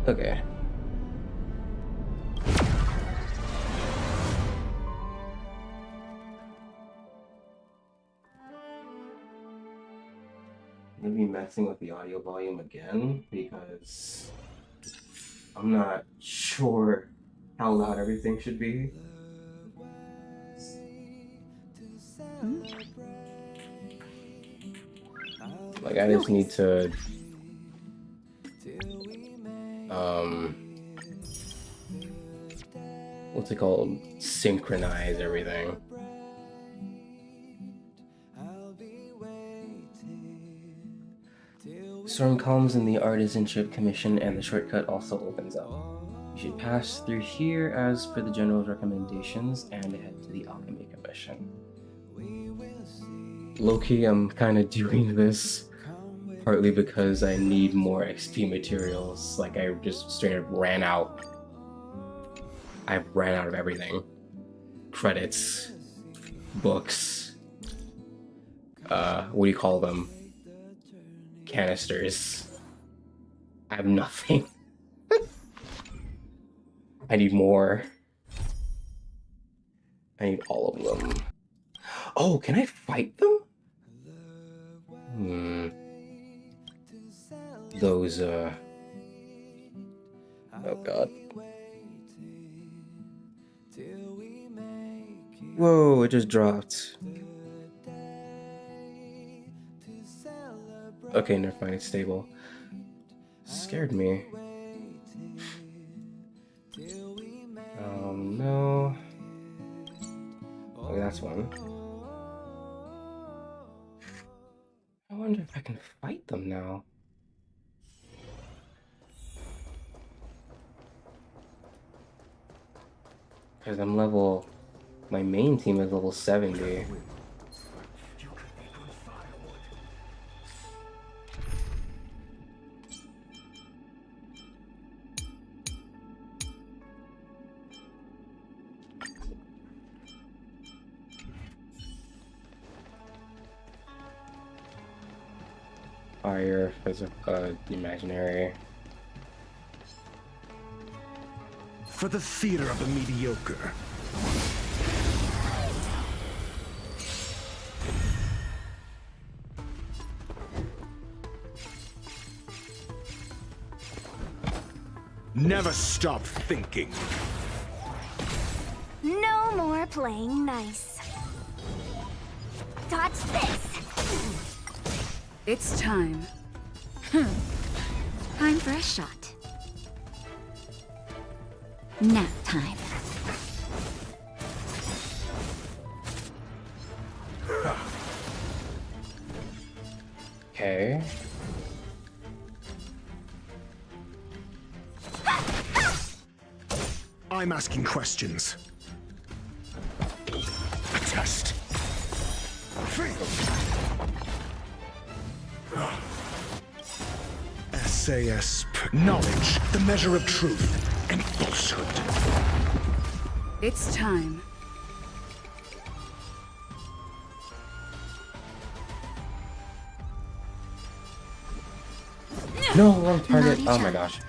Okay. I'm gonna be messing with the audio volume again because I'm not sure how loud everything should be. Like, I just need to what's it called? Synchronize everything. Storm comes in the Artisanship Commission, and the shortcut also opens up. You should pass through here as per the General's recommendations and head to the Alchemy Commission. Low-key, I'm kind of doing this partly because I need more XP materials. Like, I just straight up ran out. I ran out of everything. Credits, books, what do you call them? Canisters. I have nothing. I need more. I need all of them. Oh, can I fight them? Those, oh god. Whoa, it just dropped. Okay, never mind, it's stable. Scared me. No. Oh, that's one. I wonder if I can fight them now. Because I'm level... My main team is level 70. Fire, physical, imaginary. For the theater of the mediocre. Never stop thinking. No more playing nice. Dodge this! It's time. Time for a shot. Nap time. Okay. I'm asking questions. A test. SAS. Knowledge, the measure of truth and falsehood. It's time. No, wrong target. Oh my gosh.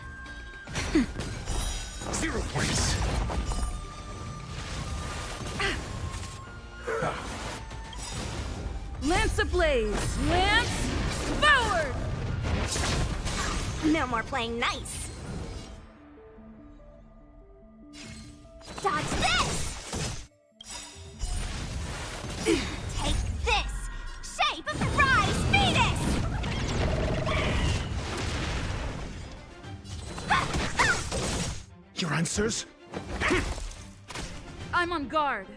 0 points. Lance ablaze! Lance forward! No more playing nice. Dodge this! Take this! Shape of the rise, Venus! Your answers? I'm on guard.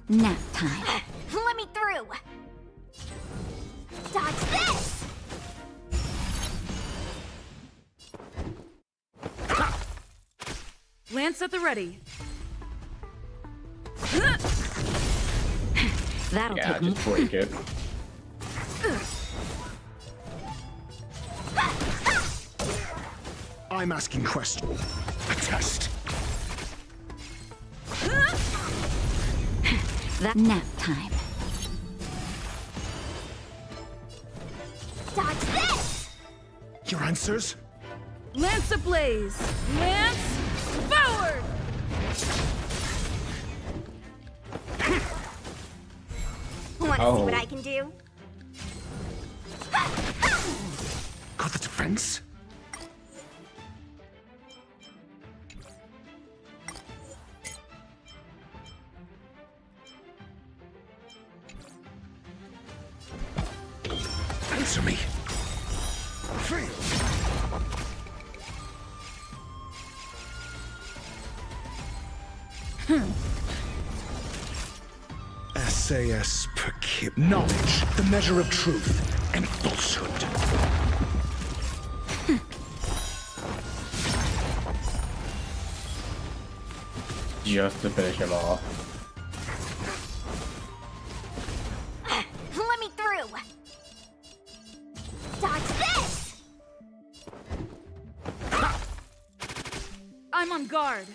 Nap time. Let me through! Dodge this! Lance at the ready. That'll Yeah, take me. just break it. I'm asking questions. A test. That nap time. Dodge this! Your answers? Lance ablaze! Lance forward! Wanna see Oh. what I can do? Got the defense? Answer me. Fail. SAS per kib. Knowledge, the measure of truth and falsehood. Just to finish him off. Let me through! Dodge this! I'm on guard.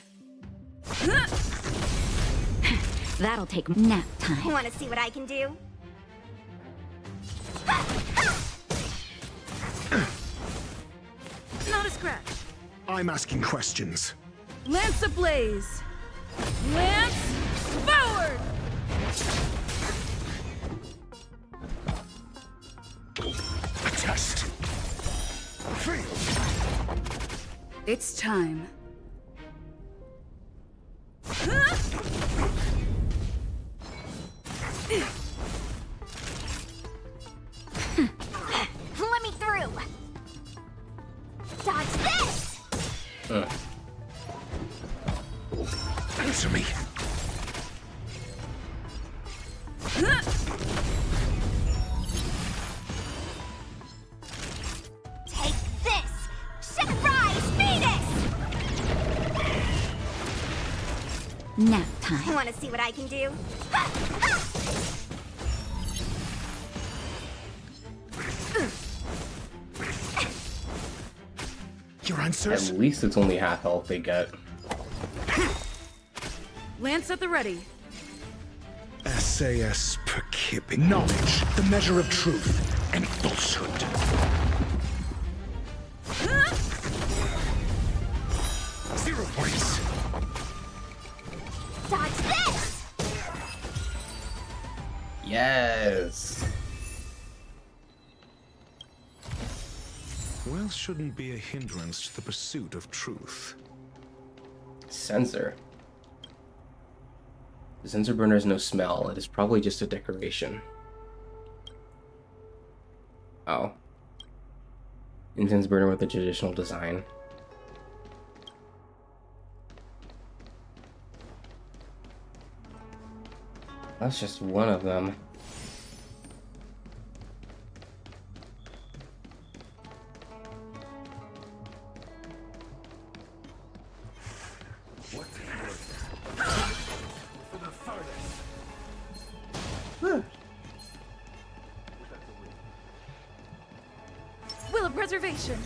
That'll take nap time. Wanna see what I can do? Not a scratch. I'm asking questions. Lance ablaze! Lance forward! A test. Fail. It's time. Let me through! Dodge this! Answer me. Take this! Rise, Venus! Nap time. Wanna see what I can do? Your answers? At least it's only half health they get. Lance at the ready. SAS per kib. Knowledge, the measure of truth and falsehood. 0 points. Dodge this! Yes. Wealth shouldn't be a hindrance to the pursuit of truth. Sensor. The sensor burner has no smell. It is probably just a decoration. Oh. Incense burner with a traditional design. That's just one of them. Will of preservation.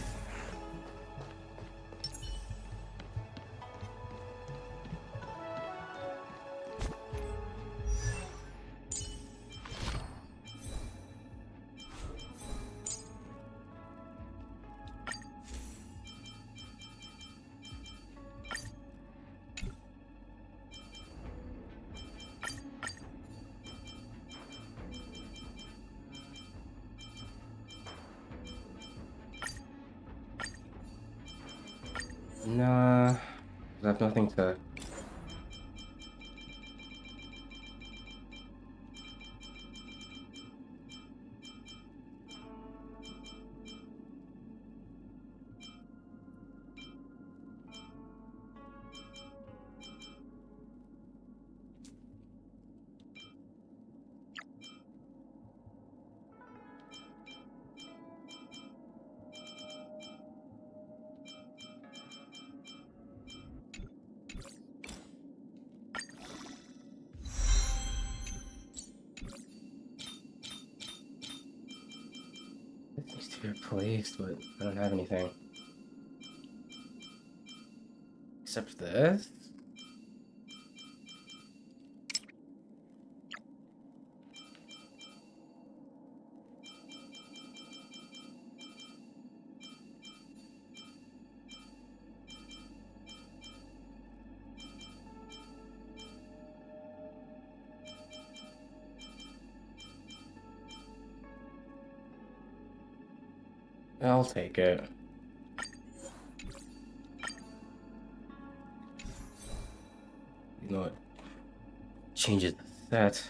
Nah, I have nothing to. It needs to be replaced, but I don't have anything. Except this? I'll take it. You know what? Changes the set.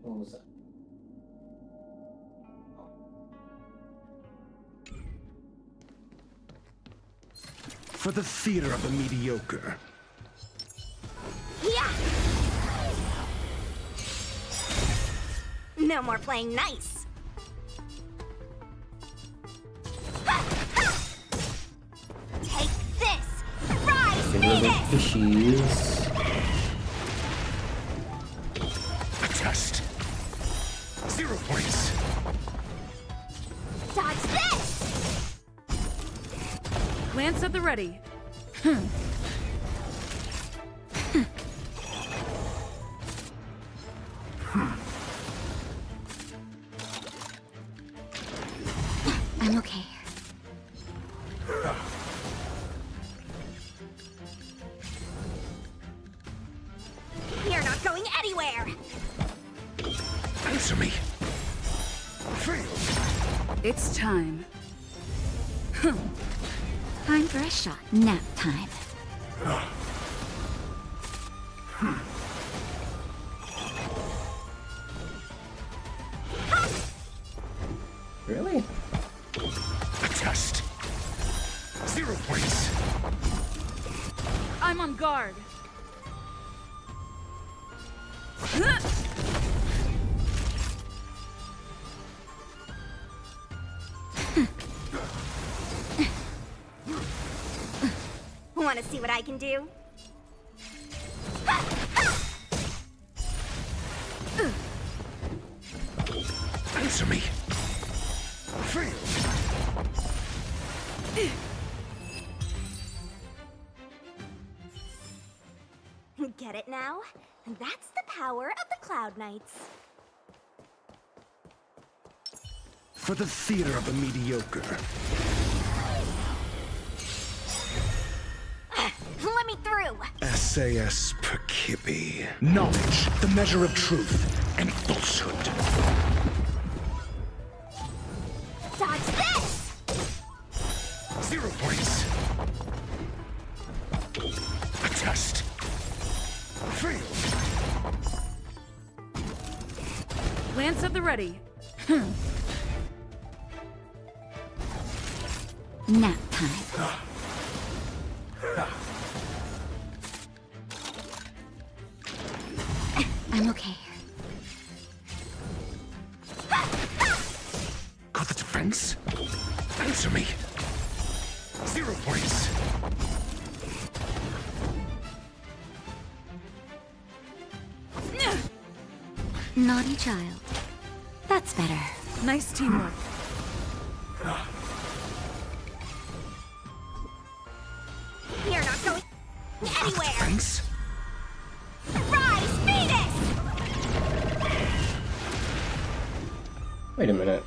What was that? For the theater of the mediocre. Yeah! No more playing nice. Take this! Rise, Venus! Fishies. A test. 0 points. Dodge this! Lance at the ready. I'm okay. You're not going anywhere! Answer me. Fail. It's time. Time for a shot. Nap time. Really? A test. 0 points. I'm on guard. Want to see what I can do? Answer me. Fail. Get it now? That's the power of the Cloud Knights. For the theater of the mediocre. Let me through! SAS Perkibi. Knowledge, the measure of truth and falsehood. Dodge this! 0 points. A test. Fail. Lance at the ready. Nap time. I'm okay. Got the defense? Answer me. 0 points. Naughty child. That's better. Nice teamwork. You're not going anywhere! Defense? Rise, Venus! Wait a minute.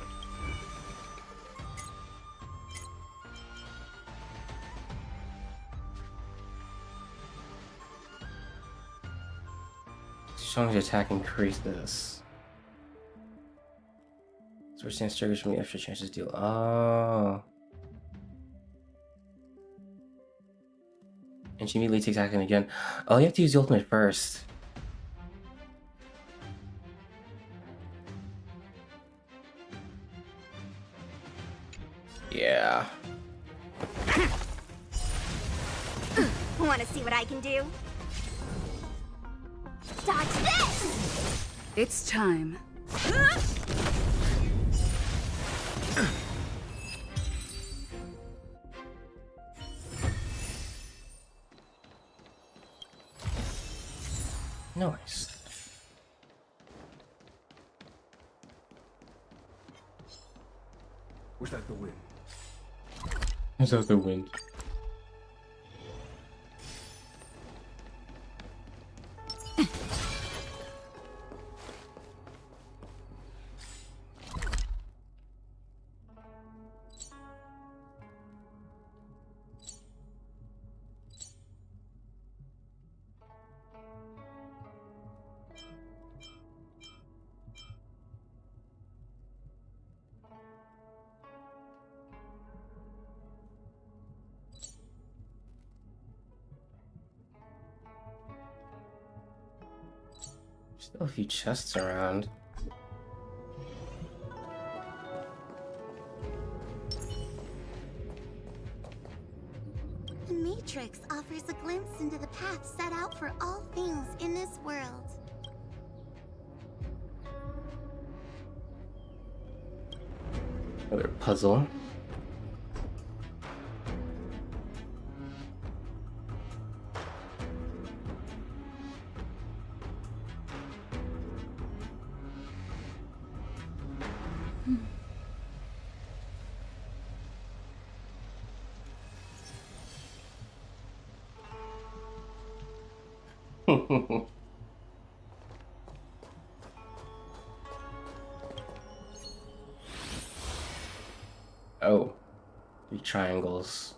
Strong's attack increases. So we're seeing triggers from the extra chances deal. Oh. And she immediately takes action again. Oh, you have to use the ultimate first. Want to see what I can do? Dodge this! It's time. Nice. Was that the wind? Is that the wind? Still a few chests around. The Matrix offers a glimpse into the path set out for all things in this world. Another puzzle. Oh, 3 triangles.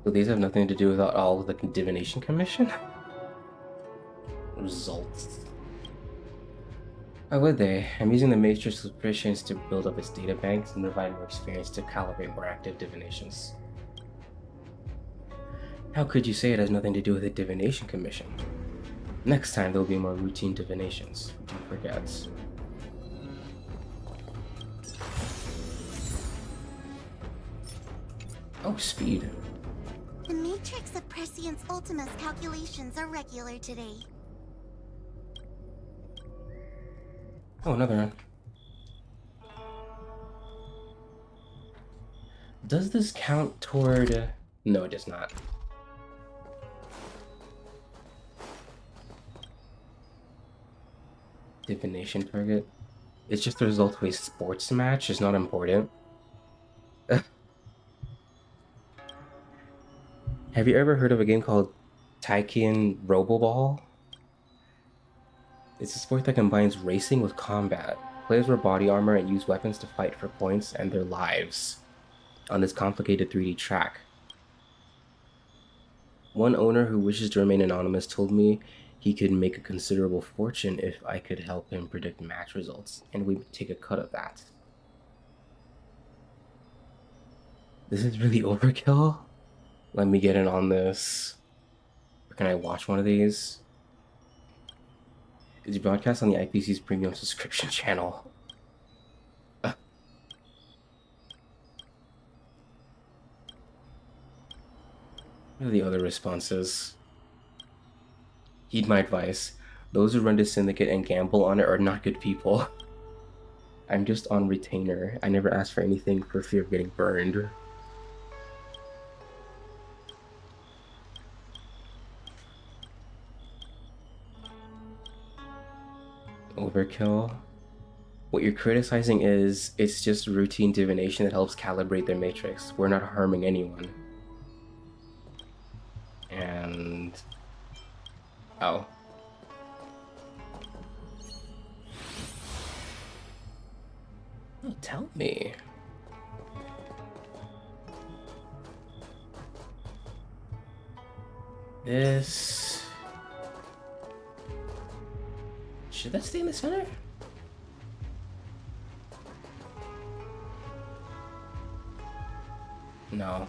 So these have nothing to do with all of the divination commission? Results. Why would they? I'm using the Matrix subscriptions to build up its data banks and provide more experience to calibrate more active divinations. How could you say it has nothing to do with the divination commission? Next time there will be more routine divinations. Do forget. Oh, speed. The matrix of Prescience Ultima's calculations are regular today. Oh, another one. Does this count toward... No, it does not. Divination target. It's just the result of a sports match. It's not important. Have you ever heard of a game called Taiken Roboball? It's a sport that combines racing with combat. Players wear body armor and use weapons to fight for points and their lives on this complicated 3D track. One owner who wishes to remain anonymous told me he could make a considerable fortune if I could help him predict match results, and we would take a cut of that. This is really overkill. Let me get in on this. Or can I watch one of these? It's broadcast on the IPC's premium subscription channel. What are the other responses? Heed my advice. Those who run the syndicate and gamble on it are not good people. I'm just on retainer. I never asked for anything for fear of getting burned. Overkill. What you're criticizing is it's just routine divination that helps calibrate their matrix. We're not harming anyone. And... oh. Oh, tell me. This... should that stay in the center? No.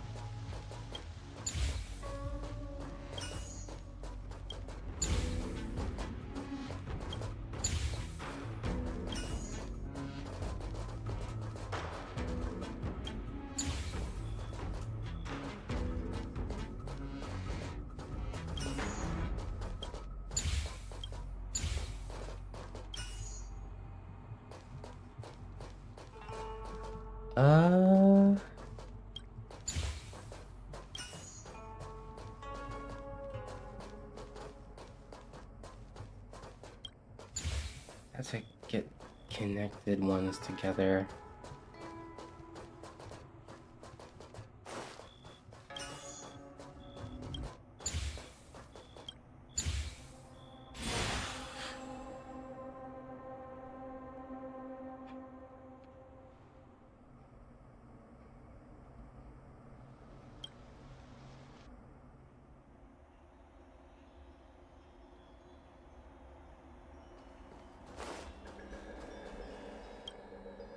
Have to get connected ones together.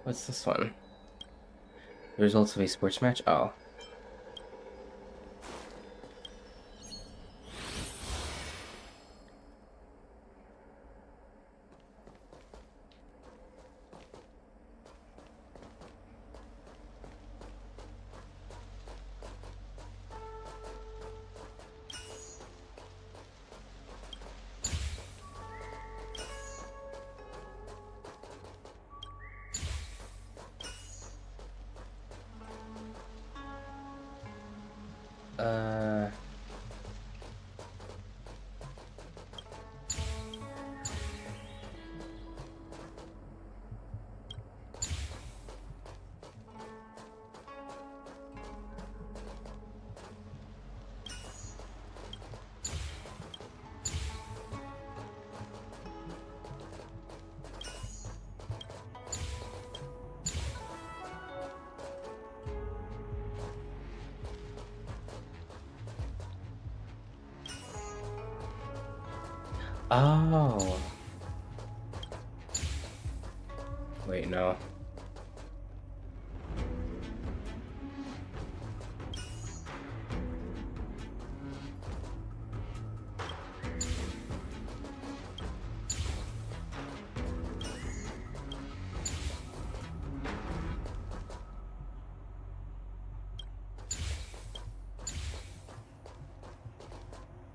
What's this one? The results of a sports match? Oh. Oh. Wait, no.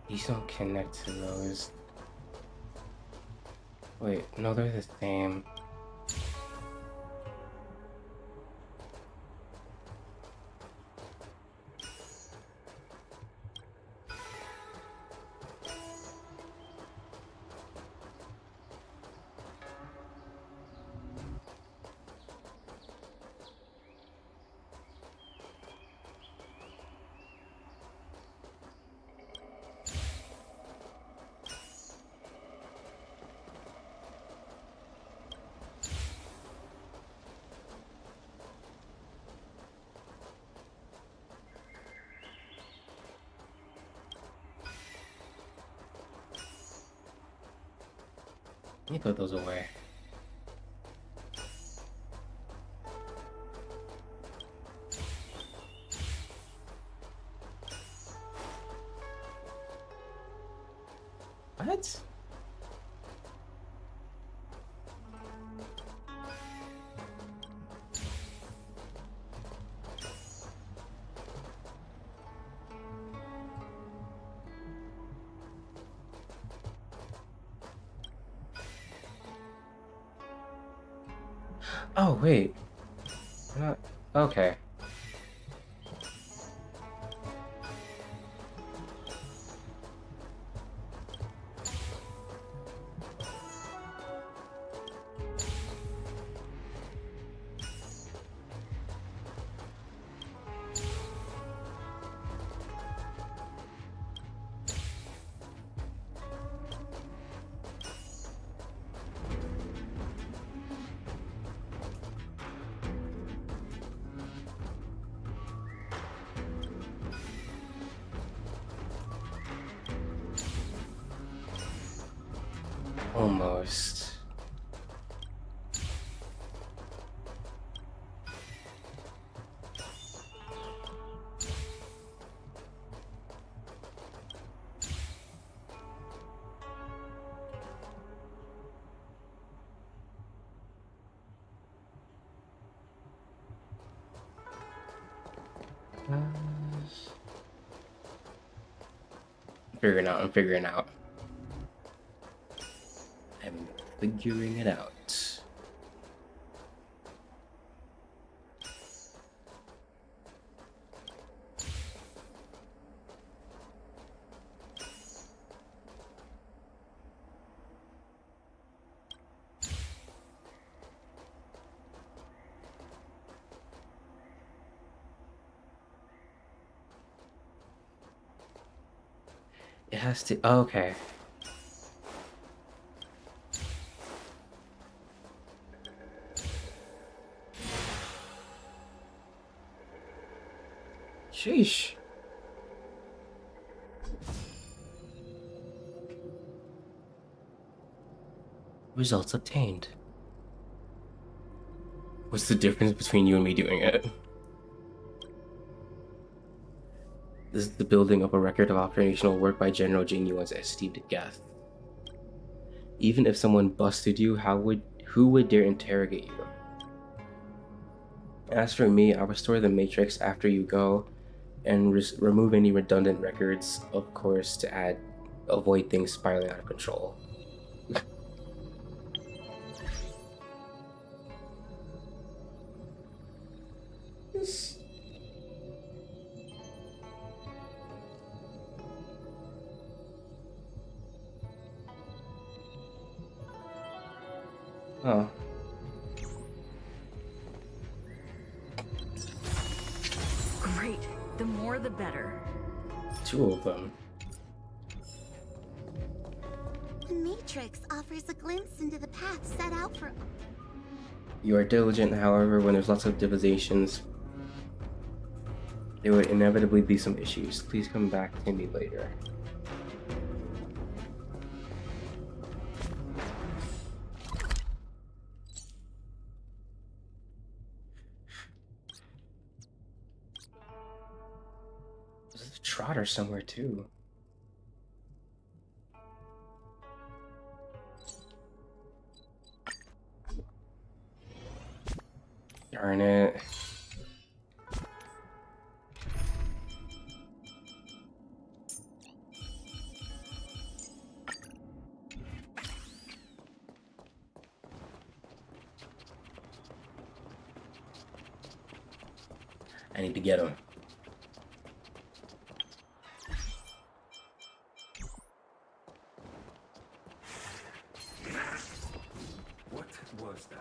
These don't connect to those. Wait, no, they're the same. Let me put those away. What? Oh, wait. I'm not... Okay. Almost. I'm figuring out. I'm figuring it out. It has to... Oh, okay. Sheesh. Results obtained. What's the difference between you and me doing it? This is the building of a record of operational work by General Genuine's esteemed Geth. Even if someone busted you, who would dare interrogate you? As for me, I'll restore the Matrix after you go, and remove any redundant records, of course, to avoid things spiraling out of control. Oh. Great. The more the better. 2 of them. The Matrix offers a glimpse into the path set out for... You are diligent, however, when there's lots of divisations, there would inevitably be some issues. Please come back to me later. There's a trotter somewhere too. Darn it. I need to get him. What was that?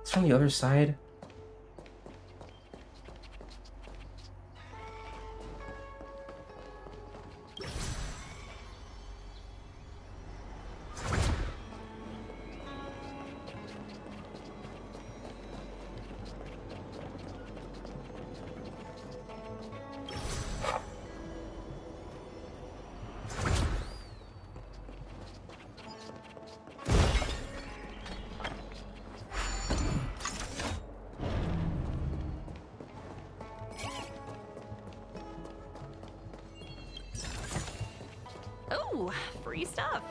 It's from the other side. free stuff.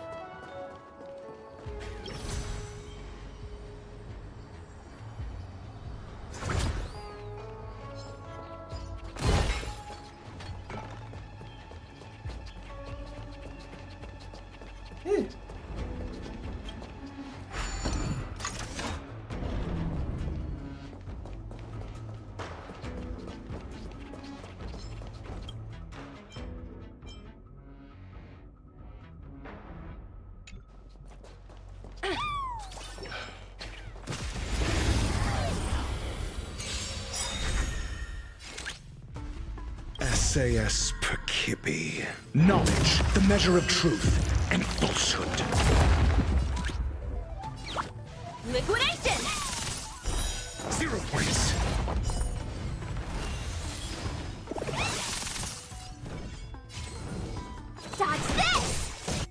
SAS Perkibi. Knowledge, the measure of truth and falsehood. Liquidation! 0 points. Dodge this!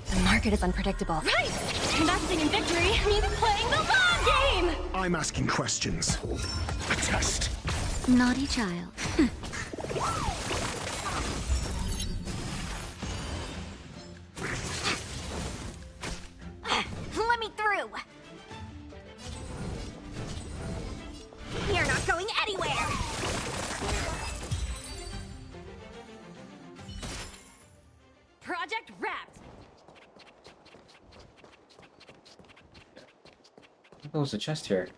The market is unpredictable. Right! Investing in victory means playing the long game! I'm asking questions. A test. Naughty child. Let me through! You're not going anywhere! Project wrapped. Oh, there's a chest here.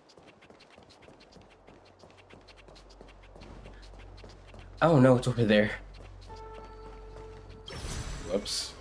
Oh no, it's over there. Whoops.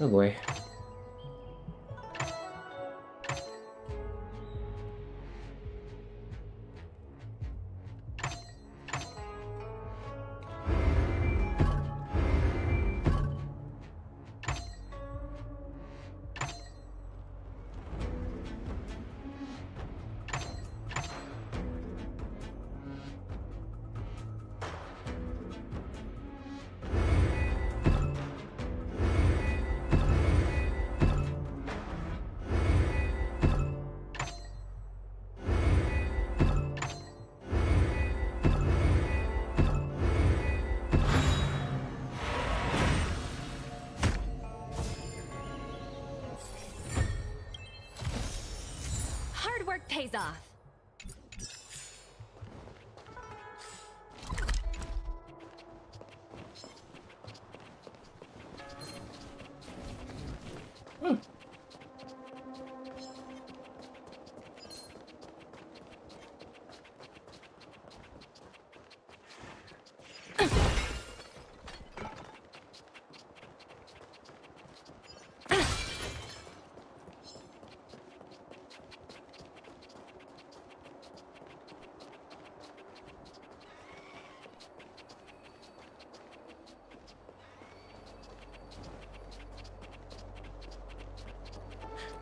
Oh boy. Hard work pays off.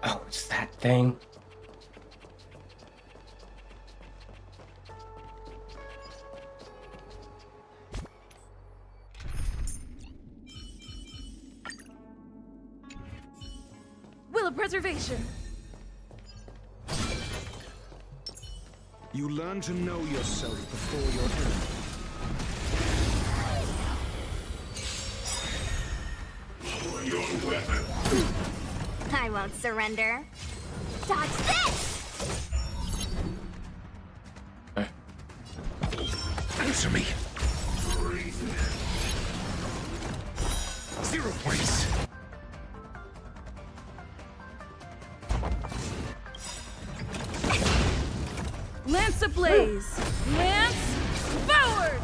Oh, it's that thing. Will of preservation. You learn to know yourself before your enemy. I won't surrender. Dodge this! Answer me. 0 points. Lance ablaze. Lance forward.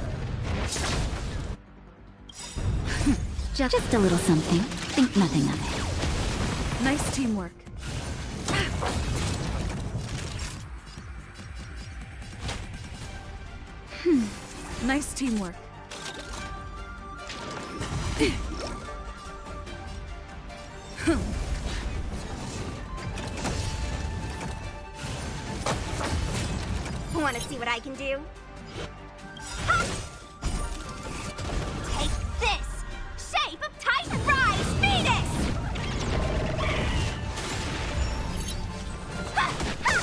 Just a little something. Think nothing of it. Nice teamwork. Nice teamwork. Want to see what I can do? Ha! Take this! Shape of Titan Rise Venus! Ha! Ha!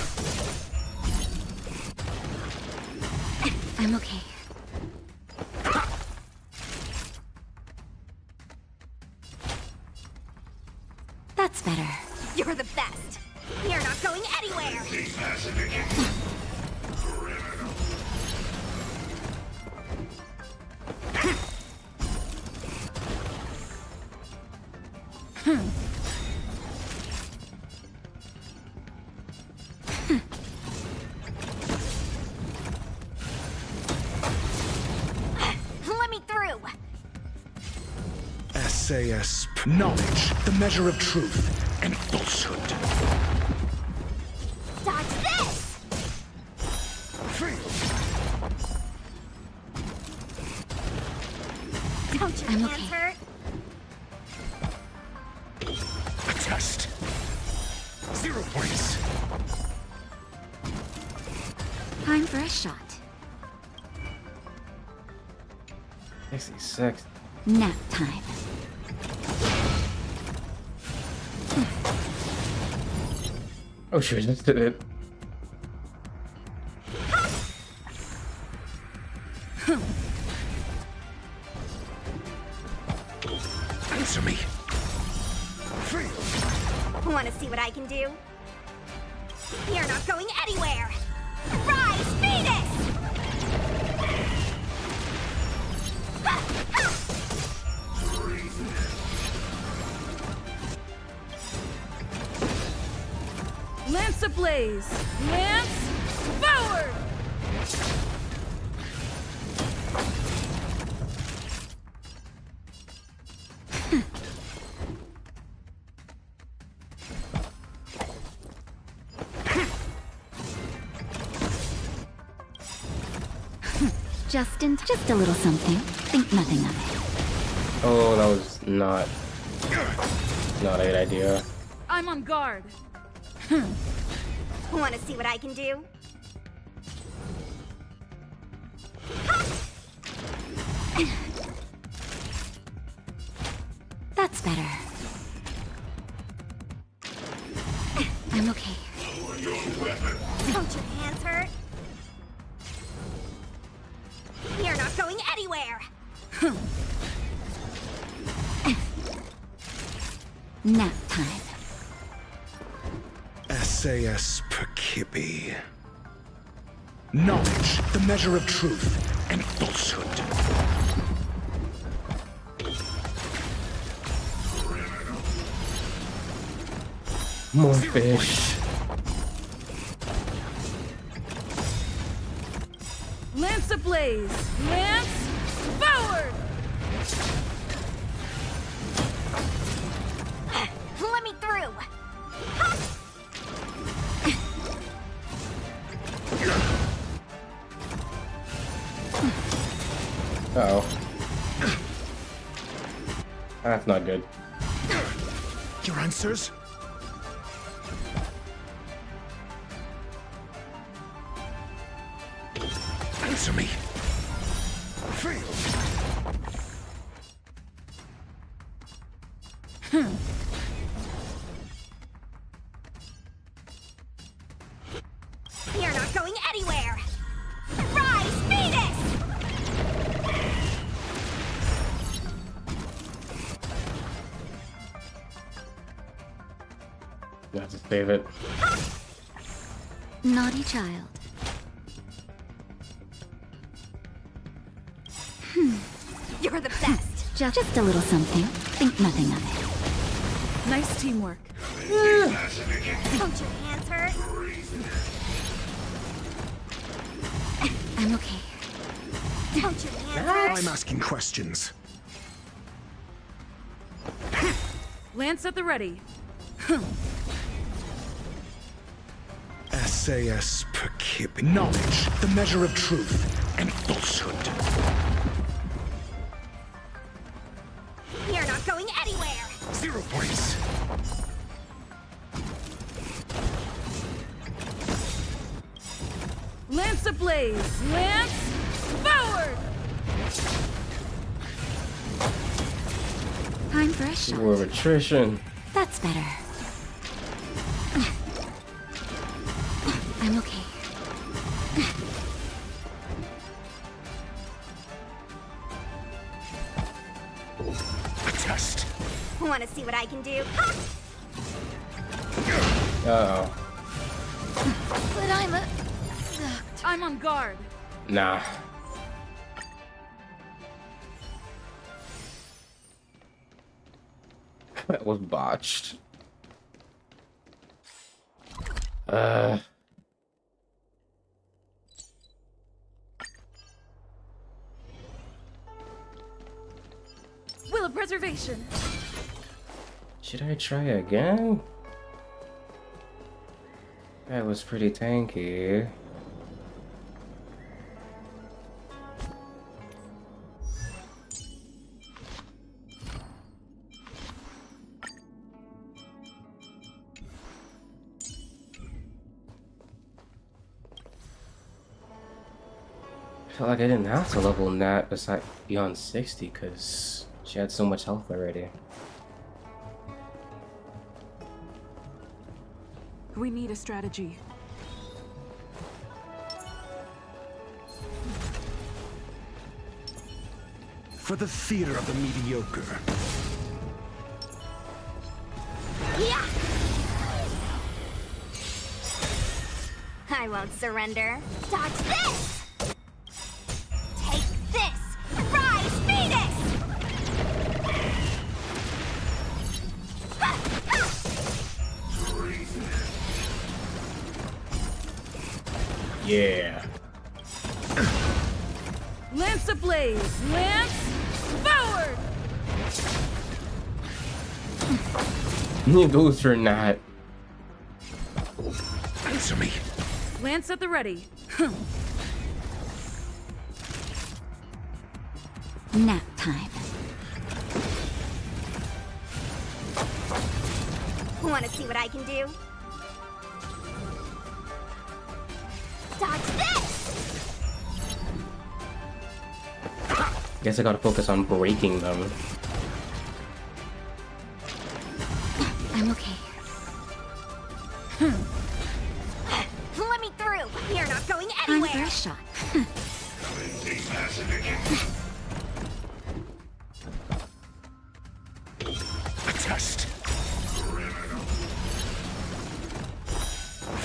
I'm okay. That's better. You're the best! You're not going anywhere! Let me through! SAS knowledge, the measure of truth and falsehood. Dodge this! Don't your I'm hands okay. hurt? A test. 0 points. Time for a shot. 66. Nap time. Oh shit, just did it. Answer me. Want to see what I can do? You're not going anywhere! Rise, Venus! Ha! Ha! Lance ablaze! Lance forward! Just a little something. Think nothing of it. Oh, that was not a good idea. I'm on guard. Want to see what I can do? That's better. I'm okay. Don't your hands hurt? You're not going anywhere! Nap time. SAS Perkibi. Knowledge, the measure of truth and falsehood. More fish. Lance ablaze! Lance forward! Let me through! Uh-oh. That's not good. Your answers? Answer me. You're not going anywhere! Rise, Venus! You have to save it. Naughty child. You're the best! Just a little something. Think nothing of it. Nice teamwork. Don't your hands hurt? I'm okay. Don't your hands hurt? I'm asking questions. Lance at the ready. SAS Perkibi. Knowledge, the measure of truth and falsehood. points. Lance ablaze! Lance forward! Time for a shot. War of attrition. That's better. I'm okay. A test. Want to see what I can do? Ha! Uh-oh. But I'm on guard. Nah. That was botched. Will of preservation. Should I try again? That was pretty tanky. I felt like I didn't have to level Nat beyond 60 because she had so much health already. We need a strategy. For the theater of the mediocre. Yeah! I won't surrender. Dodge this! Take this! Rise, Venus! Yeah. Lance ablaze! Lance forward! Those are not. Answer me. Lance at the ready. nap time. Want to see what I can do? Dodge this! Guess I gotta focus on breaking them. I'm okay. Let me through! You're not going Time for anywhere! a shot. A test.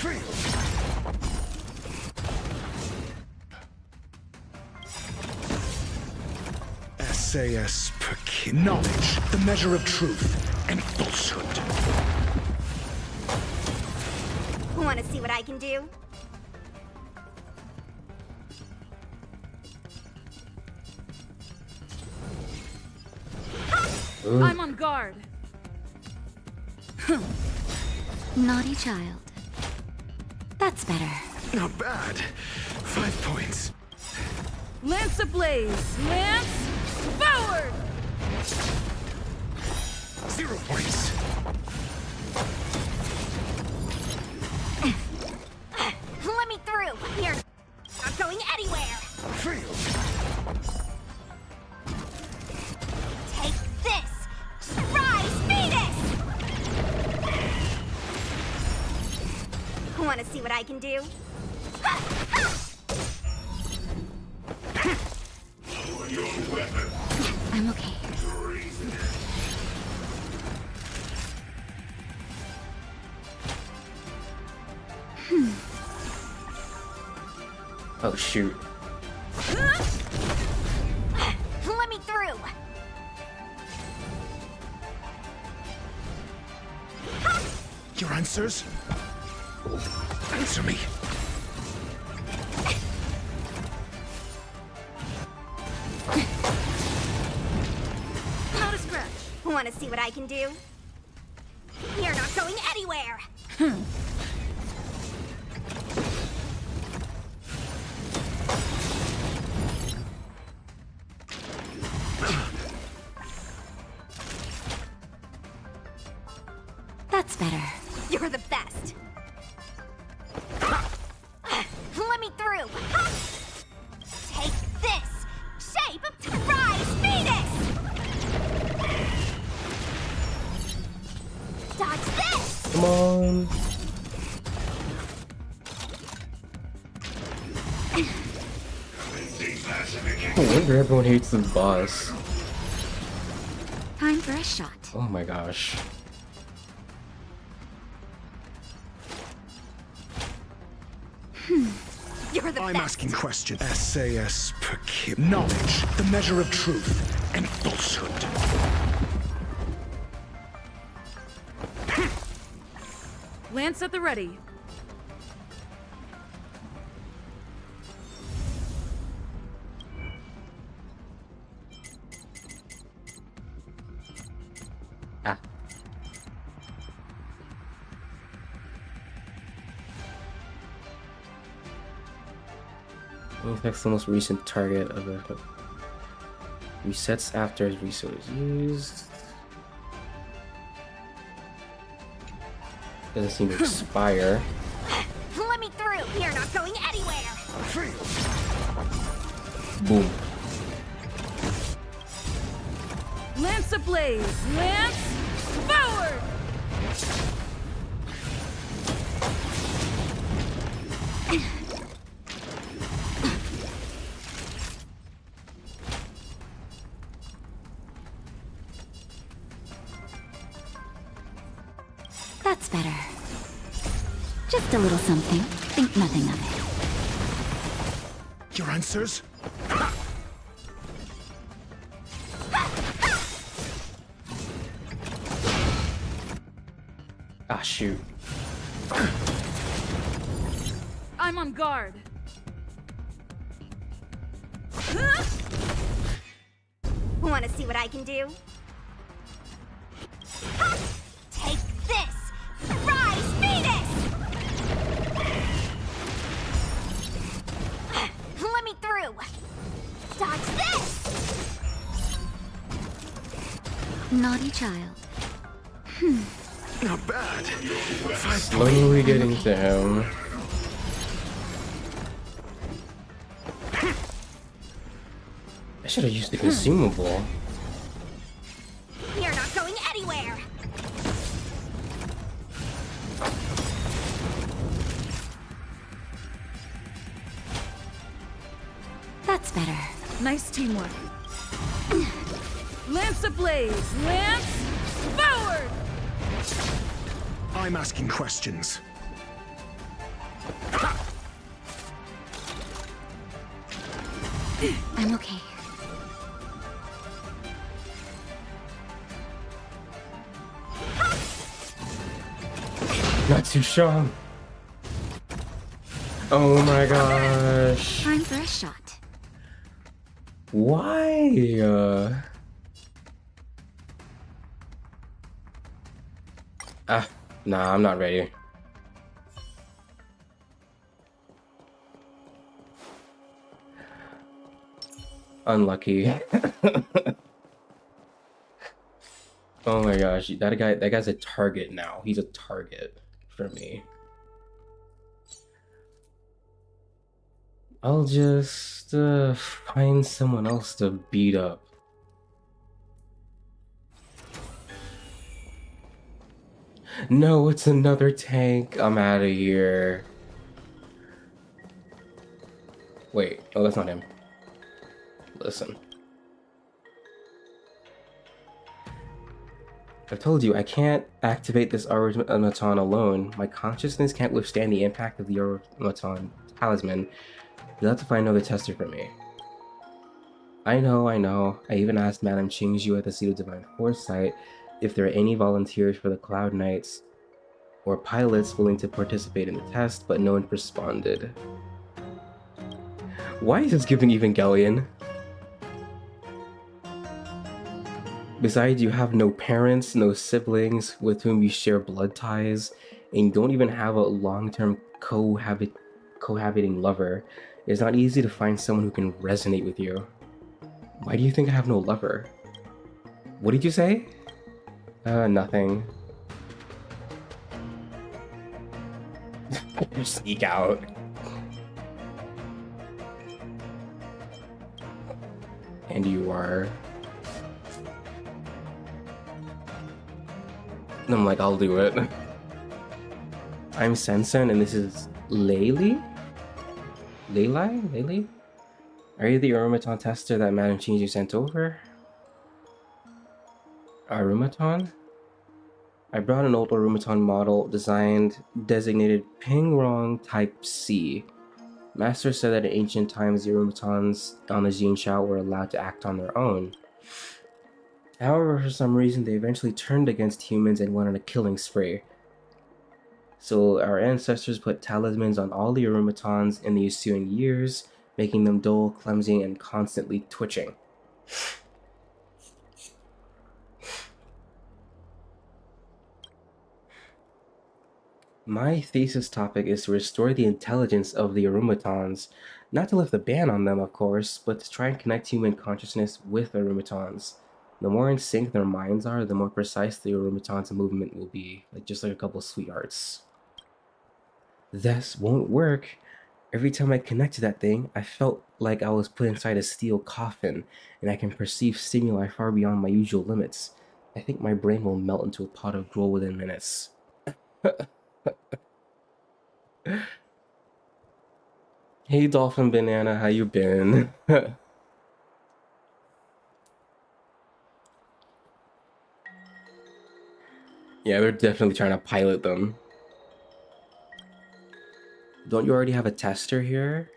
Free. SAS per kid. Knowledge, the measure of truth and falsehood. Want to see what I can do? I'm on guard. Naughty child. That's better. Not bad. 5 points. Lance ablaze! Lance forward! 0 points. Let me through! You're not going anywhere! Free. Take this! Rise, Venus! Want to see what I can do? I'm okay. Oh shoot. Let me through! Your answers? Answer me. Not a scratch. Want to see what I can do? You're not going anywhere! You're the best. Let me through. Take this. Shape of Rise Venus. Dodge this. Come on. No wonder everyone hates this boss. Time for a shot. Oh my gosh. You're the I'm best. asking questions. SAS Pekib. Knowledge, the measure of truth and falsehood. Lance at the ready. Ah. Affects the most recent target of a resets after his resource is used. Doesn't seem to expire. Let me through. You're not going anywhere. Boom. Lance ablaze. Lance forward. That's better. Just a little something. Think nothing of it. Your answers? Ah, shoot. I'm on guard. Want to see what I can do? Take this. Rise Venus. Let me through. Dodge this. Naughty child. Not bad. Slowly getting to him. I should have used the consumable. You're not going anywhere. That's better. Nice teamwork. Lance ablaze. Lance forward. I'm asking questions. I'm okay. Not too strong. Oh my gosh. Time for a shot. Why? Nah, I'm not ready. Unlucky. Oh my gosh, that guy's a target now. He's a target for me. I'll just find someone else to beat up. No, it's another tank. I'm out of here. Wait, oh, that's not him. Listen. I've told you, I can't activate this automaton alone. My consciousness can't withstand the impact of the automaton talisman. You'll have to find another tester for me. I know. I even asked Madame Qingzhu at the Seat of Divine Foresight if there are any volunteers for the Cloud Knights or pilots willing to participate in the test, but no one responded. Why is this giving Evangelion? Besides, you have no parents, no siblings with whom you share blood ties, and you don't even have a long-term cohabiting lover. It's not easy to find someone who can resonate with you. Why do you think I have no lover? What did you say? Nothing. sneak out. And you are. And I'm like, I'll do it. I'm Sensen, and this is Laylee? Laylee? Are you the Arumaton tester that Madame Chinju sent over? Arumaton? I brought an old Arumaton model designed designated Pingrong Type C. Master said that in ancient times the Arumatons on the Xinqiao were allowed to act on their own. However, for some reason they eventually turned against humans and went on a killing spree. So our ancestors put talismans on all the Arumatons in the ensuing years, making them dull, clumsy, and constantly twitching. My thesis topic is to restore the intelligence of the Arumatons, not to lift a ban on them, of course, but to try and connect human consciousness with Arumatons. The more in sync their minds are, the more precise the Arumatons' movement will be, just like a couple of sweethearts. This won't work. Every time I connect to that thing, I felt like I was put inside a steel coffin, and I can perceive stimuli far beyond my usual limits. I think my brain will melt into a pot of gruel within minutes. Hey Dolphin Banana, how you been? Yeah, they're definitely trying to pilot them. Don't you already have a tester here?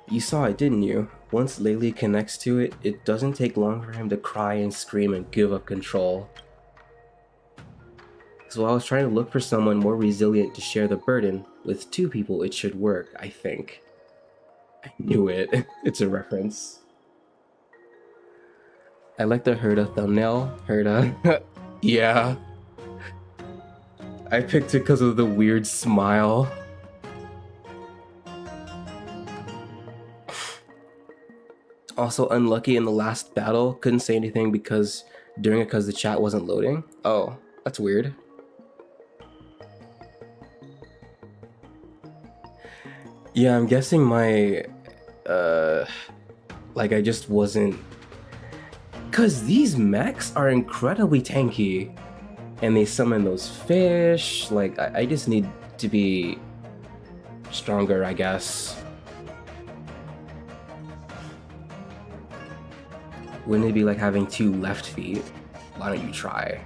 You saw it, didn't you? Once Laylee connects to it, it doesn't take long for him to cry and scream and give up control. So I was trying to look for someone more resilient to share the burden. With two people, it should work, I think. I knew it. It's a reference. I like the Herda thumbnail. Herda. Yeah. I picked it because of the weird smile. Also unlucky in the last battle. Couldn't say anything because the chat wasn't loading. Oh, that's weird. Yeah, I'm guessing my, I just wasn't... Because these mechs are incredibly tanky. And they summon those fish. I just need to be stronger, I guess. Wouldn't it be like having two left feet? Why don't you try?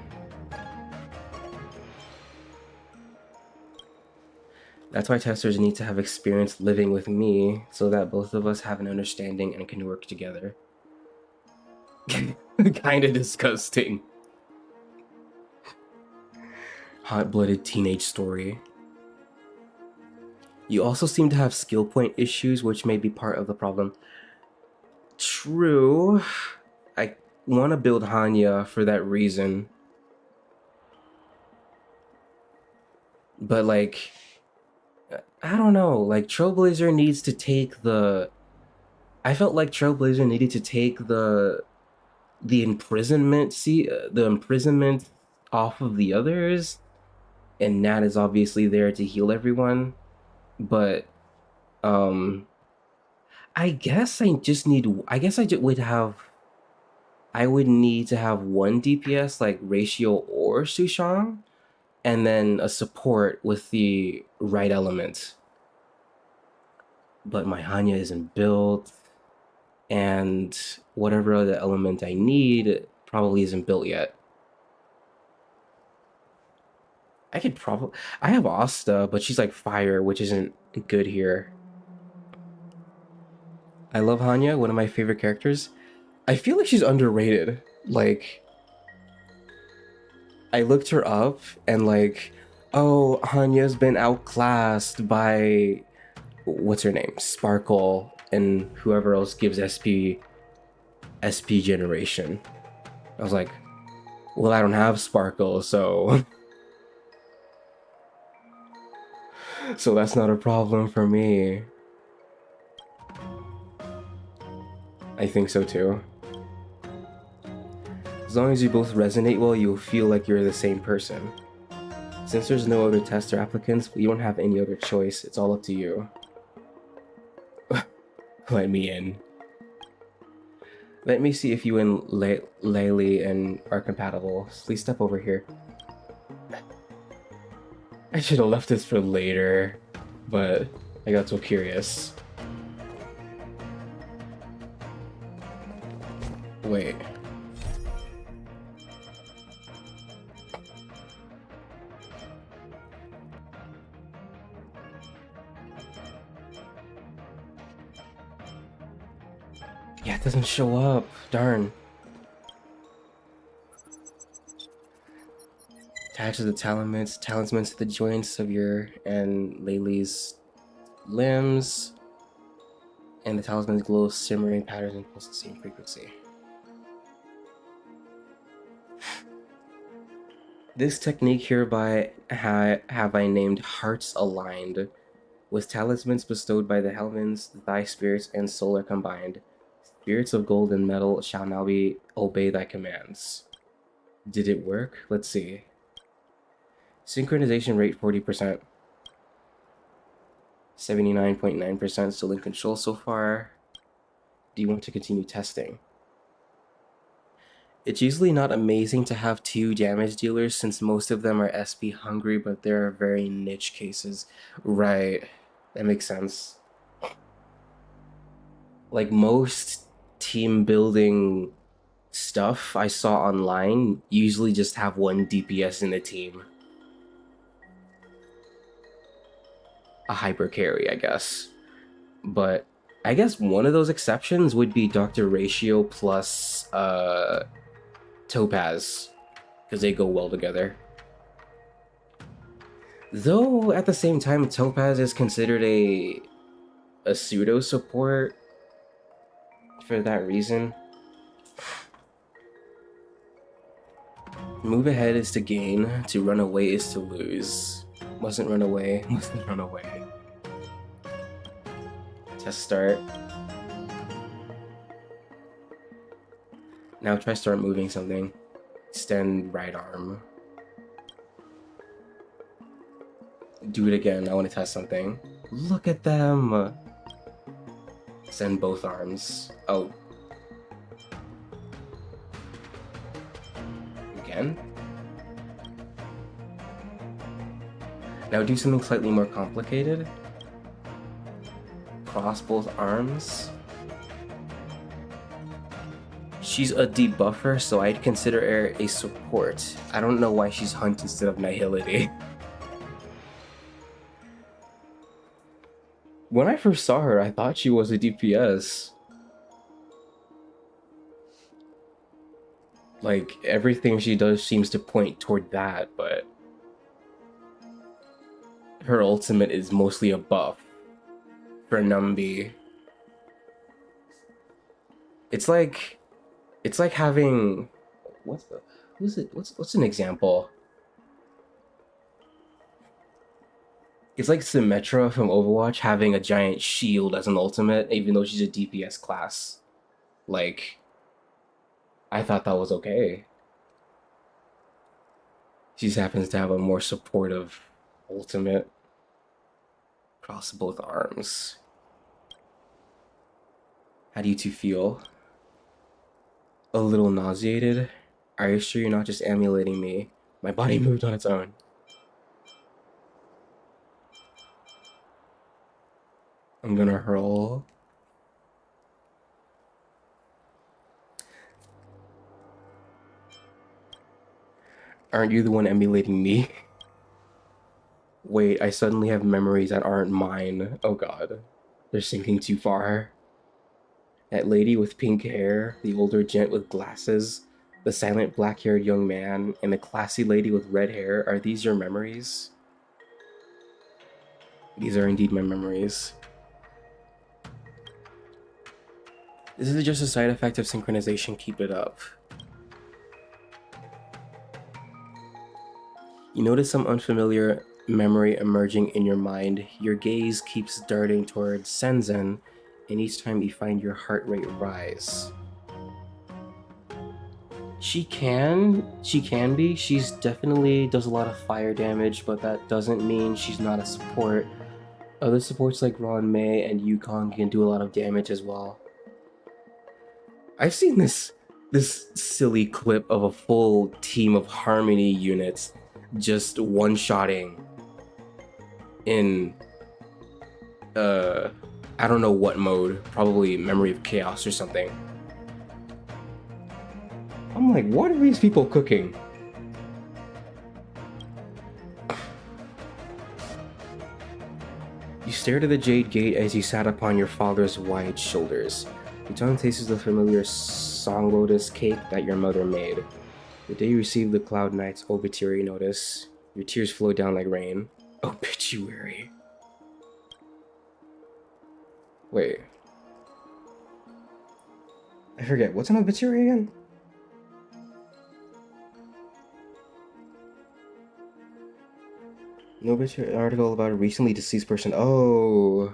That's why testers need to have experience living with me, so that both of us have an understanding and can work together. Kinda disgusting. Hot-blooded teenage story. You also seem to have skill point issues, which may be part of the problem. True. I want to build Hanya for that reason. But I don't know, Trailblazer needs to take the... I felt like Trailblazer needed to take the imprisonment, the imprisonment off of the others, and Nat is obviously there to heal everyone, but, I guess I just need, I would need to have one DPS like Ratio or Sushang, and then a support with the right element. But my Hanya isn't built, and whatever other element I need probably isn't built yet. I could probably... I have Asta, but she's like fire, which isn't good here. I love Hanya, one of my favorite characters. I feel like she's underrated. I looked her up, and oh, Hanya's been outclassed by... what's her name? Sparkle, and whoever else gives SP generation. I was like, well, I don't have Sparkle, so... so that's not a problem for me. I think so too. As long as you both resonate well, you'll feel like you're the same person. Since there's no other tester applicants, we don't have any other choice. It's all up to you. Let me in. Let me see if you and Laylee and are compatible. Please step over here. I should have left this for later, but I got so curious. Wait. Yeah, it doesn't show up. Darn. Attaches the talismans to the joints of your and Laylee's limbs. And the talismans glow shimmering patterns and pulse the same frequency. This technique hereby have I named Hearts Aligned. With talismans bestowed by the Helmins, thy spirits and soul are combined. Spirits of gold and metal shall now obey thy commands. Did it work? Let's see. Synchronization rate 40%. 79.9% still in control so far. Do you want to continue testing? It's usually not amazing to have 2 damage dealers since most of them are SP hungry, but there are very niche cases. Right, that makes sense. Like most team building stuff I saw online usually just have 1 DPS in the team. A hyper carry, I guess. But I guess one of those exceptions would be Dr. Ratio plus Topaz, because they go well together. Though at the same time, Topaz is considered a pseudo support for that reason. Move ahead is to gain, to run away is to lose. Mustn't run away, mustn't run away. Test start. Now try start moving something. Extend right arm. Do it again, I want to test something. Look at them! Extend both arms. Oh. Again? Now do something slightly more complicated. Cross both arms. She's a debuffer, so I'd consider her a support. I don't know why she's Hunt instead of Nihility. When I first saw her, I thought she was a DPS. Like, everything she does seems to point toward that, but her ultimate is mostly a buff for Numby. It's like having what's an example? It's like Symmetra from Overwatch having a giant shield as an ultimate, even though she's a DPS class. Like, I thought that was okay. She just happens to have a more supportive ultimate. Cross both arms. How do you two feel? A little nauseated? Are you sure you're not just emulating me? My body moved on its own. I'm gonna hurl. Aren't you the one emulating me? Wait, I suddenly have memories that aren't mine. Oh god. They're sinking too far. That lady with pink hair, the older gent with glasses, the silent black-haired young man, and the classy lady with red hair, are these your memories? These are indeed my memories. This is just a side effect of synchronization, keep it up. You notice some unfamiliar memory emerging in your mind. Your gaze keeps darting towards Senzen, and each time you find your heart rate rise. She can be. She's definitely does a lot of fire damage, but that doesn't mean she's not a support. Other supports like Ron May and Yukon can do a lot of damage as well. I've seen this silly clip of a full team of Harmony units just one-shotting in I don't know what mode, probably Memory of Chaos or something. I'm like, what are these people cooking? You stared at the Jade Gate as you sat upon your father's wide shoulders. Your tongue tastes the familiar Song Lotus cake that your mother made. The day you received the Cloud Knight's obituary notice, your tears flowed down like rain. Obituary. Wait. I forget, what's an obituary again? No obituary article about a recently deceased person. Oh.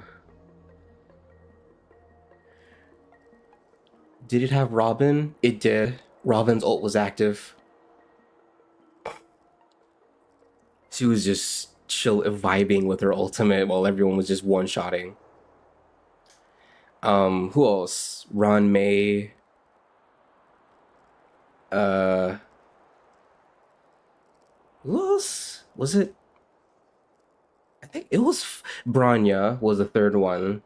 Did it have Robin? It did. Robin's ult was active. She was just chill vibing with her ultimate while everyone was just one-shotting. Who else? Ron May. Who else? Was it? I think it was Branya was the third one.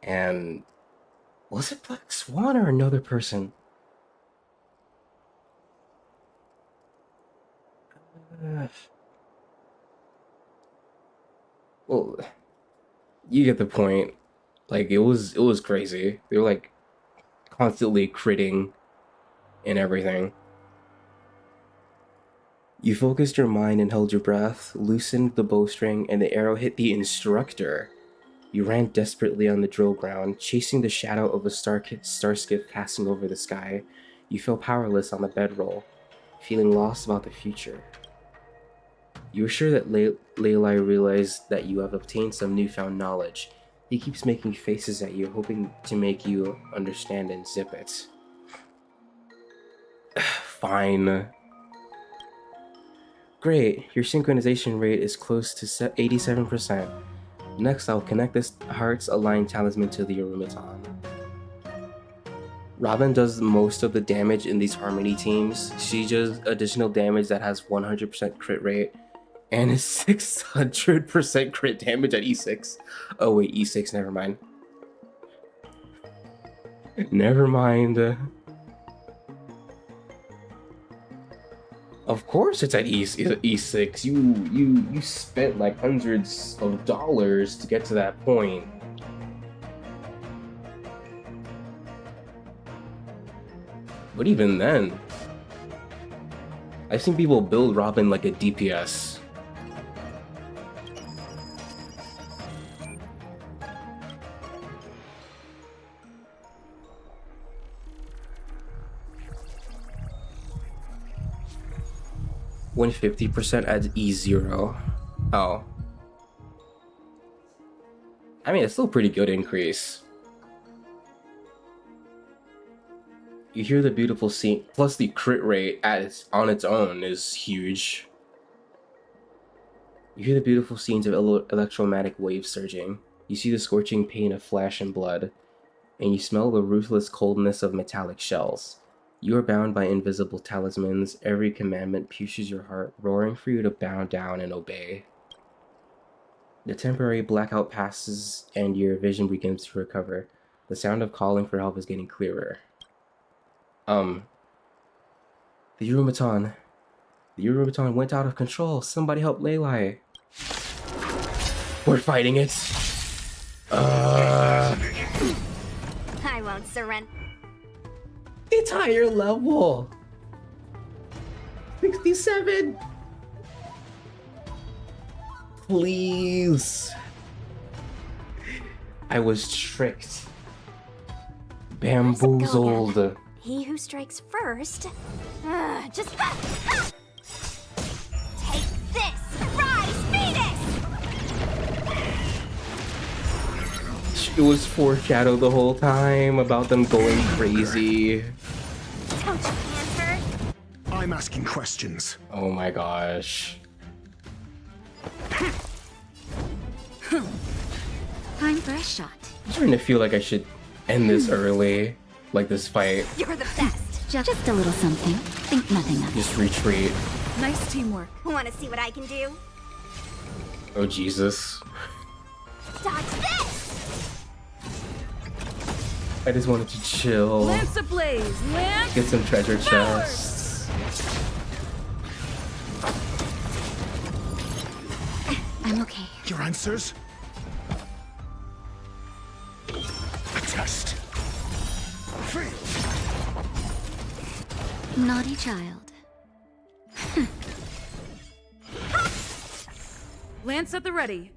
And was it Black Swan or another person? Well, you get the point. Like it was crazy. They were like constantly critting and everything. You focused your mind and held your breath, loosened the bowstring, and the arrow hit the instructor. You ran desperately on the drill ground, chasing the shadow of a starskip passing over the sky. You felt powerless on the bedroll, feeling lost about the future. You are sure that Leilai realized that you have obtained some newfound knowledge. He keeps making faces at you, hoping to make you understand and zip it. Fine. Great, your synchronization rate is close to 87%. Next, I'll connect this heart's aligned talisman to the Arumaton. Robin does most of the damage in these Harmony teams. She does additional damage that has 100% crit rate and is 600% crit damage at E6. Oh wait, E6, never mind. Never mind. Of course it's at E6. You spent like hundreds of dollars to get to that point. But even then, I've seen people build Robin like a DPS. When 50% at E0. Oh. I mean, it's still a pretty good increase. You hear the beautiful scene, plus the crit rate on its own is huge. You hear the beautiful scenes of electromagnetic waves surging. You see the scorching pain of flesh and blood, and you smell the ruthless coldness of metallic shells. You are bound by invisible talismans. Every commandment pierces your heart, roaring for you to bow down and obey. The temporary blackout passes, and your vision begins to recover. The sound of calling for help is getting clearer. The Urumaton. The Urumaton went out of control. Somebody help Leilai. We're fighting it. I won't surrender. It's higher level. 67. Please. I was tricked. Bamboozled. He who strikes first. Just take this, Rise Venus! It was foreshadowed the whole time about them going crazy. Don't your hands hurt? I'm asking questions. Oh my gosh. Time for a shot. I'm starting to feel like I should end this early. Like this fight. You're the best. Just a little something. Think nothing of it. Just retreat. Nice teamwork. Want to see what I can do? Oh Jesus. Dodge this! I just wanted to chill. Lance ablaze! Lance! Get some treasure chests. I'm okay. Your answers? A test. Fail. Naughty child. Lance at the ready.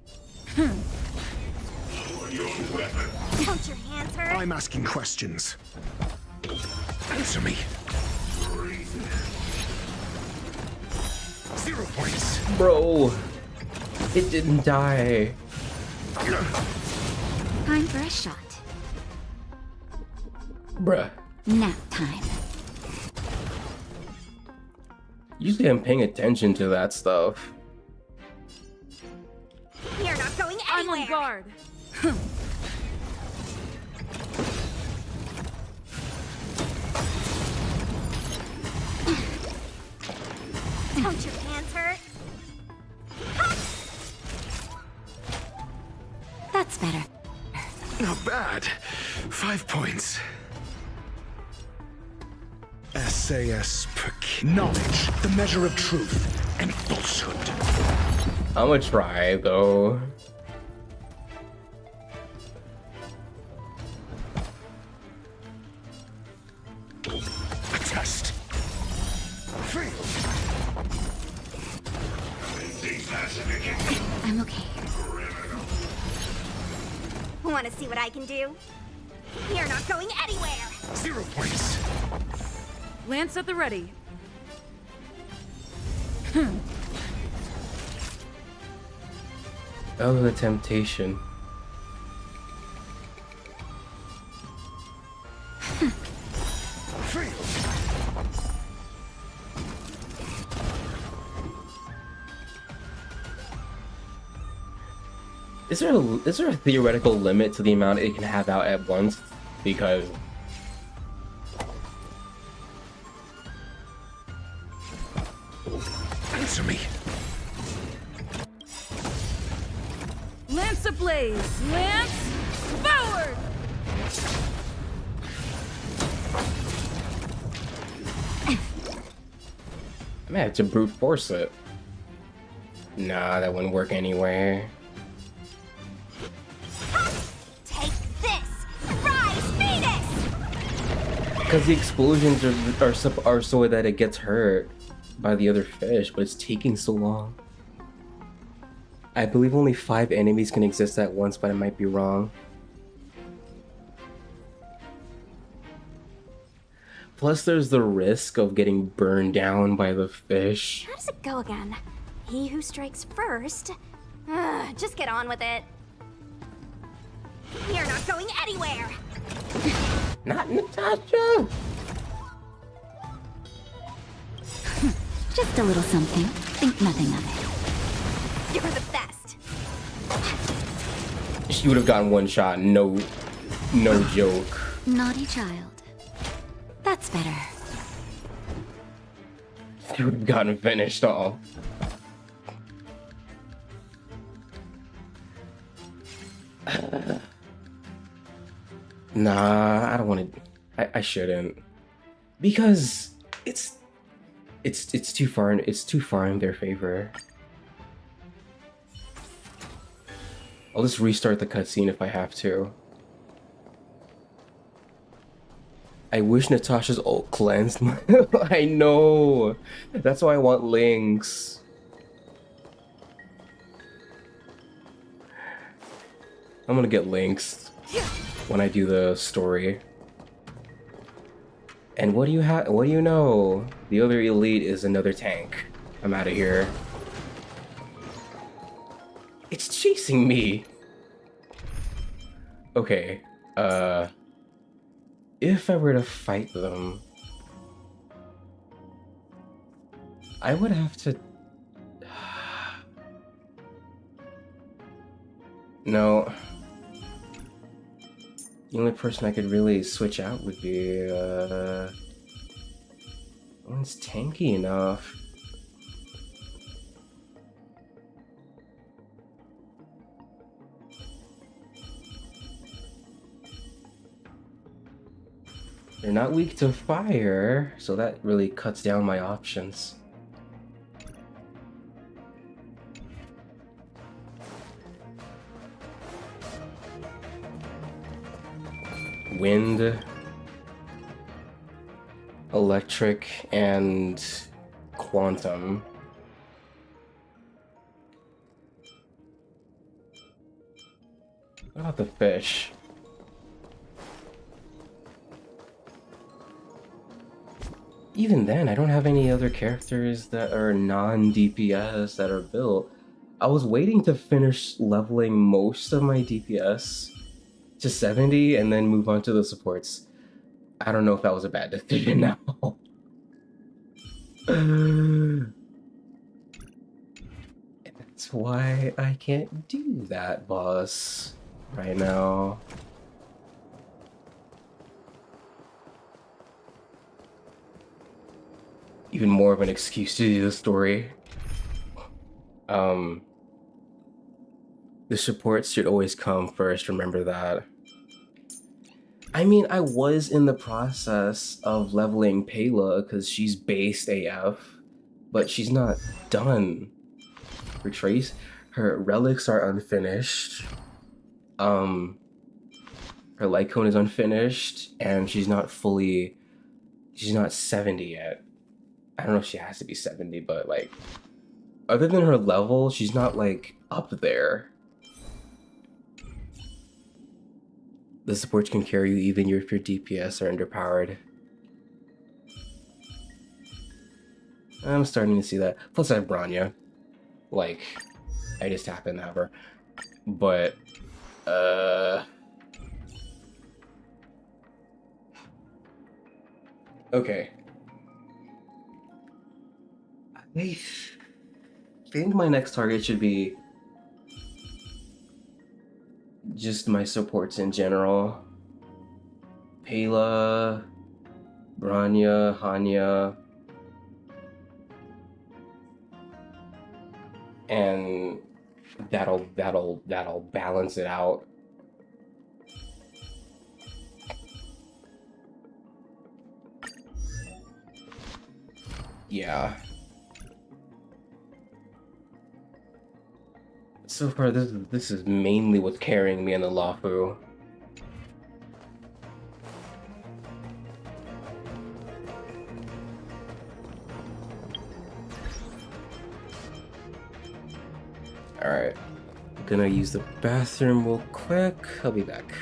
Don't your hands hurt? I'm asking questions. Answer me. 0 points. Bro. It didn't die. Time for a shot. Bruh. Nap time. Usually I'm paying attention to that stuff. You're not going I'm anywhere. on guard. Don't your hands hurt? That's better. Not bad. 5 points. SAS knowledge, the measure of truth and falsehood. I'm gonna try though. A test. Fail. I'm okay. Want to see what I can do? You're not going anywhere. 0 points. Lance at the ready. Oh, the temptation. Fail. Is there a theoretical limit to the amount it can have out at once? Because Answer me. Lance ablaze! Lance forward! I might have to brute force it. Nah, that wouldn't work anyway. Take this! Rise, Venus! Because the explosions are so that it gets hurt by the other fish, but it's taking so long. I believe only 5 enemies can exist at once, but I might be wrong. Plus, there's the risk of getting burned down by the fish. How does it go again? He who strikes first. Just get on with it. You're not going anywhere. Not Natasha! Just a little something. Think nothing of it. You're the best. She would have gotten one shot, no joke. Naughty child. That's better. She would have gotten finished off. Nah, I don't want to. I shouldn't, because it's too far. It's too far in their favor. I'll just restart the cutscene if I have to. I wish Natasha's ult cleansed my. I know. That's why I want Lynx. I'm gonna get Lynx when I do the story. And what do you have? What do you know? The other elite is another tank. I'm out of here. It's chasing me. Okay. If I were to fight them, I would have to... No. The only person I could really switch out would be, one's tanky enough. They're not weak to fire, so that really cuts down my options. Wind, electric, and quantum. What about the fish? Even then, I don't have any other characters that are non-DPS that are built. I was waiting to finish leveling most of my DPS to 70 and then move on to the supports. I don't know if that was a bad decision now. That's why I can't do that, boss, right now. Even more of an excuse to do the story. The supports should always come first, remember that. I mean, I was in the process of leveling Payla because she's based AF, but she's not done. Retrace, her relics are unfinished. Her light cone is unfinished, and she's not 70 yet. I don't know if she has to be 70, but like, other than her level, she's not like up there. The supports can carry you even if your DPS are underpowered. I'm starting to see that. Plus I have Branya. Like, I just happen to have her. But, okay. I think my next target should be just my supports in general. Payla, Branya, Hanya, and that'll balance it out. Yeah. So far, this is mainly what's carrying me in the Lafu. Alright. Gonna use the bathroom real quick. I'll be back.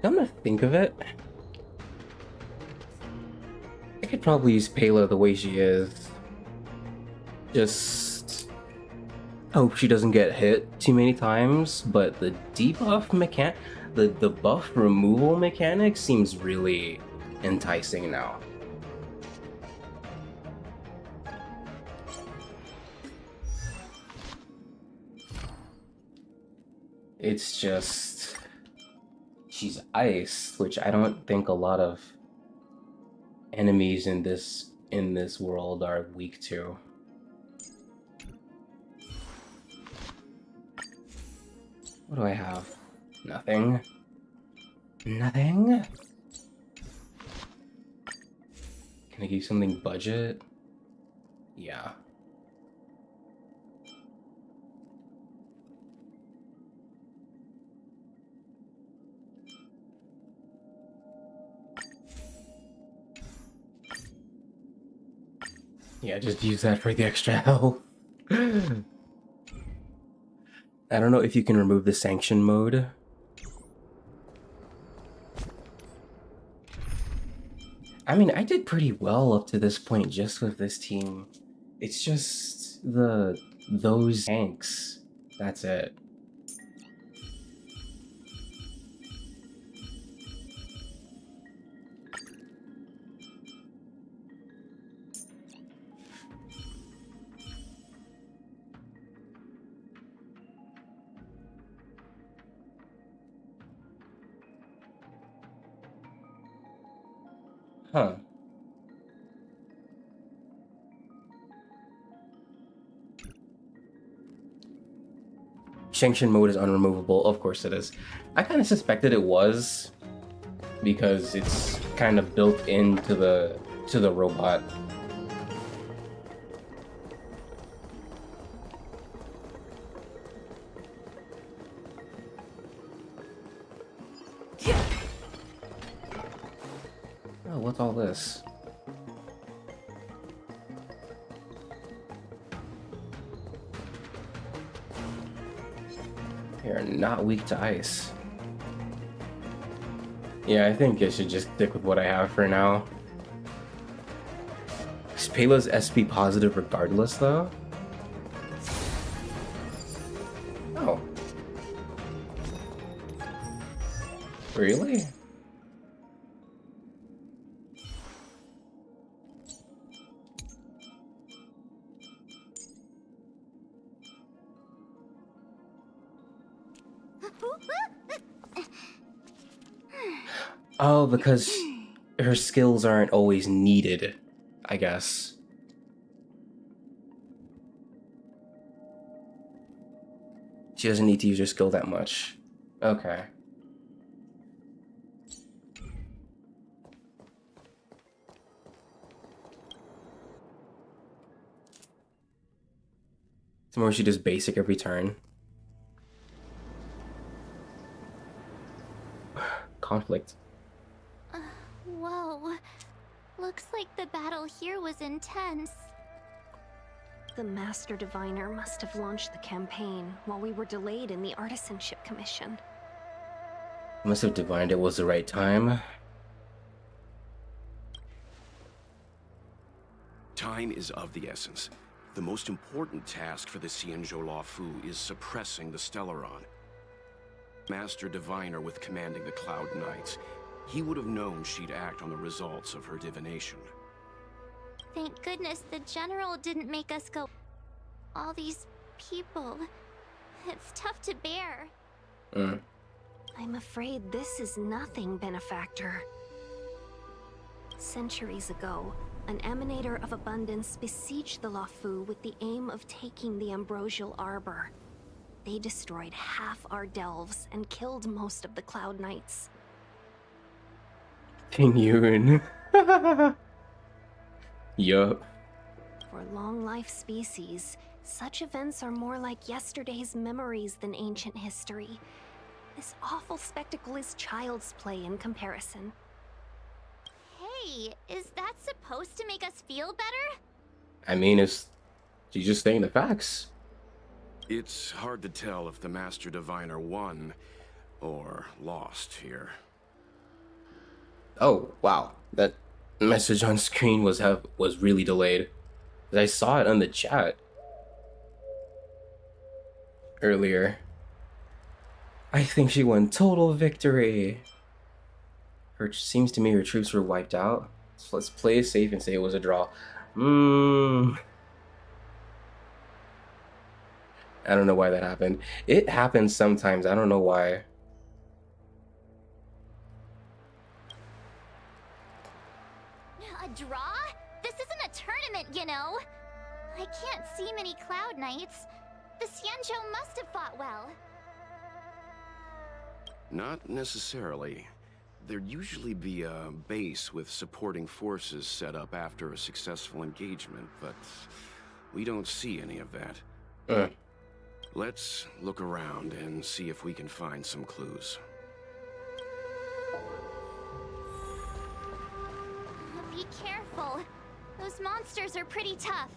Come to think of it, I could probably use Payla the way she is. Just hope she doesn't get hit too many times, but the debuff mechanic, the buff removal mechanic seems really enticing now. It's just she's ice, which I don't think a lot of enemies in this world are weak to. What do I have? Nothing. Nothing? Can I give something budget? Yeah. Yeah, just use that for the extra health. I don't know if you can remove the sanction mode. I mean, I did pretty well up to this point just with this team. It's just those tanks. That's it. Huh. Sanction mode is unremovable. Of course it is. I kind of suspected it was because it's kind of built into the robot. Oh, what's all this? You're not weak to ice. Yeah, I think I should just stick with what I have for now. Is Payla's SP positive regardless, though? Oh. Really? Oh, because her skills aren't always needed, I guess. She doesn't need to use her skill that much. Okay. So more she does basic every turn. Conflict. Whoa. Looks like the battle here was intense. The Master Diviner must have launched the campaign while we were delayed in the Artisanship Commission. Must have divined it was the right time. Time is of the essence. The most important task for the Xianzhou Luofu is suppressing the Stellaron. Master Diviner with commanding the Cloud Knights, he would have known she'd act on the results of her divination. Thank goodness the General didn't make us go. All these people. It's tough to bear. I'm afraid this is nothing, Benefactor. Centuries ago, an Emanator of Abundance besieged the Luofu with the aim of taking the Ambrosial Arbor. They destroyed half our delves and killed most of the Cloud Knights. King Yun. Yup. For long-life species, such events are more like yesterday's memories than ancient history. This awful spectacle is child's play in comparison. Hey, is that supposed to make us feel better? I mean, she's just saying the facts. It's hard to tell if the Master Diviner won or lost here. Oh, wow. That message on screen was really delayed. I saw it on the chat earlier. I think she won total victory. Seems to me her troops were wiped out. So let's play it safe and say it was a draw. I don't know why that happened. It happens sometimes. I don't know why. A draw? This isn't a tournament, you know. I can't see many Cloud Knights. The Xianzhou must have fought well. Not necessarily. There'd usually be a base with supporting forces set up after a successful engagement, but we don't see any of that. Let's look around and see if we can find some clues. Be careful. Those monsters are pretty tough.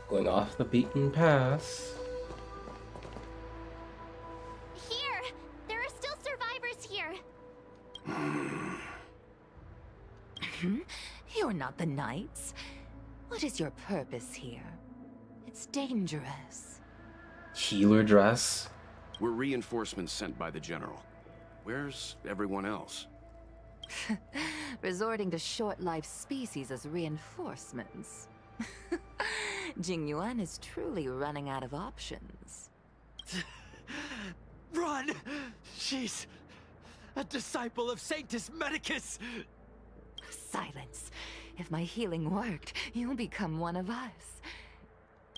Going off the beaten path. Here! There are still survivors here. You're not the knights. What is your purpose here? It's dangerous. Healer dress? We're reinforcements sent by the general. Where's everyone else? Resorting to short-lived species as reinforcements. Jingyuan is truly running out of options. Run! She's a disciple of Sanctus Medicus! Silence. If my healing worked, you'll become one of us.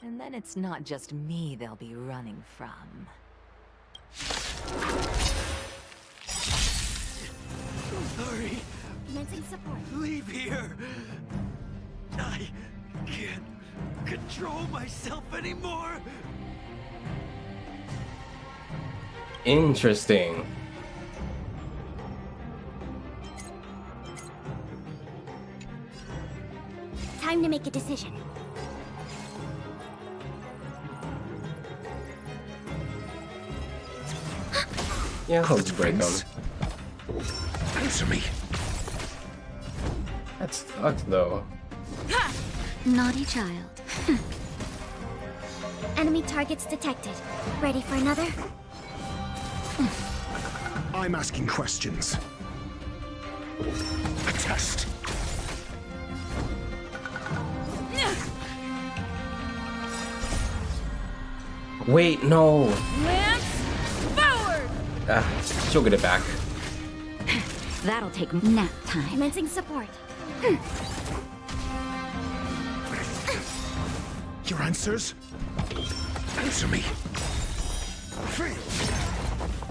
And then it's not just me they'll be running from. Hurry! Commencing support. Leave here! I can't control myself anymore! Interesting. Time to make a decision. Yeah, let's break them. Answer me. That's fucked though. Naughty child. Enemy targets detected. Ready for another? I'm asking questions. A test. Wait, no. Lance forward! She'll get it back. That'll take nap time. Commencing support. Your answers? Answer me.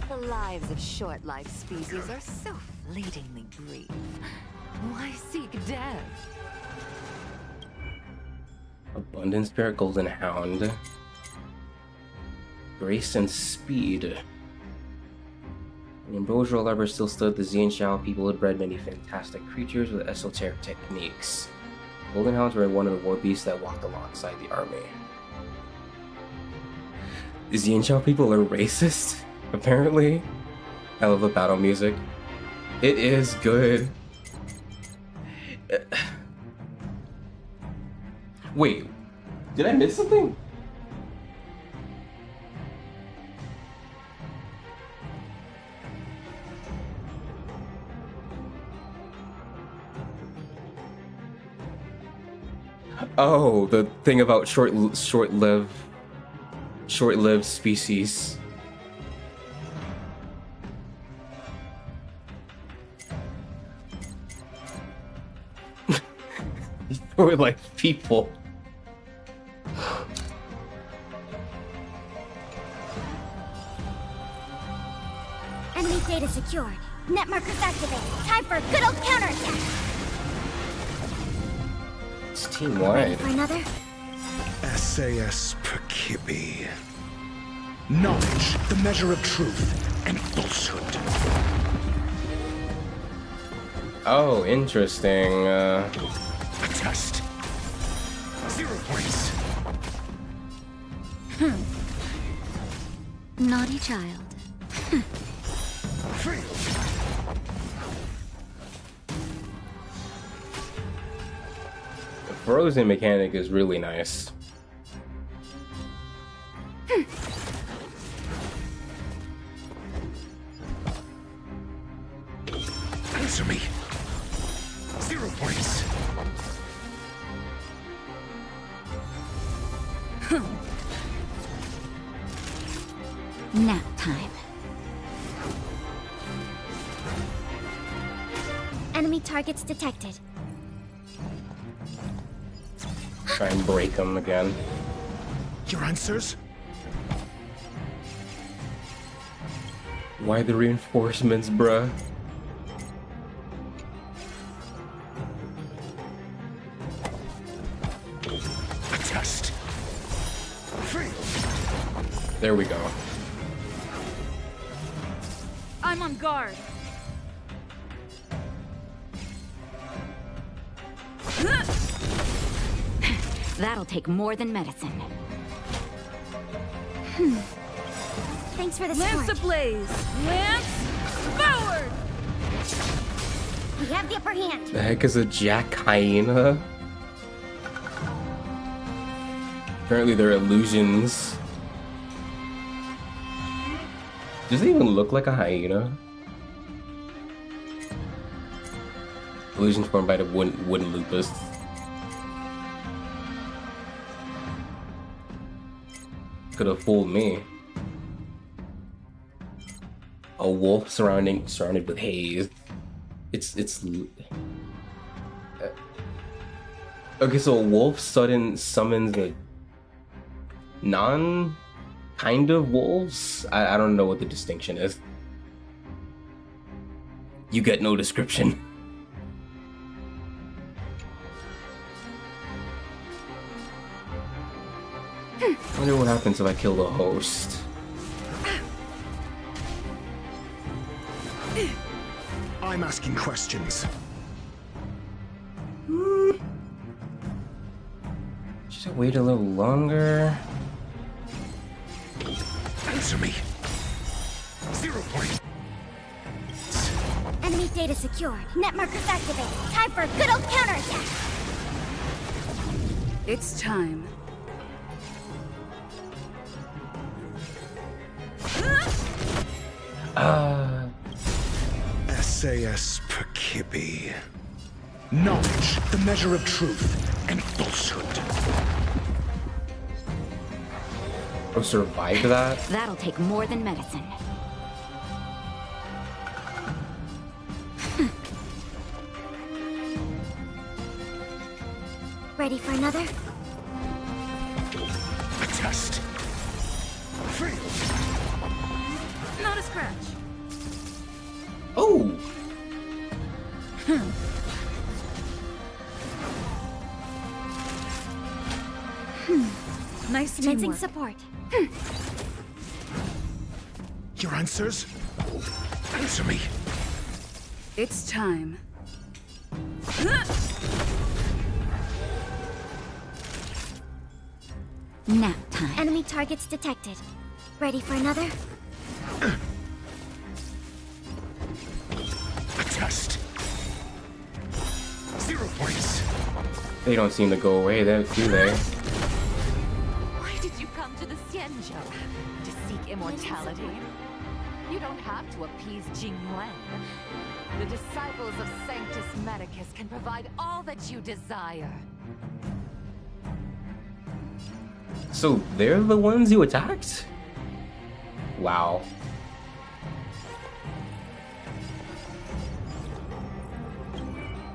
The lives of short-lived species are so fleetingly brief. Why seek death? Abundant Spirit, Golden Hound. Grace and Speed. The Ambrosial Arbor still stood. The Xianzhou people had bred many fantastic creatures with esoteric techniques. Golden Hounds were one of the war beasts that walked alongside the army. The Xianzhou people are racist, apparently. I love the battle music. It is good. Wait, did I miss something? Oh, the thing about short-lived species. Or like people. Enemy data secured. Net markers activated. Time for a good old counterattack. It's team Ready wide. for another? SAS Perkibi. Knowledge, the measure of truth and falsehood. Oh, interesting. test. 0 points. Naughty child. Free. The frozen mechanic is really nice. Answer me. 0 points. Nap time. Enemy targets detected. Try and break them again. Your answers? Why the reinforcements, bruh? A test. Free. There we go. I'm on guard. That'll take more than medicine. Thanks for the Lance support. ablaze! Lance forward! We have the upper hand. The heck is a jack hyena? Apparently they're illusions. Does it even look like a hyena? Illusions formed by the wooden lupus. Could have fooled me. A wolf surrounded with haze. Okay, so a wolf summons a kind of wolves? I don't know what the distinction is. You get no description. I wonder what happens if I kill the host. I'm asking questions. Should I wait a little longer? Answer me. 0 points. Enemy data secured. Net markers activated. Time for a good old counterattack. It's time. SAS Perkibi. Knowledge, the measure of truth and falsehood. Or survive that? That'll take more than medicine. Ready for another? A test. Free. Not a scratch. Oh! Nice Commencing teamwork. support. Your answers? Answer me. It's time. Nap time. Enemy targets detected. Ready for another? A test. 0 points. They don't seem to go away, do they? Why did you come to the Xianzhou? To seek immortality? You don't have to appease Jingwen. The disciples of Sanctus Medicus can provide all that you desire. So they're the ones you attacked? Wow.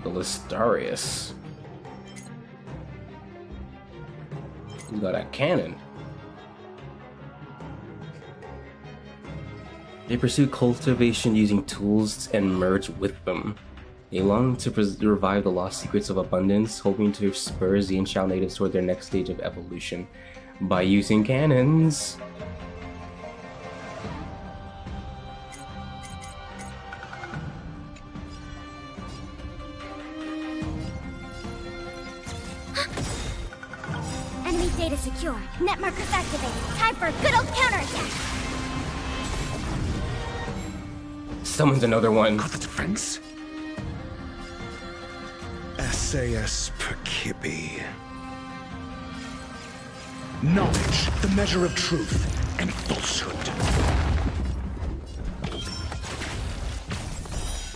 The Listarius. You got a cannon. They pursue cultivation using tools and merge with them. They long to revive the lost secrets of abundance, hoping to spur Xianzhou natives toward their next stage of evolution by using cannons. data secure. Net markers activated. Time for a good old counterattack. Summons another one. Got the defense? SAS Perkibi. Knowledge, the measure of truth and falsehood.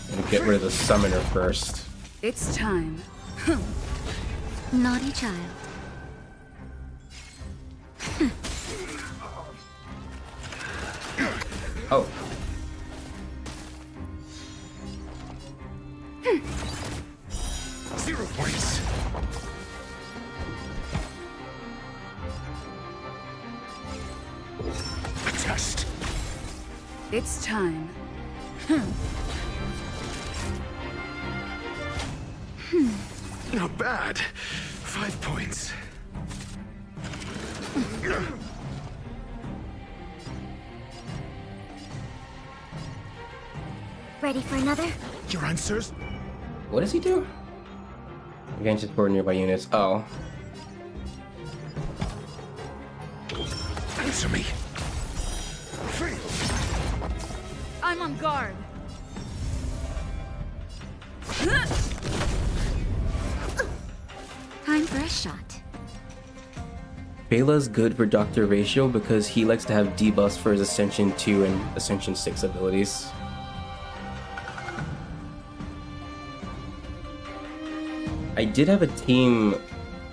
I'm gonna get rid of the summoner first. It's time. Naughty child. Oh. 0 points. A test. It's time. Not bad. 5 points. Ready for another? Your answers? What does he do? Against support nearby units. Oh. Answer me. I'm on guard. Time for a shot. Bela's good for Dr. Ratio because he likes to have debuffs for his Ascension 2 and Ascension 6 abilities. I did have a team,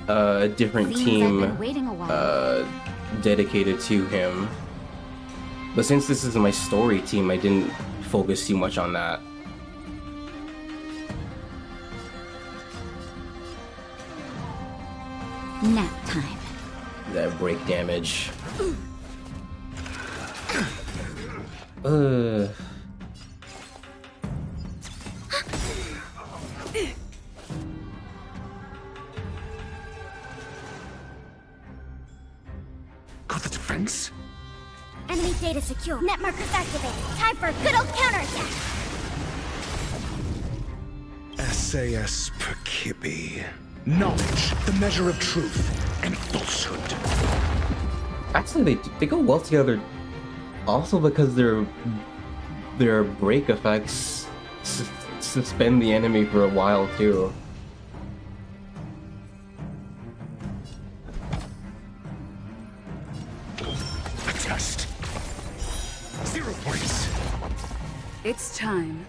a different Seems team, I've been waiting a while. dedicated to him. But since this is my story team, I didn't focus too much on that. Nap time. That break damage. Got the defense? Enemy data secure. Net markers activated. Time for a good old counterattack. SAS Perkibi. Knowledge, the measure of truth and falsehood. Actually, they go well together. Also because their break effects suspend the enemy for a while too. A test. 0 points. It's time.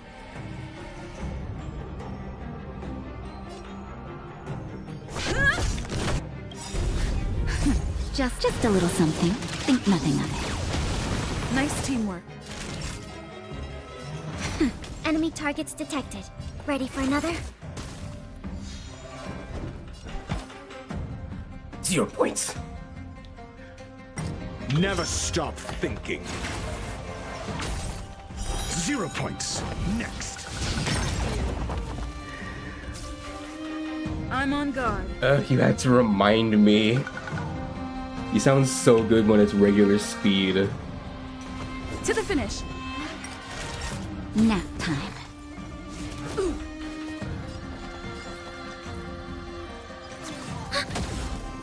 Just a little something. Think nothing of it. Nice teamwork. Enemy targets detected. Ready for another? 0 points. Never stop thinking. 0 points. Next. I'm on guard. You had to remind me. You sound so good when it's regular speed. To the finish. Nap time.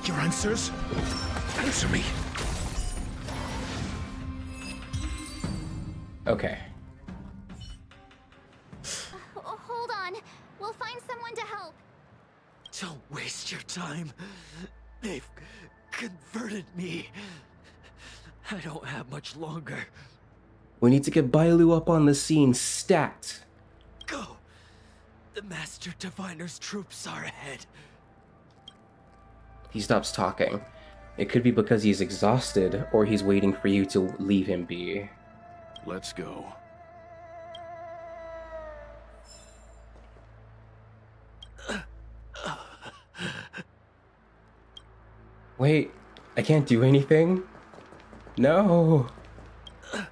Your answers? Answer me. Okay. Hold on. We'll find someone to help. Don't waste your time. They've converted me. I don't have much longer. We need to get Bailu up on the scene stat. Go! The Master Diviner's troops are ahead. He stops talking. It could be because he's exhausted, or he's waiting for you to leave him be. Let's go. Wait, I can't do anything? No! The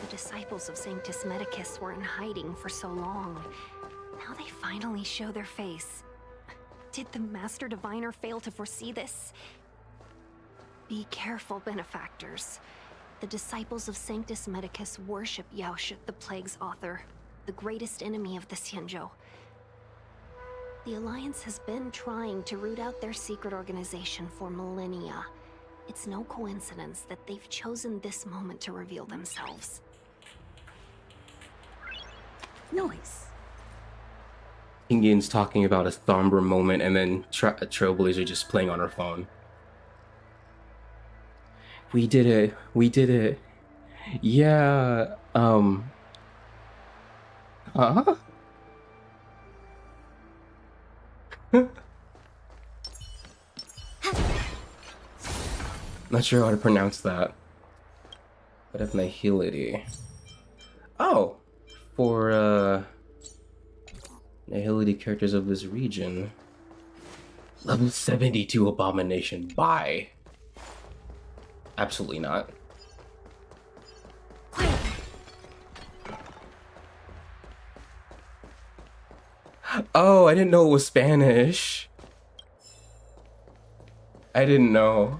disciples of Sanctus Medicus were in hiding for so long. Now they finally show their face. Did the Master Diviner fail to foresee this? Be careful, benefactors. The disciples of Sanctus Medicus worship Yaoshut, the Plague's author, the greatest enemy of the Xianzhou. The Alliance has been trying to root out their secret organization for millennia. It's no coincidence that they've chosen this moment to reveal themselves. Noise. Ingian's talking about a somber moment, and then Trailblazer just playing on her phone. We did it. We did it. Yeah. Huh? Not sure how to pronounce that. But of Nihility. Oh! For, Nihility characters of this region. Level 72 Abomination. Bye! Absolutely not. Oh, I didn't know it was Spanish. I didn't know.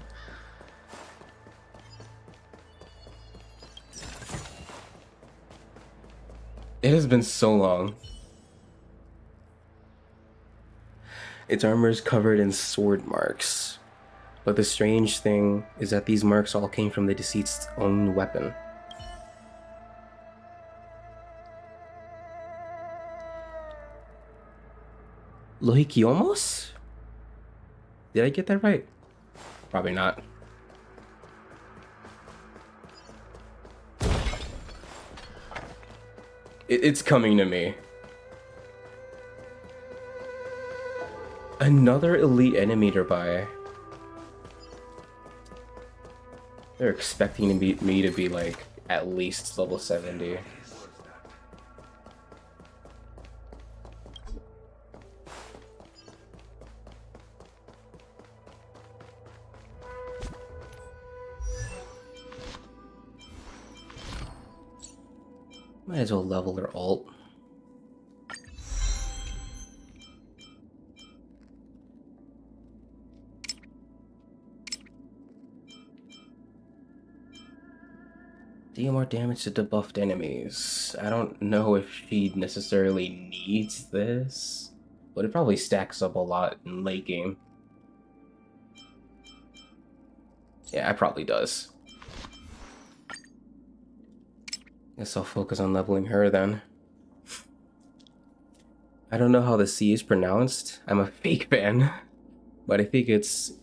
It has been so long. Its armor is covered in sword marks. But the strange thing is that these marks all came from the deceased's own weapon. Lohikiomos? Did I get that right? Probably not. It's coming to me. Another elite enemy nearby. They're expecting me to be like at least level 70. Might as well level their ult. Deal more damage to debuffed enemies. I don't know if she necessarily needs this, but it probably stacks up a lot in late game. Yeah, it probably does. Guess I'll focus on leveling her then. I don't know how the C is pronounced. I'm a fake fan, but I think it's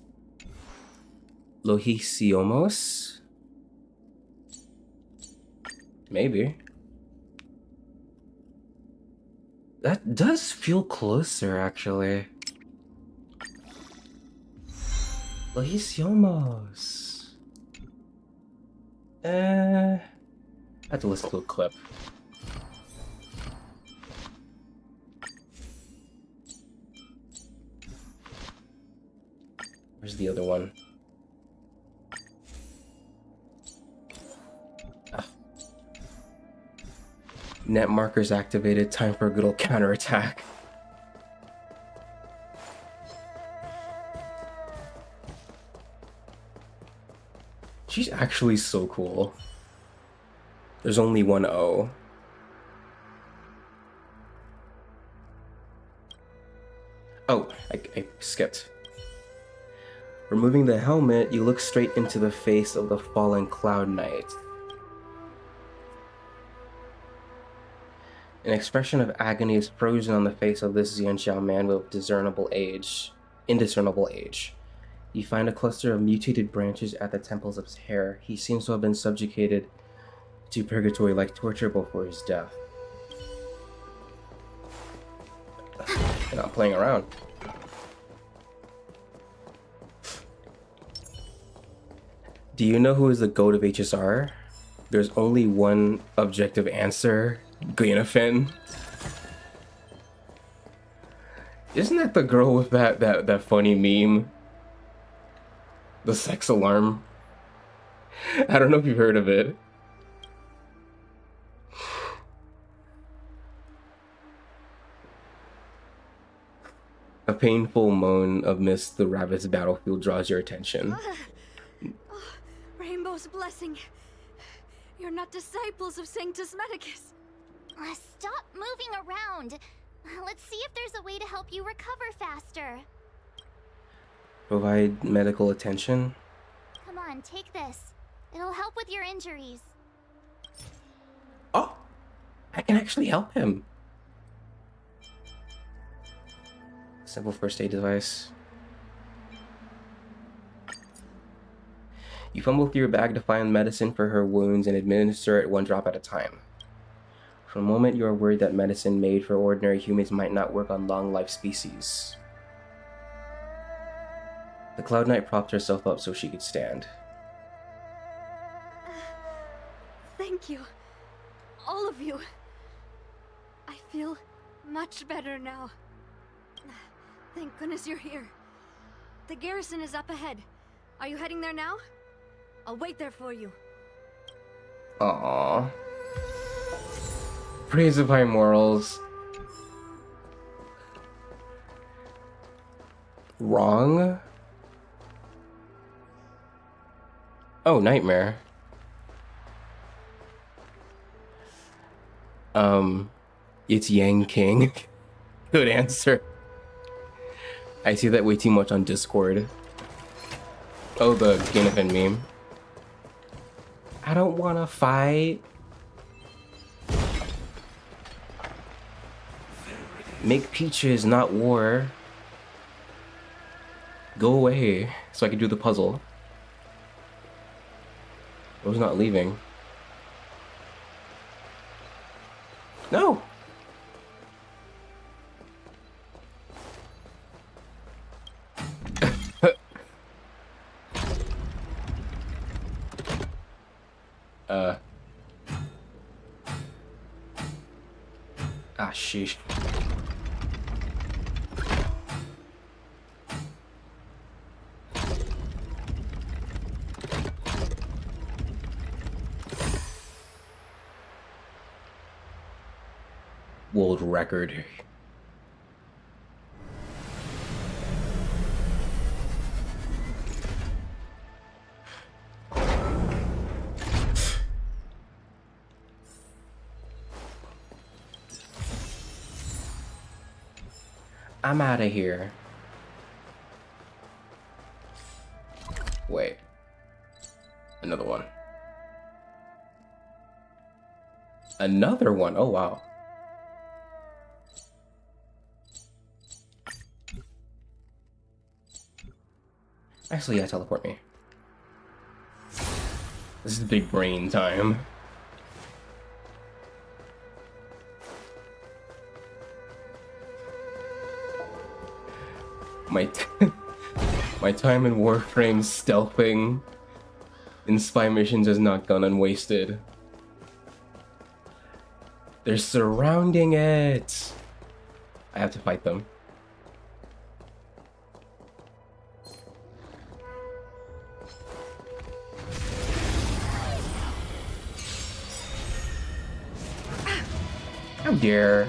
Lohisiomos. Maybe. That does feel closer, actually. Lohisiomos. I have to listen to a clip. Where's the other one? Ah. Net markers activated. Time for a good old counterattack. She's actually so cool. There's only one O. Oh, I skipped. Removing the helmet, you look straight into the face of the fallen Cloud Knight. An expression of agony is frozen on the face of this Xianxiao man with indiscernible age. You find a cluster of mutated branches at the temples of his hair. He seems to have been subjugated to purgatory like torture before his death. They're not playing around. Do you know who is the goat of HSR? There's only one objective answer. Glenafin. Isn't that the girl with that funny meme? The sex alarm? I don't know if you've heard of it. A painful moan amidst the ravaged battlefield draws your attention. Rainbow's blessing. You're not disciples of Sanctus Medicus. Stop moving around. Let's see if there's a way to help you recover faster. Provide medical attention. Come on, take this. It'll help with your injuries. Oh! I can actually help him. Simple first aid device. You fumble through your bag to find medicine for her wounds and administer it 1 drop at a time. For a moment, you are worried that medicine made for ordinary humans might not work on long-life species. The Cloud Knight propped herself up so she could stand. Thank you. All of you. I feel much better now. Thank goodness you're here. The garrison is up ahead. Are you heading there now? I'll wait there for you. Aww. Praise of high morals. Wrong? Oh, Nightmare. It's Yang King. Good answer. I see that way too much on Discord. Oh, the Ginnivan meme. I don't wanna fight. Make peaches, not war. Go away, so I can do the puzzle. I was not leaving. No! Sheesh. World record. I'm out of here. Wait. Another one. Another one? Oh, wow. Actually, yeah, teleport me. This is big brain time. My time in Warframe stealthing in spy missions has not gone unwasted. They're surrounding it! I have to fight them. How dare.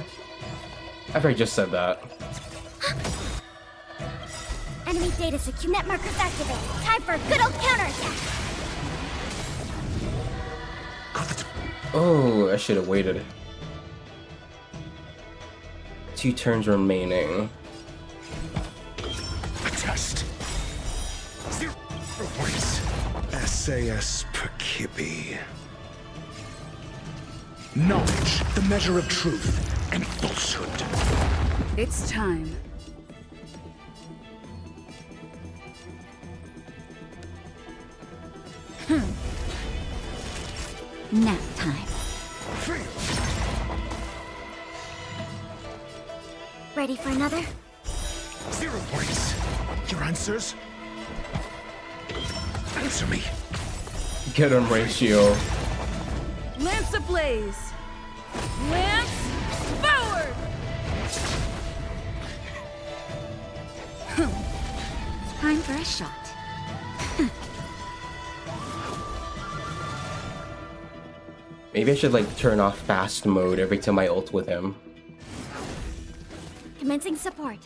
After I just said that. Enemy data secure net markers activated. Time for a good old counterattack. Oh, I should have waited. 2 turns remaining. A test. 0 points. SAS Perkibi. Knowledge, the measure of truth and falsehood. It's time. Nap time. Ready for another? 0 points. Your answers? Answer me. Get him, Ratio. Lance ablaze! Lance forward! Time for a shot. Maybe I should like turn off fast mode every time I ult with him. Commencing support.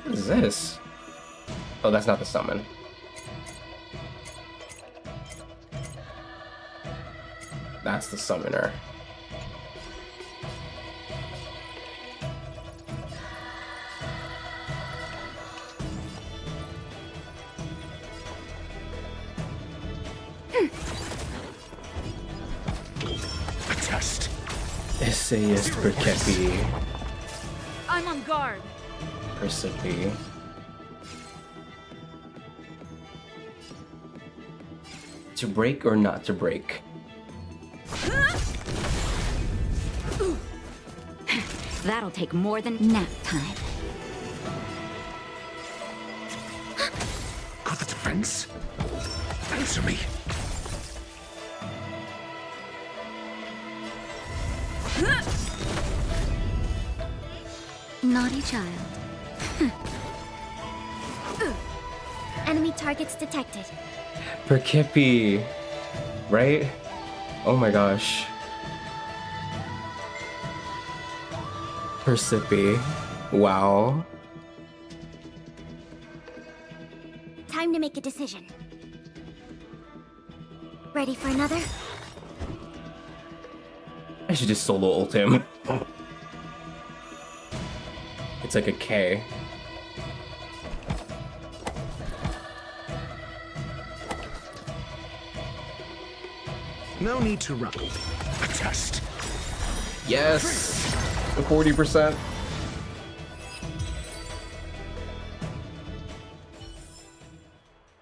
What is this? Oh, that's not the summon. That's the summoner. A test. Essayist Perkepi. I'm on guard. Persepi. To break or not to break? That'll take more than nap time. Got the defense? Answer me. Naughty child. Enemy targets detected. Perkepi, right? Oh my gosh. Persepi. Wow. Time to make a decision. Ready for another? I should just solo ult him. It's like a K. No need to run. A test. Yes! 40%.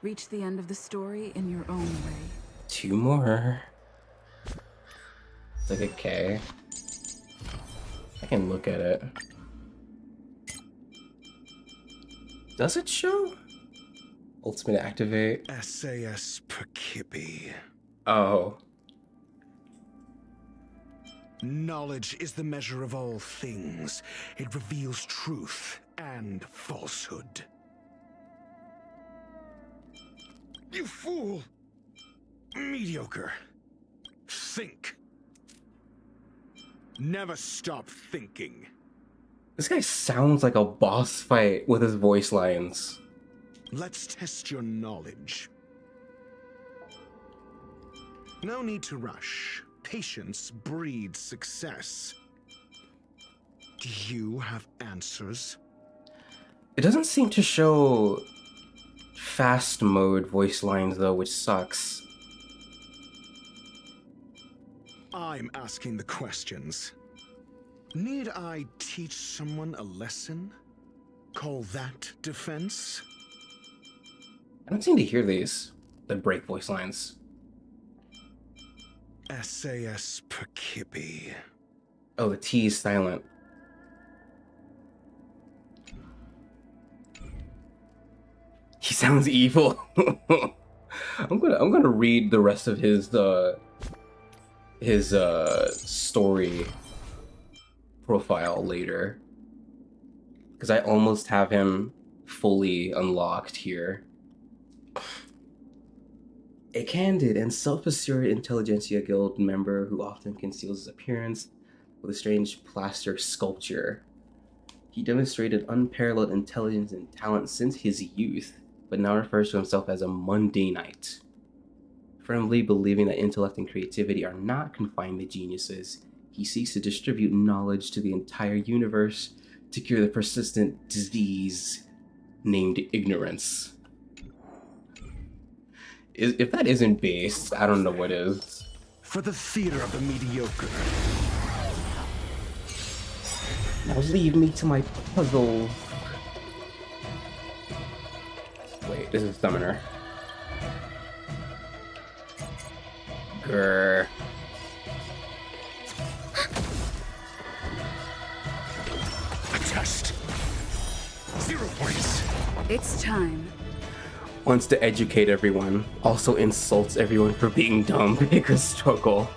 Reach the end of the story in your own way. 2 more. It's like a K. I can look at it. Does it show? Ultimate activate. SAS Perkipi. Oh. Knowledge is the measure of all things. It reveals truth and falsehood. You fool! Mediocre. Think. Never stop thinking. This guy sounds like a boss fight with his voice lines. Let's test your knowledge. No need to rush. Patience breeds success. Do you have answers? It doesn't seem to show fast mode voice lines though, which sucks. I'm asking the questions. Need I teach someone a lesson? Call that defense? I don't seem to hear these, the break voice lines. SAS Perkipi. Oh, the T is silent. He sounds evil. I'm gonna read the rest of his story profile later, because I almost have him fully unlocked here. A candid and self-assured intelligentsia guild member who often conceals his appearance with a strange plaster sculpture. He demonstrated unparalleled intelligence and talent since his youth, but now refers to himself as a mundanite. Firmly believing that intellect and creativity are not confined to geniuses, he seeks to distribute knowledge to the entire universe to cure the persistent disease named ignorance. If that isn't based, I don't know what is. For the theater of the mediocre. Now leave me to my puzzle. Wait, this is Summoner. Grr. A test. 0 points. It's time. Wants to educate everyone, also insults everyone for being dumb because struggle.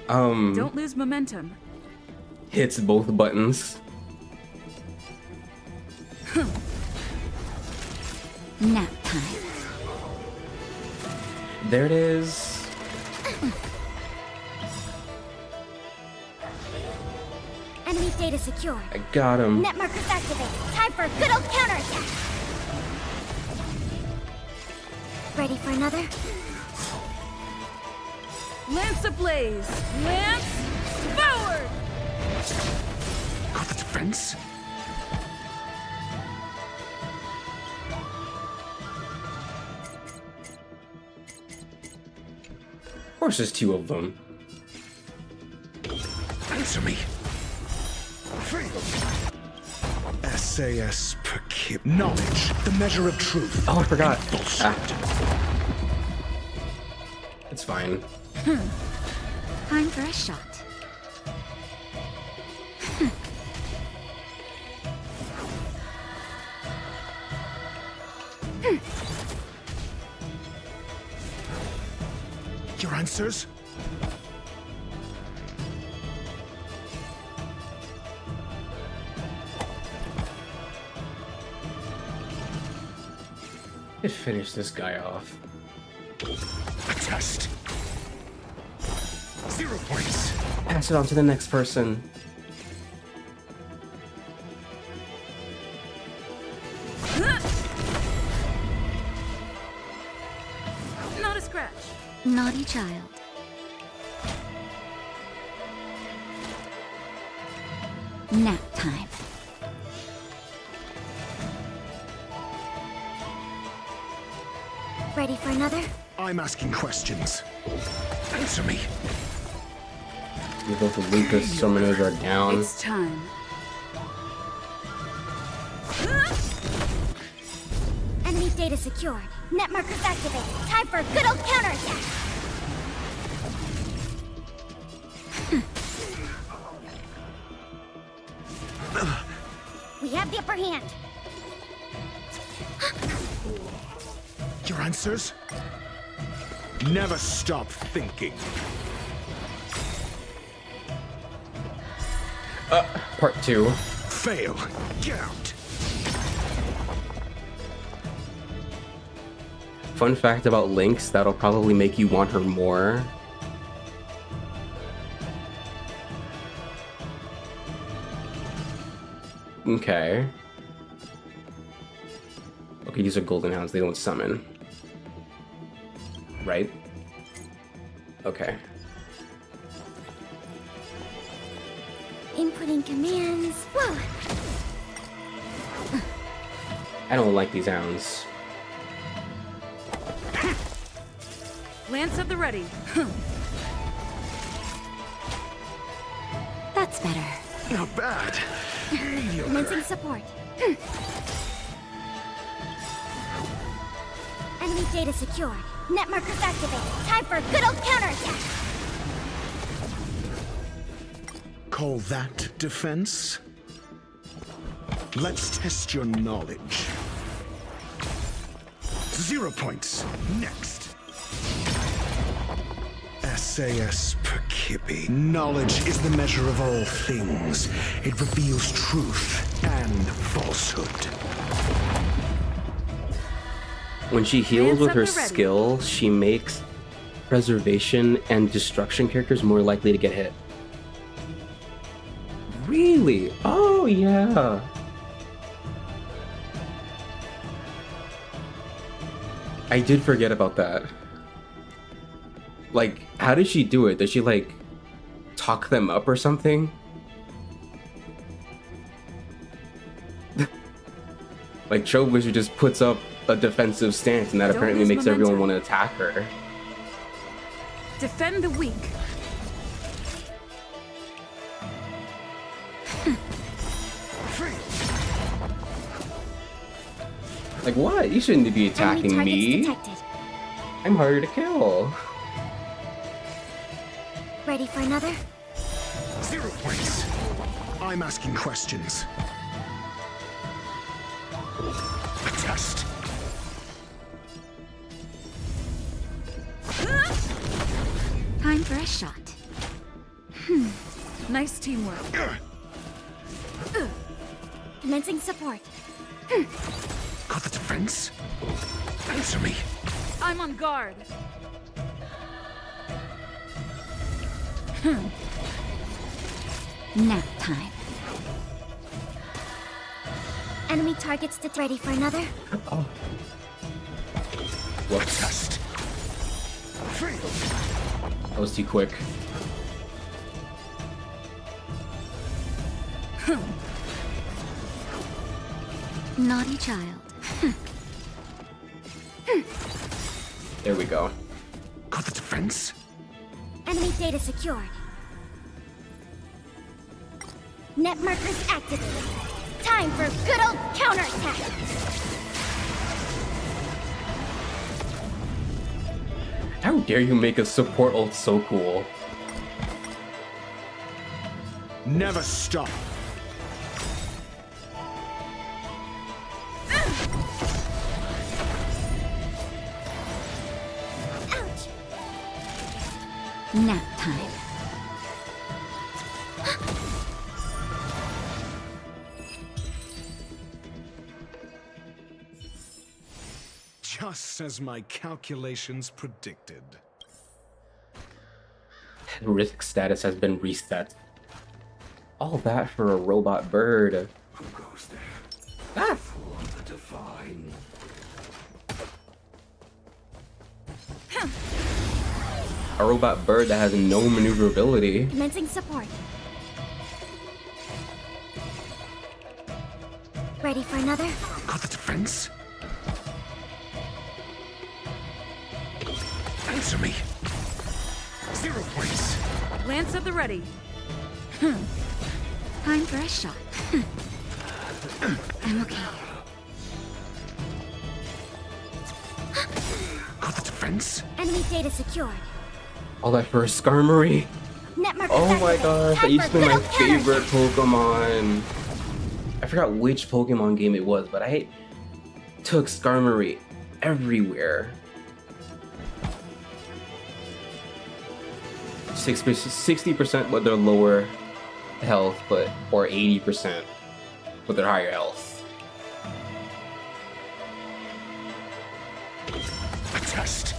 Don't lose momentum. Hits both buttons. Nap time. There it is. Enemy data secure. I got him. Net markers activated. Time for a good old counterattack. Ready for another? Lance ablaze! Lance forward! Got the defense? Of course, there's two of them. Answer me. SAS per kip. Knowledge, the measure of truth. Oh, I forgot. and falsehood. It's fine. Time for a shot. Your answers? Let's finish this guy off. A test. 0 points. Pass it on to the next person. Not a scratch. Naughty child. Nap time. Ready for another? I'm asking questions. Answer me. Both the Lucas summoners are down. It's time. Enemy data secured. Net markers activated. Time for a good old counterattack. We have the upper hand. Your answers? Never stop thinking. Part 2. Fail. Get out. Fun fact about Lynx that'll probably make you want her more. Okay. Okay, these are golden hounds, they don't summon. Right? Okay. Inputting commands. Whoa. I don't like these hounds. Lance at the ready. That's better. Not bad. Mediocre. Commencing support. Enemy data secured. Net markers activated. Time for a good old counterattack. Call that defense? Let's test your knowledge. 0 points. Next. SAS per Kippy. Knowledge is the measure of all things. It reveals truth and falsehood. When she heals Lance with at her the ready. skill, she makes preservation and destruction characters more likely to get hit. Really? Oh, yeah. I did forget about that. Like, how did she do it? Does she, like, talk them up or something? Like, Wizard just puts up a defensive stance, and that Don't apparently lose makes everyone momentum. want to attack her. Defend the weak. Like, what? You shouldn't be attacking Enemy me. targets detected. I'm harder to kill. Ready for another? 0 points. I'm asking questions. A test. Time for a shot. Nice teamwork. Commencing support. Got the defense? Answer me. I'm on guard. Nap time. Enemy targets ready for another? Whoops. Test. Free. That was too quick. Naughty child. There we go. Got the defense? Enemy data secured. Net markers activated. Time for good old counterattack. How dare you make a support ult so cool? Never stop. Ouch! Nap time. Just as my calculations predicted. Risk status has been reset. All that for a robot bird. Who goes there? Ah! For the divine. A robot bird that has no maneuverability. Commencing support. Ready for another? Got the defense? Answer me. 0 points. Lance at the ready. Time for a shot. I'm okay. Got the defense? Enemy data secured. All that for a Skarmory. Net markers Oh my activated. gosh, that Time used to for be my good old counterattack. favorite Pokemon. I forgot which Pokemon game it was, but I took Skarmory everywhere. 60% with their lower health, or 80% with their higher health. A test.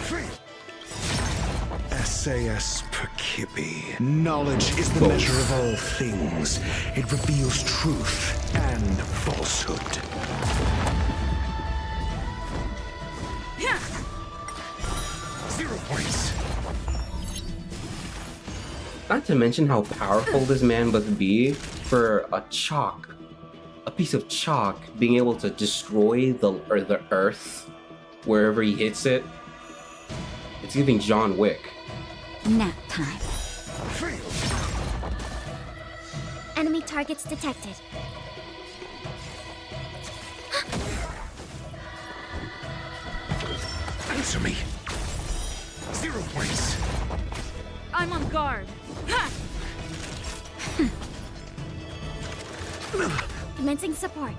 Free. SAS Perkibi. Knowledge is the measure of all things. It reveals truth and falsehood. Yeah. 0 points. Not to mention how powerful this man must be for a piece of chalk being able to destroy the earth wherever he hits it. It's giving John Wick. Nap time. Free. Enemy targets detected. Answer me. 0 points. I'm on guard. Ha! Commencing support.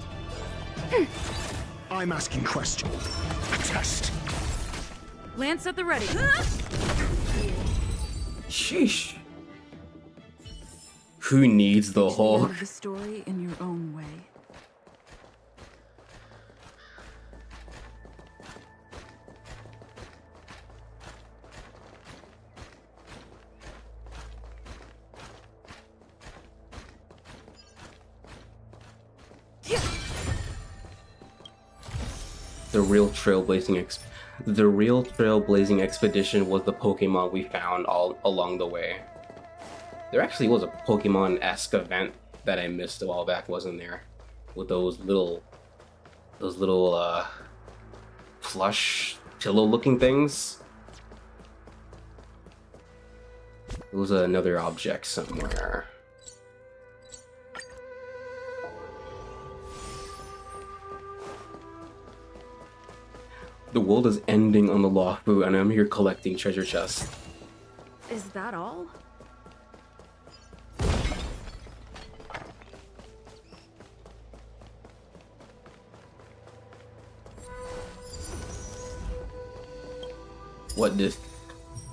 I'm asking questions. A test. Lance at the ready. Sheesh. Who needs the Hulk? The story in your own way. The real trailblazing expedition was the Pokemon we found all along the way. There actually was a Pokemon-esque event that I missed a while back, wasn't there? With those little plush pillow-looking things. There was another object somewhere. The world is ending on the Lawfu, and I'm here collecting treasure chests. Is that all? What this?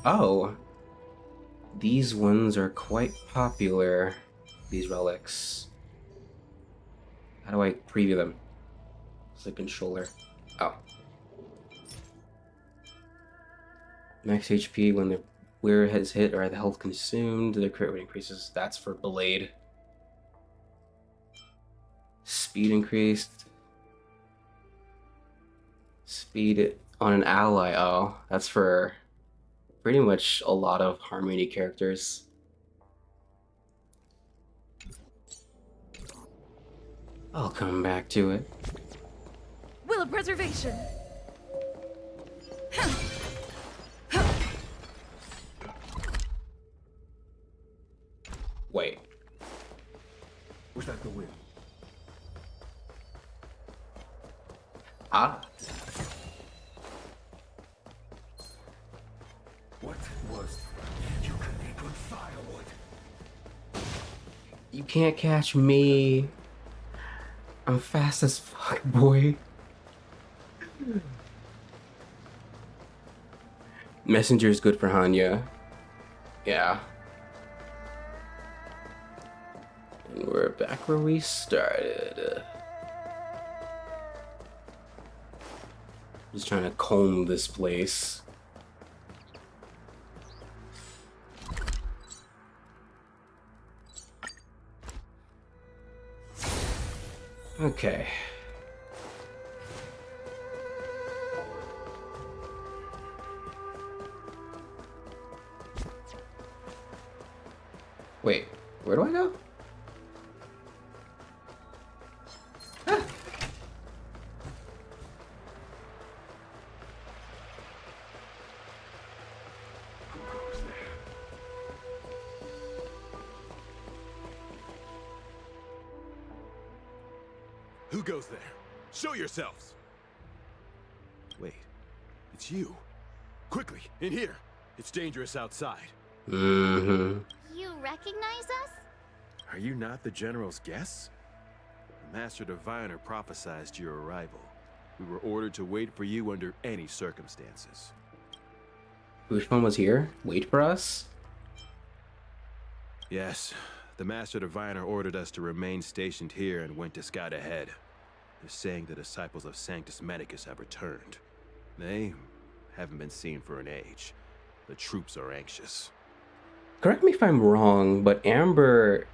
Oh, these ones are quite popular. These relics. How do I preview them? It's the controller. Oh. Max HP when the wearer has hit or the health consumed, the crit rate increases. That's for Blade. Speed increased. Feed it on an ally. Oh, that's for pretty much a lot of Harmony characters. I'll come back to it. Will of preservation. Wait. Was that the wind? Ah. What was you could eat with firewood? You can't catch me. I'm fast as fuck, boy. Messenger is good for Hanya. Yeah. And we're back where we started. Just trying to comb this place. Okay. Wait, where do I go? Ah. Who goes there? Show yourselves! Wait, it's you. Quickly, in here. It's dangerous outside. Mm-hmm. You recognize us? Are you not the General's guests? The Master Diviner prophesized your arrival. We were ordered to wait for you under any circumstances. Which one was here? Wait for us? Yes, the Master Diviner ordered us to remain stationed here and went to scout ahead. They're saying the disciples of Sanctus Medicus have returned. They haven't been seen for an age. The troops are anxious. Correct me if I'm wrong, but Amber,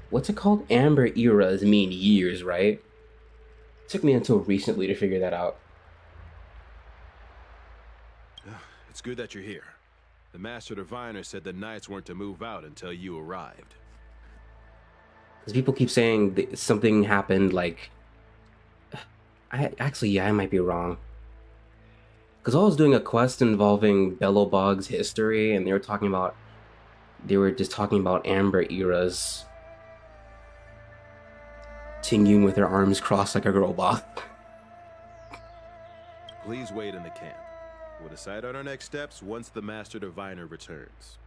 what's it called? Amber eras mean years, right? Took me until recently to figure that out. It's good that you're here. The Master Diviner said the Knights weren't to move out until you arrived. Because people keep saying that something happened, like... I might be wrong. Because I was doing a quest involving Bellowbog's history, and they were just talking about Amber eras. Tinging with her arms crossed like a robot. Please wait in the camp. We'll decide on our next steps once the Master Diviner returns.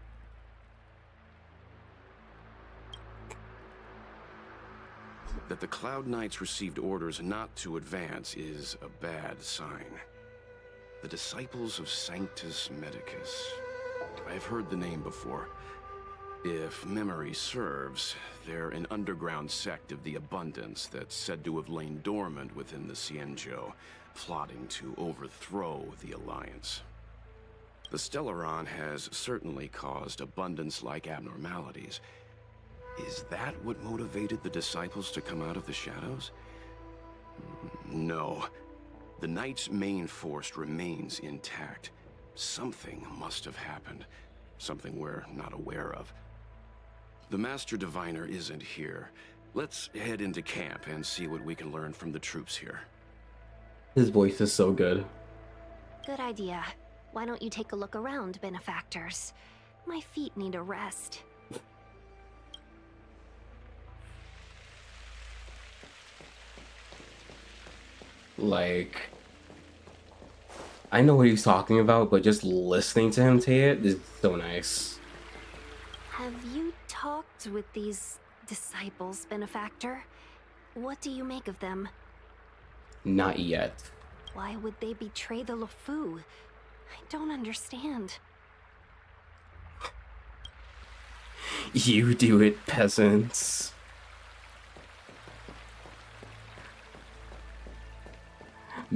That the Cloud Knights received orders not to advance is a bad sign. The Disciples of Sanctus Medicus. I've heard the name before. If memory serves, they're an underground sect of the Abundance that's said to have lain dormant within the Xianzhou, plotting to overthrow the Alliance. The Stellaron has certainly caused Abundance-like abnormalities. Is that what motivated the Disciples to come out of the shadows? No. The Knight's main force remains intact. Something must have happened. Something we're not aware of. The Master Diviner isn't here. Let's head into camp and see what we can learn from the troops here. His voice is so good. Good idea. Why don't you take a look around, benefactors? My feet need a rest. Like, I know what he's talking about, but just listening to him say it is so nice. Have you talked with these disciples, benefactor? What do you make of them? Not yet. Why would they betray the LeFou? I don't understand. You do it, peasants.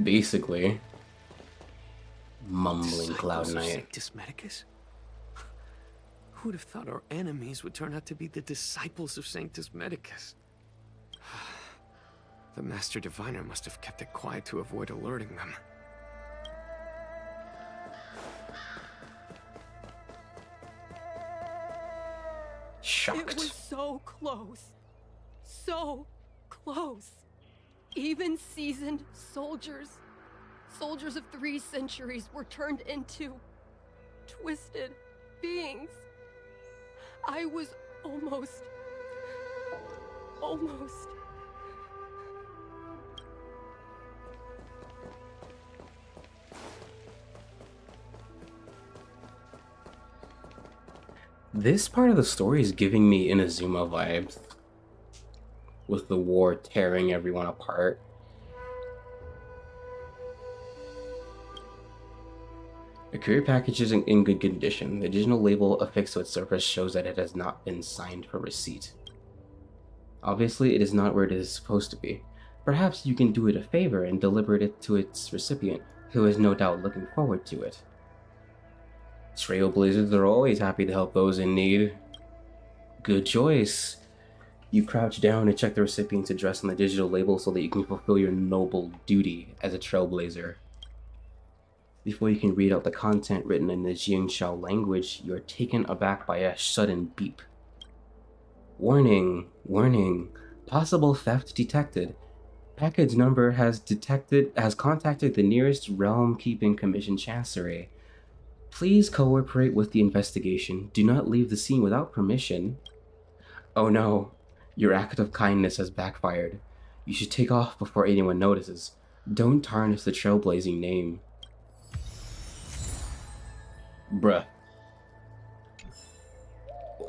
Basically. Mumbling Cloud Knight. Sanctus Medicus? Who'd have thought our enemies would turn out to be the disciples of Sanctus Medicus? The Master Diviner must have kept it quiet to avoid alerting them. Shocked. It was so close. So close. Even seasoned soldiers of 3 centuries were turned into twisted beings. I was almost. This part of the story is giving me Inazuma vibes, with the war tearing everyone apart. The courier package is in good condition. The digital label affixed to its surface shows that it has not been signed for receipt. Obviously, it is not where it is supposed to be. Perhaps you can do it a favor and deliver it to its recipient, who is no doubt looking forward to it. Trailblazers are always happy to help those in need. Good choice. You crouch down and check the recipient's address on the digital label so that you can fulfill your noble duty as a trailblazer. Before you can read out the content written in the Jiangshao language, you are taken aback by a sudden beep. Warning, warning, possible theft detected. Package number has contacted the nearest Realm Keeping Commission Chancery. Please cooperate with the investigation. Do not leave the scene without permission. Oh no, your act of kindness has backfired. You should take off before anyone notices. Don't tarnish the trailblazing name. Bruh.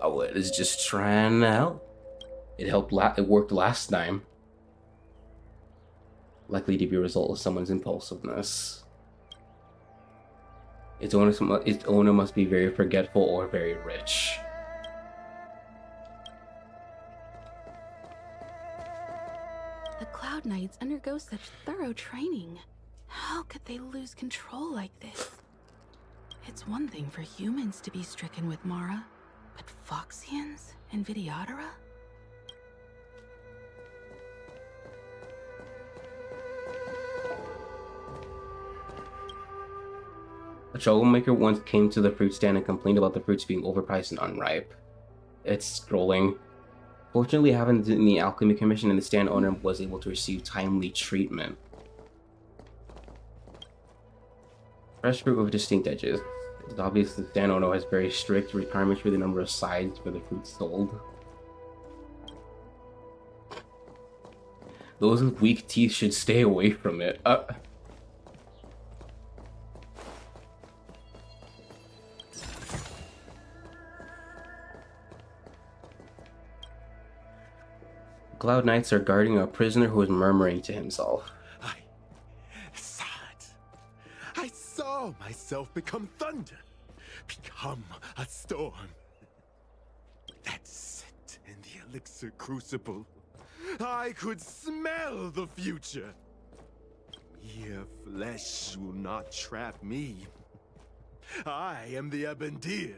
I was just trying to help. It worked last time. Likely to be a result of someone's impulsiveness. Its owner must be very forgetful or very rich. The Cloud Knights undergo such thorough training. How could they lose control like this? It's one thing for humans to be stricken with Mara, but Foxians and Vidyadhara? A troublemaker once came to the fruit stand and complained about the fruits being overpriced and unripe. It's scrolling. Fortunately, it happened in the Alchemy Commission and the stand owner was able to receive timely treatment. Fresh fruit with distinct edges. It's obvious the stand owner has very strict requirements for the number of sides for the fruit sold. Those with weak teeth should stay away from it. Cloud Knights are guarding a prisoner who is murmuring to himself. I saw it. I saw myself become thunder, become a storm. That's it in the elixir crucible. I could smell the future. Mere flesh will not trap me. I am the Abendir.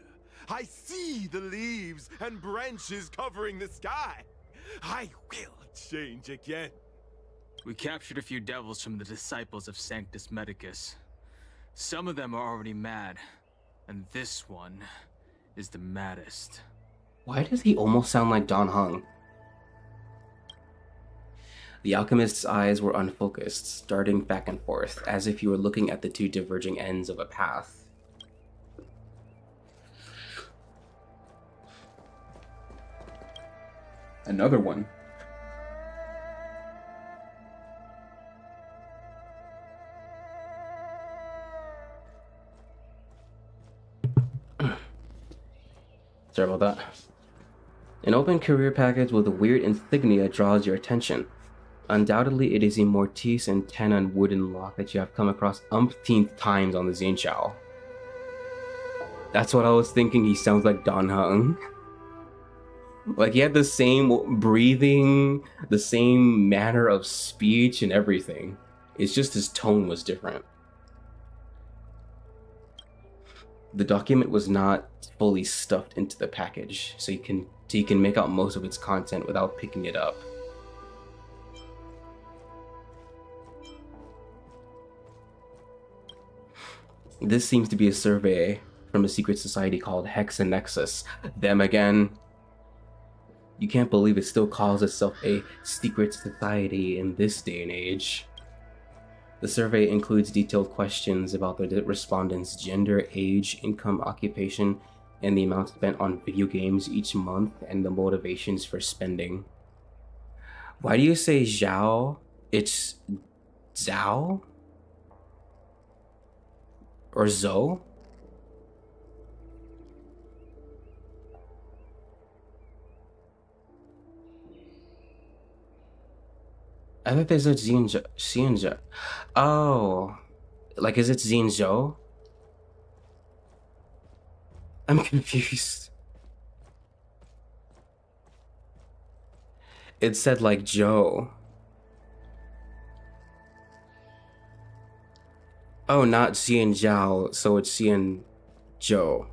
I see the leaves and branches covering the sky. I will change again. We captured a few devils from the disciples of Sanctus Medicus. Some of them are already mad, and this one is the maddest. Why does he almost sound like Don Hung? The alchemist's eyes were unfocused, darting back and forth, as if you were looking at the two diverging ends of a path. Another one. Sorry about that. An open courier package with a weird insignia draws your attention. Undoubtedly, it is a Mortise and Tenon wooden lock that you have come across umpteenth times on the Xianxiao. That's what I was thinking. He sounds like Don Hung. Like, he had the same breathing, the same manner of speech and everything. It's just his tone was different. The document was not fully stuffed into the package, so you can make out most of its content without picking it up. This seems to be a survey from a secret society called Hexanexus. Them again. You can't believe it still calls itself a secret society in this day and age. The survey includes detailed questions about the respondents' gender, age, income, occupation, and the amount spent on video games each month, and the motivations for spending. Why do you say Zhao? It's Zhao? Or Zo? I thought there's a Xianzhou. Oh. Like, is it Xianzhou? I'm confused. It said like Joe. Oh, not Xianzhou, so it's Xianzhou.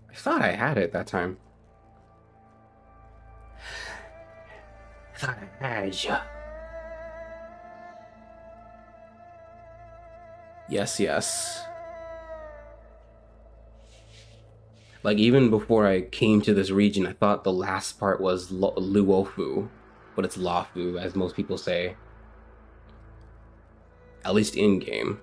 I thought I had it that time. I thought I had you. Yes, yes. Like, even before I came to this region, I thought the last part was Luofu, but it's Lafu, as most people say. At least in-game.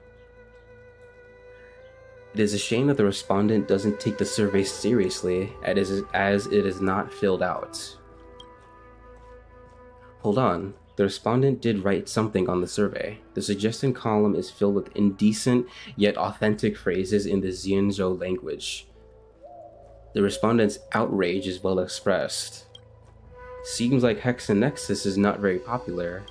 It is a shame that the respondent doesn't take the survey seriously, as it is not filled out. Hold on. The respondent did write something on the survey. The suggestion column is filled with indecent yet authentic phrases in the Xianzhou language. The respondent's outrage is well expressed. Seems like Hexanexus is not very popular.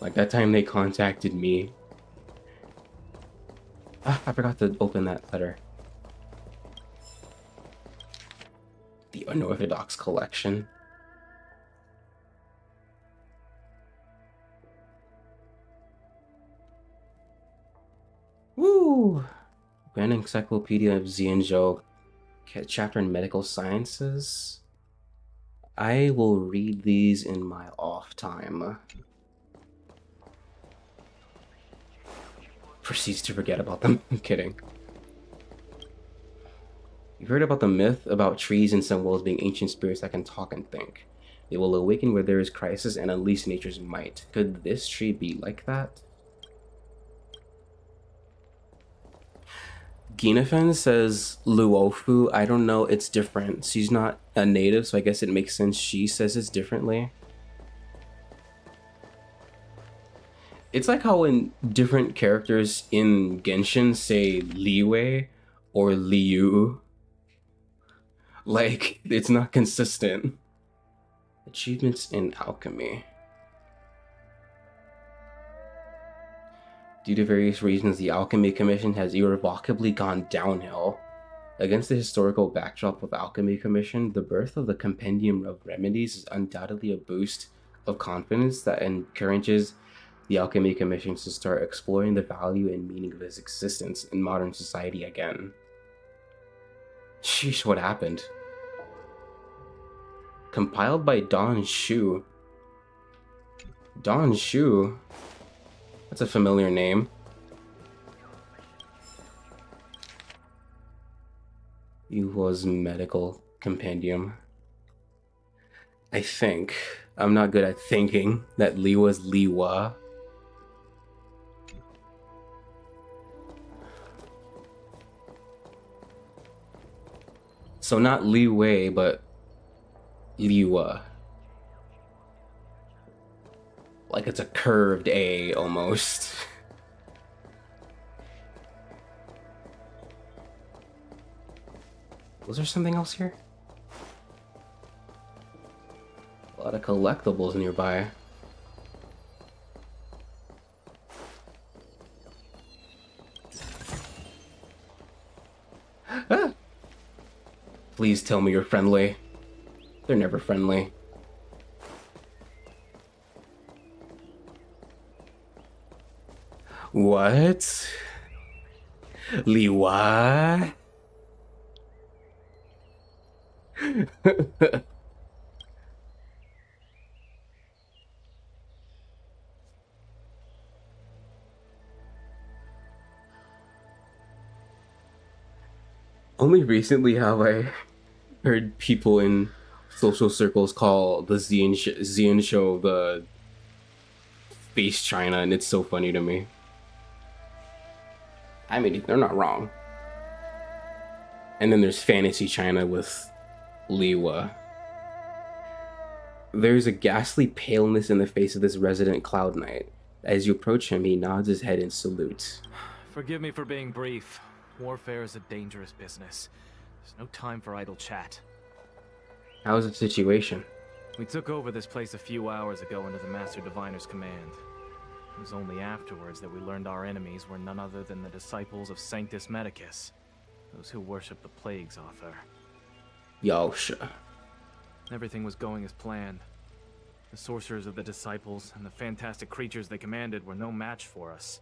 Like that time they contacted me. Ah, I forgot to open that letter. The Unorthodox Collection. Woo! Grand Encyclopedia of Xianzhou, chapter in Medical Sciences. I will read these in my off time. Proceeds to forget about them. I'm kidding. You've heard about the myth about trees in some worlds being ancient spirits that can talk and think. They will awaken where there is crisis and unleash nature's might. Could this tree be like that? Ginefan says Luofu. I don't know, it's different. She's not a native, so I guess it makes sense she says it differently. It's like how when different characters in Genshin say Liwei or Liu. Like, it's not consistent. Achievements in alchemy. Due to various reasons, the Alchemy Commission has irrevocably gone downhill. Against the historical backdrop of Alchemy Commission, the birth of the Compendium of Remedies is undoubtedly a boost of confidence that encourages the Alchemy Commission to start exploring the value and meaning of its existence in modern society again. Sheesh, what happened? Compiled by Don Shu. Don Shu? That's a familiar name. Yuhua's Medical Compendium. I think. I'm not good at thinking that Liwa's Liwa. So not Li Wei, but Liwa. Like it's a curved A almost. Was there something else here? A lot of collectibles nearby. Ah! Please tell me you're friendly. They're never friendly. What? Liwa? Only recently have I heard people in social circles call the Xian show the Space China, and it's so funny to me. I mean, they're not wrong. And then there's Fantasy China with Liwa. There's a ghastly paleness in the face of this resident Cloud Knight. As you approach him, he nods his head in salute. Forgive me for being brief. Warfare is a dangerous business. There's no time for idle chat. How's the situation? We took over this place a few hours ago under the Master Diviner's command. It was only afterwards that we learned our enemies were none other than the disciples of Sanctus Medicus, those who worship the Plague's author. Yasha. Everything was going as planned. The sorcerers of the disciples and the fantastic creatures they commanded were no match for us.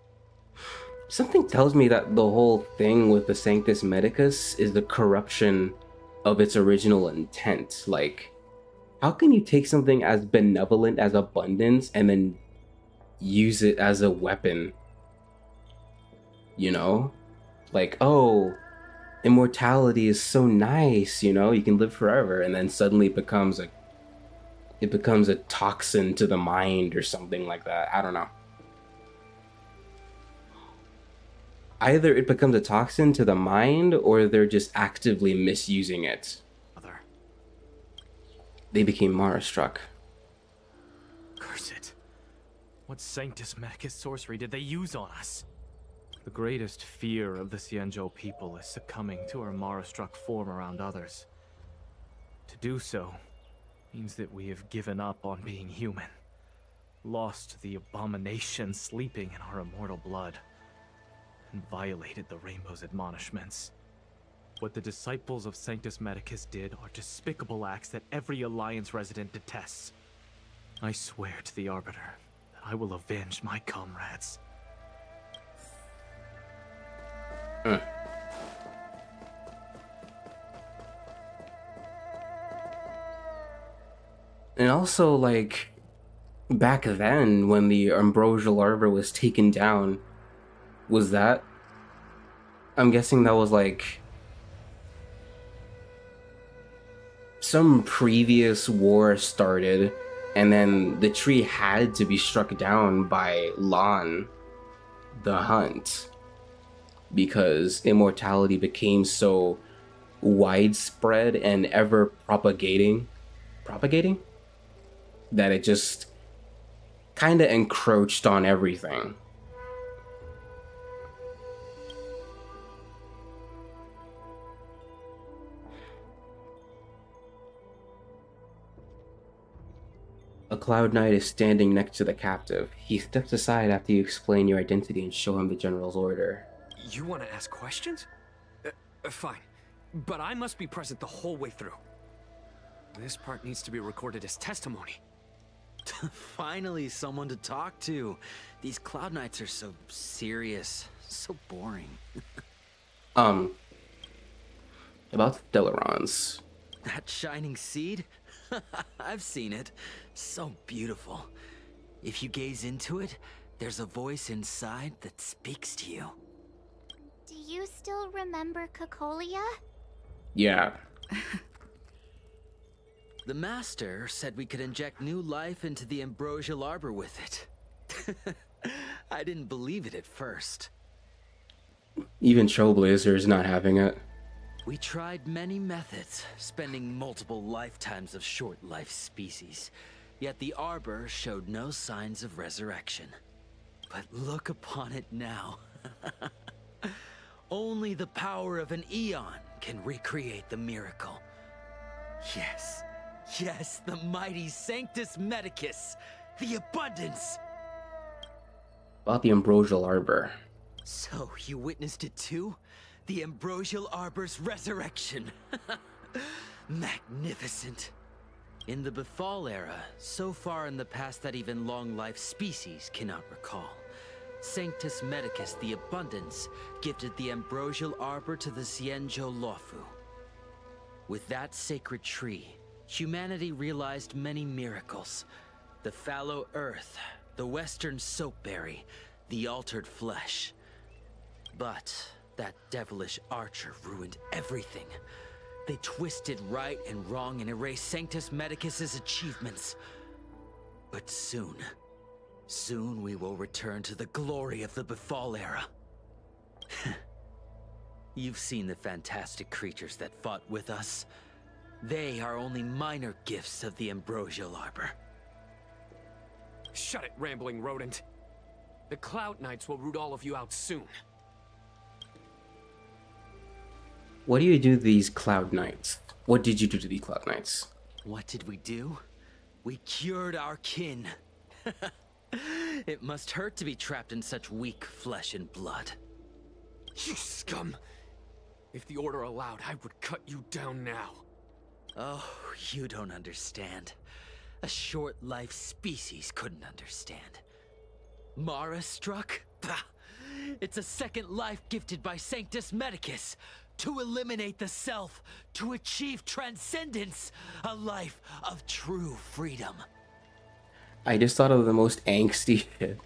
Something tells me that the whole thing with the Sanctus Medicus is the corruption of its original intent. Like, how can you take something as benevolent as abundance and then use it as a weapon? You know? Like, oh, immortality is so nice, you know, you can live forever, and then suddenly it becomes a toxin to the mind or something like that. I don't know. Either it becomes a toxin to the mind, or they're just actively misusing it. They became Mara-struck. Curse it. What Sanctus Medicus sorcery did they use on us? The greatest fear of the Xianzhou people is succumbing to our Mara-struck form around others. To do so means that we have given up on being human, lost the abomination sleeping in our immortal blood, and violated the Rainbow's admonishments. What the disciples of Sanctus Medicus did are despicable acts that every Alliance resident detests. I swear to the Arbiter that I will avenge my comrades. And also, like, back then, when the Ambrosial Arbor was taken down, was that... I'm guessing that was, like, some previous war started, and then the tree had to be struck down by Lan, the Hunt, because immortality became so widespread and ever propagating that it just kind of encroached on everything. A Cloud Knight is standing next to the captive. He steps aside after you explain your identity and show him the General's order. You want to ask questions? Fine. But I must be present the whole way through. This part needs to be recorded as testimony. Finally, someone to talk to. These Cloud Knights are so serious, so boring. About the Delarons. That shining seed? I've seen it. So beautiful. If you gaze into it, there's a voice inside that speaks to you. Do you still remember Cocolia? Yeah. The Master said we could inject new life into the Ambrosial Arbor with it. I didn't believe it at first. Even Trailblazer is not having it. We tried many methods, spending multiple lifetimes of short-life species. Yet the Arbor showed no signs of resurrection. But look upon it now. Only the power of an Eon can recreate the miracle. Yes. Yes, the mighty Sanctus Medicus, the abundance. About the Ambrosial Arbor. So, you witnessed it too? The Ambrosial Arbor's resurrection. Magnificent. In the Befall era, so far in the past that even long-life species cannot recall, Sanctus Medicus, the Abundance, gifted the Ambrosial Arbor to the Xianzhou Luofu. With that sacred tree, humanity realized many miracles. The fallow earth, the western soapberry, the altered flesh. But That devilish archer ruined everything. They twisted right and wrong and erased Sanctus Medicus's achievements. But soon we will return to the glory of the Befall era. You've seen the fantastic creatures that fought with us. They are only minor gifts of the Ambrosial Arbor. Shut it, rambling rodent. The Cloud Knights will root all of you out soon. What do you do to these Cloud Knights? What did you do to these Cloud Knights? What did we do? We cured our kin. It must hurt to be trapped in such weak flesh and blood. You scum! If the Order allowed, I would cut you down now. Oh, you don't understand. A short-life species couldn't understand. Mara struck? Bah! It's a second life gifted by Sanctus Medicus. To eliminate the self, to achieve transcendence, a life of true freedom. I just thought of the most angsty shit.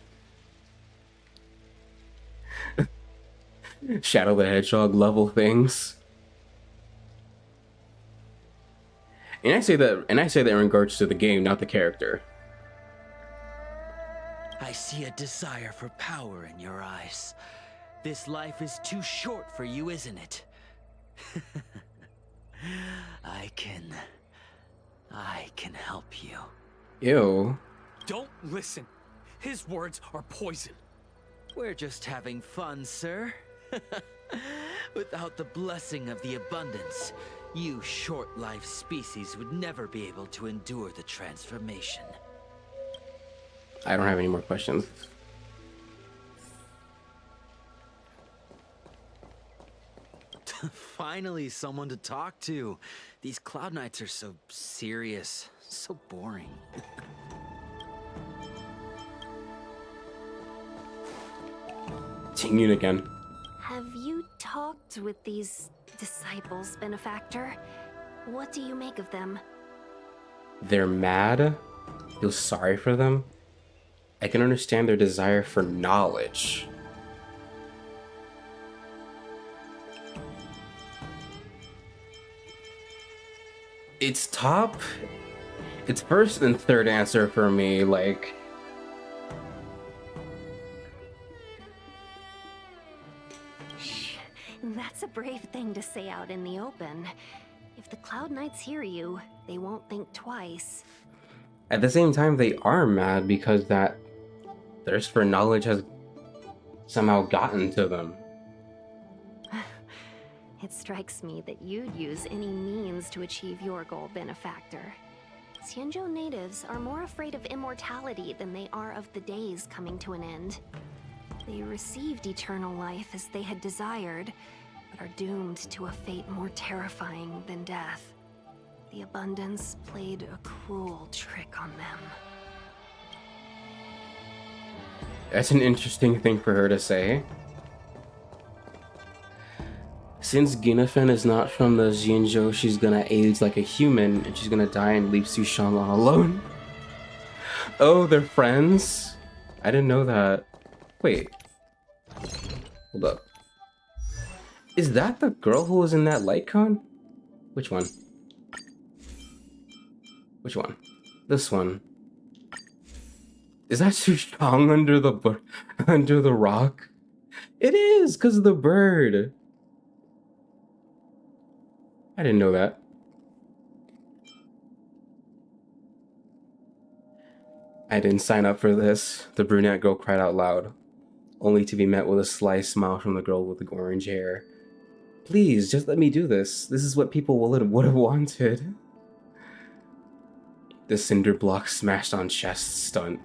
Shadow the Hedgehog level things. And I say that in regards to the game, not the character. I see a desire for power in your eyes. This life is too short for you, isn't it? I can help you. Ew. Don't listen. His words are poison. We're just having fun, sir. Without the blessing of the abundance, you short-life species would never be able to endure the transformation. I don't have any more questions. Finally, someone to talk to. These Cloud Knights are so serious, so boring. Ting Yun again. Have you talked with these disciples, Benefactor? What do you make of them? They're mad. Feel sorry for them. I can understand their desire for knowledge. It's first and third answer for me, like... That's a brave thing to say out in the open. If the Cloud Knights hear you, they won't think twice. At the same time, they are mad because that thirst for knowledge has somehow gotten to them. It strikes me that you'd use any means to achieve your goal, Benefactor. Xianzhou natives are more afraid of immortality than they are of the days coming to an end. They received eternal life as they had desired, but are doomed to a fate more terrifying than death. The Abundance played a cruel trick on them. That's an interesting thing for her to say. Since Ginnafen is not from the Xianzhou, she's gonna age like a human and she's gonna die and leave Sushang on alone. Oh, they're friends? I didn't know that. Wait. Hold up. Is that the girl who was in that light con? Which one? Which one? This one. Is that Sushang under the rock? It is, because of the bird. I didn't know that. I didn't sign up for this. The brunette girl cried out loud, only to be met with a sly smile from the girl with the orange hair. Please, just let me do this. This is what people would have wanted. The cinder block smashed on chest stunt.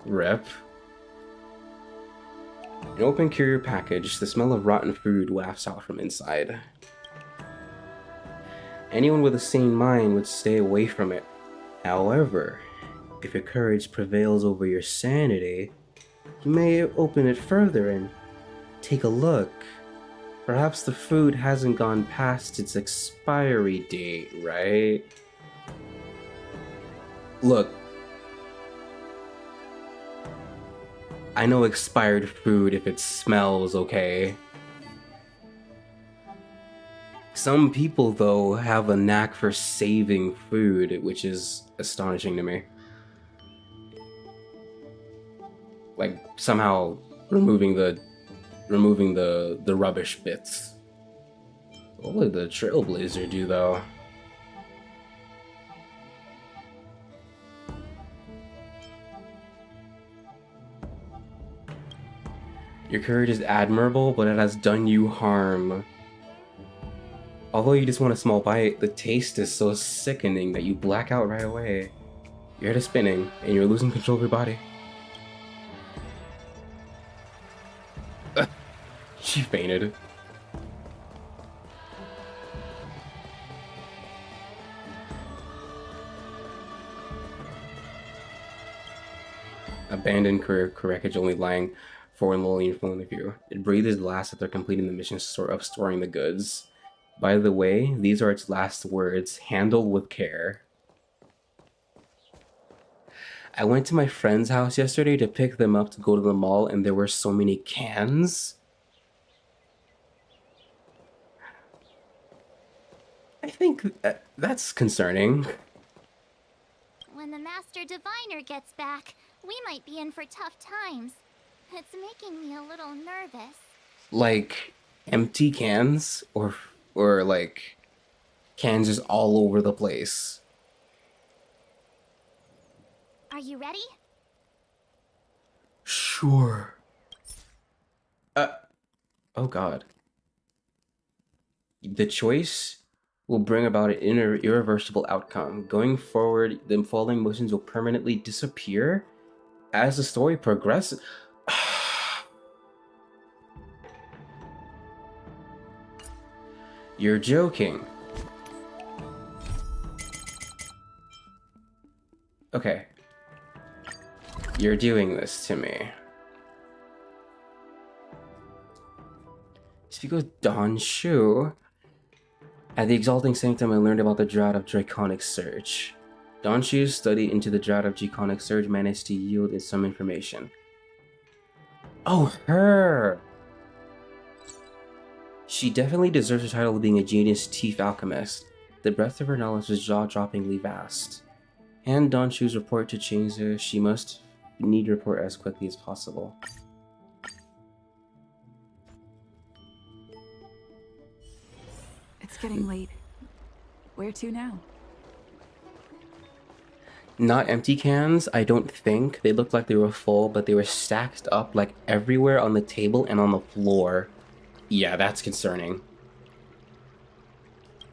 Rip. An open courier package. The smell of rotten food wafts out from inside. Anyone with a sane mind would stay away from it. However, if your courage prevails over your sanity, you may open it further and take a look. Perhaps the food hasn't gone past its expiry date, right? Look. I know expired food if it smells okay. Some people, though, have a knack for saving food, which is astonishing to me. Like, somehow removing the rubbish bits. What would the Trailblazer do, though? Your courage is admirable, but it has done you harm. Although you just want a small bite, the taste is so sickening that you black out right away. Your head is spinning, and you're losing control of your body. She fainted. Abandoned wreckage only lying forlornly in front of you. It breathes its last after completing the mission of storing the goods. By the way, these are its last words. Handle with care. I went to my friend's house yesterday to pick them up to go to the mall, and there were so many cans. I think that's concerning. When the Master Diviner gets back, we might be in for tough times. It's making me a little nervous. Like empty cans or like cans just all over the place. Are you ready? Sure. Oh god. The choice will bring about an irreversible outcome. Going forward, the following motions will permanently disappear as the story progresses. You're joking. Okay. You're doing this to me. Speak with Don Shu. At the Exalting Sanctum, I learned about the Drought of Draconic Surge. Don Shu's study into the Drought of Draconic Surge managed to yield some information. Oh, her! She definitely deserves the title of being a genius thief alchemist. The breadth of her knowledge was jaw-droppingly vast. Hand Don Shu's report to Chainzu. She must need to report as quickly as possible. It's getting late. Where to now? Not empty cans, I don't think. They looked like they were full, but they were stacked up like everywhere on the table and on the floor. Yeah, that's concerning.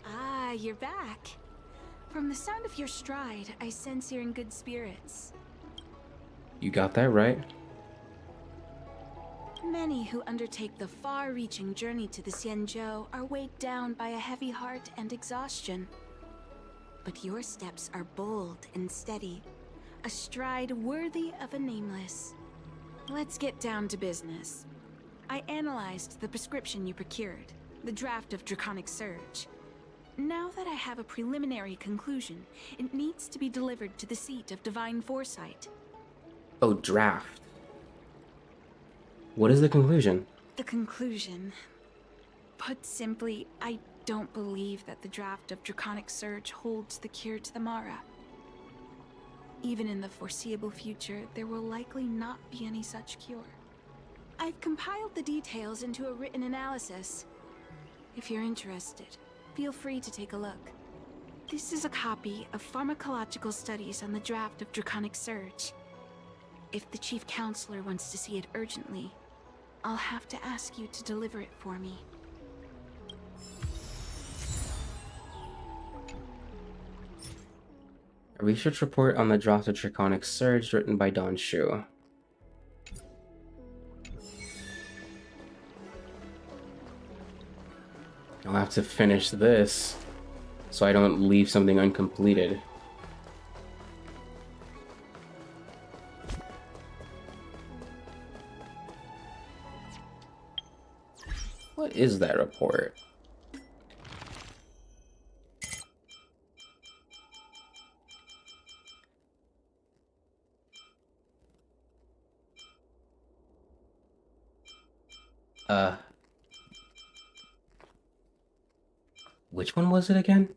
Ah, you're back. From the sound of your stride, I sense you're in good spirits. You got that right. Many who undertake the far-reaching journey to the Xianzhou are weighed down by a heavy heart and exhaustion. But your steps are bold and steady, a stride worthy of a nameless. Let's get down to business. I analyzed the prescription you procured, the draft of Draconic Surge. Now that I have a preliminary conclusion, it needs to be delivered to the seat of Divine Foresight. Oh, draft. What is the conclusion? The conclusion. Put simply, I don't believe that the draft of Draconic Surge holds the cure to the Mara. Even in the foreseeable future, there will likely not be any such cure. I've compiled the details into a written analysis. If you're interested, feel free to take a look. This is a copy of pharmacological studies on the draft of Draconic Surge. If the Chief Counselor wants to see it urgently, I'll have to ask you to deliver it for me. A research report on the draft of Draconic Surge written by Don Shu. I'll have to finish this so I don't leave something uncompleted. What is that report? Which one was it again?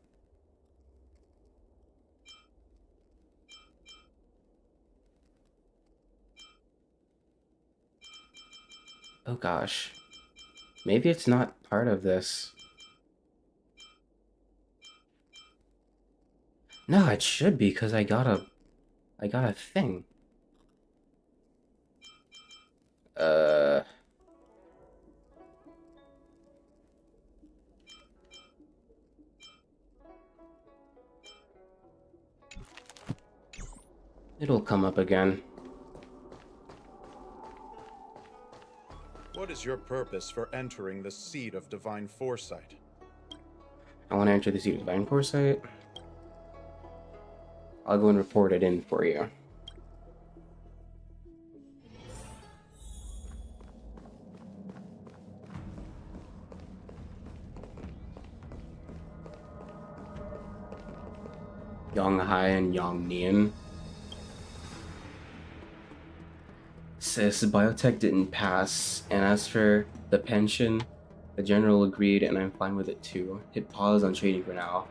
Oh gosh. Maybe it's not part of this. No, it should be, because I got a thing. It'll come up again. What is your purpose for entering the seat of divine foresight? I want to enter the seat of divine foresight. I'll go and report it in for you. Yonghai and Yongnian. Sis, biotech didn't pass, and as for the pension, the general agreed and I'm fine with it too. Hit pause on trading for now.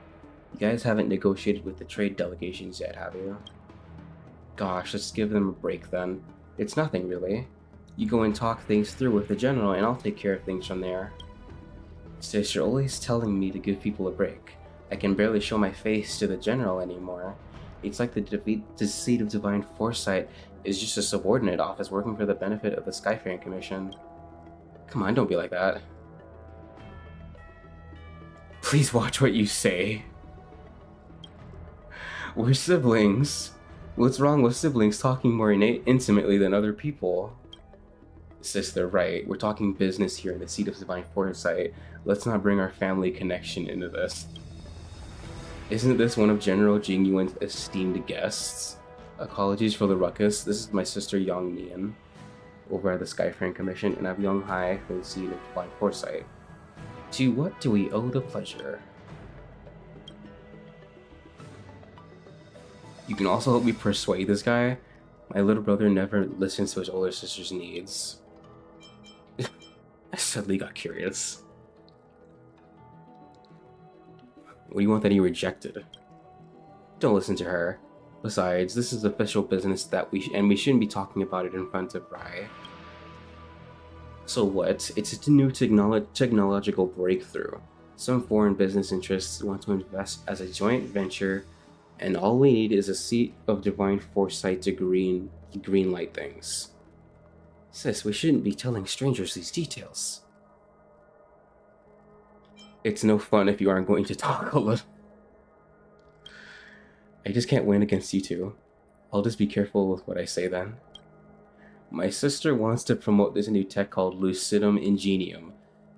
You guys haven't negotiated with the trade delegations yet, have you? Gosh, let's give them a break then. It's nothing really. You go and talk things through with the general and I'll take care of things from there. Sis, you're always telling me to give people a break. I can barely show my face to the general anymore. It's like the seat of divine foresight is just a subordinate office working for the benefit of the Skyfaring Commission. Come on, don't be like that. Please watch what you say. We're siblings. What's wrong with siblings talking more intimately than other people? Sis, they're right. We're talking business here in the seat of divine foresight. Let's not bring our family connection into this. Isn't this one of General Jingyuan's esteemed guests? Apologies for the ruckus. This is my sister Yongnian over at the Skyfaring Commission, and I'm Yonghai for the seat of divine foresight. To what do we owe the pleasure? You can also help me persuade this guy. My little brother never listens to his older sister's needs. I suddenly got curious. What do you want that he rejected? Don't listen to her. Besides, this is official business that we shouldn't be talking about it in front of Rai. So what? It's a new technological breakthrough. Some foreign business interests want to invest as a joint venture, and all we need is a seat of divine foresight to green light things. Sis, we shouldn't be telling strangers these details. It's no fun if you aren't going to talk a little. I just can't win against you two. I'll just be careful with what I say then. My sister wants to promote this new tech called Lucidum Ingenium.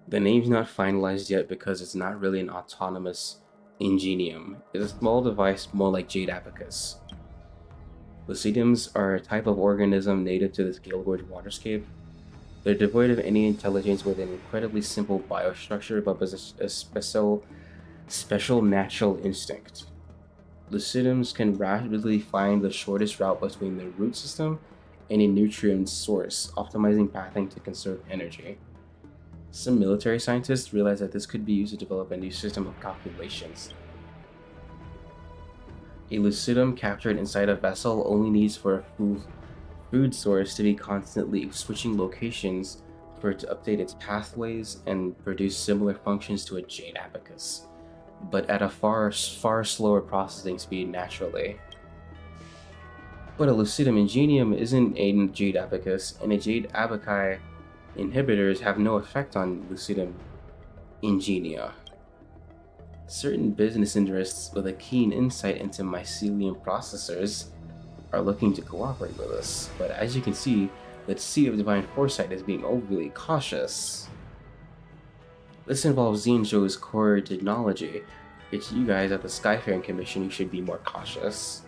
The name's not finalized yet because it's not really an autonomous ingenium. It's a small device more like Jade Abacus. Lucidums are a type of organism native to this Gale Gorge waterscape. They're devoid of any intelligence with an incredibly simple biostructure but possess a special natural instinct. Lucidums can rapidly find the shortest route between their root system and a nutrient source, optimizing pathing to conserve energy. Some military scientists realize that this could be used to develop a new system of calculations. A lucidum captured inside a vessel only needs for a food source to be constantly switching locations for it to update its pathways and produce similar functions to a Jade Abacus, but at a far slower processing speed naturally. But a Lucidum Ingenium isn't a Jade Abacus, and a Jade Abaci inhibitors have no effect on Lucidum Ingenia. Certain business interests with a keen insight into mycelium processors are looking to cooperate with us, but as you can see, the seat of divine foresight is being overly cautious. This involves Xianzhou's core technology. It's you guys at the Skyfaring Commission who should be more cautious.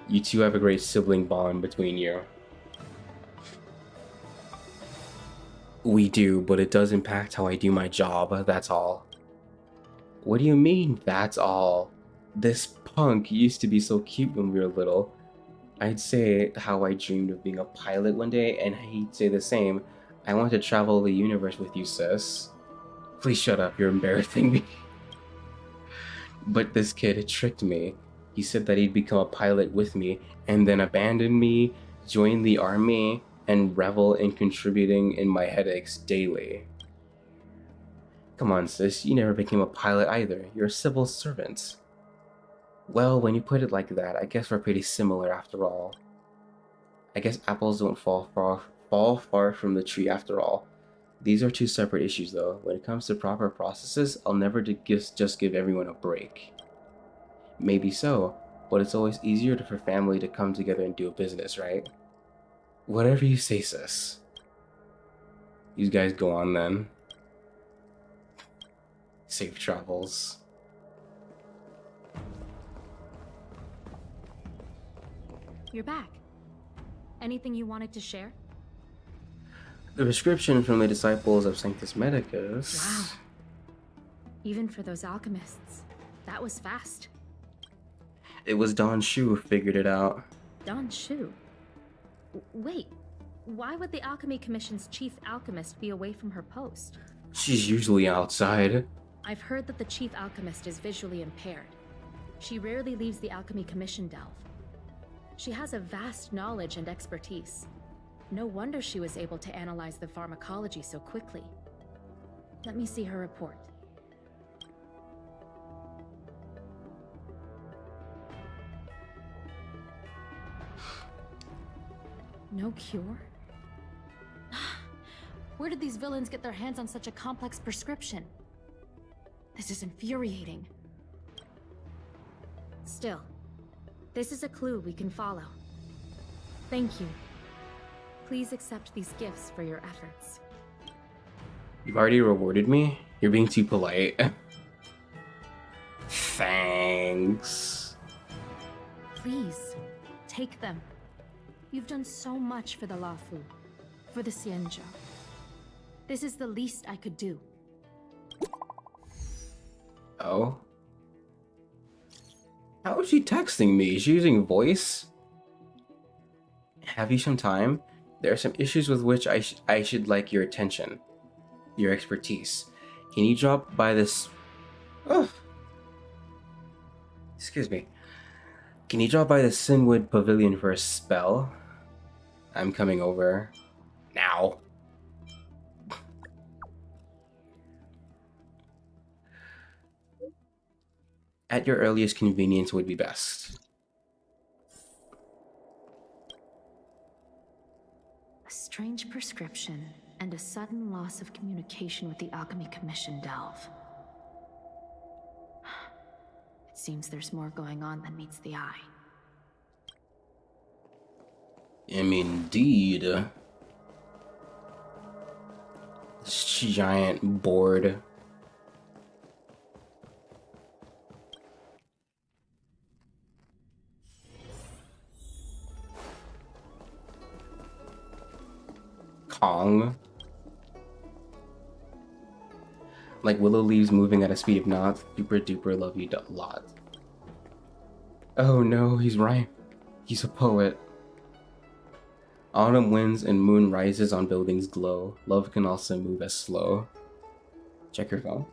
You two have a great sibling bond between you. We do, but it does impact how I do my job, that's all. What do you mean, that's all? This punk used to be so cute when we were little. I'd say how I dreamed of being a pilot one day, and he'd say the same. I want to travel the universe with you, sis. Please shut up, you're embarrassing me. But this kid tricked me. He said that he'd become a pilot with me, and then abandon me, join the army, and revel in contributing in my headaches daily. Come on, sis, you never became a pilot either. You're a civil servant. Well, when you put it like that, I guess we're pretty similar after all. I guess apples don't fall far from the tree after all. These are two separate issues though. When it comes to proper processes, I'll never just give everyone a break. Maybe so, but it's always easier for family to come together and do a business, right? Whatever you say, sis. You guys go on then. Safe travels. You're back. Anything you wanted to share? The prescription from the disciples of Sanctus Medicus. Wow. Even for those alchemists, that was fast. It was Don Shu who figured it out. Don Shu? Wait, why would the Alchemy Commission's chief alchemist be away from her post? She's usually outside. I've heard that the chief alchemist is visually impaired. She rarely leaves the Alchemy Commission delve. She has a vast knowledge and expertise. No wonder she was able to analyze the pharmacology so quickly. Let me see her report. No cure? Where did these villains get their hands on such a complex prescription? This is infuriating. Still, this is a clue we can follow. Thank you. Please accept these gifts for your efforts. You've already rewarded me? You're being too polite. Thanks. Please, take them. You've done so much for the Lafu, for the Xianzhou. This is the least I could do. Oh? How is she texting me? Is she using voice? Have you some time? There are some issues with which I should like your attention. Your expertise. Can you drop by this... Oh. Excuse me. Can you drop by the Sinwood Pavilion for a spell? I'm coming over. Now. At your earliest convenience would be best. A strange prescription and a sudden loss of communication with the Alchemy Commission delve. It seems there's more going on than meets the eye. Indeed. This giant board. Kong. Like willow leaves moving at a speed of knots. Super duper love you a lot. Oh no, he's right. He's a poet. Autumn winds and moon rises on buildings glow. Love can also move as slow. Check your phone.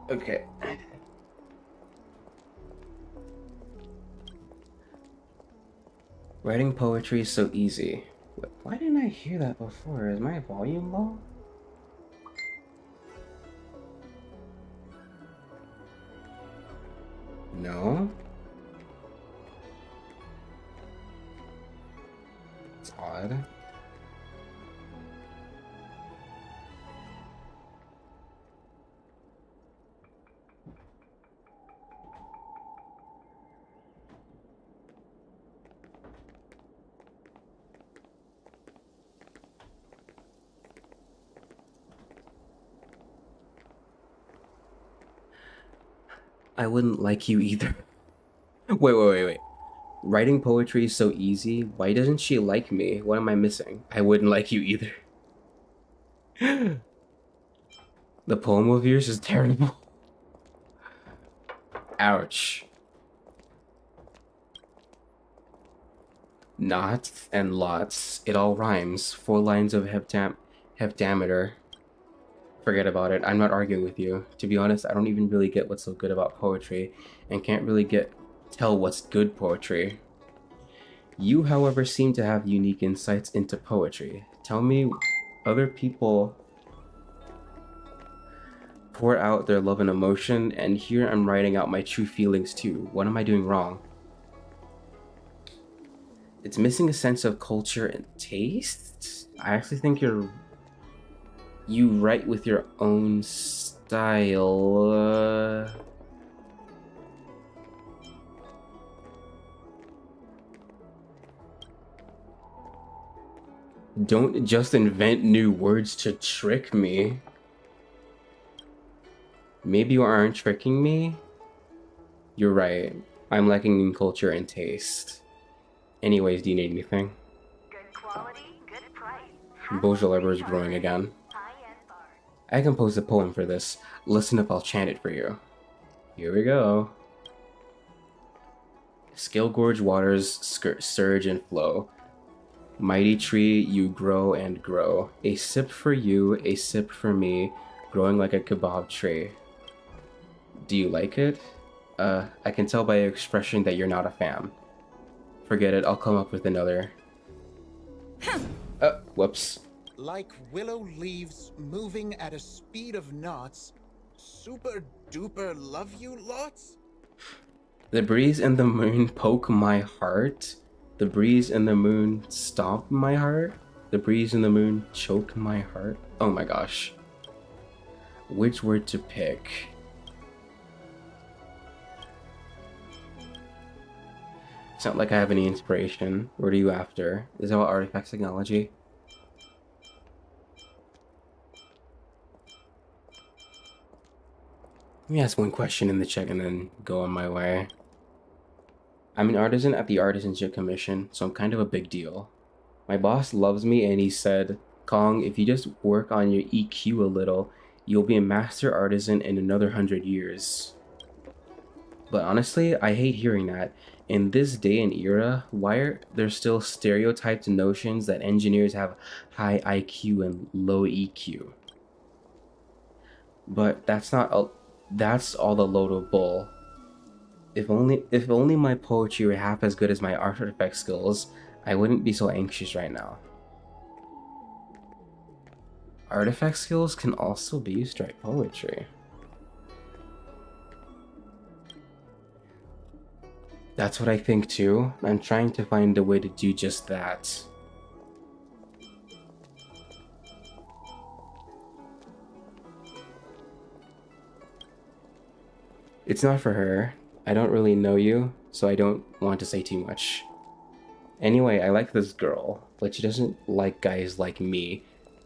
Okay. Writing poetry is so easy. Why didn't I hear that before? Is my volume low? No? It's odd. I wouldn't like you either. Wait. Writing poetry is so easy. Why doesn't she like me? What am I missing? I wouldn't like you either. The poem of yours is terrible. Ouch. Knots and lots. It all rhymes. 4 lines of heptameter. Forget about it. I'm not arguing with you. To be honest, I don't even really get what's so good about poetry and can't really tell what's good poetry. You, however, seem to have unique insights into poetry. Tell me, other people pour out their love and emotion, and here I'm writing out my true feelings too. What am I doing wrong? It's missing a sense of culture and taste? I actually think you write with your own style. Don't just invent new words to trick me. Maybe you aren't tricking me? You're right. I'm lacking in culture and taste. Anyways, do you need anything? Good quality, good price. Beaujolais is growing again. I composed a poem for this. Listen if I'll chant it for you. Here we go. Skill gorge waters surge and flow. Mighty tree, you grow and grow. A sip for you, a sip for me, growing like a kebab tray. Do you like it? I can tell by your expression that you're not a fan. Forget it, I'll come up with another. Whoops. Like willow leaves moving at a speed of knots. Super duper love you lots? The breeze and the moon poke my heart. The breeze and the moon stomp my heart. The breeze and the moon choke my heart. Oh my gosh. Which word to pick? It's not like I have any inspiration. What are you after? Is that artifacts technology? Let me ask one question in the chat and then go on my way. I'm an artisan at the Artisanship Commission, so I'm kind of a big deal. My boss loves me and he said, Kong, if you just work on your EQ a little, you'll be a master artisan in another 100 years. But honestly, I hate hearing that. In this day and era, why are there still stereotyped notions that engineers have high IQ and low EQ? But that's all a load of bull. If only my poetry were half as good as my artifact skills, I wouldn't be so anxious right now. Artifact skills can also be used to write poetry. That's what I think too. I'm trying to find a way to do just that. It's not for her. I don't really know you, so I don't want to say too much. Anyway, I like this girl, but she doesn't like guys like me.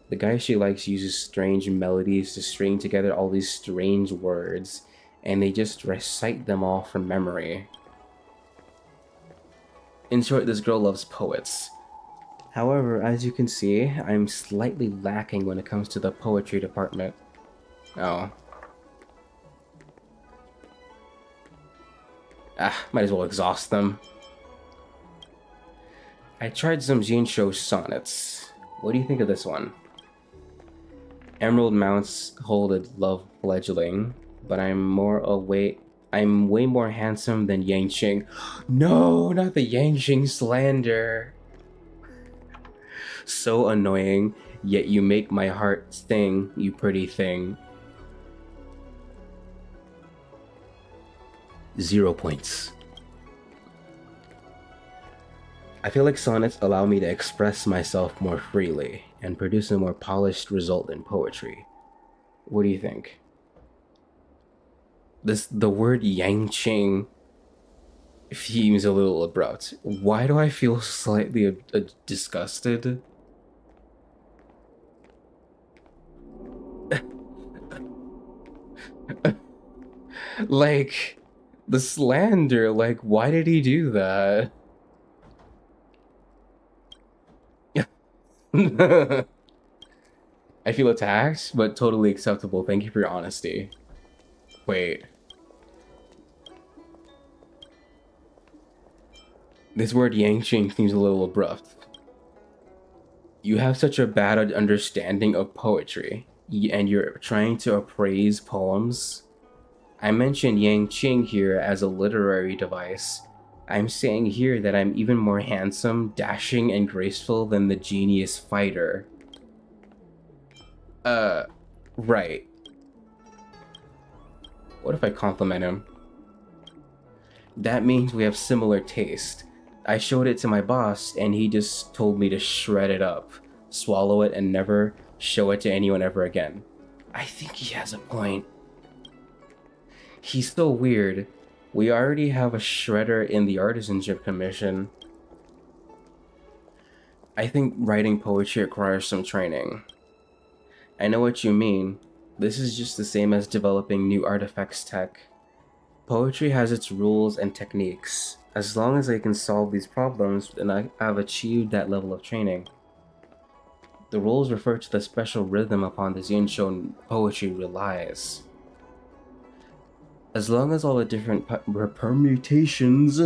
The guy she likes uses strange melodies to string together all these strange words, and they just recite them all from memory. In short, this girl loves poets. However, as you can see, I'm slightly lacking when it comes to the poetry department. Oh. Might as well exhaust them. I tried some Jinsho sonnets. What do you think of this one? Emerald mounts hold a love fledgling, but I'm way more handsome than Yangqing. No, not the Yangqing slander. So annoying, yet you make my heart sting, you pretty thing. 0 points. I feel like sonnets allow me to express myself more freely and produce a more polished result in poetry. What do you think? The word Yangqing seems a little abrupt. Why do I feel slightly disgusted? Like, the slander, like, why did he do that? I feel attacked, but totally acceptable. Thank you for your honesty. Wait. This word Yangqing seems a little abrupt. You have such a bad understanding of poetry, and you're trying to appraise poems. I mentioned Yangqing here as a literary device. I'm saying here that I'm even more handsome, dashing, and graceful than the genius fighter. Right. What if I compliment him? That means we have similar taste. I showed it to my boss, and he just told me to shred it up, swallow it, and never show it to anyone ever again. I think he has a point. He's so weird. We already have a shredder in the Artisanship Commission. I think writing poetry requires some training. I know what you mean. This is just the same as developing new artifacts tech. Poetry has its rules and techniques. As long as I can solve these problems, then I've achieved that level of training. The rules refer to the special rhythm upon the Xianzhou poetry relies. As long as all the different permutations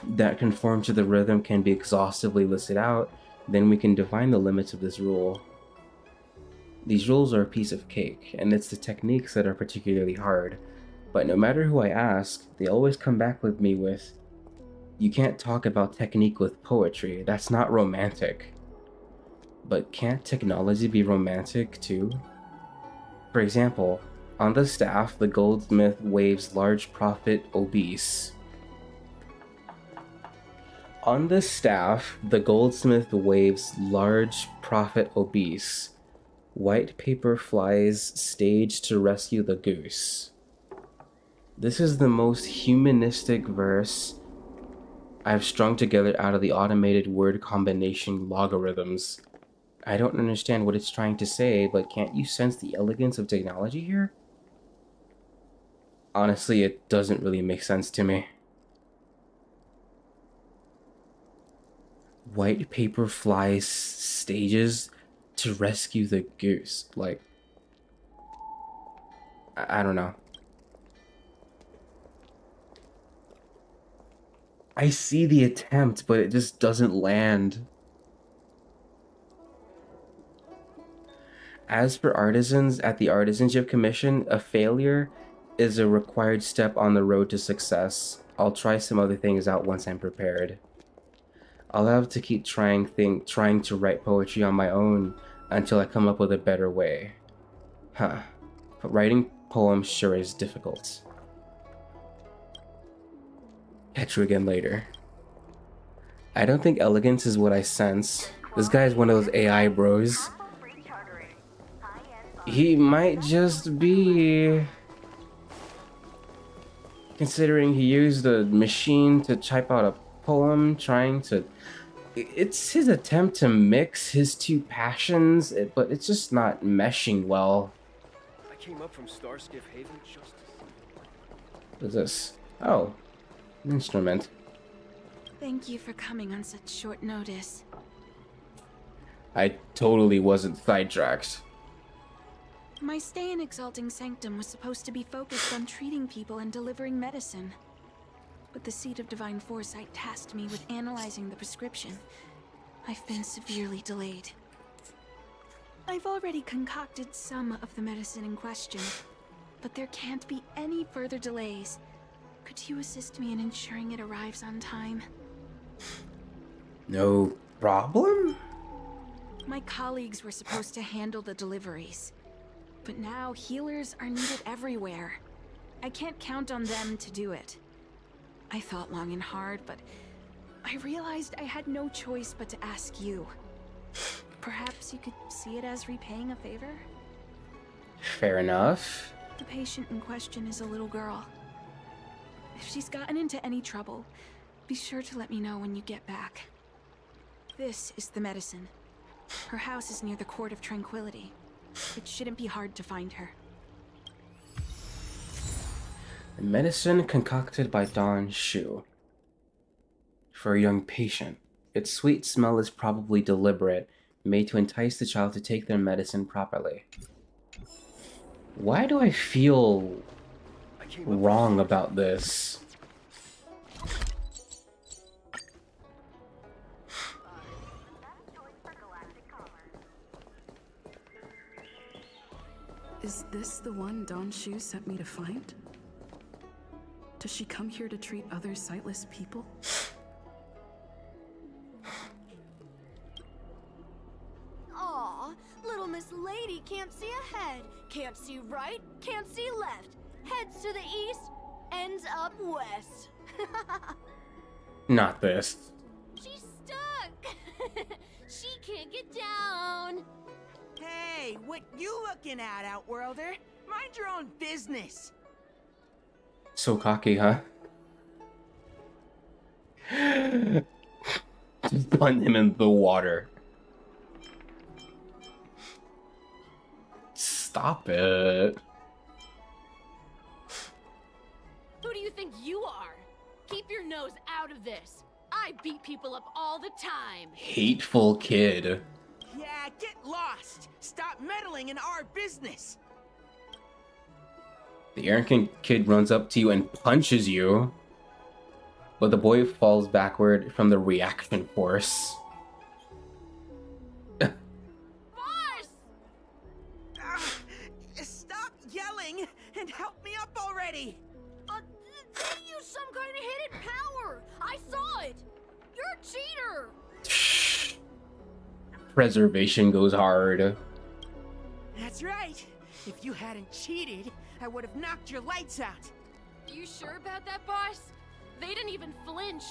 that conform to the rhythm can be exhaustively listed out, then we can define the limits of this rule. These rules are a piece of cake, and it's the techniques that are particularly hard. But no matter who I ask, they always come back with me with, "You can't talk about technique with poetry, that's not romantic." But can't technology be romantic too? For example, on the staff, the goldsmith waves large prophet obese. On the staff, the goldsmith waves large prophet obese. White paper flies staged to rescue the goose. This is the most humanistic verse I've strung together out of the automated word combination logarithms. I don't understand what it's trying to say, but can't you sense the elegance of technology here? Honestly, it doesn't really make sense to me. White paper flies stages to rescue the goose. Like, I don't know. I see the attempt, but it just doesn't land. As for artisans at the Artisanship Commission, a failure is a required step on the road to success. I'll try some other things out once I'm prepared. I'll have to keep trying to write poetry on my own until I come up with a better way. But writing poems sure is difficult. Catch you again later. I don't think elegance is what I sense. This guy's one of those AI bros. He might just be... Considering he used a machine to type out a poem, trying to... It's his attempt to mix his two passions, but it's just not meshing well. I came up from Starskiff Haven just... What is this? Oh, an instrument. Thank you for coming on such short notice. I totally wasn't sidetracked. My stay in Exalting Sanctum was supposed to be focused on treating people and delivering medicine. But the Seat of Divine Foresight tasked me with analyzing the prescription. I've been severely delayed. I've already concocted some of the medicine in question, but there can't be any further delays. Could you assist me in ensuring it arrives on time? No problem? My colleagues were supposed to handle the deliveries. But now, healers are needed everywhere. I can't count on them to do it. I thought long and hard, but I realized I had no choice but to ask you. Perhaps you could see it as repaying a favor? Fair enough. The patient in question is a little girl. If she's gotten into any trouble, be sure to let me know when you get back. This is the medicine. Her house is near the Court of Tranquility. It shouldn't be hard to find her. Medicine concocted by Don Shu for a young patient. Its sweet smell is probably deliberate, made to entice the child to take their medicine properly. Why do I feel wrong about this? Is this the one Don Shu sent me to find? Does she come here to treat other sightless people? Aw, little Miss Lady can't see ahead, can't see right, can't see left. Heads to the east, ends up west. Not this. She's stuck! She can't get down. Hey, what you looking at, Outworlder? Mind your own business. So cocky, huh? Just punt him in the water. Stop it. Who do you think you are? Keep your nose out of this. I beat people up all the time. Hateful kid. Yeah, get lost. Stop meddling in our business. The arrogant kid runs up to you and punches you, but the boy falls backward from the reaction force. Stop yelling and help me up already. They use some kind of hidden power. I saw it. You're a cheater. Preservation goes hard. That's right. If you hadn't cheated, I would have knocked your lights out. You sure about that, boss? They didn't even flinch.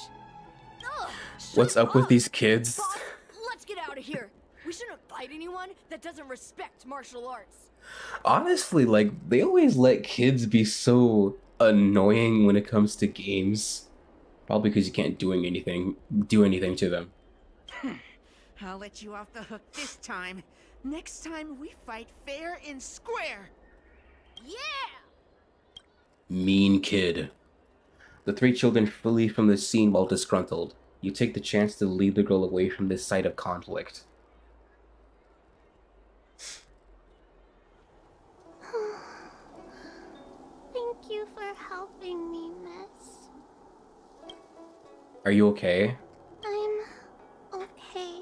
Ugh, What's up with these kids? Boss, let's get out of here. We shouldn't fight anyone that doesn't respect martial arts. Honestly, like, they always let kids be so annoying when it comes to games. Probably because you can't do anything to them. I'll let you off the hook this time. Next time we fight fair and square. Yeah! Mean kid. The three children flee from the scene while disgruntled. You take the chance to lead the girl away from this site of conflict. Thank you for helping me, miss. Are you okay? I'm okay.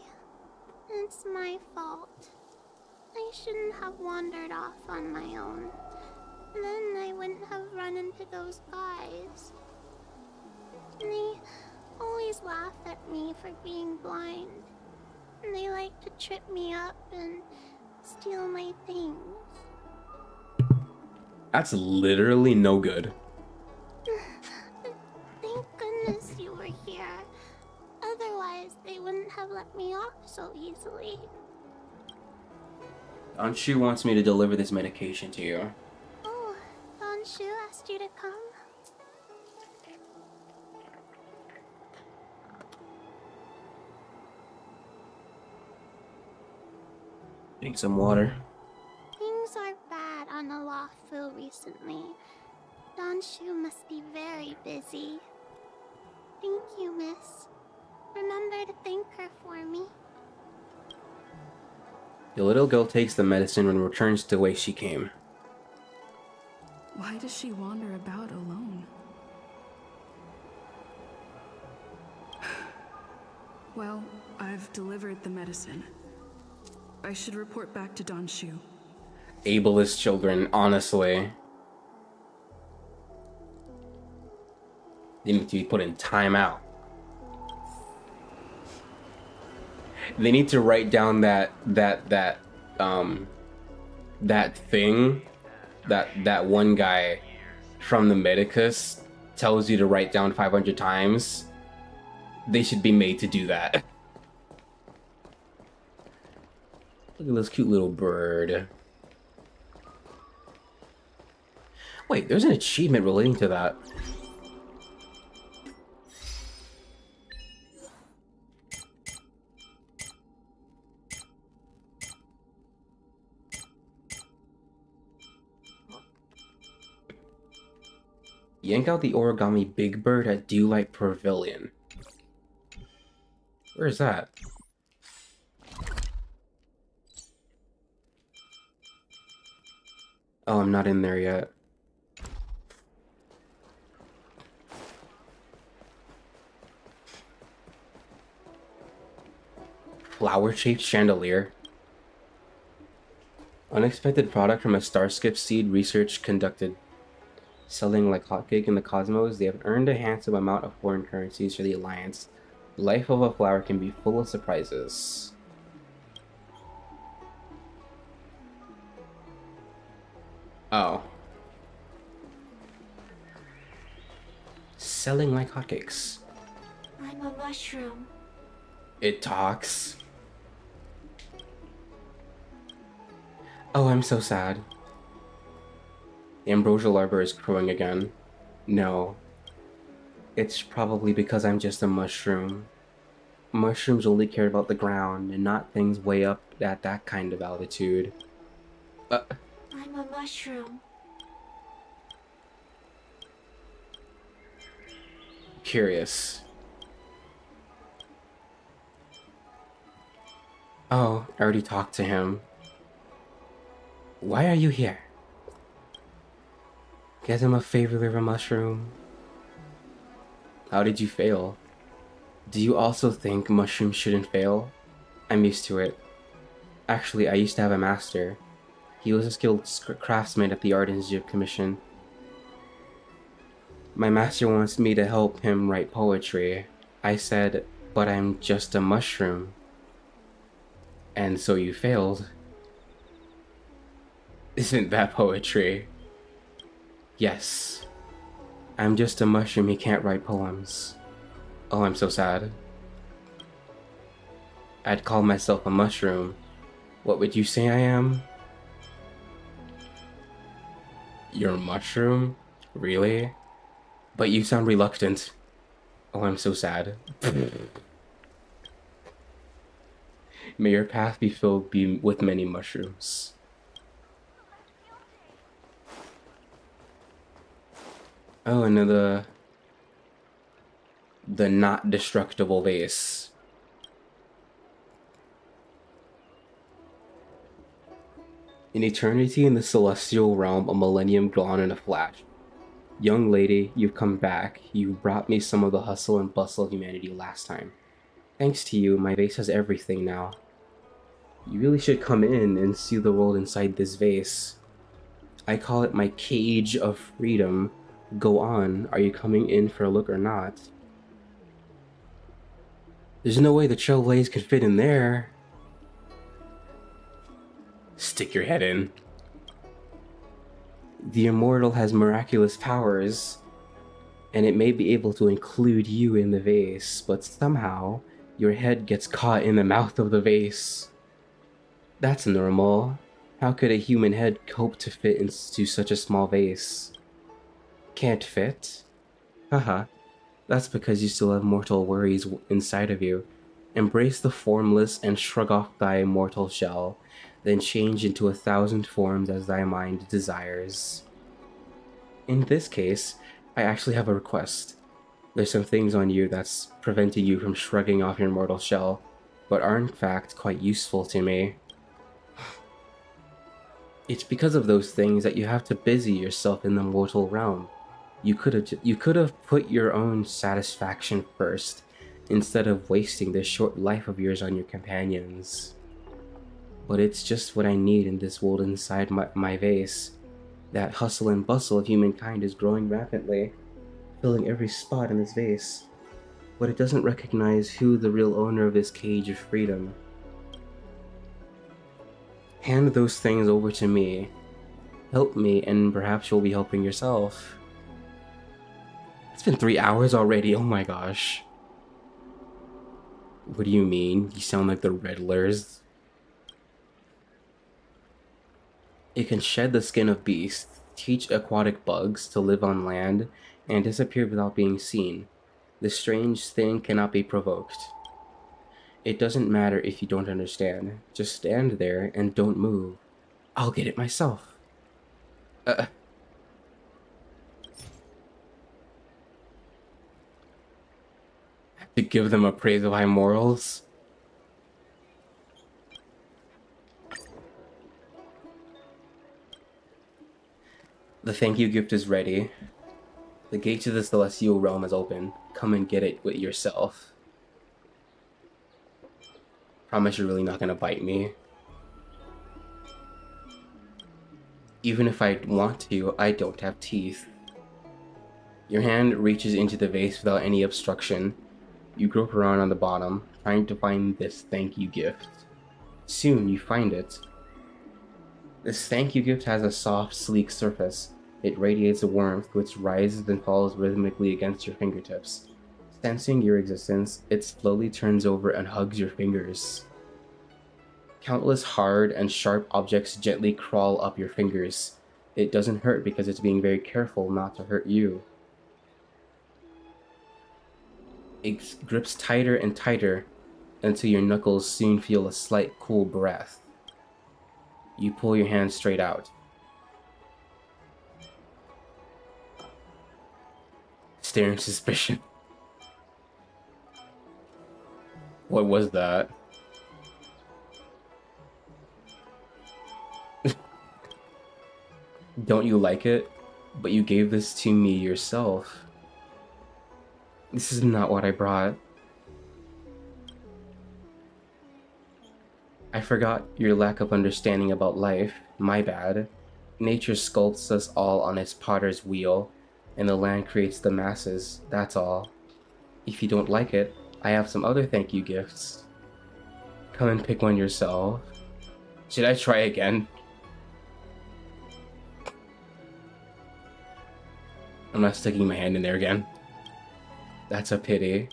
It's my fault. I shouldn't have wandered off on my own. Then I wouldn't have run into those guys. They always laugh at me for being blind. And they like to trip me up and steal my things. That's literally no good. Thank goodness you were here. Otherwise, they wouldn't have let me off so easily. Don Shu wants me to deliver this medication to you. Oh, Don Shu asked you to come? Drink some water. Things are bad on the Lafu recently. Don Shu must be very busy. Thank you, miss. Remember to thank her for me. The little girl takes the medicine and returns to the way she came. Why does she wander about alone? Well, I've delivered the medicine. I should report back to Don Shu. Ableist children, honestly. They need to be put in timeout. They need to write down that thing that one guy from the Medicus tells you to write down 500 times. They should be made to do that. Look at this cute little bird. Wait, there's an achievement relating to that. Yank out the origami Big Bird at Dewlight Pavilion. Where is that? Oh, I'm not in there yet. Flower-shaped chandelier. Unexpected product from a Starskip seed research conducted. Selling like hotcake in the cosmos, they have earned a handsome amount of foreign currencies for the Alliance. Life of a flower can be full of surprises. Oh. Selling like hotcakes. I'm a mushroom. It talks. Oh, I'm so sad. The ambrosial arbor is crowing again. No. It's probably because I'm just a mushroom. Mushrooms only care about the ground and not things way up at that kind of altitude. I'm a mushroom. Curious. Oh, I already talked to him. Why are you here? Get him a favorite of a mushroom. How did you fail? Do you also think mushrooms shouldn't fail? I'm used to it. Actually, I used to have a master. He was a skilled craftsman at the Art Institute Commission. My master wants me to help him write poetry. I said, but I'm just a mushroom. And so you failed. Isn't that poetry? Yes. I'm just a mushroom, he can't write poems. Oh, I'm so sad. I'd call myself a mushroom. What would you say I am? You're a mushroom? Really? But you sound reluctant. Oh, I'm so sad. May your path be filled with many mushrooms. Oh, another... the not destructible vase. In eternity in the celestial realm, a millennium gone in a flash. Young lady, you've come back. You brought me some of the hustle and bustle of humanity last time. Thanks to you, my vase has everything now. You really should come in and see the world inside this vase. I call it my cage of freedom. Go on, are you coming in for a look or not? There's no way the trailblaze could fit in there. Stick your head in. The immortal has miraculous powers, and it may be able to include you in the vase, but somehow your head gets caught in the mouth of the vase. That's normal. How could a human head cope to fit into such a small vase? Can't fit? Haha. That's because you still have mortal worries inside of you. Embrace the formless and shrug off thy immortal shell, then change into 1,000 forms as thy mind desires. In this case, I actually have a request. There's some things on you that's preventing you from shrugging off your mortal shell, but are in fact quite useful to me. It's because of those things that you have to busy yourself in the mortal realm. You could have put your own satisfaction first, instead of wasting this short life of yours on your companions. But it's just what I need in this world inside my vase. That hustle and bustle of humankind is growing rapidly, filling every spot in this vase. But it doesn't recognize who the real owner of this cage of freedom. Hand those things over to me. Help me, and perhaps you'll be helping yourself. It's been 3 hours already, oh my gosh. What do you mean? You sound like the Riddlers. It can shed the skin of beasts, teach aquatic bugs to live on land, and disappear without being seen. This strange thing cannot be provoked. It doesn't matter if you don't understand. Just stand there and don't move. I'll get it myself. To give them a praise of high morals. The thank you gift is ready. The gate to the celestial realm is open. Come and get it with yourself. Promise you're really not gonna bite me. Even if I want to, I don't have teeth. Your hand reaches into the vase without any obstruction. You grope around on the bottom, trying to find this thank you gift. Soon you find it. This thank you gift has a soft, sleek surface. It radiates a warmth which rises and falls rhythmically against your fingertips. Sensing your existence, it slowly turns over and hugs your fingers. Countless hard and sharp objects gently crawl up your fingers. It doesn't hurt because it's being very careful not to hurt you. It grips tighter and tighter until your knuckles soon feel a slight cool breath. You pull your hand straight out. Staring suspicion. What was that? Don't you like it? But you gave this to me yourself. This is not what I brought. I forgot your lack of understanding about life. My bad. Nature sculpts us all on its potter's wheel, and the land creates the masses, that's all. If you don't like it, I have some other thank you gifts. Come and pick one yourself. Should I try again? I'm not sticking my hand in there again. That's a pity.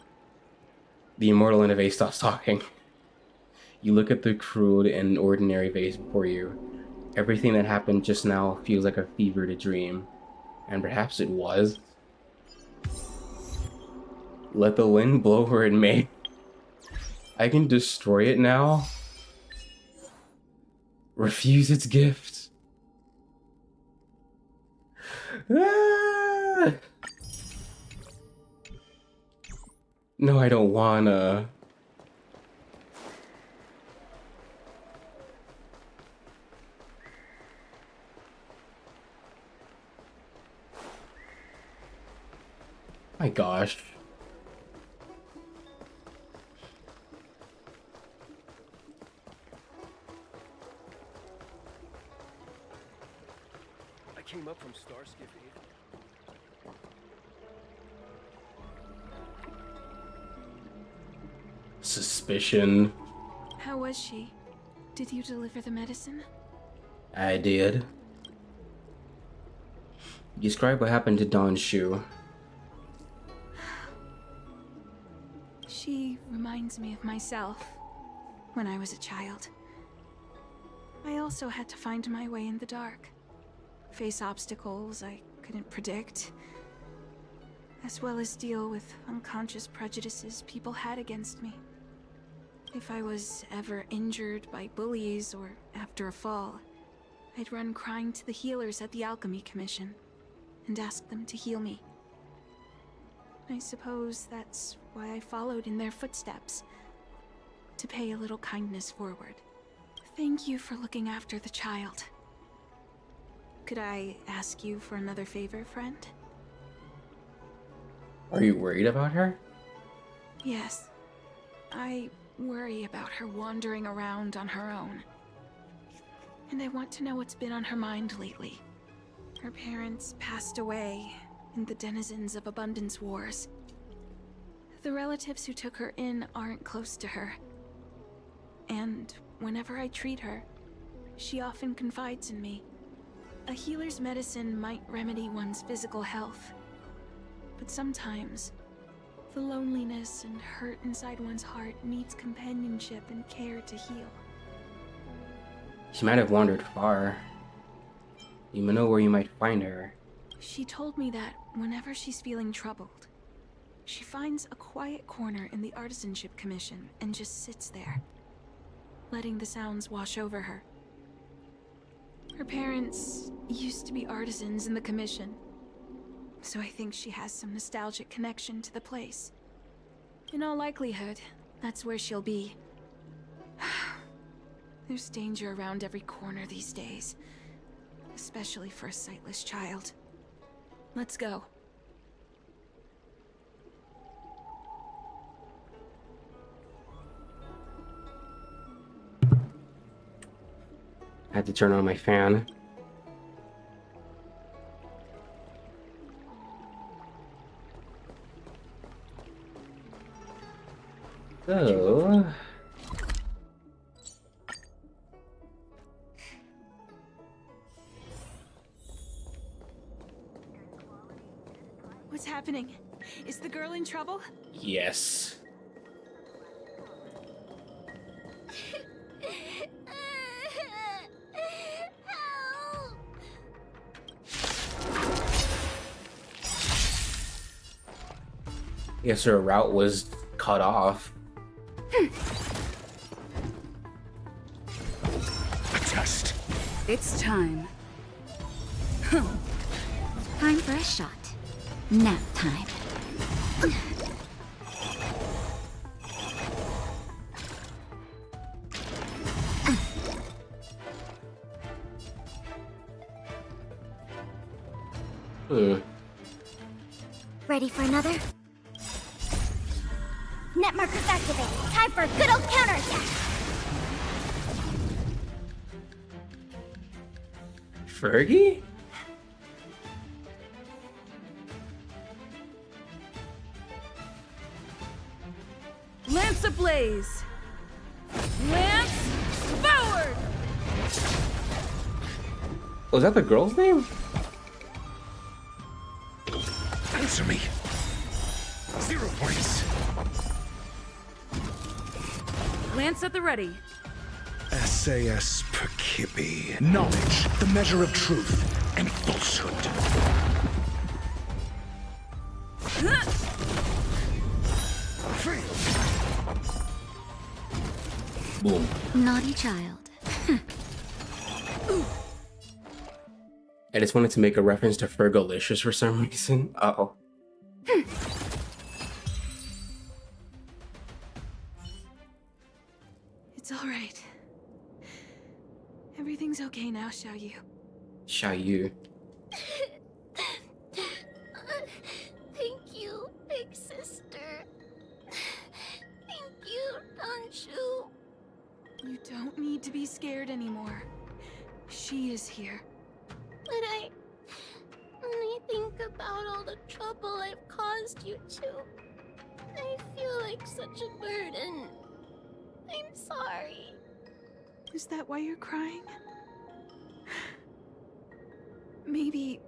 The immortal in a vase stops talking. You look at the crude and ordinary vase before you. Everything that happened just now feels like a fevered dream. And perhaps it was. Let the wind blow where it may. I can destroy it now? Refuse its gift? Ah! No, I don't wanna. My gosh. I came up from Starskiff Haven. Suspicion. How was she? Did you deliver the medicine? I did. Describe what happened to Dawn Shu. She reminds me of myself when I was a child. I also had to find my way in the dark, face obstacles I couldn't predict, as well as deal with unconscious prejudices people had against me. If I was ever injured by bullies or after a fall, I'd run crying to the healers at the Alchemy Commission and ask them to heal me. I suppose that's why I followed in their footsteps, to pay a little kindness forward. Thank you for looking after the child. Could I ask you for another favor, friend? Are you worried about her? Yes. I worry about her wandering around on her own. And I want to know what's been on her mind lately. Her parents passed away in the denizens of Abundance Wars. The relatives who took her in aren't close to her. And whenever I treat her, she often confides in me. A healer's medicine might remedy one's physical health, but sometimes the loneliness and hurt inside one's heart needs companionship and care to heal. She might have wandered far. You may know where you might find her. She told me that whenever she's feeling troubled, she finds a quiet corner in the Artisanship Commission and just sits there, letting the sounds wash over her. Her parents used to be artisans in the Commission, so I think she has some nostalgic connection to the place. In all likelihood, that's where she'll be. There's danger around every corner these days, especially for a sightless child. Let's go. I had to turn on my fan. So... What's happening? Is the girl in trouble? Yes. Yes, her route was cut off. A test. It's time. Time for a shot. Nap time. Ready for another? Net markers activated. Time for a good old counterattack. Fergie? Lance ablaze! Lance forward! Was that the girl's name? Answer me. 0 points. Lance at the ready. SAS Perkibi. Knowledge, the measure of truth and falsehood. Boom. Naughty child. I just wanted to make a reference to Fergalicious for some reason. Uh-oh. It's all right. Everything's okay now, Xiaoyu. Xiaoyu. Thank you, big sister. Thank you, Danshu. You don't need to be scared anymore. She is here. But when I think about all the trouble I've caused you two, I feel like such a burden. I'm sorry. Is that why you're crying? Maybe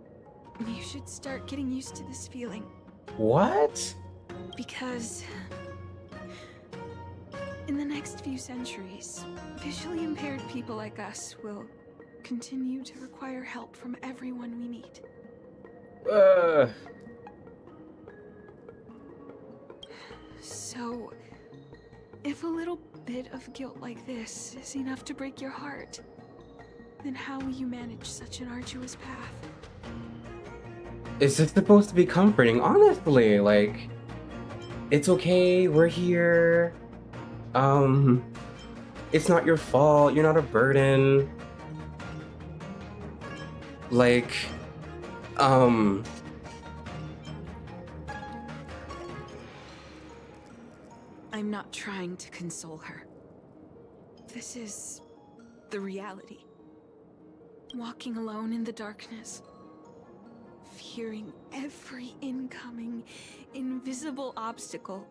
you should start getting used to this feeling. What? Because in the next few centuries, visually impaired people like us will continue to require help from everyone we meet. So, if a little bit of guilt like this is enough to break your heart, then how will you manage such an arduous path? Is this supposed to be comforting? Honestly, like, it's okay, we're here. It's not your fault, you're not a burden. Like, I'm not trying to console her. This is the reality. Walking alone in the darkness, fearing every incoming, invisible obstacle,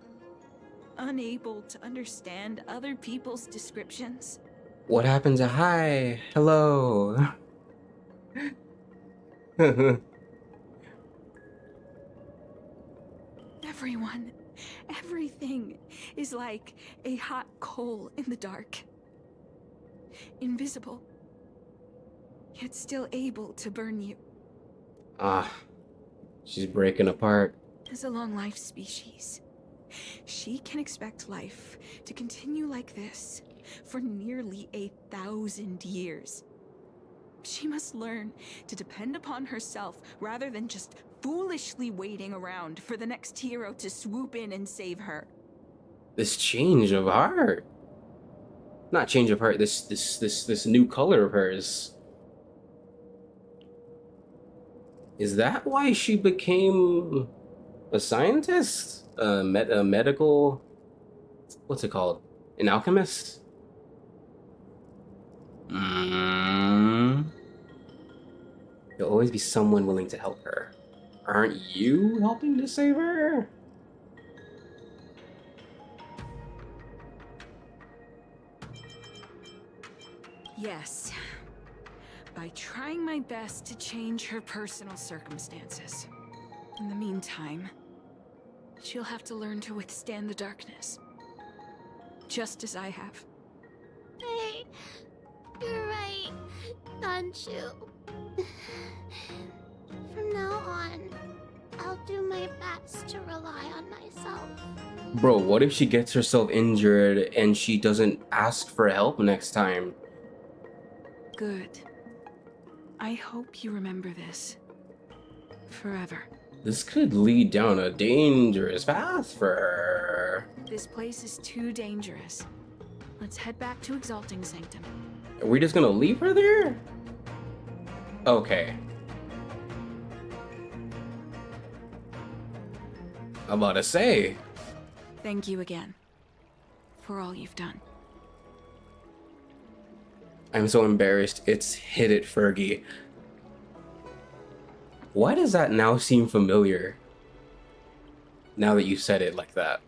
unable to understand other people's descriptions. What happened to hi? Hello. Everyone, everything is like a hot coal in the dark. Invisible, yet still able to burn you. She's breaking apart. As a long-life species, she can expect life to continue like this for nearly 1,000 years. She must learn to depend upon herself rather than just foolishly waiting around for the next hero to swoop in and save her. This change of heart. Not change of heart, this new color of hers. Is that why she became a scientist? A medical, what's it called? An alchemist? There'll always be someone willing to help her. Aren't you helping to save her? Yes. By trying my best to change her personal circumstances. In the meantime, she'll have to learn to withstand the darkness. Just as I have. Hey, you're right, Danshu. From now on, I'll do my best to rely on myself. Bro, what if she gets herself injured and she doesn't ask for help next time? Good. I hope you remember this. Forever. This could lead down a dangerous path for her. This place is too dangerous. Let's head back to Exalting Sanctum. Are we just gonna leave her there? Okay. I'm about to say. Thank you again. For all you've done. I'm so embarrassed. It's hit it, Fergie. Why does that now seem familiar? Now that you said it like that.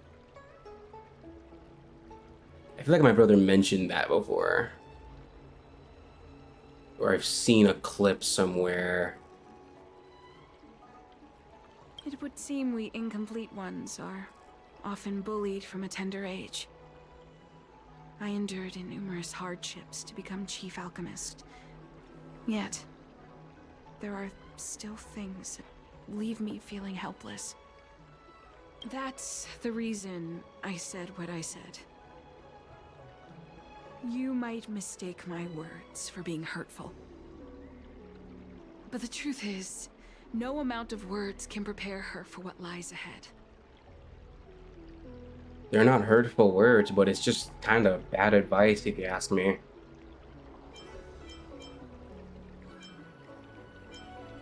I feel like my brother mentioned that before. Or I've seen a clip somewhere. It would seem we incomplete ones are often bullied from a tender age. I endured numerous hardships to become Chief Alchemist. Yet, there are still things that leave me feeling helpless. That's the reason I said what I said. You might mistake my words for being hurtful. But the truth is, no amount of words can prepare her for what lies ahead. They're not hurtful words, but it's just kind of bad advice if you ask me.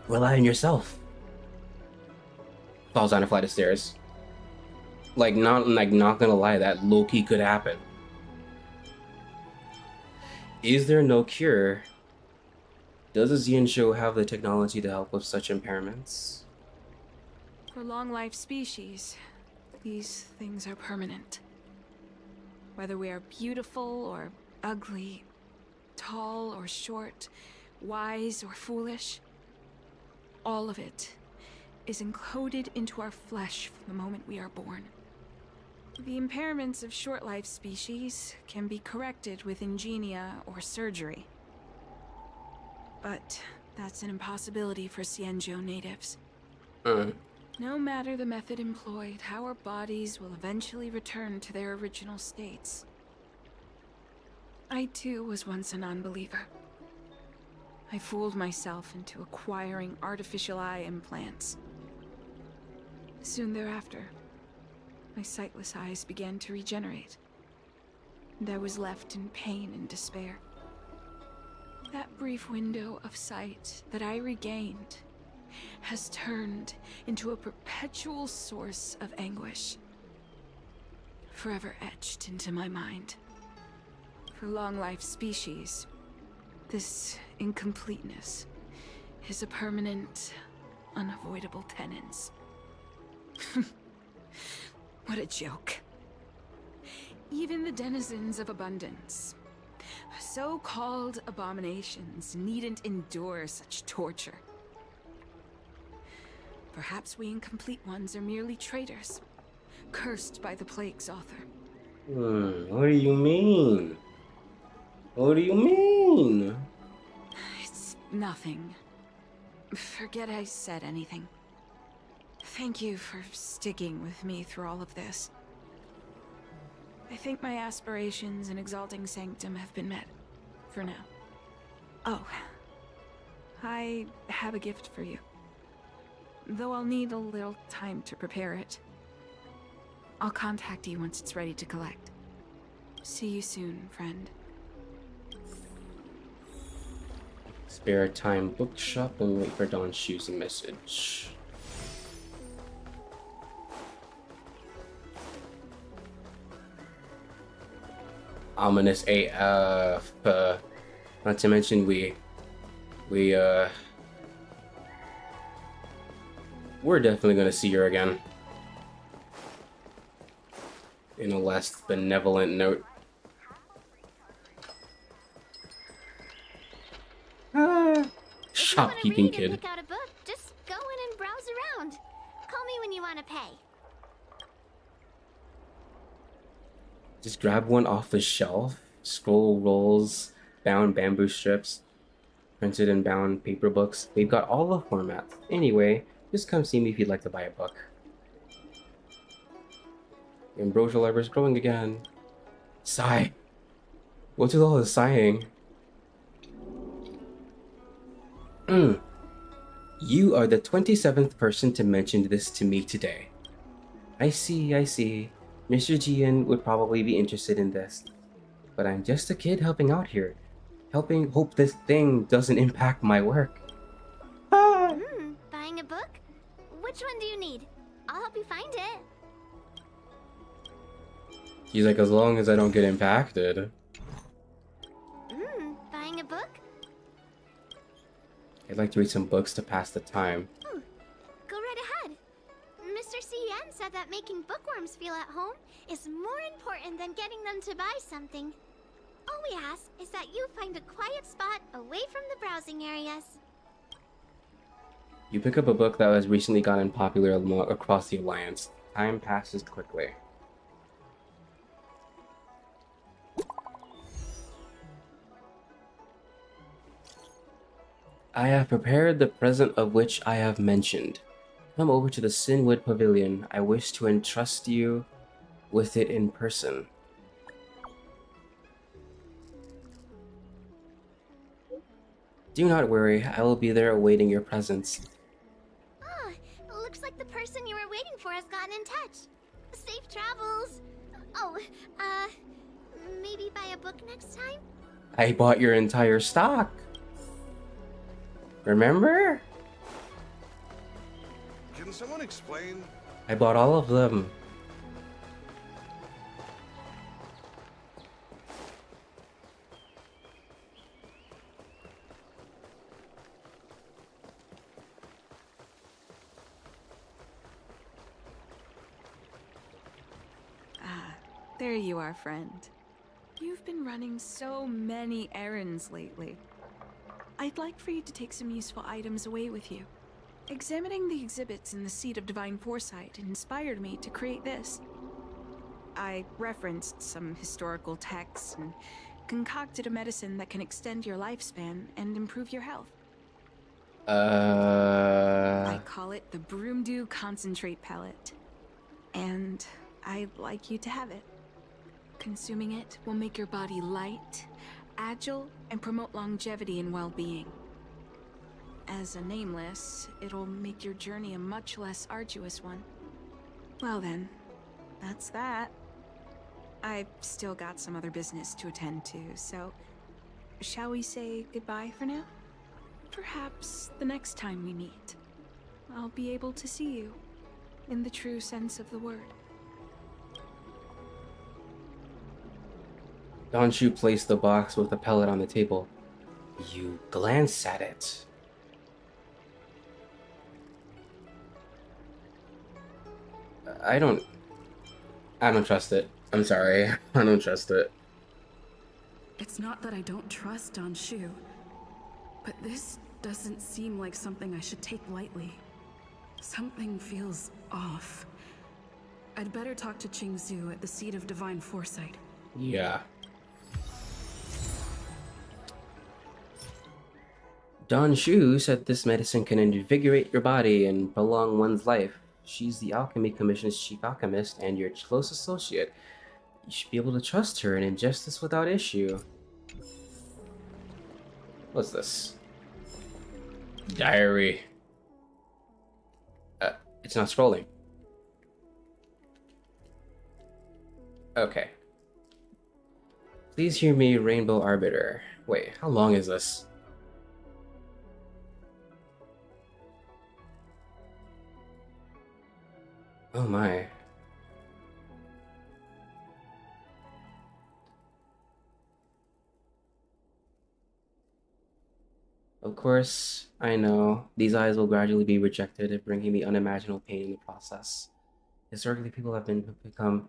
Rely on yourself. Falls down a flight of stairs. Not gonna lie, that low-key could happen. Is there no cure? Does the Xianzhou have the technology to help with such impairments? For long-life species, these things are permanent. Whether we are beautiful or ugly, tall or short, wise or foolish, all of it is encoded into our flesh from the moment we are born. The impairments of short-life species can be corrected with ingenia or surgery. But that's an impossibility for Xianzhou natives. No matter the method employed, our bodies will eventually return to their original states. I too was once a non-believer. I fooled myself into acquiring artificial eye implants. Soon thereafter, my sightless eyes began to regenerate, and I was left in pain and despair. That brief window of sight that I regained has turned into a perpetual source of anguish, forever etched into my mind. For long-life species, this incompleteness is a permanent, unavoidable tenance. What a joke. Even the denizens of abundance, so-called abominations, needn't endure such torture. Perhaps we incomplete ones are merely traitors, cursed by the plague's author. What do you mean? What do you mean? It's nothing. Forget I said anything. Thank you for sticking with me through all of this. I think my aspirations in Exalting Sanctum have been met. For now. Oh. I have a gift for you. Though I'll need a little time to prepare it. I'll contact you once it's ready to collect. See you soon, friend. Spare time bookshop and wait for Don Shu's message. Ominous AF. Not to mention we're definitely gonna see her again. In a less benevolent note. Shopkeeping kid. Pick out a book. Just go in and browse around. Call me when you want to pay. Just grab one off the shelf. Scroll rolls, bound bamboo strips, printed and bound paper books. They've got all the formats. Anyway, just come see me if you'd like to buy a book. The ambrosial arbor's growing again. Sigh. What's with all the sighing? You are the 27th person to mention this to me today. I see. Mr. Jian would probably be interested in this. But I'm just a kid helping out here. Hope this thing doesn't impact my work. Buying a book? Which one do you need? I'll help you find it. He's like, as long as I don't get impacted. Buying a book? I'd like to read some books to pass the time. Go right ahead. Mr. CN said that making bookworms feel at home is more important than getting them to buy something. All we ask is that you find a quiet spot away from the browsing areas. You pick up a book that has recently gotten popular across the Alliance. Time passes quickly. I have prepared the present of which I have mentioned. Come over to the Sinwood Pavilion. I wish to entrust you with it in person. Do not worry, I will be there awaiting your presence. Looks like the person you were waiting for has gotten in touch. Safe travels. Oh, maybe buy a book next time? I bought your entire stock. Remember? Can someone explain? I bought all of them. There you are, friend. You've been running so many errands lately. I'd like for you to take some useful items away with you. Examining the exhibits in the Seat of Divine Foresight inspired me to create this. I referenced some historical texts and concocted a medicine that can extend your lifespan and improve your health. I call it the Broomdew Concentrate Pellet. And I'd like you to have it. Consuming it will make your body light, agile, and promote longevity and well-being. As a nameless, it'll make your journey a much less arduous one. Well then, that's that. I've still got some other business to attend to, so shall we say goodbye for now? Perhaps the next time we meet, I'll be able to see you, in the true sense of the word. Donshu placed the box with the pellet on the table. You glance at it. I don't trust it. I'm sorry. I don't trust it. It's not that I don't trust Donshu, but this doesn't seem like something I should take lightly. Something feels off. I'd better talk to Qingzu at the Seat of Divine Foresight. Yeah. Don Shu said this medicine can invigorate your body and prolong one's life. She's the Alchemy Commission's chief alchemist and your close associate. You should be able to trust her and ingest this without issue. What's this? Diary. It's not scrolling. Okay. Please hear me, Rainbow Arbiter. Wait, how long is this? Oh my. Of course, I know these eyes will gradually be rejected, bringing me unimaginable pain in the process. Historically, people have become.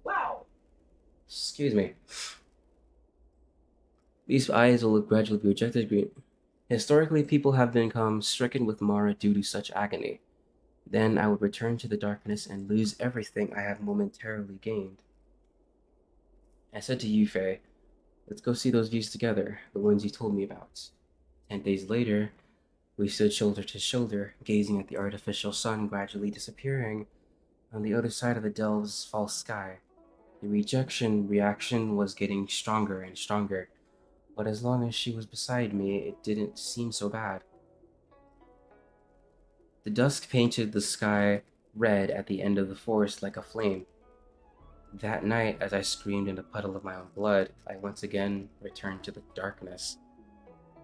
Wow. Excuse me. These eyes will gradually be rejected. Historically, people have become stricken with Mara due to such agony. Then I would return to the darkness and lose everything I have momentarily gained. I said to Yufei, let's go see those views together, the ones you told me about. 10 days later, we stood shoulder to shoulder, gazing at the artificial sun gradually disappearing on the other side of the delve's false sky. The rejection reaction was getting stronger and stronger, but as long as she was beside me, it didn't seem so bad. The dusk painted the sky red at the end of the forest like a flame. That night, as I screamed in a puddle of my own blood, I once again returned to the darkness.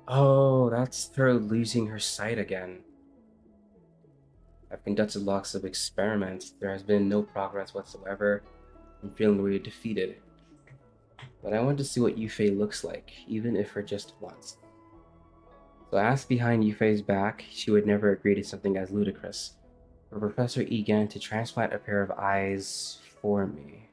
Oh, that's her losing her sight again. I've conducted lots of experiments. There has been no progress whatsoever. I'm feeling really defeated. But I want to see what Yufei looks like, even if for just once. So I asked behind Yufei's back, she would never agree to something as ludicrous, for Professor Egan to transplant a pair of eyes for me.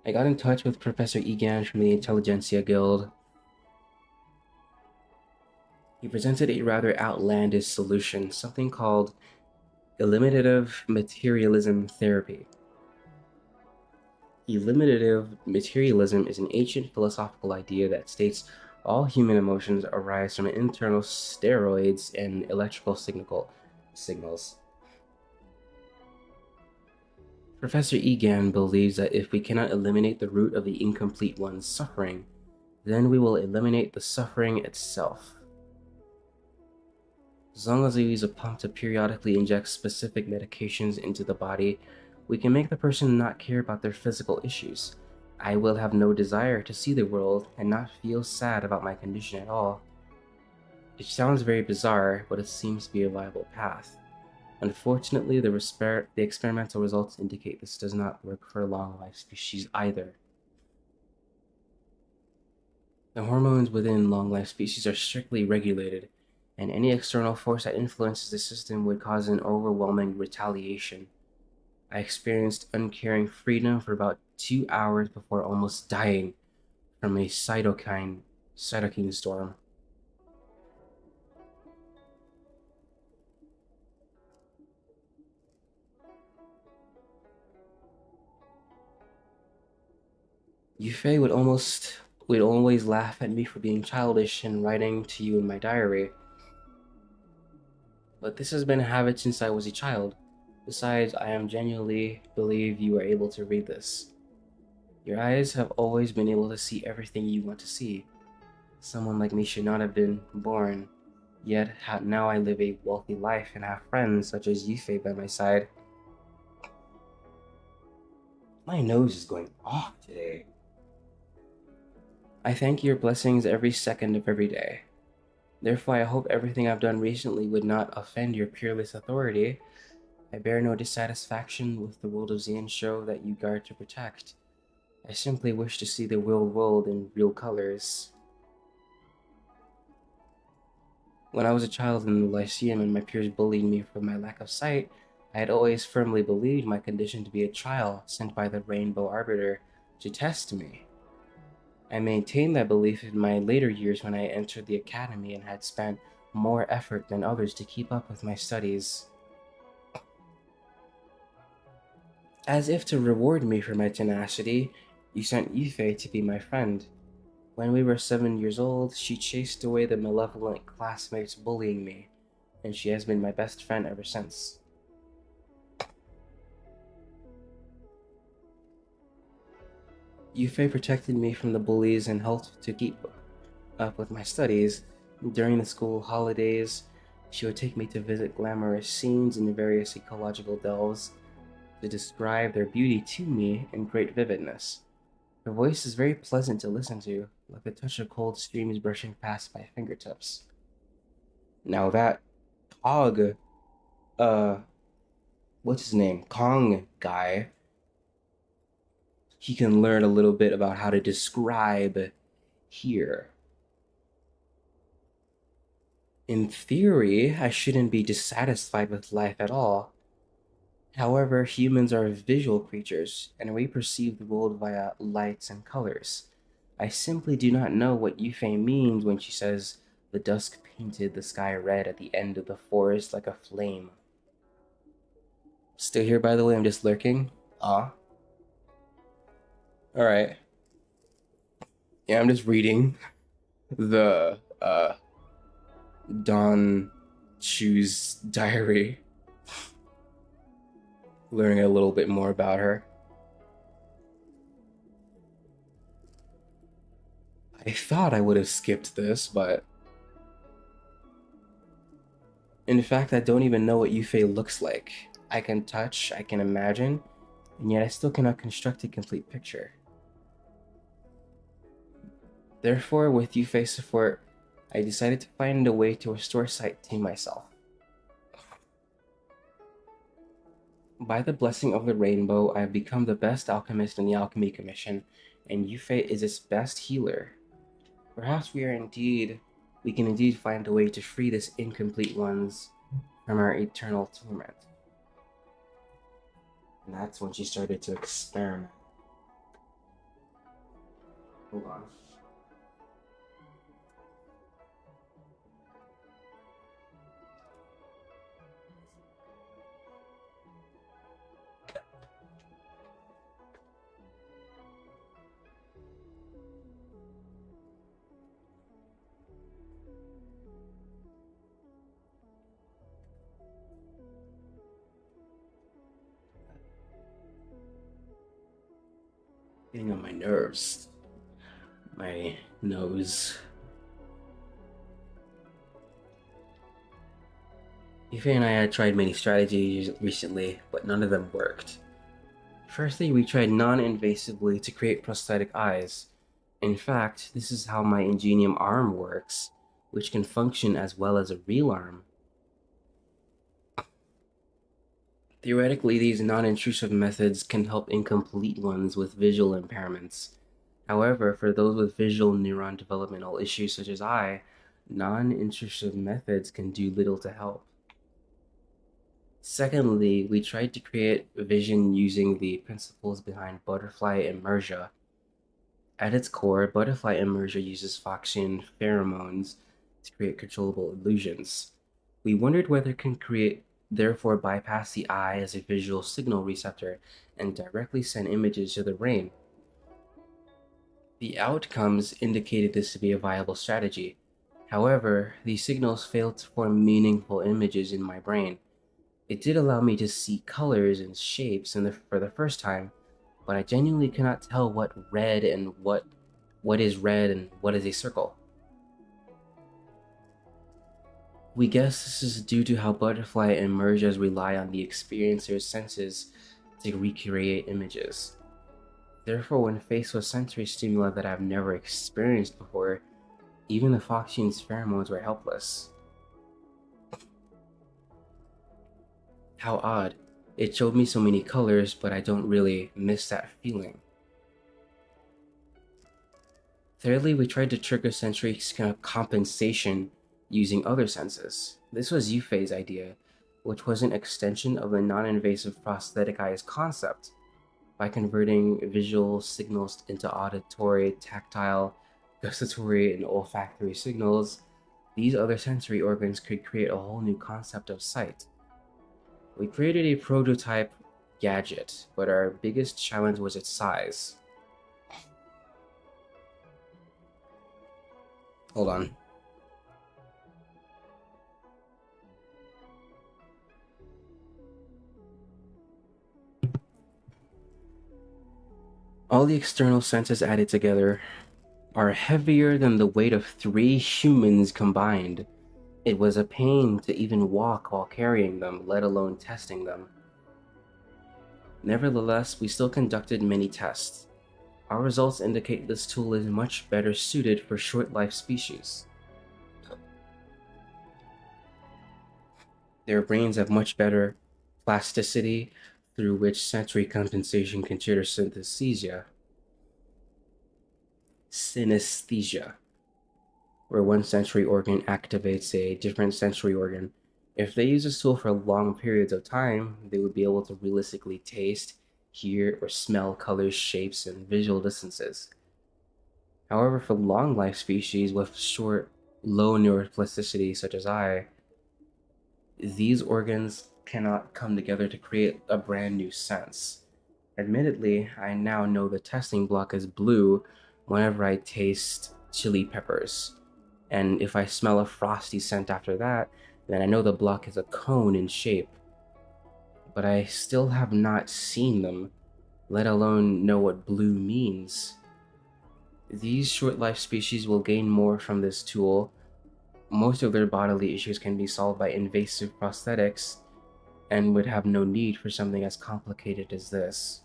I got in touch with Professor Egan from the Intelligentsia Guild. He presented a rather outlandish solution, something called eliminative materialism therapy. Eliminative materialism is an ancient philosophical idea that states all human emotions arise from internal steroids and electrical signals. Professor Egan believes that if we cannot eliminate the root of the incomplete one's suffering, then we will eliminate the suffering itself. As long as we use a pump to periodically inject specific medications into the body, we can make the person not care about their physical issues. I will have no desire to see the world and not feel sad about my condition at all. It sounds very bizarre, but it seems to be a viable path. Unfortunately, the experimental results indicate this does not work for long-life species either. The hormones within long-life species are strictly regulated, and any external force that influences the system would cause an overwhelming retaliation. I experienced uncaring freedom for about 2 hours before almost dying from a cytokine storm. Yufei would always laugh at me for being childish and writing to you in my diary. But this has been a habit since I was a child. Besides, I am genuinely believe you are able to read this. Your eyes have always been able to see everything you want to see. Someone like me should not have been born, yet now I live a wealthy life and have friends such as Yufei by my side. My nose is going off today. I thank your blessings every second of every day. Therefore, I hope everything I've done recently would not offend your peerless authority. I bear no dissatisfaction with the world of Xianzhou that you guard to protect. I simply wish to see the real world in real colors. When I was a child in the Lyceum and my peers bullied me for my lack of sight, I had always firmly believed my condition to be a trial sent by the Rainbow Arbiter to test me. I maintained that belief in my later years when I entered the academy and had spent more effort than others to keep up with my studies. As if to reward me for my tenacity, you sent Yufei to be my friend. When we were 7 years old, she chased away the malevolent classmates bullying me, and she has been my best friend ever since. Yufei protected me from the bullies and helped to keep up with my studies. During the school holidays, she would take me to visit glamorous scenes in various ecological delves to describe their beauty to me in great vividness. Her voice is very pleasant to listen to, like the touch of cold streams brushing past my fingertips. Now that Cog, what's his name? Kong guy, he can learn a little bit about how to describe here. In theory, I shouldn't be dissatisfied with life at all. However, humans are visual creatures, and we perceive the world via lights and colors. I simply do not know what Yufei means when she says the dusk painted the sky red at the end of the forest like a flame. Still here, by the way, I'm just lurking. Ah. Alright. Yeah, I'm just reading the, Dawn Chu's diary. Learning a little bit more about her. I thought I would have skipped this, but in fact, I don't even know what Yufei looks like. I can touch, I can imagine, and yet I still cannot construct a complete picture. Therefore, with Yufei's support, I decided to find a way to restore sight to myself. By the blessing of the rainbow, I have become the best alchemist in the Alchemy Commission, and Yufei is its best healer. Perhaps we can indeed find a way to free this incomplete ones from our eternal torment. And that's when she started to experiment. Hold on. Getting on my nerves. My nose. Yufei and I had tried many strategies recently, but none of them worked. Firstly, we tried non-invasively to create prosthetic eyes. In fact, this is how my Ingenium arm works, which can function as well as a real arm. Theoretically, these non-intrusive methods can help incomplete ones with visual impairments. However, for those with visual neuron developmental issues such as I, non-intrusive methods can do little to help. Secondly, we tried to create vision using the principles behind butterfly immersia. At its core, butterfly immersia uses Foxian pheromones to create controllable illusions. We wondered whether it can therefore bypass the eye as a visual signal receptor and directly send images to the brain. The outcomes indicated this to be a viable strategy. However, these signals failed to form meaningful images in my brain. It did allow me to see colors and shapes for the first time, but I genuinely cannot tell what is red and what is a circle. We guess this is due to how butterfly immersias rely on the experiencer's senses to recreate images. Therefore, when faced with sensory stimuli that I've never experienced before, even the Foxian's pheromones were helpless. How odd. It showed me so many colors, but I don't really miss that feeling. Thirdly, we tried to trigger sensory compensation using other senses. This was Yufei's idea, which was an extension of the non-invasive prosthetic eyes concept. By converting visual signals into auditory, tactile, gustatory, and olfactory signals, these other sensory organs could create a whole new concept of sight. We created a prototype gadget, but our biggest challenge was its size. Hold on. All the external senses added together are heavier than the weight of 3 humans combined. It was a pain to even walk while carrying them, let alone testing them. Nevertheless, we still conducted many tests. Our results indicate this tool is much better suited for short-life species. Their brains have much better plasticity, through which sensory compensation can trigger synesthesia. Synesthesia, where one sensory organ activates a different sensory organ. If they use this tool for long periods of time, they would be able to realistically taste, hear, or smell colors, shapes, and visual distances. However, for long life species with short, low neuroplasticity such as I, these organs cannot come together to create a brand new sense. Admittedly, I now know the testing block is blue whenever I taste chili peppers, and if I smell a frosty scent after that, then I know the block is a cone in shape. But I still have not seen them, let alone know what blue means. These short-life species will gain more from this tool. Most of their bodily issues can be solved by invasive prosthetics, and would have no need for something as complicated as this.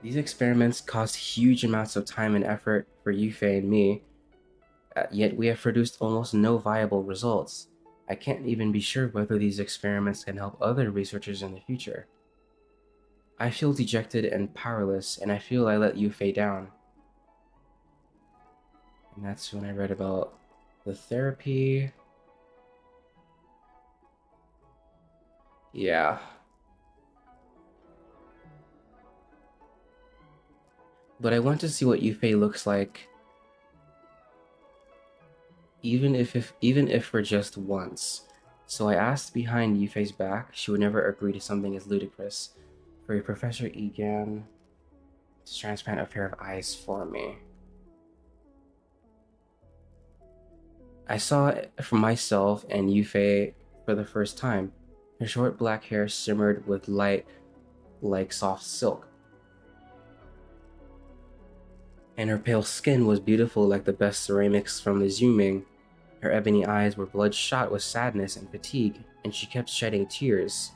These experiments cost huge amounts of time and effort for Yufei and me, yet we have produced almost no viable results. I can't even be sure whether these experiments can help other researchers in the future. I feel dejected and powerless, and I feel I let Yufei down. And that's when I read about the therapy. Yeah. But I want to see what Yufei looks like, even if for just once. So I asked behind Yufei's back. She would never agree to something as ludicrous. For Professor Egan to transplant a pair of eyes for me. I saw it for myself and Yufei for the first time. Her short black hair shimmered with light like soft silk, and her pale skin was beautiful like the best ceramics from the Zuming. Her ebony eyes were bloodshot with sadness and fatigue, and she kept shedding tears.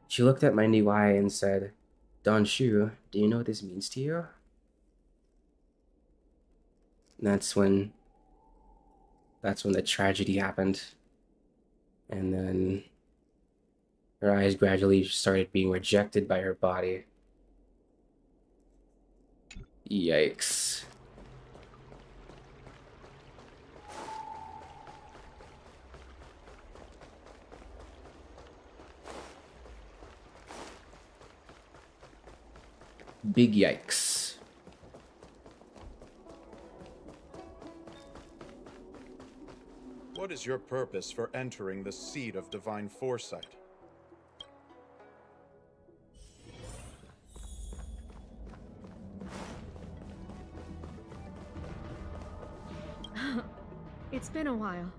She looked at my new eye and said, "Don Shu, do you know what this means to you?" And that's when the tragedy happened. And then her eyes gradually started being rejected by her body. Yikes. Big yikes. What is your purpose for entering the seat of divine foresight? It's been a while.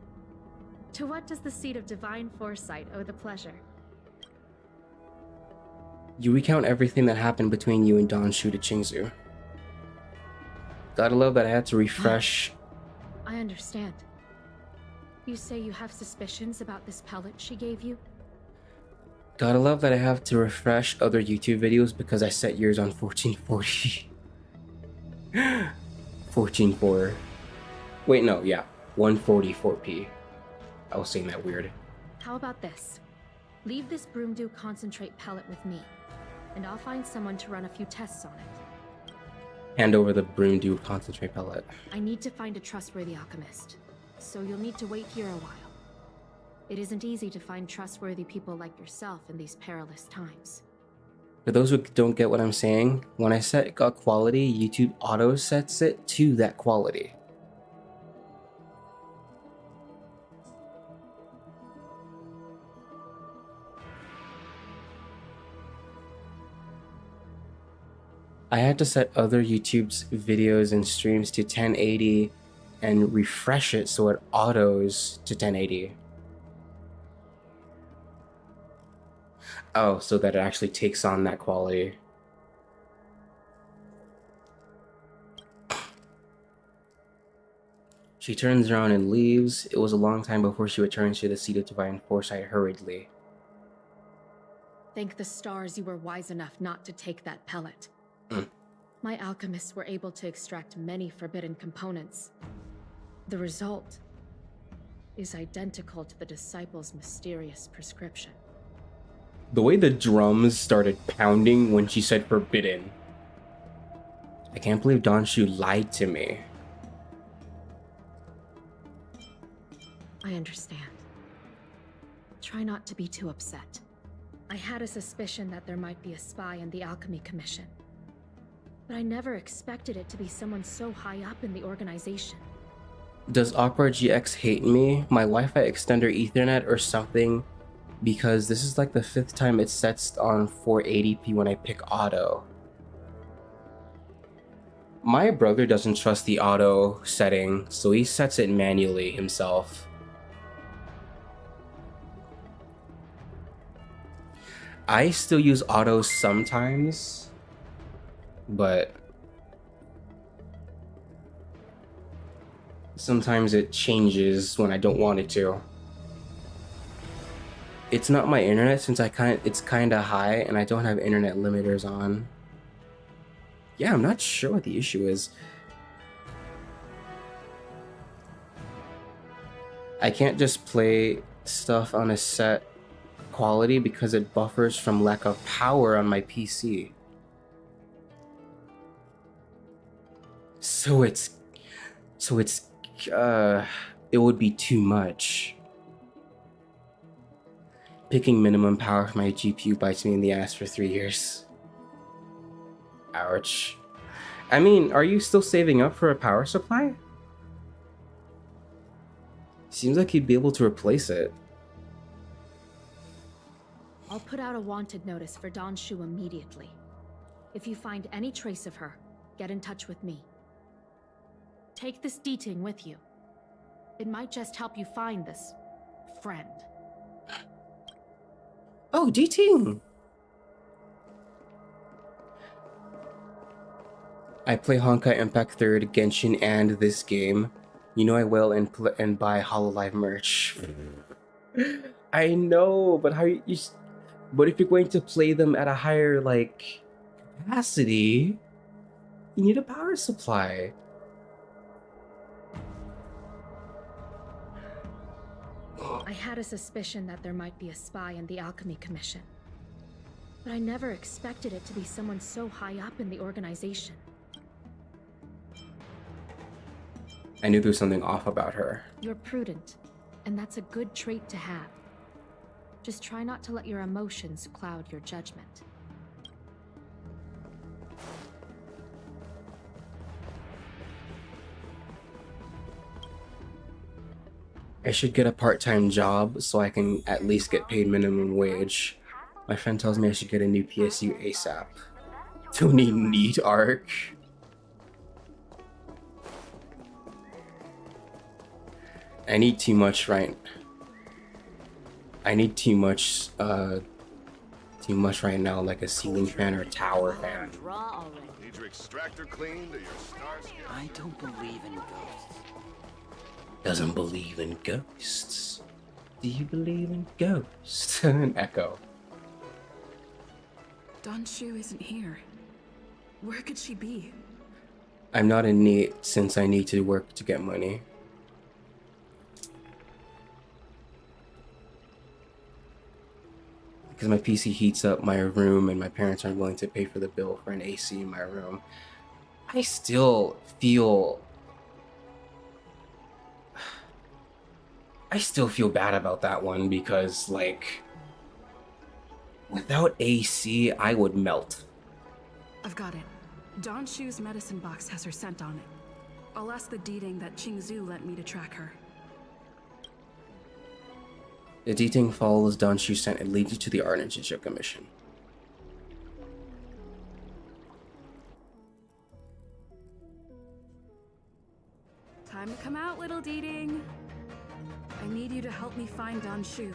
To what does the seat of divine foresight owe the pleasure? You recount everything that happened between you and Don Shu to Qingzu. Gotta love that I had to refresh. I understand. You say you have suspicions about this pellet she gave you? Gotta love that I have to refresh other YouTube videos because I set yours on 1440. 14.4. Wait, no, yeah. 144p. I was saying that weird. How about this? Leave this Broomdew concentrate pellet with me, and I'll find someone to run a few tests on it. Hand over the Broomdew concentrate pellet. I need to find a trustworthy alchemist, so you'll need to wait here a while. It isn't easy to find trustworthy people like yourself in these perilous times. For those who don't get what I'm saying, when I set quality, YouTube auto sets it to that quality. I had to set other YouTube's videos and streams to 1080 and refresh it so it autos to 1080. Oh, so that it actually takes on that quality. She turns around and leaves. It was a long time before she returns to the seat of divine foresight hurriedly. Thank the stars you were wise enough not to take that pellet. Mm. My alchemists were able to extract many forbidden components. The result is identical to the disciples' mysterious prescription. The way the drums started pounding when she said forbidden. I can't believe Donshu lied to me. I understand. Try not to be too upset. I had a suspicion that there might be a spy in the Alchemy Commission. But I never expected it to be someone so high up in the organization. Does Opera GX hate me, my Wi-Fi extender Ethernet, or something? Because this is like the 5th time it sets on 480p when I pick auto. My brother doesn't trust the auto setting, so he sets it manually himself. I still use auto sometimes, but sometimes it changes when I don't want it to. It's not my internet since it's kinda high and I don't have internet limiters on. Yeah, I'm not sure what the issue is. I can't just play stuff on a set quality because it buffers from lack of power on my PC. So it would be too much. Picking minimum power for my GPU bites me in the ass for 3 years. Ouch. I mean, are you still saving up for a power supply? Seems like you'd be able to replace it. I'll put out a wanted notice for Donshu immediately. If you find any trace of her, get in touch with me. Take this Deeting with you. It might just help you find this friend. Oh, Deeting! I play Honkai Impact 3rd, Genshin, and this game. You know I will and buy HoloLive merch. I know, but how you? But if you're going to play them at a higher like capacity, you need a power supply. I had a suspicion that there might be a spy in the Alchemy Commission. But I never expected it to be someone so high up in the organization. I knew there was something off about her. You're prudent, and that's a good trait to have. Just try not to let your emotions cloud your judgment. I should get a part-time job so I can at least get paid minimum wage. My friend tells me I should get a new PSU ASAP. Don't need NEET arc. I need too much right now, like a ceiling fan or a tower fan. Need your extractor cleaned or your stars? I don't believe in ghosts. Doesn't believe in ghosts. Do you believe in ghosts? An echo. Donshu isn't here. Where could she be? I'm not in NEET since I need to work to get money. Because my PC heats up my room and my parents aren't willing to pay for the bill for an AC in my room. I still feel bad about that one because, like, without AC, I would melt. I've got it. Donshu's medicine box has her scent on it. I'll ask the Deeting that Qingzu lent me to track her. The Deeting follows Donshu's scent and leads you to the Artisanship Commission. Time to come out, little Deeting. I need you to help me find Donshu.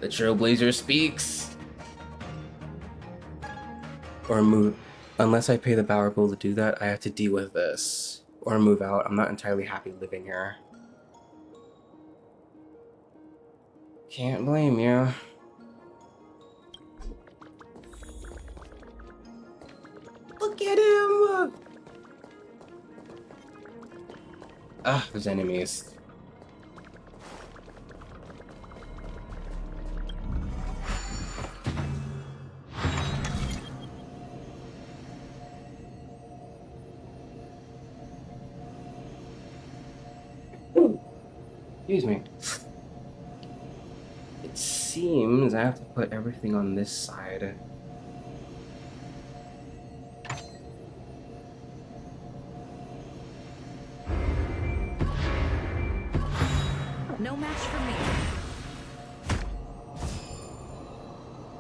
The Trailblazer speaks! Or move. Unless I pay the power bill to do that, I have to deal with this. or move out. I'm not entirely happy living here. Can't blame you. Look at him! Ah, there's enemies. Excuse me. It seems I have to put everything on this side. No match for me.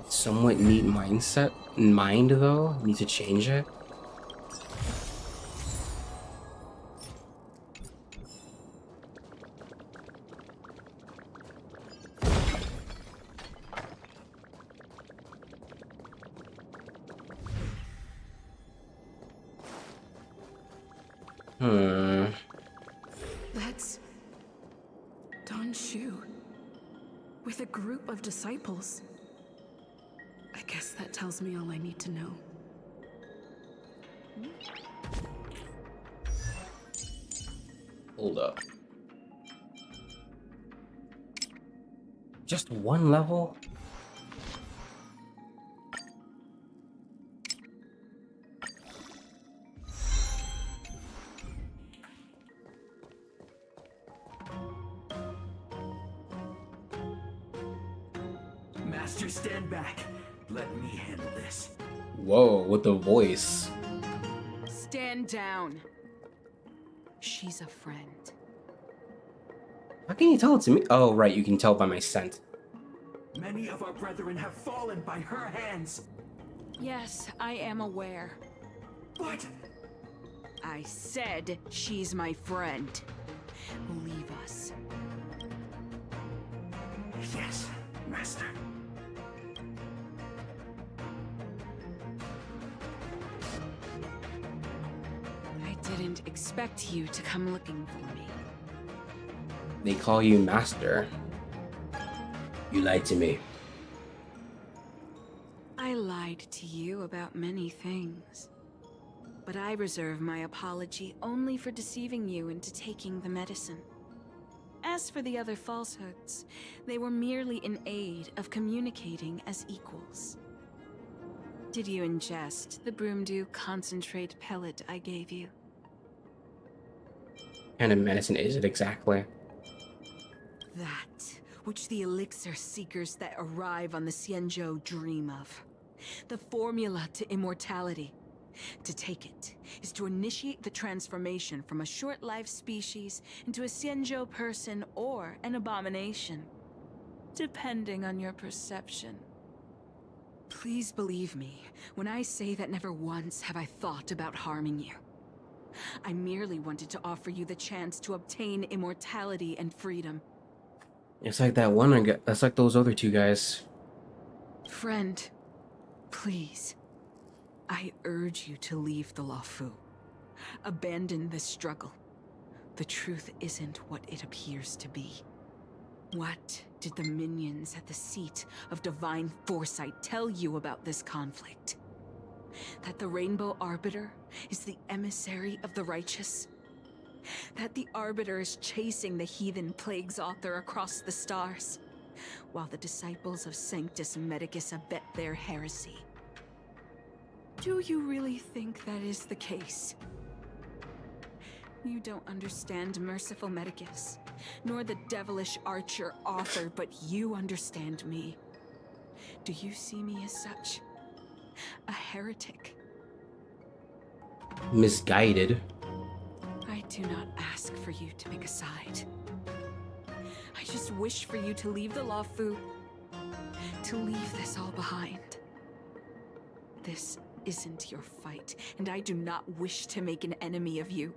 Somewhat neat mindset. Mind though, need to change it. That's Don Shu with a group of disciples. I guess that tells me all I need to know. Hold up. Just one level? Master, stand back. Let me handle this. Whoa, with the voice. Stand down. She's a friend. How can you tell it to me? Oh, right, you can tell by my scent. Many of our brethren have fallen by her hands. Yes, I am aware. But I said she's my friend. Leave us. Yes, Master. I didn't expect you to come looking for me. They call you Master. You lied to me. I lied to you about many things. But I reserve my apology only for deceiving you into taking the medicine. As for the other falsehoods, they were merely in aid of communicating as equals. Did you ingest the Broomdew concentrate pellet I gave you? What kind of medicine is it exactly? That which the elixir seekers that arrive on the Xianzhou dream of. The formula to immortality. To take it is to initiate the transformation from a short-lived species into a Xianzhou person or an abomination, depending on your perception. Please believe me when I say that never once have I thought about harming you. I merely wanted to offer you the chance to obtain immortality and freedom. It's like that one guy. That's like those other two guys. Friend, please. I urge you to leave the Luofu. Abandon this struggle. The truth isn't what it appears to be. What did the minions at the seat of divine foresight tell you about this conflict? That the Rainbow Arbiter is the emissary of the righteous? That the Arbiter is chasing the heathen plagues author across the stars, while the disciples of Sanctus Medicus abet their heresy? Do you really think that is the case? You don't understand Merciful Medicus, nor the devilish archer author, but you understand me. Do you see me as such? A heretic? Misguided. I do not ask for you to pick a side. I just wish for you to leave the Luofu, to leave this all behind. This isn't your fight, and I do not wish to make an enemy of you.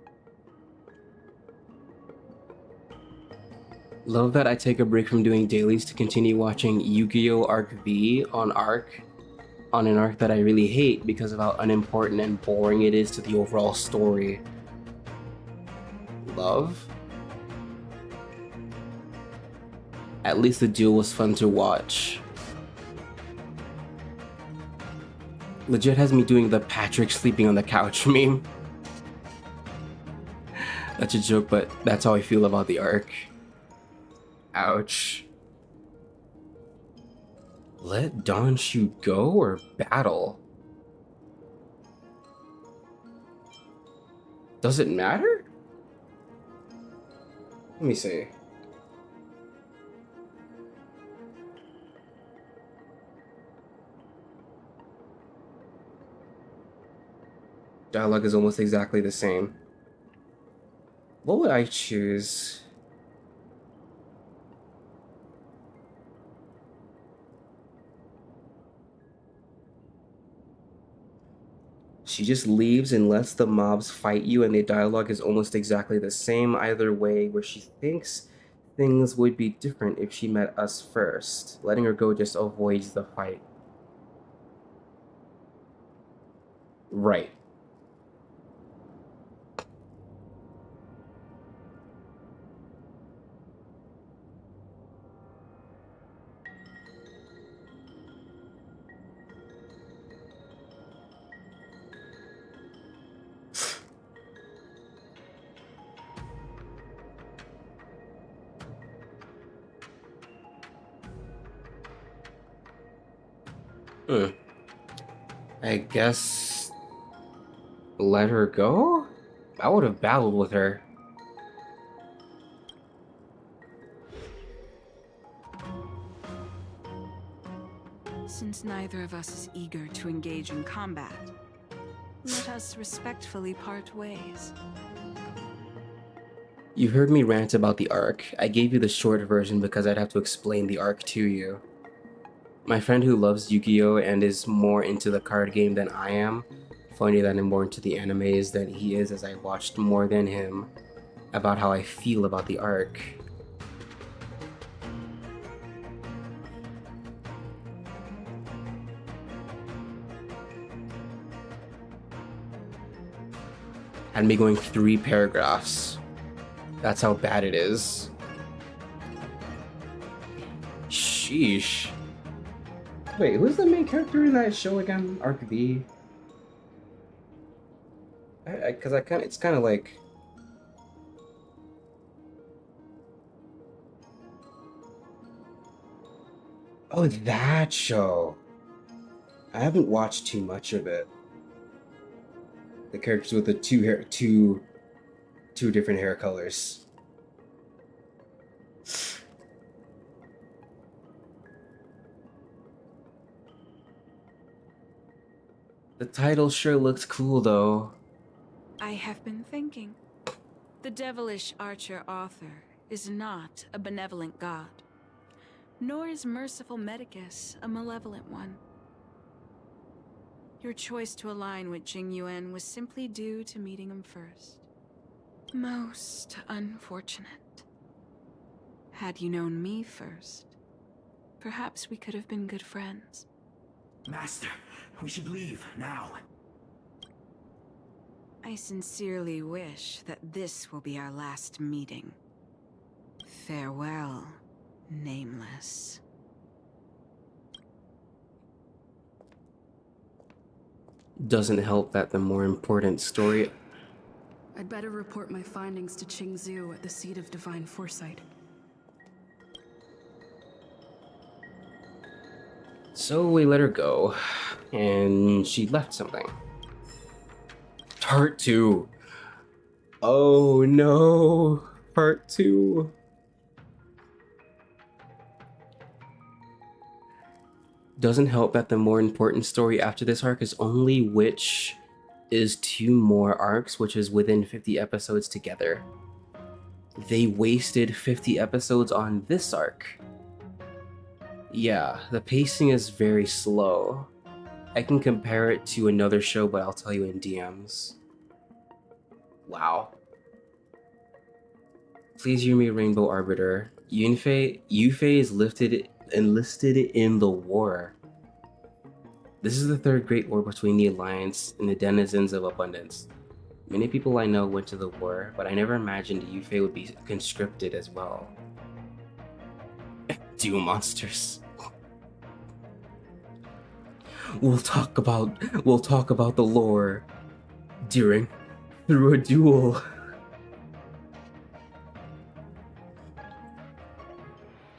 Love that I take a break from doing dailies to continue watching Yu-Gi-Oh! Arc V on an arc that I really hate because of how unimportant and boring it is to the overall story. love. At least the duel was fun to watch. Legit has me doing the Patrick sleeping on the couch meme. That's a joke, but that's how I feel about the arc. Ouch. Let Donshu go or battle? Does it matter? Let me see. Dialogue is almost exactly the same. What would I choose? She just leaves and lets the mobs fight you, and the dialogue is almost exactly the same either way, where she thinks things would be different if she met us first. Letting her go just avoids the fight. Right. I guess let her go? I would have battled with her. Since neither of us is eager to engage in combat, let us respectfully part ways. You heard me rant about the arc. I gave you the short version because I'd have to explain the arc to you. My friend who loves Yu-Gi-Oh! And is more into the card game than I am, funny that I'm more into the animes than he is, as I watched more than him, about how I feel about the arc. Had me going 3 paragraphs. That's how bad it is. Sheesh. Wait, who's the main character in that show again? Arc V? Cause it's kind of like... Oh, that show. I haven't watched too much of it. The characters with the two different hair colors. The title sure looks cool though. I have been thinking. The devilish archer author is not a benevolent god, nor is merciful Medicus a malevolent one. Your choice to align with Jing Yuan was simply due to meeting him first. Most unfortunate. Had you known me first, perhaps we could have been good friends. Master, we should leave now. I sincerely wish that this will be our last meeting. Farewell, Nameless. Doesn't help that the more important story... I'd better report my findings to Qingzhou at the seat of divine foresight. So we let her go, and she left something. Part 2. Oh no, Part 2. Doesn't help that the more important story after this arc is only which is 2 more arcs, which is within 50 episodes together. They wasted 50 episodes on this arc. Yeah, the pacing is very slow. I can compare it to another show, but I'll tell you in DMs. Wow. Please hear me, Rainbow Arbiter. Yunfei is enlisted in the war. This is the 3rd Great War between the Alliance and the denizens of Abundance. Many people I know went to the war, but I never imagined Yufei would be conscripted as well. Duel monsters. We'll talk about the lore through a duel.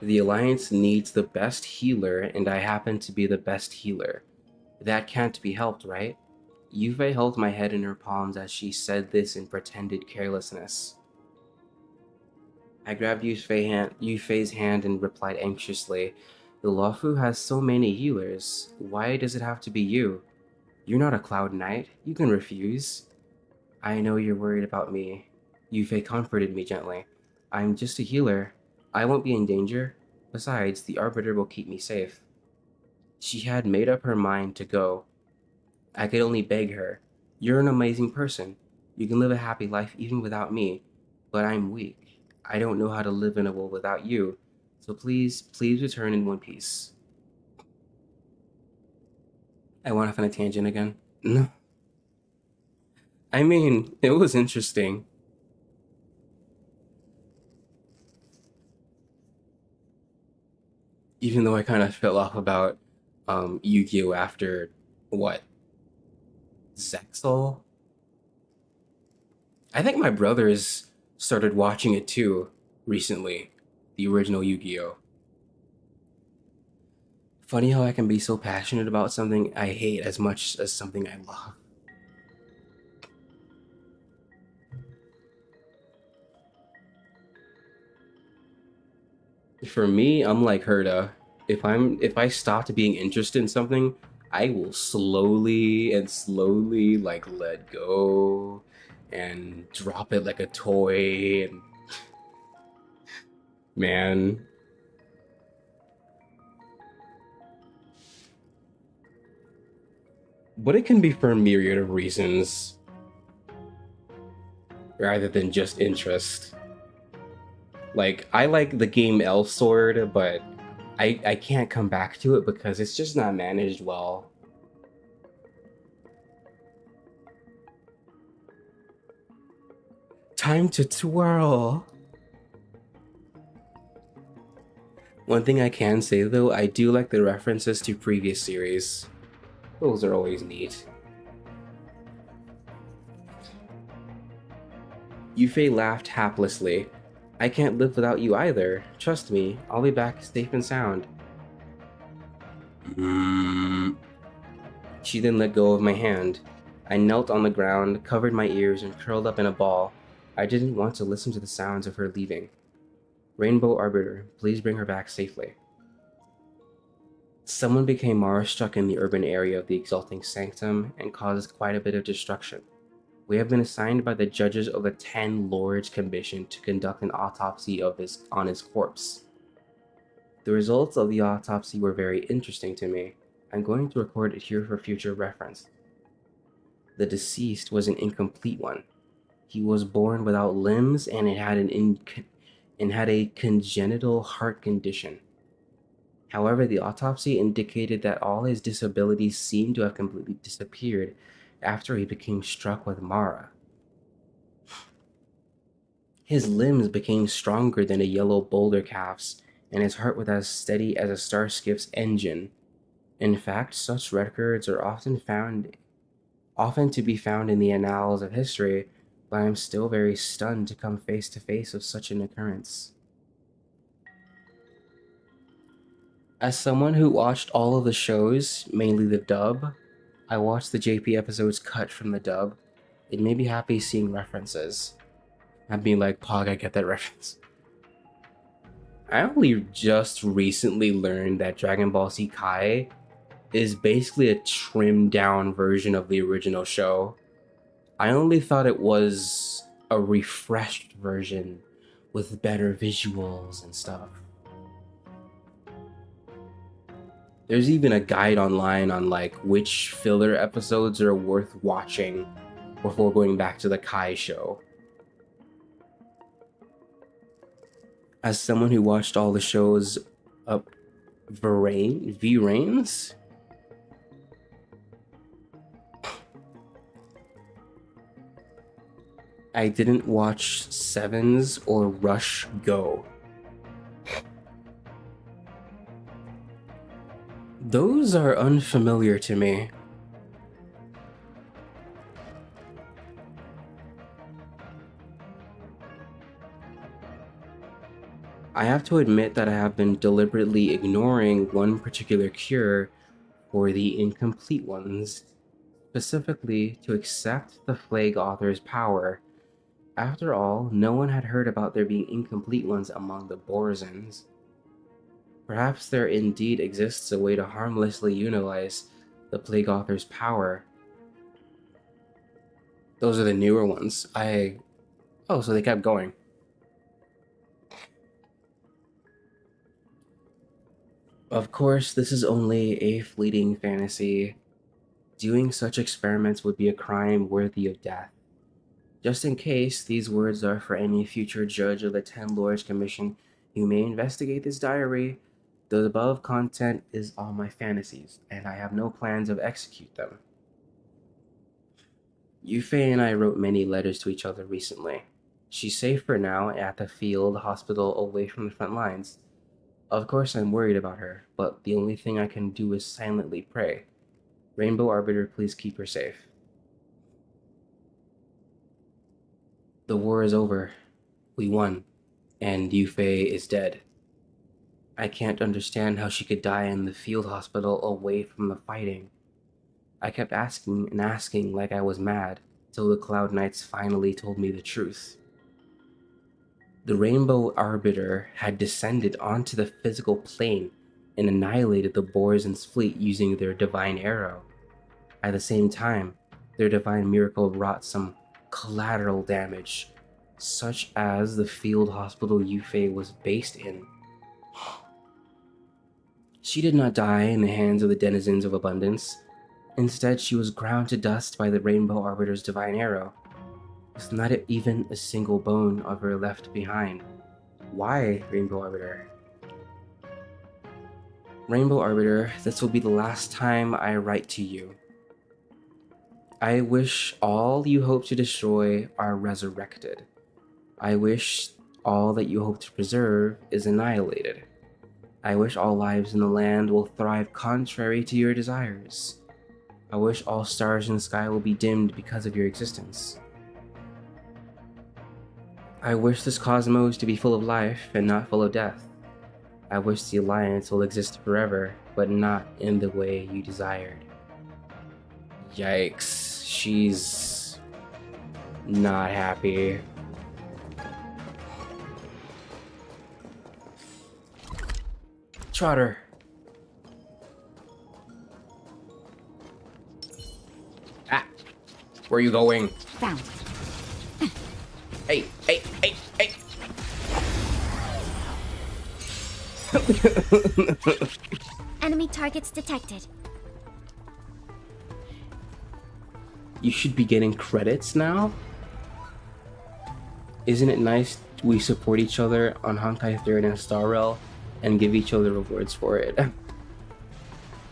The Alliance needs the best healer, and I happen to be the best healer. That can't be helped, right? Yufei held my head in her palms as she said this in pretended carelessness. I grabbed Yufei's hand and replied anxiously, "The Luofu has so many healers. Why does it have to be you? You're not a Cloud Knight. You can refuse." "I know you're worried about me." Yufei comforted me gently. "I'm just a healer. I won't be in danger. Besides, the Arbiter will keep me safe." She had made up her mind to go. I could only beg her. "You're an amazing person. You can live a happy life even without me. But I'm weak. I don't know how to live in a world without you. So please return in one piece." I went off on a tangent again. No. I mean, it was interesting. Even though I kind of fell off about Yu-Gi-Oh! After, what? Zexal? I think my brothers started watching it too recently. The original Yu-Gi-Oh! Funny how I can be so passionate about something I hate as much as something I love. For me, I'm like Herda. If I stopped being interested in something, I will slowly like let go and drop it like a toy. And man, but it can be for a myriad of reasons rather than just interest. Like, I like the game Elf Sword, but I can't come back to it because it's just not managed well. Time to twirl. One thing I can say though, I do like the references to previous series. Those are always neat. Yufei laughed haplessly. "I can't live without you either. Trust me, I'll be back safe and sound." She then let go of my hand. I knelt on the ground, covered my ears, and curled up in a ball. I didn't want to listen to the sounds of her leaving. "Rainbow Arbiter, please bring her back safely." Someone became Mara-struck in the urban area of the Exalting Sanctum and caused quite a bit of destruction. We have been assigned by the judges of the 10 Lords Commission to conduct an autopsy on his corpse. The results of the autopsy were very interesting to me. I'm going to record it here for future reference. The deceased was an incomplete one. He was born without limbs and had a congenital heart condition. However, the autopsy indicated that all his disabilities seemed to have completely disappeared after he became struck with Mara. His limbs became stronger than a yellow boulder calf's, and his heart was as steady as a starship's engine. In fact, such records are often to be found in the annals of history, but I am still very stunned to come face to face with such an occurrence. As someone who watched all of the shows, mainly the dub, I watched the JP episodes cut from the dub. It made me happy seeing references. I'm being like, "Pog, I get that reference." I only just recently learned that Dragon Ball Z Kai is basically a trimmed down version of the original show. I only thought it was a refreshed version with better visuals and stuff. There's even a guide online on like which filler episodes are worth watching before going back to the Kai show. As someone who watched all the shows up V-Rains? I didn't watch Sevens or Rush Go. Those are unfamiliar to me. I have to admit that I have been deliberately ignoring one particular cure for the incomplete ones, specifically to accept the Plague Author's power. After all, no one had heard about there being incomplete ones among the Borzens. Perhaps there indeed exists a way to harmlessly utilize the Plague Author's power. Those are the newer ones. Oh, so they kept going. Of course, this is only a fleeting fantasy. Doing such experiments would be a crime worthy of death. Just in case, these words are for any future judge of the Ten Lords Commission who may investigate this diary. The above content is all my fantasies, and I have no plans of execute them. Yufei and I wrote many letters to each other recently. She's safe for now at the field hospital away from the front lines. Of course I'm worried about her, but the only thing I can do is silently pray. Rainbow Arbiter, please keep her safe. The war is over. We won. And Yufei is dead. I can't understand how she could die in the field hospital away from the fighting. I kept asking and asking like I was mad, till the Cloud Knights finally told me the truth. The Rainbow Arbiter had descended onto the physical plane and annihilated the Borzen's fleet using their divine arrow. At the same time, their divine miracle wrought some collateral damage, such as the field hospital Yufei was based in. She did not die in the hands of the denizens of Abundance. Instead, she was ground to dust by the Rainbow Arbiter's divine arrow, with not even a single bone of her left behind. Why, Rainbow Arbiter? Rainbow Arbiter, this will be the last time I write to you. I wish all you hope to destroy are resurrected. I wish all that you hope to preserve is annihilated. I wish all lives in the land will thrive contrary to your desires. I wish all stars in the sky will be dimmed because of your existence. I wish this cosmos to be full of life and not full of death. I wish the Alliance will exist forever, but not in the way you desired. Yikes, she's not happy. Trotter. Ah, where are you going? Found. Hey, hey, hey, hey. Enemy targets detected. You should be getting credits now? Isn't it nice we support each other on Honkai 3rd and Star Rail and give each other rewards for it?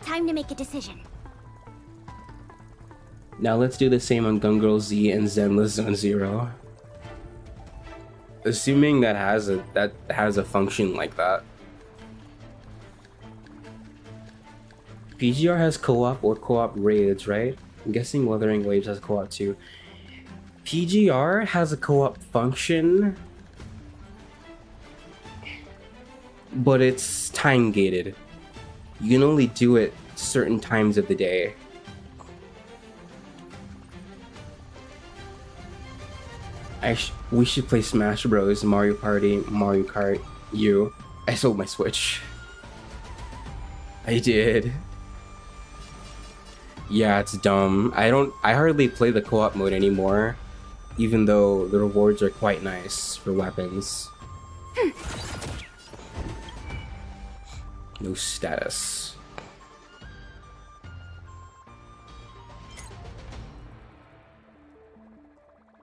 Time to make a decision. Now let's do the same on Gun Girl Z and Zenless Zone Zero. Assuming that has a function like that. PGR has co-op or co-op raids, right? I'm guessing Wuthering Waves has co-op too. PGR has a co-op function, but it's time gated. You can only do it certain times of the day. We should play Smash Bros, Mario Party, Mario Kart U. I sold my Switch. I did. Yeah, it's dumb. I hardly play the co-op mode anymore, even though the rewards are quite nice for weapons. No status.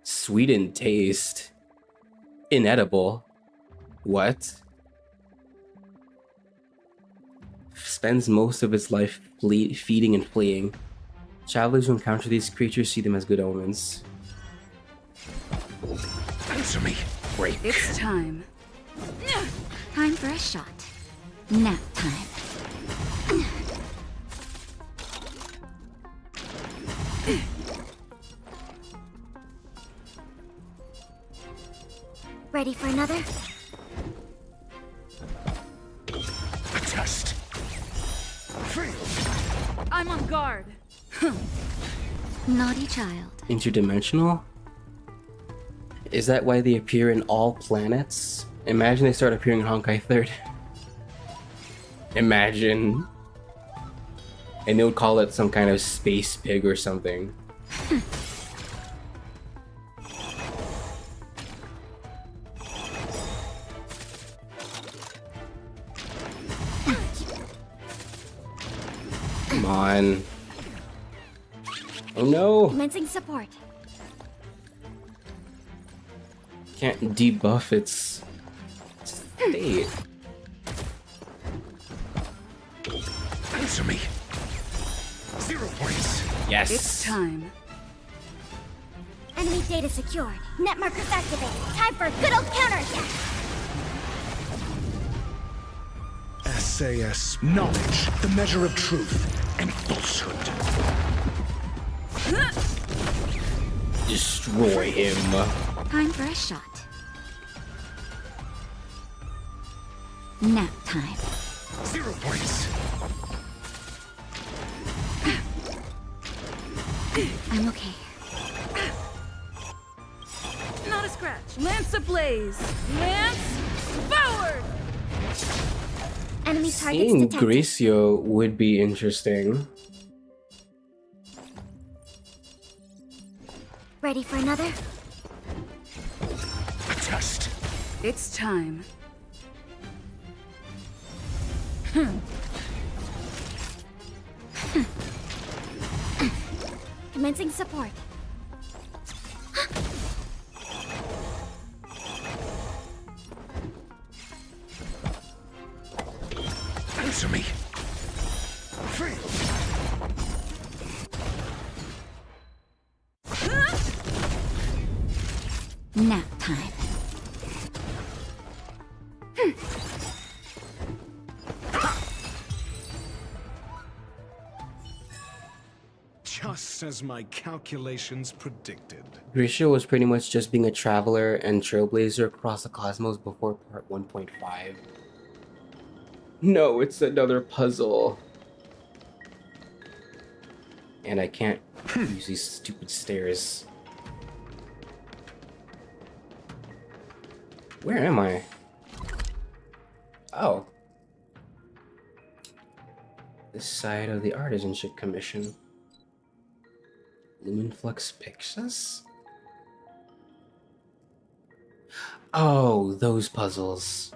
Sweet in taste. Inedible. What? Spends most of its life feeding and fleeing. Travelers who encounter these creatures see them as good omens. Answer me. Break. It's time. Time for a shot. Nap time. Ready for another? A test. Fail. I'm on guard. Naughty child. Interdimensional? Is that why they appear in all planets? Imagine they start appearing in Honkai 3rd. Imagine. And they would call it some kind of space pig or something. Come on. Oh no! Commencing support. Can't debuff its state. Answer me. 0 points. Yes. It's time. Enemy data secured. Net markers activated. Time for a good old counterattack. SAS. Knowledge, the measure of truth and falsehood. Destroy him. Time for a shot. Nap time. 0 points. I'm okay. Not a scratch. Lance ablaze. Lance forward. Enemy targets Seeing detected. Gracio would be interesting. Ready for another? A test. It's time. Commencing support. Answer me. Fail. Nap time. Just as my calculations predicted. Gracio was pretty much just being a traveler and trailblazer across the cosmos before part 1.5. No, it's another puzzle. And I can't use these stupid stairs. Where am I? Oh. This side of the Artisanship Commission. Lumenflux Pixus? Oh, those puzzles.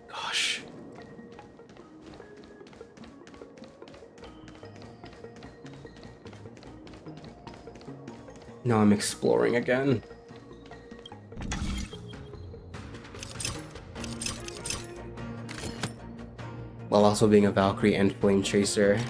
Gosh. Now I'm exploring again. While also being a Valkyrie and Flame Chaser.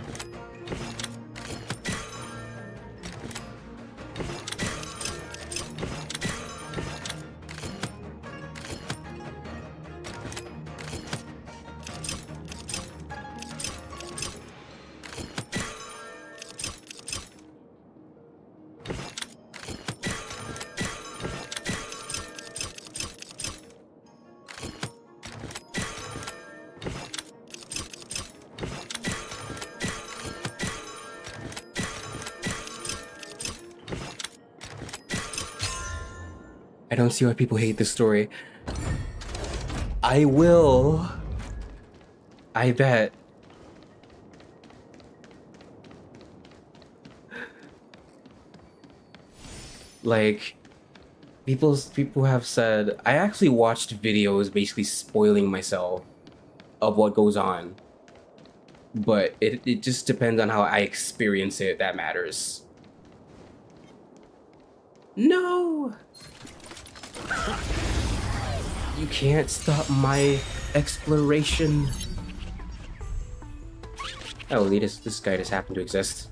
I don't see why people hate this story. I will. I bet. Like, people have said, I actually watched videos basically spoiling myself of what goes on. But it just depends on how I experience it that matters. No! You can't stop my exploration. Oh, this guy just happened to exist.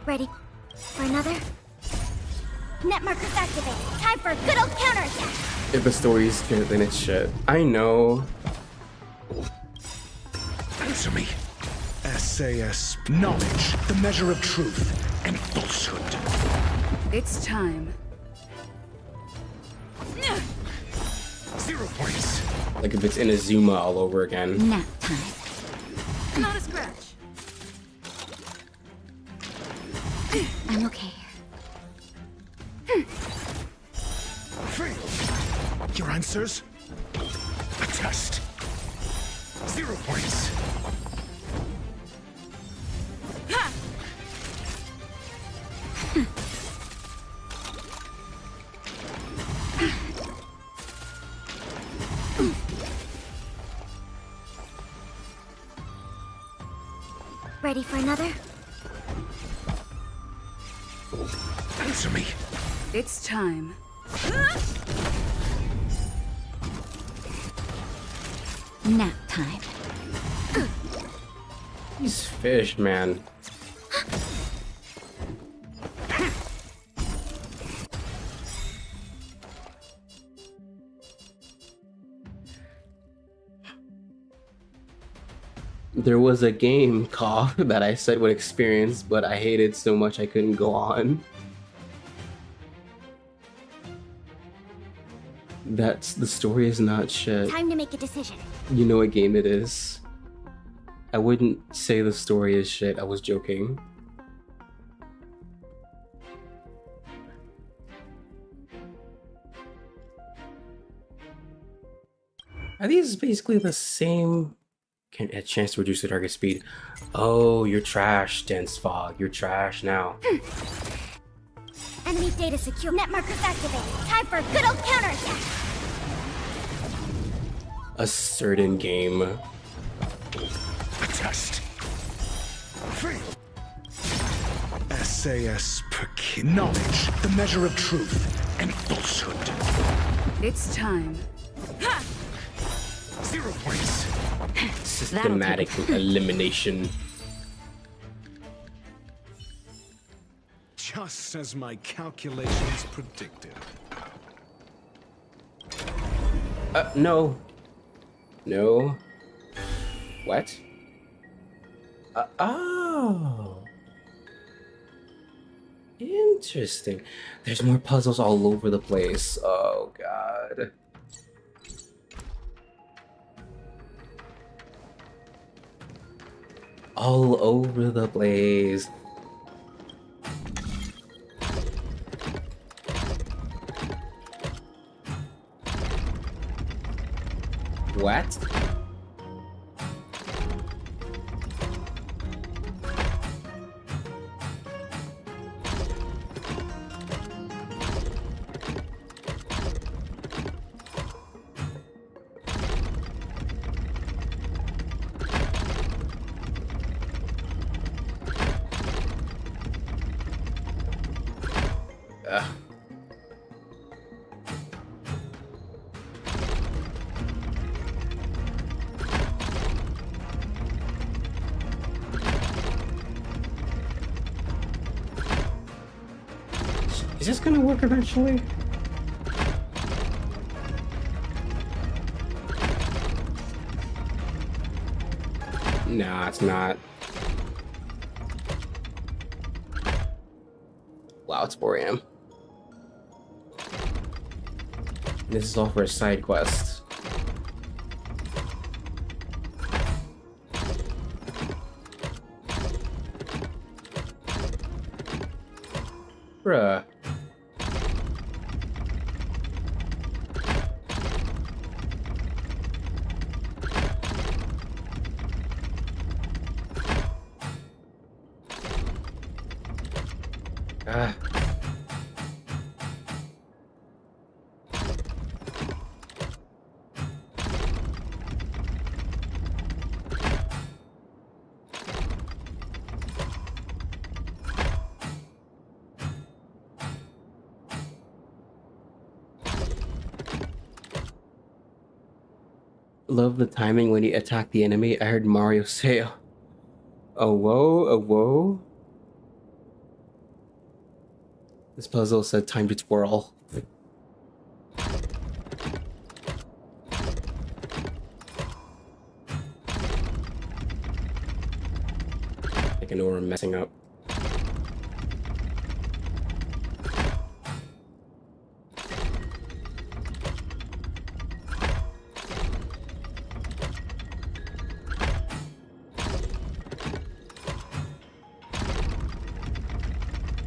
Ready for another? Net markers activated. Time for a good old counterattack. If the story's good, then it's shit. I know. Answer me. SAS. Knowledge, the measure of truth and falsehood. It's time. 0 points. Like if it's Inazuma all over again. Nap time. Not a scratch. I'm okay. Your answers? A test. 0 points. Ready for another? Answer me. It's time. Nap time. These fish, man. There was a game called that I said would experience, but I hated so much I couldn't go on. The story is not shit. Time to make a decision. You know what game it is. I wouldn't say the story is shit, I was joking. Are these basically the same? A chance to reduce the target speed. Oh, you're trash, dense fog. You're trash now. Enemy data secure. Net markers activated. Time for a good old counterattack. A certain game. A test. SAS knowledge, the measure of truth and falsehood. It's time. 0 points. Systematic elimination. Just as my calculations predicted. No. No. What? Oh. Interesting. There's more puzzles all over the place. Oh, God. All over the place. What? Is this gonna work eventually? Nah, it's not. Wow, it's 4 AM. This is all for a side quest. Bruh. Love the timing when he attacked the enemy. I heard Mario say, "Oh whoa, oh whoa." This puzzle said time to twirl. I know we're messing up.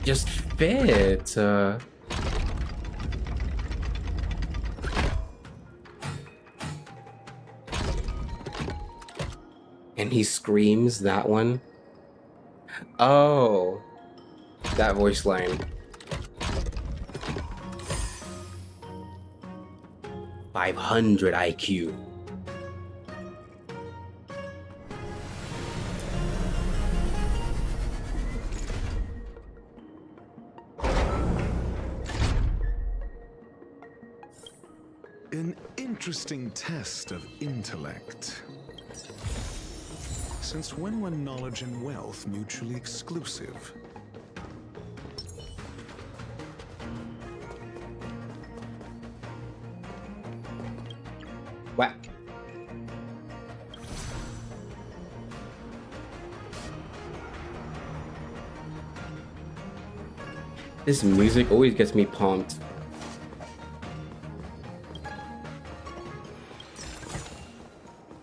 Just fit. And he screams that one. Oh, that voice line. 500 IQ. An interesting test of intellect. Since when were knowledge and wealth mutually exclusive? What? This music always gets me pumped.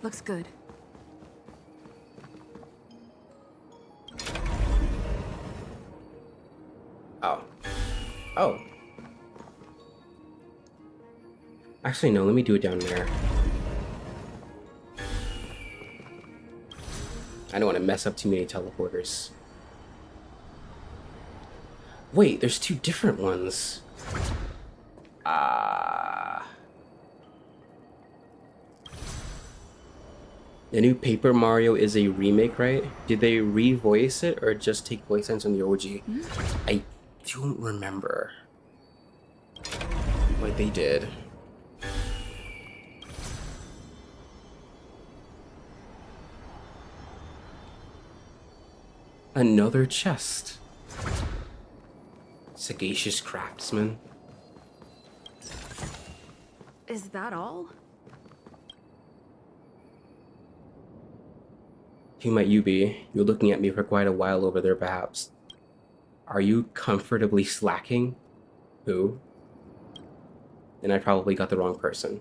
Looks good. Oh. Oh. Actually, no, let me do it down there. I don't want to mess up too many teleporters. Wait, there's two different ones. The new Paper Mario is a remake, right? Did they revoice it or just take voice lines from the OG? I don't remember what they did. Another chest. Sagacious craftsman. Is that all? Who might you be? You're looking at me for quite a while over there, perhaps. Are you comfortably slacking? Who? Then I probably got the wrong person.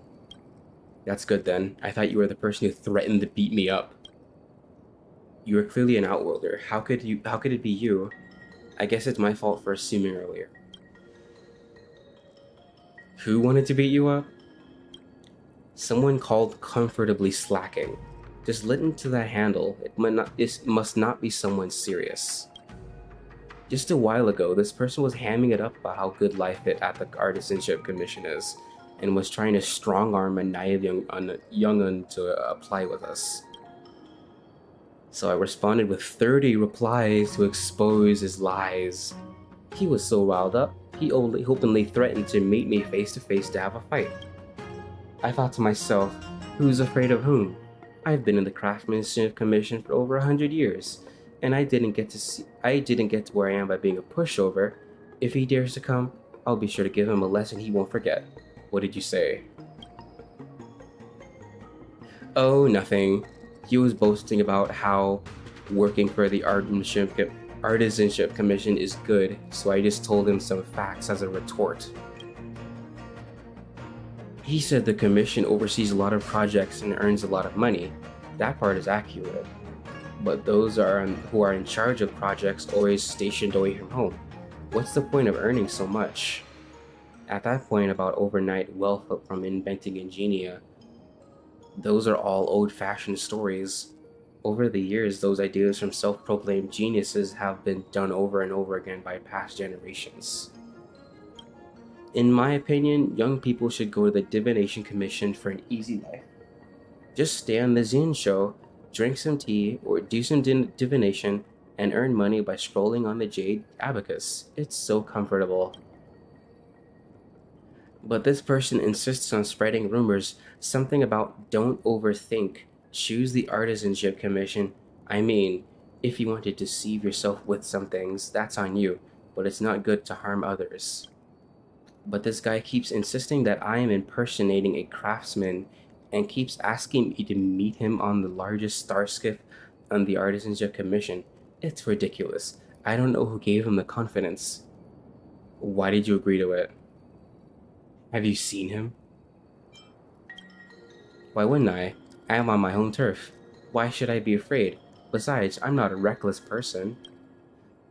That's good then. I thought you were the person who threatened to beat me up. You are clearly an outworlder. How could it be you? I guess it's my fault for assuming earlier. Who wanted to beat you up? Someone called comfortably slacking. Just listen to that handle. It must not be someone serious. Just a while ago, this person was hamming it up about how good life at the Artisanship Commission is, and was trying to strong-arm a naive young'un to apply with us. So I responded with 30 replies to expose his lies. He was so riled up, he openly threatened to meet me face to face to have a fight. I thought to myself, who's afraid of whom? I've been in the Craftsmanship Commission for over 100 years, and I didn't get to where I am by being a pushover. If he dares to come, I'll be sure to give him a lesson he won't forget. What did you say? Oh, nothing. He was boasting about how working for the Artisanship Commission is good, so I just told him some facts as a retort. He said the commission oversees a lot of projects and earns a lot of money. That part is accurate. But those who are in charge of projects always stationed away from home. What's the point of earning so much? At that point about overnight wealth from inventing Ingenia, those are all old-fashioned stories. Over the years, those ideas from self-proclaimed geniuses have been done over and over again by past generations. In my opinion, young people should go to the Divination Commission for an easy life. Just stay on the Zine show, drink some tea, or do some divination, and earn money by scrolling on the Jade Abacus. It's so comfortable. But this person insists on spreading rumors, something about don't overthink, choose the Artisanship Commission. I mean, if you want to deceive yourself with some things, that's on you, but it's not good to harm others. But this guy keeps insisting that I am impersonating a craftsman and keeps asking me to meet him on the largest star skiff on the Artisanship Commission. It's ridiculous. I don't know who gave him the confidence. Why did you agree to it? Have you seen him? Why wouldn't I? I am on my home turf. Why should I be afraid? Besides, I'm not a reckless person.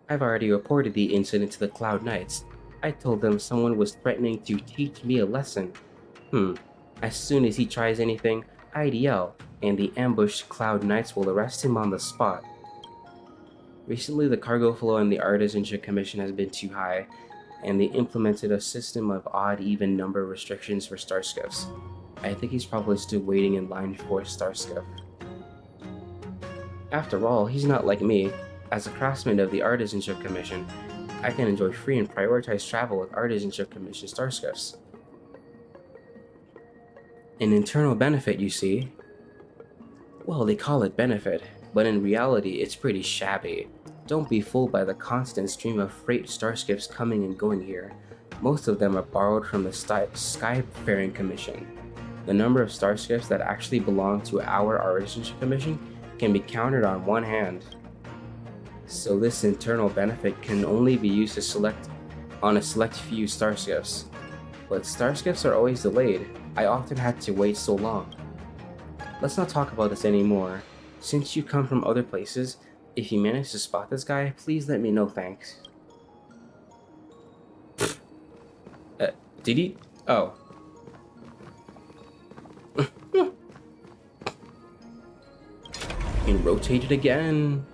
I've already reported the incident to the Cloud Knights. I told them someone was threatening to teach me a lesson. As soon as he tries anything, I'd yell, and the ambushed Cloud Knights will arrest him on the spot. Recently, the cargo flow in the Artisanship Commission has been too high, and they implemented a system of odd even number restrictions for starships. I think he's probably still waiting in line for a starship. After all, he's not like me. As a craftsman of the Artisanship Commission, I can enjoy free and prioritized travel with Artisanship Commission starships. An internal benefit, you see. Well, they call it benefit, but in reality, it's pretty shabby. Don't be fooled by the constant stream of freight starships coming and going here. Most of them are borrowed from the Skyfaring Commission. The number of starships that actually belong to our Artisanship Commission can be counted on one hand. So this internal benefit can only be used to select on a select few starships. But starships are always delayed. I often had to wait so long. Let's not talk about this anymore. Since you come from other places, if you manage to spot this guy, please let me know, thanks. Did he? Oh. And rotate it again.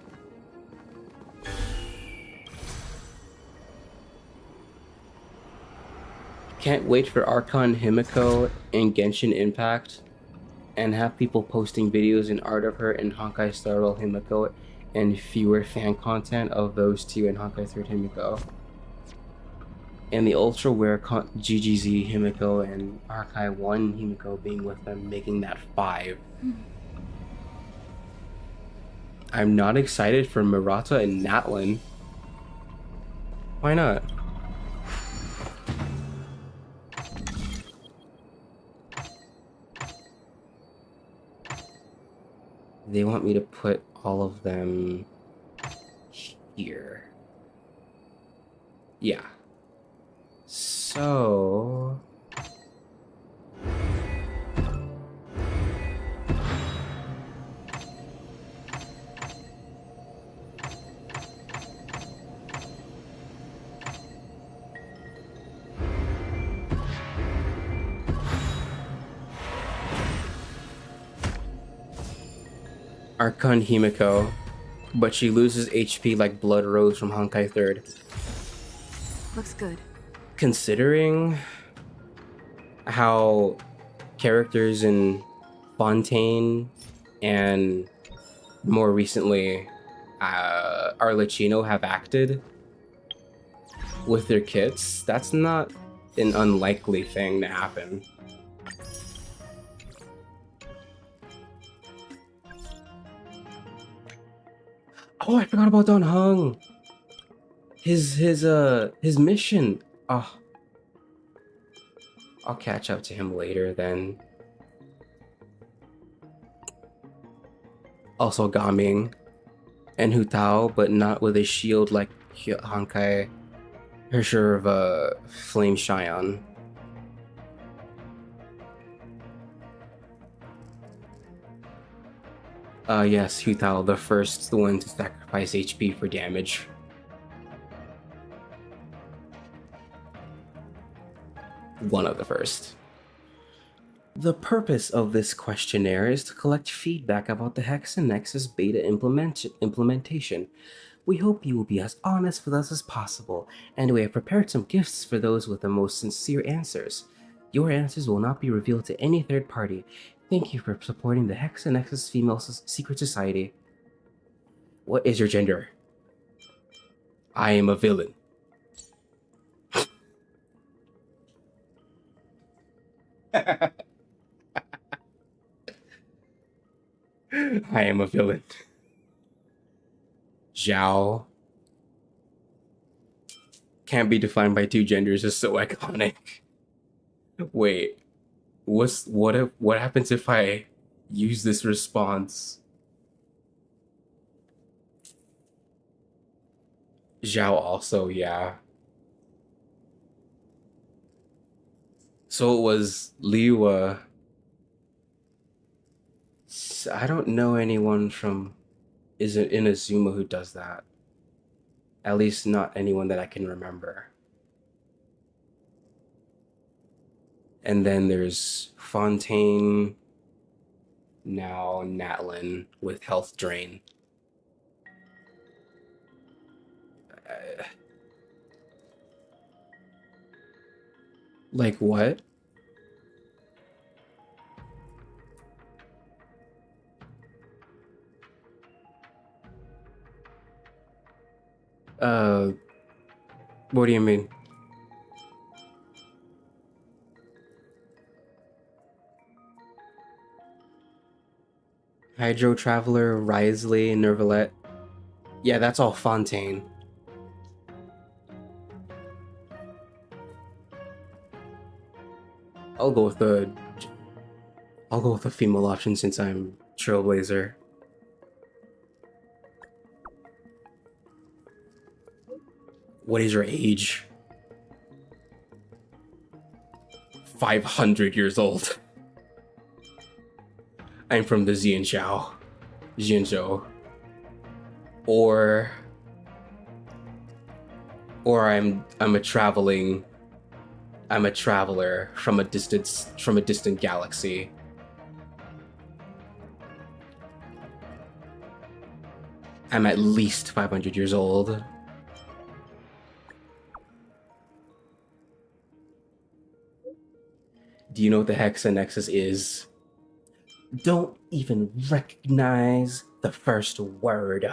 Can't wait for Archon Himiko and Genshin Impact, and have people posting videos and art of her in Honkai Star Rail Himiko, and fewer fan content of those two in Honkai 3 Himiko. And the ultra rare GGZ Himiko and Archive 1 Himiko being with them, making that 5. I'm not excited for Murata and Natlin. Why not? They want me to put all of them here. Yeah. So... Archon Himiko, but she loses HP like Blood Rose from Honkai 3rd. Looks good. Considering how characters in Fontaine and more recently Arlecchino have acted with their kits, that's not an unlikely thing to happen. Oh, I forgot about Don Hung. His mission. Oh. I'll catch up to him later then. Also Gaming and Hu Tao, but not with a shield like Honkai Hersher of Flame Shion. Yes, Hu Tao, the first one to sacrifice HP for damage. One of the first. The purpose of this questionnaire is to collect feedback about the Hex and Nexus beta implementation. We hope you will be as honest with us as possible, and we have prepared some gifts for those with the most sincere answers. Your answers will not be revealed to any third party. Thank you for supporting the Hex and Nexus Female Secret Society. What is your gender? I am a villain. I am a villain. Zhao can't be defined by two genders is so iconic. Wait, what happens if I use this response? Zhao also, yeah. So it was Liwa. I don't know anyone from Inazuma who does that. At least not anyone that I can remember. And then there's Fontaine, now Natlin with Health Drain. Like what? What do you mean? Hydro Traveler, Risley, Nervalette. Yeah, that's all Fontaine. I'll go with the female option since I'm Trailblazer. What is your age? 500 years old. I'm from the Jianzhou. Or I'm a traveler from a distant galaxy. I'm at least 500 years old. Do you know what the Hexanexus is? Don't even recognize the first word.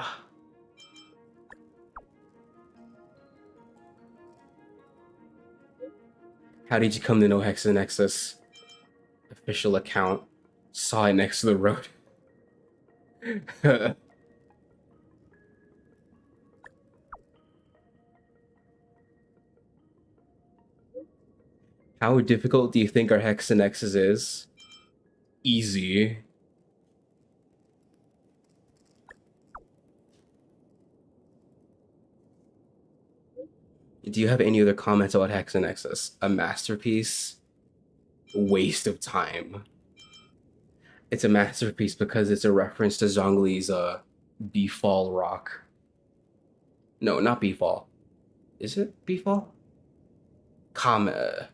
How did you come to know Hexanexus? Official account. Saw it next to the road. How difficult do you think our Hexanexus is? Easy. Do you have any other comments about Hexanexus? A masterpiece? Waste of time. It's a masterpiece because it's a reference to Zhongli's Befall rock. No, not Befall. Is it Befall? Comet.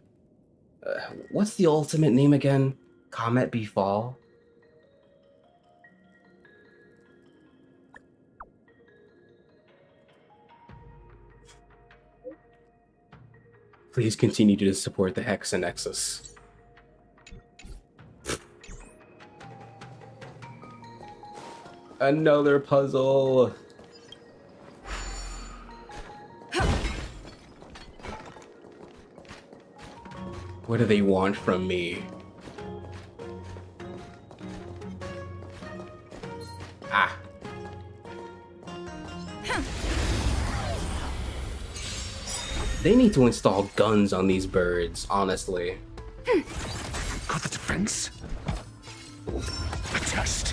What's the ultimate name again? Comet Befall? Please continue to support the Hexanexus. Another puzzle. What do they want from me? Ah. They need to install guns on these birds, honestly. Got the defense? A test.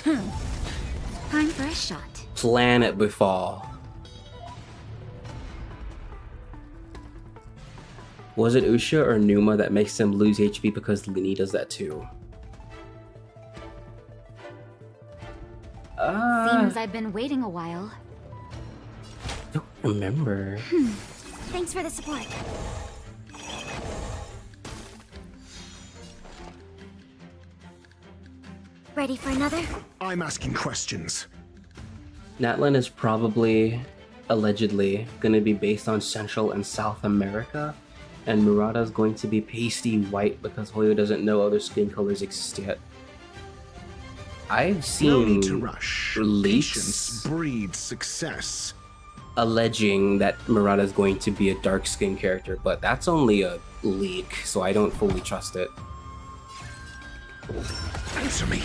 Time for a shot. Planet Befall. Was it Usha or Numa that makes them lose HP because Lini does that too? Seems I've been waiting a while. Don't remember. Thanks for the support. Ready for another? I'm asking questions. Natlin is probably, allegedly, going to be based on Central and South America, and Murata is going to be pasty white because Hoyo doesn't know other skin colors exist yet. I've seen No need to rush. leaks. Patience breeds success. alleging that Murata is going to be a dark skin character, but that's only a leak, so I don't fully trust it. Answer me.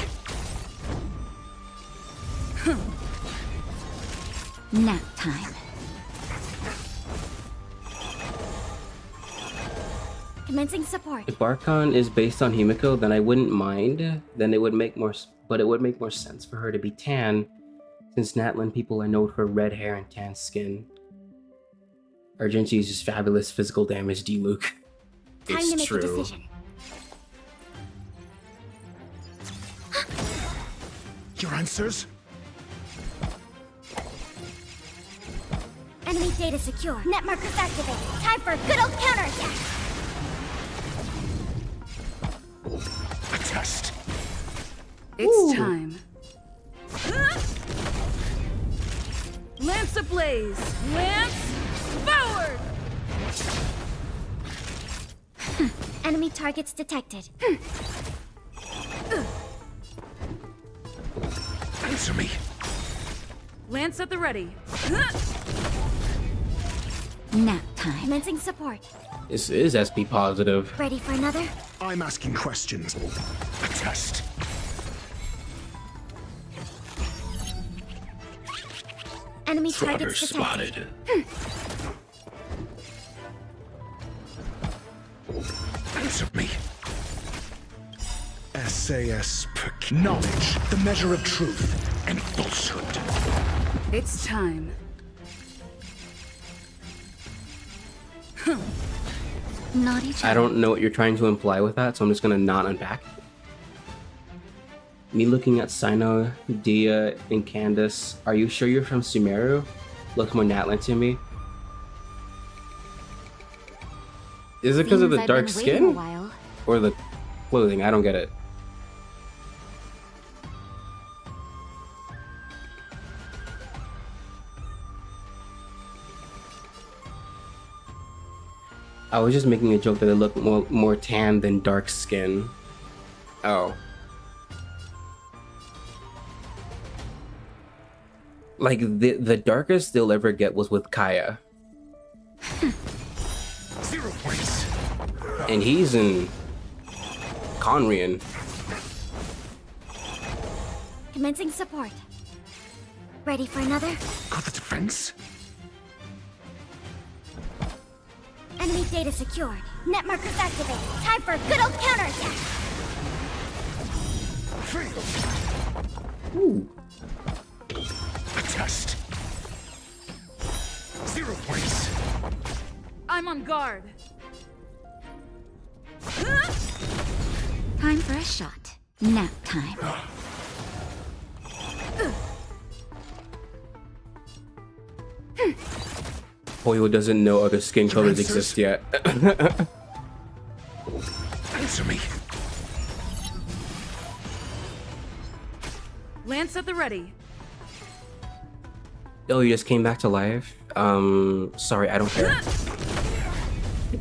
Nap time. Commencing support. If Barkon is based on Himiko, then I wouldn't mind. Then it would make more, but it would make more sense for her to be tan, since Natlan people are known for red hair and tan skin. Urgency is just fabulous physical damage, D-Luke. Time to make a decision. Your answers? Enemy data secure. Net markers activated. Time for a good old counterattack. A test. It's time. Lance ablaze! Lance forward! Enemy targets detected. Answer me. Lance at the ready. Nap time. Commencing support. This is SP positive. Ready for another? I'm asking questions. A test. Enemy targets detected. Answer me. SAS knowledge, the measure of truth and falsehood. It's time. Not each I don't know what you're trying to imply with that, so I'm just gonna not unpack. Me looking at Sino, Dia, and Candace. Are you sure you're from Sumeru? Looks more Natlan to me. Is it because of the dark skin? Or the clothing? I don't get it. I was just making a joke that they look more tan than dark skin. Oh. Like, the darkest they'll ever get was with Kaya. 0 points. And he's in Conrian. Commencing support. Ready for another? Got the defense? Enemy data secured. Net markers activated. Time for a good old counterattack. Ooh. A test. 0 points. I'm on guard. Time for a shot. Nap time. Hoyo doesn't know other skin colors exist yet. Answer me. Lance at the ready. Oh, you just came back to life? Sorry, I don't care.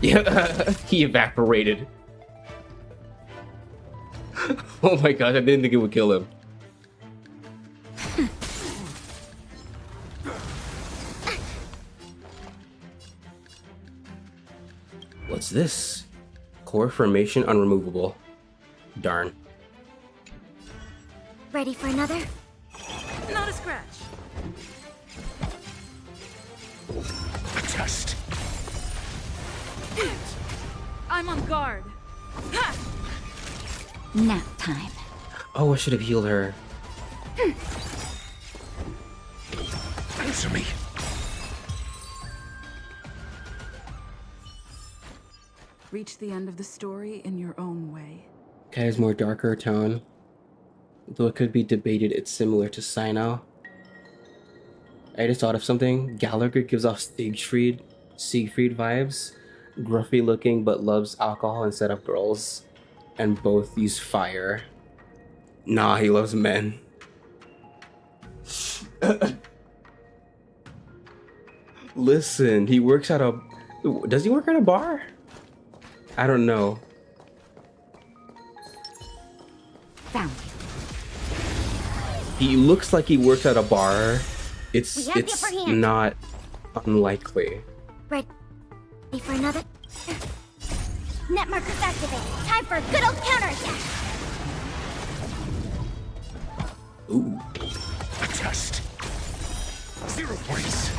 Yeah, he evaporated. Oh my god, I didn't think it would kill him. What's this? Core formation unremovable. Darn. Ready for another? Not a scratch. A test. I'm on guard. Ha! Nap time. Oh, I should have healed her. Answer me. Reach the end of the story in your own way. Kaya's more darker tone. Though it could be debated, it's similar to Sino. I just thought of something. Gallagher gives off Siegfried vibes. Gruffy looking but loves alcohol instead of girls. And both use fire. Nah, he loves men. Listen, he works at a... Does he work at a bar? I don't know. Found you. He looks like he works at a bar. It's not Unlikely. Ready for another? Net markers activated. Time for a good old counterattack. Ooh. A test. 0 points.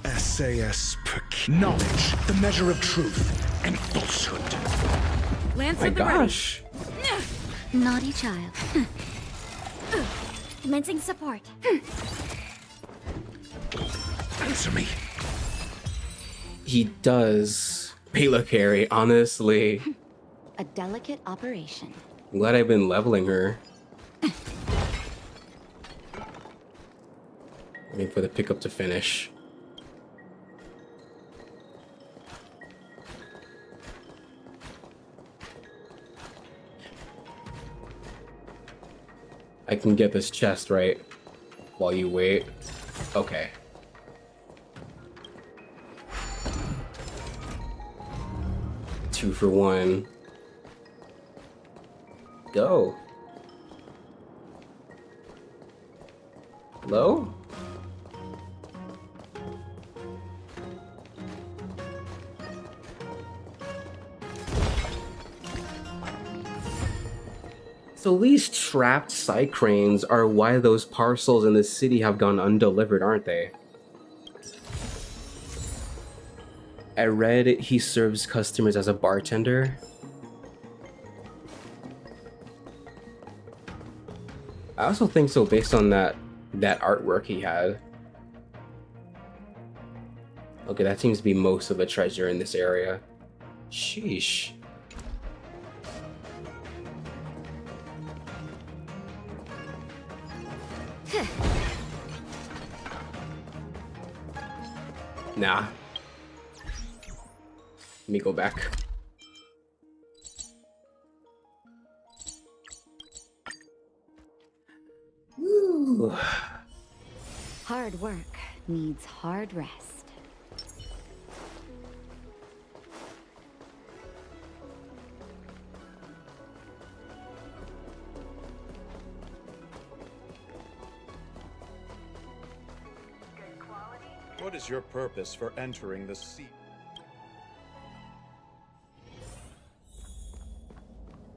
SAS knowledge, the measure of truth and falsehood. Lance My gosh. Naughty child. Commencing support. Answer me. He does payload carry, honestly. A delicate operation. I'm glad I've been leveling her. Waiting for the pickup to finish. I can get this chest, right? While you wait. Okay. Two for one. Go. Hello? So these trapped Psycranes are why those parcels in the city have gone undelivered, aren't they? I read he serves customers as a bartender. I also think so based on that artwork he had. Okay, that seems to be most of the treasure in this area. Sheesh. Nah. Let me go back. Ooh. Hard work needs hard rest. What is your purpose for entering the sea?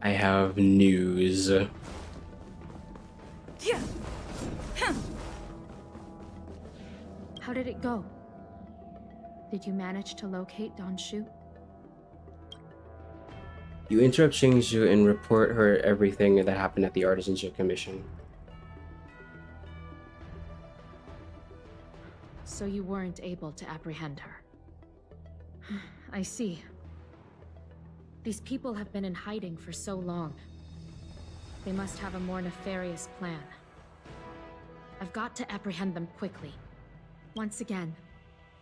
I have news. How did it go? Did you manage to locate Donshu? You interrupt Shingju and report her everything that happened at the Artisanship Commission. So you weren't able to apprehend her. I see. These people have been in hiding for so long. They must have a more nefarious plan. I've got to apprehend them quickly. Once again,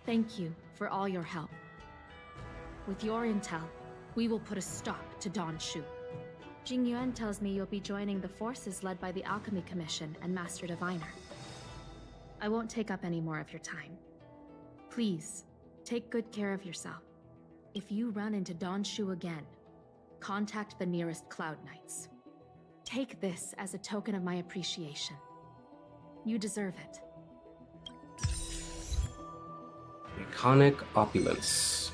thank you for all your help. With your intel, we will put a stop to Donshu. Jing Yuan tells me you'll be joining the forces led by the Alchemy Commission and Master Diviner. I won't take up any more of your time. Please, take good care of yourself. If you run into Donshu again, contact the nearest Cloud Knights. Take this as a token of my appreciation. You deserve it. Iconic opulence.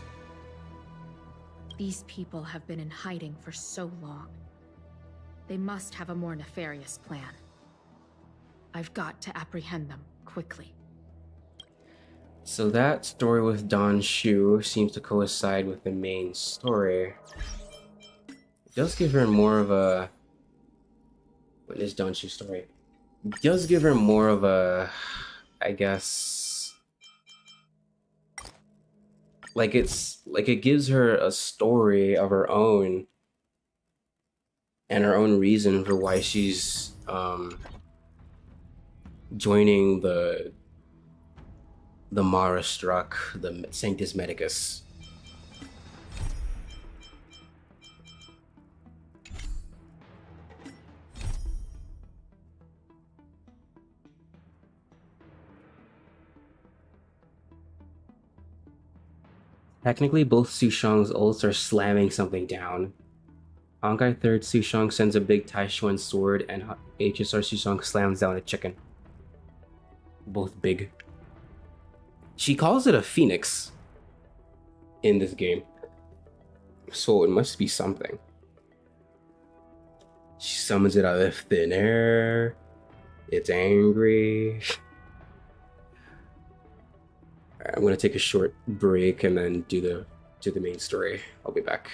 These people have been in hiding for so long. They must have a more nefarious plan. I've got to apprehend them quickly. So that story with Donshu seems to coincide with the main story. It does give her more of a... What is Donshu's story? It does give her more of a... I guess... Like it gives her a story of her own. And her own reason for why she's joining the Mara struck, the Sanctus Medicus. Technically, both Sushong's ults are slamming something down. Honkai 3rd Sushong sends a big Taishuan sword, and HSR Sushong slams down a chicken. Both big. She calls it a phoenix in this game, so it must be something. She summons it out of thin air. It's angry. Alright, I'm gonna take a short break and then do the main story. I'll be back.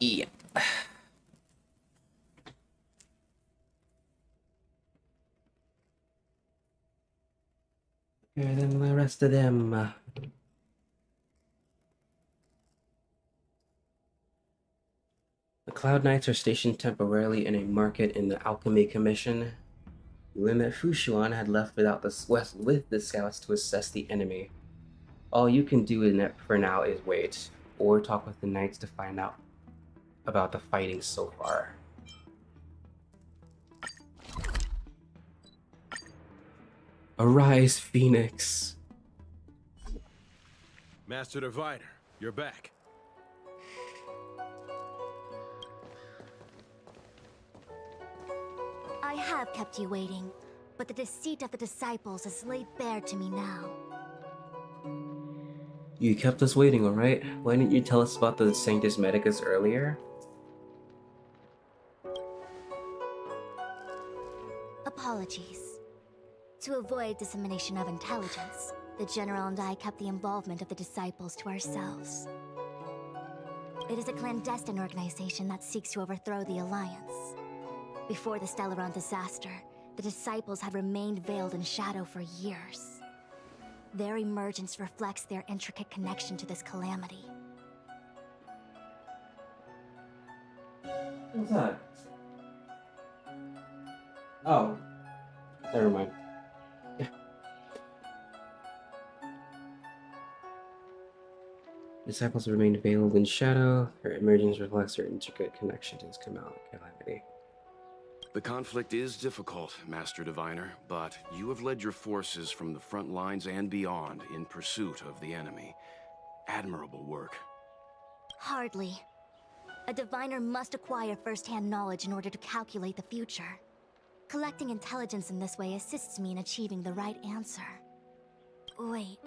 Yeah. Better than the rest of them. The Cloud Knights are stationed temporarily in a market in the Alchemy Commission. You learn that Fushuan had left with the scouts to assess the enemy. All you can do for now is wait, or talk with the knights to find out about the fighting so far. Arise, Phoenix. Master Diviner, you're back. I have kept you waiting, but the deceit of the disciples is laid bare to me now. You kept us waiting, alright? Why didn't you tell us about the Sanctus Medicus earlier? Apologies. To avoid dissemination of intelligence, the General and I kept the involvement of the disciples to ourselves. It is a clandestine organization that seeks to overthrow the Alliance. Before the Stellaron disaster, the disciples had remained veiled in shadow for years. Their emergence reflects their intricate connection to this calamity. What's that? Oh. Never mind. Disciples remained veiled in shadow. Their emergence reflects their intricate connection to this calamity. The conflict is difficult, Master Diviner, but you have led your forces from the front lines and beyond in pursuit of the enemy. Admirable work. Hardly. A diviner must acquire first-hand knowledge in order to calculate the future. Collecting intelligence in this way assists me in achieving the right answer. Wait,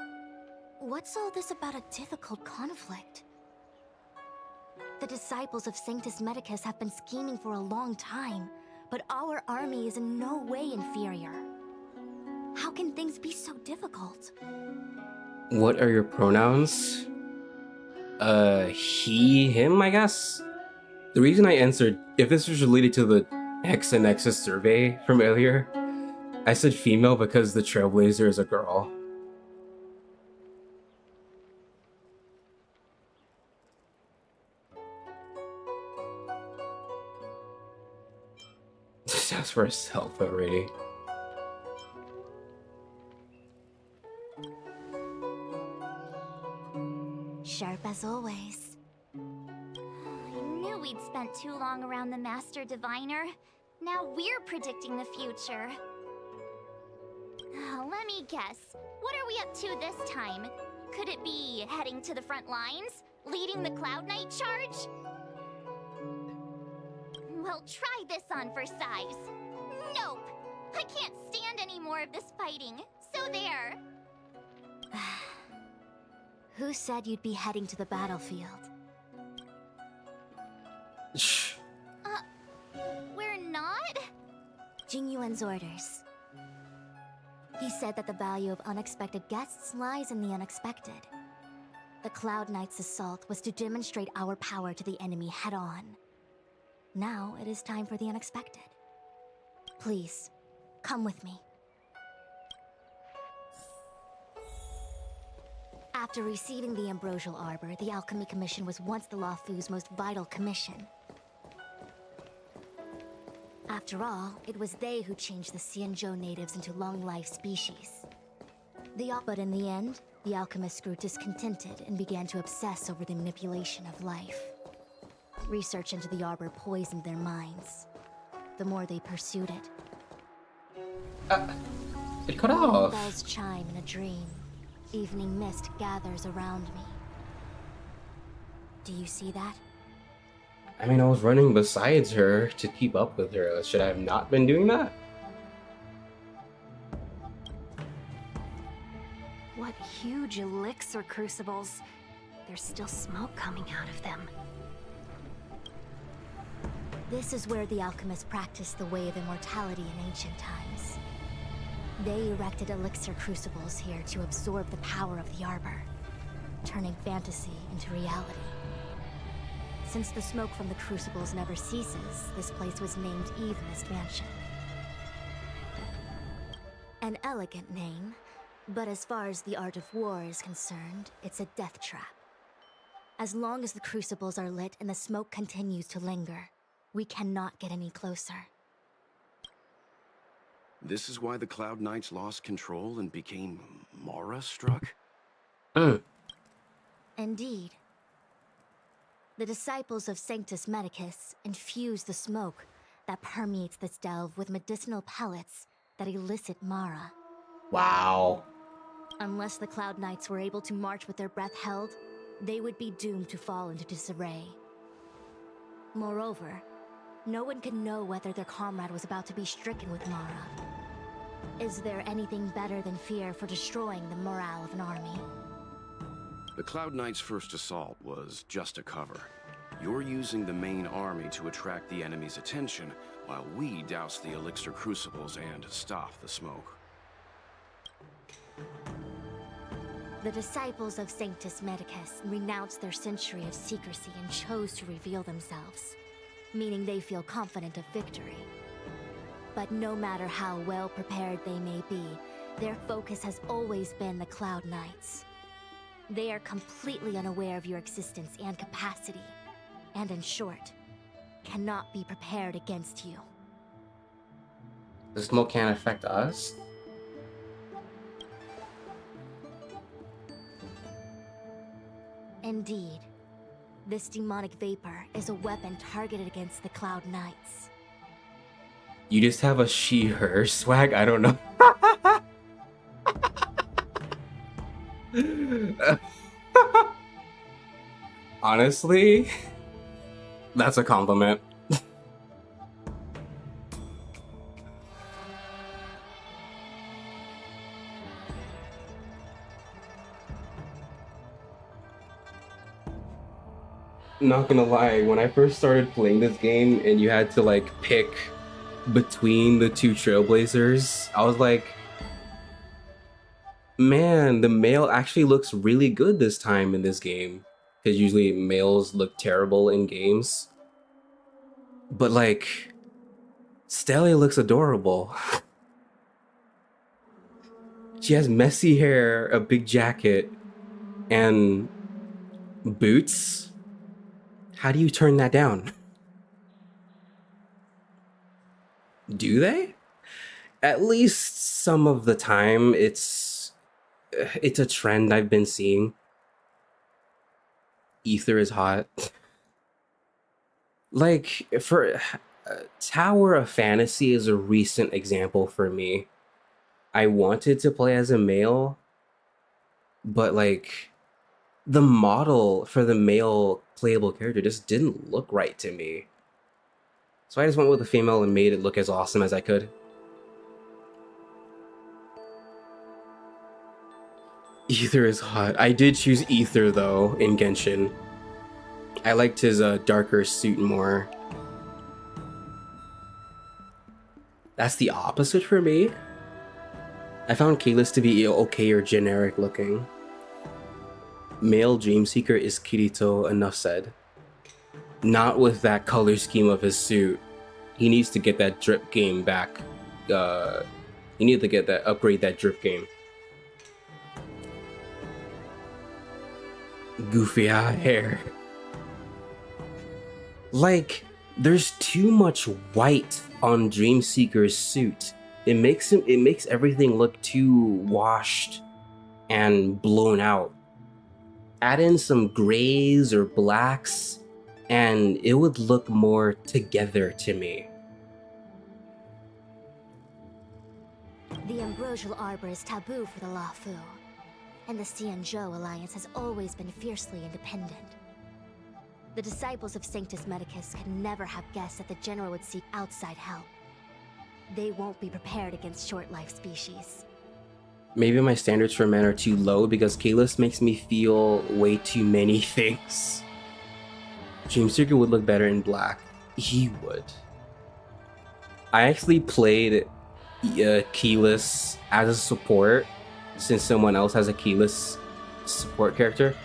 what's all this about a difficult conflict? The disciples of Sanctus Medicus have been scheming for a long time, but our army is in no way inferior. How can things be so difficult? What are your pronouns? He, him, I guess? The reason I answered, if this was related to the X and Nexus survey from earlier, I said female because the Trailblazer is a girl. Just for herself already. Sharp as always. I knew we'd spent too long around the Master Diviner. Now we're predicting the future. Let me guess. What are we up to this time? Could it be heading to the front lines? Leading the Cloud Knight charge? Well, try this on for size. Nope! I can't stand any more of this fighting. So there! Who said you'd be heading to the battlefield? We're not? Jingyuan's orders. He said that the value of unexpected guests lies in the unexpected. The Cloud Knight's assault was to demonstrate our power to the enemy head-on. Now it is time for the unexpected. Please, come with me. After receiving the Ambrosial Arbor, the Alchemy Commission was once the Luofu's most vital commission. After all, it was they who changed the Xianzhou natives into long-life species. But in the end, the alchemists grew discontented and began to obsess over the manipulation of life. Research into the Arbor poisoned their minds. The more they pursued it. It cut off. Bells chime in a dream. Evening mist gathers around me. Do you see that? I mean, I was running besides her to keep up with her. Should I have not been doing that? What huge elixir crucibles. There's still smoke coming out of them. This is where the alchemists practiced the way of immortality in ancient times. They erected elixir crucibles here to absorb the power of the Arbor, turning fantasy into reality. Since the smoke from the crucibles never ceases, this place was named Evenest Mansion. An elegant name, but as far as the art of war is concerned, it's a death trap. As long as the crucibles are lit and the smoke continues to linger, we cannot get any closer. This is why the Cloud Knights lost control and became Mara-struck? Indeed. The disciples of Sanctus Medicus infuse the smoke that permeates this delve with medicinal pellets that elicit Mara. Wow. Unless the Cloud Knights were able to march with their breath held, they would be doomed to fall into disarray. Moreover, no one could know whether their comrade was about to be stricken with Mara. Is there anything better than fear for destroying the morale of an army? The Cloud Knights' first assault was just a cover. You're using the main army to attract the enemy's attention, while we douse the elixir crucibles and stop the smoke. The disciples of Sanctus Medicus renounced their century of secrecy and chose to reveal themselves, meaning they feel confident of victory. But no matter how well prepared they may be, their focus has always been the Cloud Knights. They are completely unaware of your existence and capacity, and in short, cannot be prepared against you. The smoke can't affect us? Indeed. This demonic vapor is a weapon targeted against the Cloud Knights. You just have a she-her swag? I don't know. Honestly, that's a compliment. Not gonna lie, when I first started playing this game and you had to like pick between the two trailblazers, I was like, man, the male actually looks really good this time in this game. Because usually males look terrible in games. But like, Stella looks adorable. She has messy hair, a big jacket, and boots. How do you turn that down? Do they? At least some of the time, it's a trend I've been seeing. Ether is hot. Like, for Tower of Fantasy is a recent example for me. I wanted to play as a male, but like, the model for the male playable character just didn't look right to me. So I just went with a female and made it look as awesome as I could. Ether is hot. I did choose Ether though in Genshin. I liked his darker suit more. That's the opposite for me. I found Kalis to be okay or generic looking. Male Dreamseeker is Kirito, enough said. Not with that color scheme of his suit. He needs to get that drip game back. He needs to get that, upgrade that drip game. Goofy hair. Like, there's too much white on Dreamseeker's suit. It makes everything look too washed and blown out. Add in some grays or blacks, and it would look more together to me. The Ambrosial Arbor is taboo for the Luofu, and the Xianzhou Alliance has always been fiercely independent. The disciples of Sanctus Medicus could never have guessed that the General would seek outside help. They won't be prepared against short-lived species. Maybe my standards for men are too low because Kalis makes me feel way too many things. Dreamseeker would look better in black. He would. I actually played Kalis as a support since someone else has a Kalis support character.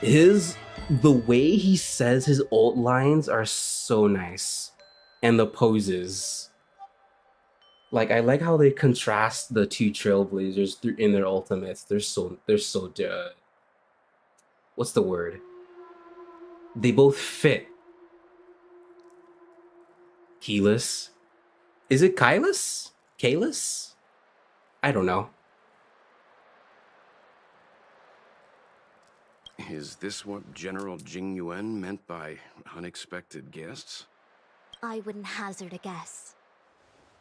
The way he says his ult lines are so nice. And the poses. Like, I like how they contrast the two Trailblazers in their ultimates. They're so what's the word? They both fit. Kalis? Is it Kalis? Kalis? I don't know. Is this what General Jing Yuan meant by unexpected guests? I wouldn't hazard a guess.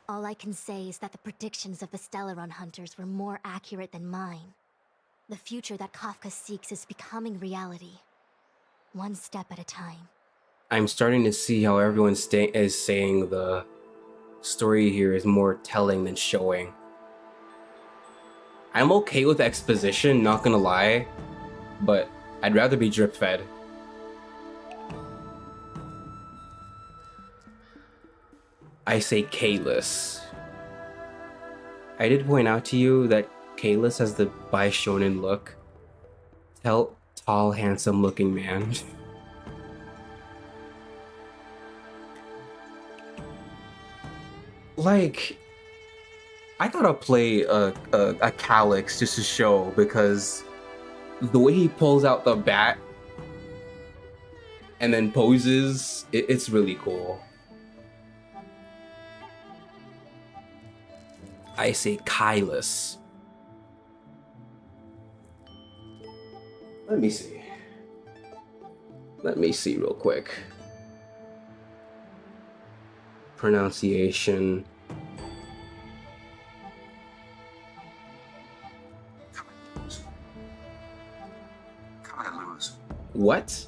All I can say is that the predictions of the Stellaron hunters were more accurate than mine. The future that Kafka seeks is becoming reality. One step at a time. I'm starting to see how everyone is saying the story here is more telling than showing. I'm okay with exposition, not gonna lie, but I'd rather be drip fed. I say Kalis. I did point out to you that Kalis has the bi-shonen look. Tall, handsome looking man. Like, I gotta play a Calyx just to show, because the way he pulls out the bat and then poses, it's really cool. I say Kalis. Let me see. Let me see real quick. Pronunciation. What?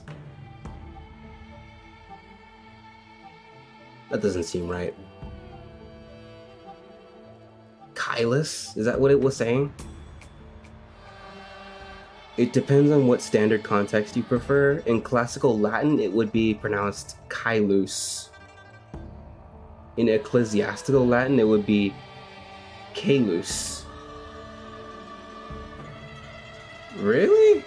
That doesn't seem right. Kalis? Is that what it was saying? It depends on what standard context you prefer. In classical Latin, it would be pronounced Kailus. In ecclesiastical Latin, it would be Kalus. Really?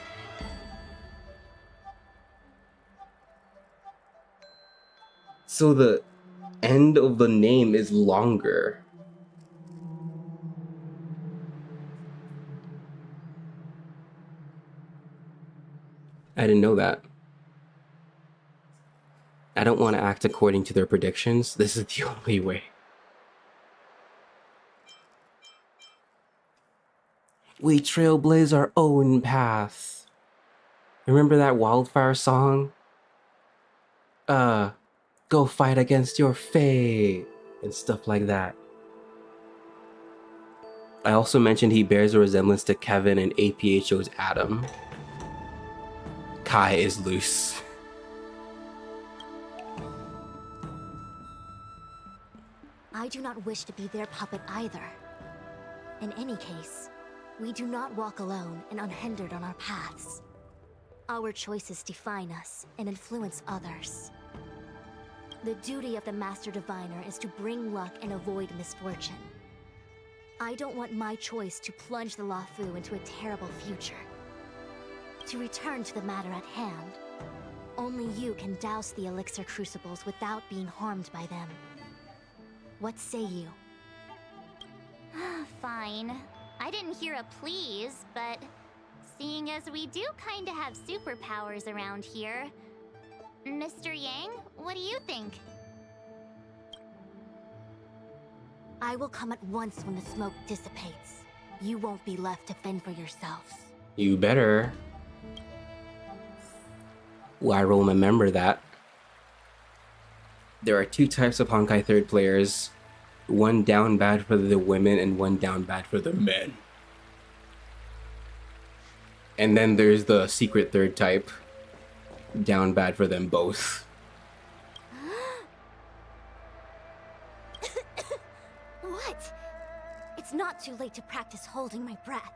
So the end of the name is longer. I didn't know that. I don't want to act according to their predictions. This is the only way. We trailblaze our own path. Remember that Wildfire song? Go fight against your fate and stuff like that. I also mentioned he bears a resemblance to Kevin and APHO's Adam. Kai is loose. I do not wish to be their puppet either. In any case, We do not walk alone and unhindered on our paths. Our choices define us and influence others. The duty of the Master Diviner is to bring luck and avoid misfortune. I don't want my choice to plunge the Luofu into a terrible future. To return to the matter at hand, only you can douse the Elixir Crucibles without being harmed by them. What say you? Fine. I didn't hear a please, but seeing as we do kinda have superpowers around here, Mr. Yang, what do you think? I will come at once when the smoke dissipates. You won't be left to fend for yourselves. You better. Well, I will remember that. There are two types of Honkai third players. One down bad for the women and one down bad for the men. And then there's the secret third type. Down bad for them both. What? It's not too late to practice holding my breath.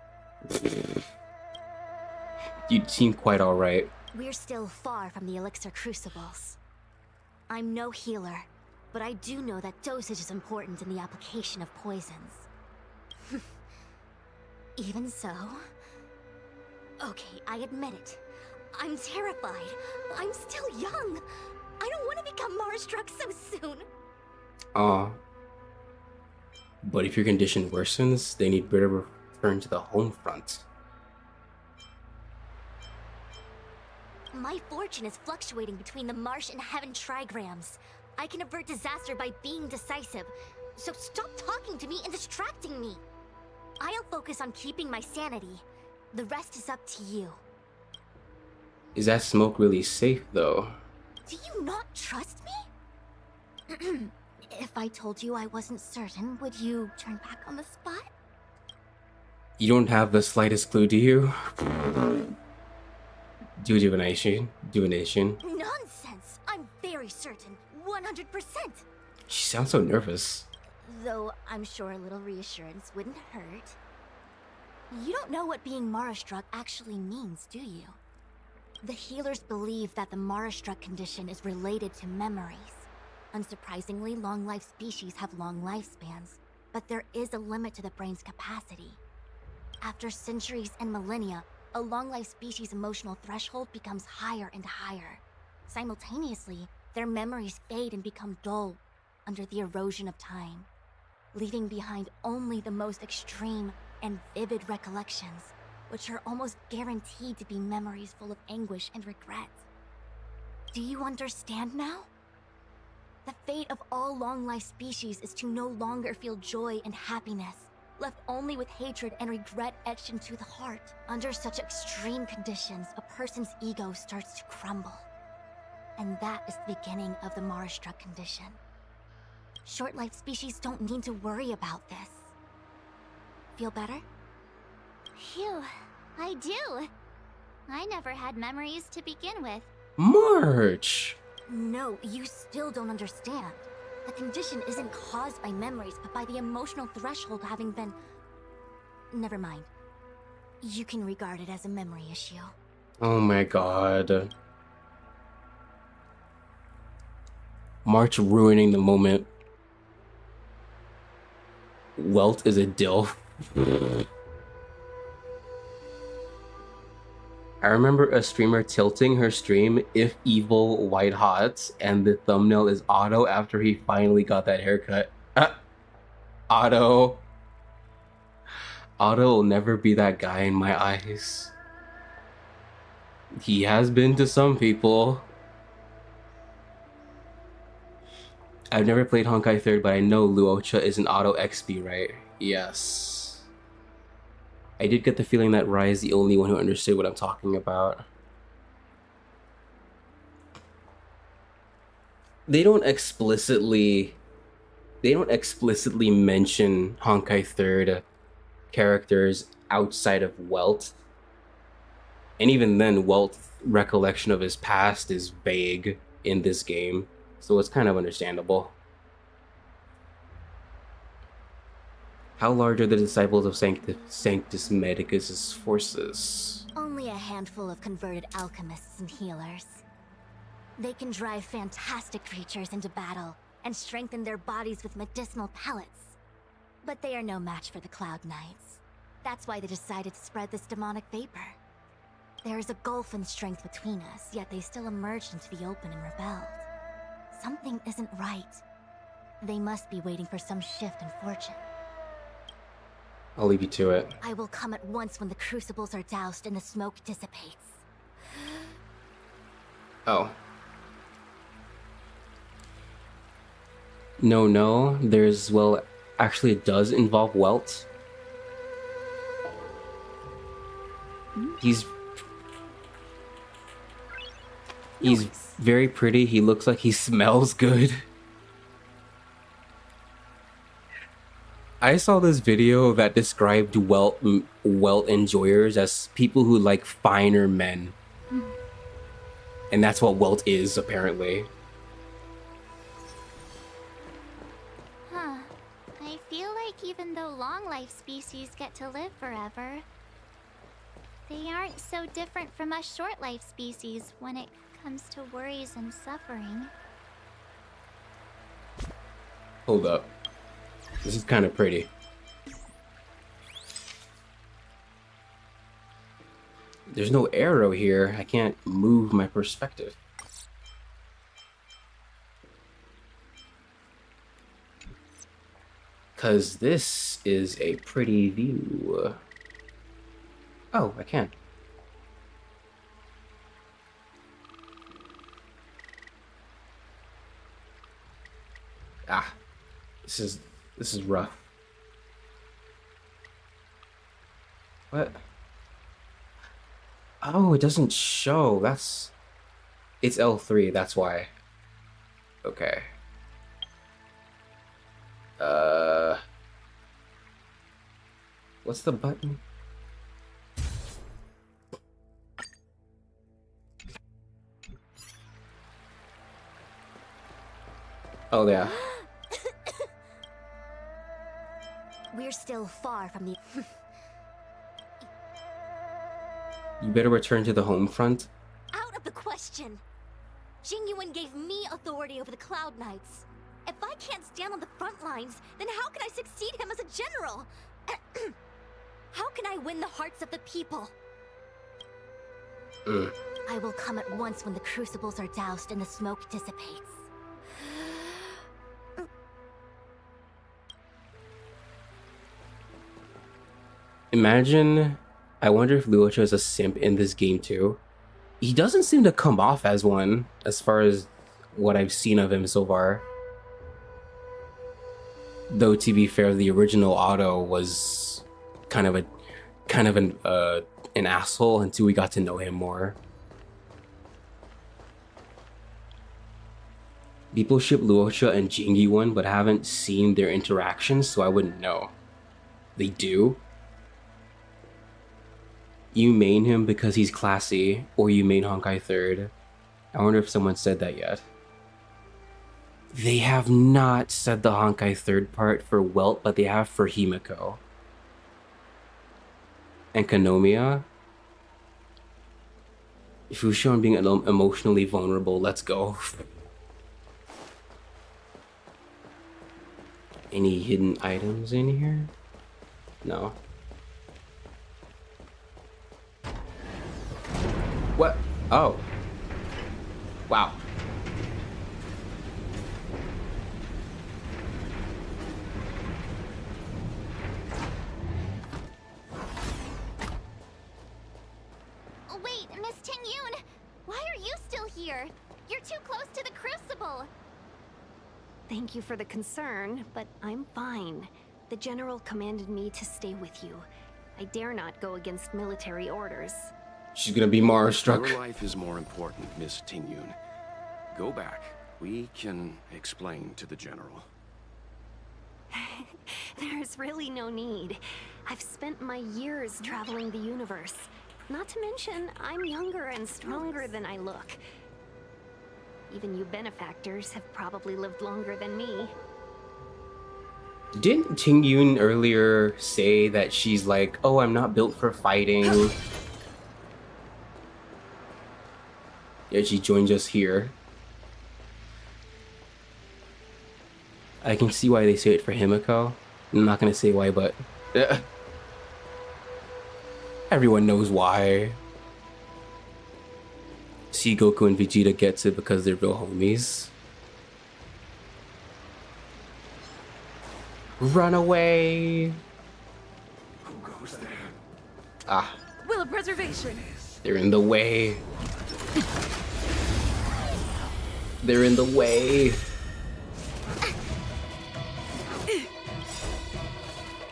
You seem quite alright. We're still far from the Elixir Crucibles. I'm no healer, but I do know that dosage is important in the application of poisons. Even so... Okay, I admit it. I'm terrified. I'm still young. I don't want to become Mara-struck so soon. Aw. But if your condition worsens, they need better return to the home front. My fortune is fluctuating between the Marsh and Heaven trigrams. I can avert disaster by being decisive, so stop talking to me and distracting me. I'll focus on keeping my sanity. The rest is up to you. Is that smoke really safe, though? Do you not trust me? If I told you I wasn't certain, would you turn back on the spot? You don't have the slightest clue, do you? Divination. Nonsense! I'm very certain. 100%! She sounds so nervous. Though I'm sure a little reassurance wouldn't hurt. You don't know what being Mara-struck actually means, do you? The healers believe that the Mara-struck condition is related to memories. Unsurprisingly, long-life species have long lifespans, but there is a limit to the brain's capacity. After centuries and millennia, a long-life species' emotional threshold becomes higher and higher. Simultaneously, their memories fade and become dull under the erosion of time, leaving behind only the most extreme and vivid recollections, which are almost guaranteed to be memories full of anguish and regret. Do you understand now? The fate of all long-life species is to no longer feel joy and happiness, left only with hatred and regret etched into the heart. Under such extreme conditions, a person's ego starts to crumble. And that is the beginning of the Mara-struck condition. Short-life species don't need to worry about this. Feel better? Phew, I do. I never had memories to begin with. March! No, you still don't understand. The condition isn't caused by memories, but by the emotional threshold having been... Never mind. You can regard it as a memory issue. Oh my god. March ruining the moment. Welt is a DILF. I remember a streamer tilting her stream if evil white hot, and the thumbnail is Otto after he finally got that haircut. Otto. Otto will never be that guy in my eyes. He has been to some people. I've never played Honkai 3rd, but I know Luocha is an Auto XP, right? Yes. I did get the feeling that Rai is the only one who understood what I'm talking about. They don't explicitly mention Honkai 3rd characters outside of Welt. And even then, Welt's recollection of his past is vague in this game. So it's kind of understandable. How large are the disciples of Sanctus Medicus' forces? Only a handful of converted alchemists and healers. They can drive fantastic creatures into battle and strengthen their bodies with medicinal pellets. But they are no match for the Cloud Knights. That's why they decided to spread this demonic vapor. There is a gulf in strength between us, yet they still emerged into the open and rebelled. Something isn't right. They must be waiting for some shift in fortune. I'll leave you to it. I will come at once when the crucibles are doused and the smoke dissipates. Oh. No, there's, well, actually it does involve Welt. He's very pretty. He looks like he smells good. I saw this video that described Welt enjoyers as people who like finer men. And that's what Welt is, apparently. Huh. I feel like even though long-life species get to live forever, they aren't so different from us short-life species when it comes to worries and suffering. Hold up. This is kind of pretty. There's no arrow here. I can't move my perspective. Because this is a pretty view. Oh, I can. Ah, this is rough. What? Oh, it doesn't show. It's L3, that's why. Okay. What's the button? Oh, yeah. We're still far from the... You better return to the home front. Out of the question! Jingyuan gave me authority over the Cloud Knights. If I can't stand on the front lines, then how can I succeed him as a general? How can I win the hearts of the people? I will come at once when the crucibles are doused and the smoke dissipates. Imagine, I wonder if Luocha is a simp in this game too. He doesn't seem to come off as one, as far as what I've seen of him so far. Though to be fair, the original Otto was kind of an asshole until we got to know him more. People ship Luocha and Jingyuan, but haven't seen their interactions, so I wouldn't know. They do? You main him because he's classy, or you main Honkai 3rd. I wonder if someone said that yet. They have not said the Honkai 3rd part for Welt, but they have for Himiko. And Konomiya. Fushon being emotionally vulnerable, let's go. Any hidden items in here? No. What? Oh. Wow. Oh, wait, Miss Tingyun! Why are you still here? You're too close to the crucible! Thank you for the concern, but I'm fine. The General commanded me to stay with you. I dare not go against military orders. She's gonna be Mara struck. Your life is more important, Miss Tingyun. Go back. We can explain to the General. There's really no need. I've spent my years traveling the universe. Not to mention, I'm younger and stronger than I look. Even you benefactors have probably lived longer than me. Didn't Ting Yun earlier say that she's like, oh, I'm not built for fighting? Yeah, she joins us here. I can see why they say it for Himiko. I'm not gonna say why, but everyone knows why. See, Goku and Vegeta gets it because they're real homies. Run away! Who goes there? Ah, Will of preservation. they're in the way. They're in the way.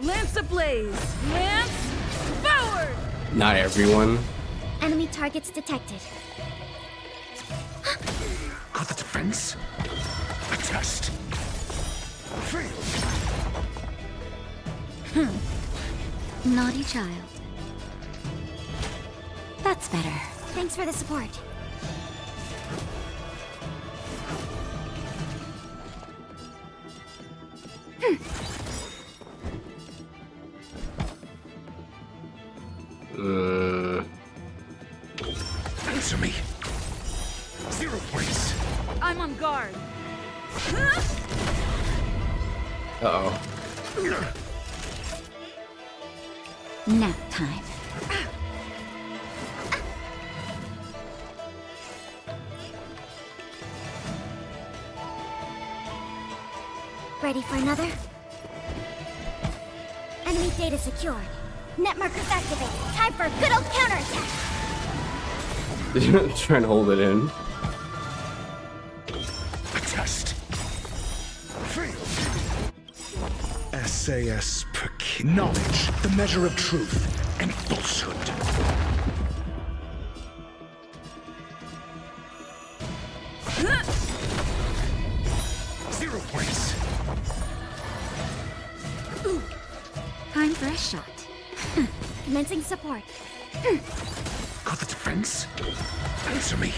Lance ablaze. Lance forward. Not everyone. Enemy targets detected. Got the defense? A test. Naughty child. That's better. Thanks for the support. Answer me. 0 points. I'm on guard. Uh-oh. Nap time. Ready for another? Enemy data secured. Net markers activated. Time for a good old counterattack. Try and hold it in. A test. SAS knowledge, the measure of truth and falsehood. Zero points. Time for a shot. Commencing support. Got the defense? Answer me.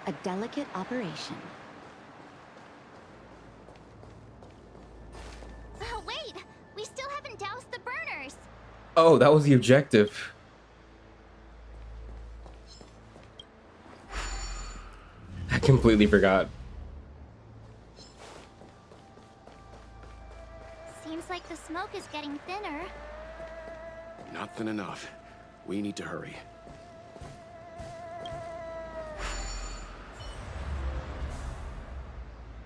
A delicate operation. Oh, wait! We still haven't doused the burners! Oh, that was the objective. I completely forgot. Seems like the smoke is getting thinner. Not thin enough. We need to hurry.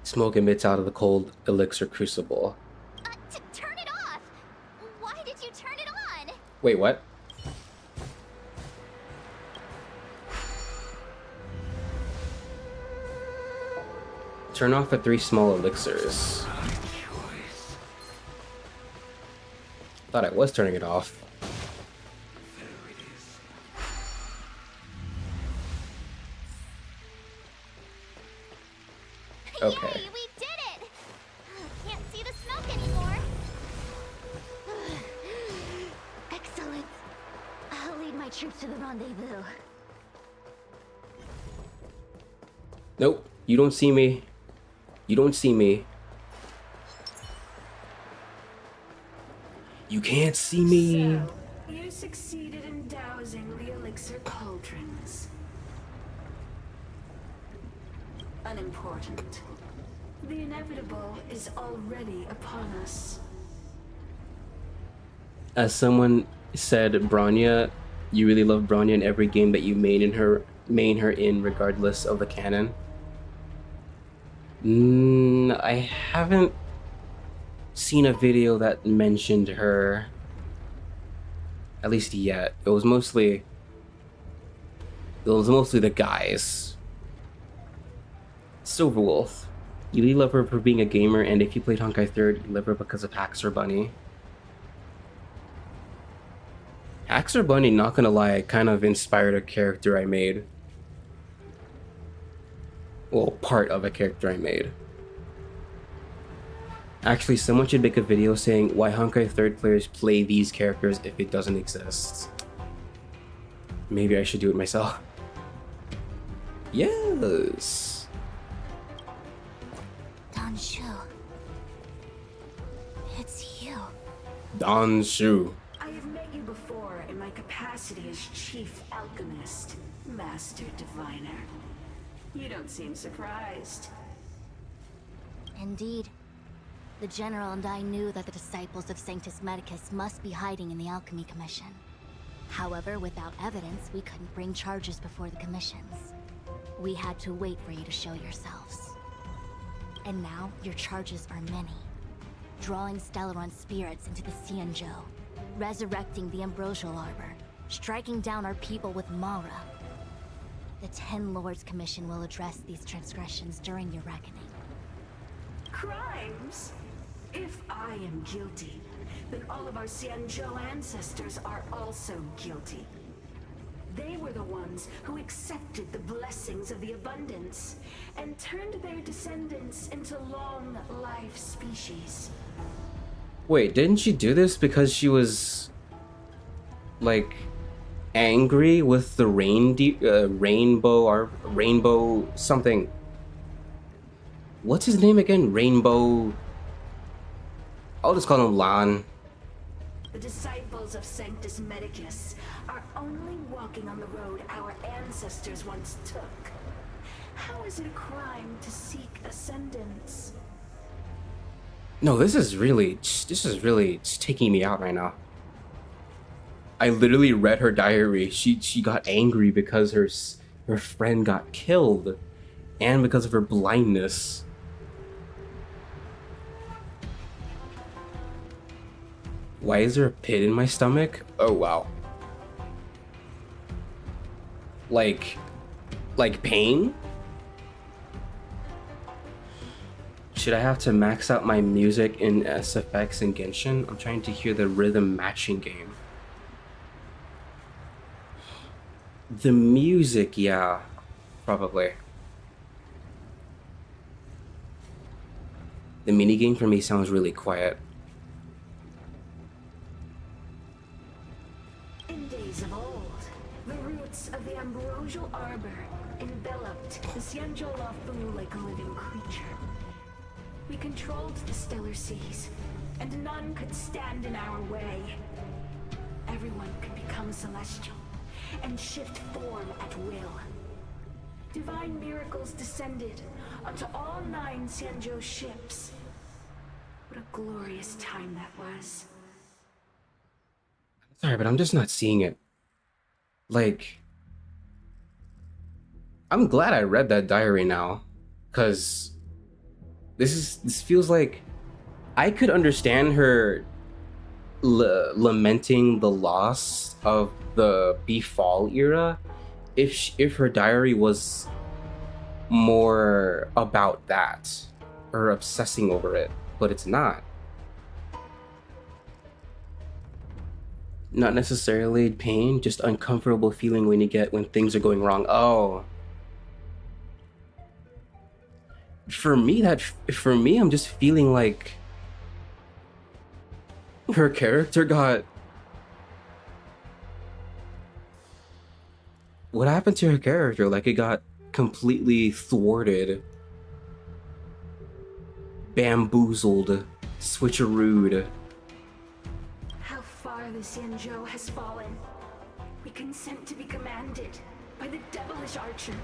Smoke emits out of the cold elixir crucible. Turn it off! Why did you turn it on? Wait, what? Turn off the 3 small elixirs. Thought I was turning it off. Okay. Yay, we did it! Can't see the smoke anymore. Excellent. I'll lead my troops to the rendezvous. Nope, you don't see me. You don't see me. You can't see me. So, you succeeded in dousing the elixir cauldrons. Unimportant. The inevitable is already upon us. As someone said, Bronya, you really love Bronya in every game that you main her in, regardless of the canon. I haven't seen a video that mentioned her, at least yet. It was mostly the guys. Silverwolf, you really love her for being a gamer, and if you played Honkai 3rd, you love her because of Haxor Bunny. Haxor Bunny, not gonna lie, kind of inspired a character I made. Well, part of a character I made. Actually, someone should make a video saying why Honkai third players play these characters if it doesn't exist. Maybe I should do it myself. Yes. Danshu. It's you. Danshu. I have met you before in my capacity as Chief Alchemist, Master Diviner. You don't seem surprised. Indeed. The General and I knew that the disciples of Sanctus Medicus must be hiding in the Alchemy Commission. However, without evidence, we couldn't bring charges before the commissions. We had to wait for you to show yourselves. And now, your charges are many. Drawing Stellaron spirits into the Xianzhou, resurrecting the Ambrosial Arbor, striking down our people with Mara. The Ten Lords Commission will address these transgressions during your reckoning. Crimes? If I am guilty, then all of our Xianzhou ancestors are also guilty. They were the ones who accepted the blessings of the abundance and turned their descendants into long-life species. Wait, didn't she do this because she was like angry with the rainbow something? What's his name again? Rainbow. I'll just call him Lan. The disciples of Sanctus Medicus are only walking on the road our ancestors once took. How is it a crime to seek ascendance? No, this is really it's taking me out right now. I literally read her diary. She got angry because her friend got killed, and because of her blindness. Why is there a pit in my stomach? Oh wow. Like pain? Should I have to max out my music in SFX and Genshin? I'm trying to hear the rhythm matching game. The music, yeah, probably. The minigame for me sounds really quiet. In days of old, the roots of the Ambrosial Arbor enveloped the Xianzhou Lafu like a living creature. We controlled the stellar seas, and none could stand in our way. Everyone could become celestial and shift form at will. Divine miracles descended onto all 9 Xianzhou ships. What a glorious time that was. Sorry, but I'm just not seeing it. Like, I'm glad I read that diary now, because this feels like I could understand her lamenting the loss of the Befall era if her diary was more about that or obsessing over it, but it's not. Not necessarily pain, just uncomfortable feeling when things are going wrong. Oh. For me, I'm just feeling like her character got... What happened to her character? Like, it got completely thwarted, bamboozled, switcherooed. How far the Xianzhou has fallen. We consent to be commanded by the devilish archer.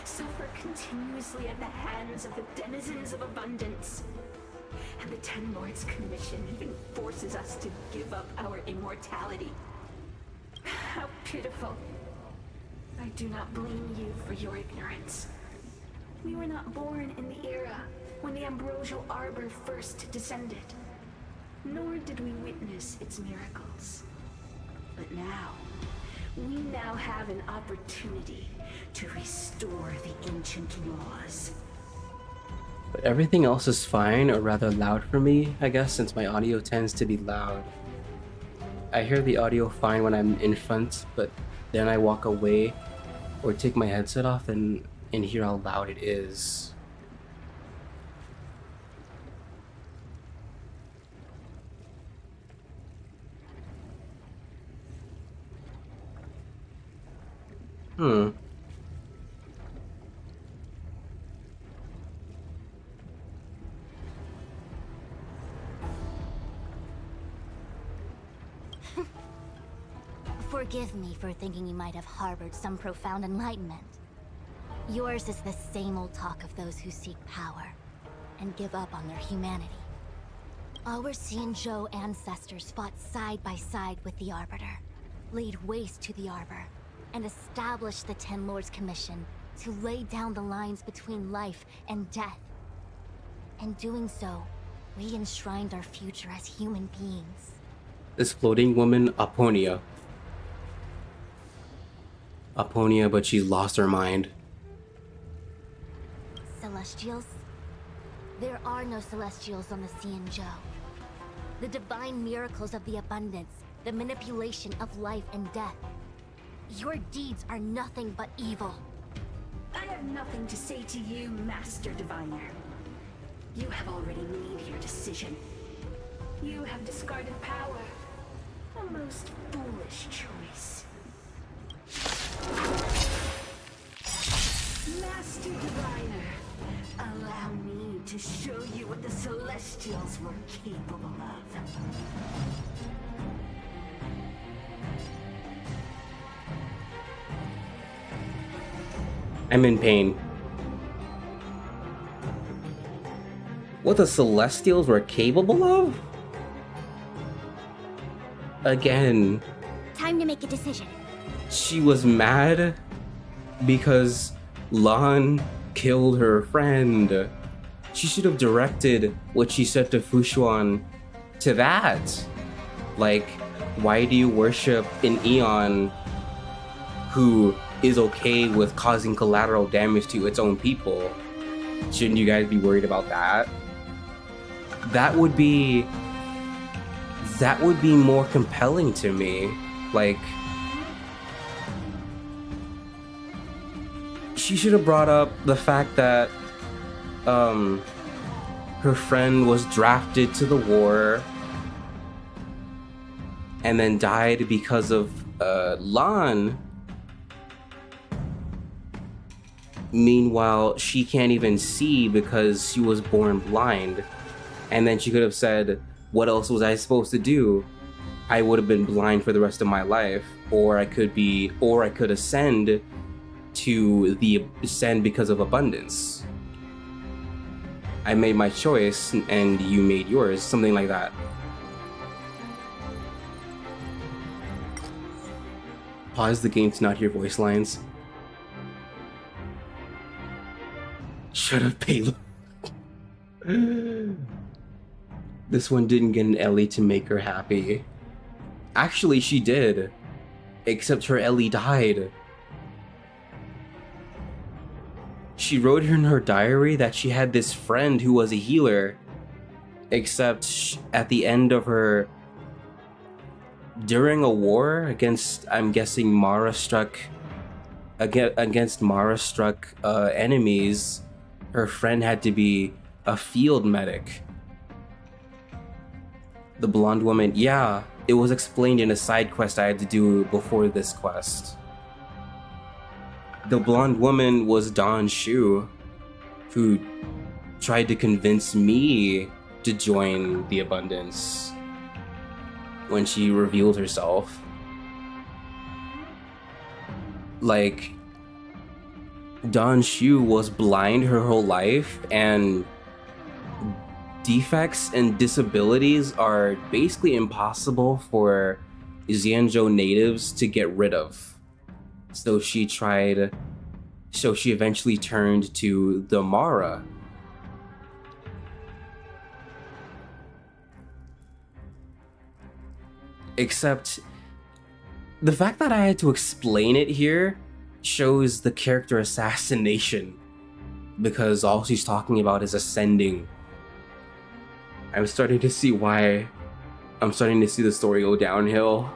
Suffer continuously at the hands of the denizens of abundance. And the Ten Lords Commission even forces us to give up our immortality. How pitiful. I do not blame you for your ignorance. We were not born in the era when the Ambrosial Arbor first descended, nor did we witness its miracles. But now, we now have an opportunity to restore the ancient laws. But everything else is fine, or rather loud for me, I guess, since my audio tends to be loud. I hear the audio fine when I'm in front, but then I walk away or take my headset off and hear how loud it is. Hmm. Forgive me for thinking you might have harbored some profound enlightenment. Yours is the same old talk of those who seek power and give up on their humanity. Our Xianzhou ancestors fought side by side with the Arbiter, laid waste to the Arbor, and established the Ten Lords Commission to lay down the lines between life and death. In doing so, we enshrined our future as human beings. This floating woman, Aponia. Aponia, but she's lost her mind. Celestials? There are no Celestials on the Xianzhou. The divine miracles of the abundance, the manipulation of life and death. Your deeds are nothing but evil. I have nothing to say to you, Master Diviner. You have already made your decision. You have discarded power. A most foolish choice. Master Diviner, allow me to show you what the Celestials were capable of. I'm in pain. What the Celestials were capable of? Again, Time to make a decision. she was mad because Lan killed her friend. She should have directed what she said to Fushuan to that. Like, why do you worship an Eon who is okay with causing collateral damage to its own people? Shouldn't you guys be worried about that? That would be more compelling to me. Like, she should have brought up the fact that her friend was drafted to the war and then died because of Lan. Meanwhile, she can't even see because she was born blind. And then she could have said, what else was I supposed to do? I would have been blind for the rest of my life, or I could ascend to ascend because of abundance. I made my choice and you made yours, something like that. Pause the game to not hear voice lines. Shut up, Payload. This one didn't get an Ellie to make her happy. Actually, she did. Except her Ellie died. She wrote in her diary that she had this friend who was a healer. Except at the end of her... During a war against, I'm guessing, Mara-struck enemies, her friend had to be a field medic. The blonde woman, yeah, it was explained in a side quest I had to do before this quest. The blonde woman was Dawn Shu, who tried to convince me to join the Abundance when she revealed herself. Like, Dawn Shu was blind her whole life, and defects and disabilities are basically impossible for Xianzhou natives to get rid of. So she eventually turned to the Mara. Except the fact that I had to explain it here shows the character assassination, because all she's talking about is ascending. I'm starting to see why I'm starting to see the story go downhill.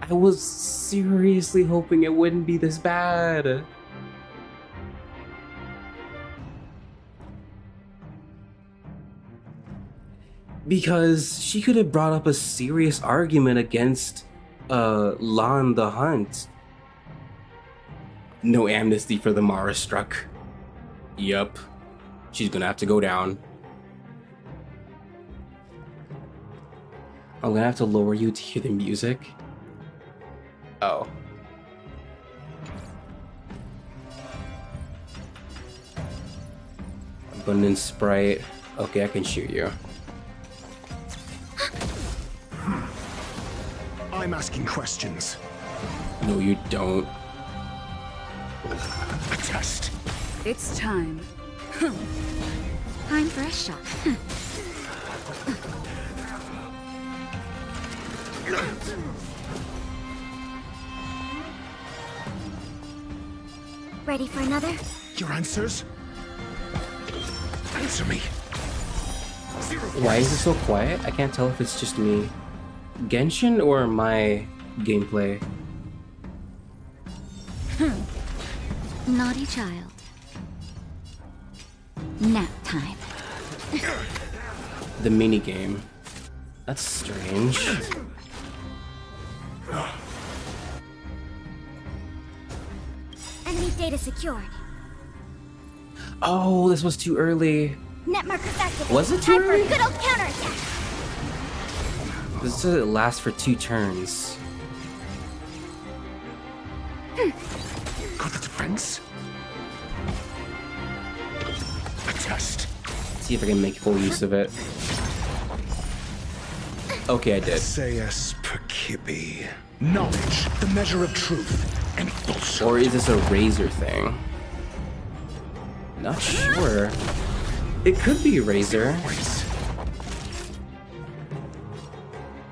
I was seriously hoping it wouldn't be this bad. Because she could have brought up a serious argument against Lan the Hunt. No amnesty for the Mara struck. Yup. She's gonna have to go down. I'm gonna have to lower you to hear the music. Oh. Abundant Sprite. Okay, I can shoot you. I'm asking questions. No, you don't. A test. It's time. Time for a shot. Ready for another? Your answers? Answer me. Why is it so quiet? I can't tell if it's just me. Genshin or my gameplay? Naughty child. Nap time. The mini game. That's strange. Enemy data secured. Oh, this was too early. Net markers activated. Was it too Time early? for good old counterattack. This doesn't last for 2 turns. Got the defense? A test. See if I can make full use of it. Okay, I did. SAS Perkibi. Knowledge, the measure of truth, and falsehood. Or is this a razor thing? Not sure. It could be razor.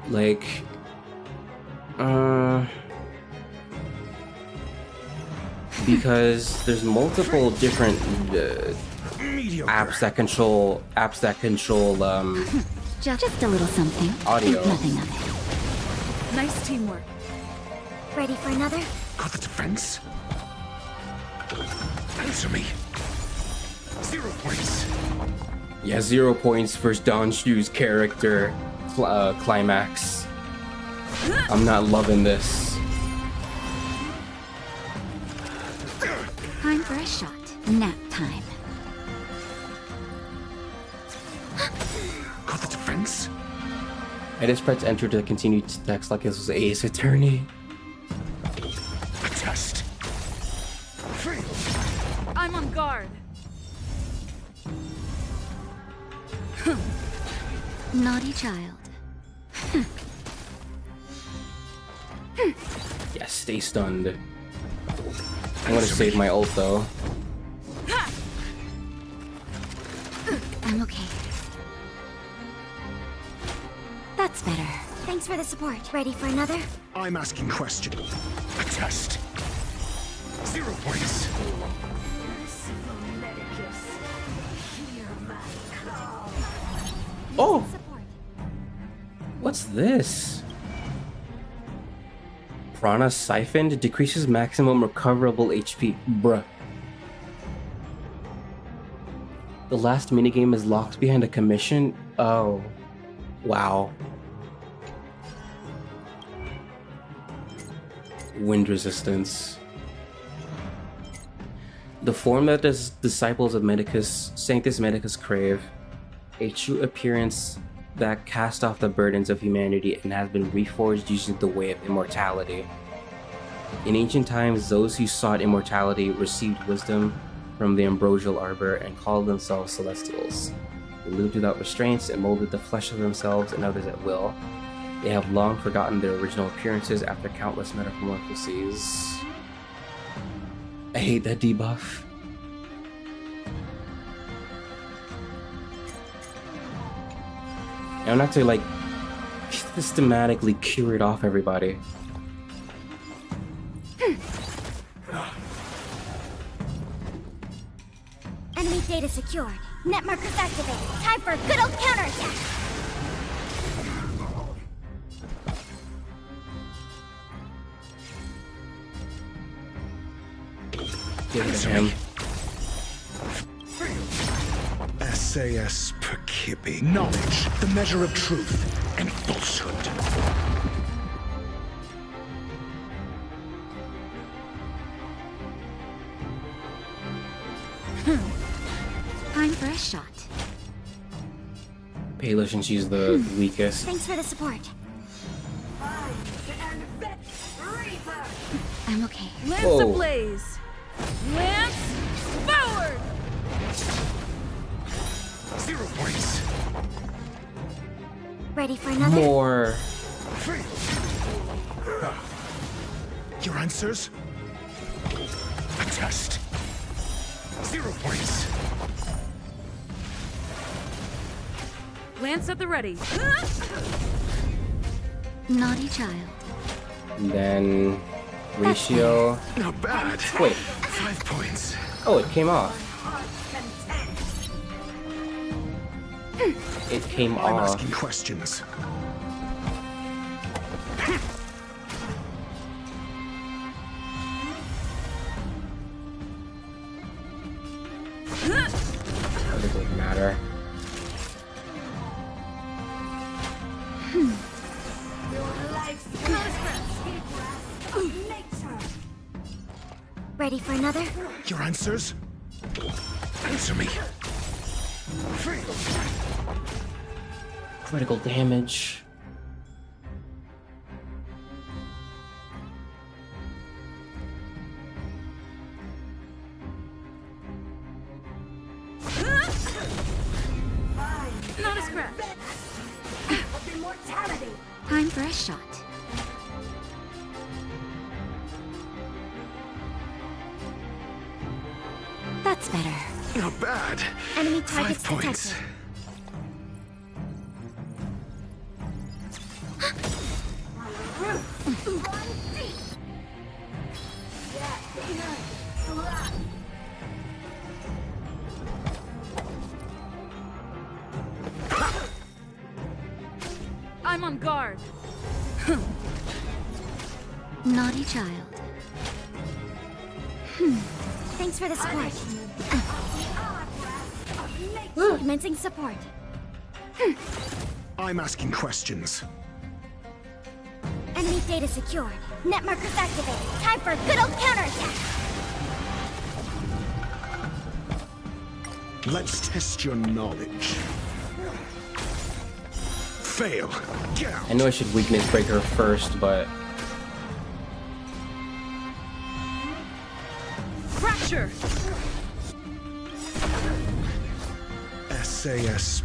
Like, because there's multiple different apps that control Just a little something. audio. Nothing of it. Nice teamwork. Ready for another? Got the defense? Answer me. 0 points. Yeah, 0 points for Danshu's character climax. I'm not loving this. Time for a shot. Nap time. Got the defense? I just pressed enter to continue text like this was Ace Attorney. A test. I'm on guard. Naughty child. Yeah, stay stunned. I'm gonna save my ult though. I'm okay. That's better. Thanks for the support. Ready for another? I'm asking questions. A test. 0 points. Oh! What's this? Prana Siphoned decreases maximum recoverable HP. Bruh. The last minigame is locked behind a commission? Oh. Wow. Wind resistance. The form that the disciples of Medicus, Sanctus Medicus crave, a true appearance that cast off the burdens of humanity and has been reforged using the way of immortality. In ancient times, those who sought immortality received wisdom from the ambrosial arbor and called themselves celestials. They lived without restraints and molded the flesh of themselves and others at will. They have long forgotten their original appearances after countless metamorphoses. I hate that debuff. I don't have to like systematically cure it off everybody. Enemy data secured. Net markers activated. Time for a good old counterattack. Give it to him. SAS Perkibi. Knowledge, the measure of truth, and falsehood. Time for a shot. Payless, and she's the weakest. Thanks for the support. I'm okay. Lance Whoa. ablaze! Lance forward! 0 points. Ready for another? More. Your answers? A test. 0 points. Lance at the ready. Naughty child. And then ratio. Not bad. Wait. 5 points. Oh, it came off. It came I'm off. asking questions. It doesn't matter. Ready for another? Your answers? Answer me. Critical damage. Not a scratch. Immortality. Time for a shot. That's better. Not bad. Enemy targets 5 points. detected. I'm on guard. Naughty child. Thanks for the support. Commencing support. I'm asking questions. Enemy data secured. Net markers activated. Time for a good old counterattack. Let's test your knowledge. Fail. Get out. I know I should weakness break her first, but Fracture! SAS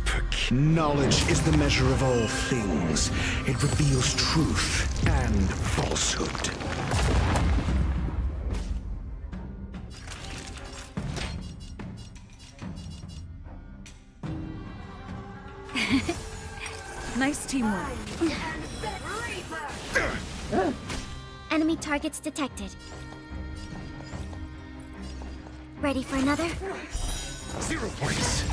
knowledge is the measure of all things. It reveals truth and falsehood. Nice teamwork. Enemy targets detected. Ready for another? 0 points.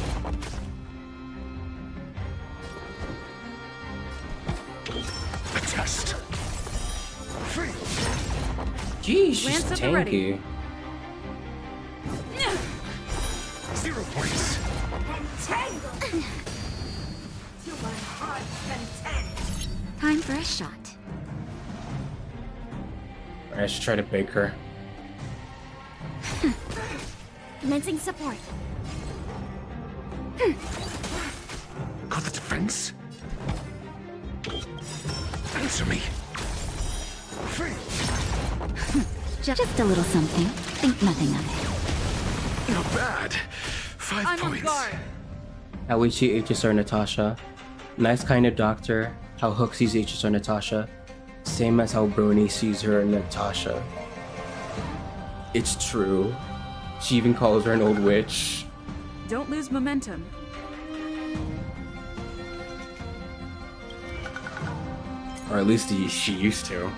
A test. geez, she's Lance at the ready. tanky. 0 points. Time for a shot. I should try to bake her. Commencing support. Got the defense? Answer me. Just a little something. Think nothing of it. Not bad. 5 I'm on points. guard. How we see HSR Natasha. Nice kind of doctor. How Hook sees HSR Natasha. Same as how Brony sees her Natasha. It's true. She even calls her an old witch. Don't lose momentum. Or at least she used to.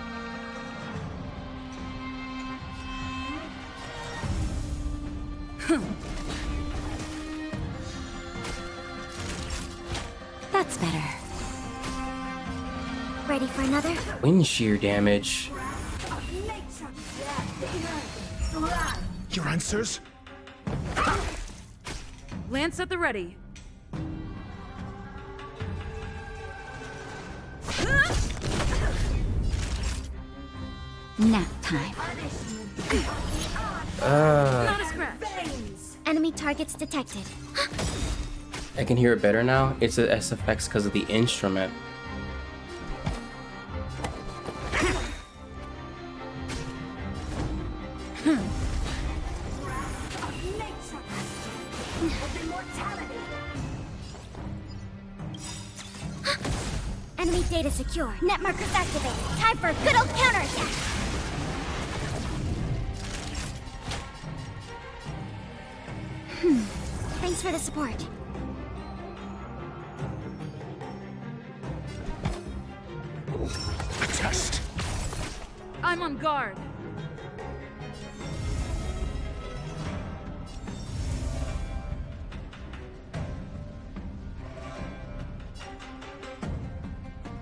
That's better. Ready for another? Wind shear damage. Your answers? Lance at the ready. Nap time. Not a scratch. Enemy Enemy targets detected. I can hear it better now. It's a SFX because of the instrument. Enemy data secure. Net markers activated. Time for a good old counterattack. Thanks for the support. A test. I'm on guard.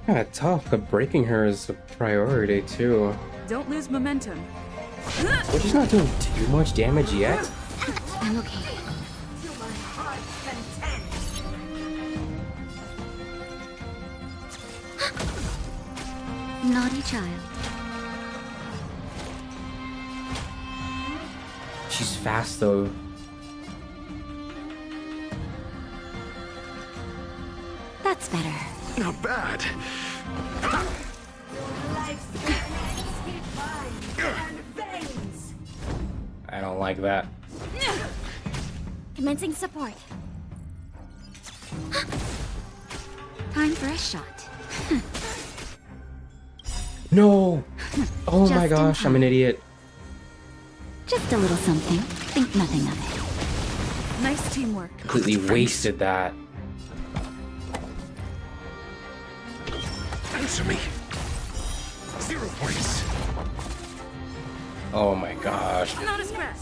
Yeah, tough, but breaking her is a priority too. Don't lose momentum. But she's not doing too much damage yet. I'm okay. Naughty child. She's fast though. That's better. Not bad. I don't like that. Commencing support. Time for a shot. No! Oh Just my in gosh, I'm an idiot. Just a little something. Think nothing of it. Nice teamwork. Completely wasted that. Answer me. 0 points. Oh my gosh. Not a scratch.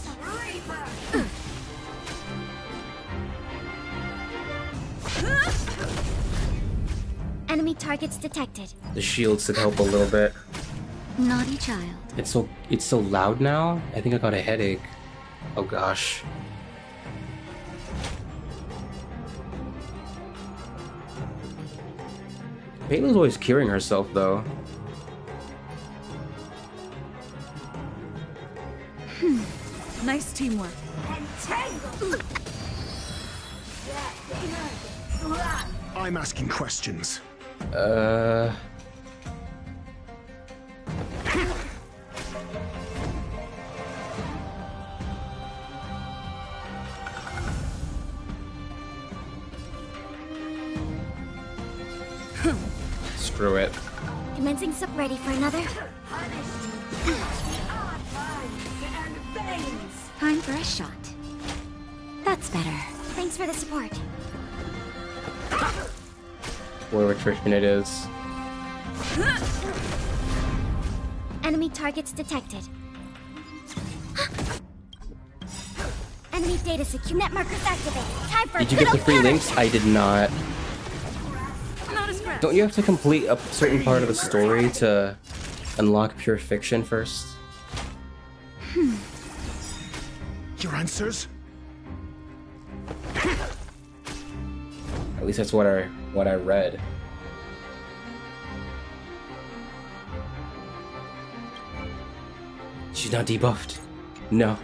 Enemy targets detected. The shields should help a little bit. Naughty child. It's so loud now. I think I got a headache. Oh gosh. Bela's always curing herself though. Nice teamwork. I'm asking questions. Screw it. Commencing sub ready for another. Time for a shot. That's better. Thanks for the support. Whatever attrition it is. Enemy targets detected. Enemy data secure. Net markers activated. Time for Did you get the free links? I did not. Not a scratch. Don't you have to complete a certain part of the story to unlock pure fiction first? Your answers? At least that's what I read. She's not debuffed. No.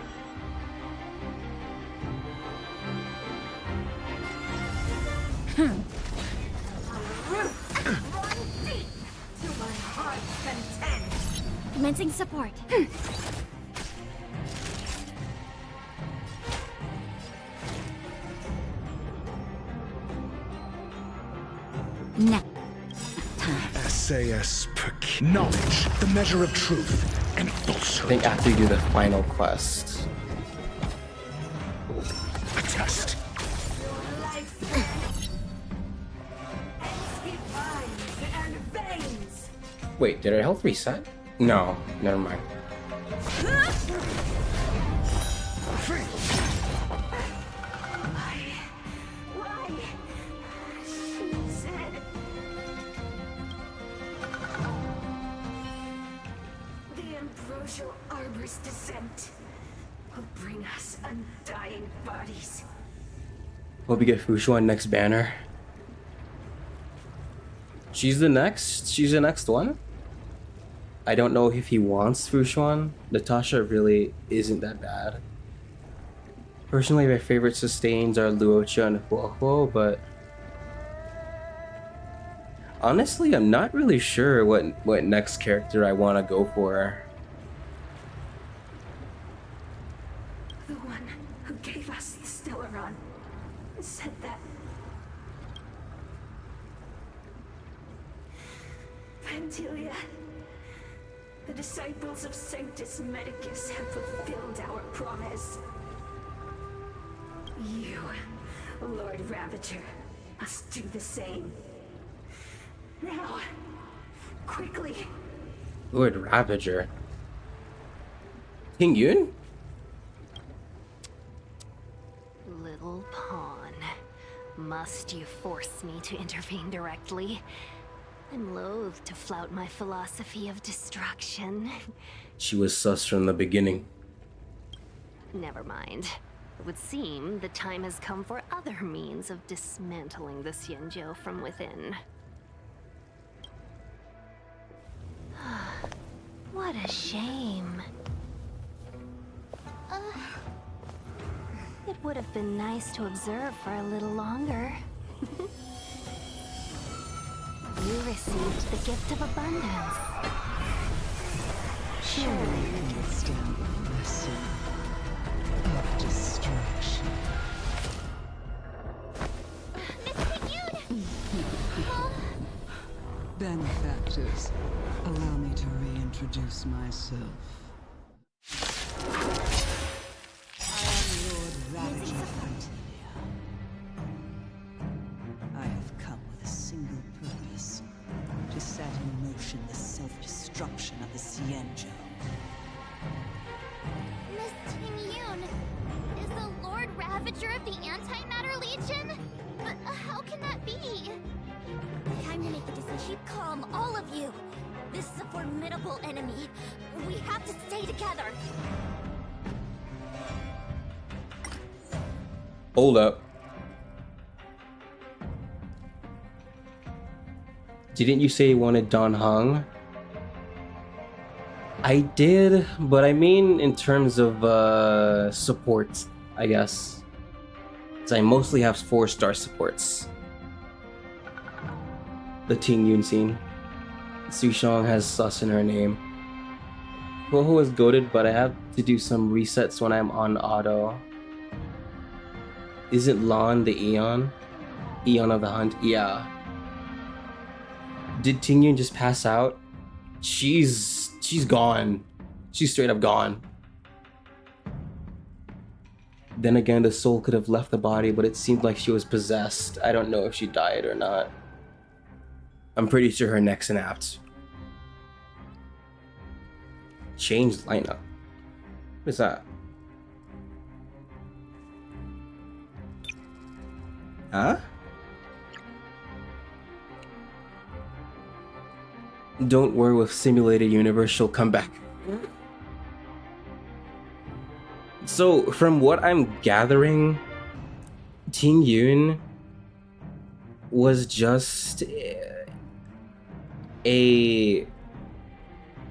Commencing support. No. SAS knowledge, the measure of truth and I falsehood. think after you do the final quest. A test. Wait, did her health reset? No, never mind. The ambrosial arbor's descent will bring us undying bodies. Hope we get Fushuan next banner. She's the next one. I don't know if he wants Fushuan. Natasha really isn't that bad. Personally, my favorite sustains are Luocha and Huohuo, but honestly, I'm not really sure what next character I want to go for. The one who gave us the Stellaron said that Pantelia, the disciples of Sanctus Medicus have fulfilled our promise. You, Lord Ravager, must do the same. Now, quickly. Lord Ravager. King Yun? Little pawn. Must you force me to intervene directly? I'm loath to flout my philosophy of destruction. She was sus from the beginning. Never mind. It would seem the time has come for other means of dismantling the Xianzhou from within. What a shame. It would have been nice to observe for a little longer. You received the gift of abundance. Surely you can withstand the lesson of destruction. Benefactors, allow me to reintroduce myself. I am Lord Ravager. I have come with a single purpose: to set in motion the self-destruction of the Xianzhou. Miss Ting-Yun, is the Lord Ravager of the Antimatter Legion? But how can that be? Time to make a decision. Keep calm, all of you. This is a formidable enemy. We have to stay together. Hold up. Didn't you say you wanted Dan Heng? I did, but I mean in terms of support, I guess. Because I mostly have 4-star supports. The Ting Yun scene. Sushong has sus in her name. Huohuo is goated, but I have to do some resets when I'm on auto. Isn't Lan the Aeon? Aeon of the Hunt? Yeah. Did Ting Yun just pass out? She's gone. She's straight up gone. Then again, the soul could have left the body, but it seemed like she was possessed. I don't know if she died or not. I'm pretty sure her neck's snapped. Changed lineup. What is that? Huh? Don't worry, with simulated universe, she'll come back. So, from what I'm gathering, Ting Yun was just a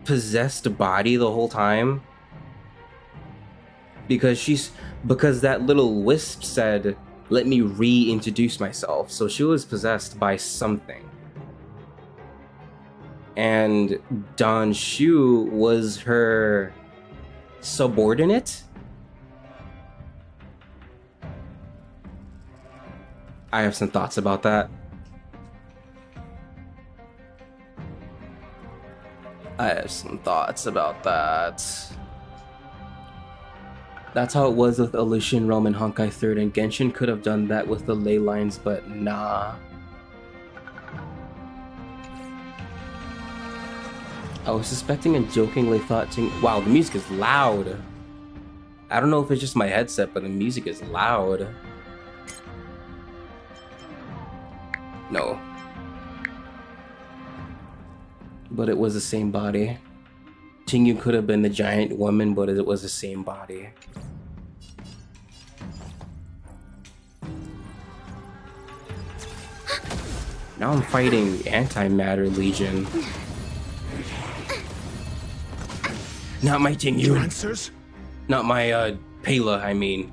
possessed body the whole time, because that little wisp said, "Let me reintroduce myself." So she was possessed by something. And Dan Shu was her subordinate? I have some thoughts about that. That's how it was with Elysian Realm and Honkai 3rd, and Genshin could have done that with the ley lines, but nah. I was suspecting and jokingly thought, wow, the music is loud. I don't know if it's just my headset, but the music is loud. No. But it was the same body. Ting-Yun could have been the giant woman, but it was the same body. Now I'm fighting Antimatter Legion. Not my Ting-Yun. Answers? Not my Pela, I mean.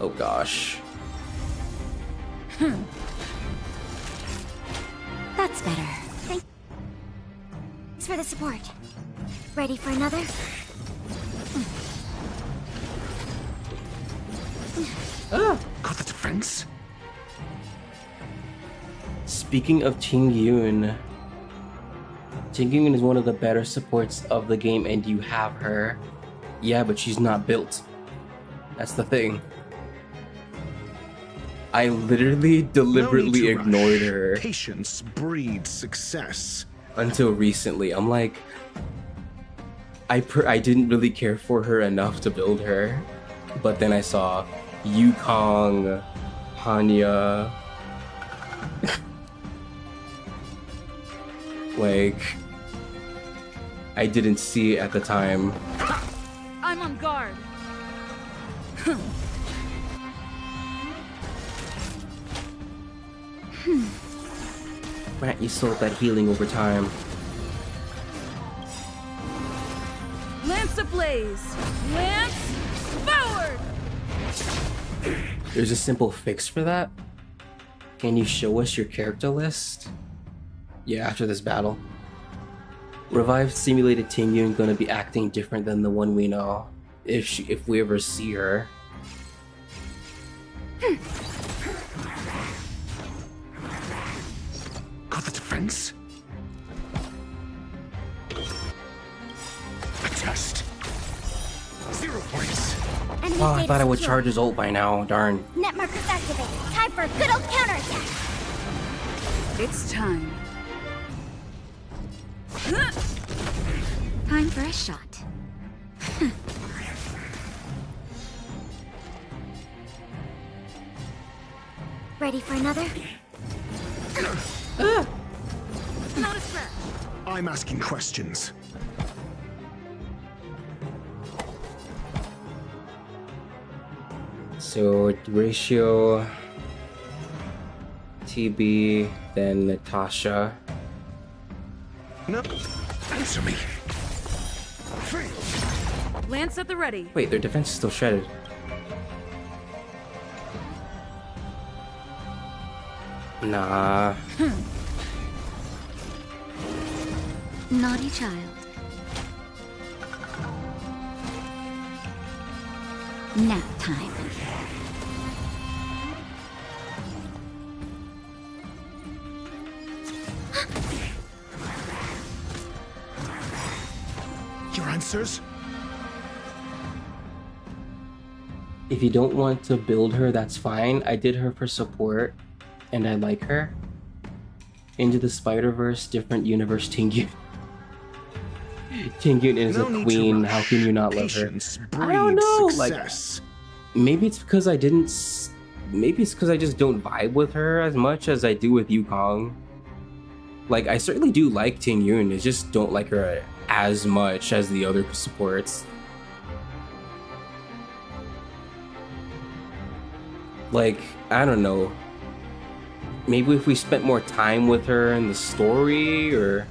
Oh gosh. That's better. Thanks for the support. Ready for another? Got the defense? Speaking of Ting-Yun is one of the better supports of the game, and you have her. Yeah, but she's not built. That's the thing. I literally deliberately ignored her. Patience breeds success. Until recently. I'm like, I didn't really care for her enough to build her. But then I saw Yukong, Hanya. Like, I didn't see it at the time. I'm on guard. Grant you sold that healing over time. Lance ablaze! Lance forward! There's a simple fix for that. Can you show us your character list? Yeah, after this battle. Revived simulated Ting-Yun gonna be acting different than the one we know. If we ever see her. Got the defense? A test. 0 points. Oh, I thought I would charge his ult by now. Darn. Net markers activated. Time for a good old counterattack. It's time. Time for a shot. Ready for another? Not a scratch. I'm asking questions. So ratio TB, then Natasha. No, answer me. Lance at the ready. Wait, their defense is still shredded. Nah. Naughty child. Nap time. Your answers? If you don't want to build her, that's fine. I did her for support, and I like her. Into the Spider-Verse, different universe, Ting-Yun. Ting-Yun is a queen. How can you not love her? I don't know. Like, maybe it's because I didn't. Maybe it's because I just don't vibe with her as much as I do with Yukong. Like, I certainly do like Ting-Yun. I just don't like her as much as the other supports. Like, I don't know. Maybe if we spent more time with her in the story, or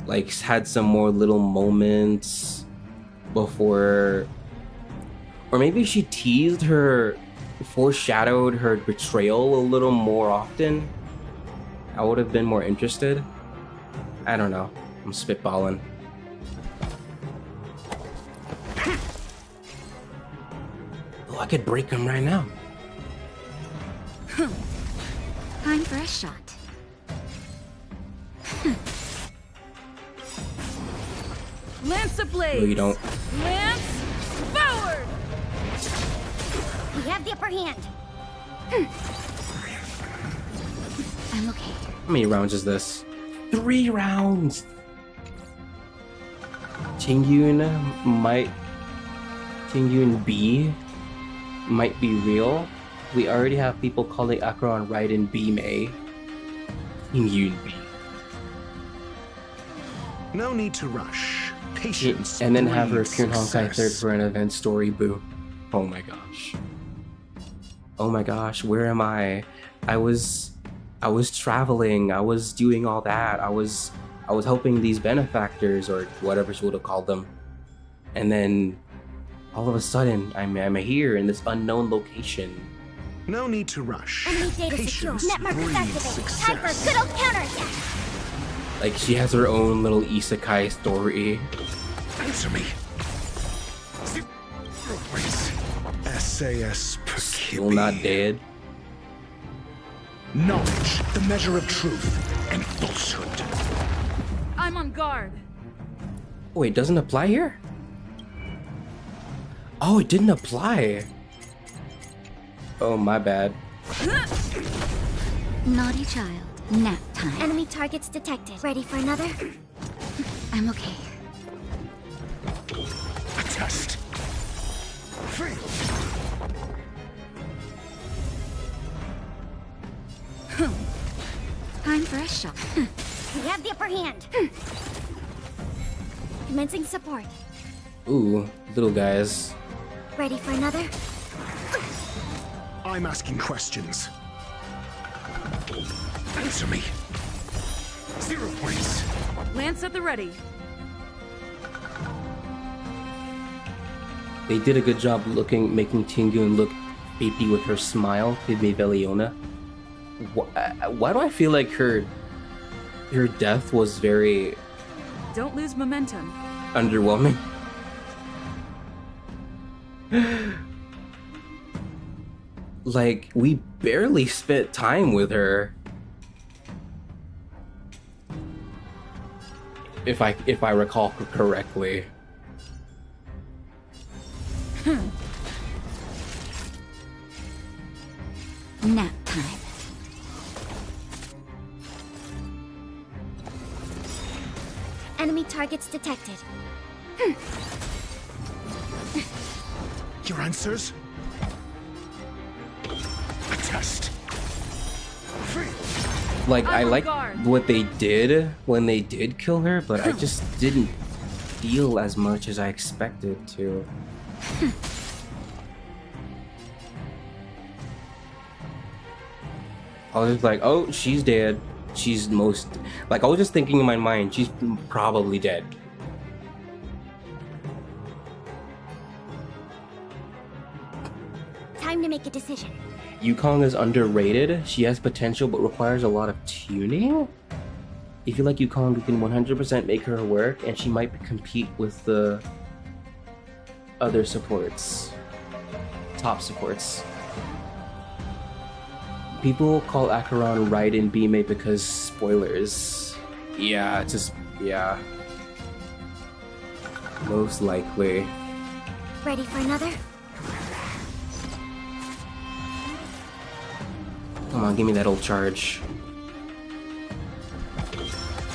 like had some more little moments before, or maybe she teased her, foreshadowed her betrayal a little more often, I would have been more interested. I don't know. I'm spitballing. Oh, I could break him right now. Time for a shot. Lance ablaze. No, you don't. Lance forward. We have the upper hand. I'm okay. How many rounds is this? 3 rounds. Ting-Yun B might be real. We already have people calling Acheron Raiden B May. Ting-Yun B. No need to rush. Patience. And then have her breeds appear in Honkai 3rd success. for an event story. Boo. Oh my gosh. Oh my gosh, where am I? I was traveling. I was doing all that. I was helping these benefactors, or whatever she would have called them. And then All of a sudden, I'm here in this unknown location. No need to rush. Enemy data secure. Patience Network breeds activated. Time for a success. good old counterattack. Like, she has her own little isekai story. Answer me. SAS Still not dead. Knowledge, the measure of truth and falsehood. I'm on guard. Wait, doesn't apply here? Oh, it didn't apply. Oh, my bad. Naughty child. Nap time. Enemy targets detected. Ready for another? I'm okay. A test. Time for a shot. We have the upper hand. Commencing support. Ooh, little guys. Ready for another? I'm asking questions. Answer me. 0 points. Lance at the ready. They did a good job making Tingyun look creepy with her smile, Pygmy Veliona. Why do I feel like her death was very Don't lose momentum. underwhelming? Like, we barely spent time with her. If I recall correctly. Nap time. Enemy targets detected. Your answers? A test. Like, I like what they did when they did kill her, but I just didn't feel as much as I expected to. I was just like, oh, she's dead. She's most... Like, I was just thinking in my mind, she's probably dead. Time to make a decision. Yukong is underrated. She has potential but requires a lot of tuning. I feel like Yukong can 100% make her work, and she might compete with the other supports. Top supports. People call Acheron Raiden Bime because spoilers. Yeah, just... yeah. Most likely. Ready for another? Come on, give me that old charge.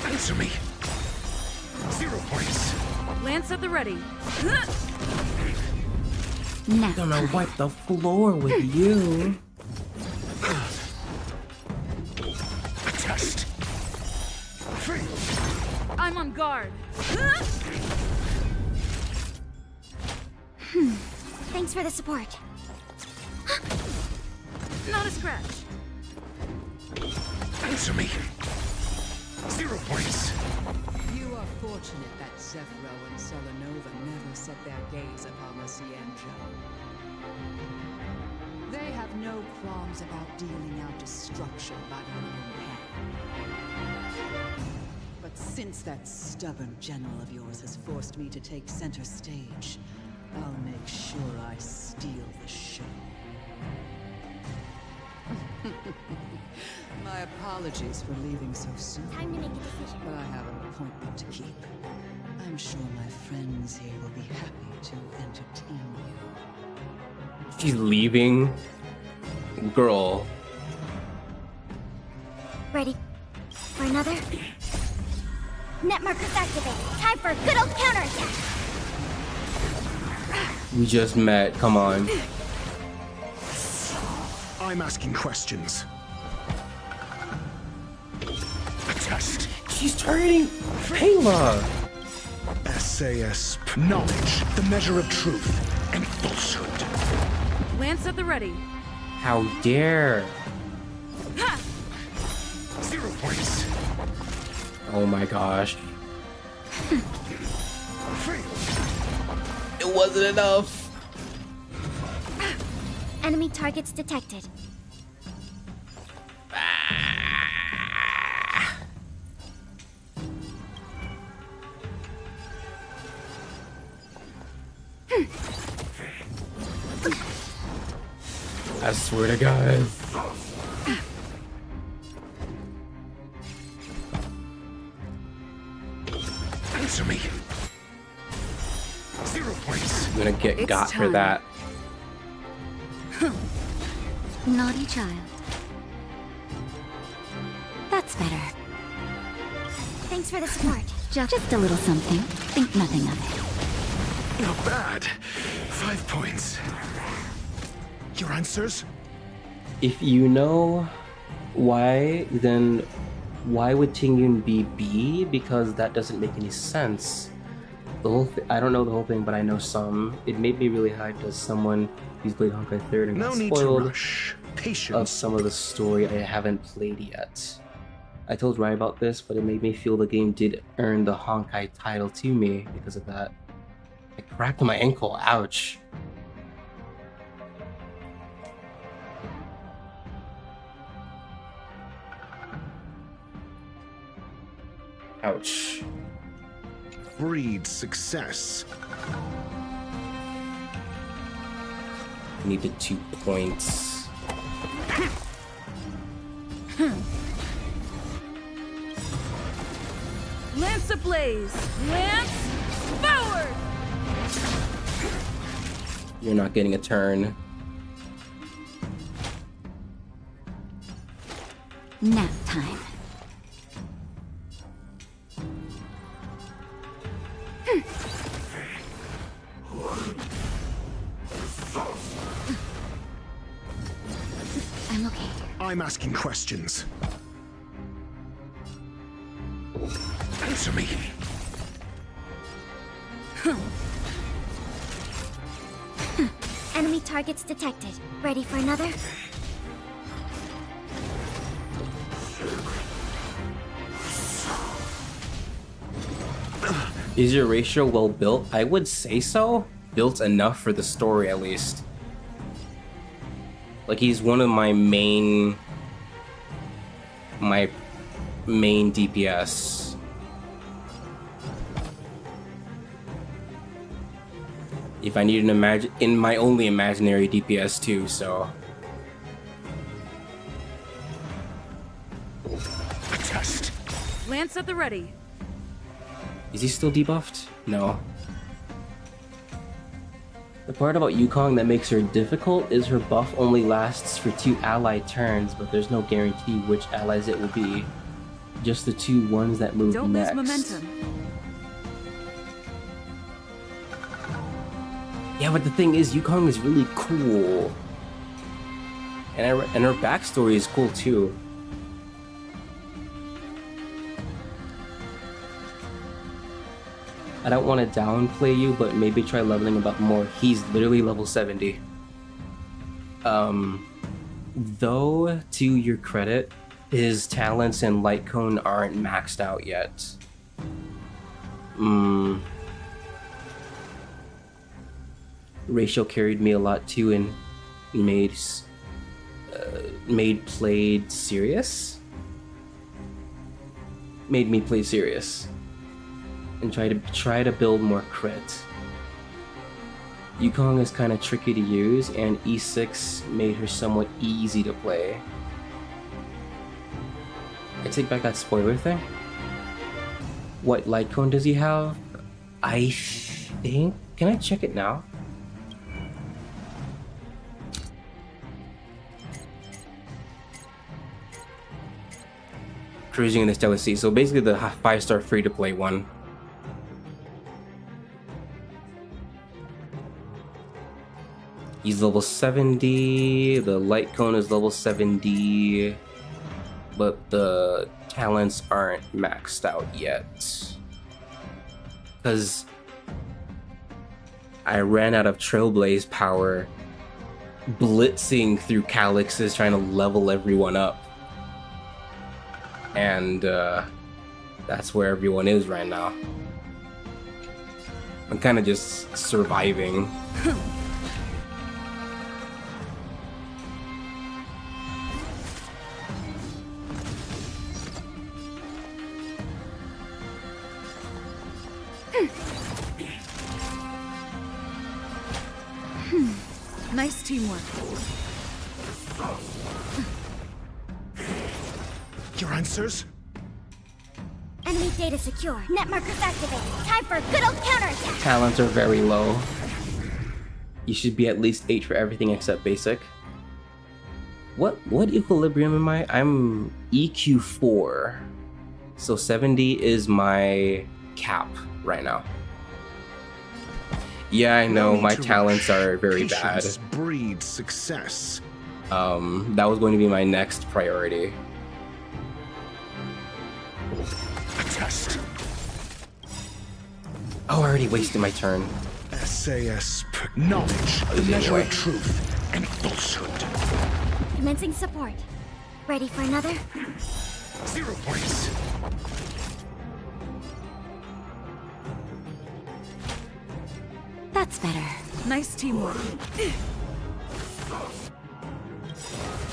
Answer me. 0 points. Lance at the ready. I'm gonna wipe the floor with you. A test. I'm on guard. Thanks for the support. Not a scratch. Answer me. 0 points. You are fortunate that Zephyro and Solanova never set their gaze upon the Xianzhou. They have no qualms about dealing out destruction by their own hand. But since that stubborn general of yours has forced me to take center stage, I'll make sure I steal the show. My apologies for leaving so soon. Time to make a decision. But I have an appointment to keep. I'm sure my friends here will be happy to entertain you. She's leaving? Girl. Ready for another? Net markers activated. Time for a good old counterattack. We just met, come on. I'm asking questions. A test. She's targeting Kayla. SAS. Knowledge, the measure of truth and falsehood. Lance at the ready. How dare. 0 points. Oh my gosh. It wasn't enough. Enemy targets detected. I swear to God. Answer me. 0 points. I'm gonna get got for that. Naughty child. That's better. Thanks for the support. Just a little something. Think nothing of it. Not bad. 5 points. Your answers? If you know why, then why would Tingyun be B? Because that doesn't make any sense. The whole I don't know the whole thing, but I know some. It made me really hyped as someone who's played Honkai 3rd and got spoiled of some of the story I haven't played yet. I told Ryan about this, but it made me feel the game did earn the Honkai title to me because of that. I cracked my ankle, ouch. Ouch. Breed success. Needed 2 points. Lance ablaze! Lance forward! You're not getting a turn. Nap time. I'm okay. I'm asking questions. Answer me. Enemy targets detected. Ready for another? Is your ratio well built? I would say so. Built enough for the story, at least. Like, he's one of my main DPS. If I need an in my only imaginary DPS too, so. A test. Lance at the ready. Is he still debuffed? No. The part about Yukong that makes her difficult is her buff only lasts for 2 ally turns, but there's no guarantee which allies it will be. Just the 2 ones that move Don't next. lose momentum. Yeah, but the thing is, Yukong is really cool. And her backstory is cool too. I don't want to downplay you, but maybe try leveling him up more. He's literally level 70. Though, to your credit, his talents and light cone aren't maxed out yet. Ratio carried me a lot too and made played serious. Made me play serious. And try to build more crit. Yukong is kind of tricky to use, and E6 made her somewhat easy to play. I take back that spoiler thing. What light cone does he have? I think. Can I check it now? Cruising in the Stellar Sea. So basically the 5-star free-to-play one. He's level 70, the light cone is level 70, but the talents aren't maxed out yet. Because I ran out of Trailblaze power blitzing through Calyxes trying to level everyone up. And that's where everyone is right now. I'm kind of just surviving. Nice teamwork. Your answers? Enemy data secure. Net markers activated. Time for a good old counterattack. Talents are very low. You should be at least 8 for everything except basic. What equilibrium am I? I'm EQ 4. So 70 is my cap right now. Yeah, I know my talents are very bad. Patience breeds success. That was going to be my next priority. A test. Oh, I already wasted my turn. SAS knowledge, the measure of truth and falsehood. Commencing support. Ready for another? 0 points. That's better. Nice teamwork.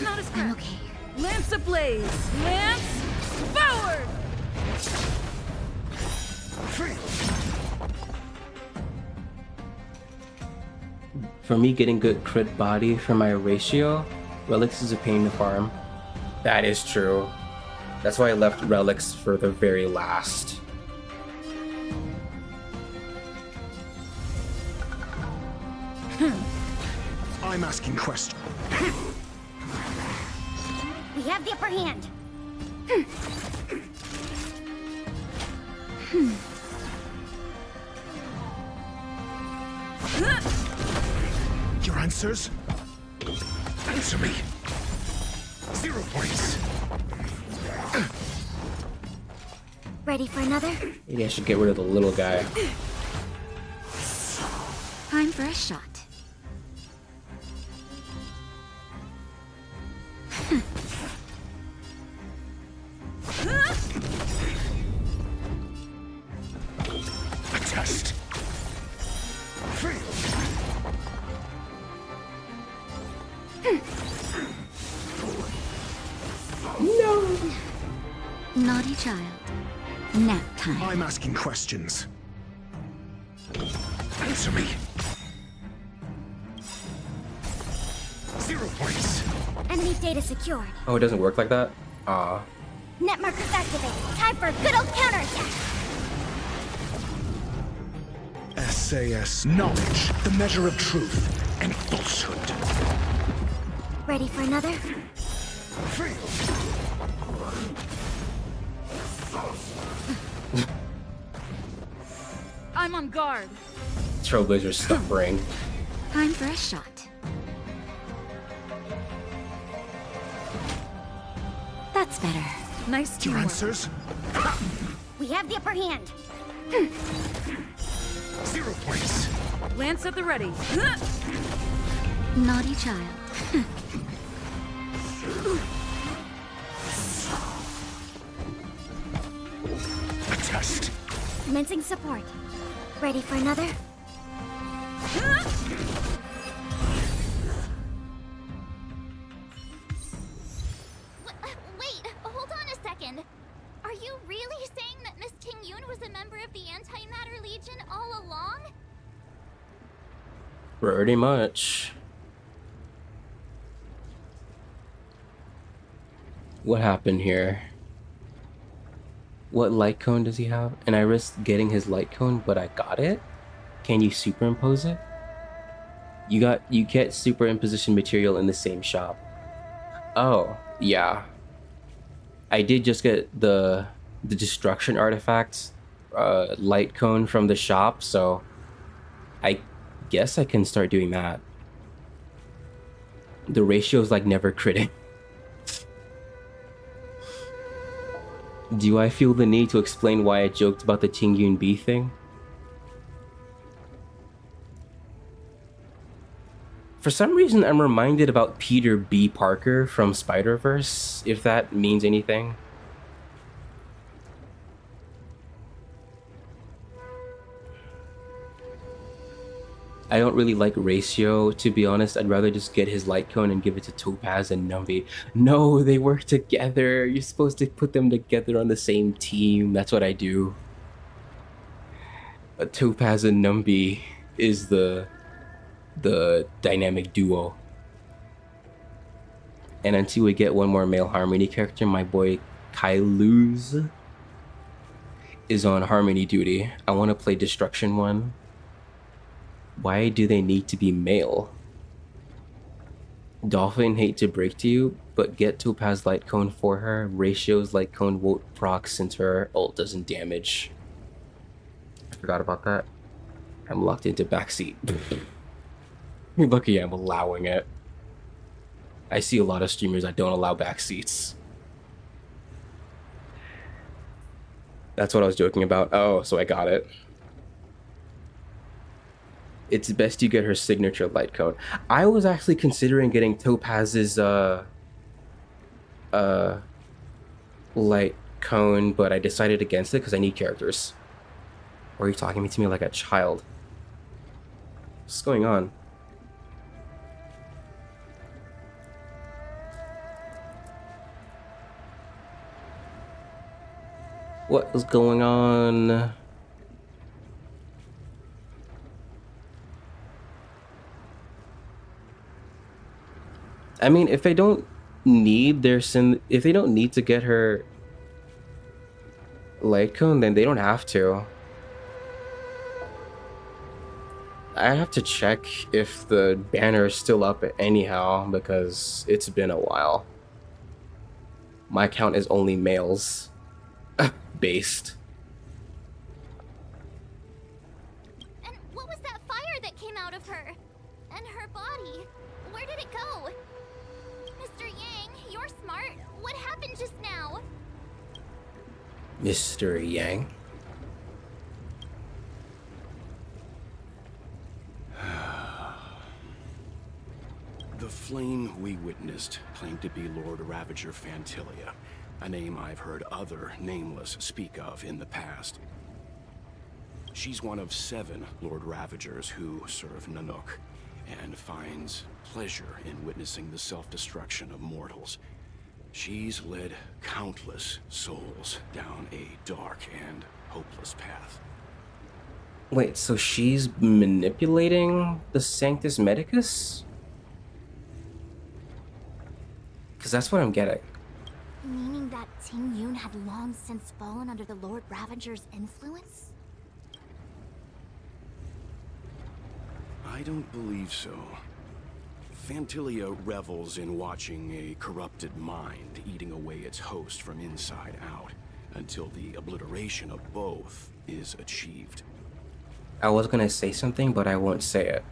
Not a scratch. I'm okay. Lance ablaze. Lance forward. For me, getting good crit body for my ratio, relics is a pain to farm. That is true. That's why I left relics for the very last. I'm asking questions. We have the upper hand. Your answers? Answer me. 0 points. Ready for another? Maybe I should get rid of the little guy. Time for a shot. A test. No. Naughty child. Nap time. I'm asking questions. Answer me. 0 points. Enemy data secured. Oh, it doesn't work like that? Aw. Net markers activated. Time for a good old counterattack. SAS knowledge, the measure of truth and falsehood. Ready for another? I'm on guard. Trailblazer's suffering. Time for a shot. That's better. Nice Your teamwork. answers? We have the upper hand. 0 points. Lance at the ready. Naughty child. A test. Commencing support. Ready for another? Wait, hold on a second. Are you really saying that Miss Ting Yun was a member of the Antimatter Legion all along? Pretty much. What happened here? What light cone does he have? And I risked getting his light cone, but I got it? Can you superimpose it? You get superimposition material in the same shop. Oh, yeah. I did just get the destruction artifacts light cone from the shop, so I guess I can start doing that. The ratio is like never critting. Do I feel the need to explain why I joked about the Ting Yun B thing? For some reason, I'm reminded about Peter B. Parker from Spider-Verse, if that means anything. I don't really like Ratio, to be honest. I'd rather just get his light cone and give it to Topaz and Numby. No, they work together. You're supposed to put them together on the same team. That's what I do. Topaz and Numby is the the dynamic duo. And until we get one more male Harmony character, my boy Kailuz is on Harmony duty. I want to play Destruction one. Why do they need to be male? Dolphin, hate to break to you, but get Topaz Light Cone for her. Ratios Light Cone won't proc since her ult doesn't damage. I forgot about that. I'm locked into backseat. You're lucky I'm allowing it. I see a lot of streamers that don't allow backseats. That's what I was joking about. Oh, so I got it. It's best you get her signature light cone. I was actually considering getting Topaz's light cone, but I decided against it because I need characters. Or are you talking to me like a child? What's going on? What is going on? I mean, if they don't need if they don't need to get her light cone, then they don't have to. I have to check if the banner is still up anyhow, because it's been a while. My account is only males based. And what was that fire that came out of her? And her body? Where did it go? Mr. Yang, you're smart. What happened just now? Mr. Yang? The flame we witnessed claimed to be Lord Ravager Fantilia, a name I've heard other nameless speak of in the past. She's one of 7 Lord Ravagers who serve Nanook, and finds pleasure in witnessing the self-destruction of mortals. She's led countless souls down a dark and hopeless path. Wait, so she's manipulating the Sanctus Medicus? Because that's what I'm getting. Meaning that Ting Yun had long since fallen under the Lord Ravager's influence? I don't believe so. Fantilia revels in watching a corrupted mind eating away its host from inside out, until the obliteration of both is achieved. I was gonna say something, but I won't say it.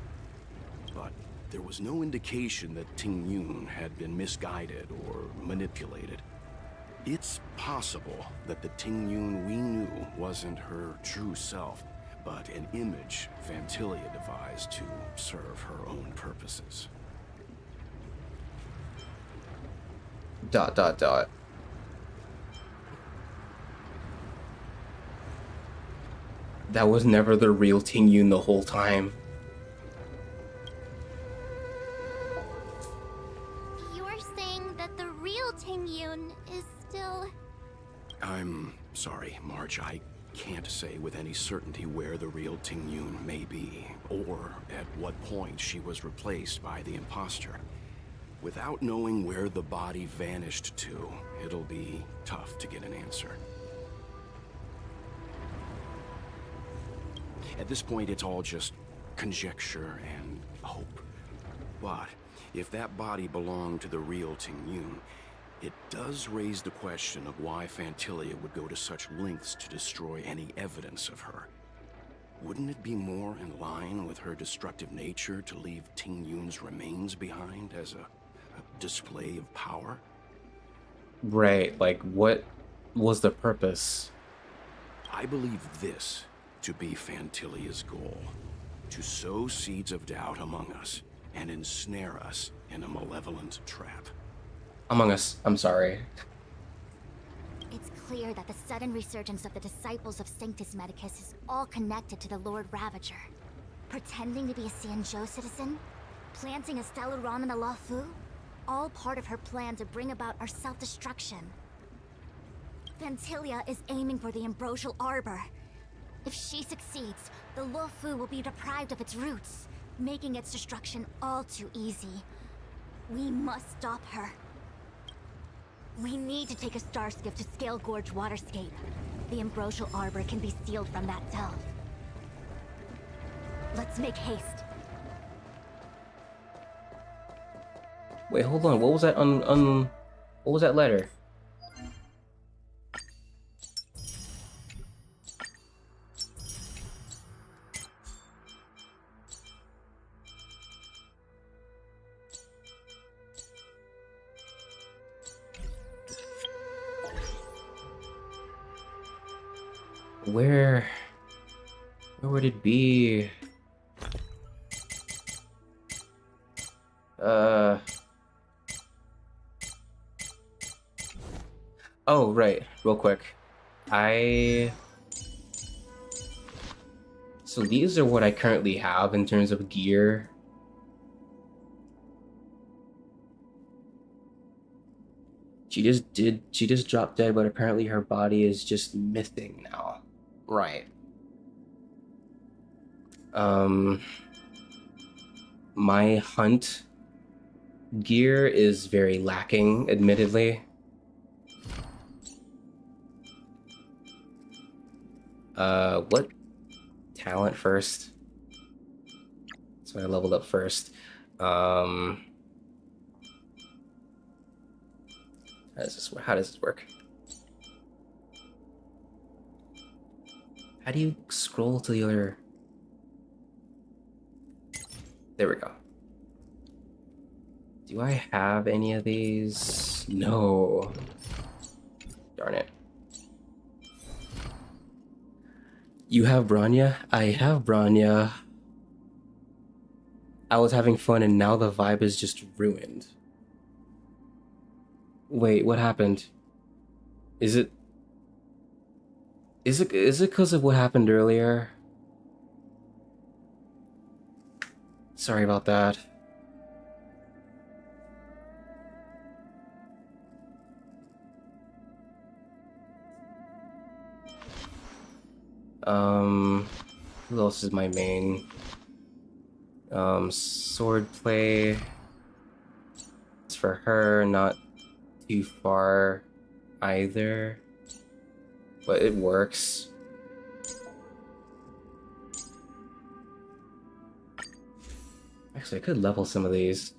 But there was no indication that Ting Yun had been misguided or manipulated. It's possible that the Ting Yun we knew wasn't her true self, but an image Fantilia devised to serve her own purposes. ... That was never the real Ting Yun the whole time. You're saying that the real Ting Yun is still... I'm sorry, Marge. I can't say with any certainty where the real Ting Yun may be, or at what point she was replaced by the imposter. Without knowing where the body vanished to, it'll be tough to get an answer. At this point, it's all just conjecture and hope. But if that body belonged to the real Ting Yun, it does raise the question of why Fantilia would go to such lengths to destroy any evidence of her. Wouldn't it be more in line with her destructive nature to leave Ting Yun's remains behind as a display of power? Right, like what was the purpose? I believe this to be Fantilia's goal: to sow seeds of doubt among us and ensnare us in a malevolent trap. Among Us, I'm sorry. It's clear that the sudden resurgence of the disciples of Sanctus Medicus is all connected to the Lord Ravager. Pretending to be a Xianzhou citizen? Planting a Stellaron in the Luofu? All part of her plan to bring about our self-destruction. Fantilia is aiming for the Ambrosial Arbor. If she succeeds, the Luofu will be deprived of its roots, making its destruction all too easy. We must stop her. We need to take a star skiff to Scale Gorge Waterscape. The Ambrosial Arbor can be sealed from that delve. Let's make haste. Wait, hold on. What was that what was that letter? Where would it be? Oh, right, real quick. So these are what I currently have in terms of gear. She just dropped dead, but apparently her body is just missing now. Right. My hunt gear is very lacking, admittedly. What talent first? So I leveled up first. How does this work? How do you scroll to the other? There we go. Do I have any of these? No. Darn it. You have Bronya? I have Bronya. I was having fun and now the vibe is just ruined. Wait, what happened? Is it because of what happened earlier? Sorry about that. Who else is my main? Swordplay. It's for her, not too far either. But it works. Actually, I could level some of these.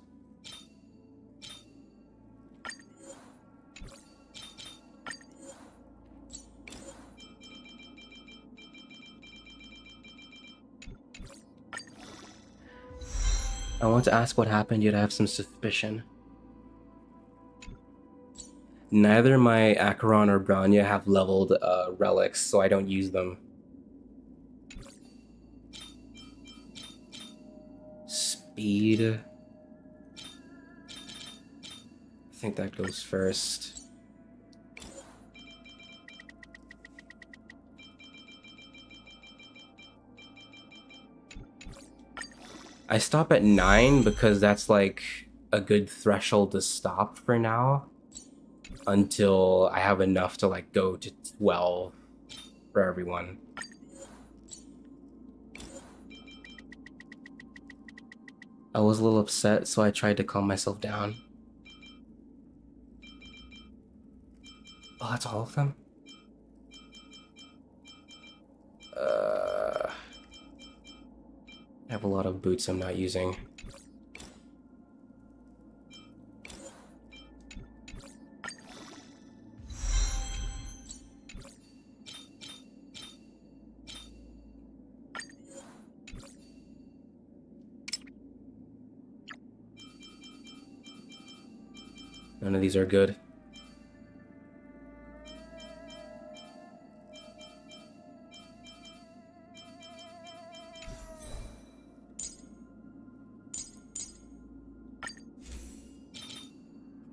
I want to ask what happened, yet I have some suspicion. Neither my Acheron or Bronya have leveled relics, so I don't use them. Speed. I think that goes first. I stop at 9 because that's like a good threshold to stop for now. Until I have enough to like go to 12 for everyone. I was a little upset, so I tried to calm myself down. Oh, that's all of them? I have a lot of boots I'm not using. None of these are good.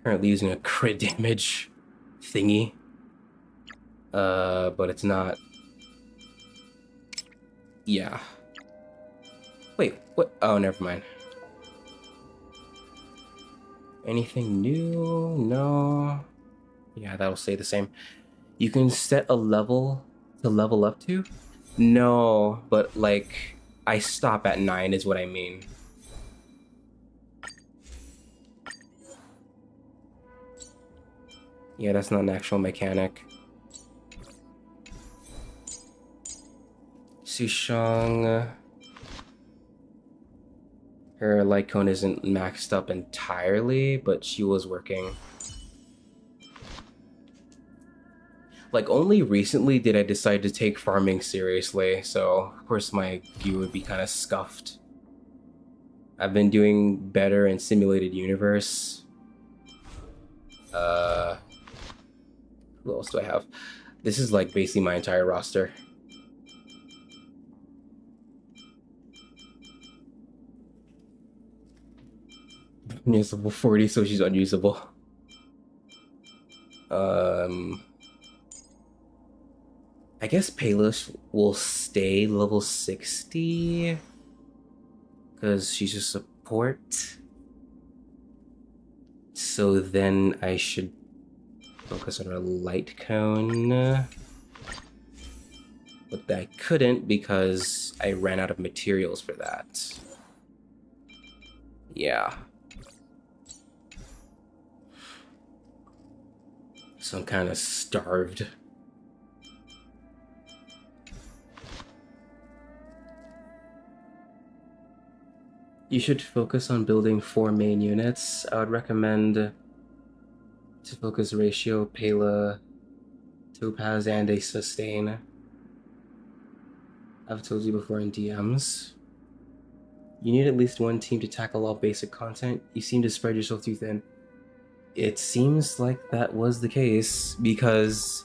Currently using a crit damage thingy. But it's not. Yeah. Wait, what? Oh, never mind. Anything new? No. Yeah, that'll stay the same. You can set a level to level up to? No, but like I stop at 9 is what I mean. Yeah, that's not an actual mechanic. Sushang. Her light cone isn't maxed up entirely, but she was working. Like, only recently did I decide to take farming seriously, so of course my gear would be kind of scuffed. I've been doing better in Simulated Universe. Who else do I have? This is like basically my entire roster. She's level 40, so she's unusable. I guess Payless will stay level 60 because she's a support. So then I should focus on her light cone. But I couldn't because I ran out of materials for that. Yeah. So I'm kind of starved. You should focus on building 4 main units. I would recommend to focus ratio, Pela, Topaz, and a sustain. I've told you before in DMs. You need at least one team to tackle all basic content. You seem to spread yourself too thin. It seems like that was the case, because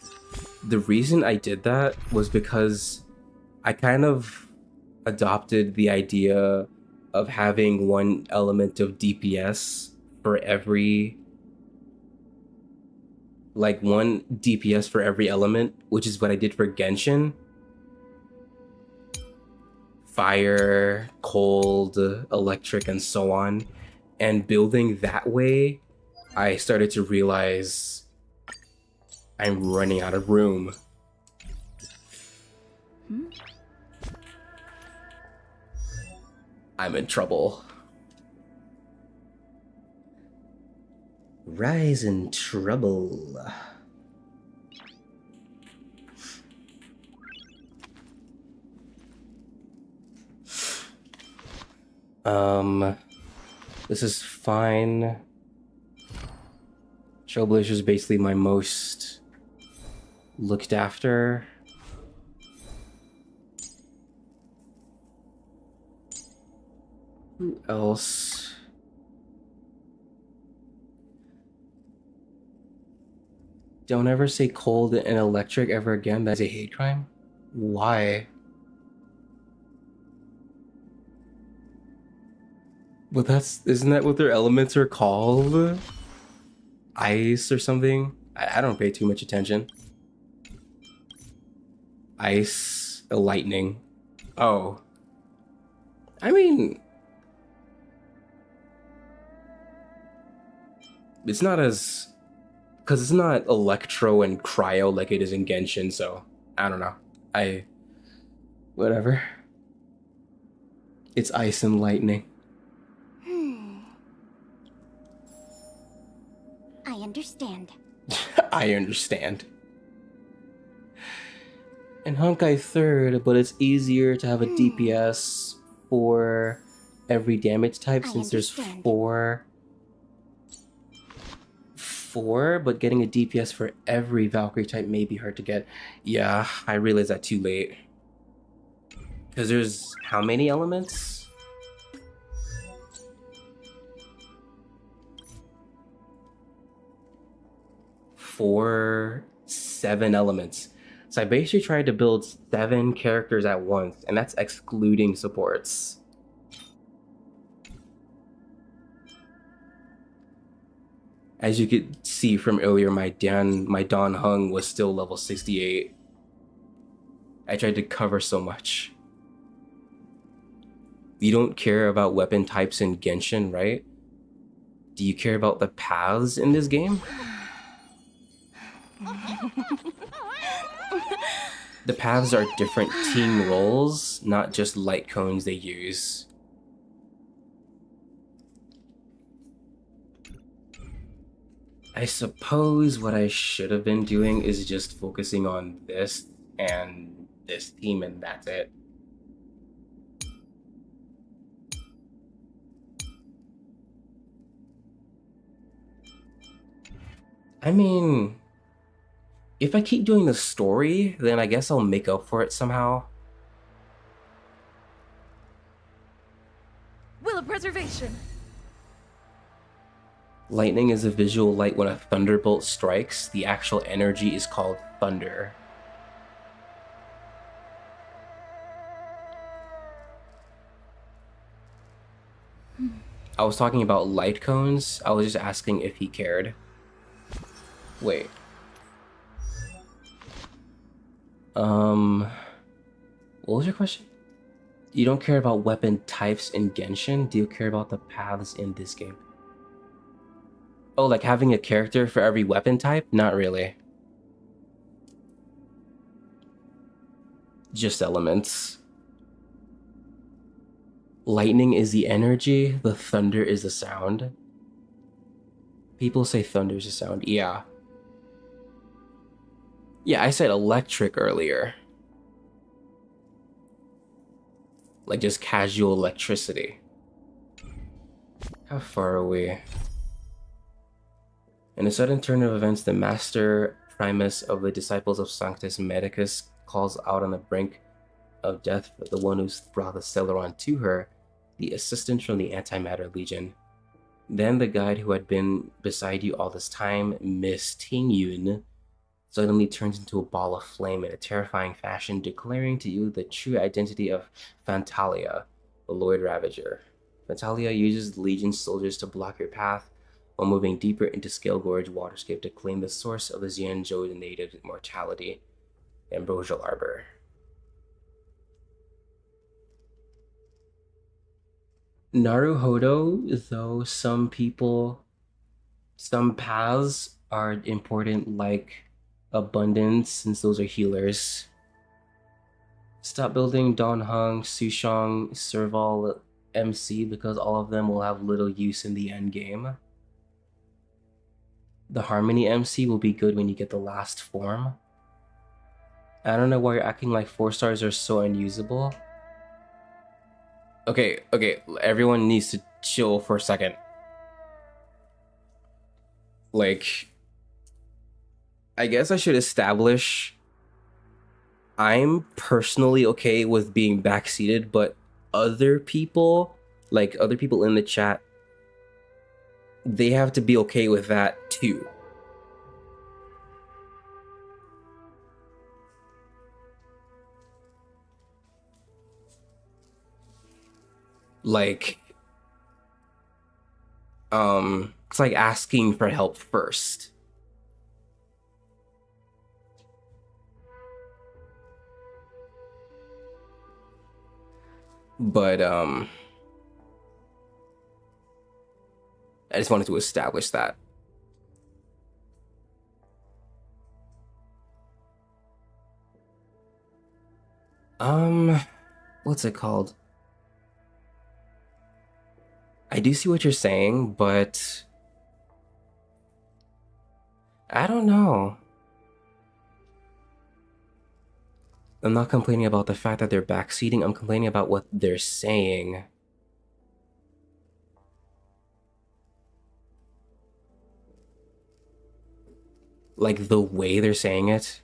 the reason I did that was because I kind of adopted the idea of having one element of DPS for every, like one DPS for every element, which is what I did for Genshin. Fire, cold, electric, and so on. And building that way, I started to realize I'm running out of room. I'm in trouble. Rise in trouble. This is fine. Trailblazer is basically my most looked after. Who else? Don't ever say cold and electric ever again. That's a hate crime. Why? But isn't that what their elements are called? Ice or something? I don't pay too much attention. Ice, lightning. Oh. I mean, it's not as, because it's not electro and cryo like it is in Genshin, so I don't know. Whatever. It's ice and lightning. I understand. I understand. In Honkai 3rd, but it's easier to have a DPS for every damage type since there's 4. 4, but getting a DPS for every Valkyrie type may be hard to get. Yeah, I realized that too late. Because there's how many elements? 7 elements. So I basically tried to build 7 characters at once, and that's excluding supports. As you could see from earlier, my Dan Hung was still level 68. I tried to cover so much. You don't care about weapon types in Genshin, right? Do you care about the paths in this game? The paths are different team roles, not just light cones they use. I suppose what I should have been doing is just focusing on this and this team, and that's it. I mean, if I keep doing the story, then I guess I'll make up for it somehow. Will of preservation. Lightning is a visual light when a thunderbolt strikes. The actual energy is called thunder. I was talking about light cones. I was just asking if he cared. Wait. What was your question? You don't care about weapon types in Genshin? Do you care about the paths in this game? Oh, like having a character for every weapon type? Not really. Just elements. Lightning is the energy, the thunder is the sound. People say thunder is the sound, yeah. Yeah, I said electric earlier. Like just casual electricity. How far are we? In a sudden turn of events, the Master Primus of the Disciples of Sanctus Medicus calls out on the brink of death for the one who's brought the Celeron to her, the assistant from the Antimatter Legion. Then the guide who had been beside you all this time, Miss Tingyun, suddenly turns into a ball of flame in a terrifying fashion, declaring to you the true identity of Fantalia, the Lord Ravager. Fantalia uses Legion soldiers to block your path, while moving deeper into Scale Gorge Waterscape to claim the source of the Xianzhou native immortality, Ambrosial Arbor. Naruhodo, though some paths are important, like Abundance, since those are healers. Stop building Donhong, Sushong, Serval, MC, because all of them will have little use in the end game. The Harmony MC will be good when you get the last form. I don't know why you're acting like 4 stars are so unusable. Okay, everyone needs to chill for a second. Like, I guess I should establish I'm personally okay with being backseated, but other people, like other people in the chat, they have to be okay with that too. Like, it's like asking for help first. But, I just wanted to establish that. What's it called? I do see what you're saying, but I don't know. I'm not complaining about the fact that they're backseating, I'm complaining about what they're saying. Like the way they're saying it.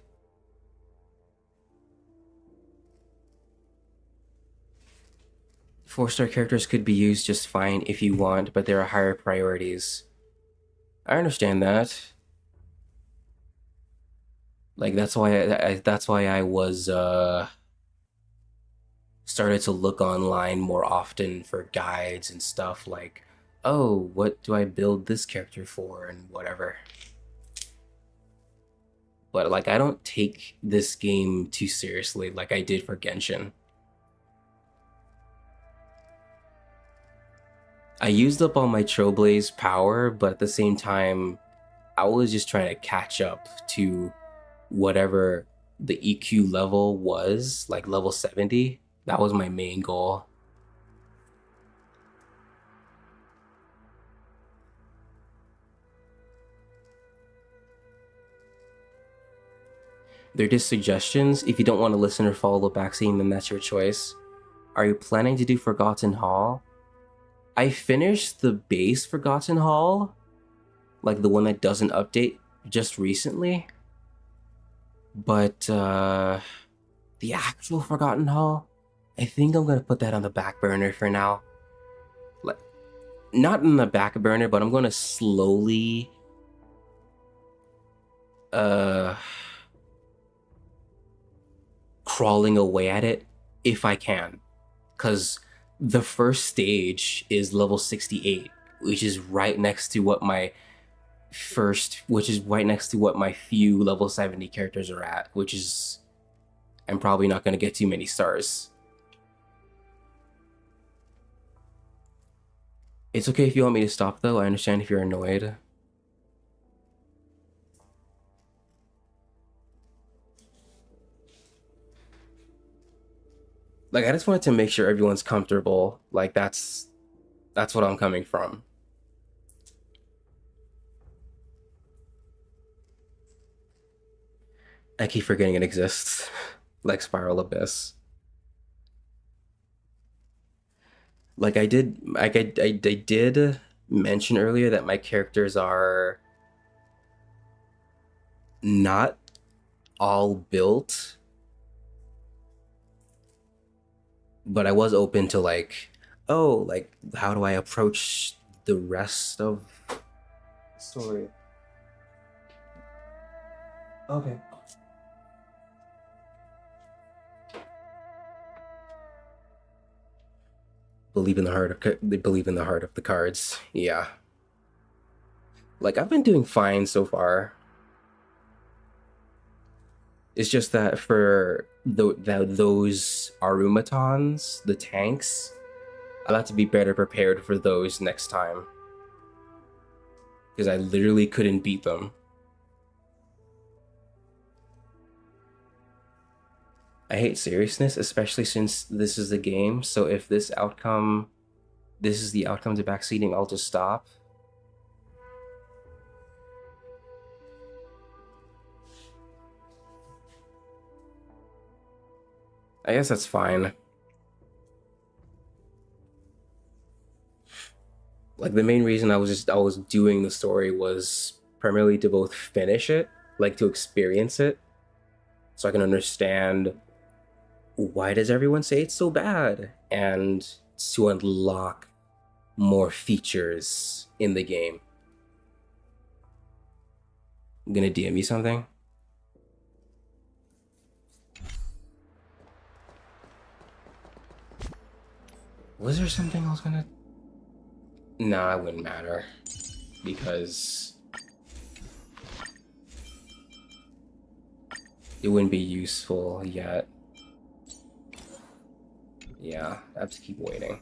Four-star characters could be used just fine if you want, but there are higher priorities. I understand that. Like that's why I was started to look online more often for guides and stuff like, oh, what do I build this character for and whatever. But like I don't take this game too seriously like I did for Genshin. I used up all my Trailblaze power, but at the same time, I was just trying to catch up to whatever the EQ level was, like level 70. That was my main goal. They're just suggestions. If you don't want to listen or follow the backseat, then that's your choice. Are you planning to do Forgotten Hall? I finished the base Forgotten Hall, like the one that doesn't update, just recently. But the actual Forgotten Hall, I think I'm gonna put that on the back burner for now. Like, not in the back burner, but I'm gonna slowly crawling away at it if I can, because the first stage is level 68, which is right next to what my few level 70 characters are at, which is, I'm probably not going to get too many stars. It's okay if you want me to stop though, I understand if you're annoyed. Like, I just wanted to make sure everyone's comfortable. Like, that's what I'm coming from. I keep forgetting it exists. Like Spiral Abyss. Like I did mention earlier that my characters are not all built, but I was open to like, oh, like how do I approach the rest of the story? Okay. Believe in the heart of the cards. Yeah. Like, I've been doing fine so far. It's just that for those Arumatons, the tanks, I'll have to be better prepared for those next time. Because I literally couldn't beat them. I hate seriousness, especially since this is the game, so if this is the outcome to backseating, I'll just stop. I guess that's fine. Like, the main reason I was doing the story was primarily to both finish it, like to experience it, so I can understand why does everyone say it's so bad, and to unlock more features in the game. I'm gonna DM you something. Was there something I was gonna... Nah, it wouldn't matter, because it wouldn't be useful yet. Yeah, I have to keep waiting.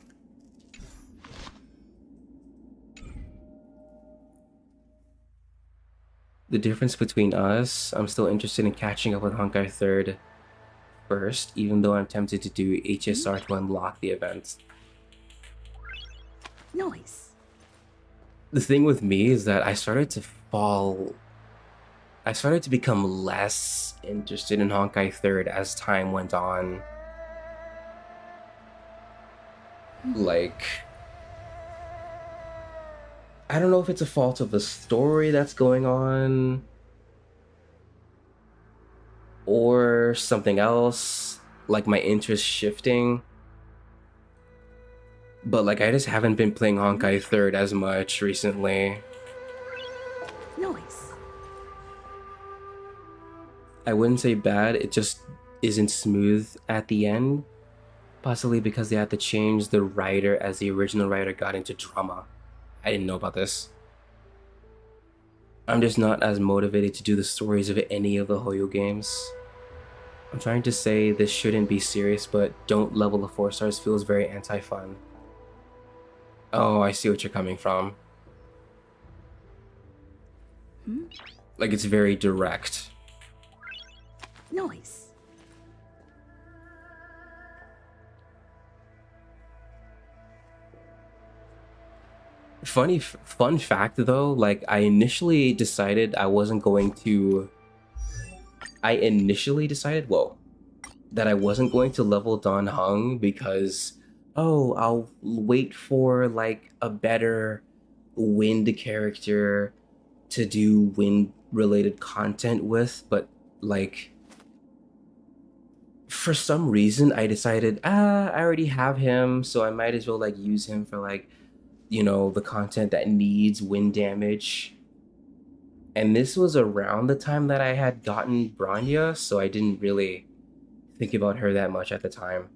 The difference between us, I'm still interested in catching up with Honkai 3rd first, even though I'm tempted to do HSR to unlock the event. Noise. The thing with me is that I started to become less interested in Honkai 3rd as time went on. Like, I don't know if it's a fault of the story that's going on or something else, like my interest shifting. But like, I just haven't been playing Honkai 3rd as much recently. Noise. I wouldn't say bad, it just isn't smooth at the end. Possibly because they had to change the writer as the original writer got into drama. I didn't know about this. I'm just not as motivated to do the stories of any of the Hoyo games. I'm trying to say this shouldn't be serious, but don't level the 4 stars feels very anti-fun. Oh, I see what you're coming from. Like, it's very direct. Nice. Fun fact though, like I initially decided whoa, that I wasn't going to level Don Hung because, oh, I'll wait for like a better wind character to do wind related content with, but like for some reason I decided, I already have him, so I might as well like use him for like, you know, the content that needs wind damage. And this was around the time that I had gotten Branya, so I didn't really think about her that much at the time.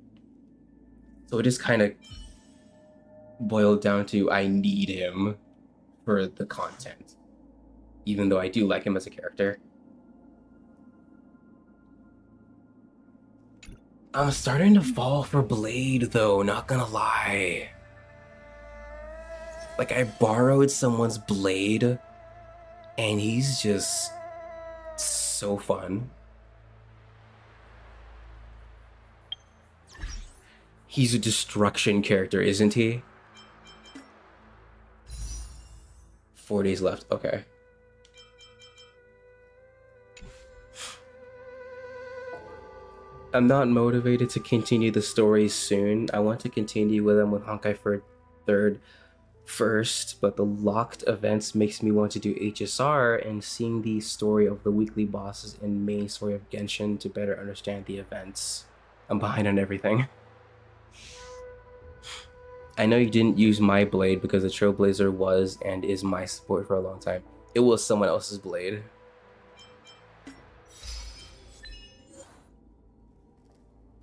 So it just kind of boiled down to I need him for the content, even though I do like him as a character. I'm starting to fall for Blade though, not gonna lie. Like I borrowed someone's Blade and he's just so fun. He's a destruction character, isn't he? 4 days left, okay. I'm not motivated to continue the story soon. I want to continue with them with Honkai for 3rd first, but the locked events makes me want to do HSR and seeing the story of the weekly bosses and main story of Genshin to better understand the events. I'm behind on everything. I know you didn't use my blade because the Trailblazer was and is my support for a long time. It was someone else's blade.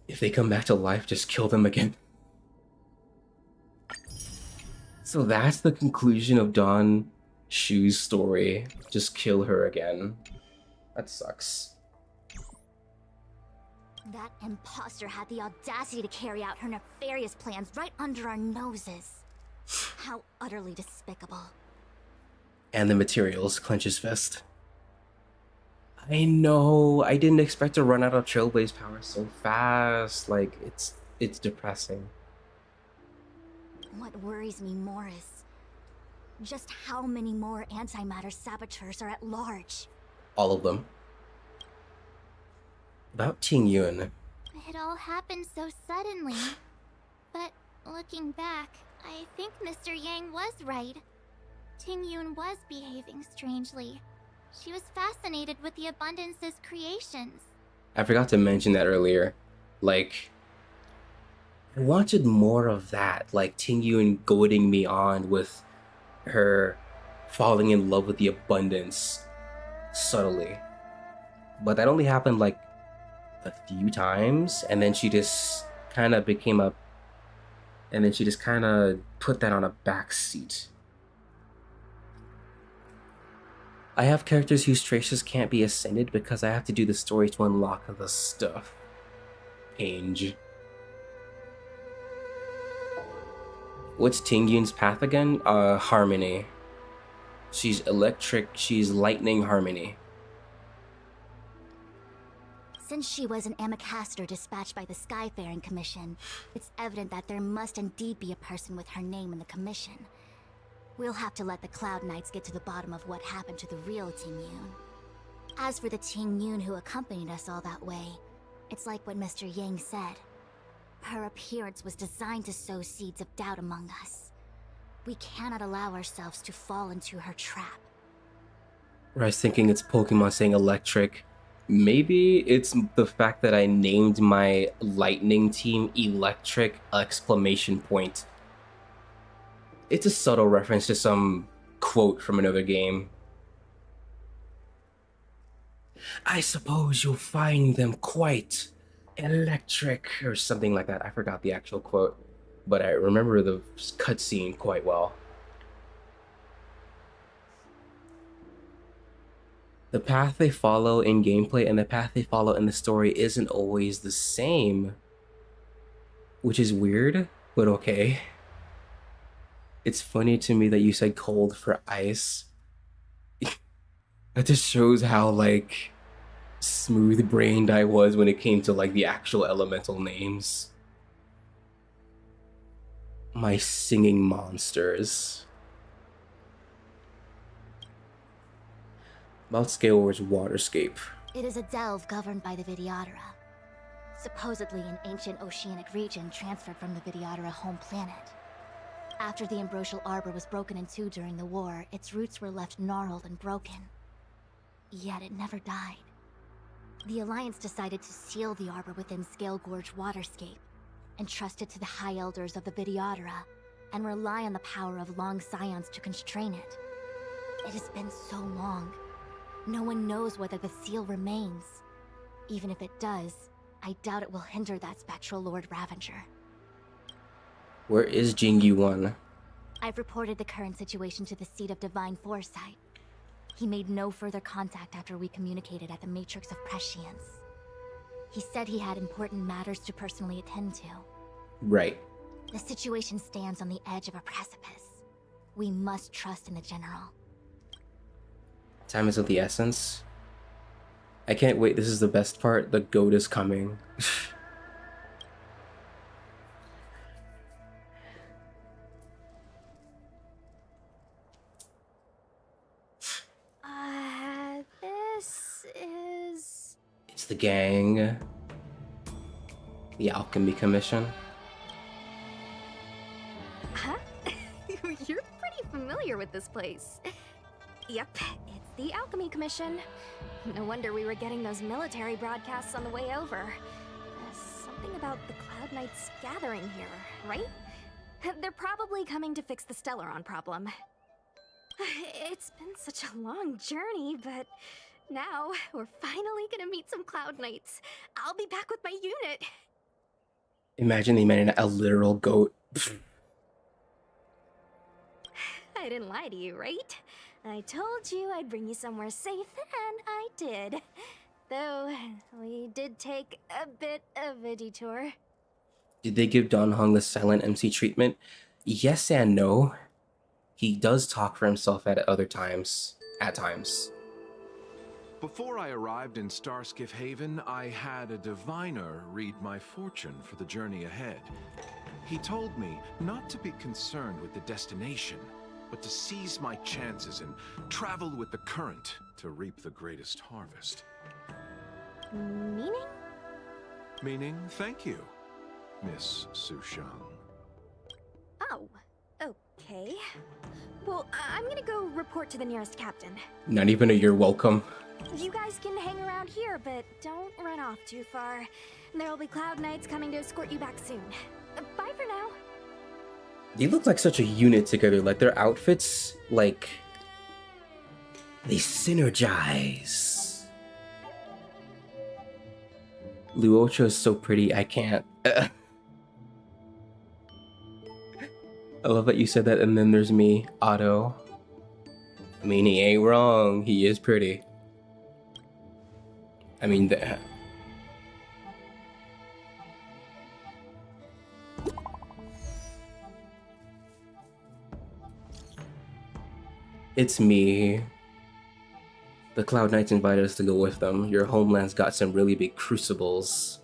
If they come back to life, just kill them again. So that's the conclusion of Dawn Shu's story. Just kill her again. That sucks. That imposter had the audacity to carry out her nefarious plans right under our noses. How utterly despicable. And the materials, clenches fist. I know, I didn't expect to run out of Trailblaze power so fast. Like, it's depressing. What worries me more is just how many more antimatter saboteurs are at large. All of them. About Ting Yun. It all happened so suddenly. But looking back, I think Mr. Yang was right. Ting Yun was behaving strangely. She was fascinated with the Abundance's creations. I forgot to mention that earlier. Like, I wanted more of that. Like, Ting Yun goading me on with her falling in love with the Abundance subtly. But that only happened like a few times, and then she just kind of became a... And then she just kind of put that on a back seat. I have characters whose traces can't be ascended because I have to do the story to unlock the stuff. Ainge. What's Ting Yun's path again? Harmony. She's electric, she's lightning harmony. Since she was an Amakaster dispatched by the Skyfaring Commission, it's evident that there must indeed be a person with her name in the commission. We'll have to let the Cloud Knights get to the bottom of what happened to the real Ting Yun. As for the Ting Yun who accompanied us all that way, it's like what Mr. Yang said. Her appearance was designed to sow seeds of doubt among us. We cannot allow ourselves to fall into her trap. I was thinking it's Pokemon saying electric. Maybe it's the fact that I named my lightning team Electric exclamation point. It's a subtle reference to some quote from another game. I suppose you'll find them quite electric, or something like that. I forgot the actual quote, but I remember the cutscene quite well. The path they follow in gameplay and the path they follow in the story isn't always the same, which is weird, but okay. It's funny to me that you said cold for ice. That just shows how, like, smooth-brained I was when it came to like the actual elemental names. My singing monsters. Mouth Scale's Waterscape. It is a delve governed by the Vidyadhara. Supposedly an ancient oceanic region transferred from the Vidyadhara home planet. After the Ambrosial Arbor was broken in two during the war, its roots were left gnarled and broken. Yet it never died. The Alliance decided to seal the arbor within Scale Gorge Waterscape, entrust it to the High Elders of the Vidyadhara, and rely on the power of long scions to constrain it. It has been so long. No one knows whether the seal remains. Even if it does, I doubt it will hinder that spectral Lord Ravager. Where is Jingyu 1? I've reported the current situation to the Seat of Divine Foresight. He made no further contact after we communicated at the Matrix of Prescience. He said he had important matters to personally attend to. Right. The situation stands on the edge of a precipice. We must trust in the General. Time is of the essence. I can't wait. This is the best part. The goat is coming. This is... It's the gang. The Alchemy Commission. Huh? You're pretty familiar with this place. Yep, it's the Alchemy Commission. No wonder we were getting those military broadcasts on the way over. Something about the Cloud Knights gathering here, right? They're probably coming to fix the Stellaron problem. It's been such a long journey, but now we're finally gonna meet some Cloud Knights. I'll be back with my unit. Imagine they met a literal goat. I didn't lie to you, right? I told you I'd bring you somewhere safe, and I did. Though, we did take a bit of a detour. Did they give Don Hong the silent MC treatment? Yes and no. He does talk for himself at other times. At times. Before I arrived in Starskiff Haven, I had a diviner read my fortune for the journey ahead. He told me not to be concerned with the destination, but to seize my chances and travel with the current to reap the greatest harvest. Meaning? Meaning, thank you, Miss Sushang. Oh, okay. Well, I'm gonna go report to the nearest captain. Not even a you're welcome. You guys can hang around here, but don't run off too far. There'll be Cloud Knights coming to escort you back soon. Bye for now. They look like such a unit together. Like their outfits, like they synergize. Luocha is so pretty. I can't. I love that you said that, and then there's me, Otto. I mean, he ain't wrong. He is pretty. I mean, it's me. The Cloud Knights invited us to go with them. Your homeland's got some really big crucibles.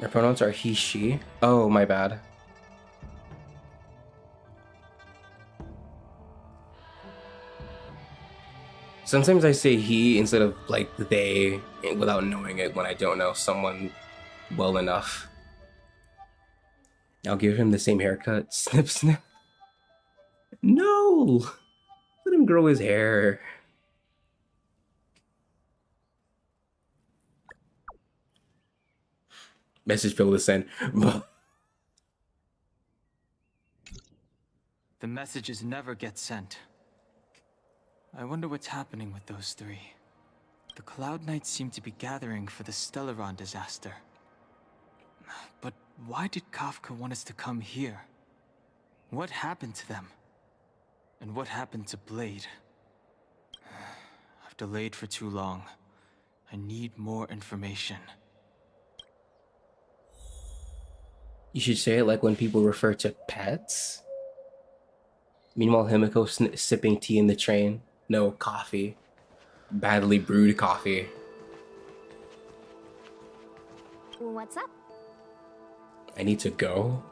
My pronouns are he, she. Oh, my bad. Sometimes I say he instead of like they without knowing it when I don't know someone well enough. I'll give him the same haircut. Snip, snip. No! Let him grow his hair. Message Phil to send. The messages never get sent. I wonder what's happening with those three. The Cloud Knights seem to be gathering for the Stellaron disaster. But why did Kafka want us to come here? What happened to them? And what happened to Blade? I've delayed for too long. I need more information. You should say it like when people refer to pets. Meanwhile, Himiko sipping tea in the train. No, coffee. Badly brewed coffee. What's up? I need to go.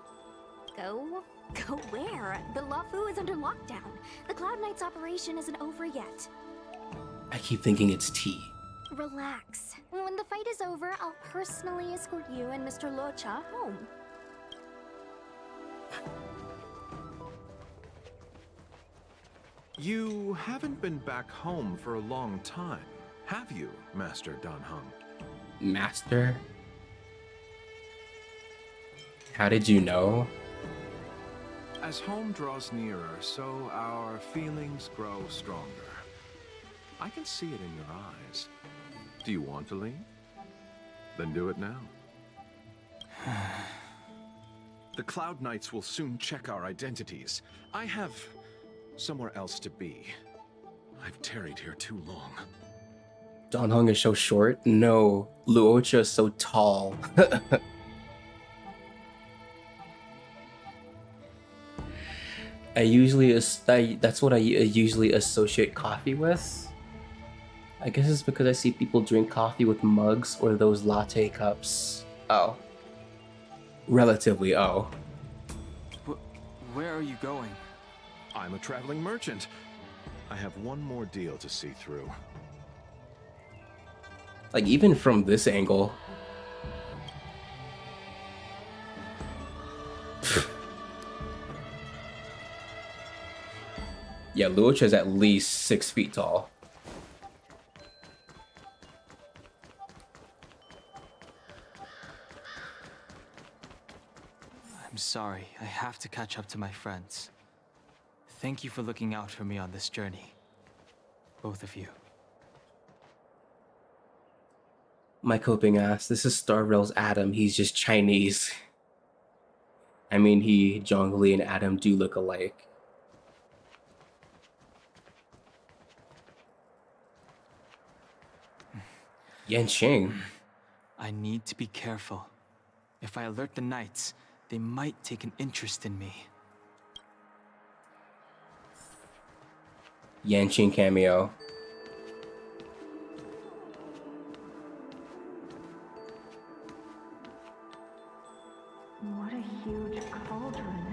Go? Go where? The Luofu is under lockdown. The Cloud Knight's operation isn't over yet. I keep thinking it's tea. Relax. When the fight is over, I'll personally escort you and Mr. Locha home. You haven't been back home for a long time, have you, Master Dan Heng? Master? How did you know? As home draws nearer, so our feelings grow stronger. I can see it in your eyes. Do you want to leave? Then do it now. The Cloud Knights will soon check our identities. I have somewhere else to be. I've tarried here too long. Dan Heng is so short? No, Luocha is so tall. That's what I usually associate coffee with. I guess it's because I see people drink coffee with mugs or those latte cups. Oh. Relatively, oh. Where are you going? I'm a traveling merchant. I have one more deal to see through. Like, even from this angle. Yeah, Luocha is at least 6 feet tall. I'm sorry, I have to catch up to my friends. Thank you for looking out for me on this journey. Both of you. My coping ass, this is Star Rail's Adam, he's just Chinese. I mean, Zhongli and Adam do look alike. Yanqing. I need to be careful. If I alert the knights, they might take an interest in me. Yanqing cameo. What a huge cauldron.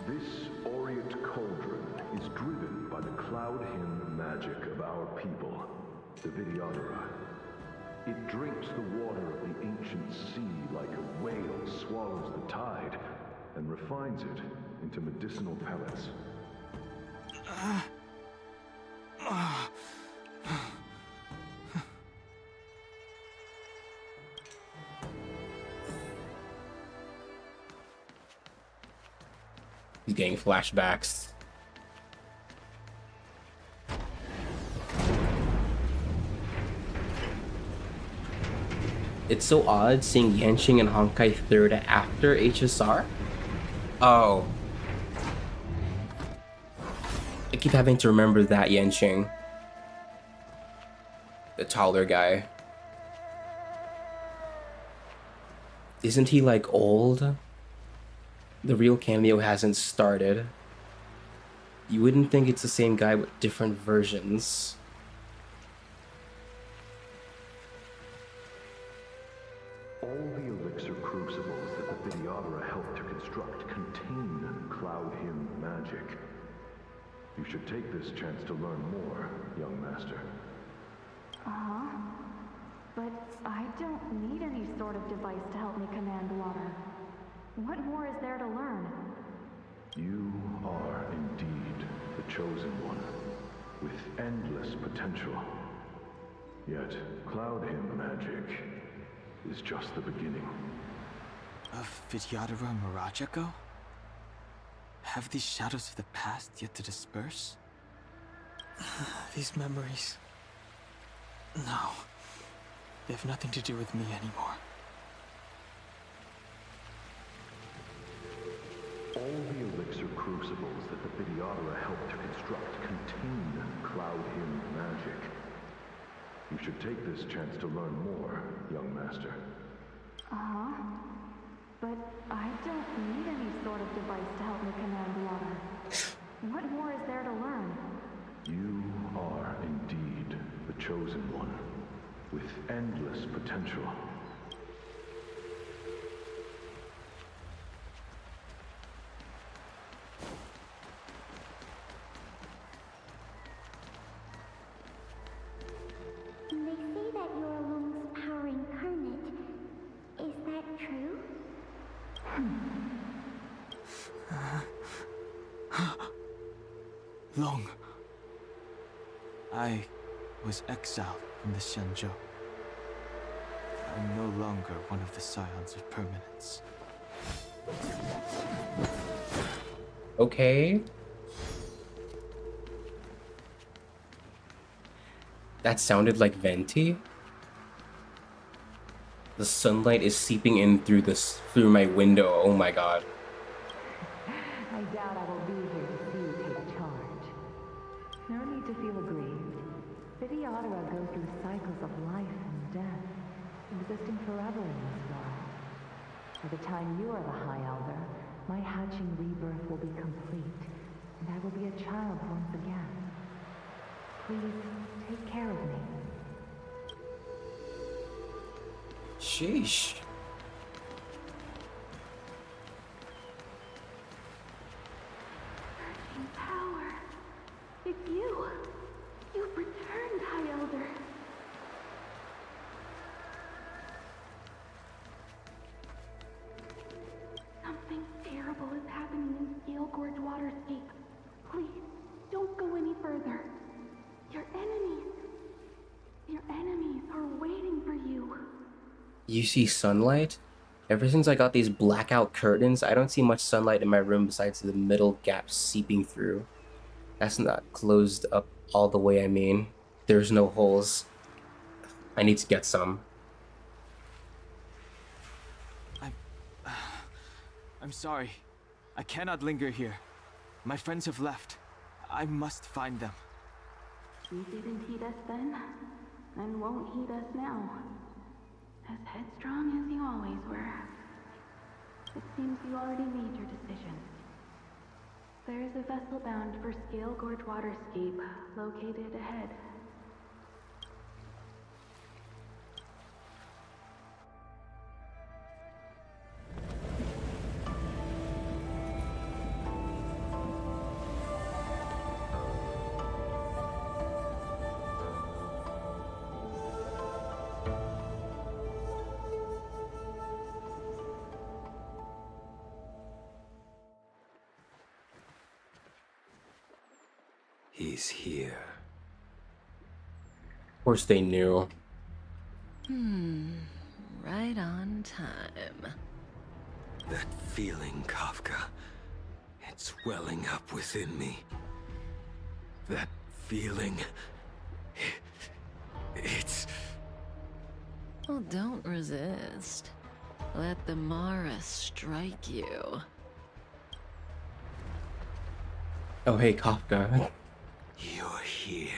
This Orient cauldron is driven by the cloud hymn magic of our people, the Vidyadhara. It drinks the water of the ancient sea like a whale swallows the tide, and refines it into medicinal pellets. He's getting flashbacks. It's so odd seeing Yanqing and Honkai 3rd after HSR. Oh. I keep having to remember that Yanqing. The taller guy. Isn't he like old? The real cameo hasn't started. You wouldn't think it's the same guy with different versions. All the elixir crucibles that the Vidyadhara helped to construct contain cloud hymn magic. You should take this chance to learn more, young master. Uh-huh. But I don't need any sort of device to help me command water. What more is there to learn? You are indeed the chosen one, with endless potential. Yet, cloud hymn magic is just the beginning. Of Vidyadhara Mirajako? Have these shadows of the past yet to disperse? These memories... No. They have nothing to do with me anymore. All the elixir crucibles that the Vidyadhara helped to construct contain cloud hymn magic. You should take this chance to learn more, young master. Uh-huh. But I don't need any sort of device to help me command water. chosen one, with endless potential. They say that you're Lung's power incarnate. Is that true? Long. I was exiled from the Xianzhou. I'm no longer one of the Scions of Permanence. Okay. That sounded like Venti. The sunlight is seeping in through my window. Oh my god. I doubt I will be here to see you take charge. No need to feel aggrieved. Vidyadhara goes through cycles of life and death, existing forever in this world. By the time you are the High Elder, my hatching rebirth will be complete, and I will be a child once again. Please, take care of me. Sheesh. In power. It's you. You've returned, High Elder. Something terrible is happening in Scale Gorge Waterscape. Please, don't go any further. Your enemies are waiting for you. You see sunlight? Ever since I got these blackout curtains, I don't see much sunlight in my room besides the middle gap seeping through. That's not closed up all the way, I mean. There's no holes. I need to get some. I'm sorry. I cannot linger here. My friends have left. I must find them. You didn't heed us then, and won't heed us now. As headstrong as you always were. It seems you already made your decision. There is a vessel bound for Scale Gorge Waterscape, located ahead. He's here. Of course they knew. Right on time. That feeling, Kafka. It's welling up within me. That feeling... It's... Well, don't resist. Let the Mara strike you. Oh hey, Kafka. You're here.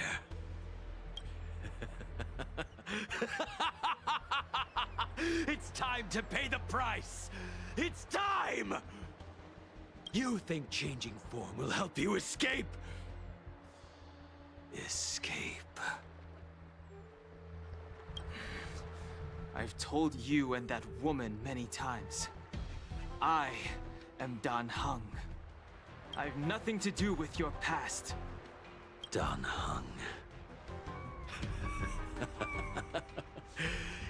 It's time to pay the price! It's time! You think changing form will help you escape? Escape. I've told you and that woman many times. I am Dan Heng. I've nothing to do with your past. Dan Heng.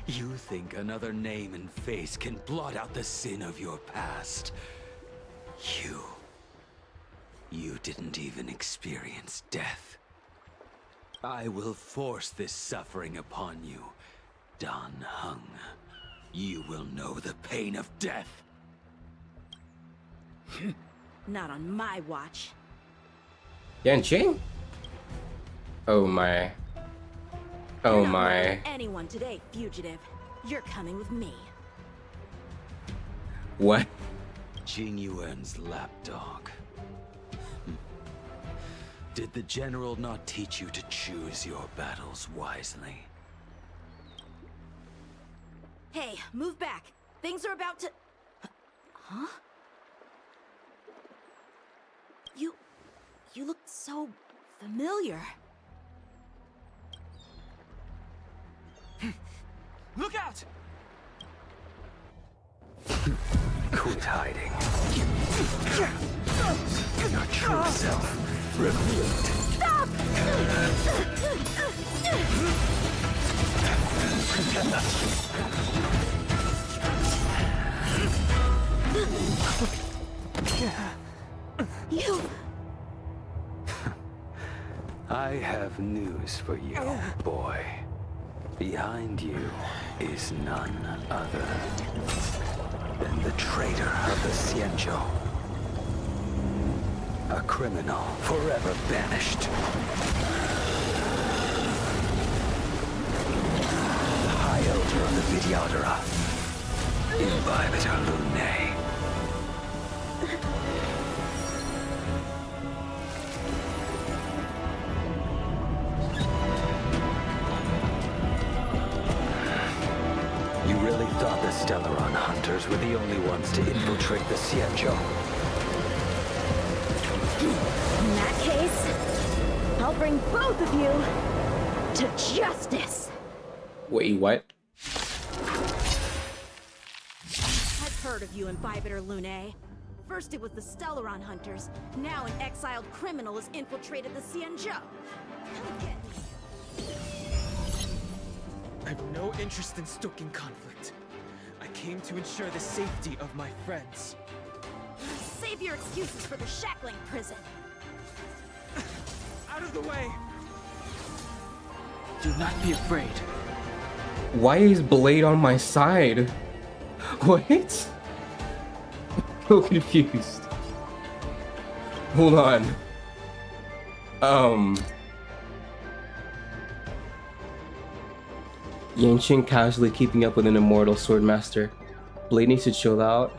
You think another name and face can blot out the sin of your past? You didn't even experience death. I will force this suffering upon you, Dan Heng. You will know the pain of death. Not on my watch. Yanqing? Oh my. Oh You're not my. with anyone today, fugitive. You're coming with me. What? Jing Yuan's lapdog. Did the general not teach you to choose your battles wisely? Hey, move back. Things are about to... Huh? You look so familiar. Look out! Quit hiding. Your true self revealed. Stop! You... I have news for you, boy. Behind you is none other than the traitor of the Xianzhou. A criminal forever banished. The High Elder of the Videodora. Imbibitor Lunae. You really thought the Stellaron hunters were the only ones to infiltrate the Xianzhou? In that case, I'll bring both of you to justice. Wait, what? I've heard of you, Imbibitor Lunae. First it was the Stellaron hunters, now an exiled criminal has infiltrated the Xianzhou. Come get me. I have no interest in stoking conflict. I came to ensure the safety of my friends. Save your excuses for the shackling prison. Out of the way! Do not be afraid. Why is Blade on my side? What? I'm so confused. Hold on. Yanqing casually keeping up with an immortal swordmaster. Blade needs to chill out.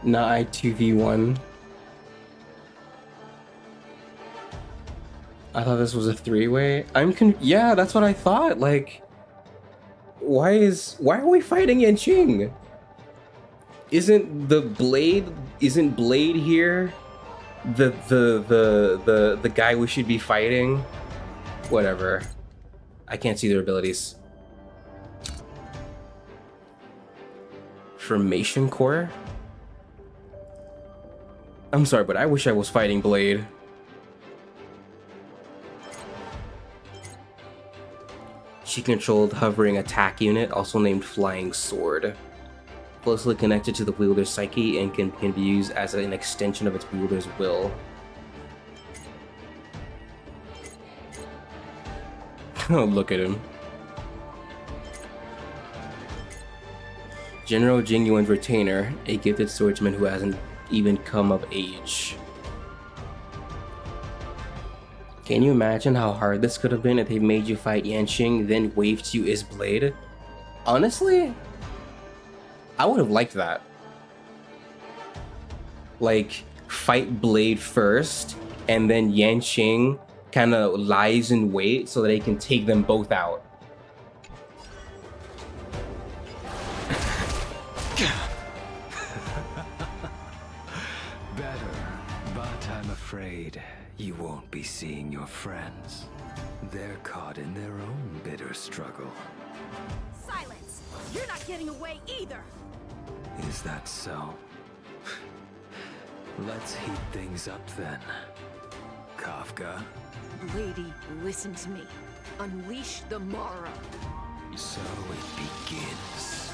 Nah, I 2v1. I thought this was a three-way. Yeah, that's what I thought. Like, why are we fighting Yanqing? Isn't Blade here the guy we should be fighting? Whatever. I can't see their abilities. Formation Core? I'm sorry, but I wish I was fighting Blade. She controlled hovering attack unit, also named Flying Sword. Closely connected to the wielder's psyche and can be used as an extension of its wielder's will. Oh, look at him. General Jingyuan's retainer, a gifted swordsman who hasn't even come of age. Can you imagine how hard this could have been if they made you fight Yanqing, then waved you as Blade? Honestly, I would have liked that. Like, fight Blade first, and then Yanqing kind of lies in wait so that they can take them both out. Better, but I'm afraid you won't be seeing your friends. They're caught in their own bitter struggle. Silence! You're not getting away either! Is that so? Let's heat things up then. Kafka? Lady, listen to me. Unleash the Mara. So it begins.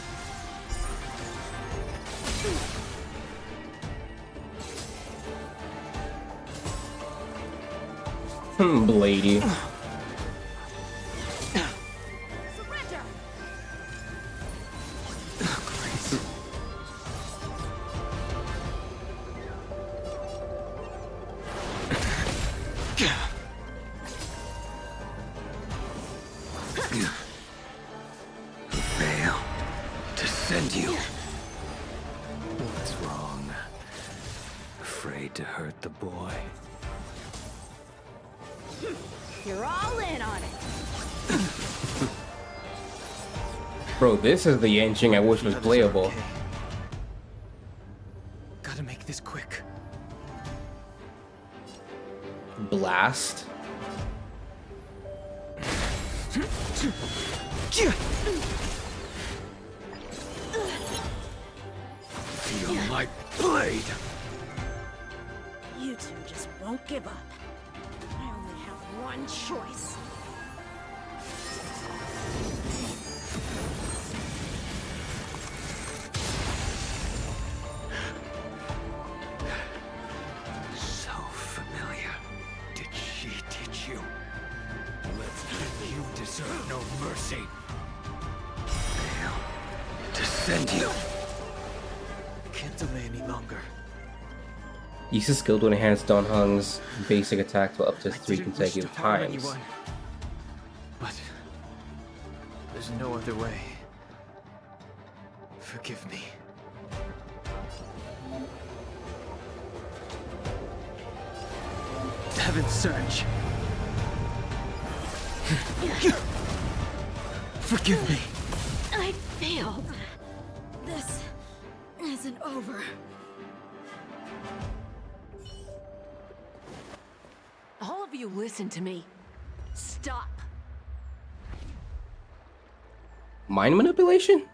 Blady. Surrender! Fail to send you. What's wrong? Afraid to hurt the boy? You're all in on it. Bro, this is the Yanqing I wish was playable. Okay. Gotta make this quick. Blast. Feel my blade! You two just won't give up. I only have one choice. So familiar. Did she teach you? You deserve no mercy. To send you. Can't delay any longer. Use the skill to enhance Dan Heng's basic attack to up to 3 Didn't wish consecutive to harm times. anyone, but there's no other way. Forgive me. Heaven's Surge. Forgive me. I failed. This isn't over. All of you listen to me. Stop. Mind manipulation?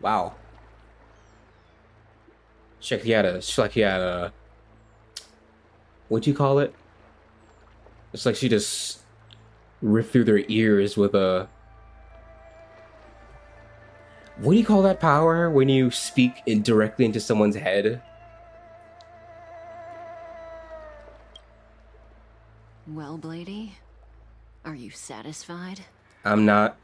Wow. Check he had a what'd you call it? It's like she just ripped through their ears with a, what do you call that power when you speak directly into someone's head? Well, Blady, are you satisfied? I'm not.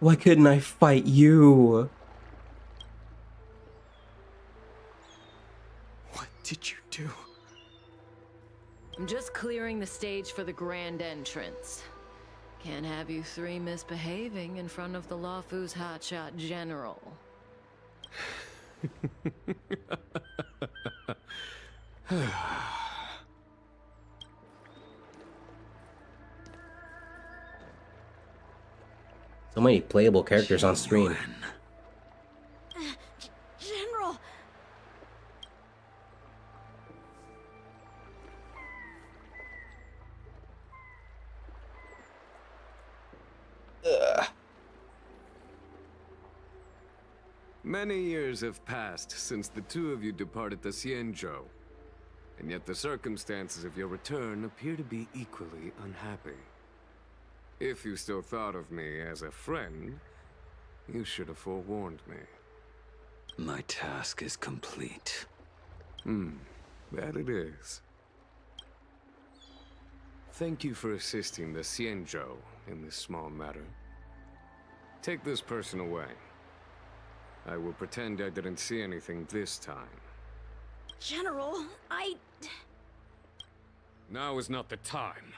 Why couldn't I fight you? What did you do? I'm just clearing the stage for the grand entrance. Can't have you three misbehaving in front of the Luofu's hotshot general. So many playable characters on screen. General! Many years have passed since the two of you departed the Xianzhou, and yet the circumstances of your return appear to be equally unhappy. If you still thought of me as a friend, you should have forewarned me. My task is complete. That it is. Thank you for assisting the Xianzhou in this small matter. Take this person away. I will pretend I didn't see anything this time. General, Now is not the time.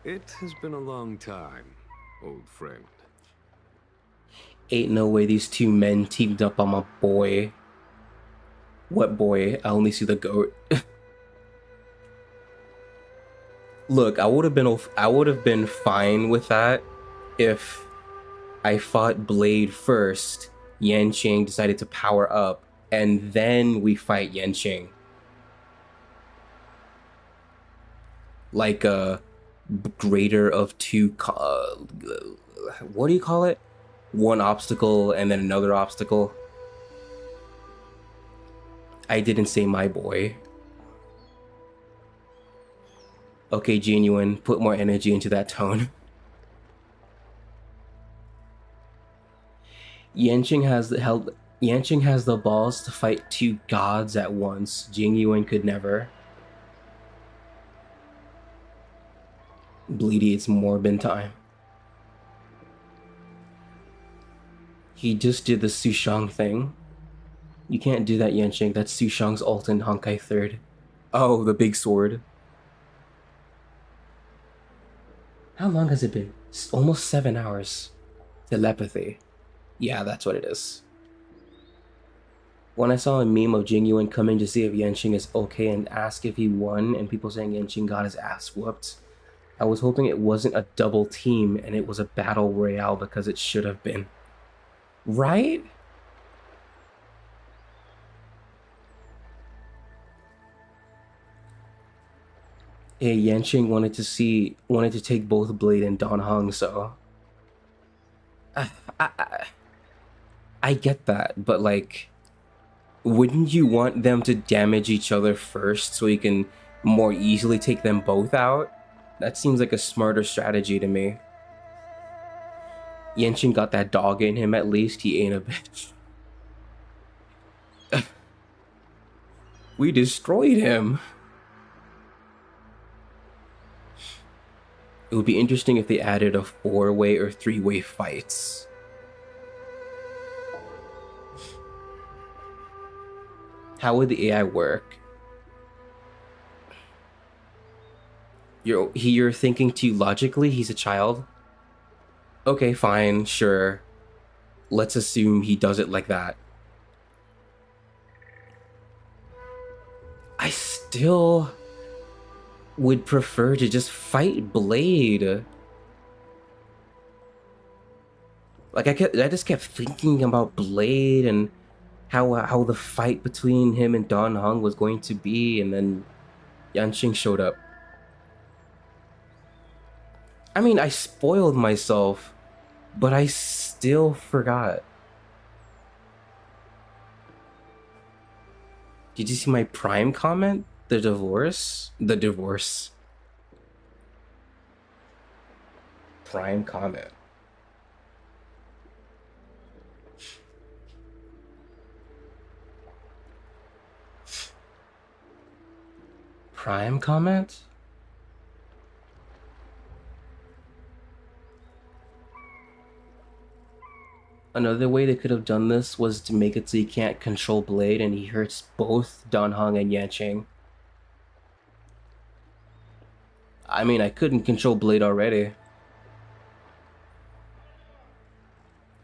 It has been a long time, old friend. Ain't no way these two men teamed up on my boy. What boy? I only see the goat. Look, I would have been fine with that if I fought Blade first, Yanqing decided to power up, and then we fight Yanqing. Like a greater of two, what do you call it? One obstacle and then another obstacle. I didn't say my boy. Okay, Genuine, put more energy into that tone. Yanqing has the balls to fight two gods at once. Genuine could never. Bleedy, it's Morbin time. He just did the Sushang thing. You can't do that, Yanqing. That's Sushang's ult in Honkai 3rd. Oh, the big sword. How long has it been? Almost 7 hours. Telepathy. Yeah, that's what it is. When I saw a meme of Jingyuan coming to see if Yanqing is okay and ask if he won, and people saying Yanqing got his ass whooped, I was hoping it wasn't a double team and it was a battle royale because it should have been. Right? Yeah, Yanqing wanted to take both Blade and Dan Heng, so I get that, but like, wouldn't you want them to damage each other first so you can more easily take them both out? That seems like a smarter strategy to me. Yanqing got that dog in him at least, he ain't a bitch. We destroyed him. It would be interesting if they added a 4-way or 3-way fights. How would the AI work? You're thinking too logically? He's a child? Okay, fine, sure. Let's assume he does it like that. I still would prefer to just fight Blade. Like, I just kept thinking about Blade and how the fight between him and Dan Heng was going to be, and then Yanqing showed up. I mean, I spoiled myself, but I still forgot. Did you see my Prime comment? The divorce? The divorce. Prime comment. Prime comment? Another way they could have done this was to make it so he can't control Blade and he hurts both Dan Heng and Yanqing. I mean, I couldn't control Blade already.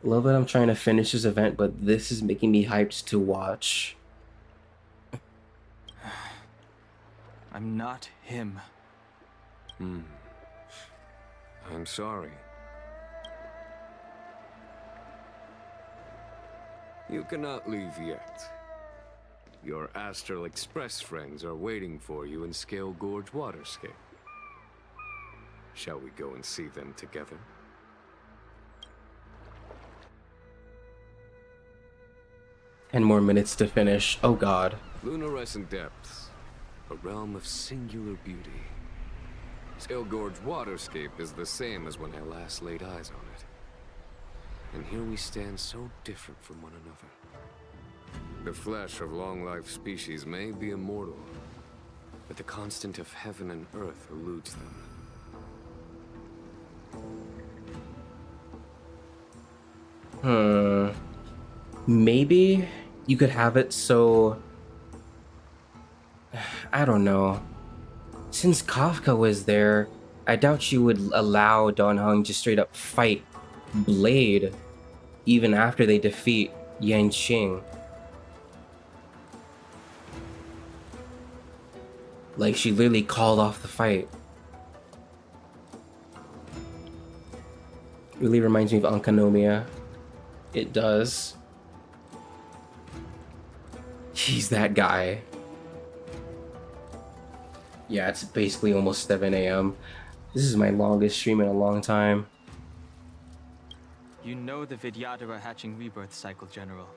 Love that I'm trying to finish this event, but this is making me hyped to watch. I'm not him. I'm sorry. You cannot leave yet. Your Astral Express friends are waiting for you in Scale Gorge Waterscape. Shall we go and see them together? And more minutes to finish. Oh god. Lunarescent Depths, a realm of singular beauty. Scale Gorge Waterscape is the same as when I last laid eyes on it. And here we stand so different from one another. The flesh of long-life species may be immortal, but the constant of heaven and earth eludes them. Maybe you could have it so... I don't know. Since Kafka was there, I doubt you would allow Dan Heng to straight up fight Blade even after they defeat Yanqing. Like, she literally called off the fight. Really reminds me of Ankanomiya. It does. He's that guy. Yeah, it's basically almost 7 AM. This is my longest stream in a long time. You know the Vidyadhara hatching rebirth cycle, General.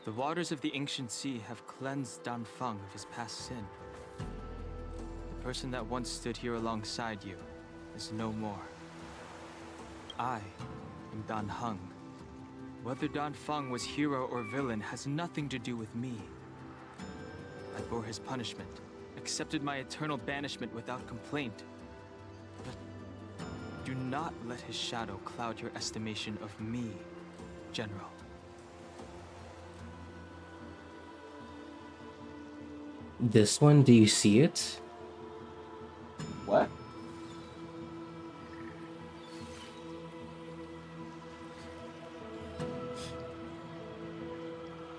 The waters of the ancient sea have cleansed Dan Feng of his past sin. The person that once stood here alongside you is no more. I am Dan Heng. Whether Dan Feng was hero or villain has nothing to do with me. I bore his punishment, accepted my eternal banishment without complaint. But do not let his shadow cloud your estimation of me, General. This one, do you see it? What?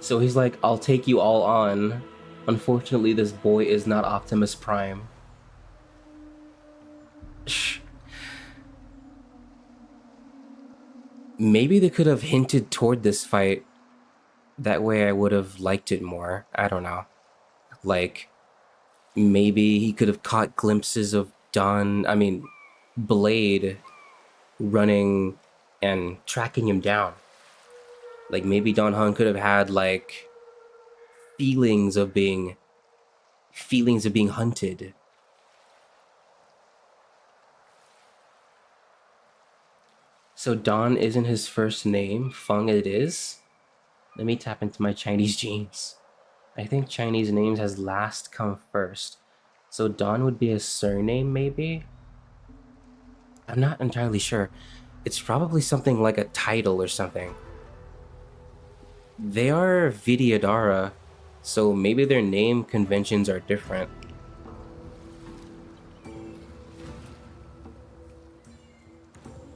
So he's like, I'll take you all on. Unfortunately, this boy is not Optimus Prime. Shh. Maybe they could have hinted toward this fight. That way I would have liked it more. I don't know. Like, maybe he could have caught glimpses of Blade running and tracking him down. Like, maybe Don Hung could have had, like, feelings of being hunted. So Don isn't his first name, Feng it is? Let me tap into my Chinese genes. I think Chinese names has last come first. So Don would be his surname, maybe? I'm not entirely sure. It's probably something like a title or something. They are Vidyadhara, so maybe their name conventions are different.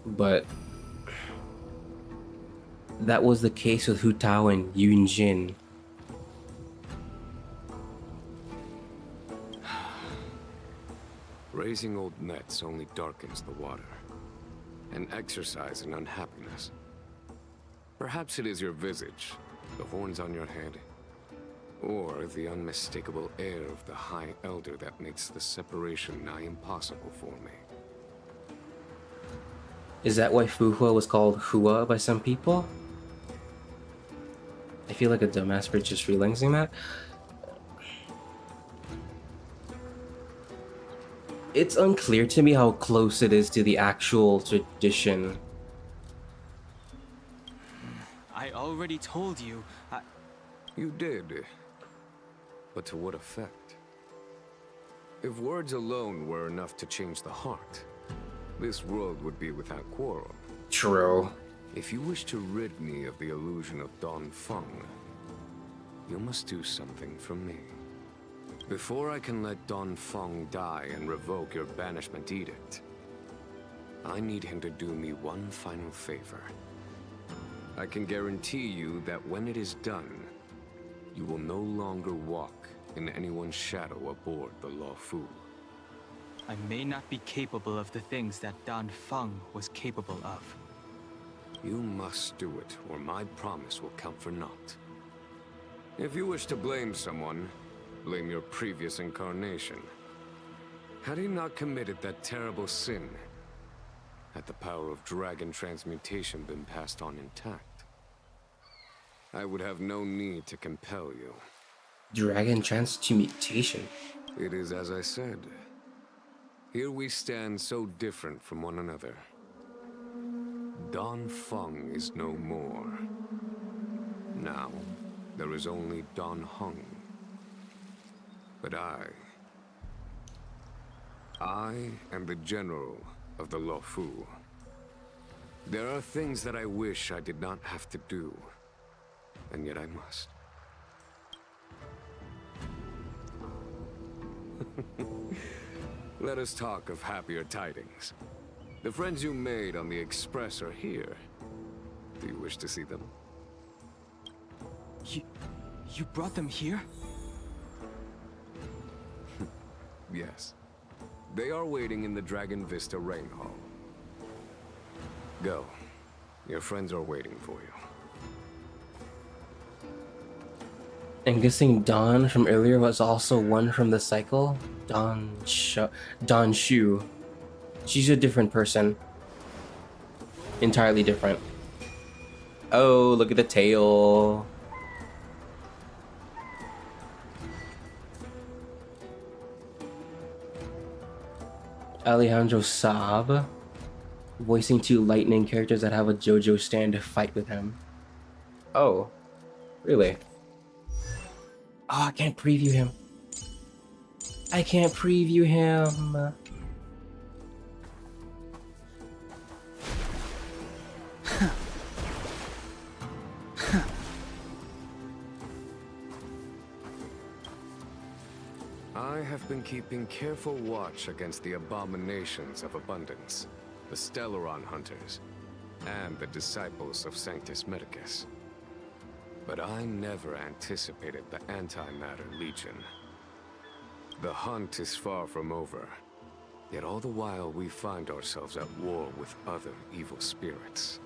But that was the case with Hu Tao and Yun Jin. Raising old nets only darkens the water, an exercise in unhappiness. Perhaps it is your visage, the horns on your head, or the unmistakable air of the High Elder that makes the separation nigh impossible for me. Is that why Fu Hua was called Hua by some people? I feel like a dumbass for just realizing that. It's unclear to me how close it is to the actual tradition. I already told you. You did. But to what effect? If words alone were enough to change the heart, this world would be without quarrel. True. If you wish to rid me of the illusion of Don Feng, you must do something for me. Before I can let Don Feng die and revoke your banishment edict, I need him to do me one final favor. I can guarantee you that when it is done, you will no longer walk in anyone's shadow aboard the Luofu. I may not be capable of the things that Don Feng was capable of. You must do it, or my promise will count for naught. If you wish to blame someone, blame your previous incarnation. Had he not committed that terrible sin, had the power of dragon transmutation been passed on intact, I would have no need to compel you. Dragon transmutation? It is as I said. Here we stand so different from one another. Don Feng is no more. Now, there is only Don Hung. But I am the general of the Luofu. There are things that I wish I did not have to do, and yet I must. Let us talk of happier tidings. The friends you made on the Express are here. Do you wish to see them? You brought them here? Yes. They are waiting in the Dragon Vista Rain Hall. Go. Your friends are waiting for you. I'm guessing Dawn from earlier was also one from the cycle? Dawn Shu. She's a different person. Entirely different. Oh, look at the tail. Alejandro Saab, voicing 2 lightning characters that have a JoJo stand to fight with him. Oh, really? Oh, I can't preview him. I can't preview him. I have been keeping careful watch against the abominations of abundance, the Stellaron hunters, and the disciples of Sanctus Medicus. But I never anticipated the Antimatter Legion. The hunt is far from over. Yet all the while we find ourselves at war with other evil spirits.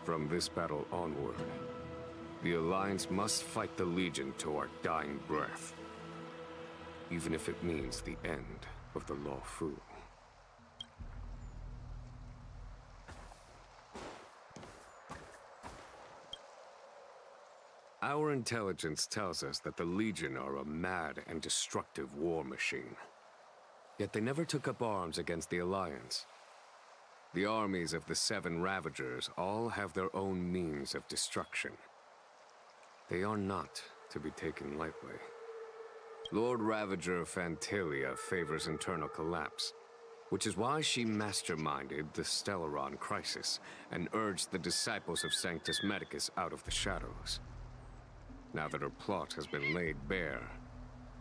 From this battle onward, the Alliance must fight the Legion to our dying breath. Even if it means the end of the Law Fu. Our intelligence tells us that the Legion are a mad and destructive war machine. Yet they never took up arms against the Alliance. The armies of the Seven Ravagers all have their own means of destruction. They are not to be taken lightly. Lord Ravager Fantalia favors internal collapse, which is why she masterminded the Stellaron crisis and urged the disciples of Sanctus Medicus out of the shadows. Now that her plot has been laid bare,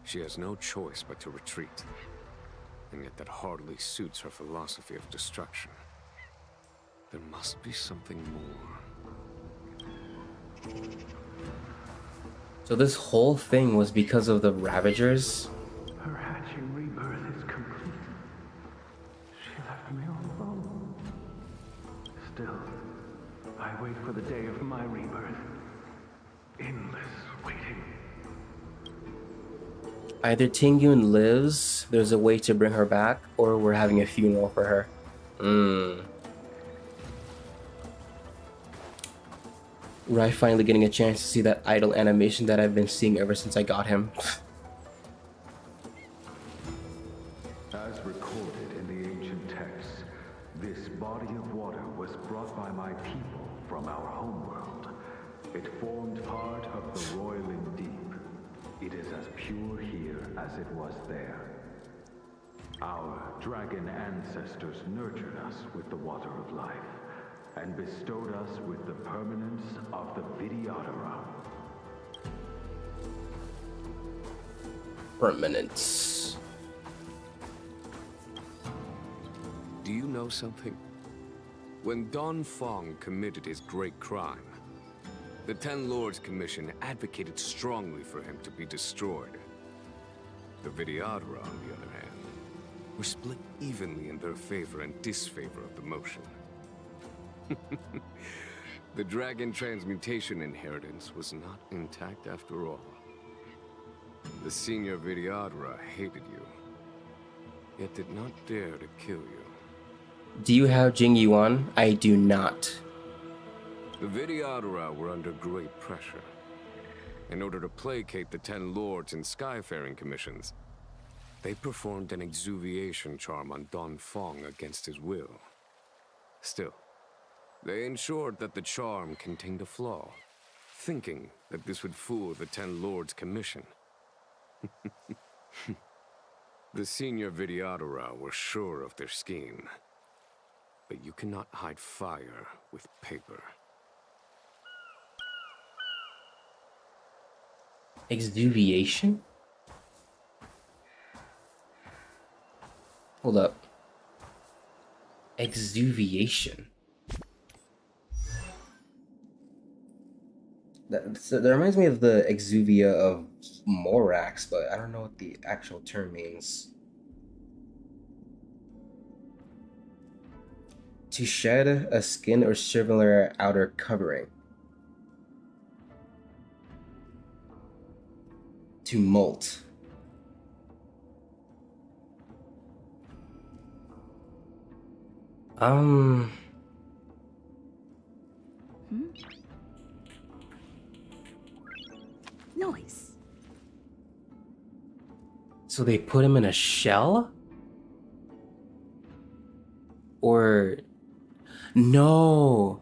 she has no choice but to retreat. And yet that hardly suits her philosophy of destruction. There must be something more. So this whole thing was because of the Ravagers? Her hatching rebirth is complete. She left me all alone. Still, I wait for the day of my rebirth. Endless waiting. Either Tingyun lives, there's a way to bring her back, or we're having a funeral for her. Rai finally getting a chance to see that idle animation that I've been seeing ever since I got him. As recorded in the ancient texts, this body of water was brought by my people from our homeworld. It formed part of the roiling deep. It is as pure here as it was there. Our dragon ancestors nurtured us with the water of life, and bestowed us with the permanence of the Vidyadhara. Permanence. Do you know something? When Don Fong committed his great crime, the Ten Lords Commission advocated strongly for him to be destroyed. The Vidyadhara, on the other hand, were split evenly in their favor and disfavor of the motion. The dragon transmutation inheritance was not intact after all. The senior Vidyadhara hated you, yet did not dare to kill you. Do you have Jing Yuan? I do not. The Vidyadhara were under great pressure. In order to placate the Ten Lords and Skyfaring Commissions, they performed an exuviation charm on Don Fong against his will. Still, they ensured that the charm contained a flaw, thinking that this would fool the Ten Lords Commission. The senior Vidyadhara were sure of their scheme. But you cannot hide fire with paper. Exuviation? Hold up. Exuviation. That reminds me of the exuvia of Morax, but I don't know what the actual term means. To shed a skin or similar outer covering. To molt. Noise. So they put him in a shell? Or no.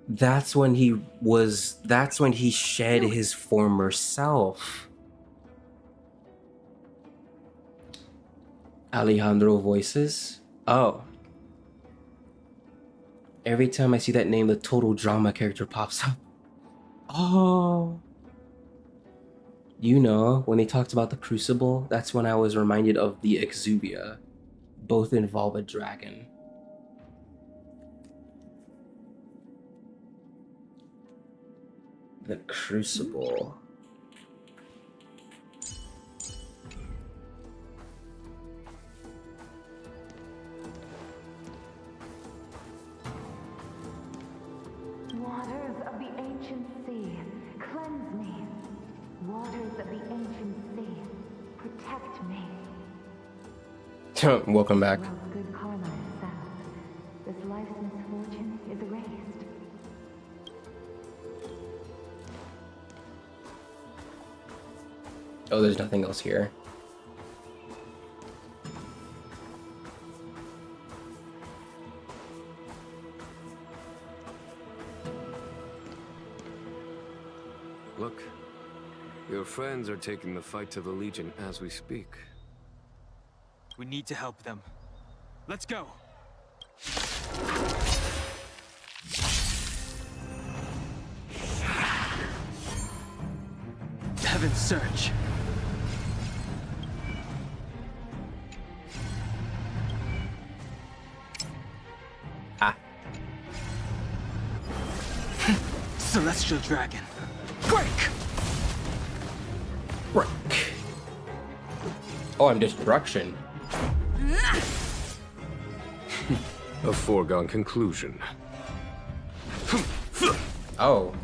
That's when he shed his former self. Alejandro voices? Oh. Every time I see that name, the Total Drama character pops up. Oh. You know, when they talked about the Crucible, that's when I was reminded of the Exuvia. Both involve a dragon. The Crucible. Waters of the ancient sea, cleanse me. Waters of the ancient sea, protect me. Welcome back. Well, good karma is found. This life's misfortune is erased. Oh, there's nothing else here. Look, your friends are taking the fight to the Legion as we speak. We need to help them. Let's go! Heaven's Search. Ah. Celestial Dragon. Break! Break. Oh, I'm Destruction. A foregone conclusion. Oh.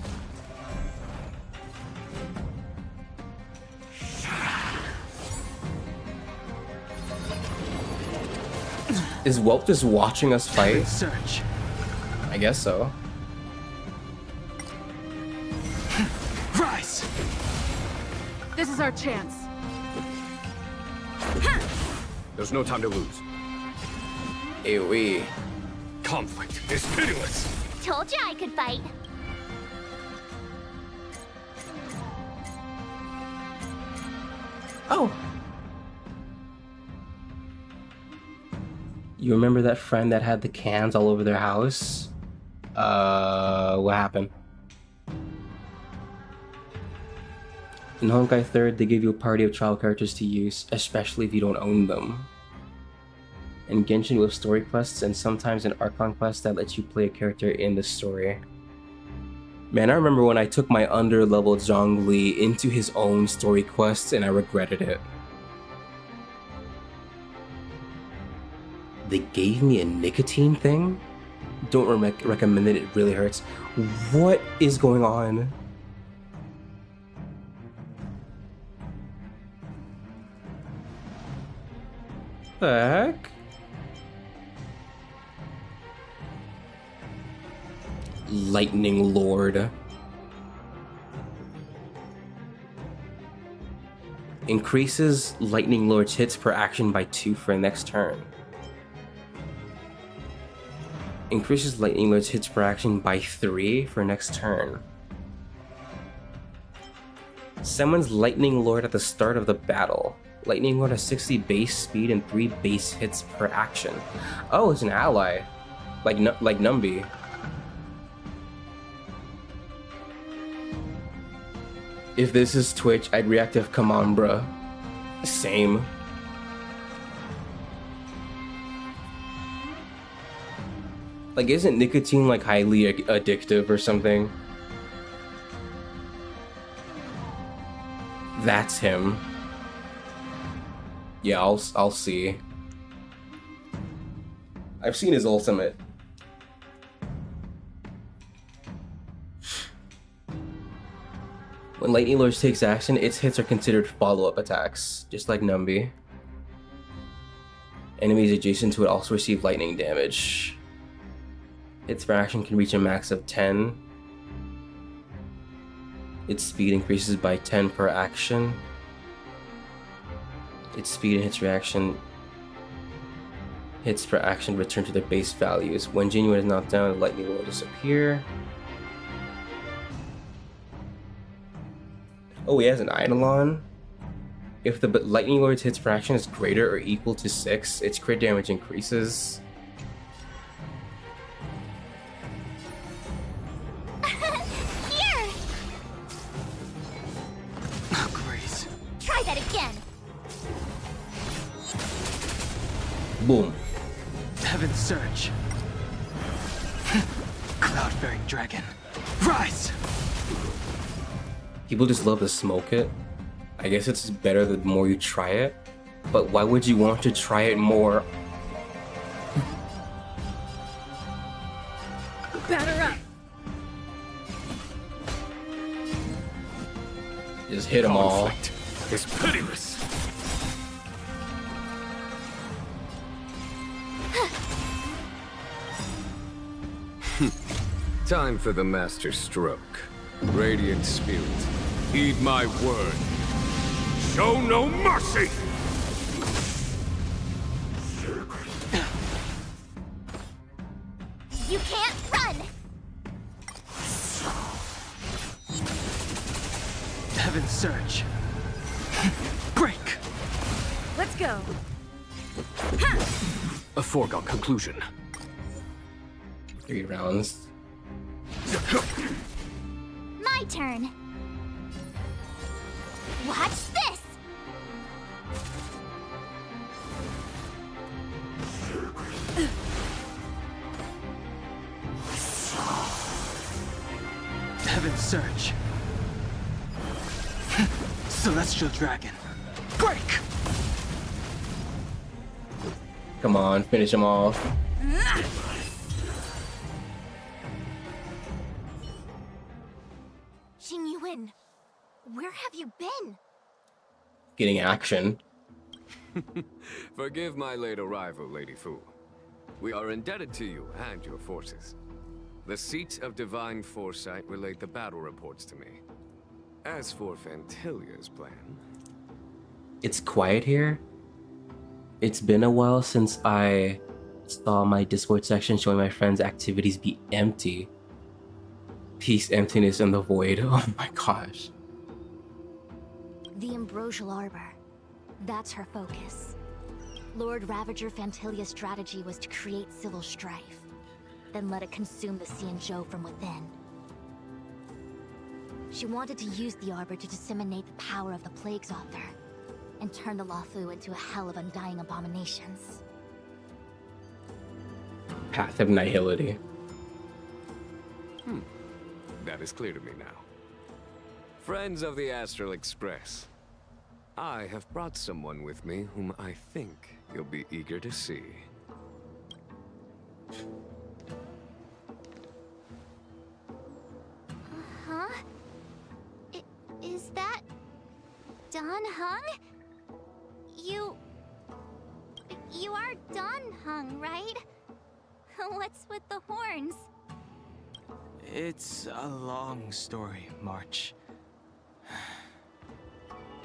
Is Whelp just watching us fight? Search. I guess so. Rise! This is our chance. There's no time to lose. AoE. Conflict is pitiless. Told you I could fight. Oh. You remember that friend that had the cans all over their house? What happened? In Honkai 3rd, they give you a party of trial characters to use, especially if you don't own them. In Genshin, you have story quests and sometimes an Archon quest that lets you play a character in the story. Man, I remember when I took my under-leveled Zhongli into his own story quests and I regretted it. They gave me a nicotine thing? Don't recommend it, it really hurts. What is going on? The heck? Lightning Lord. Increases Lightning Lord's hits per action by 2 for next turn. Increases Lightning Lord's hits per action by 3 for next turn. Summons Lightning Lord at the start of the battle. Lightning Lord has 60 base speed and 3 base hits per action. Oh, it's an ally. Like Numby. If this is Twitch, I'd react to come on, bruh. Same. Like, isn't nicotine like highly addictive or something? That's him. Yeah, I'll see. I've seen his ultimate. When Lightning Lord takes action, its hits are considered follow-up attacks, just like Numby. Enemies adjacent to it also receive lightning damage. Its per action can reach a max of 10. Its speed increases by 10 per action. Its speed and hits per action return to their base values. When Genuine is knocked down, the Lightning will disappear. Oh, he has an Eidolon. If the Lightning Lord's hits per action is greater or equal to 6, its crit damage increases. Here! Oh, Grace. Try that again. Boom. Heaven's Search. Cloud-bearing dragon. Rise! People just love to smoke it. I guess it's better the more you try it, but why would you want to try it more? Batter up! Just hit them all. It's pitiless. Time for the master stroke. Radiant spirit, heed my word. Show no mercy! You can't run! Heaven's Surge. Break! Let's go. A foregone conclusion. 3 rounds. My turn. Watch this! Heaven's Surge. Celestial Dragon. Break! Come on, finish them all. Xingyuan, where have you been? Getting action. Forgive my late arrival, Lady Fu. We are indebted to you and your forces. The seat of divine foresight relayed the battle reports to me. As for Fantilia's plan... It's quiet here. It's been a while since I saw my Discord section showing my friends' activities be empty. Peace, emptiness, and the void. Oh my gosh. The Ambrosial Arbor. That's her focus. Lord Ravager Fantilia's strategy was to create civil strife, then let it consume the Xianzhou from within. She wanted to use the Arbor to disseminate the power of the Plague's author, and turn the Luofu into a hell of undying abominations. Path of Nihility. That is clear to me now. Friends of the Astral Express, I have brought someone with me whom I think you'll be eager to see. Huh? Is that... Dan Heng? You are Dan Heng, right? What's with the horns? It's a long story, March.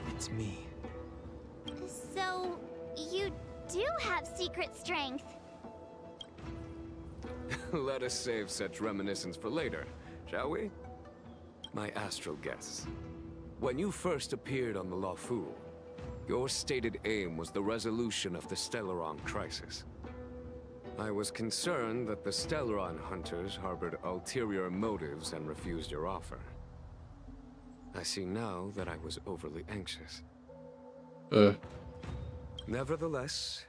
It's me. So, you do have secret strength. Let us save such reminiscence for later, shall we? My astral guests. When you first appeared on the Luofu, your stated aim was the resolution of the Stellaron crisis. I was concerned that the Stellaron hunters harbored ulterior motives and refused your offer. I see now that I was overly anxious. Nevertheless,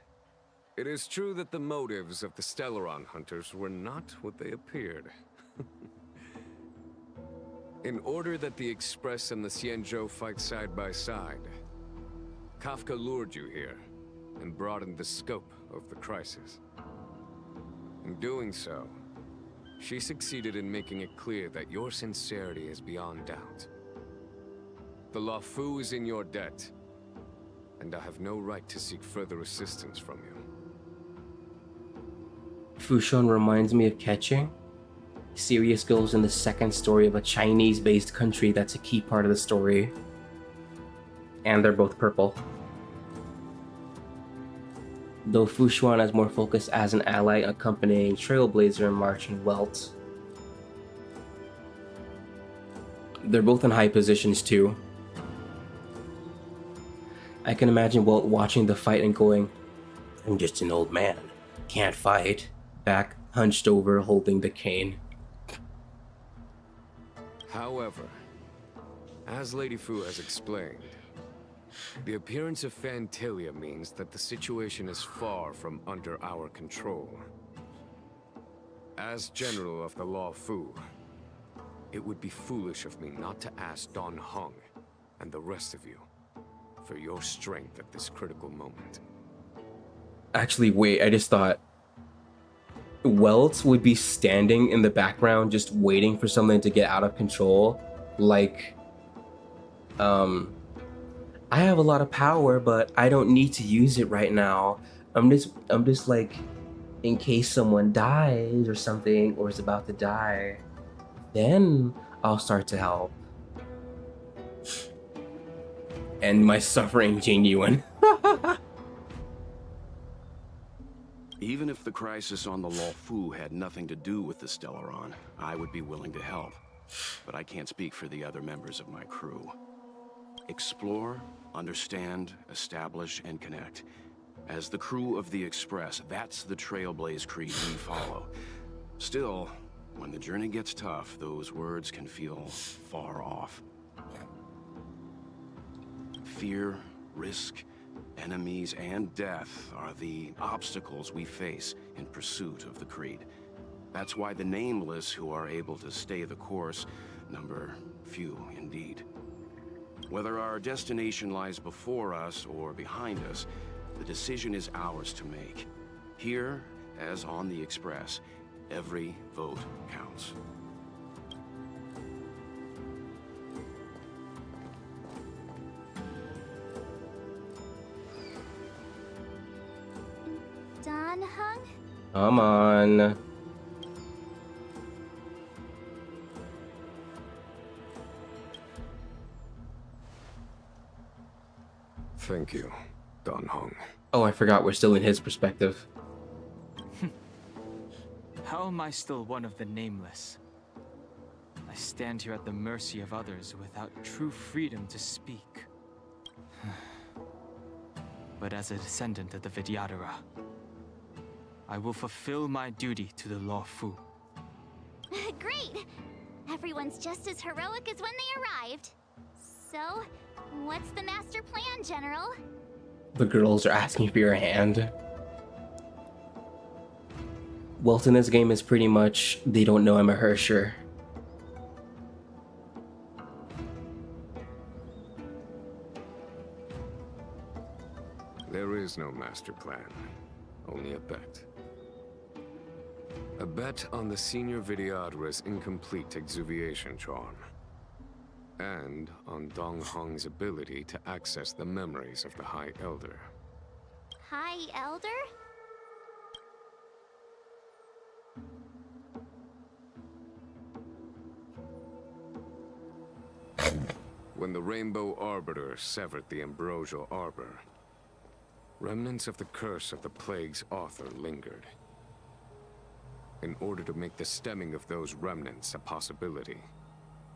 it is true that the motives of the Stellaron hunters were not what they appeared. In order that the Express and the Xianzhou fight side by side, Kafka lured you here and broadened the scope of the crisis. In doing so, she succeeded in making it clear that your sincerity is beyond doubt. The Luofu is in your debt, and I have no right to seek further assistance from you. Fushun reminds me of Ketching. Sirius goes in the second story of a Chinese-based country that's a key part of the story. And they're both purple. Though Fushuan is more focused as an ally accompanying Trailblazer and March and Welt. They're both in high positions too. I can imagine Welt watching the fight and going, "I'm just an old man, can't fight," back hunched over holding the cane. However, as Lady Fu has explained, the appearance of Fantilia means that the situation is far from under our control. As General of the Luofu, it would be foolish of me not to ask Don Hung and the rest of you for your strength at this critical moment. Actually, wait, I just thought Welt would be standing in the background just waiting for something to get out of control. Like, I have a lot of power, but I don't need to use it right now. I'm just like, in case someone dies or something, or is about to die, then I'll start to help. And my suffering genuine. Even if the crisis on the Luofu had nothing to do with the Stellaron, I would be willing to help. But I can't speak for the other members of my crew. Explore, understand, establish, and connect. As the crew of the Express, that's the Trailblaze creed we follow. Still, when the journey gets tough, those words can feel far off. Fear, risk, enemies, and death are the obstacles we face in pursuit of the creed. That's why the nameless who are able to stay the course number few indeed. Whether our destination lies before us or behind us, the decision is ours to make. Here, as on the Express, every vote counts. Don Hung? Come on. Thank you, Don Hung. Oh, I forgot we're still in his perspective. How am I still one of the nameless? I stand here at the mercy of others without true freedom to speak. But as a descendant of the Vidyadhara, I will fulfill my duty to the Luofu. Great! Everyone's just as heroic as when they arrived. So, what's the master plan, General? The girls are asking for your hand. Welt in this game is pretty much, they don't know I'm a Hersher. There is no master plan, only a bet. A bet on the senior Vidyadhara's incomplete exuviation charm. And on Dong Hong's ability to access the memories of the High Elder. High Elder? When the Rainbow Arbiter severed the Ambrosial Arbor, remnants of the curse of the plague's author lingered. In order to make the stemming of those remnants a possibility,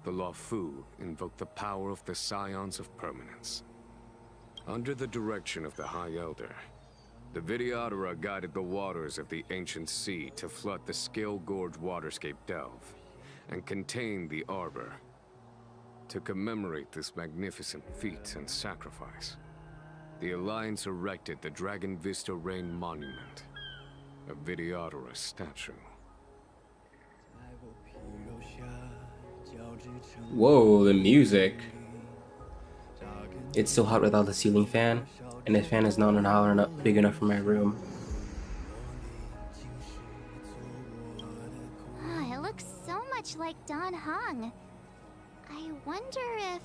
the Luofu invoked the power of the Scions of Permanence. Under the direction of the High Elder, the Vidyadhara guided the waters of the ancient sea to flood the Scale Gorge waterscape delve and contain the Arbor. To commemorate this magnificent feat and sacrifice, the Alliance erected the Dragon Vista Rain Monument, a Vidyadhara statue. Whoa, the music. It's so hot without the ceiling fan, and the fan is not big enough for my room. Oh, it looks so much like Don Hung. I wonder if...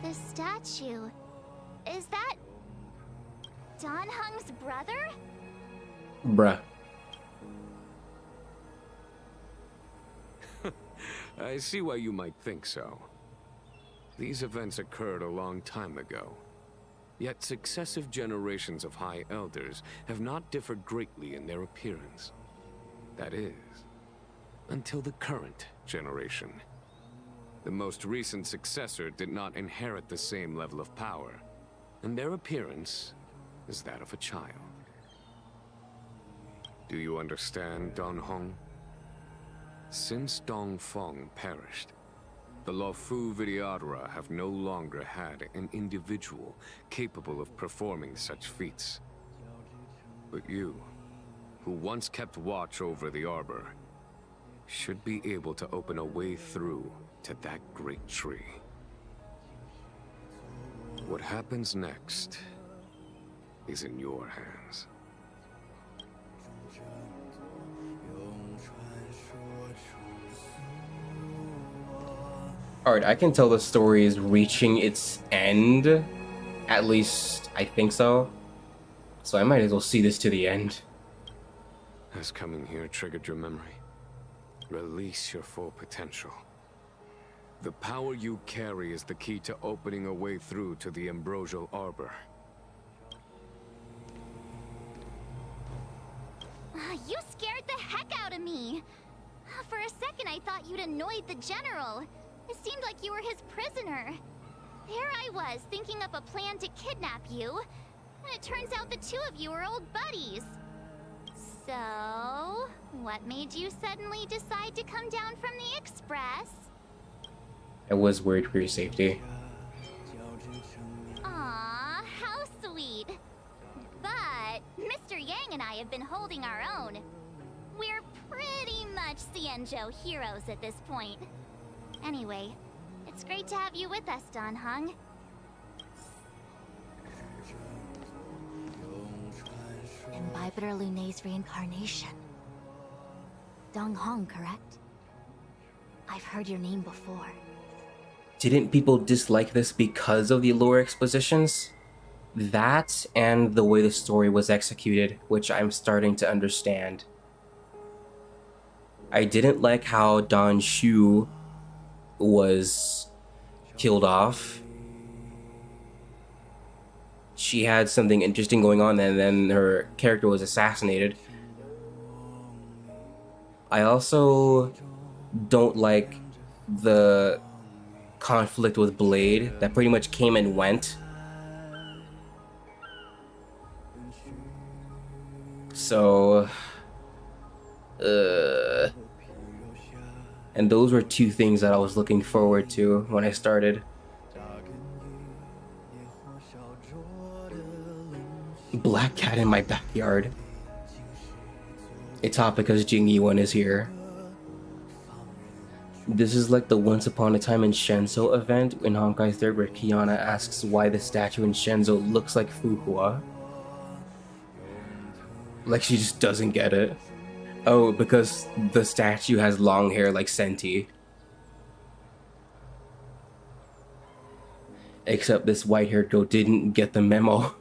the statue... is that... Don Hung's brother? Bruh. I see why you might think so. These events occurred a long time ago. Yet successive generations of High Elders have not differed greatly in their appearance. That is, until the current generation. The most recent successor did not inherit the same level of power, and their appearance is that of a child. Do you understand, Don Hong? Since Dong Feng perished, the Luofu Vidyadhara have no longer had an individual capable of performing such feats. But you who once kept watch over the arbor, should be able to open a way through to that great tree. What happens next is in your hands. Alright, I can tell the story is reaching its end. At least, I think so. So I might as well see this to the end. Has coming here triggered your memory? Release your full potential. The power you carry is the key to opening a way through to the Ambrosial Arbor. You scared the heck out of me! For a second I thought you'd annoyed the General. It seemed like you were his prisoner. There I was, thinking up a plan to kidnap you. And it turns out the two of you are old buddies. So, what made you suddenly decide to come down from the Express? I was worried for your safety. Aw, how sweet. But Mr. Yang and I have been holding our own. We're pretty much Xianzhou heroes at this point. Anyway, it's great to have you with us, Dan Heng. Imbibitor Lunay's reincarnation. Dong Hong, correct? I've heard your name before. Didn't people dislike this because of the lore expositions? That and the way the story was executed, which I'm starting to understand. I didn't like how Dan Shu was killed off. She had something interesting going on and then her character was assassinated. I also don't like the conflict with Blade that pretty much came and went. So, and those were two things that I was looking forward to when I started. Black cat in my backyard. It's hot because Jing Yuan is here. This is like the Once Upon a Time in Shenzhou event in Honkai 3rd where Kiana asks why the statue in Shenzhou looks like Fu Hua. Like she just doesn't get it. Oh, because the statue has long hair like Senti. Except this white-haired girl didn't get the memo.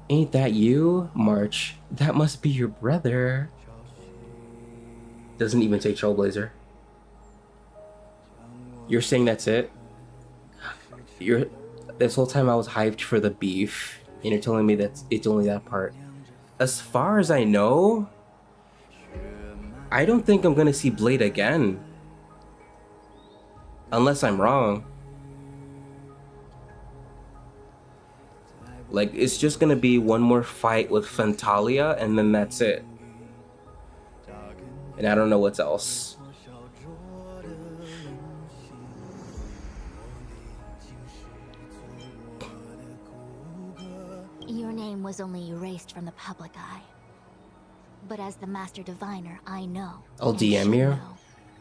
Ain't that you, March? That must be your brother. Doesn't even say Trailblazer. You're saying that's it? This whole time I was hyped for the beef, and you're telling me that it's only that part. As far as I know, I don't think I'm gonna see Blade again. Unless I'm wrong. Like, it's just gonna be one more fight with Fentalia, and then that's it. And I don't know what's else. Your name was only erased from the public eye. But as the Master Diviner, I know. I'll DM you.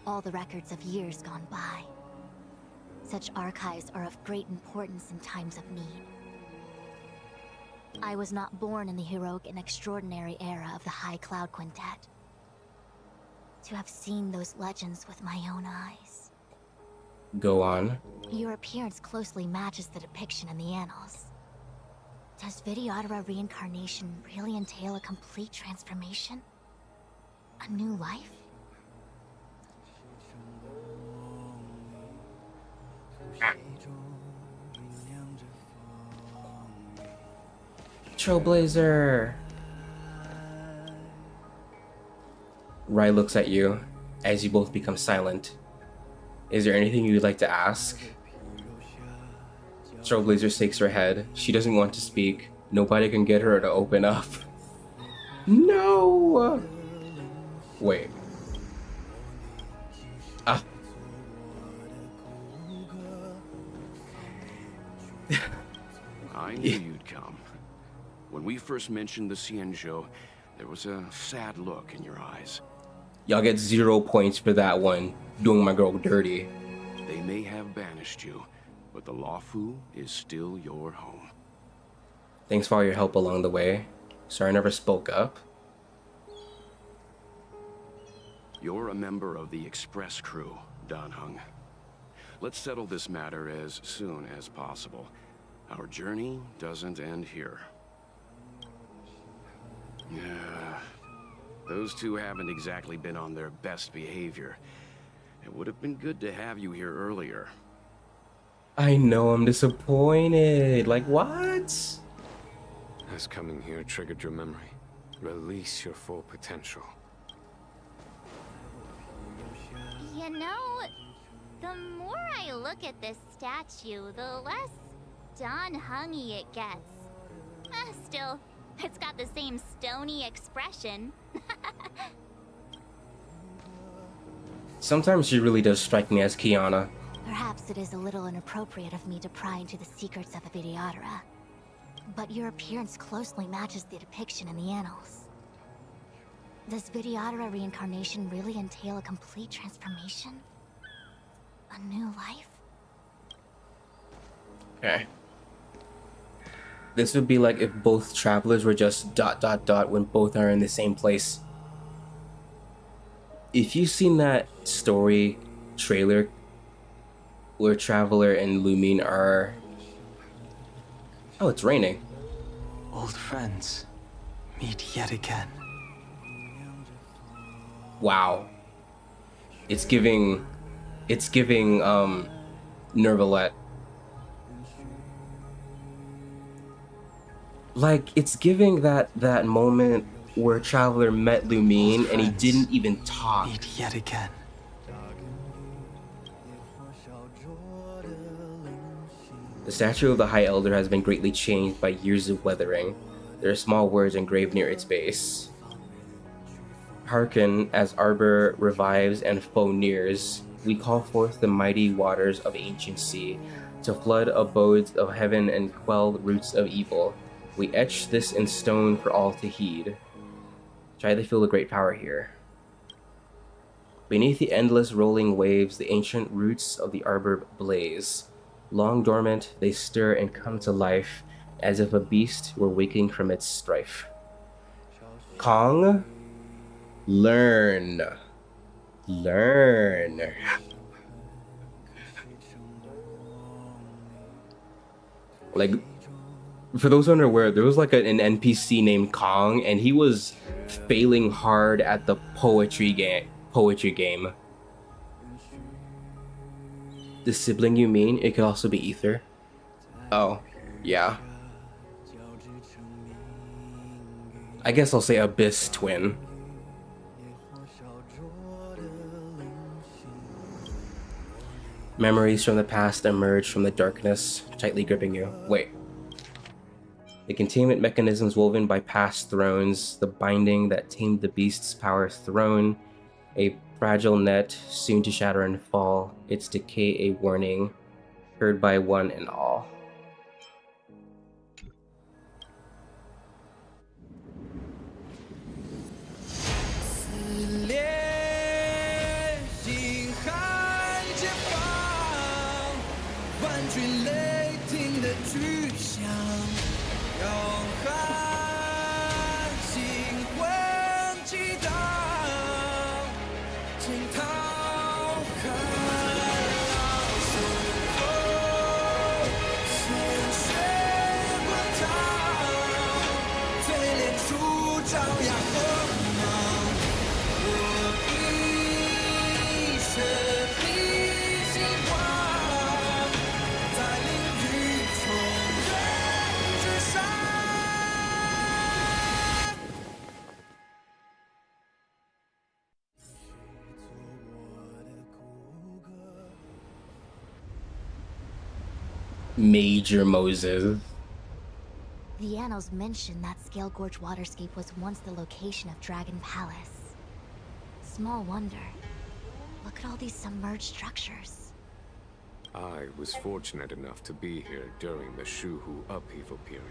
All the records of years gone by. Such archives are of great importance in times of need. I was not born in the heroic and extraordinary era of the High Cloud Quintet. To have seen those legends with my own eyes. Go on. Your appearance closely matches the depiction in the annals. Does Vidyadhara reincarnation really entail a complete transformation? A new life? Trailblazer. Rai looks at you as you both become silent. Is there anything you'd like to ask? Trailblazer shakes her head. She doesn't want to speak. Nobody can get her to open up. No! Wait. Ah. I knew you'd come. When we first mentioned the Xianzhou, there was a sad look in your eyes. Y'all get 0 points for that one, doing my girl dirty. They may have banished you, but the Luofu is still your home. Thanks for all your help along the way. Sorry I never spoke up. You're a member of the Express crew, Dan Heng. Let's settle this matter as soon as possible. Our journey doesn't end here. Yeah, those two haven't exactly been on their best behavior. It would have been good to have you here earlier. I know, I'm disappointed. Like, what? Has coming here triggered your memory? Release your full potential. You know, the more I look at this statue, the less Dan Heng-y it gets. Still, it's got the same stony expression. Sometimes she really does strike me as Kiana. Perhaps it is a little inappropriate of me to pry into the secrets of a Vidyadhara, but your appearance closely matches the depiction in the annals. Does Vidyadhara reincarnation really entail a complete transformation? A new life? Okay. This would be like if both travelers were just ... when both are in the same place. If you've seen that story trailer where Traveler and Lumine are... Oh, it's raining. Old friends meet yet again. Wow. It's giving Nervalette. Like, it's giving that moment where Traveler met Lumine and he didn't even talk. Meet yet again. The statue of the High Elder has been greatly changed by years of weathering. There are small words engraved near its base. Hearken as Arbor revives and foe nears. We call forth the mighty waters of ancient sea to flood abodes of heaven and quell roots of evil. We etch this in stone for all to heed. Try to feel the great power here. Beneath the endless rolling waves, the ancient roots of the arbor blaze. Long dormant, they stir and come to life, as if a beast were waking from its strife. Kong, learn. Learn. Like, for those unaware, there was like an NPC named Kong, and he was failing hard at the poetry game. The sibling you mean? It could also be Ether. Oh, yeah. I guess I'll say Abyss Twin. Memories from the past emerge from the darkness, tightly gripping you. Wait. The containment mechanisms woven by past thrones, the binding that tamed the beast's power thrown, a fragile net soon to shatter and fall, its decay a warning, heard by one and all. Major Moses. The annals mention that Scale Gorge waterscape was once the location of Dragon Palace. Small wonder. Look at all these submerged structures. I was fortunate enough to be here during the Shuhu upheaval period.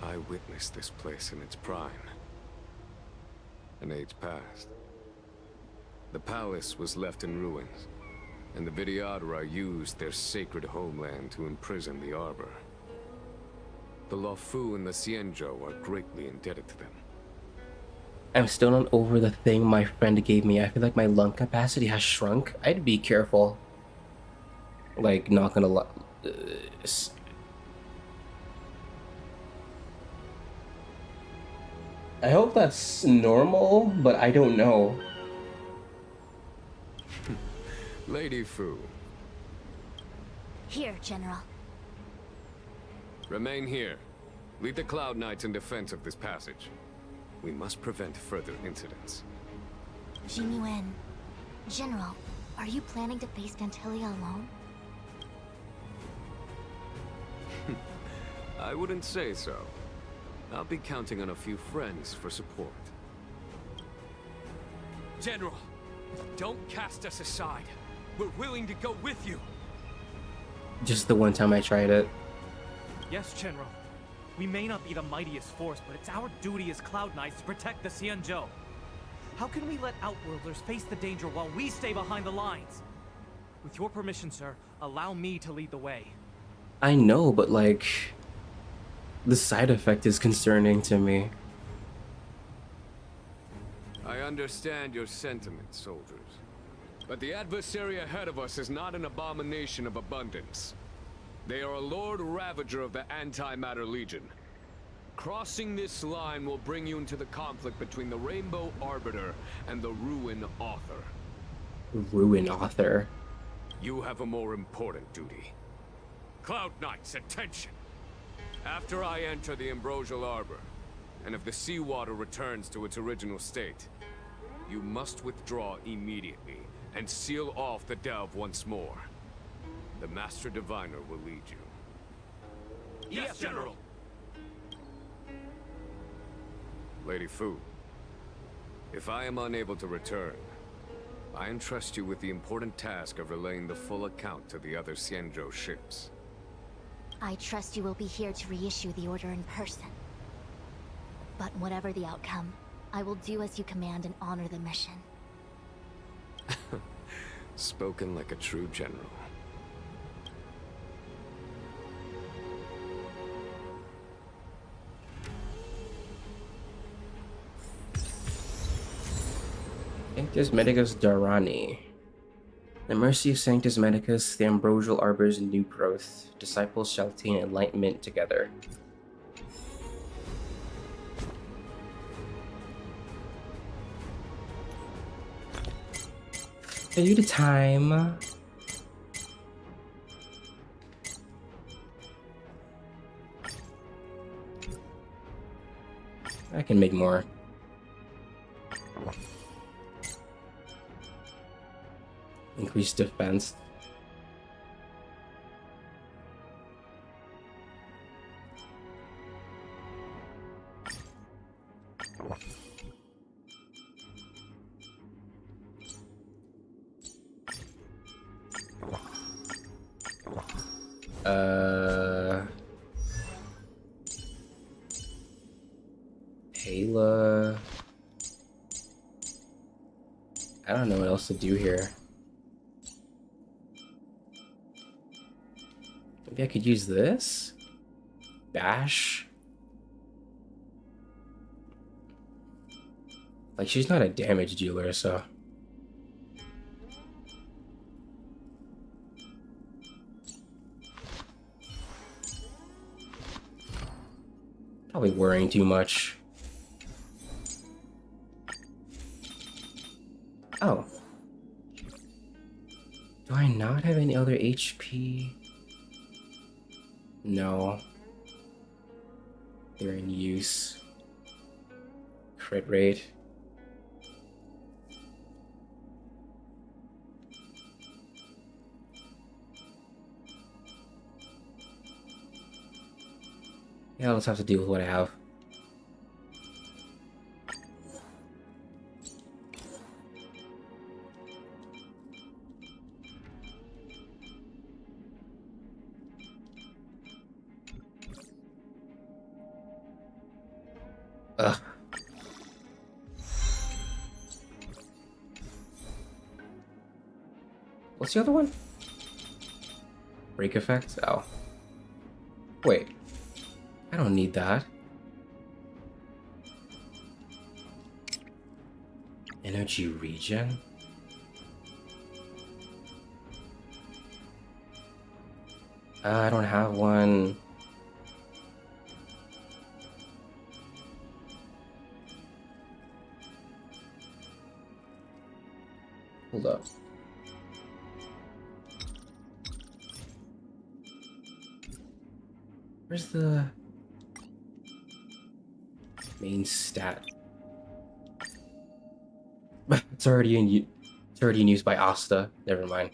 I witnessed this place in its prime. An age past. The palace was left in ruins, and the Videodora used their sacred homeland to imprison the Arbor. The Luofu and the Xianzhou are greatly indebted to them. I'm still not over the thing my friend gave me. I feel like my lung capacity has shrunk. I'd be careful. Like, not gonna lie. I hope that's normal, but I don't know. Lady Fu. Here, General. Remain here. Lead the Cloud Knights in defense of this passage. We must prevent further incidents. Jing Yuan. General, are you planning to face Vantilia alone? I wouldn't say so. I'll be counting on a few friends for support. General, don't cast us aside. We're willing to go with you. Just the one time I tried it. Yes, General. We may not be the mightiest force, but it's our duty as Cloud Knights to protect the Xianzhou. How can we let Outworlders face the danger while we stay behind the lines? With your permission, sir, allow me to lead the way. I know, but like, the side effect is concerning to me. I understand your sentiments, soldiers. But the adversary ahead of us is not an abomination of abundance. They are a Lord Ravager of the Antimatter Legion. Crossing this line will bring you into the conflict between the Rainbow Arbiter and the Ruin Author. Ruin Author? You have a more important duty. Cloud Knights, attention! After I enter the Ambrosial Arbor, and if the seawater returns to its original state, you must withdraw immediately and seal off the delve once more. The Master Diviner will lead you. Yes, General! Lady Fu, if I am unable to return, I entrust you with the important task of relaying the full account to the other Xianzhou ships. I trust you will be here to reissue the order in person. But whatever the outcome, I will do as you command and honor the mission. Spoken like a true general. Sanctus Medicus Darani. The mercy of Sanctus Medicus, the Ambrosial Arbor's new growth. Disciples shall attain enlightenment together. Due to time. I can make more. Increase defense. Ayla. I don't know what else to do here. Maybe I could use this? Bash? Like, she's not a damage dealer, so... Probably worrying too much. Oh. Do I not have any other HP? No. They're in use. Crit rate. Yeah, let's have to deal with what I have. Ugh. What's the other one? Break effect? Oh. Wait. I don't need that. Energy regen? I don't have one. Hold up. Where's the main stat? It's already in use by Asta. Never mind.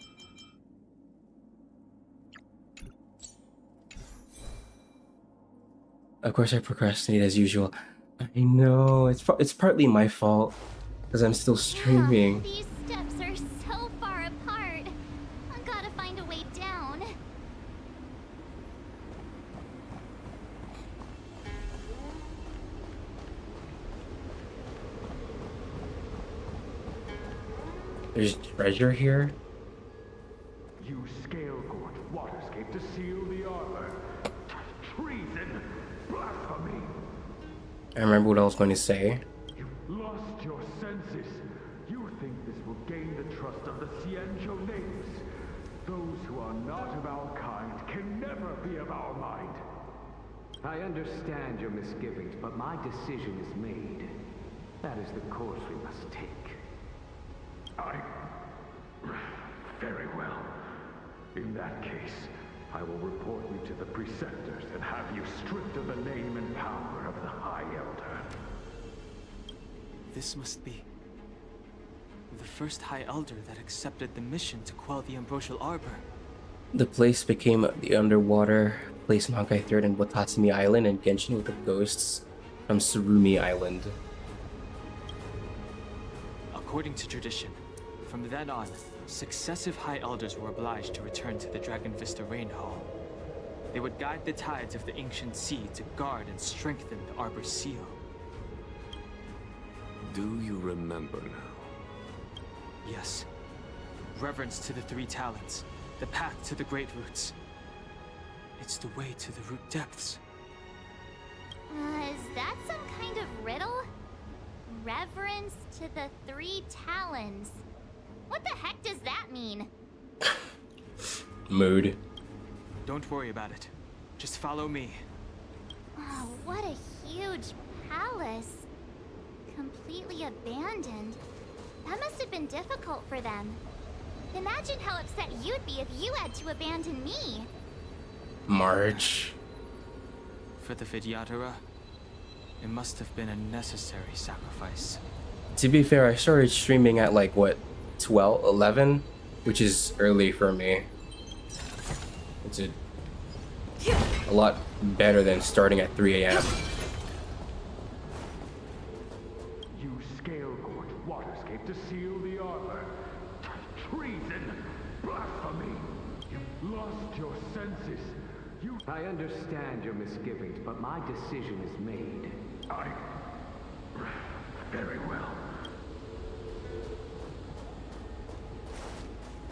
Of course, I procrastinate as usual. I know it's partly my fault because I'm still streaming. These steps are so far apart. I've got to find a way down. There's treasure here. You scale-gorge waterscape to seal the armor. Treason! Blasphemy! I remember what I was going to say. You've lost your senses. You think this will gain the trust of the Xianzhou names. Those who are not of our kind can never be of our mind. I understand your misgivings, but my decision is made. That is the course we must take. Very well. In that case, I will report you to the preceptors and have you stripped of the name and power of the High Elder. This must be the first High Elder that accepted the mission to quell the Ambrosial Arbor. The place became the underwater place in Honkai 3rd and Watatsumi Island and Genshin with the ghosts from Surumi Island. According to tradition, from then on, successive High Elders were obliged to return to the Dragon Vista Rain Hall. They would guide the tides of the ancient sea to guard and strengthen the Arbor's seal. Do you remember now? Yes. Reverence to the three talents, the path to the great roots. It's the way to the root depths. Is that some kind of riddle? Reverence to the three talons. What the heck does that mean? Mood. Don't worry about it. Just follow me. Oh, what a huge palace. Completely abandoned. That must have been difficult for them. Imagine how upset you'd be if you had to abandon me. March. For the Vidyadhara, it must have been a necessary sacrifice. To be fair, I started streaming at like what, 12, 11, which is early for me. It's a lot better than starting at 3 a.m. You scale-gorge waterscape to seal the armor. Treason! Blasphemy! You've lost your senses. I understand your misgivings, but my decision is made. Very well.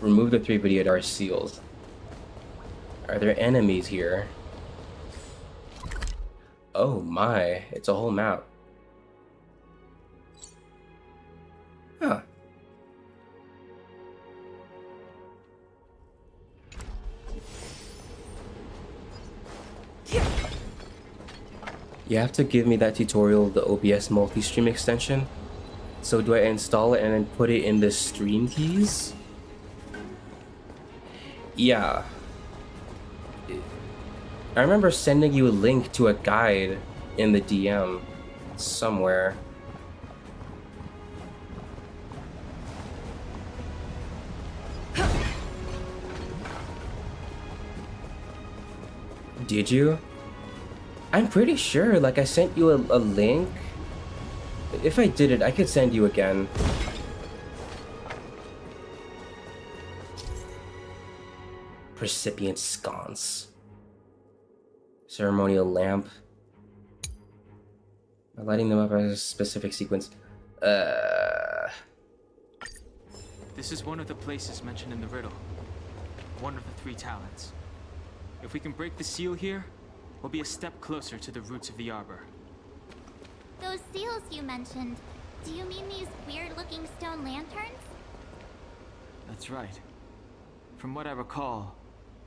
Remove the 3 Vidyadhara seals. Are there enemies here? Oh my, it's a whole map. Huh. You have to give me that tutorial of the OBS multi-stream extension. So do I install it and then put it in the stream keys? Yeah. I remember sending you a link to a guide in the DM somewhere. Did you? I'm pretty sure, like, I sent you a link. If I did it, I could send you again. Precipient sconce. Ceremonial lamp. By lighting them up as a specific sequence. This is one of the places mentioned in the riddle. One of the 3 talents. If we can break the seal here, we'll be a step closer to the roots of the arbor. Those seals you mentioned, do you mean these weird-looking stone lanterns? That's right. From what I recall,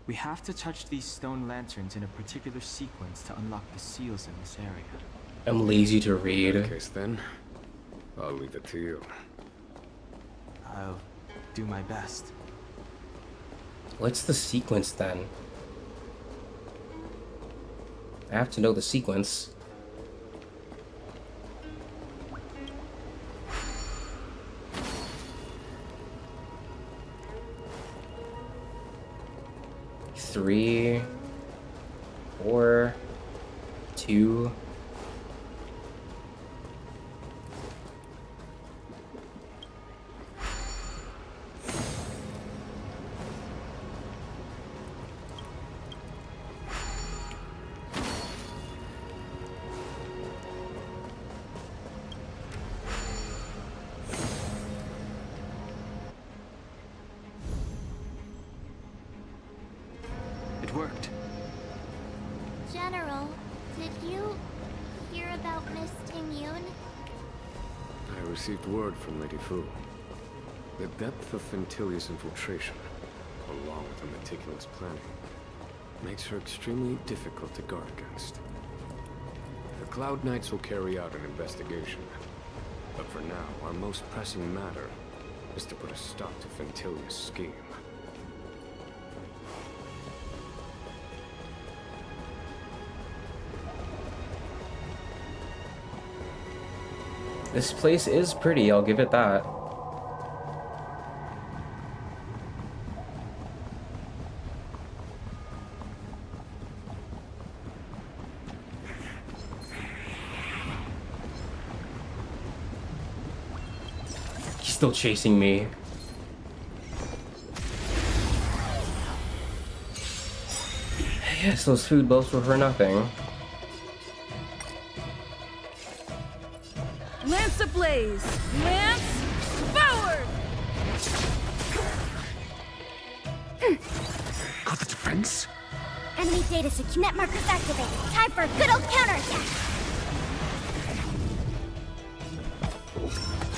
we have to touch these stone lanterns in a particular sequence to unlock the seals in this area. I'm lazy to read. In that case then, I'll leave it to you. I'll do my best. What's the sequence then? I have to know the sequence. Three, 4, 2. It worked. General, did you hear about Miss Ting-Yun? I received word from Lady Fu. The depth of Fentilia's infiltration, along with her meticulous planning, makes her extremely difficult to guard against. The Cloud Knights will carry out an investigation. But for now, our most pressing matter is to put a stop to Fentilia's scheme. This place is pretty, I'll give it that. He's still chasing me. Yes, those food bowls were for nothing. Lance ablaze! Lance forward! Got the defense? Enemy data net markers activated. Time for a good old counterattack.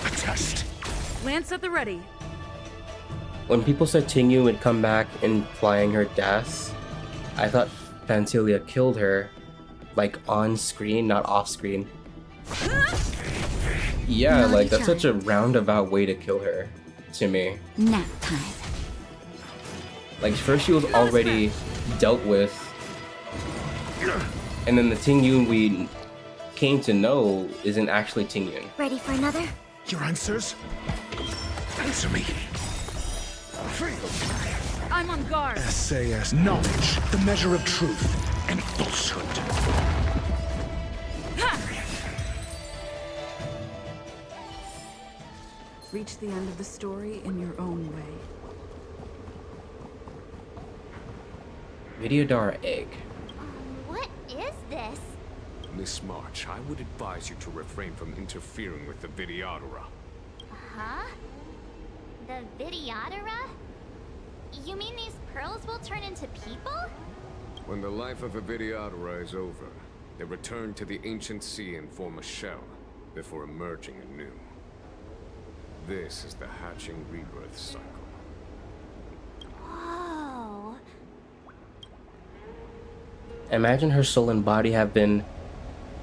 A test. Lance at the ready. When people said Ting-Yun would come back implying her death, I thought Fantilia killed her, like on screen, not off screen. Yeah, like that's such a roundabout way to kill her, to me. Nap time. Like first she was already dealt with, and then the Ting-Yun we came to know isn't actually Ting-Yun. Ready for another? Your answers? Answer me. I'm on guard. SAS. Knowledge, the measure of truth and falsehood. Reach the end of the story in your own way. Videodara egg. What is this? Miss March, I would advise you to refrain from interfering with the Videodara. Huh? The Videodara? You mean these pearls will turn into people? When the life of a Videodara is over, they return to the ancient sea and form a shell before emerging anew. This is the hatching rebirth cycle. Whoa. Imagine her soul and body have been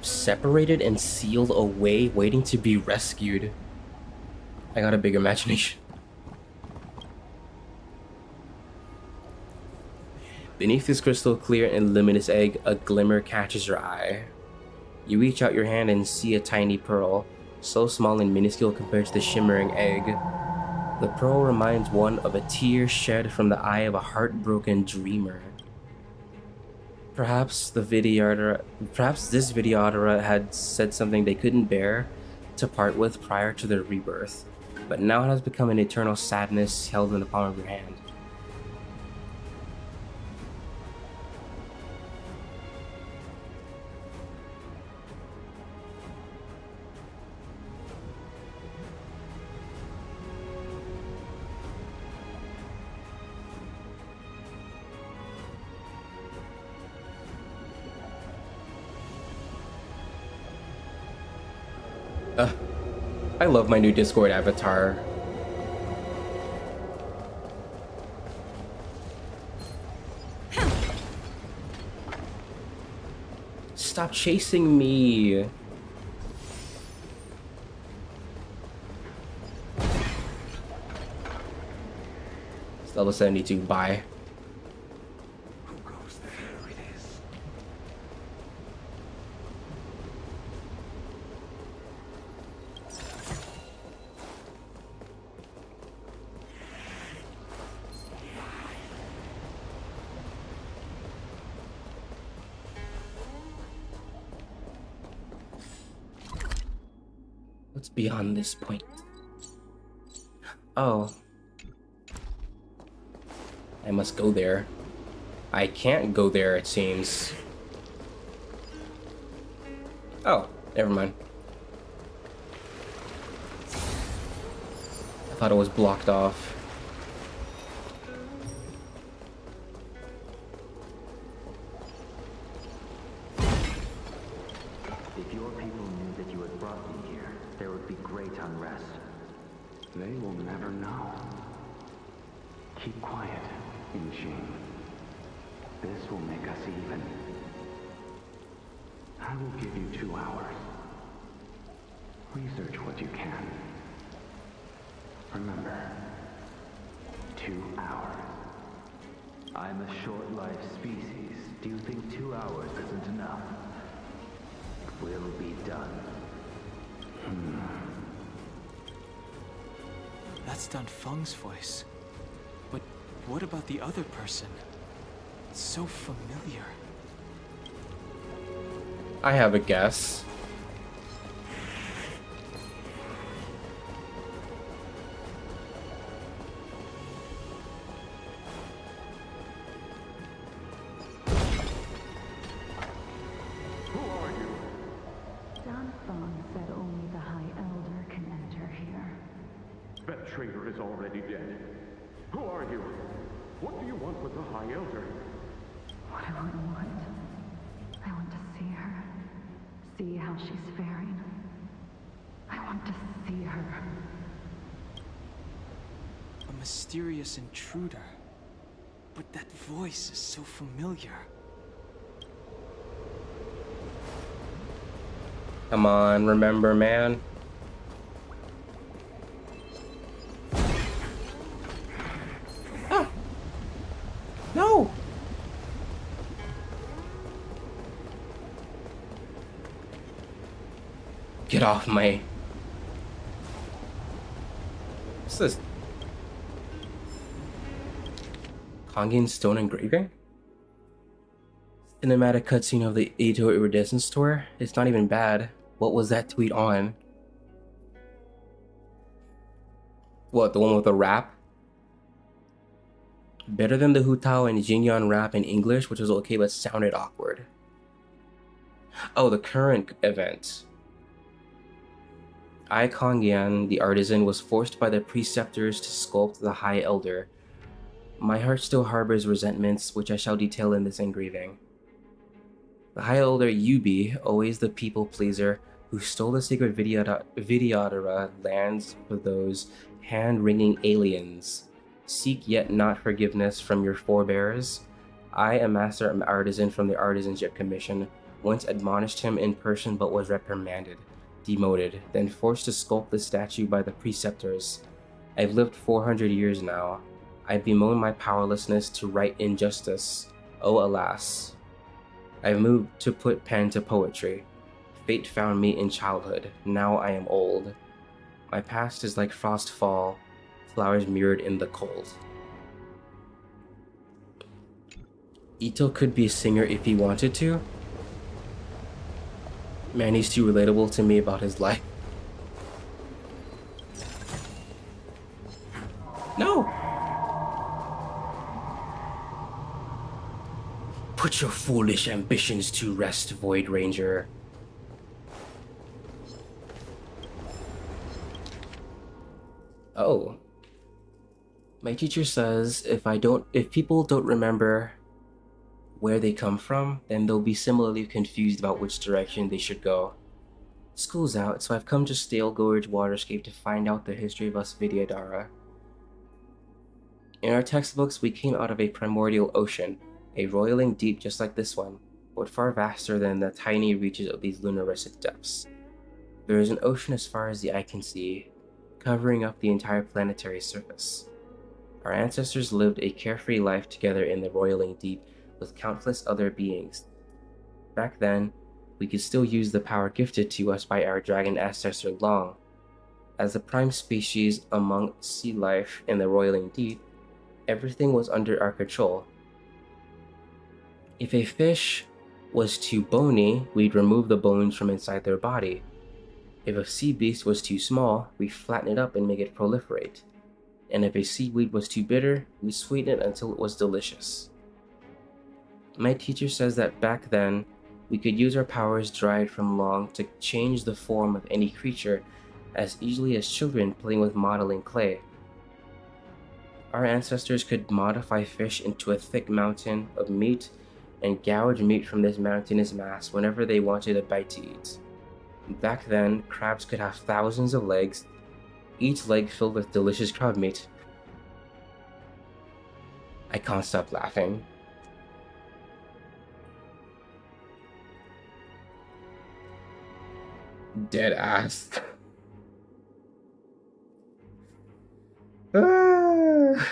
separated and sealed away, waiting to be rescued. I got a big imagination. Beneath this crystal clear and luminous egg, a glimmer catches your eye. You reach out your hand and see a tiny pearl, so small and minuscule compared to the shimmering egg. The pearl reminds one of a tear shed from the eye of a heartbroken dreamer. Perhaps this Videodara had said something they couldn't bear to part with prior to their rebirth, but now it has become an eternal sadness held in the palm of your hand. I love my new Discord avatar. Stop chasing me. It's level 72, bye. What's beyond this point? Oh. I must go there. I can't go there, it seems. Oh, never mind. I thought it was blocked off. If your people knew that you had brought me here, there would be great unrest. They will never know. Keep quiet, Inshin. This will make us even. I will give you 2 hours. Research what you can. Remember, 2 hours. I'm a short-lived species. Do you think 2 hours isn't enough? It will be done. That's Dun Feng's voice. But what about the other person? It's so familiar. I have a guess. Dun Feng said only the High Elder can enter here. That traitor is already dead. Who are you? What do you want with the High Elder? What do I want? I want to see her. See how she's faring. I want to see her. A mysterious intruder. But that voice is so familiar. Come on, remember, man. Ah! No! Get off my... What's this? Kangen Stone Engraving? Cinematic cutscene of the Edo Iridescence tour? It's not even bad. What was that tweet on? What, the one with the rap? Better than the Hutao and Jinyan rap in English, which was okay but sounded awkward. Oh, the current event. I Kongyan, the artisan, was forced by the preceptors to sculpt the High Elder. My heart still harbors resentments, which I shall detail in this engraving. The High Elder Yubi, always the people pleaser, who stole the sacred Vidyadhara lands for those hand-wringing aliens. Seek yet not forgiveness from your forebears. I, a master artisan from the Artisanship Commission, once admonished him in person but was reprimanded, demoted, then forced to sculpt the statue by the preceptors. I've lived 400 years now. I bemoan my powerlessness to right injustice. Oh, alas. I've moved to put pen to poetry. Fate found me in childhood. Now I am old. My past is like frost fall, flowers mirrored in the cold. Ito could be a singer if he wanted to. Man, he's too relatable to me about his life. No! Put your foolish ambitions to rest, Void Ranger. Oh. My teacher says if people don't remember where they come from, then they'll be similarly confused about which direction they should go. School's out, so I've come to Stale Gorge Waterscape to find out the history of us Vidyadhara. In our textbooks, we came out of a primordial ocean, a roiling deep just like this one, but far vaster than the tiny reaches of these lunaristic depths. There is an ocean as far as the eye can see, covering up the entire planetary surface. Our ancestors lived a carefree life together in the roiling deep with countless other beings. Back then, we could still use the power gifted to us by our dragon ancestor Long. As the prime species among sea life in the roiling deep, everything was under our control. If a fish was too bony, we'd remove the bones from inside their body. If a sea beast was too small, we'd flatten it up and make it proliferate. And if a seaweed was too bitter, we sweeten it until it was delicious. My teacher says that back then, we could use our powers derived from Long to change the form of any creature as easily as children playing with modeling clay. Our ancestors could modify fish into a thick mountain of meat and gouge meat from this mountainous mass whenever they wanted a bite to eat. Back then, crabs could have thousands of legs, each leg filled with delicious crab meat. I can't stop laughing. Dead ass. Ah.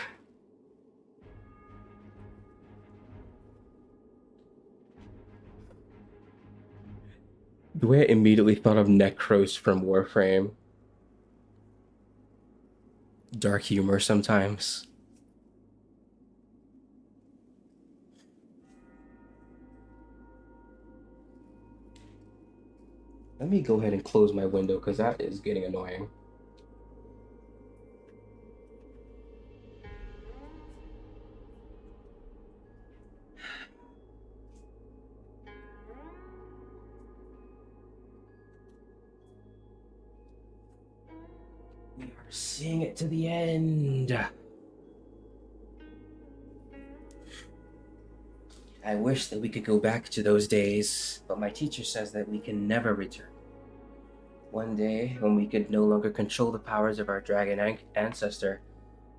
The way I immediately thought of Necros from Warframe. Dark humor sometimes. Let me go ahead and close my window because that is getting annoying. We are seeing it to the end. I wish that we could go back to those days, but my teacher says that we can never return. One day, when we could no longer control the powers of our dragon ancestor,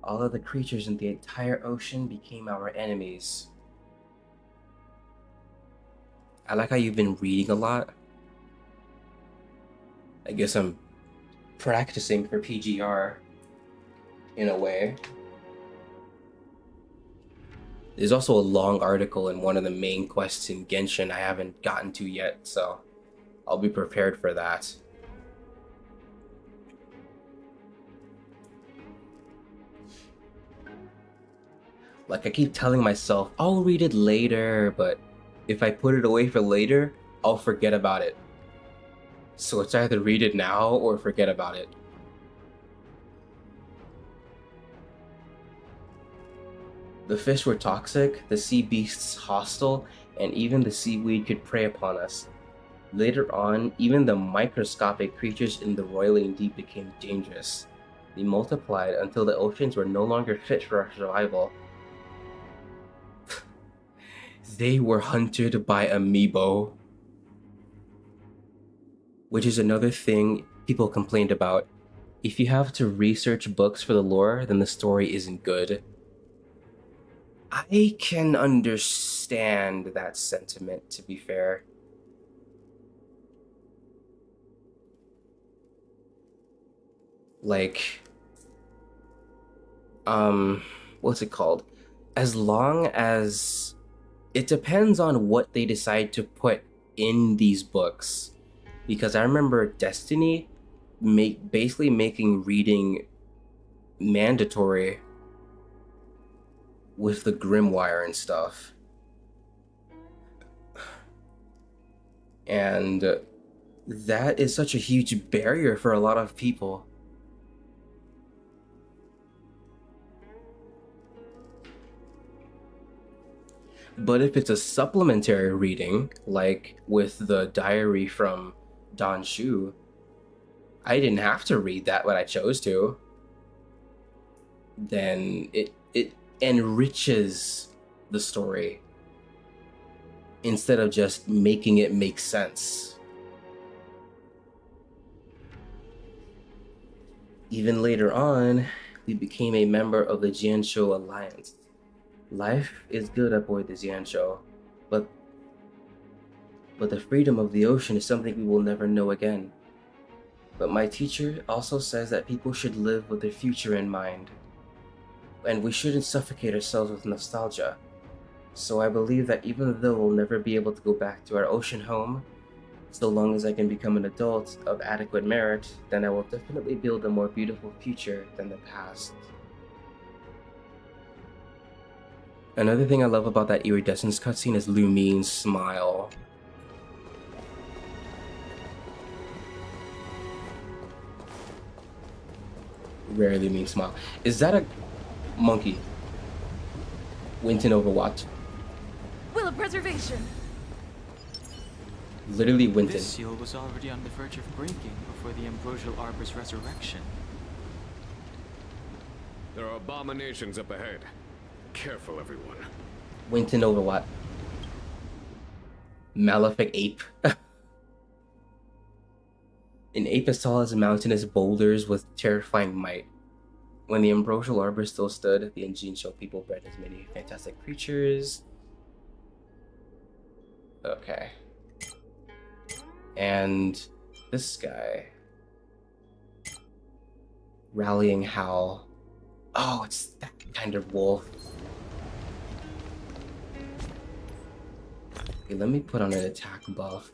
all of the creatures in the entire ocean became our enemies. I like how you've been reading a lot. I guess I'm practicing for PGR, in a way. There's also a long article in one of the main quests in Genshin I haven't gotten to yet, so I'll be prepared for that. Like, I keep telling myself, I'll read it later, but if I put it away for later, I'll forget about it. So it's either read it now or forget about it. The fish were toxic, the sea beasts hostile, and even the seaweed could prey upon us. Later on, even the microscopic creatures in the roiling deep became dangerous. They multiplied until the oceans were no longer fit for our survival. They were hunted by amiibo. Which is another thing people complained about. If you have to research books for the lore, then the story isn't good. I can understand that sentiment, to be fair. Like, what's it called? As long as it depends on what they decide to put in these books. Because I remember Destiny basically making reading mandatory with the Grimoire and stuff. And that is such a huge barrier for a lot of people. But if it's a supplementary reading, like with the diary from Don Shu, I didn't have to read that when I chose to. Then it enriches the story instead of just making it make sense. Even later on, we became a member of the Jianzhou Alliance. Life is good aboard the Jianzhou, but the freedom of the ocean is something we will never know again. But my teacher also says that people should live with their future in mind, and we shouldn't suffocate ourselves with nostalgia. So I believe that even though we'll never be able to go back to our ocean home, so long as I can become an adult of adequate merit, then I will definitely build a more beautiful future than the past. Another thing I love about that iridescence cutscene is Lu Min's smile. Rarely mean smile. Is that a monkey? Winton Overwatch. Will of preservation. Literally Winton. This seal was already on the verge of breaking before the Ambrosial Arbor's resurrection. There are abominations up ahead. Careful, everyone. Winton Overwatch. Malefic ape. An ape as tall as a mountainous boulders with terrifying might. When the Ambrosial Arbor still stood, the Jianzhou people bred as many fantastic creatures. Okay. And this guy. Rallying Howl. Oh, it's that kind of wolf. Okay, let me put on an attack buff.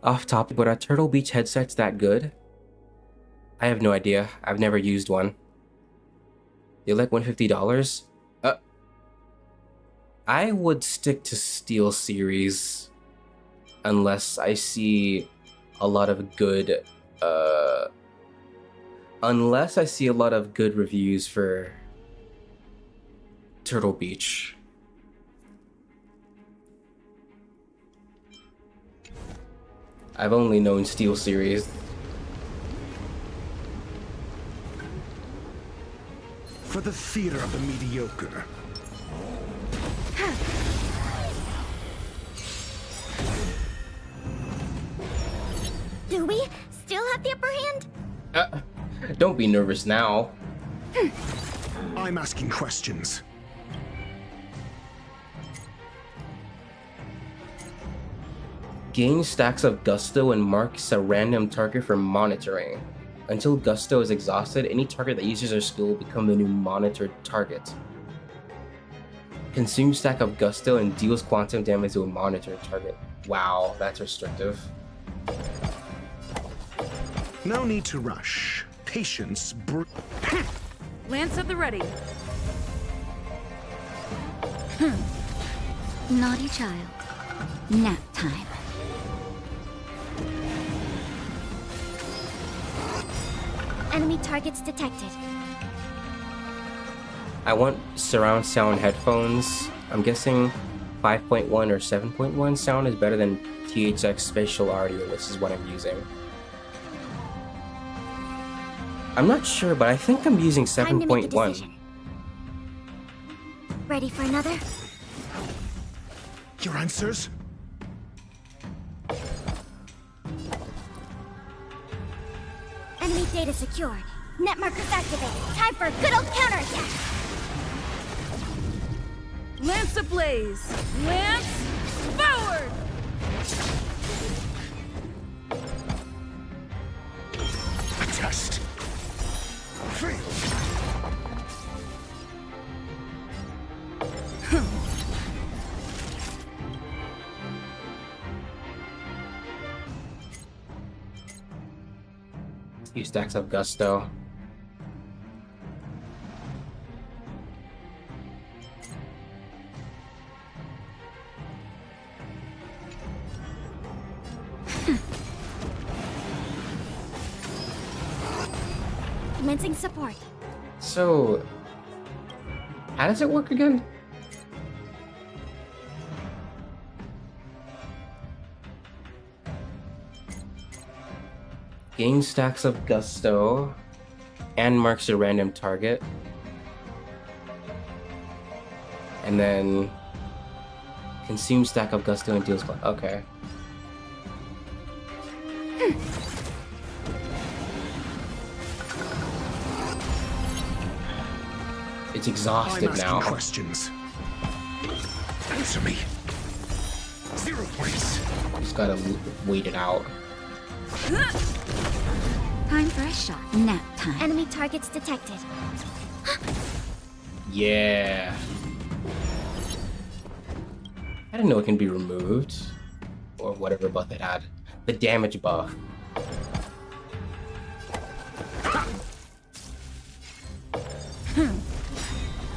Off topic, but are Turtle Beach headsets that good? I have no idea. I've never used one. They're like $150? I would stick to Steel Series unless I see a lot of good reviews for Turtle Beach. I've only known Steel Series. For the theater of the mediocre. Do we still have the upper hand? Don't be nervous now. I'm asking questions. Gain stacks of Gusto and marks a random target for monitoring. Until Gusto is exhausted, any target that uses her skill will become the new monitored target. Consume stack of Gusto and deals quantum damage to a monitored target. Wow, that's restrictive. No need to rush. Patience. Lance at the ready. Naughty child. Nap time. Enemy targets detected. I want surround sound headphones. I'm guessing 5.1 or 7.1 sound is better than THX spatial audio. This is what I'm using. I'm not sure, but I think I'm using 7.1. Ready for another? Your answers? Enemy data secured. Net markers activated. Time for a good old counterattack. Lance ablaze. Lance forward. A test. Few stacks of Gusto. Commencing support. So, how does it work again? Gain stacks of Gusto and marks a random target. And then consume stack of Gusto and deals. Okay. It's exhausted I'm asking now. questions. Answer me. 0 points. Just gotta wait it out. Time for a shot. Nap time. Enemy targets detected. Yeah. I didn't know it can be removed. Or whatever buff it had. The damage buff.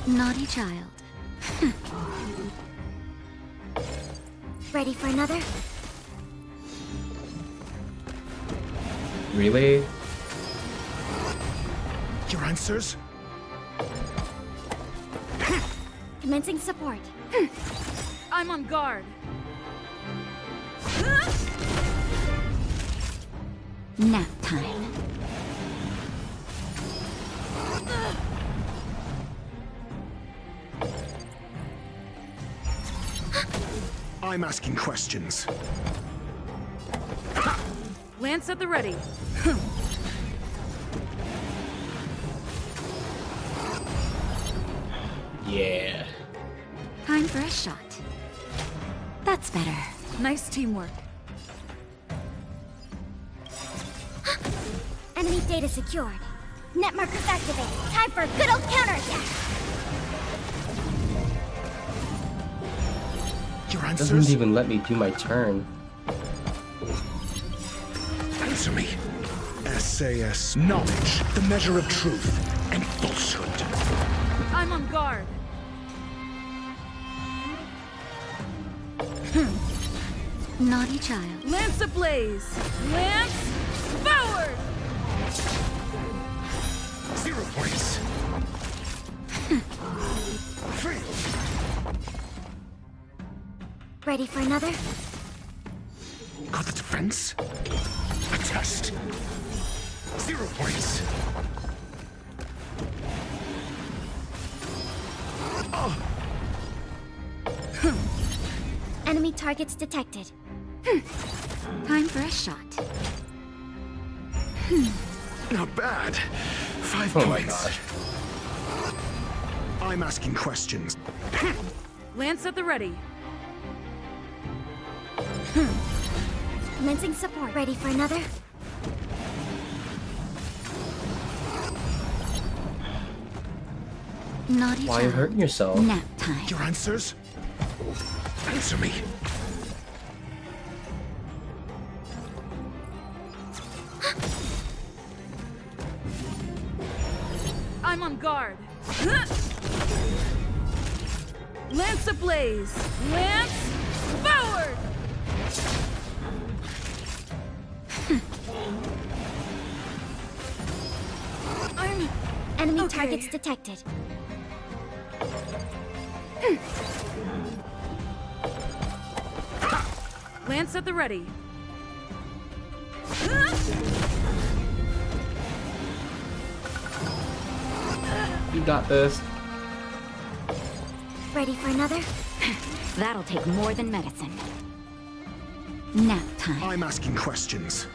Naughty child. Ready for another? Really? Your answers? Commencing support. I'm on guard. Nap time. I'm asking questions. Lance at the ready. Yeah. Time for a shot. That's better. Nice teamwork. Enemy data secured. Net markers activated. Time for a good old counterattack. Your Doesn't answers? even let me do my turn. Answer me. SAS. Knowledge, the measure of truth and falsehood. I'm on guard. Naughty child. Lance ablaze. Lance forward. 0 points. Ready for another? Got the defense? A test. 0 points. Enemy targets detected. Time for a shot. Not bad. 5 Oh my points. gosh. I'm asking questions. Lance at the ready. Commencing support. Ready for another? Naughty Why are you child. hurting yourself? Nap time. Your answers? Answer me. I'm on guard. Lance ablaze. Lance forward. Enemy Okay. targets detected. Lance at the ready. You got this. Ready for another? That'll take more than medicine. Nap time. I'm asking questions.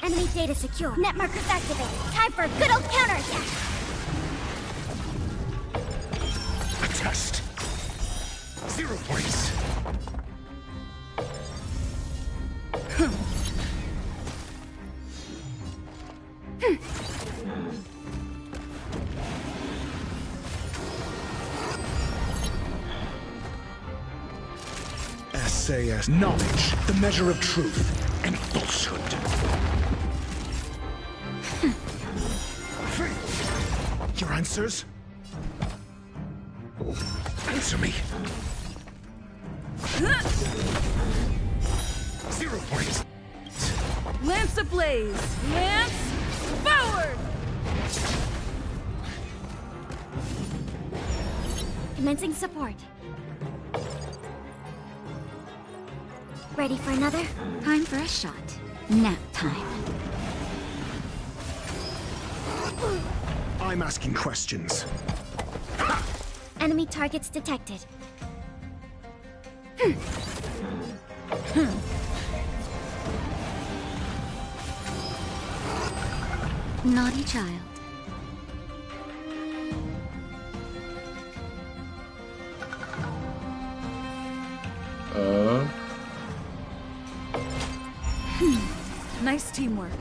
Enemy data secure. Net markers activated. Time for a good old counterattack. A test. 0 points. SAS. Knowledge, the measure of truth and falsehood. Your answers? Answer me. 0 points. Lance ablaze. Lance forward. Commencing support. Ready for another? Time for a shot. Nap time. I'm asking questions. Enemy targets detected. Naughty child. Nice teamwork.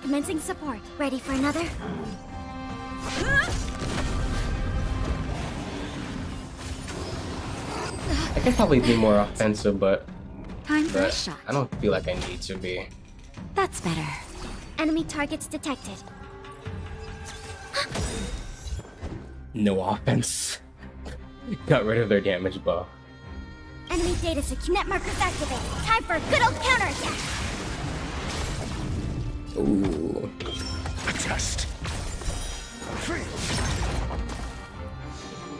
Commencing support. Ready for another? I could probably be more offensive, but Time for a shot. I don't feel like I need to be. That's better. Enemy targets detected. No offense. Got rid of their damage buff. Enemy data secure. Net markers activated. Time for a good old counterattack. Ooh. A test.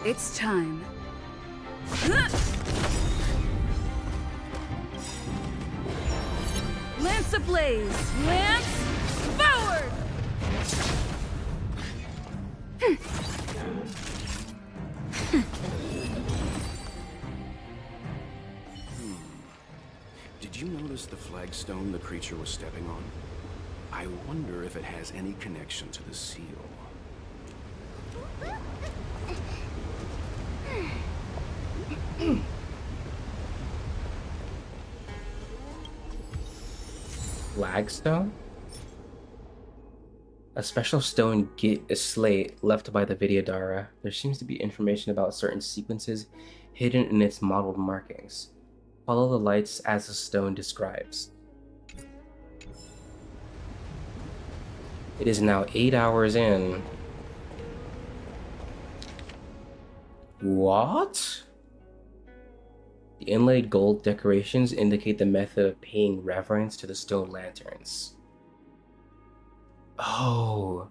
It's time. Lance ablaze! Lance forward! Did you notice the flagstone the creature was stepping on? I wonder if it has any connection to the seal. Flagstone? A special stone a slate left by the Vidyadhara. There seems to be information about certain sequences hidden in its modeled markings. Follow the lights as the stone describes. It is now 8 hours in. What? The inlaid gold decorations indicate the method of paying reverence to the stone lanterns. Oh.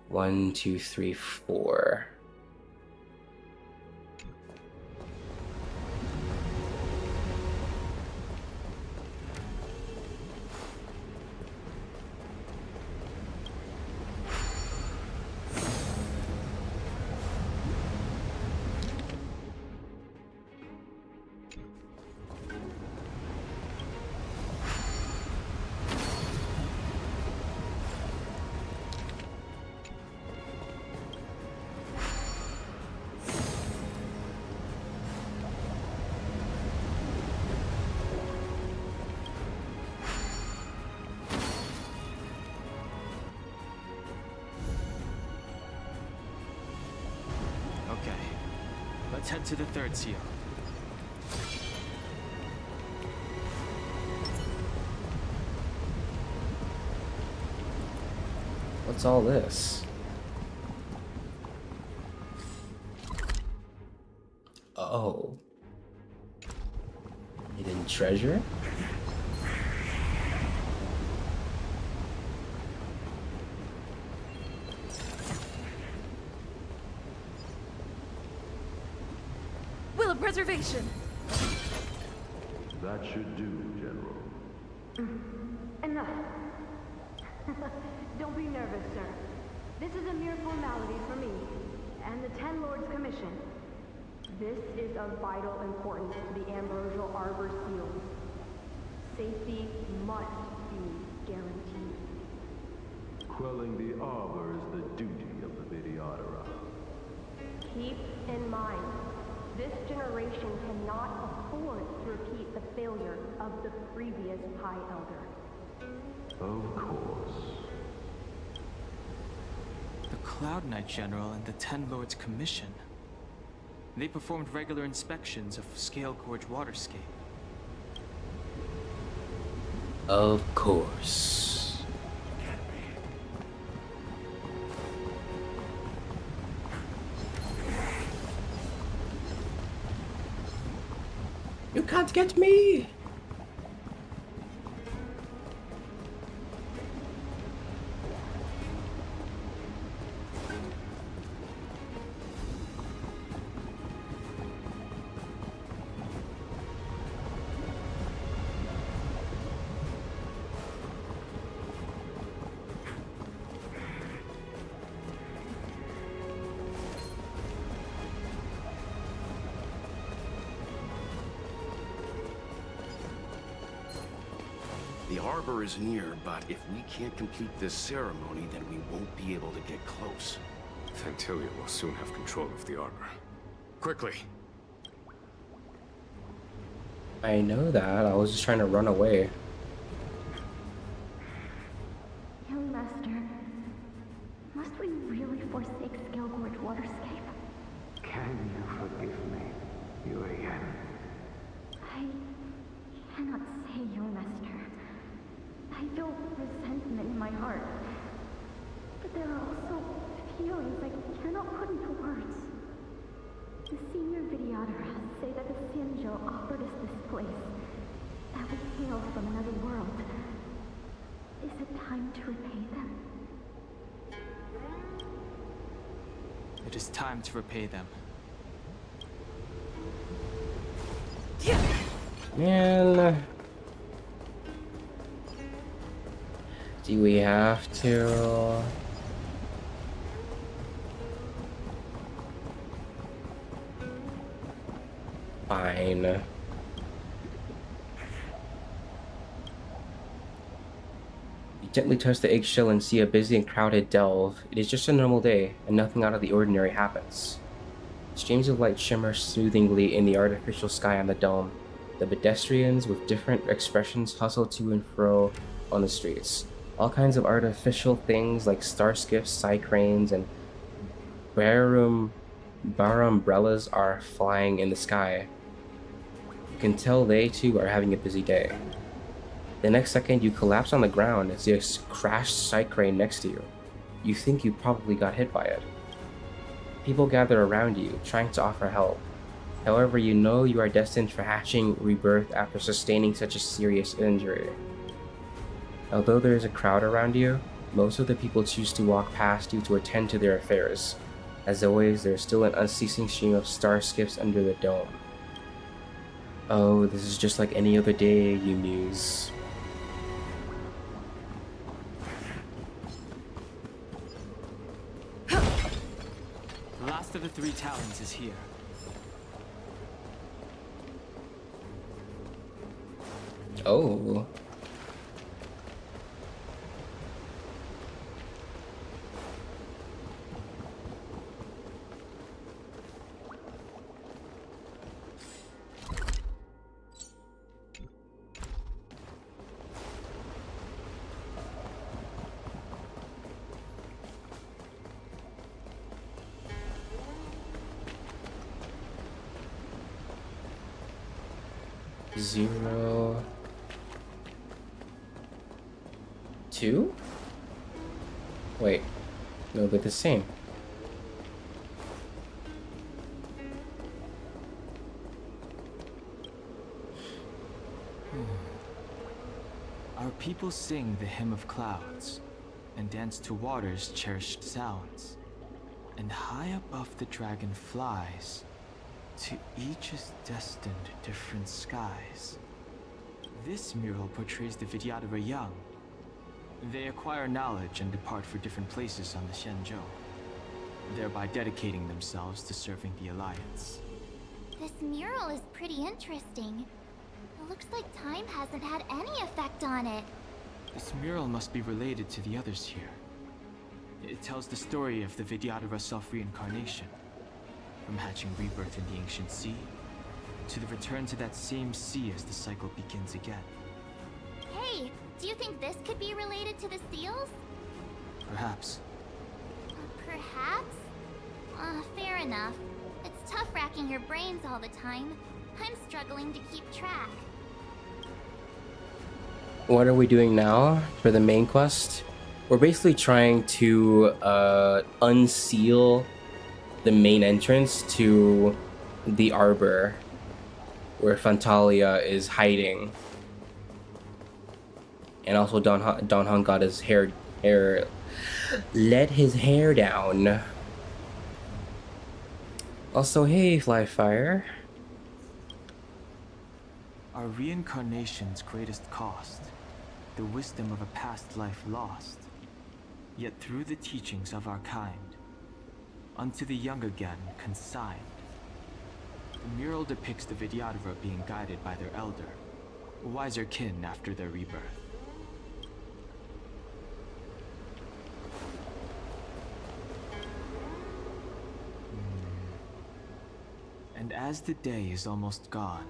1, 2, 3, 4. Let's head to the third seal. What's all this? Oh. Hidden treasure? Will of preservation. That should do, General. Enough. Don't be nervous, sir. This is a mere formality for me and the Ten Lords Commission. This is of vital importance to the Ambrosial Arbor seals. Safety must be guaranteed. Quelling the Arbor is the duty of the Vidyadhara. Keep in mind, this generation cannot afford to repeat the failure of the previous High Elder. Of course. The Cloud Knight General and the Ten Lords Commission. They performed regular inspections of Scale Gorge Waterscape. Of course. You can't get me! The Arbor is near, but if we can't complete this ceremony, then we won't be able to get close. Fantilia will soon have control of the Arbor. Quickly! I know that. I was just trying to run away. Young Master, must we really forsake Scalgorge Waterscape? Can you forgive me, Yuan? I cannot say, Young Master. I feel resentment in my heart. But there are also feelings I cannot put into words. The senior videographers say that the Xianzhou offered us this place, that we hail from another world. Is it time to repay them? It is time to repay them. Man. Do we have to? Fine. You gently touch the eggshell and see a busy and crowded delve. It is just a normal day, and nothing out of the ordinary happens. Streams of light shimmer soothingly in the artificial sky on the dome. The pedestrians with different expressions hustle to and fro on the streets. All kinds of artificial things like star skiffs, cycranes, and bar umbrellas are flying in the sky. You can tell they too are having a busy day. The next second you collapse on the ground and see a crashed cycrane next to you. You think you probably got hit by it. People gather around you, trying to offer help. However, you know you are destined for hatching rebirth after sustaining such a serious injury. Although there is a crowd around you, most of the people choose to walk past you to attend to their affairs. As always, there is still an unceasing stream of star skiffs under the dome. Oh, this is just like any other day, you muse. The last of the 3 talons is here. Oh. Zero. 2? Wait. No, they're the same. Our people sing the hymn of clouds and dance to water's cherished sounds. And high above the dragon flies, to each is destined different skies. This mural portrays the Vidyadhara young. They acquire knowledge and depart for different places on the Xianzhou, thereby dedicating themselves to serving the Alliance. This mural is pretty interesting. It looks like time hasn't had any effect on it. This mural must be related to the others here. It tells the story of the Vidyadhara self-reincarnation, from hatching rebirth in the ancient sea, to the return to that same sea as the cycle begins again. Hey, do you think this could be related to the seals? Perhaps. Perhaps? Fair enough. It's tough racking your brains all the time. I'm struggling to keep track. What are we doing now for the main quest? We're basically trying to unseal the main entrance to the Arbor, where Fantalia is hiding. And also Don Hung got his hair let his hair down. Also, hey, Flyfire. Our reincarnation's greatest cost, the wisdom of a past life lost. Yet through the teachings of our kind, unto the young again consigned. The mural depicts the Vidyadhara being guided by their elder, wiser kin after their rebirth. as the day is almost gone,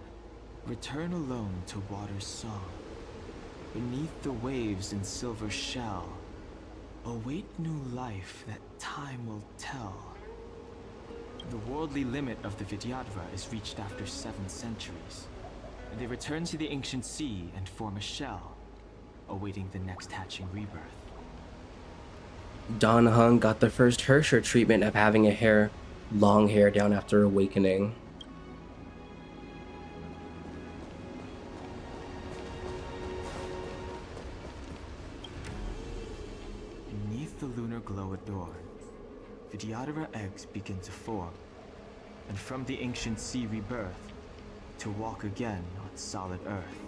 return alone to water's song. Beneath the waves in silver shell, await new life that time will tell. The worldly limit of the Vidyadhara is reached after 7 centuries. They return to the ancient sea and form a shell, awaiting the next hatching rebirth. Dan Heng got the first Hersher treatment of having long hair down after awakening. Beneath the lunar glow at dawn, Vidyadhara eggs begin to form, and from the ancient sea rebirth, to walk again on solid earth.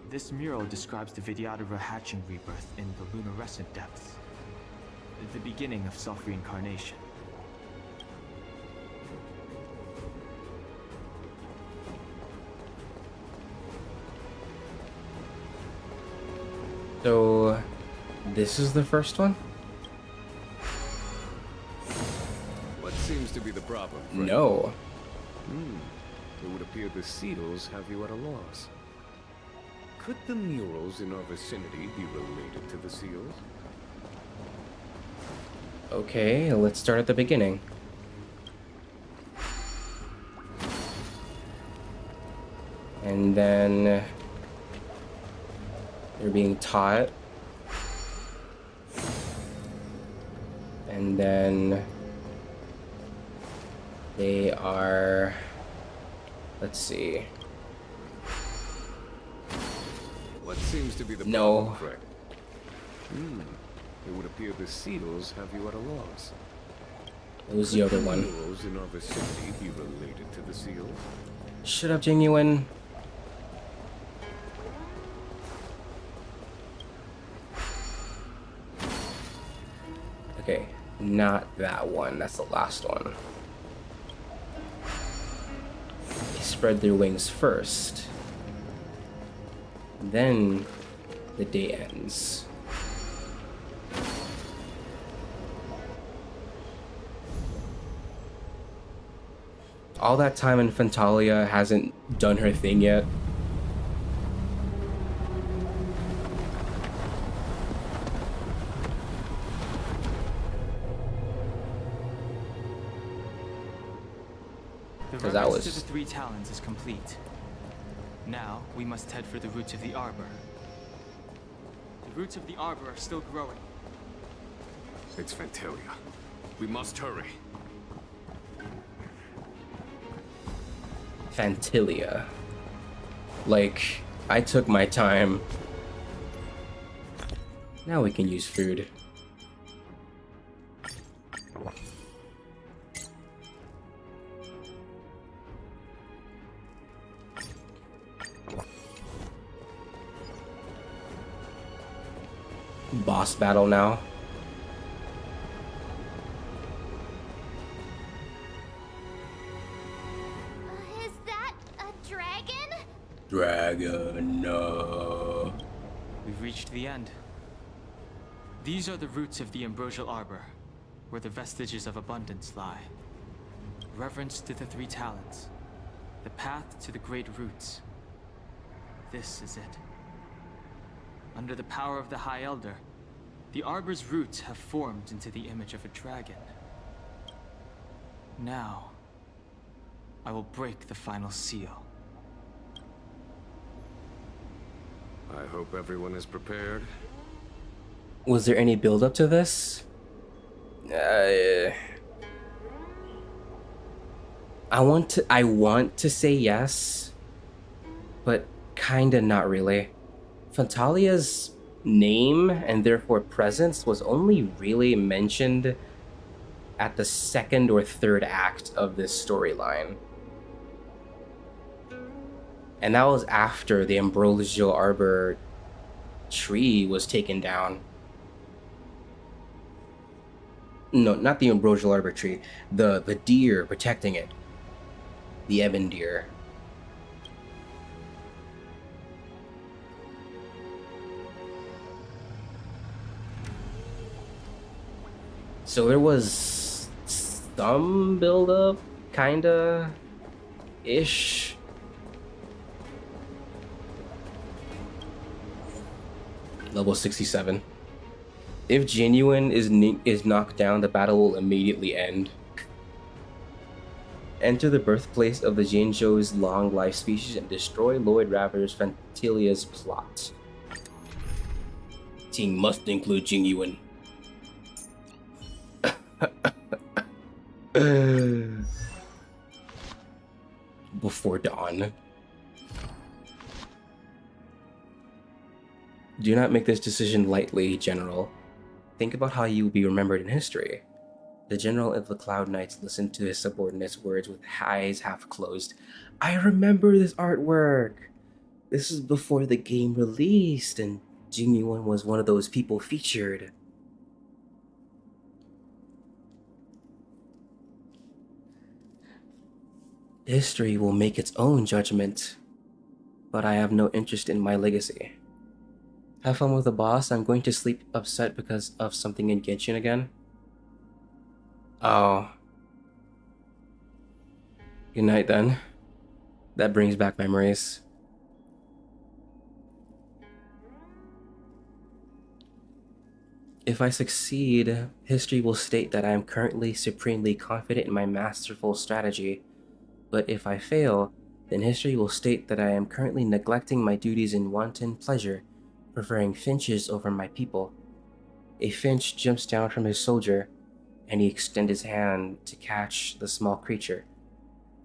This mural describes the Vidyadhara hatching rebirth in the lunarescent depths, the beginning of self-reincarnation. So, this is the first one? What seems to be the problem, friend? No. It would appear the seals have you at a loss. Could the murals in our vicinity be related to the seals? Okay, let's start at the beginning. And then they're being taught. And then they are, let's see. What seems to be the No. problem, Fred? It would appear the seals have you at a loss. It was the other Could one. murals in our vicinity be related to the seals? Shut up, Genuine. Okay, not that one. That's the last one. They spread their wings first. Then the day ends. All that time in Fentalia hasn't done her thing yet. The 'Cause that reverence was- to the 3 talons is complete. Now, we must head for the roots of the arbor. The roots of the arbor are still growing. It's Fentalia. We must hurry. Fantilia. Like, I took my time. Now we can use food. Boss battle now. Is that a dragon? Dragon, no. We've reached the end. These are the roots of the ambrosial arbor, where the vestiges of abundance lie. Reverence to the 3 talents. The path to the great roots. This is it. Under the power of the High Elder, the arbor's roots have formed into the image of a dragon. Now, I will break the final seal. I hope everyone is prepared. Was there any build up to this? I want to say yes, but kinda not really. Fantalia's name and therefore presence was only really mentioned at the 2nd or 3rd act of this storyline. And that was after the Ambrosial Arbor tree was taken down. No, not the Ambrosial Arbor tree. The deer protecting it. The Ebon deer. So there was some build-up, kinda. Ish. Level 67. If Genuine is knocked down, the battle will immediately end. Enter the birthplace of the Jinzhou's long-life species and destroy Lloyd Ravenous Fantilia's plot. Team must include Jingyuan. Before dawn. Do not make this decision lightly, General. Think about how you will be remembered in history. The General of the Cloud Knights listened to his subordinate's words with eyes half closed. I remember this artwork! This is before the game released, and Jingyuan was one of those people featured. History will make its own judgment, but I have no interest in my legacy. Have fun with the boss. I'm going to sleep upset because of something in Genshin again. Oh. Good night then. That brings back memories. If I succeed, history will state that I am currently supremely confident in my masterful strategy. But if I fail, then history will state that I am currently neglecting my duties in wanton pleasure, preferring finches over my people. A finch jumps down from his soldier, and he extends his hand to catch the small creature.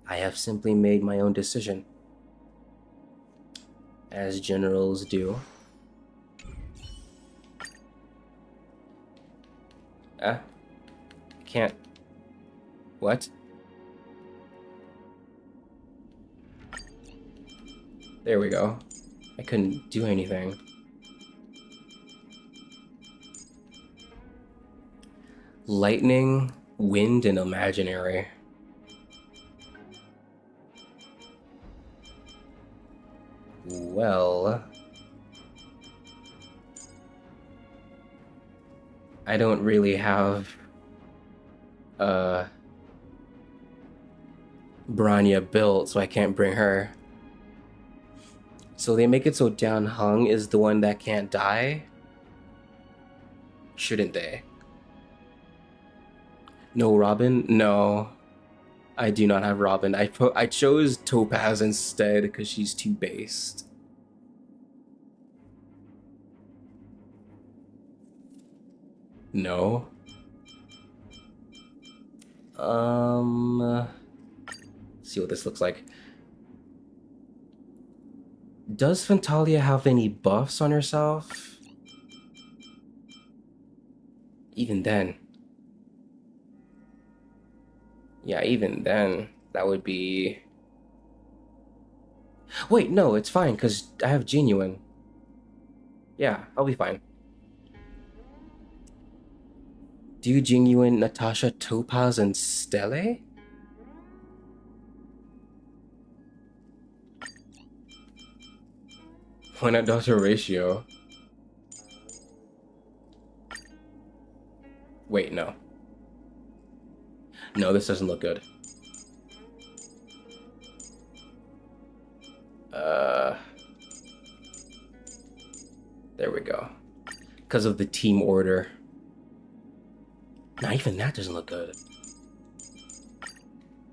I have simply made my own decision. As generals do. Can't. What? There we go. I couldn't do anything. Lightning, wind, and imaginary. Well, I don't really have Branya built, so I can't bring her. So they make it so Dan Heng is the one that can't die? Shouldn't they? No Robin? No. I do not have Robin. I chose Topaz instead because she's too based. No. See what this looks like. Does Fantalia have any buffs on herself? Even then. Yeah, even then, that would be... Wait, no, it's fine, because I have Genuine. Yeah, I'll be fine. Do Genuine, Natasha, Topaz, and Stelle? Why not Dr. Ratio? Wait, no. No, this doesn't look good. There we go. Because of the team order. Nah, even that doesn't look good.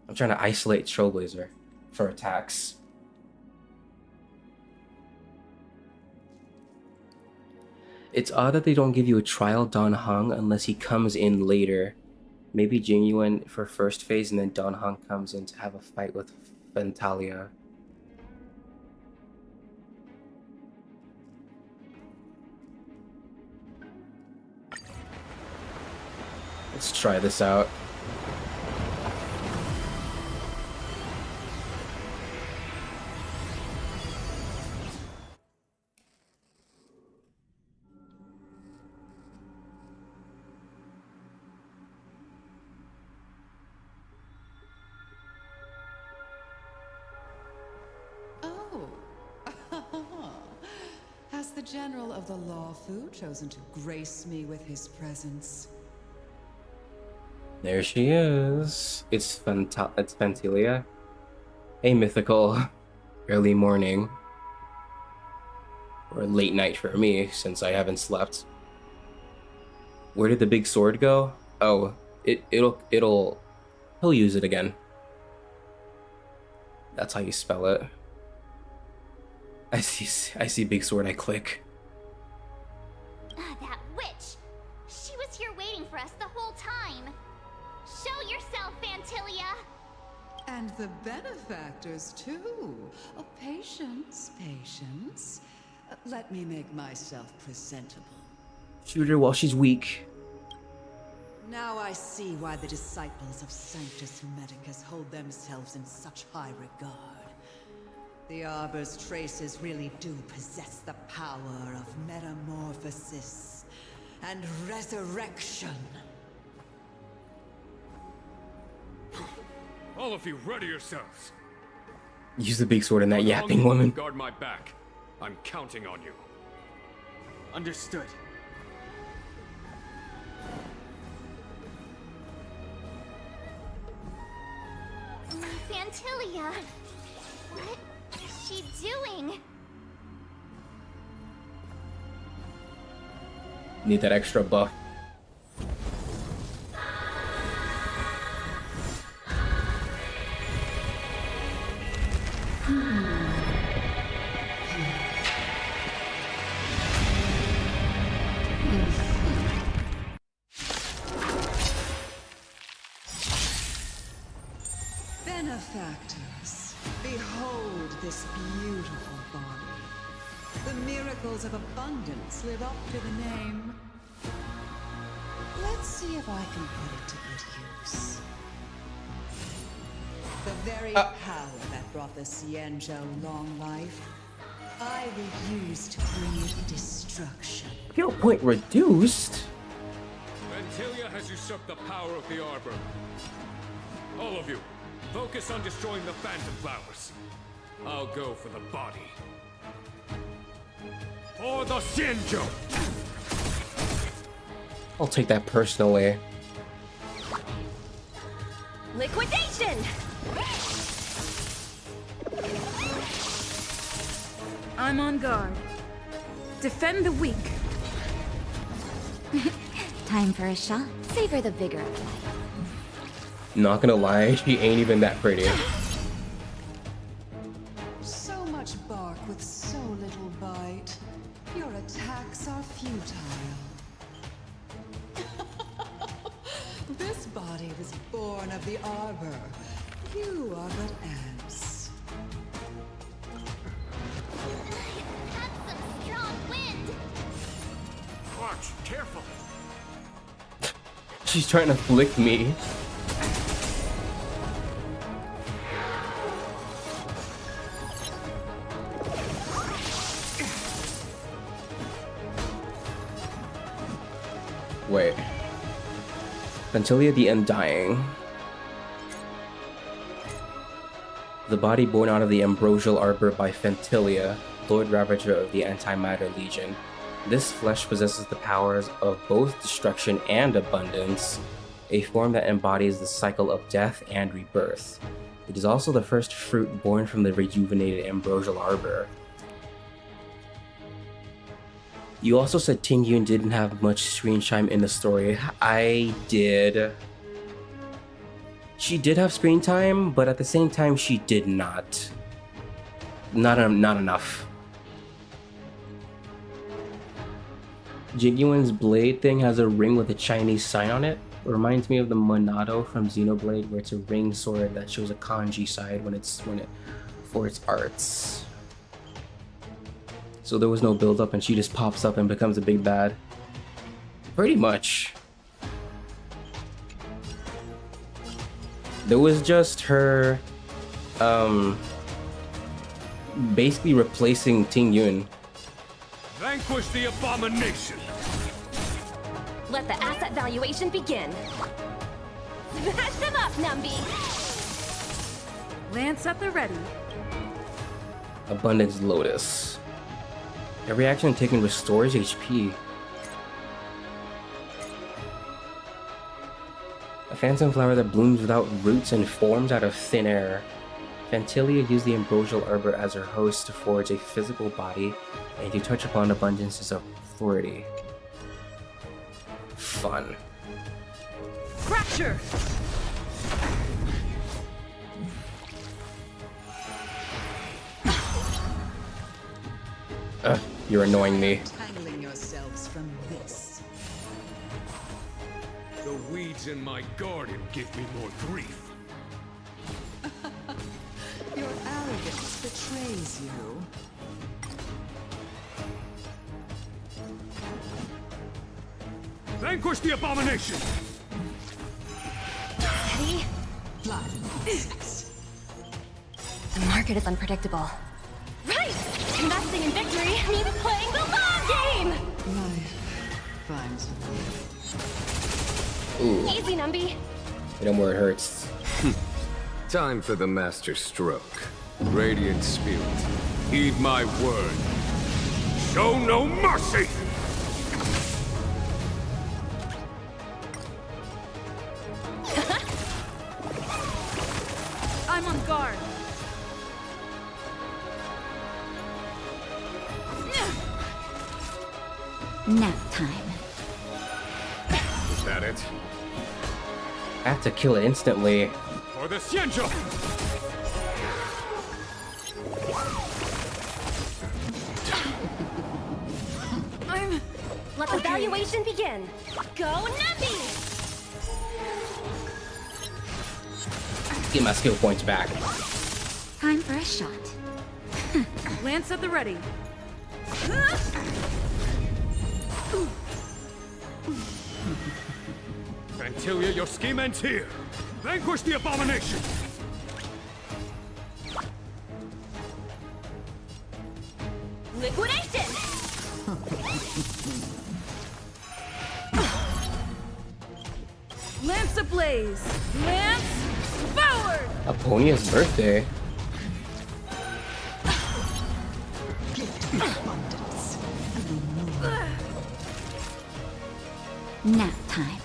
I'm trying to isolate Trailblazer for attacks. It's odd that they don't give you a trial Dan Heng unless he comes in later. Maybe Genuine for first phase and then Dan Heng comes in to have a fight with Fantalia. Let's try this out. Has the General of the Law Fu chosen to grace me with his presence? There she is. It's Fantalia. Hey, Mythical. Early morning. Or late night for me, since I haven't slept. Where did the big sword go? Oh, he'll use it again. That's how you spell it. I see big sword, I click. That witch! She was here waiting for us the whole time! Show yourself, Fantilia! And the benefactors, too. Oh, patience, patience. Let me make myself presentable. Shoot her while she's weak. Now I see why the disciples of Sanctus Medicus hold themselves in such high regard. The Arbor's traces really do possess the power of metamorphosis and resurrection. All of you, ready yourselves. Use the big sword in that yapping woman. Guard my back. I'm counting on you. Understood. Fantilia! What is she doing? Need that extra buff. Benefactors, behold this beautiful body. The miracles of abundance live up to the name. Let's see if I can put it to good use. The very power that brought the Xianzhou long life, I will use to bring it destruction. Skill point reduced? Fantilia has usurped the power of the Arbor. All of you, focus on destroying the Phantom Flowers. I'll go for the body. For the Xianzhou! I'll take that personally. Liquidation! I'm on guard. Defend the weak. Time for a shot. Savor the vigor of life. Not gonna lie, she ain't even that pretty. So much bark with so little bite. Your attacks are futile. This body was born of the Arbor. You are but ants. That's some strong wind! Watch, careful! She's trying to flick me. Wait. Fantilia the Undying. The body born out of the ambrosial arbor by Fantilia, Lord Ravager of the Antimatter Legion. This flesh possesses the powers of both destruction and abundance, a form that embodies the cycle of death and rebirth. It is also the first fruit born from the rejuvenated ambrosial arbor. You also said Ting Yun didn't have much screen time in the story. I did. She did have screen time, but at the same time she did not. Not enough. Jiguan's blade thing has a ring with a Chinese sign on it. It reminds me of the Monado from Xenoblade, where it's a ring sword that shows a kanji side for its arts. So there was no build up and she just pops up and becomes a big bad. Pretty much. There was just her basically replacing Ting Yun. Vanquish the abomination! Let the asset valuation begin. Smash them up, Numby! Lance at the ready. Abundance Lotus. Every action taken restores HP. A phantom flower that blooms without roots and forms out of thin air. Fantilia used the ambrosial arbor as her host to forge a physical body and to touch upon abundances of authority. Fun. Fracture! You're annoying me. Tangling yourselves from this. The weeds in my garden give me more grief. Your arrogance betrays you. Vanquish the abomination! Steady. Blood. The market is unpredictable. Right! Investing in victory means playing the long game! Life finds a Ooh. Easy, Numby. You know where it hurts. Time for the master stroke. Radiant spirit, heed my word. Show no mercy! I'm on guard. Nap time. Is that it? I have to kill it instantly. For the Xianzhou! Let the evaluation begin. Go, Numby! Get my skill points back. Time for a shot. Lance at the ready. Fantilia, your scheme ends here. Vanquish the abomination! Liquidation! Lance ablaze! Lance forward! Aponia's birthday. Nap time.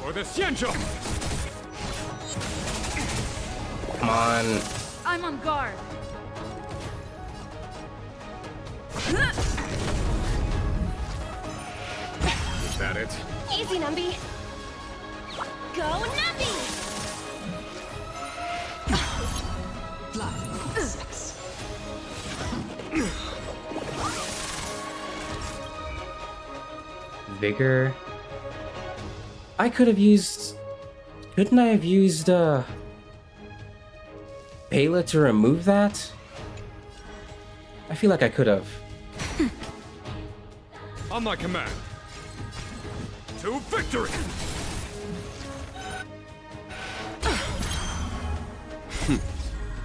For the Xianzhou! Come on. I'm on guard. Is that it? Easy, Numby. Go, Numby! Vigor. I could have used... Couldn't I have used, Pela to remove that? I feel like I could have. On my command. To victory!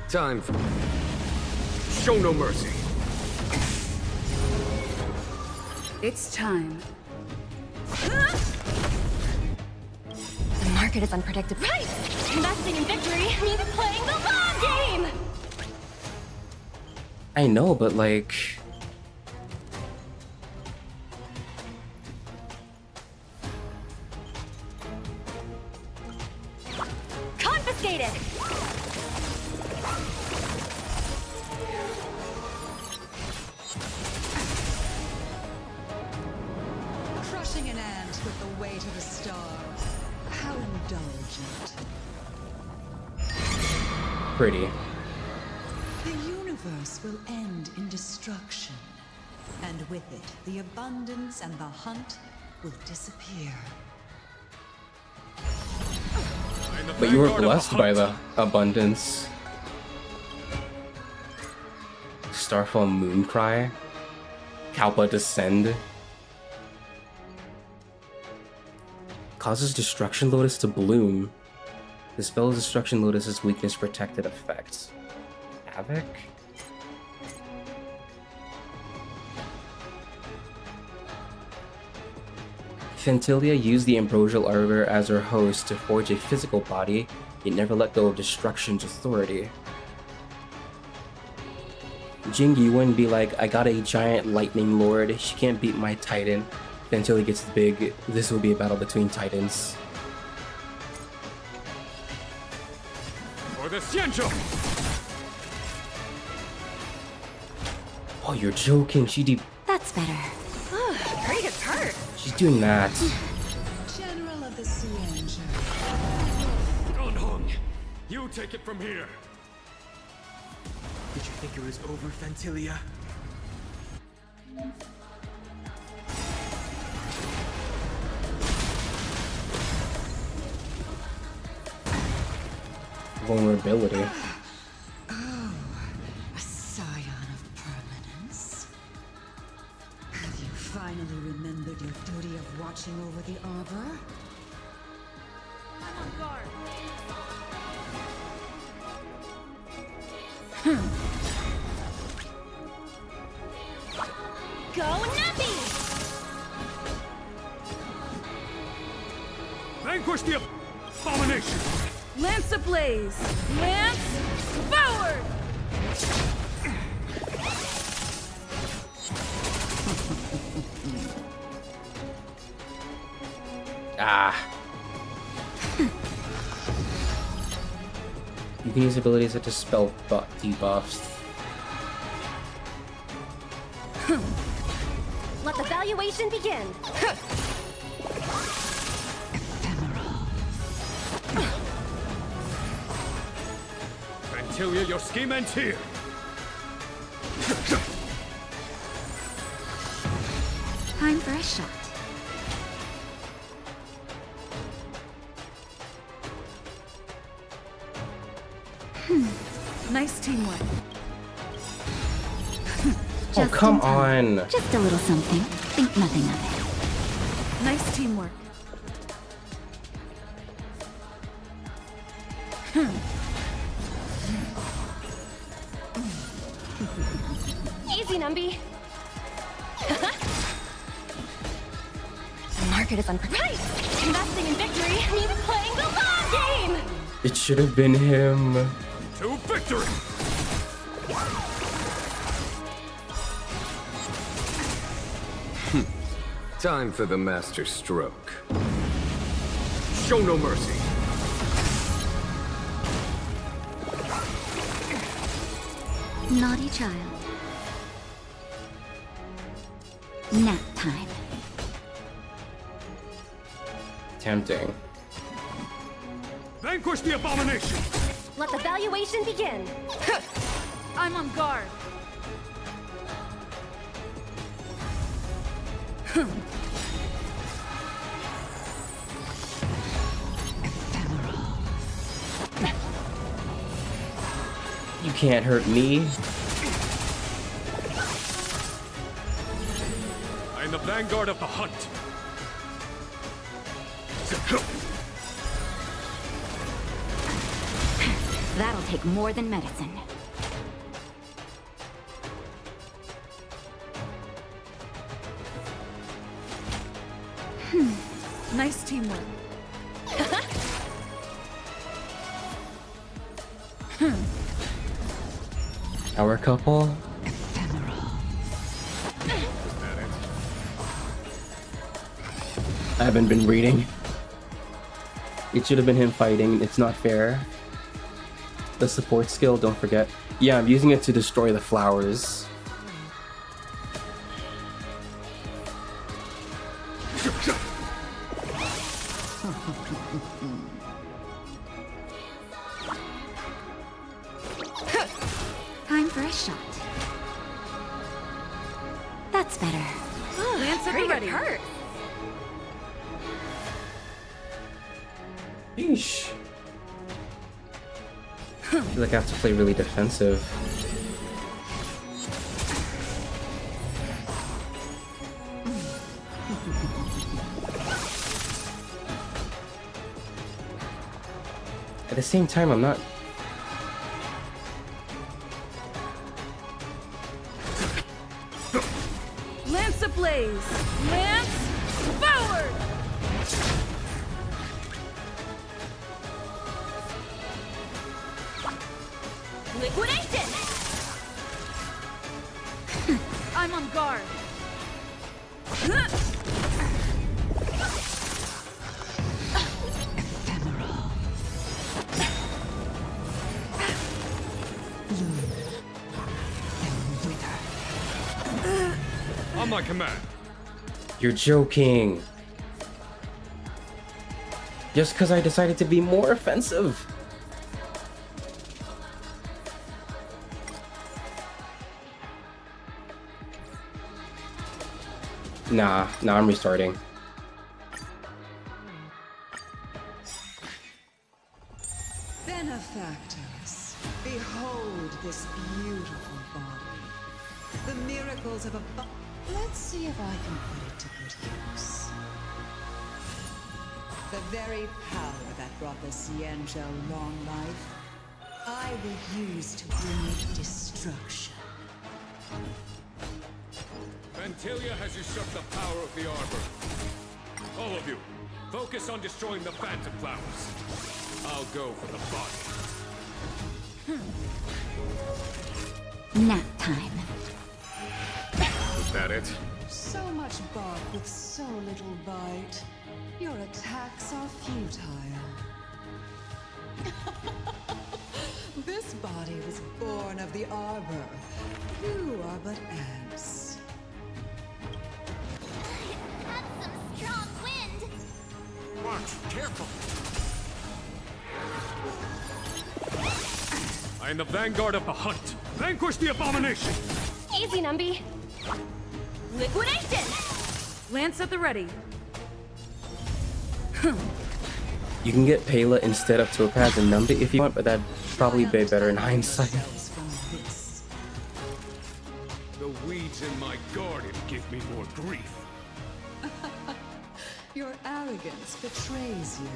Time for... Show no mercy. It's time. The market is unpredictable. Right! Investing in victory means playing the long game! I know, but like... Confiscated! Crushing an ant with the weight of a star. How indulgent. Pretty. The universe will end in destruction. And with it, the abundance and the hunt will disappear. But you were blessed by the abundance. Starfall Mooncry. Kalpa Descend. Causes Destruction Lotus to bloom. Dispels Destruction Lotus's weakness protected effects. Havoc? Fantilia used the ambrosial arbor as her host to forge a physical body, yet never let go of Destruction's authority. Jing Yuan be like, I got a giant lightning lord, she can't beat my titan. Fantilia gets big, this will be a battle between titans. For the Xianzhou! Oh, you're joking. That's better. Pretty good hurt. She's doing that. General of the Xianzhou. Dan Heng, you take it from here. Did you think it was over, Fentilia? Vulnerability. Oh, a scion of permanence. Have you finally remembered your duty of watching over the Arbor? I'm on guard. Go Nappy! Vanquish the abomination! Lance ablaze! Lance forward! Ah. You can use abilities such as spell debuffs. Let the valuation begin. Fantilia, your scheme ends here! Time for a shot. Nice teamwork. Oh, come on. Just a little something. Think nothing of it. Nice teamwork. Easy, Numby. The market is unprepared. Investing in victory means playing the long game. It should have been him. To victory! Time for the master stroke. Show no mercy. Naughty child. Nap time. Tempting. Vanquish the abomination! Let the valuation begin. I'm on guard. You can't hurt me. I am the vanguard of the hunt. That'll take more than medicine. Nice teamwork. Our couple? I haven't been reading. It should have been him fighting. It's not fair. The support skill, don't forget. Yeah, I'm using it to destroy the flowers. Time for a shot. That's better. Lance at the ready. Hurt. Yeesh. I feel like I have to play really defensive. At the same time, I'm not... Lance ablaze! Lance forward! Liquidation! I'm on guard. my command. You're joking. Just because I decided to be more offensive. Nah, I'm restarting. Benefactors, behold this beautiful body. The miracles of a Let's see if I can put it to good use. The very power that brought the Xianzhou long life, I will use to bring it destruction. Vantilia has usurped the power of the Arbor. All of you, focus on destroying the Phantom Flowers. I'll go for the body. Nap time. Is that it? So much bark with so little bite. Your attacks are futile. This body was born of the Arbor. You are but ants. That's some strong wind. Watch, careful. I am the vanguard of the hunt. Vanquish the abomination. Easy, Numby. Liquidation! Lance at the ready. You can get Pela instead of Topaz and Numby if you want, but that'd probably be better in hindsight. The weeds in my garden give me more grief. Your arrogance betrays you.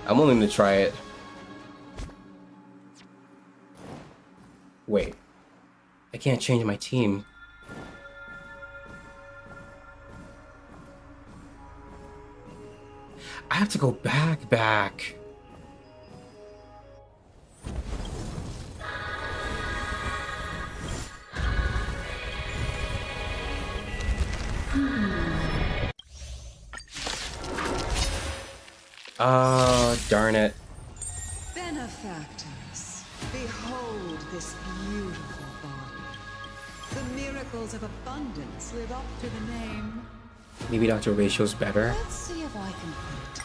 I'm willing to try it. Wait. I can't change my team. I have to go back. Oh, darn it. Benefactors, behold this beautiful body. The miracles of abundance live up to the name. Maybe Dr. Ratio's better. Let's see if I can put it.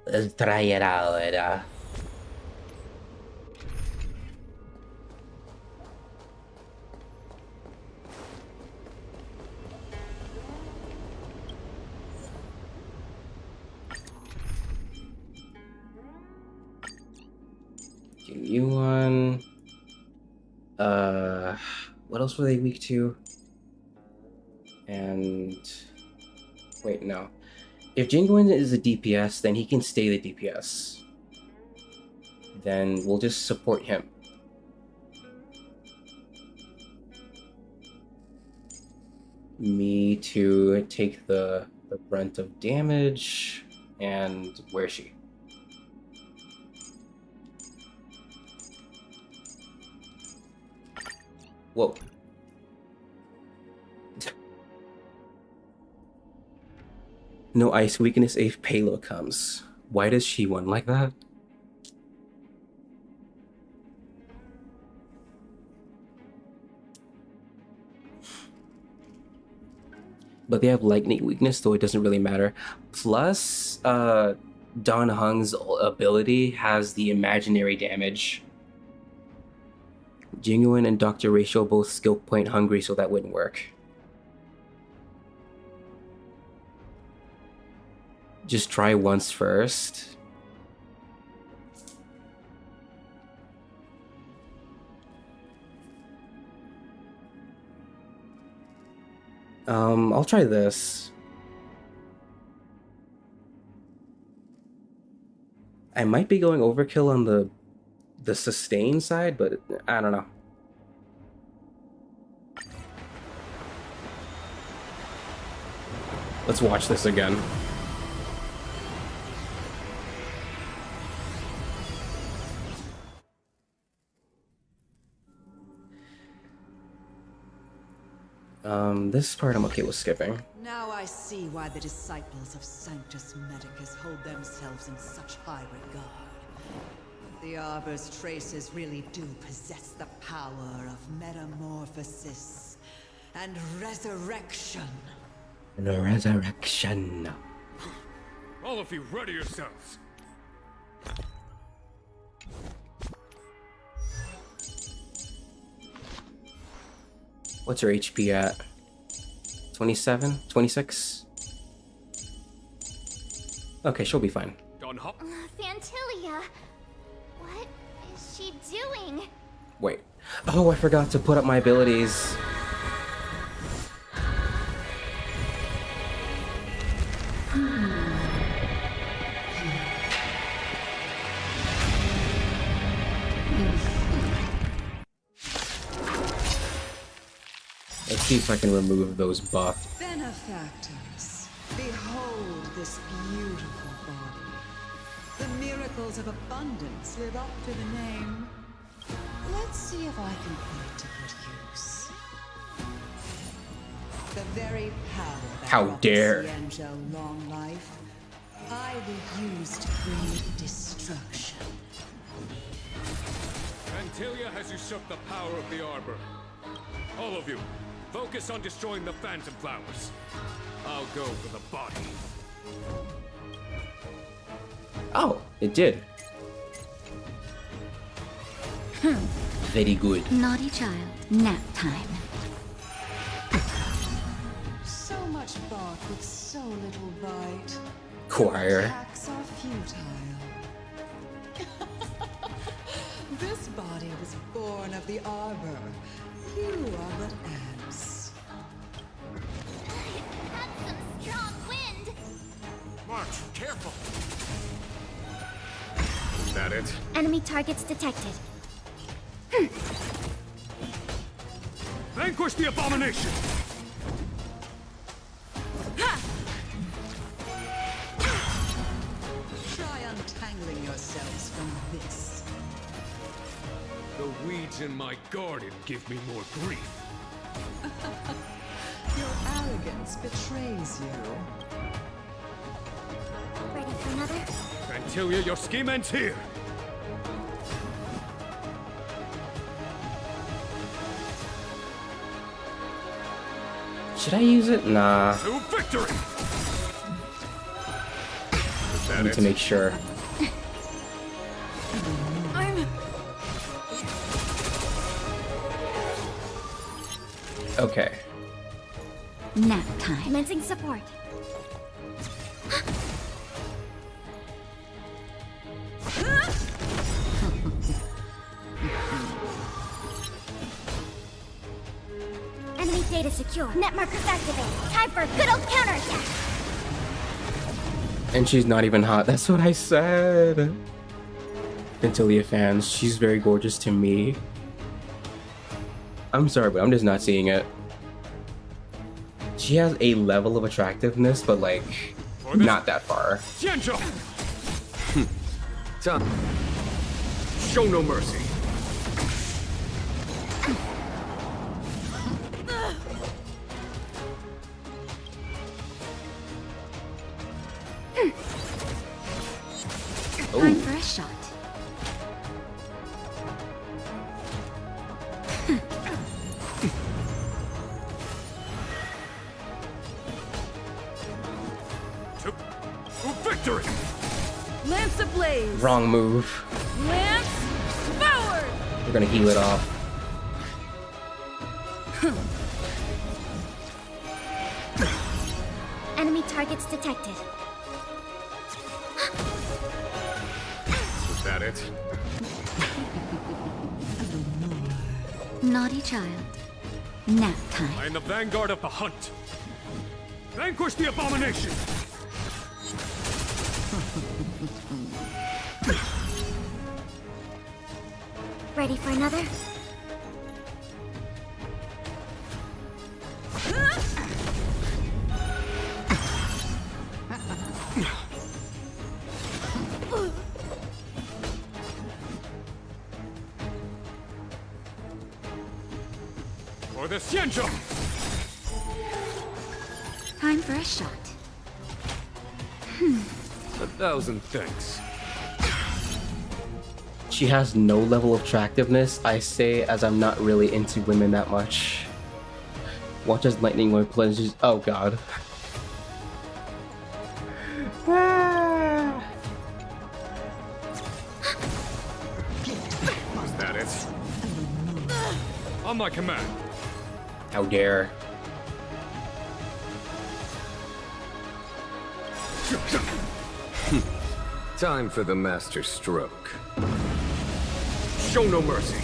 Let's try it out. Give you one. What else were they weak to? And wait, no. If Jinguin is a DPS, then he can stay the DPS. Then we'll just support him. Me to take the brunt of damage. And where is she? Whoa. No ice weakness if Pela comes. Why does she want like that? But they have lightning weakness, so it doesn't really matter. Plus, Dan Heng's ability has the imaginary damage. Jinguin and Dr. Ratio both skill point hungry, so that wouldn't work. Just try once first. I'll try this. I might be going overkill on the sustain side, but I don't know. Let's watch this again. This part I'm okay with skipping. Now I see why the disciples of Sanctus Medicus hold themselves in such high regard. The Arbor's traces really do possess the power of metamorphosis and resurrection. The resurrection. All of you, ready yourselves. What's her HP at? 27? 26? Okay, she'll be fine. Fantilia, what is she doing? Wait. Oh, I forgot to put up my abilities. Let's see if I can remove those buffs. Benefactors, behold this beautiful body. The miracles of abundance live up to the name. Let's see if I can put it to good use. The very power that How brought dare. the Angel long life, I will use to bring destruction. Fantilia has usurped the power of the Arbor. All of you, focus on destroying the Phantom Flowers. I'll go for the body. Oh, it did. Very good. Naughty child. Nap time. So much bark with so little bite. Choir. Attacks are futile. This body was born of the Arbor. You are but ants. That's some strong wind. March, careful. Is that it? Enemy targets detected. Vanquish the abomination! Try untangling yourselves from this. The weeds in my garden give me more grief. Your arrogance betrays you. Ready for another? Fantilia, your scheme ends here! Should I use it? Nah. To victory! I need to make sure. Okay. Nap time. Commencing support. Enemy data secure. Net markers activated. Time for a good old counterattack. And she's not even hot. That's what I said. Fantilia fans, she's very gorgeous to me. I'm sorry, but I'm just not seeing it. She has a level of attractiveness, but like, not that far. Xianzhou! Done. Show no mercy. Time for a shot. To victory! Lance ablaze! Wrong move. Lance forward! We're gonna heal it off. Enemy targets detected. Is that it? Naughty child. Nap time. I am the vanguard of the hunt. Vanquish the abomination! Ready for another? For the Xianzhou! Time for a shot. 1,000 thanks. She has no level of attractiveness, I say, as I'm not really into women that much. Watch as lightning when plunges. Oh god. Is that it? On my command. How dare. Time for the master stroke. Show no mercy.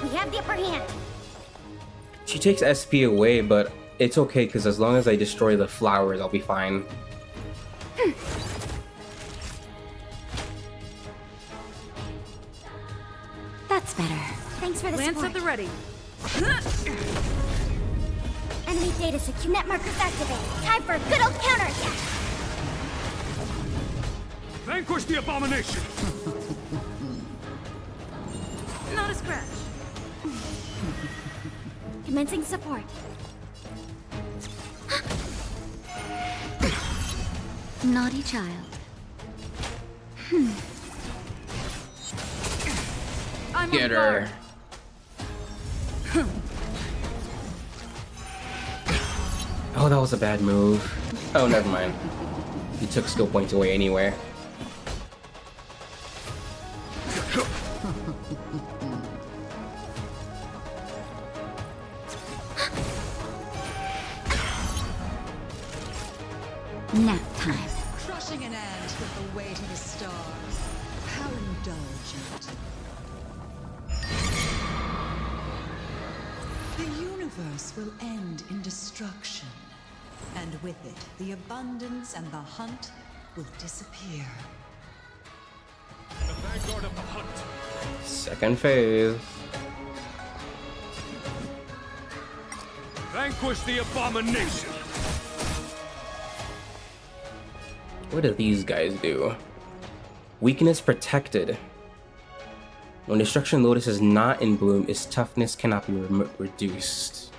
We have the upper hand. She takes SP away, but it's okay because as long as I destroy the flowers, I'll be fine. That's better. Thanks for the Lance support. at the ready. Enemy data secure. Net markers activate. Time for a good old counterattack. Vanquish the abomination. Not a scratch. Commencing support. Naughty child. I'm Get on her. guard. Oh, that was a bad move. Oh, never mind. You took skill points away anyway. Nap time. Crushing an ant with the weight of the stars. How indulgent. The universe will end in destruction. And with it, the abundance and the hunt will disappear. The vanguard of the hunt. Second phase. Vanquish the abomination. What do these guys do? Weakness protected. When Destruction Lotus is not in bloom, its toughness cannot be reduced.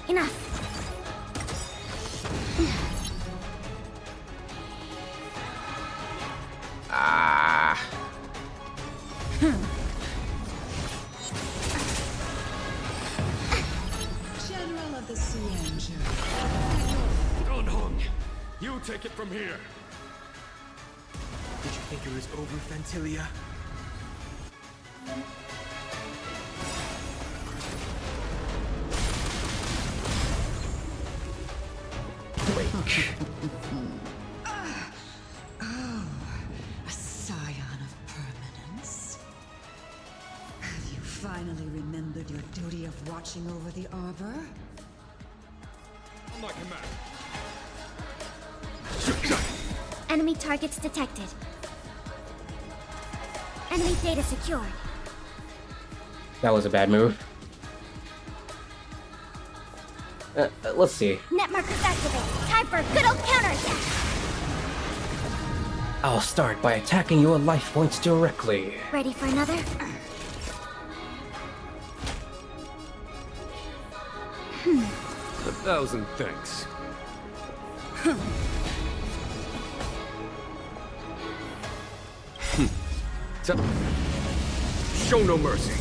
Enough. Ah. General of the Cienjo. Don Hung, you take it from here. Did you think it was over, Fentilia? Break. Oh, a scion of permanence. Have you finally remembered your duty of watching over the arbor? On my command. Enemy targets detected. Enemy data secured. That was a bad move. Let's see. Net markers activate. Time for a good old counterattack. I'll start by attacking your life points directly. Ready for another? 1,000 thanks. Show no mercy.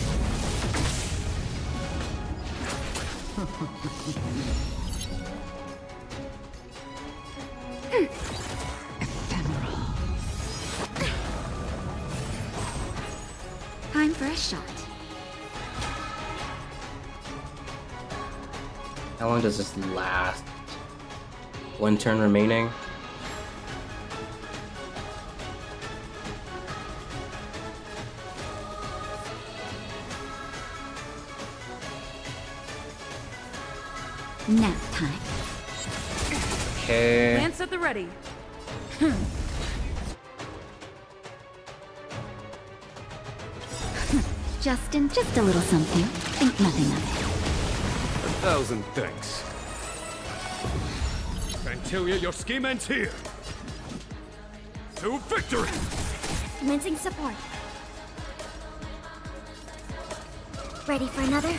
Time for a shot. How long does this last? One turn remaining. Nap time. Okay. Lance at the ready. Justin, just a little something. Think nothing of it. 1,000 thanks. Fantilia, your scheme ends here. To victory! Commencing support. Ready for another?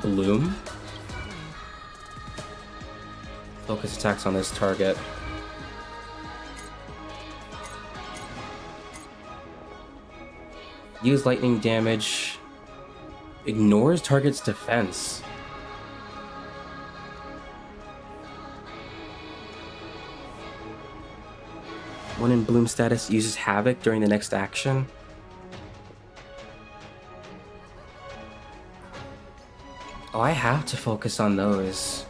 Bloom? Focus attacks on this target. Use lightning damage. Ignores target's defense. When in bloom status, uses havoc during the next action. Oh, I have to focus on those.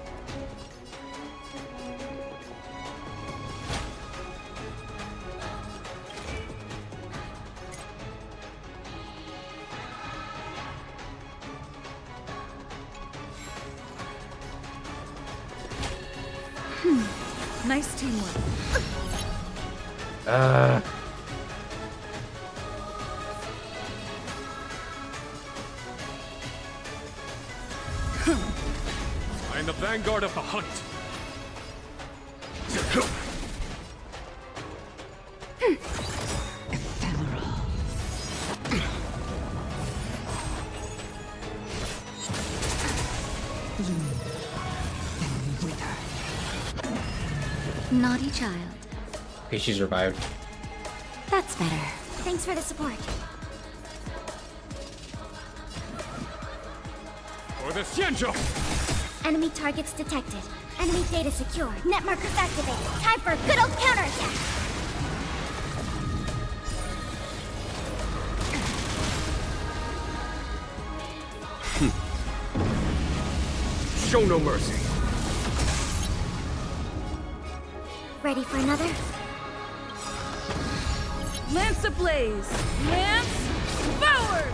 Nice teamwork. I am the vanguard of the hunt. Naughty child. Okay, she's revived. That's better. Thanks for the support. For the Xianzhou! Enemy targets detected. Enemy data secure. Net markers activated. Time for a good old counterattack. Show no mercy. Ready for another? Lance ablaze! Lance forward!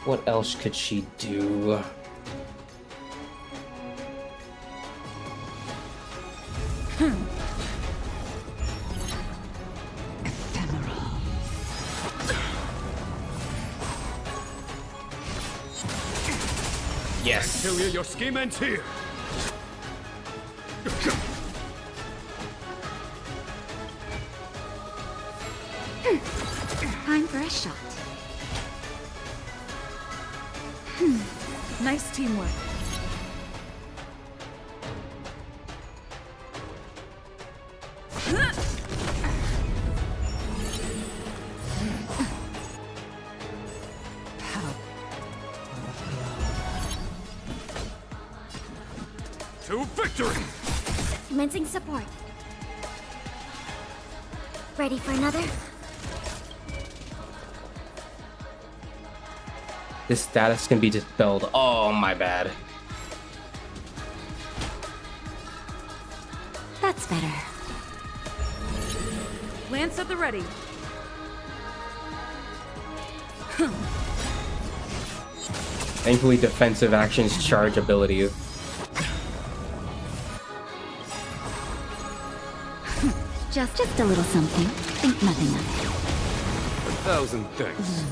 What else could she do? Yes. Antilia, your scheme ends here. Time for a shot. Nice teamwork. To victory! Commencing support. Ready for another? This status can be dispelled. Oh, my bad. That's better. Lance at the ready. Thankfully, defensive actions charge ability. Just a little something. Think nothing of it. 1,000 thanks.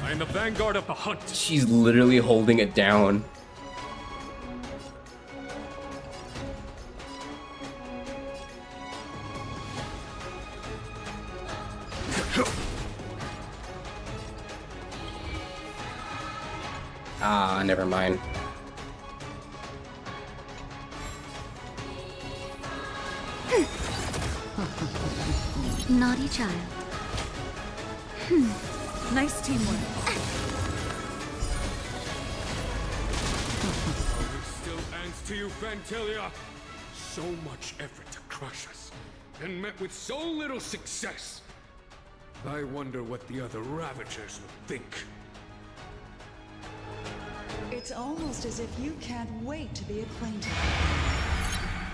I am the vanguard of the hunt. She's literally holding it down. Ah, never mind. Naughty child. Nice teamwork. Still ends to you, Fantilia. So much effort to crush us, and met with so little success. I wonder what the other Ravagers will think. It's almost as if you can't wait to be acquainted.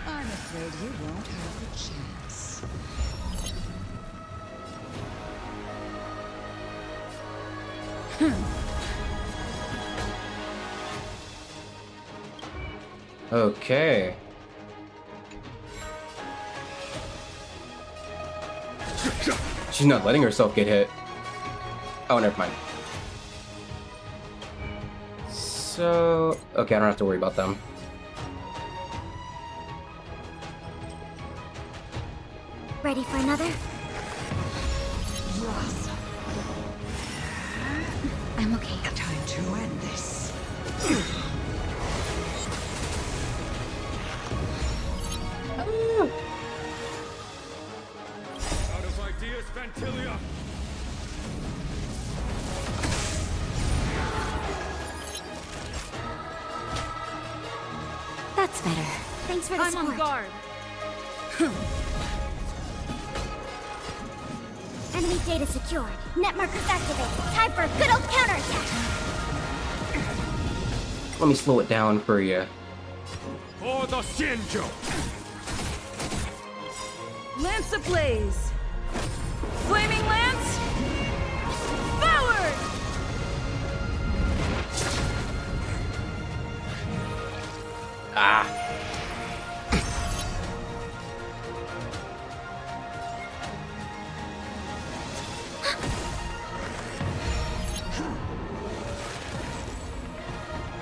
I'm afraid you won't have the chance. Okay. She's not letting herself get hit. Oh, never mind. So... Okay, I don't have to worry about them. Ready for another? Yes. I'm okay. Time to end this. Out of ideas, Vantilia! That's better. Thanks for the I'm support. on guard. Enemy data secured. Net markers activated. Time for a good old counterattack. Let me slow it down for you. For the Xianzhou! Lance ablaze. Flaming lance. Forward! Ah!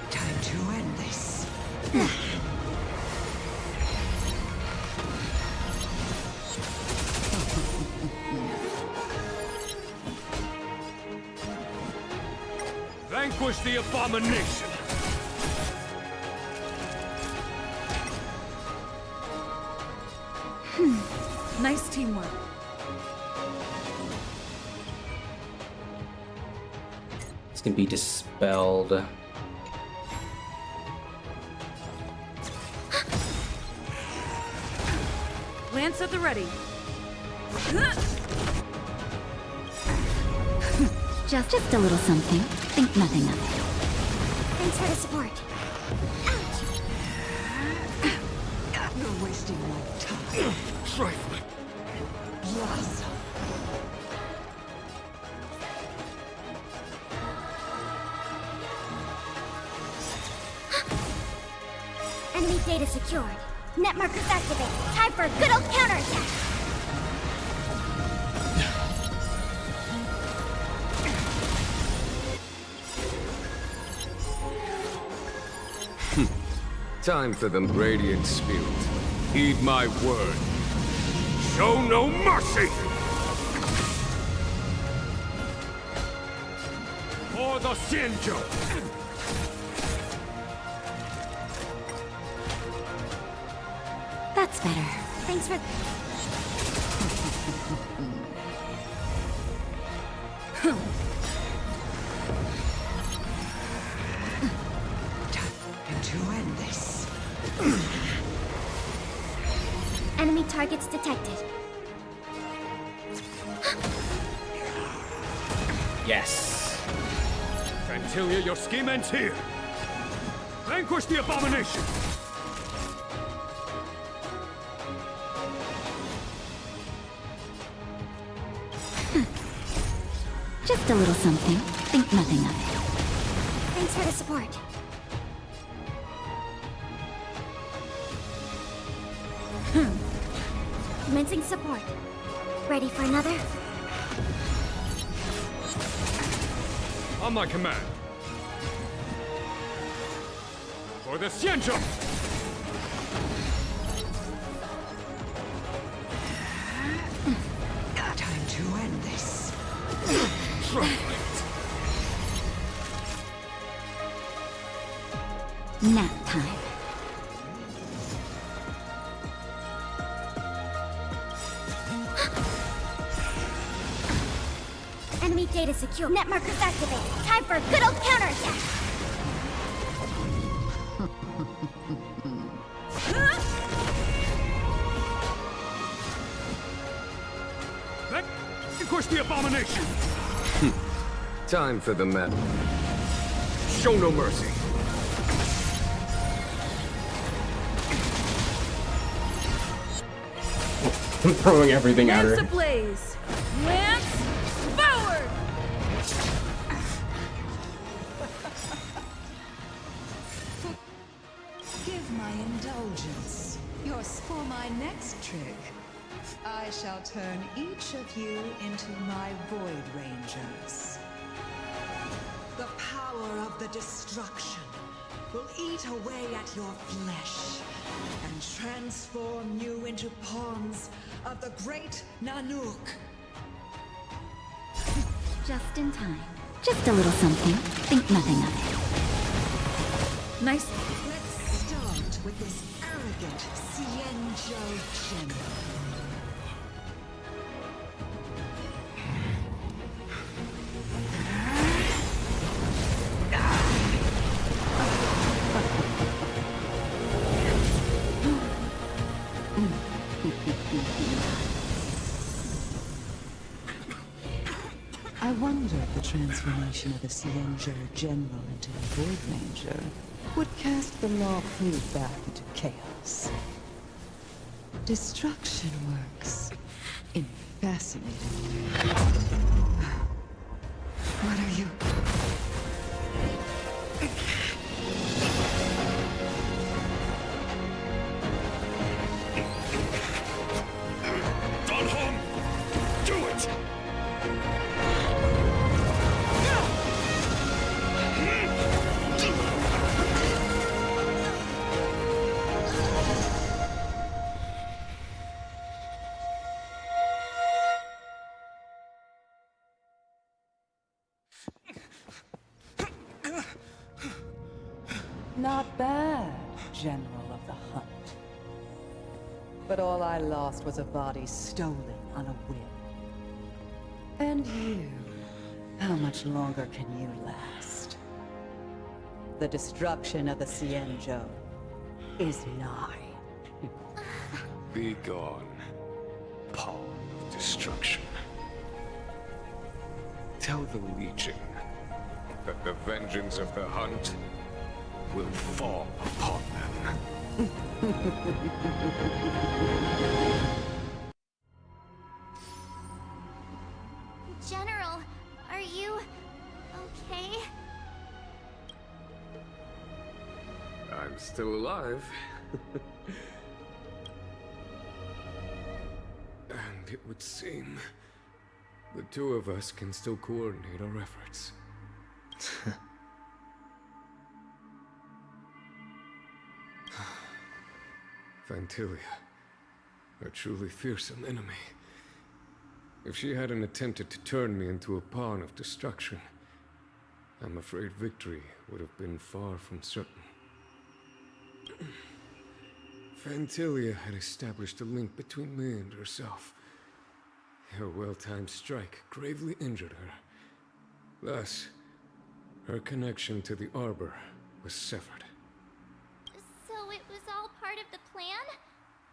Time to end this. Vanquish the abomination! Nice teamwork. This can be dispelled. Lance at the ready. Just a little something. Think nothing of it. Thanks for the support. You're wasting my time. Trifling. Yes. Enemy data secured. Net markers activated. Time for a good old counterattack. Time for the Radiant Spirit. Heed my word. Show no mercy! For the Xianzhou! That's better. Thanks for... Time to end this. Enemy targets detected. Yes. Vantilia, your scheme ends here! Vanquish the abomination! Just a little something. Think nothing of it. Thanks for the support. Commencing support. Ready for another? On my command. For the Xianzhou! Time to end this. Nap time. Enemy data secure. Net markers activated. Time for a good old counterattack. Vanquish the abomination! Time for the map. Show no mercy. I'm throwing everything at her. Lance ablaze. Lance forward! Give my indulgence. Yours for my next trick. I shall turn each of you into my Void Rangers. The destruction will eat away at your flesh and transform you into pawns of the great Nanook. Just in time. Just a little something. Think nothing of it. Nice. Let's start with this arrogant Xianzhou general. I wonder if the transformation of the Xianzhou General into a Void Ranger would cast the Law Fu back into chaos. Destruction works in fascinating ways. What are you? Not bad, General of the Hunt. But all I lost was a body stolen on a whim. And you, how much longer can you last? The destruction of the Xianzhou is nigh. Be gone, pawn of destruction. Tell the Legion that the vengeance of the Hunt will fall upon them. General, are you okay? I'm still alive. And it would seem the two of us can still coordinate our efforts. Vantilia, a truly fearsome enemy. If she hadn't attempted to turn me into a pawn of destruction, I'm afraid victory would have been far from certain. Vantilia had established a link between me and herself. Her well-timed strike gravely injured her. Thus, her connection to the Arbor was severed. So it was all part of the plan?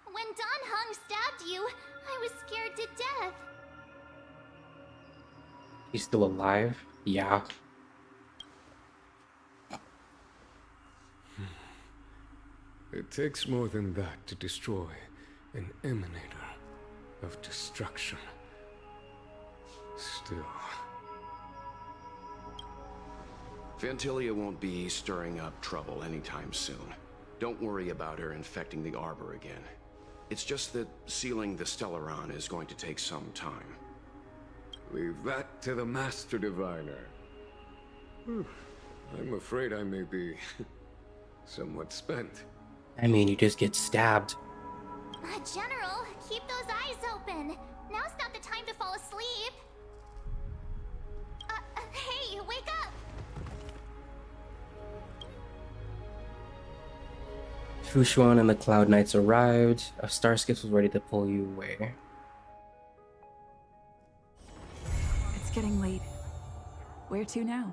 When Don Hung stabbed you, I was scared to death. He's still alive? Yeah. It takes more than that to destroy an emanator of destruction. Still. Vantilia won't be stirring up trouble anytime soon. Don't worry about her infecting the Arbor again. It's just that sealing the Stellaron is going to take some time. Leave that to the Master Diviner. I'm afraid I may be somewhat spent. I mean, you just get stabbed. General, keep those eyes open. Now's not the time to fall asleep. Hey, wake up! Fushuan and the Cloud Knights arrived. A Starskips was ready to pull you away. It's getting late. Where to now?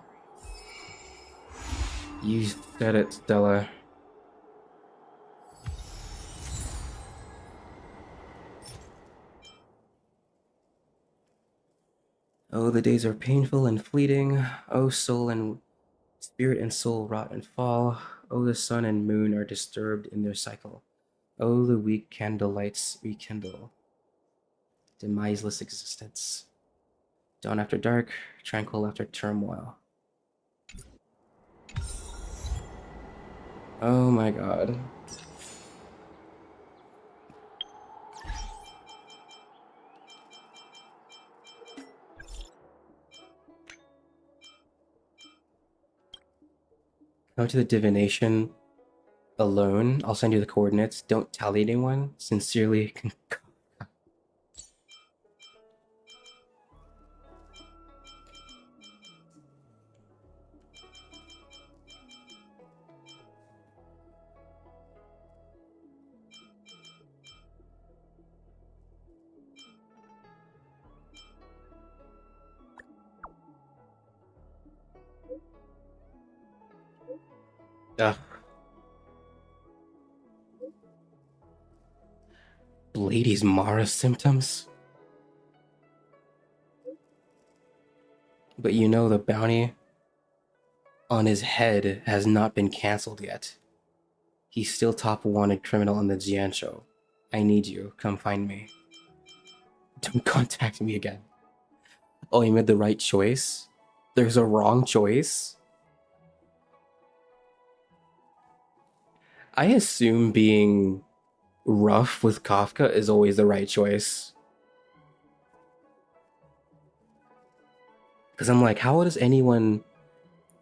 You said it, Stella. Oh, the days are painful and fleeting. Oh, soul and spirit and soul rot and fall. Oh, the sun and moon are disturbed in their cycle. Oh, the weak candle lights rekindle. Demiseless existence. Dawn after dark, tranquil after turmoil. Oh my god. Go to the divination alone. I'll send you the coordinates. Don't tell anyone. Sincerely, Lady's Mara symptoms? But you know the bounty on his head has not been cancelled yet. He's still top wanted criminal on the Jianzhou. I need you. Come find me. Don't contact me again. Oh, you made the right choice? There's a wrong choice? I assume being rough with Kafka is always the right choice. Because I'm like, how does anyone...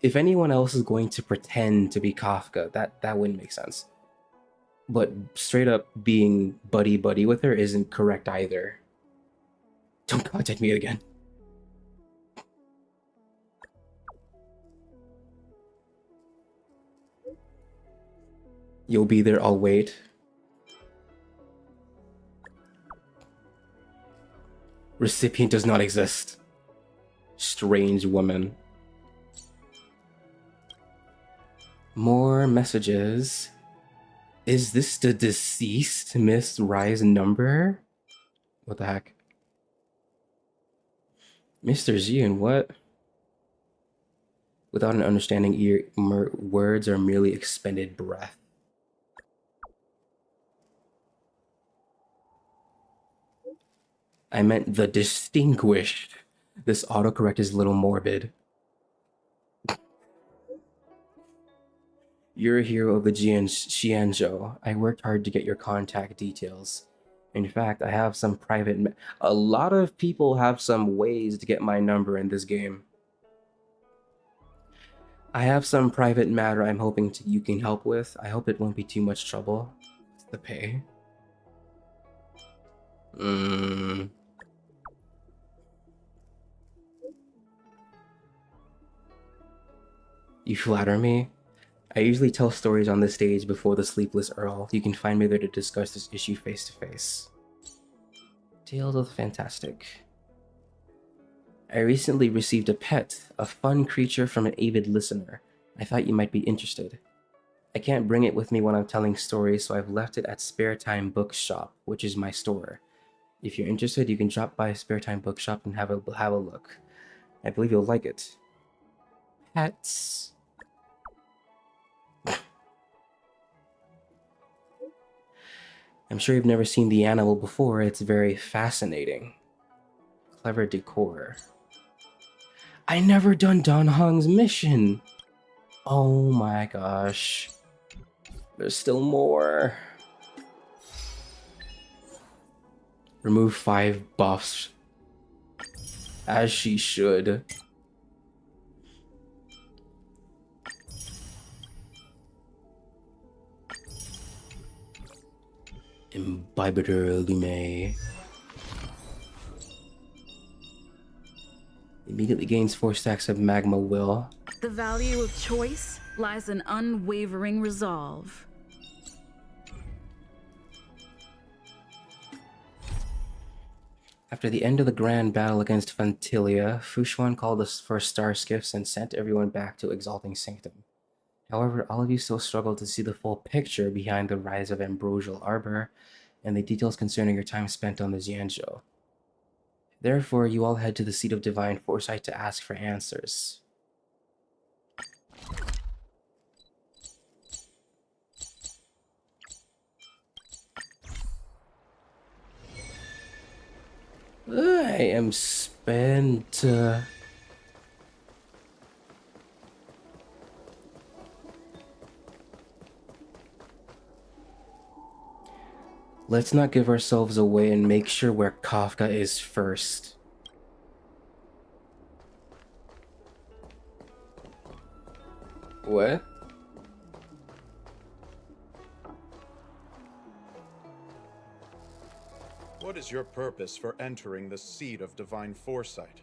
If anyone else is going to pretend to be Kafka, that wouldn't make sense. But straight up being buddy-buddy with her isn't correct either. Don't contact me again. You'll be there, I'll wait. Recipient does not exist. Strange woman. More messages. Is this the deceased Miss Rise number? What the heck? Mr. Xian, what? Without an understanding, words are merely expended breath. I meant the distinguished. This autocorrect is a little morbid. You're a hero of the Xianzhou. I worked hard to get your contact details. In fact, I have some private... A lot of people have some ways to get my number in this game. I have some private matter I'm hoping you can help with. I hope it won't be too much trouble. The pay. You flatter me. I usually tell stories on this stage before the Sleepless Earl. You can find me there to discuss this issue face to face. Tales of the Fantastic. I recently received a pet, a fun creature from an avid listener. I thought you might be interested. I can't bring it with me when I'm telling stories, so I've left it at Spare Time Bookshop, which is my store. If you're interested, you can drop by Spare Time Bookshop and have a look. I believe you'll like it. Pets. I'm sure you've never seen the animal before. It's very fascinating. Clever decor. I never done Dan Heng's mission. Oh my gosh. There's still more. Remove 5 buffs. As she should. Imbibitor Lume. Immediately gains 4 stacks of magma will. The value of choice lies in unwavering resolve. After the end of the grand battle against Fantilia, Fushuan called us for star skiffs and sent everyone back to Exalting Sanctum. However, all of you still struggle to see the full picture behind the rise of Ambrosial Arbor and the details concerning your time spent on the Jianzhou. Therefore, you all head to the Seat of Divine Foresight to ask for answers. I am spent. Let's not give ourselves away and make sure where Kafka is first. What? is your purpose for entering the seat of divine foresight?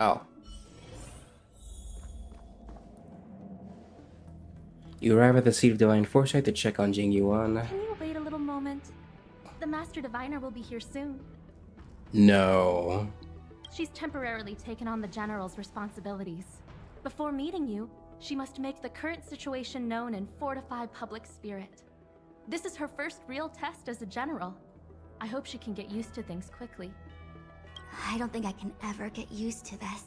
Oh. You arrive at the seat of divine foresight to check on Jing Yuan. Can you wait a little moment? The Master Diviner will be here soon. No. She's temporarily taken on the General's responsibilities. Before meeting you, she must make the current situation known and fortify public spirit. This is her first real test as a General. I hope she can get used to things quickly. I don't think I can ever get used to this.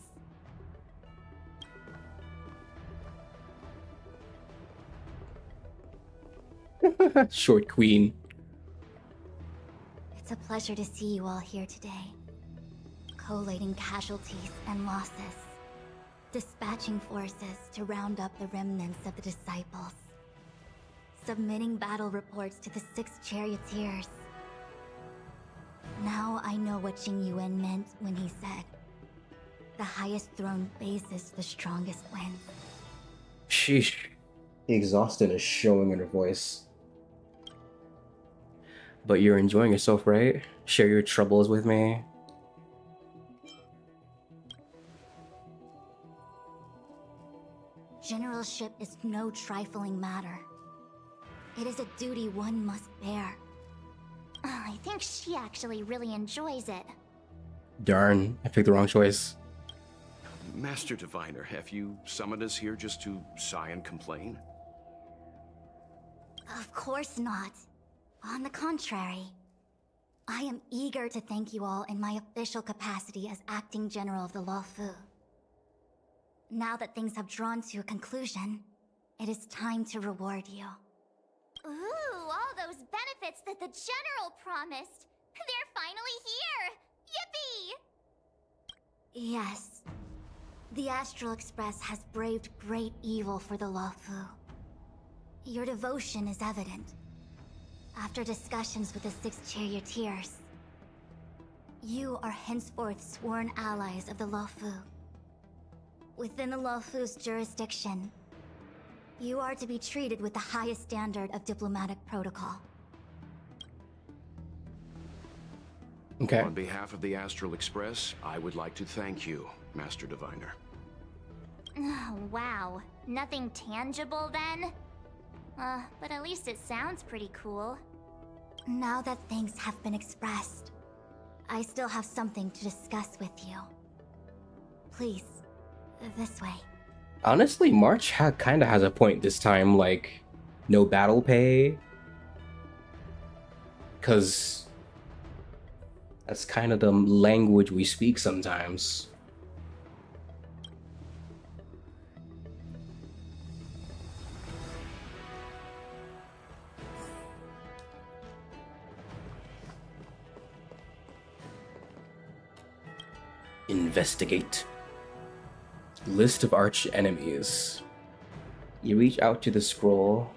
Short queen. It's a pleasure to see you all here today. Collating casualties and losses. Dispatching forces to round up the remnants of the disciples. Submitting battle reports to the 6 charioteers. Now I know what Jing Yuan meant when he said, "The highest throne faces the strongest win." Sheesh. The exhaustion is showing in her voice. But you're enjoying yourself, right? Share your troubles with me. Generalship is no trifling matter. It is a duty one must bear. I think she actually really enjoys it. Darn, I picked the wrong choice. Master Diviner, have you summoned us here just to sigh and complain? Of course not. On the contrary, I am eager to thank you all in my official capacity as acting general of the Luofu. Now that things have drawn to a conclusion, it is time to reward you. Ooh, all those benefits that the General promised. They're finally here! Yippee! Yes. The Astral Express has braved great evil for the Luofu. Your devotion is evident. After discussions with the 6 charioteers, you are henceforth sworn allies of the Luofu. Within the Luofu's jurisdiction, you are to be treated with the highest standard of diplomatic protocol. Okay. On behalf of the Astral Express, I would like to thank you, Master Diviner. Oh, wow. Nothing tangible then? But at least it sounds pretty cool. Now that things have been expressed, I still have something to discuss with you. Please, this way. Honestly, March kinda has a point this time, like, no battle pay. Because that's kind of the language we speak sometimes. Investigate. List of arch enemies. You reach out to the scroll,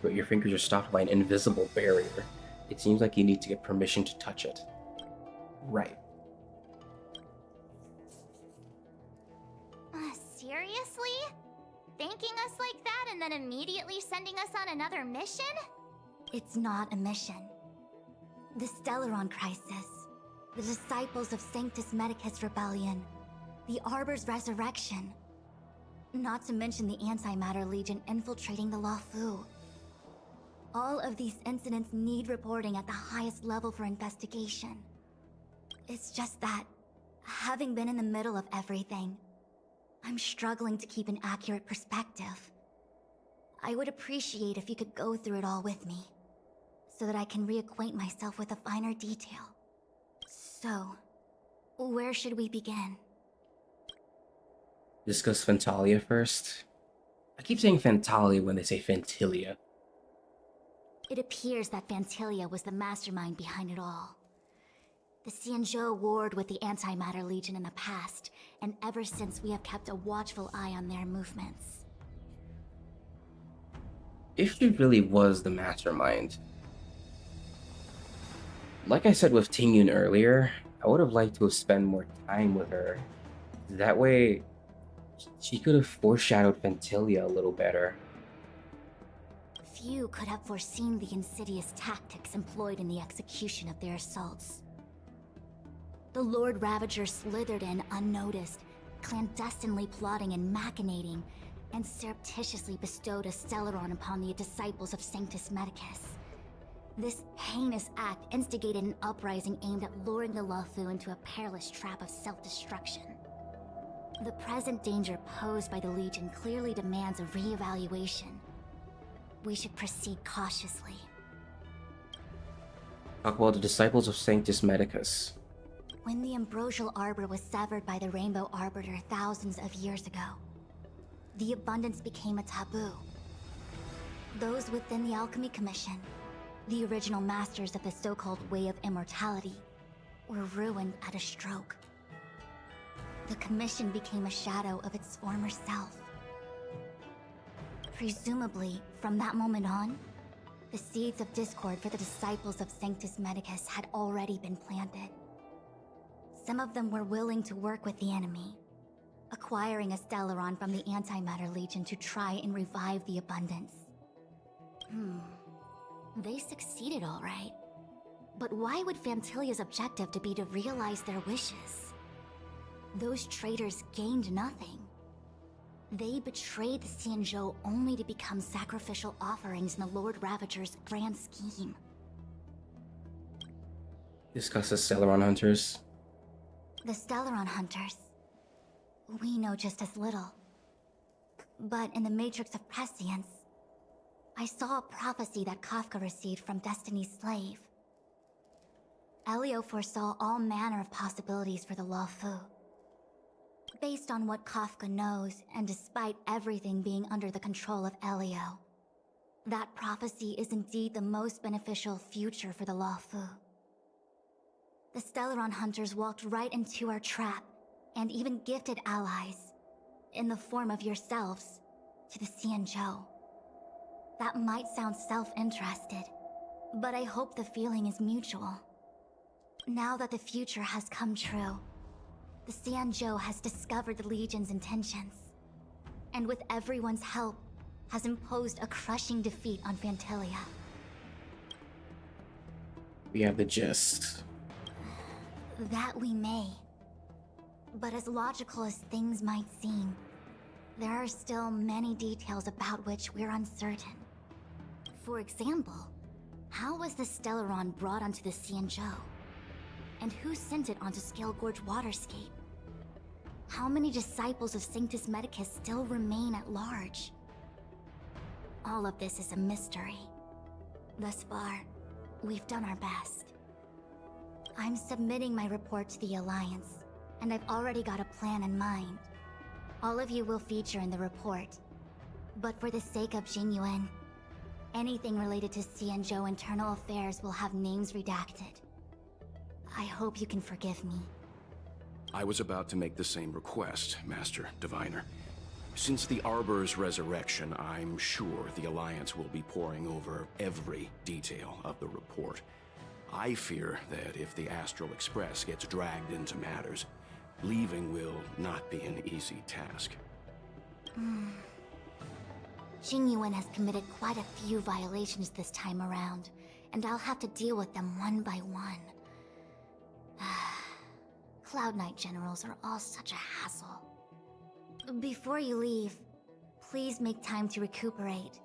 but your fingers are stopped by an invisible barrier. It seems like you need to get permission to touch it. Right. Seriously? Thanking us like that and then immediately sending us on another mission? It's not a mission. The Stellaron crisis, the disciples of Sanctus Medicus rebellion, the Arbor's resurrection. Not to mention the Antimatter Legion infiltrating the Luofu. All of these incidents need reporting at the highest level for investigation. It's just that, having been in the middle of everything, I'm struggling to keep an accurate perspective. I would appreciate if you could go through it all with me, so that I can reacquaint myself with a finer detail. So, where should we begin? Discuss Fentalia first. I keep saying Fentalia when they say Fentilia. It appears that Fantilia was the mastermind behind it all. The Xianzhou warred with the Antimatter Legion in the past, and ever since we have kept a watchful eye on their movements. If she really was the mastermind. Like I said with Tingyun earlier, I would have liked to have spent more time with her. That way, she could have foreshadowed Fentilia a little better. few could have foreseen the insidious tactics employed in the execution of their assaults. The Lord Ravager slithered in unnoticed, clandestinely plotting and machinating, and surreptitiously bestowed a Stellaron upon the disciples of Sanctus Medicus. This heinous act instigated an uprising aimed at luring the Luofu into a perilous trap of self-destruction. The present danger posed by the Legion clearly demands a re-evaluation. We should proceed cautiously. Talk about the disciples of Sanctus Medicus. When the Ambrosial Arbor was severed by the Rainbow Arbiter thousands of years ago, the Abundance became a taboo. Those within the Alchemy Commission, the original masters of the so-called Way of Immortality, were ruined at a stroke. The Commission became a shadow of its former self. Presumably, from that moment on, the seeds of discord for the disciples of Sanctus Medicus had already been planted. Some of them were willing to work with the enemy, acquiring a Stellaron from the Antimatter Legion to try and revive the Abundance. They succeeded all right. But why would Fantilia's objective to be to realize their wishes? Those traitors gained nothing. They betrayed the Xianzhou only to become sacrificial offerings in the Lord Ravager's grand scheme. Discuss the Stellaron Hunters. The Stellaron Hunters. We know just as little. But in the Matrix of Prescience, I saw a prophecy that Kafka received from Destiny's slave. Elio foresaw all manner of possibilities for the Luofu. Based on what Kafka knows, and despite everything being under the control of Elio, that prophecy is indeed the most beneficial future for the Luofu. The Stellaron Hunters walked right into our trap, and even gifted allies, in the form of yourselves, to the Xianzhou. That might sound self-interested, but I hope the feeling is mutual. Now that the future has come true, the Xianzhou has discovered the Legion's intentions, and with everyone's help, has imposed a crushing defeat on Fantilia. We have the gist. That we may. But as logical as things might seem, there are still many details about which we're uncertain. For example, how was the Stellaron brought onto the Xianzhou? And who sent it onto Scale Gorge Waterscape? How many disciples of Sanctus Medicus still remain at large? All of this is a mystery. Thus far, we've done our best. I'm submitting my report to the Alliance, and I've already got a plan in mind. All of you will feature in the report. But for the sake of Jingyuan, anything related to Xianzhou internal affairs will have names redacted. I hope you can forgive me. I was about to make the same request, Master Diviner. Since the Arbor's resurrection, I'm sure the Alliance will be poring over every detail of the report. I fear that if the Astral Express gets dragged into matters, leaving will not be an easy task. Jingyuan has committed quite a few violations this time around, and I'll have to deal with them one by one. Cloud Knight generals are all such a hassle. Before you leave, please make time to recuperate.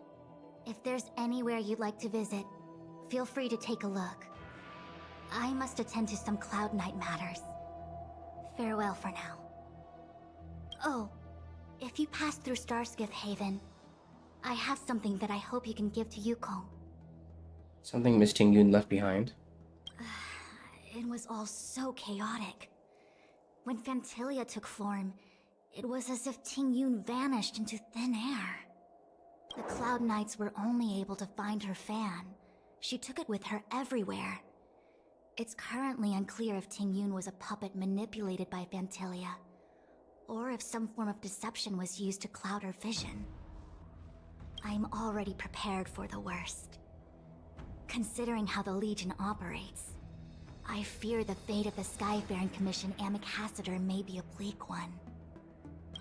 If there's anywhere you'd like to visit, feel free to take a look. I must attend to some Cloud Knight matters. Farewell for now. Oh, if you pass through Starskiff Haven, I have something that I hope you can give to Yukong. Something Miss Tingyun left behind. It was all so chaotic. When Fantilia took form, it was as if Tingyun vanished into thin air. The Cloud Knights were only able to find her fan. She took it with her everywhere. It's currently unclear if Tingyun was a puppet manipulated by Fantilia, or if some form of deception was used to cloud her vision. I'm already prepared for the worst. Considering how the Legion operates, I fear the fate of the Skyfaring Commission Ambassador may be a bleak one.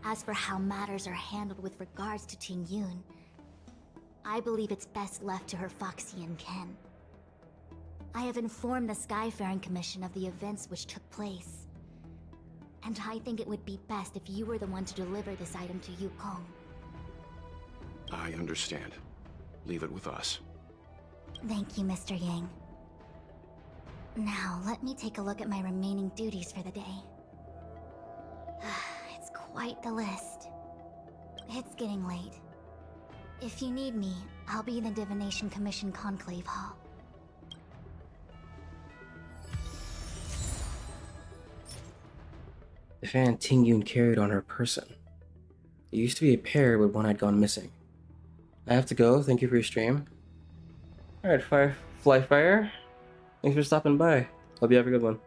As for how matters are handled with regards to Tingyun, I believe it's best left to her Foxian kin. I have informed the Skyfaring Commission of the events which took place. And I think it would be best if you were the one to deliver this item to Yukong. I understand. Leave it with us. Thank you, Mr. Yang. Now, let me take a look at my remaining duties for the day. It's quite the list. It's getting late. If you need me, I'll be in the Divination Commission Conclave Hall. The fan Tingyun carried on her person. It used to be a pair, but one had gone missing. I have to go. Thank you for your stream. Alright, Flyfire. Thanks for stopping by. Hope you have a good one.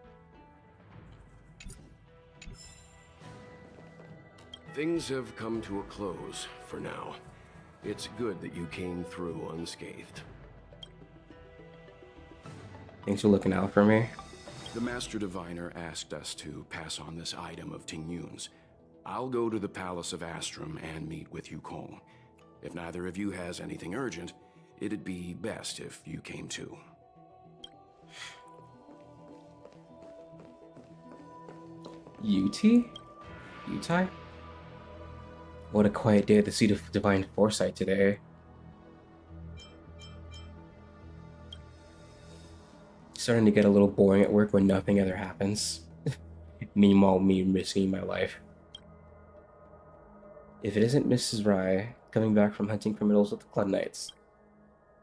Things have come to a close for now. It's good that you came through unscathed. Thanks for looking out for me. The Master Diviner asked us to pass on this item of Tingyun's. I'll go to the Palace of Astrum and meet with Yukong. If neither of you has anything urgent, it'd be best if you came too. Utai? What a quiet day at the seat of divine foresight today. Starting to get a little boring at work when nothing other happens. Meanwhile, me risking my life. If it isn't Mrs. Rai, coming back from hunting criminals with the Cloud Knights.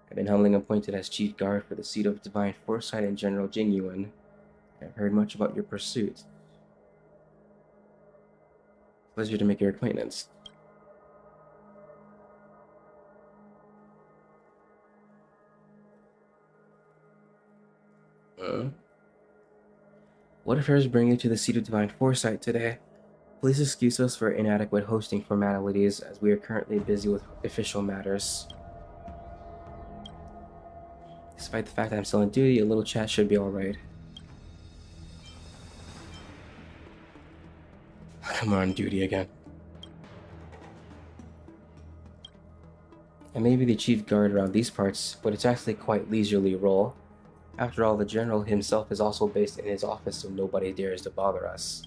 I've been humbly appointed as chief guard for the seat of divine foresight and General Jingyuan. I've heard much about your pursuit. Pleasure to make your acquaintance. What affairs bring you to the seat of divine foresight today? Please excuse us for inadequate hosting formalities, as we are currently busy with official matters. Despite the fact that I'm still on duty, a little chat should be alright. I'm on duty again. I may be the chief guard around these parts, but it's actually quite leisurely role. After all, the general himself is also based in his office, so nobody dares to bother us.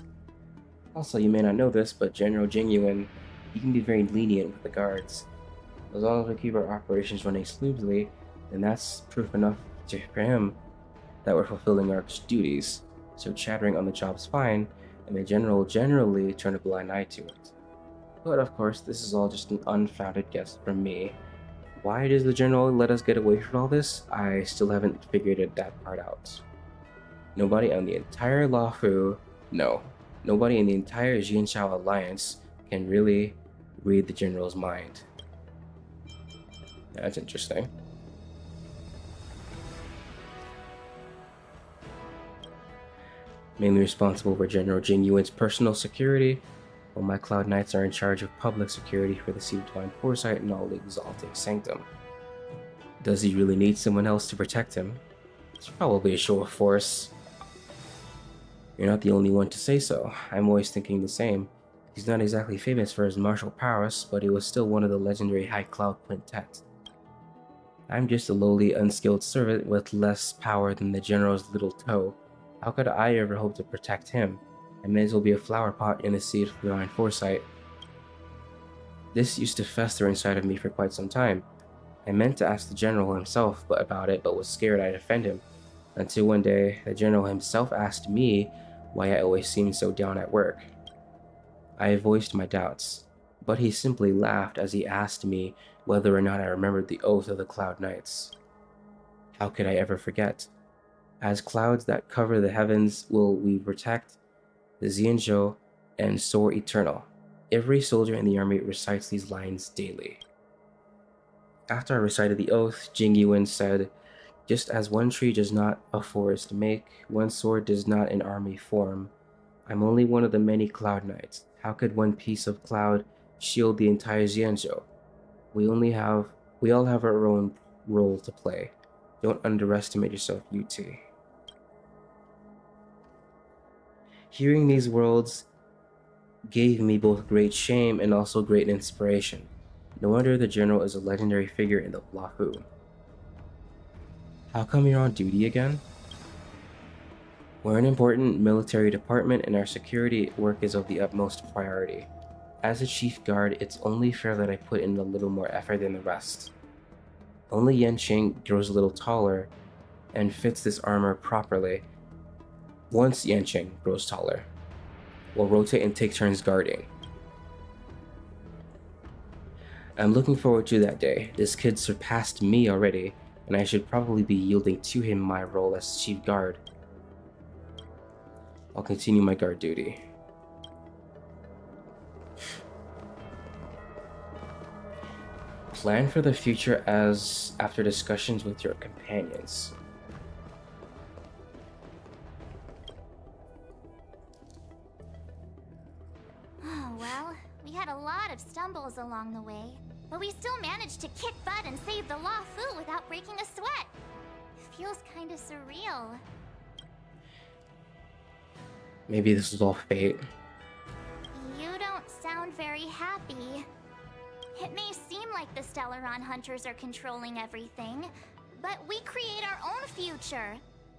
Also, you may not know this, but General Jingyuan, he can be very lenient with the guards. As long as we keep our operations running smoothly, then that's proof enough for him that we're fulfilling our duties. So chattering on the job's fine, and the general will generally turn a blind eye to it. But of course, this is all just an unfounded guess from me. Why does the general let us get away from all this? I still haven't figured that part out. Nobody on the entire Luofu, nobody in the entire Jianshao Alliance can really read the general's mind. That's interesting. Mainly responsible for General Jingyuan's personal security, while my Cloud Knights are in charge of public security for the Seat of Divine Foresight and all the Exalted Sanctum. Does he really need someone else to protect him? It's probably a show of force. You're not the only one to say so. I'm always thinking the same. He's not exactly famous for his martial prowess, but he was still one of the legendary High Cloud Quintet. I'm just a lowly, unskilled servant with less power than the general's little toe. How could I ever hope to protect him? I may as well be a flower pot in the Seat of Divine Foresight. This used to fester inside of me for quite some time. I meant to ask the general himself about it, but was scared I'd offend him. Until one day, the general himself asked me why I always seemed so down at work. I voiced my doubts, but he simply laughed as he asked me whether or not I remembered the oath of the Cloud Knights. How could I ever forget? As clouds that cover the heavens will we protect the Xianzhou and soar eternal. Every soldier in the army recites these lines daily. After I recited the oath, Jingyuan said, "Just as one tree does not a forest make, one sword does not an army form. I'm only one of the many Cloud Knights. How could one piece of cloud shield the entire Xianzhou? We all have our own role to play. Don't underestimate yourself, UT." Hearing these words gave me both great shame and also great inspiration. No wonder the general is a legendary figure in the Lafu. How come you're on duty again? We're an important military department and our security work is of the utmost priority. As a chief guard, it's only fair that I put in a little more effort than the rest. Only Yanqing grows a little taller and fits this armor properly. Once Yanqing grows taller, we'll rotate and take turns guarding. I'm looking forward to that day. This kid surpassed me already, and I should probably be yielding to him my role as chief guard. I'll continue my guard duty. Plan for the future as after discussions with your companions. Oh, well, we had a lot of stumbles along the way, but we still managed to kick butt and save the Lafu without breaking a sweat. Feels kinda surreal. Maybe this is all fate. You don't sound very happy. It may seem like the Stellaron Hunters are controlling everything, but we create our own future.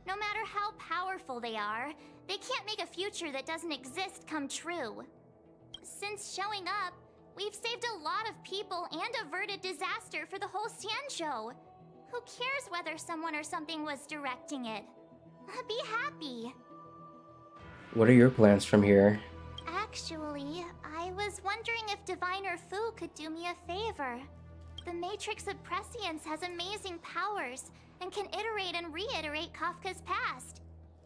No matter how powerful they are, they can't make a future that doesn't exist come true. Since showing up, we've saved a lot of people and averted disaster for the whole Xianzhou. Who cares whether someone or something was directing it? Be happy. What are your plans from here? Actually, I was wondering if Diviner Fu could do me a favor. The Matrix of Prescience has amazing powers and can iterate and reiterate Kafka's past.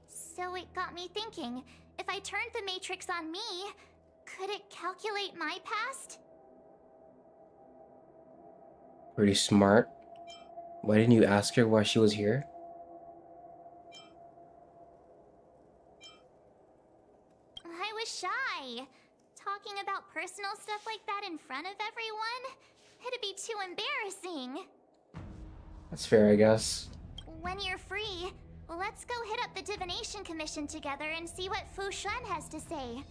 So it got me thinking, if I turned the Matrix on me, could it calculate my past? Pretty smart. Why didn't you ask her why she was here? I was shy. Talking about personal stuff like that in front of everyone? It'd be too embarrassing. That's fair, I guess. When you're free, let's go hit up the Divination Commission together and see what Fu Shen has to say.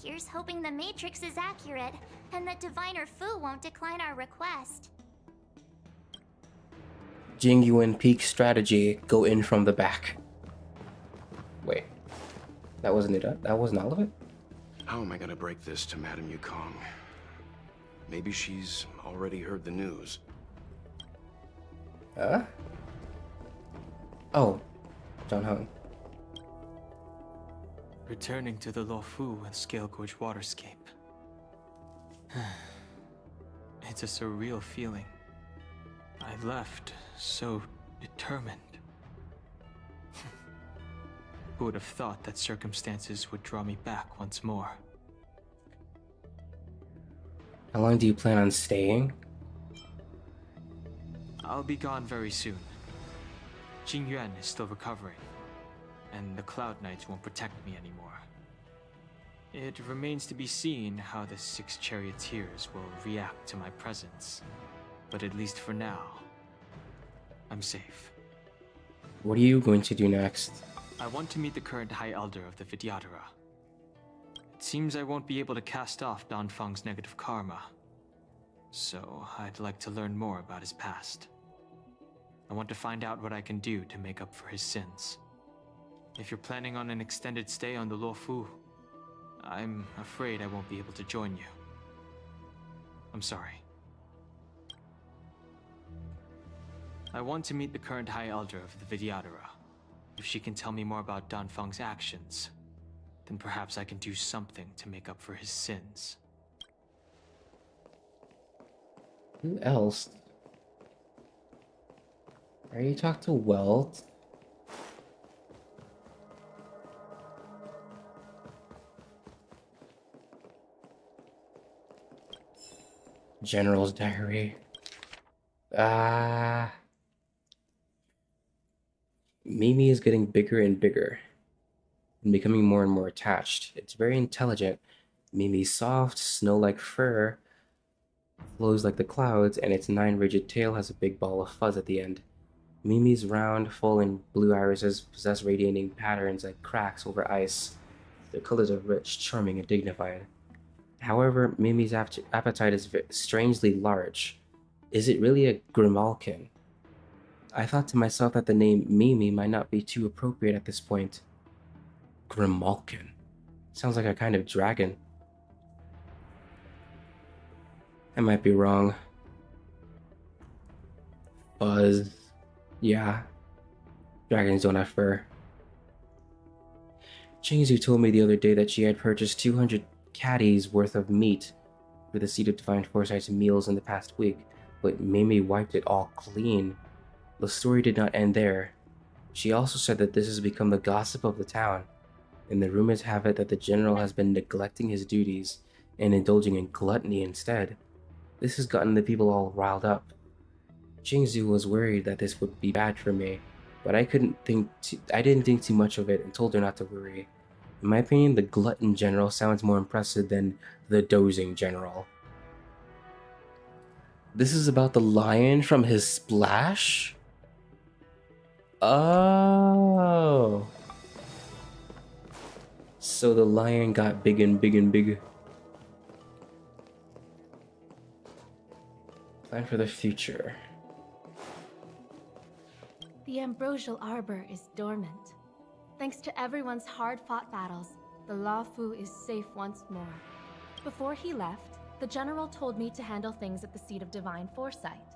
Here's hoping the Matrix is accurate, and that Diviner Fu won't decline our request. Jing Yuan peak strategy, go in from the back. Wait, that wasn't it? That wasn't all of it? How am I gonna break this to Madame Yukong? Maybe she's already heard the news. Huh? Oh, John Hung. Returning to the Luofu and Scale Gorge waterscape. It's a surreal feeling. I left so determined. Who would have thought that circumstances would draw me back once more? How long do you plan on staying? I'll be gone very soon. Jing Yuan is still recovering, and the Cloud Knights won't protect me anymore. It remains to be seen how the 6 charioteers will react to my presence, but at least for now, I'm safe. What are you going to do next? I want to meet the current High Elder of the Vidyadhara. It seems I won't be able to cast off Danfeng's negative karma, so I'd like to learn more about his past. I want to find out what I can do to make up for his sins. If you're planning on an extended stay on the Luofu, I'm afraid I won't be able to join you. I'm sorry. I want to meet the current High Elder of the Vidyadhara. If she can tell me more about Danfeng's actions, then perhaps I can do something to make up for his sins. Who else? Are you talk to Welt? General's diary. Mimi is getting bigger and bigger and becoming more and more attached. It's very intelligent. Mimi's soft, snow-like fur flows like the clouds, and its 9 rigid tail has a big ball of fuzz at the end. Mimi's round, full, and blue irises possess radiating patterns like cracks over ice. Their colors are rich, charming, and dignified. However, Mimi's appetite is strangely large. Is it really a Grimalkin? I thought to myself that the name Mimi might not be too appropriate at this point. Grimalkin. Sounds like a kind of dragon. I might be wrong. Buzz. Yeah. Dragons don't have fur. Jingzu told me the other day that she had purchased 200 caddies worth of meat for the Seed of Divine Foresight's meals in the past week, but Mimi wiped it all clean. The story did not end there. She also said that this has become the gossip of the town, and the rumors have it that the general has been neglecting his duties and indulging in gluttony instead. This has gotten the people all riled up. Jingzu was worried that this would be bad for me, but I didn't think too much of it and told her not to worry. In my opinion, the glutton general sounds more impressive than the dozing general. This is about the lion from his splash? Oh. So the lion got big and big and big. Plan for the future. The Ambrosial Arbor is dormant. Thanks to everyone's hard-fought battles, the Luofu is safe once more. Before he left, the general told me to handle things at the Seat of Divine Foresight.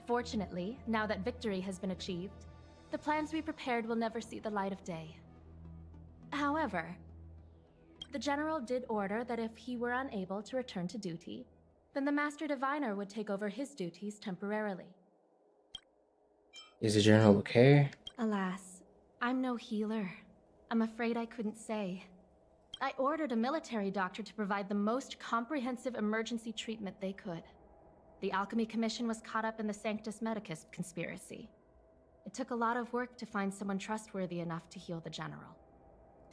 Fortunately, now that victory has been achieved, the plans we prepared will never see the light of day. However, the general did order that if he were unable to return to duty, then the Master Diviner would take over his duties temporarily. Is the general okay? Alas, I'm no healer. I'm afraid I couldn't say. I ordered a military doctor to provide the most comprehensive emergency treatment they could. The Alchemy Commission was caught up in the Sanctus Medicus conspiracy. It took a lot of work to find someone trustworthy enough to heal the general.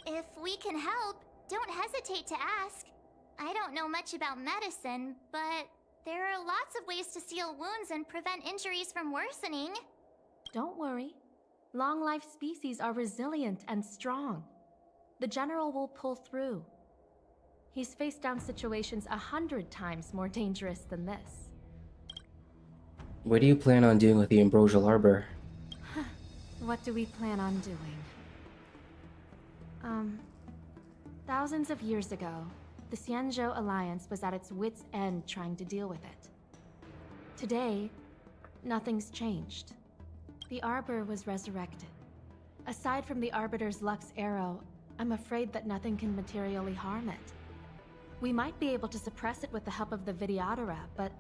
If we can help, don't hesitate to ask. I don't know much about medicine, but there are lots of ways to seal wounds and prevent injuries from worsening. Don't worry. Long-life species are resilient and strong. The general will pull through. He's faced down situations 100 times more dangerous than this. What do you plan on doing with the Ambrosial Arbor? What do we plan on doing? Thousands of years ago, the Xianzhou Alliance was at its wit's end trying to deal with it. Today, nothing's changed. The Arbor was resurrected. Aside from the Arbiter's Lux arrow, I'm afraid that nothing can materially harm it. We might be able to suppress it with the help of the Videodora, but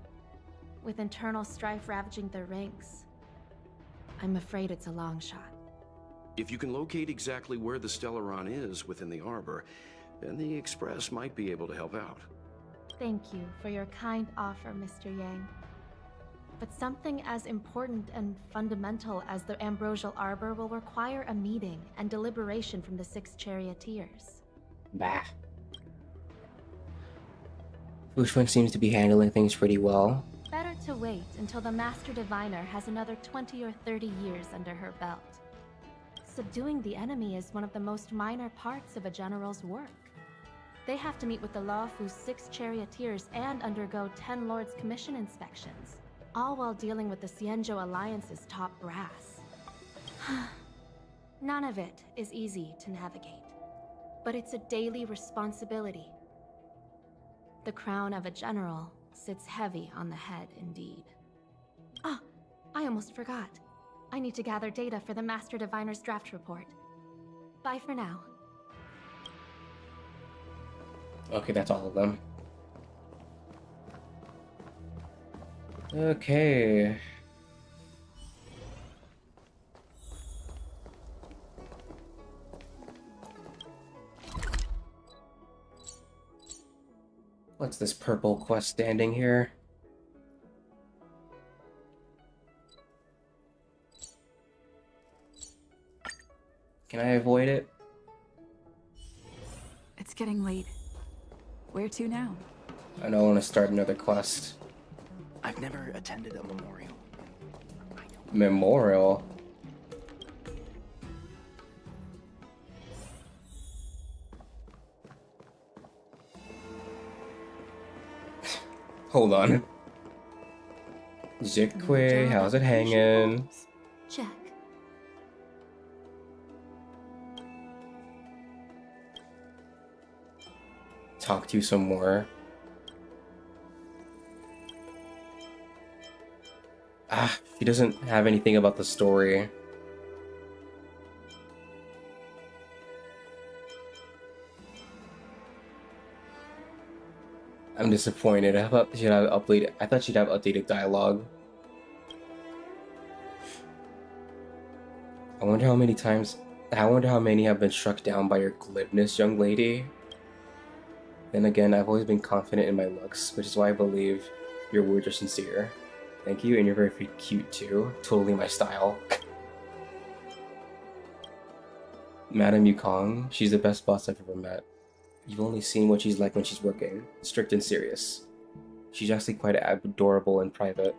with internal strife ravaging their ranks, I'm afraid it's a long shot. If you can locate exactly where the Stellaron is within the Arbor, then the Express might be able to help out. Thank you for your kind offer, Mr. Yang. But something as important and fundamental as the Ambrosial Arbor will require a meeting and deliberation from the 6 charioteers. Bah. Wuxuan seems to be handling things pretty well. Better to wait until the Master Diviner has another 20 or 30 years under her belt. Subduing the enemy is one of the most minor parts of a general's work. They have to meet with the Luofu's 6 charioteers and undergo 10 Lords' Commission inspections, all while dealing with the Xianzhou Alliance's top brass. None of it is easy to navigate, but it's a daily responsibility. The crown of a general sits heavy on the head indeed. Ah, I almost forgot. I need to gather data for the Master Diviner's draft report. Bye for now. Okay, that's all of them. Okay. What's this purple quest standing here? Can I avoid it? It's getting late. Where to now? I don't want to start another quest. I've never attended a memorial. Memorial? Hold on. Jikwe, how's it hanging? Check. Talk to you some more. She doesn't have anything about the story. I'm disappointed. I thought she'd have updated dialogue. I wonder how many have been struck down by your glibness, young lady. Then again, I've always been confident in my looks, which is why I believe your words are sincere. Thank you, and you're very cute too. Totally my style. Madame Yukong, she's the best boss I've ever met. You've only seen what she's like when she's working, strict and serious. She's actually quite adorable in private.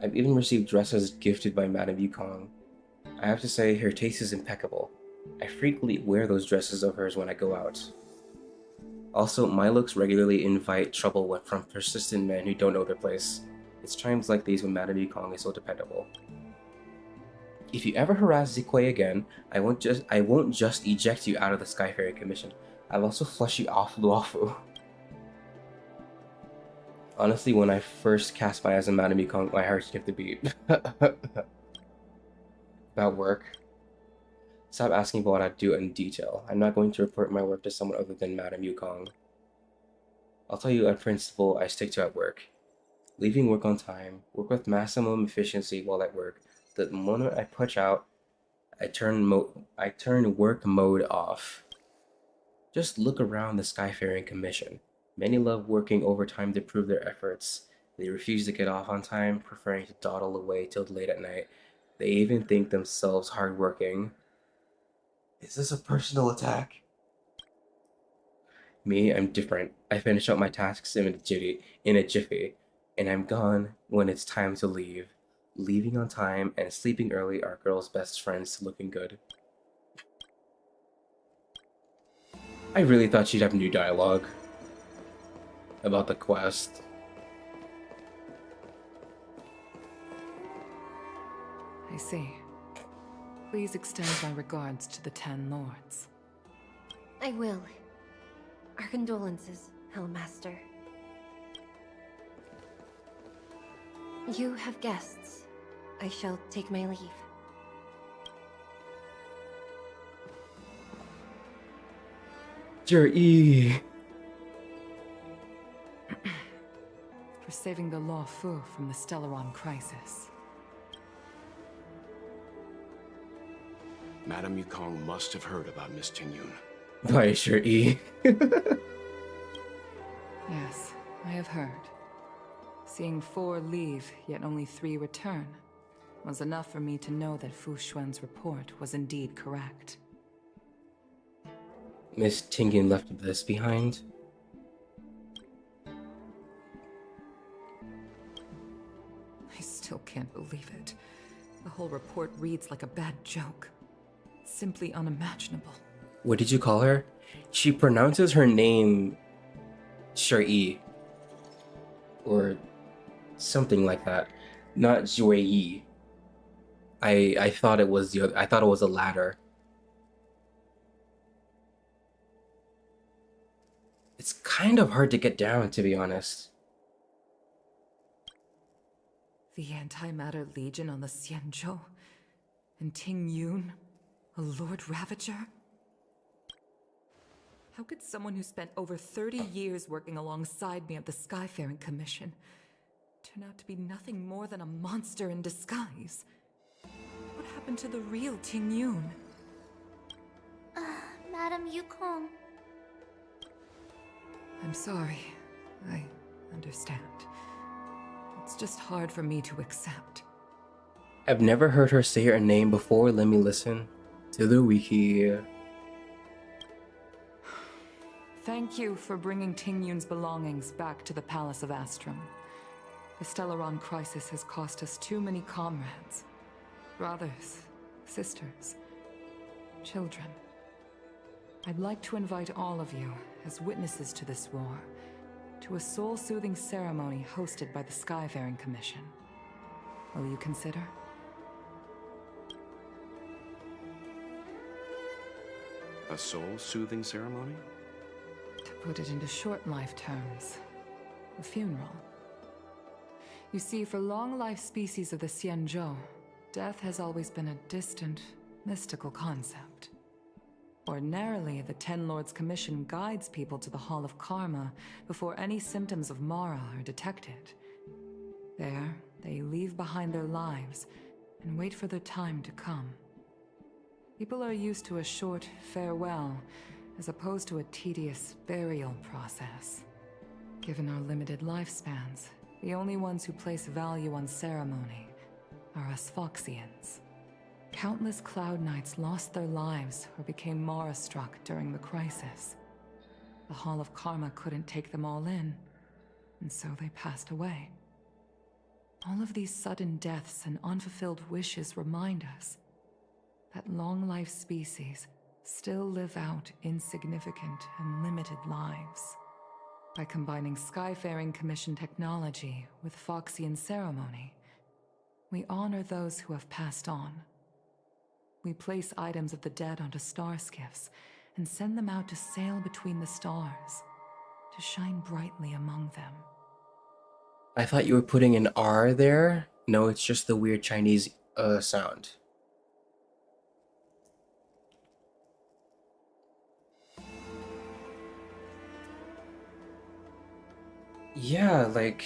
I've even received dresses gifted by Madame Yukong. I have to say, her taste is impeccable. I frequently wear those dresses of hers when I go out. Also, my looks regularly invite trouble from persistent men who don't know their place. It's times like these when Madame Yukong is so dependable. If you ever harass Zikwe again, I won't just eject you out of the Skyfaring Commission. I'll also flush you off Luofu. Honestly, when I first cast my eyes on Madame Yukong, my heart skipped a beat. About work. Stop asking about what I do in detail. I'm not going to report my work to someone other than Madame Yukong. I'll tell you a principle I stick to at work. Leaving work on time, work with maximum efficiency while at work. The moment I punch out, I turn work mode off. Just look around the Skyfaring Commission. Many love working overtime to prove their efforts. They refuse to get off on time, preferring to dawdle away till late at night. They even think themselves hardworking. Is this a personal attack? Me, I'm different. I finish up my tasks in a jiffy, and I'm gone when it's time to leave. Leaving on time and sleeping early are girls' best friends to looking good. I really thought she'd have new dialogue about the quest. I see. Please extend my regards to the 10 lords. I will. Our condolences, Hellmaster. You have guests. I shall take my leave. Jur-E. For saving the Law Fu from the Stellaron crisis. Madame Yukong must have heard about Miss Tingyun. By Jur-E. Yes, I have heard. Seeing 4 leave, yet only 3 return, was enough for me to know that Fu Xuan's report was indeed correct. Miss Tingyun left this behind. I still can't believe it. The whole report reads like a bad joke. It's simply unimaginable. What did you call her? She pronounces her name Jur-E. Or something like that. Not Jue-E. I thought it was the latter. It's kind of hard to get down, to be honest. The Antimatter Legion on the Xianzhou? And Tingyun, a Lord Ravager? How could someone who spent over 30 years working alongside me at the Skyfaring Commission turn out to be nothing more than a monster in disguise? What happened to the real Tingyun? Madame Yukong. I'm sorry. I understand. It's just hard for me to accept. I've never heard her say her name before. Let me listen to the wiki. Thank you for bringing Tingyun's belongings back to the Palace of Astrum. The Stellaron crisis has cost us too many comrades. Brothers, sisters, children. I'd like to invite all of you as witnesses to this war to a soul-soothing ceremony hosted by the Skyfaring Commission. Will you consider? A soul-soothing ceremony? To put it into short life terms, a funeral. You see, for long-life species of the Xianzhou, death has always been a distant, mystical concept. Ordinarily, the Ten Lords Commission guides people to the Hall of Karma before any symptoms of Mara are detected. There, they leave behind their lives and wait for their time to come. People are used to a short farewell as opposed to a tedious burial process. Given our limited lifespans, the only ones who place value on ceremony are us Foxians. Countless Cloud Knights lost their lives or became Mara-struck during the crisis. The Hall of Karma couldn't take them all in, and so they passed away. All of these sudden deaths and unfulfilled wishes remind us that long-life species still live out insignificant and limited lives. By combining Skyfaring Commission technology with Foxian ceremony, we honor those who have passed on. We place items of the dead onto star skiffs and send them out to sail between the stars, to shine brightly among them. I thought you were putting an R there. No, it's just the weird Chinese sound. Yeah, like,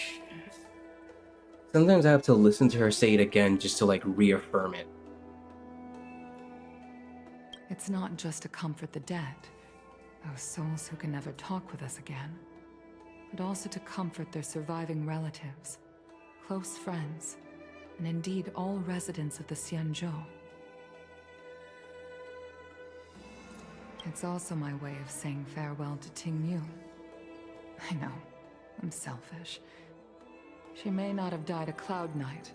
sometimes I have to listen to her say it again just to, like, reaffirm it. It's not just to comfort the dead, those souls who can never talk with us again, but also to comfort their surviving relatives, close friends, and indeed all residents of the Xianzhou. It's also my way of saying farewell to Ting Yu. I know, I'm selfish. She may not have died a Cloud Knight,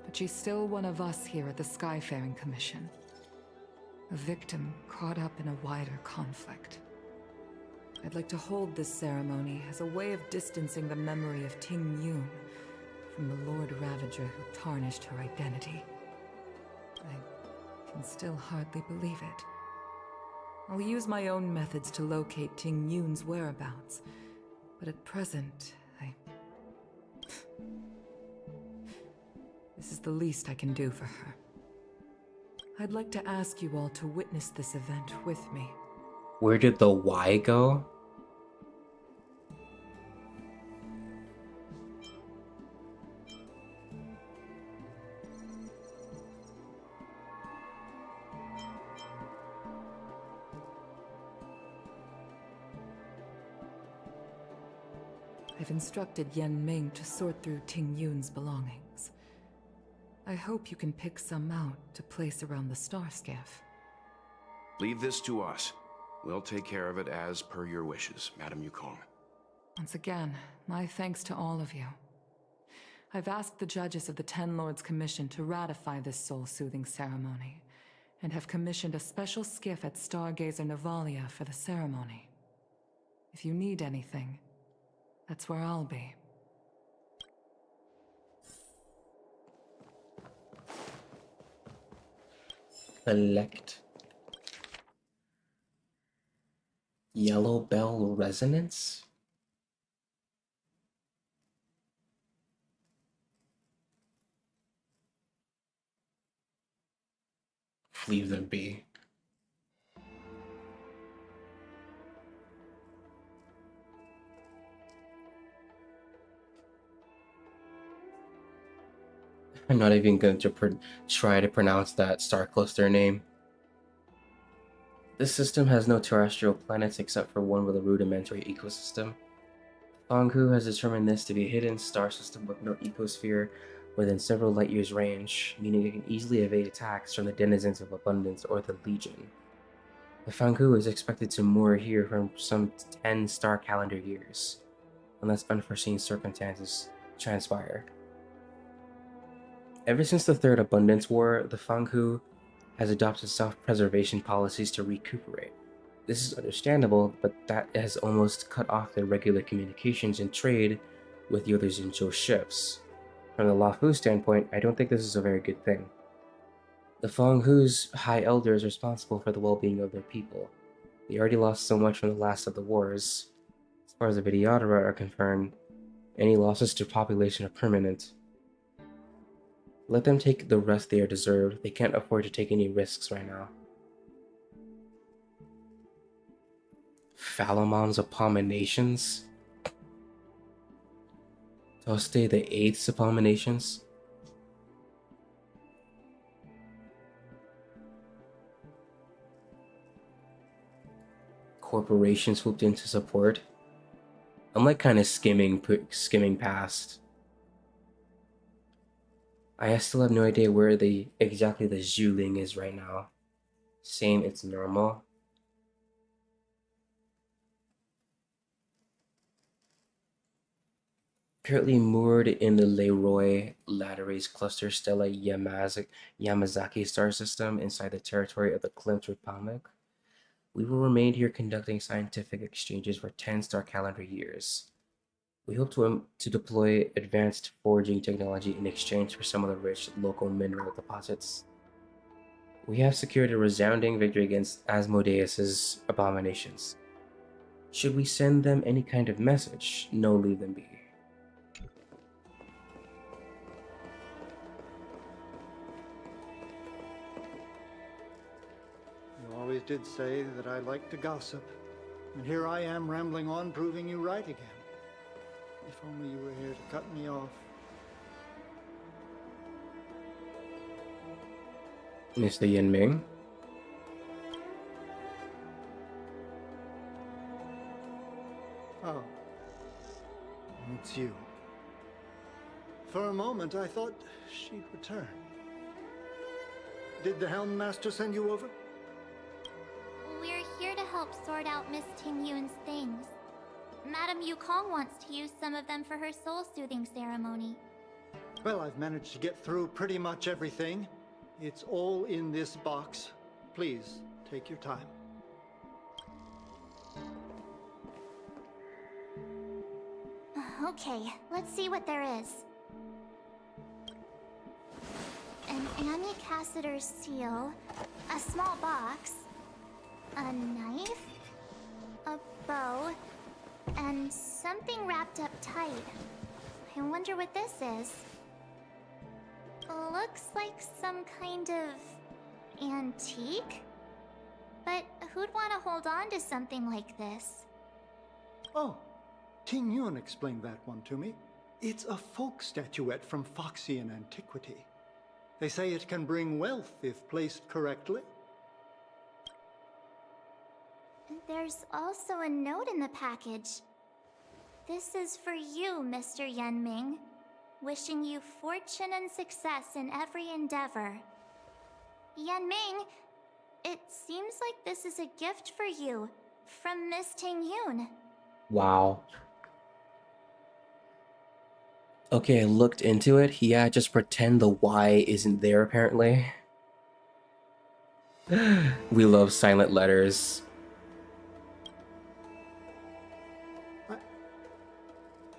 but she's still one of us here at the Skyfaring Commission. A victim caught up in a wider conflict. I'd like to hold this ceremony as a way of distancing the memory of Ting Yun from the Lord Ravager who tarnished her identity. I can still hardly believe it. I'll use my own methods to locate Ting Yun's whereabouts, but at present, this is the least I can do for her. I'd like to ask you all to witness this event with me. Where did the Y go? I've instructed Yen Ming to sort through Ting Yun's belongings. I hope you can pick some out to place around the star skiff. Leave this to us. We'll take care of it as per your wishes, Madame Yukong. Once again, my thanks to all of you. I've asked the judges of the Ten Lords Commission to ratify this soul-soothing ceremony, and have commissioned a special skiff at Stargazer Navalia for the ceremony. If you need anything, that's where I'll be. Collect Yellow Bell Resonance? Leave them be. I'm not even going to try to pronounce that star cluster name. This system has no terrestrial planets except for one with a rudimentary ecosystem. Fanghu has determined this to be a hidden star system with no ecosphere within several light years range, meaning it can easily evade attacks from the denizens of Abundance or the Legion. The Fanghu is expected to moor here for some 10 star calendar years, unless unforeseen circumstances transpire. Ever since the Third Abundance War, the Fanghu has adopted self-preservation policies to recuperate. This is understandable, but that has almost cut off their regular communications and trade with the other Xinzhou ships. From the Luofu standpoint, I don't think this is a very good thing. The Fenghu's High Elder is responsible for the well-being of their people. They already lost so much from the last of the wars. As far as the Vidyadhara are concerned, any losses to population are permanent. Let them take the rest they are deserved. They can't afford to take any risks right now. Phalamon's Abominations? Toste the 8th's Abominations? Corporation swooped in to support. I'm like kind of skimming past. I still have no idea where exactly the Zhuling is right now. Same, it's normal. Currently moored in the Leroy Laterace Cluster Stella Yamazaki star system inside the territory of the Klimt Republic. We will remain here conducting scientific exchanges for 10 star calendar years. We hope to deploy advanced forging technology in exchange for some of the rich local mineral deposits. We have secured a resounding victory against Asmodeus's abominations. Should we send them any kind of message? No, leave them be. You always did say that I like to gossip, and here I am rambling on, proving you right again. If only you were here to cut me off. Mr. Yanming? Oh. It's you. For a moment, I thought she'd return. Did the Helm Master send you over? We're here to help sort out Miss Tingyun's things. Madame Yukong wants to use some of them for her soul-soothing ceremony. Well, I've managed to get through pretty much everything. It's all in this box. Please, take your time. Okay, let's see what there is. An Amicassator's seal, a small box, a knife, a bow, and something wrapped up tight. I wonder what this is. Looks like some kind of antique? But who'd want to hold on to something like this? Oh, Tingyun explained that one to me. It's a folk statuette from Foxian antiquity. They say it can bring wealth if placed correctly. There's also a note in the package. This is for you, Mr. Yanming. Wishing you fortune and success in every endeavor. Yanming, it seems like this is a gift for you from Miss Tingyun. Wow. Okay, I looked into it. Yeah, just pretend the Y isn't there apparently. We love silent letters.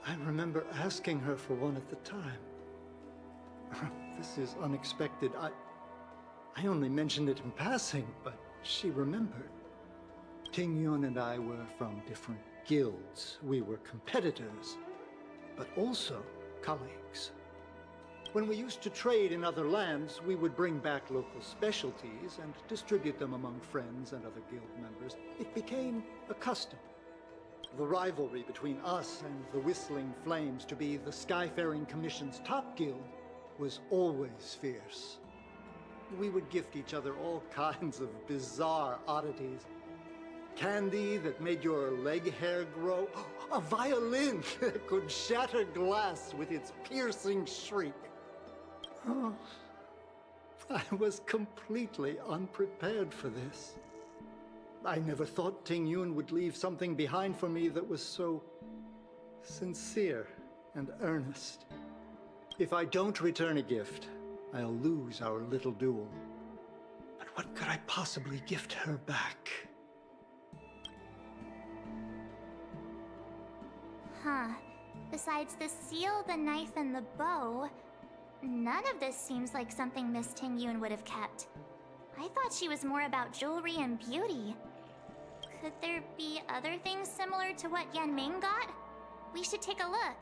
I remember asking her for one at the time. This is unexpected. I only mentioned it in passing, but she remembered. Tingyun and I were from different guilds. We were competitors, but also colleagues. When we used to trade in other lands, we would bring back local specialties and distribute them among friends and other guild members. It became a custom. The rivalry between us and the Whistling Flames to be the Skyfaring Commission's top guild was always fierce. We would gift each other all kinds of bizarre oddities. Candy that made your leg hair grow. A violin that could shatter glass with its piercing shriek. Oh, I was completely unprepared for this. I never thought Tingyun would leave something behind for me that was so sincere and earnest. If I don't return a gift, I'll lose our little duel. But what could I possibly gift her back? Huh. Besides the seal, the knife, and the bow, none of this seems like something Miss Tingyun would have kept. I thought she was more about jewelry and beauty. Could there be other things similar to what Yan Ming got? We should take a look.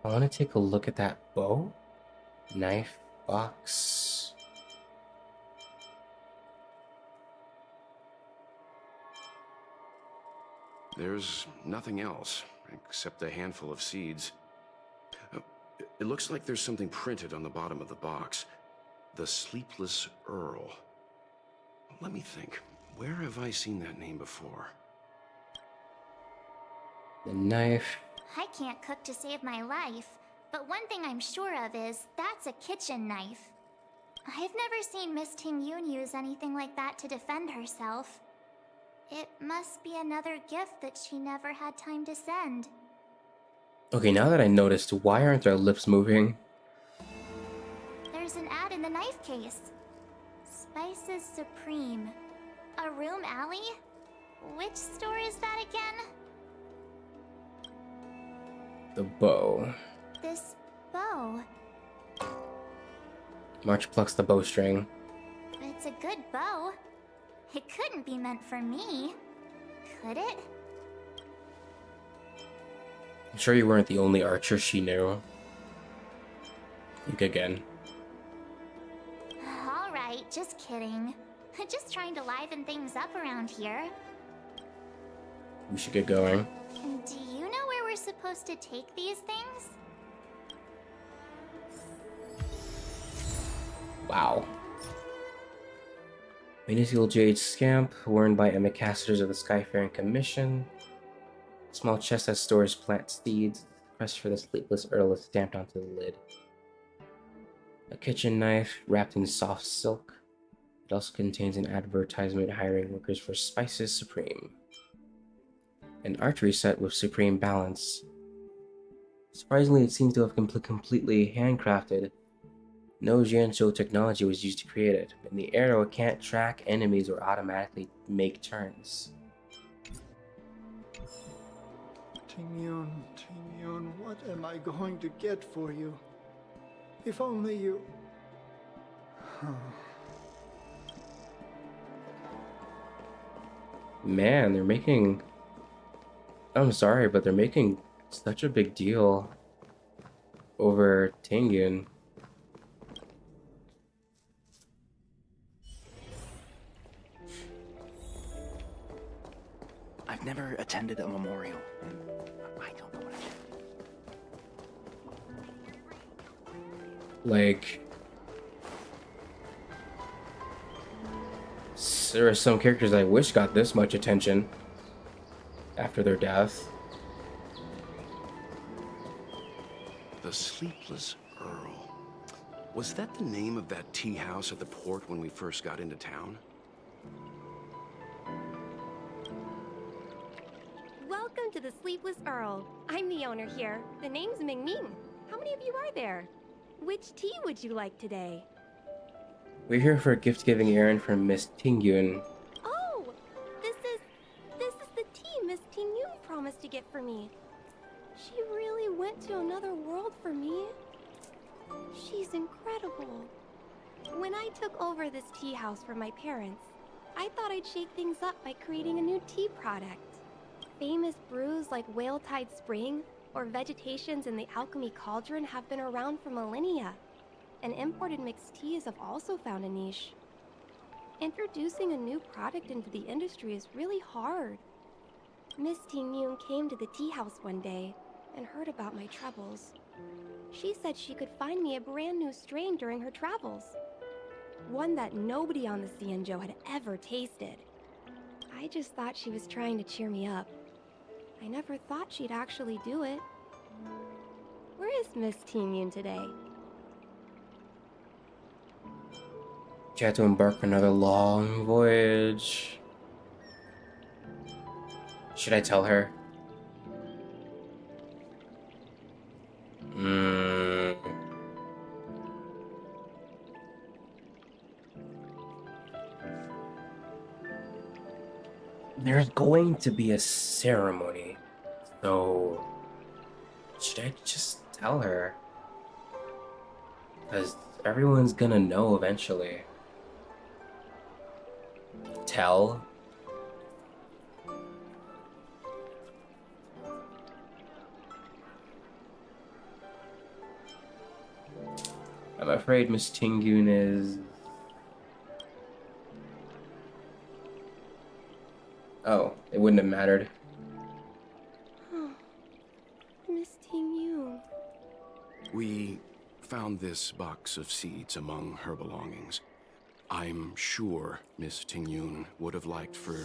I want to take a look at that bow, knife, box. There's nothing else, except a handful of seeds. It looks like there's something printed on the bottom of the box. The Sleepless Earl. Let me think. Where have I seen that name before? The knife. I can't cook to save my life, but one thing I'm sure of is that's a kitchen knife. I've never seen Miss Tingyun use anything like that to defend herself. It must be another gift that she never had time to send. Okay, now that I noticed, why aren't their lips moving? There's an ad in the knife case. Spices Supreme. A room alley? Which store is that again? The bow. This bow. March plucks the bowstring. It's a good bow. It couldn't be meant for me, could it? I'm sure you weren't the only archer she knew. Think again. Alright, just kidding. Just trying to liven things up around here. We should get going. Do you know where we're supposed to take these things? Wow. Minuscule jade scamp, worn by ambassadors of the Skyfaring Commission. Small chest that stores plant seeds. Pressed for the Sleepless Earl is stamped onto the lid. A kitchen knife wrapped in soft silk. It also contains an advertisement hiring workers for Spices Supreme. An archery set with supreme balance. Surprisingly, it seems to have completely handcrafted. No Jianzhou technology was used to create it, and the arrow can't track enemies or automatically make turns. Tingyun, what am I going to get for you? If only you... Man, they're making... I'm sorry, but they're making such a big deal over Tingyun. I've never attended a memorial, and I don't know what I Like... There are some characters I wish got this much attention after their death. The Sleepless Earl. Was that the name of that tea house at the port when we first got into town? Welcome to the Sleepless Earl. I'm the owner here. The name's Ming Ming. How many of you are there? Which tea would you like today? We're here for a gift-giving errand from Miss Tingyun. Oh, this is the tea Miss Tingyun promised to get for me. She really went to another world for me. She's incredible. When I took over this tea house from my parents, I thought I'd shake things up by creating a new tea product. Famous brews like Whale Tide Spring or Vegetations in the Alchemy Cauldron have been around for millennia, and imported mixed teas have also found a niche. Introducing a new product into the industry is really hard. Miss Tingyun came to the tea house one day and heard about my troubles. She said she could find me a brand new strain during her travels. One that nobody on the Xianzhou had ever tasted. I just thought she was trying to cheer me up. I never thought she'd actually do it. Where is Miss Tingyun today? She had to embark on another long voyage. Should I tell her? There's going to be a ceremony, so should I just tell her? Because everyone's gonna know eventually. Tell? I'm afraid Miss Tingyun is... Oh, it wouldn't have mattered. Oh, Miss Ting-Yu. We found this box of seeds among her belongings. I'm sure Miss Ting-Yun would have liked for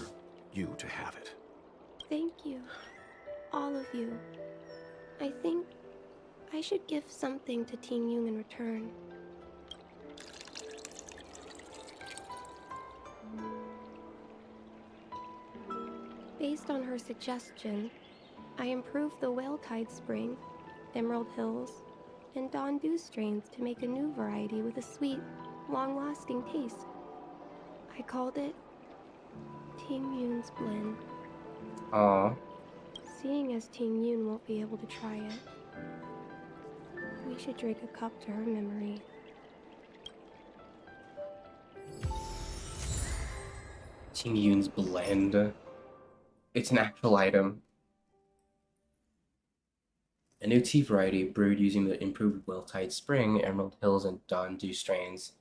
you to have it. Thank you. All of you. I think I should give something to Ting-Yun in return. Based on her suggestion, I improved the Whale Tide Spring, Emerald Hills, and Dawn Dew strains to make a new variety with a sweet, long-lasting taste. I called it Ting-Yun's Blend. Aww. Seeing as Ting-Yun won't be able to try it, we should drink a cup to her memory. Ting-Yun's Blend. It's an actual item. A new tea variety brewed using the improved Whale Tide Spring, Emerald Hills, and Dawn Dew strains.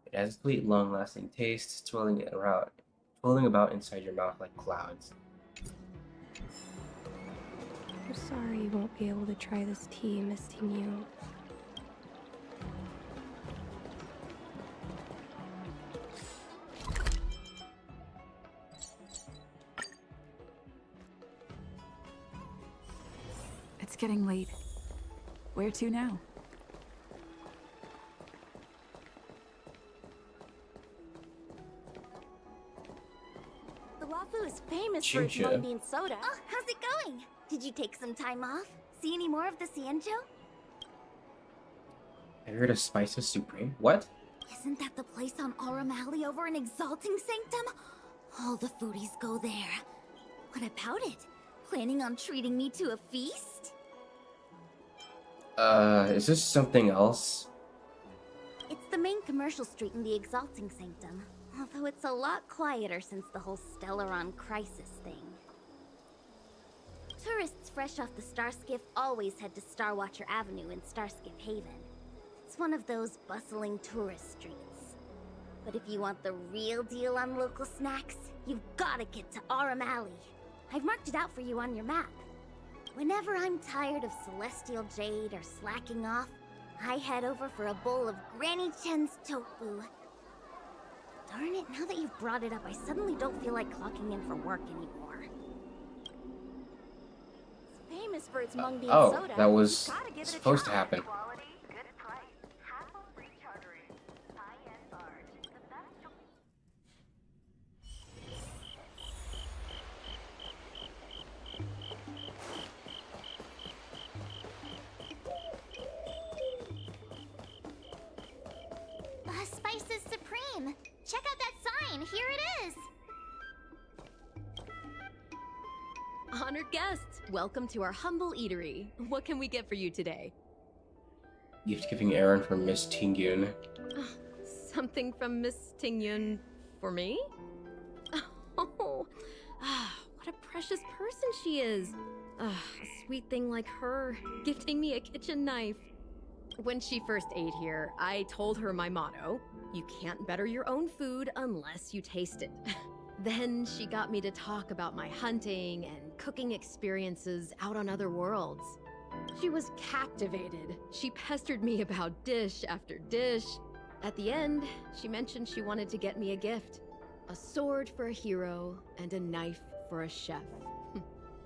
It has a sweet, long-lasting taste, swirling about inside your mouth like clouds. I'm sorry you won't be able to try this tea, Miss Ting-Yun. It's getting late. Where to now? The Wafu is famous for its mung bean soda. Oh, how's it going? Did you take some time off? See any more of the Xianzhou? Have you heard of Spices Supreme? What? Isn't that the place on Aurum Alley over in Exalting Sanctum? All the foodies go there. What about it? Planning on treating me to a feast? Is this something else? It's the main commercial street in the Exalting Sanctum, although it's a lot quieter since the whole Stellaron crisis thing. Tourists fresh off the Starskiff always head to Starwatcher Avenue in Starskiff Haven. It's one of those bustling tourist streets. But if you want the real deal on local snacks, you've gotta get to Aurum Alley. I've marked it out for you on your map. Whenever I'm tired of Celestial Jade or slacking off, I head over for a bowl of Granny Chen's tofu. Darn it, now that you've brought it up, I suddenly don't feel like clocking in for work anymore. It's famous for its mung bean soda. That was supposed to happen. Spices Supreme! Check out that sign! Here it is! Honored guests, welcome to our humble eatery. What can we get for you today? Gift-giving errand from Miss Tingyun. Something from Miss Tingyun for me? Oh, what a precious person she is. A sweet thing like her, gifting me a kitchen knife. When she first ate here, I told her my motto: you can't better your own food unless you taste it. Then she got me to talk about my hunting and cooking experiences out on other worlds. She was captivated. She pestered me about dish after dish. At the end, she mentioned she wanted to get me a gift. A sword for a hero and a knife for a chef.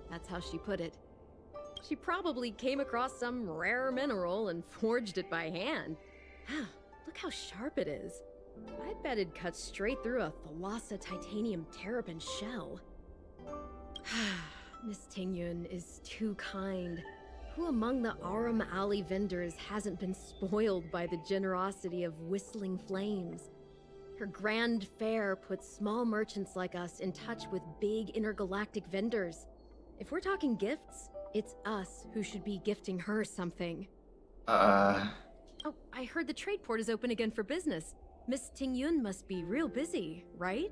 That's how she put it. She probably came across some rare mineral and forged it by hand. Look how sharp it is. I bet it'd cut straight through a Thalassa titanium terrapin shell. Miss Tingyun is too kind. Who among the Aurum Alley vendors hasn't been spoiled by the generosity of Whistling Flames? Her grand fair puts small merchants like us in touch with big intergalactic vendors. If we're talking gifts, it's us who should be gifting her something. Oh, I heard the trade port is open again for business. Miss Tingyun must be real busy, right?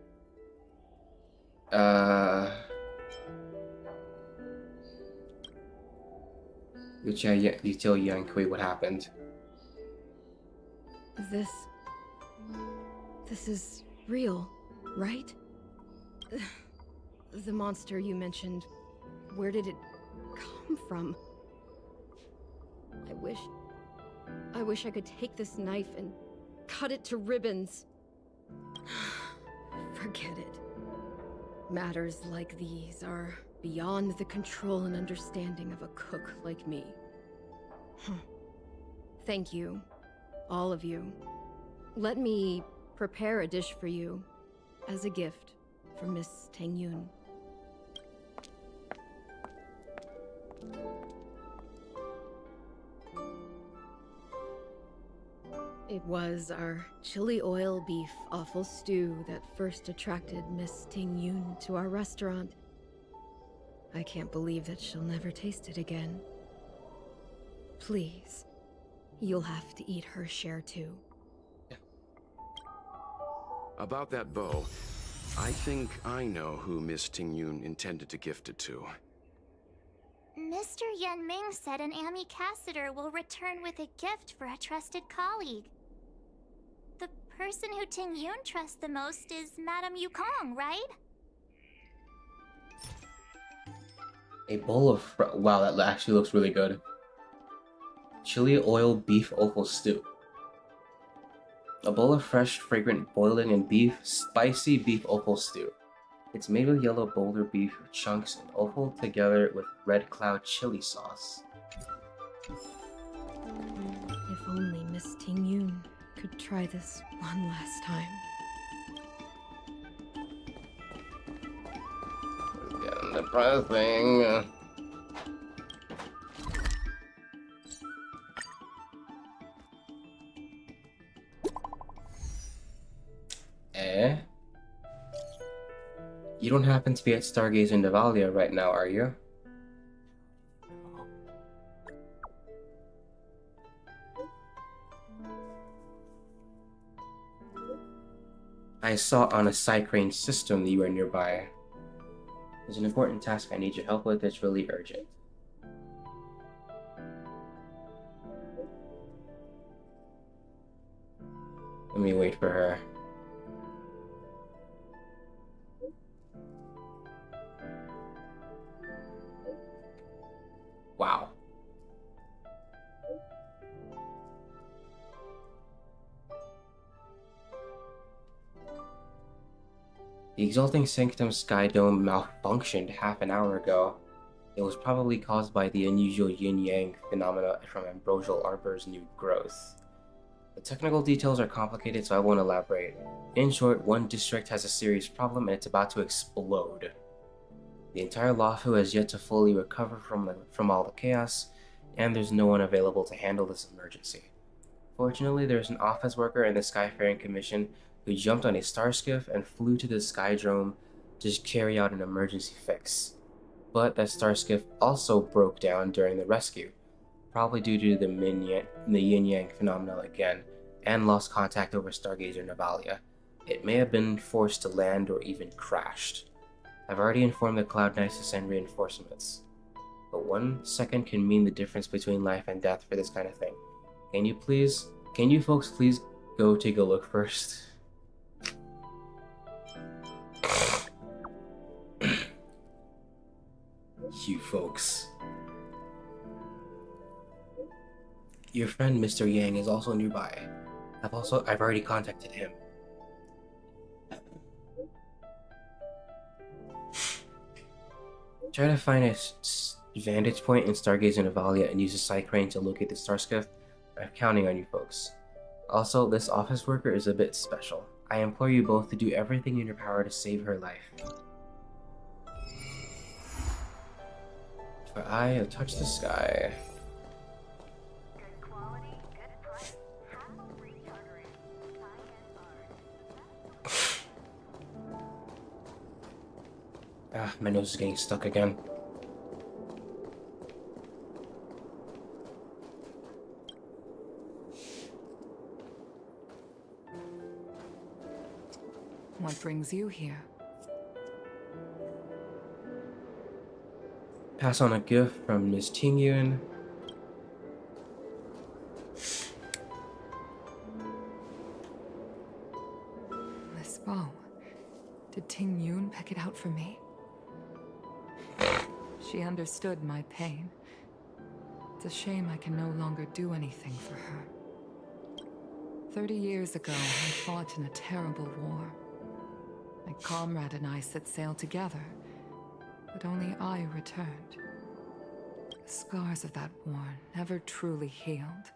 You tell Yang Kui what happened. This is real, right? The monster you mentioned, where did it come from? I wish I could take this knife and cut it to ribbons. Forget it. Matters like these are beyond the control and understanding of a cook like me. Thank you, all of you. Let me prepare a dish for you as a gift from Miss Tingyun. It was our chili oil beef offal stew that first attracted Miss Tingyun to our restaurant. I can't believe that she'll never taste it again. Please, you'll have to eat her share too. About that bow, I think I know who Miss Tingyun intended to gift it to. Mr. Yan Ming said an ambassador will return with a gift for a trusted colleague. The person who Tingyun trusts the most is Madame Yukong, right? A bowl of wow, that actually looks really good. Chili oil beef offal stew. A bowl of fresh, fragrant boiling and spicy beef offal stew. It's made with yellow boulder beef chunks and offal together with red cloud chili sauce. If only Miss Tingyun could try this one last time. It's getting depressing. You don't happen to be at Stargazer Navalia right now, are you? I saw on a Psycrane system that you are nearby. There's an important task I need your help with that's really urgent. Let me wait for her. Wow. The Exalting Sanctum Sky Dome malfunctioned half an hour ago. It was probably caused by the unusual yin-yang phenomena from Ambrosial Arbor's new growth. The technical details are complicated, so I won't elaborate. In short, one district has a serious problem and it's about to explode. The entire Lafu has yet to fully recover from all the chaos, and there's no one available to handle this emergency. Fortunately, there's an office worker in the Skyfaring Commission who jumped on a starskiff and flew to the Skydrome to carry out an emergency fix. But that starskiff also broke down during the rescue, probably due to the yin-yang phenomena again, and lost contact over Stargazer Navalia. It may have been forced to land or even crashed. I've already informed the Cloud Knights to send reinforcements. But 1 second can mean the difference between life and death for this kind of thing. Can you folks please go take a look first? You folks. Your friend Mr. Yang is also nearby. I've already contacted him. Try to find a vantage point in Stargazer Navalia and use a Psycrane to locate the starskiff. I'm counting on you folks. Also, this office worker is a bit special. I implore you both to do everything in your power to save her life. For I have touched the sky. Ah, my nose is getting stuck again. What brings you here? Pass on a gift from Miss Tingyun. This bow. Did Ting Yun pick it out for me? She understood my pain. It's a shame I can no longer do anything for her. 30 years ago, I fought in a terrible war. My comrade and I set sail together, but only I returned. The scars of that war never truly healed.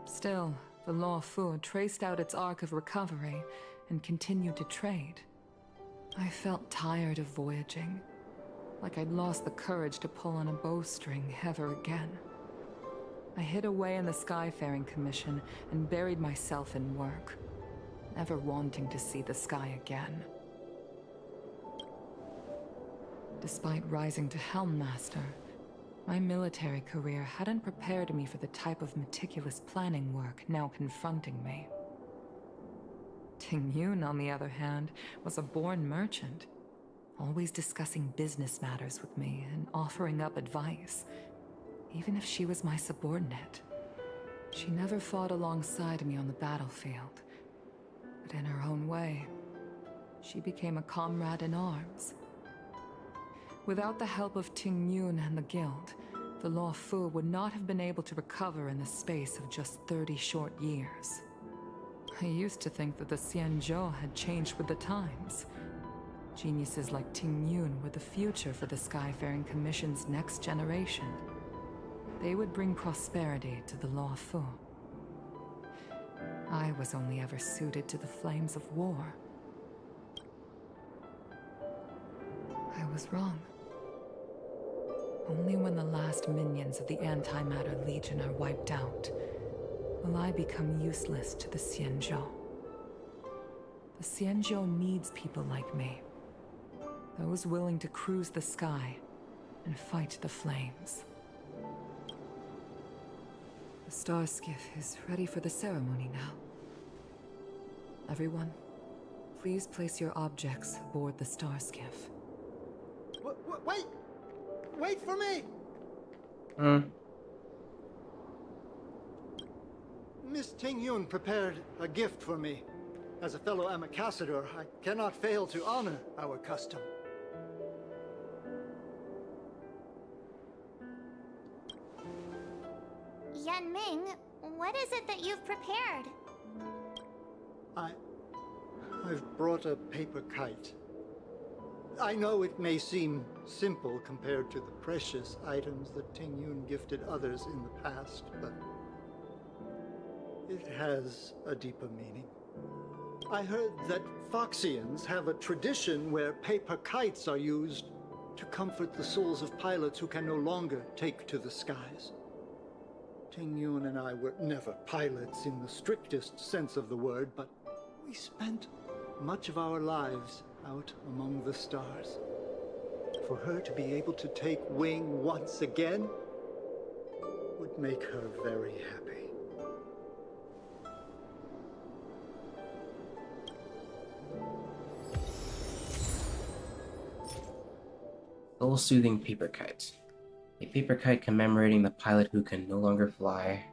Still, the Law Fu traced out its arc of recovery and continued to trade. I felt tired of voyaging, like I'd lost the courage to pull on a bowstring ever again. I hid away in the Skyfaring Commission and buried myself in work, never wanting to see the sky again. Despite rising to Helm Master, my military career hadn't prepared me for the type of meticulous planning work now confronting me. Ting Yun, on the other hand, was a born merchant, always discussing business matters with me and offering up advice, even if she was my subordinate. She never fought alongside me on the battlefield, but in her own way, she became a comrade in arms. Without the help of Ting Yun and the Guild, the Law Fu would not have been able to recover in the space of just 30 short years. I used to think that the Xianzhou had changed with the times. Geniuses like Ting Yun were the future for the Skyfaring Commission's next generation. They would bring prosperity to the Law Fu. I was only ever suited to the flames of war. I was wrong. Only when the last minions of the Antimatter Legion are wiped out will I become useless to the Xianzhou. The Xianzhou needs people like me. Those willing to cruise the sky and fight the flames. The star skiff is ready for the ceremony now. Everyone, please place your objects aboard the star skiff. Wait! Wait for me! Miss Ting Yun prepared a gift for me. As a fellow ambassador, I cannot fail to honor our custom. Yan Ming, what is it that you've prepared? I've brought a paper kite. I know it may seem simple compared to the precious items that Ting Yun gifted others in the past, but it has a deeper meaning. I heard that Foxians have a tradition where paper kites are used to comfort the souls of pilots who can no longer take to the skies. Ting Yun and I were never pilots in the strictest sense of the word, but we spent much of our lives out among the stars. For her to be able to take wing once again would make her very happy. Soul-soothing paper kite. A paper kite commemorating the pilot who can no longer fly.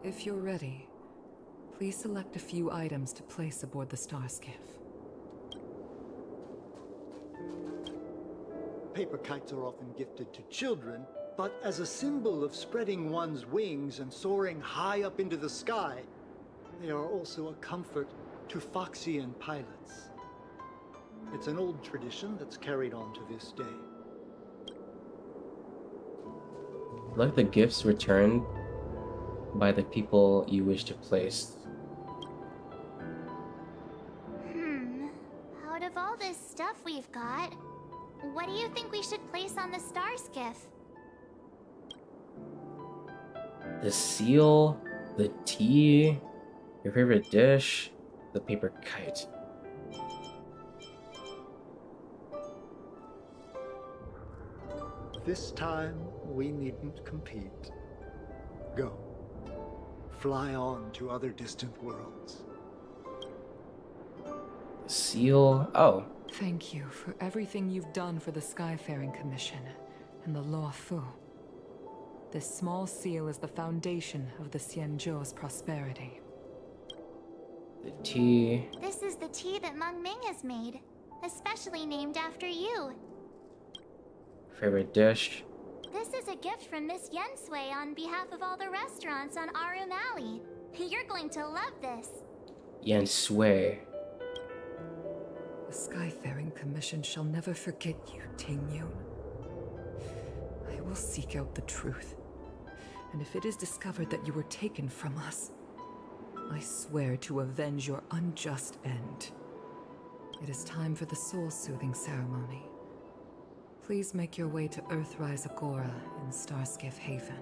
If you're ready, please select a few items to place aboard the star skiff. Paper kites are often gifted to children, but as a symbol of spreading one's wings and soaring high up into the sky, they are also a comfort to Foxian pilots. It's an old tradition that's carried on to this day. Select the gifts returned by the people you wish to place. Out of all this stuff we've got, what do you think we should place on the star skiff? The seal, the tea, your favorite dish, the paper kite. This time, we needn't compete. Go. Fly on to other distant worlds. Seal? Oh. Thank you for everything you've done for the Skyfaring Commission and the Law Fu. This small seal is the foundation of the Xianzhou's prosperity. The tea. This is the tea that Meng Ming has made, especially named after you. Favorite dish? This is a gift from Miss Yensui on behalf of all the restaurants on Arum Alley. You're going to love this. Yensui. The Skyfaring Commission shall never forget you, Ting Yun. I will seek out the truth. And if it is discovered that you were taken from us, I swear to avenge your unjust end. It is time for the soul-soothing ceremony. Please make your way to Earthrise Agora in Starskiff Haven.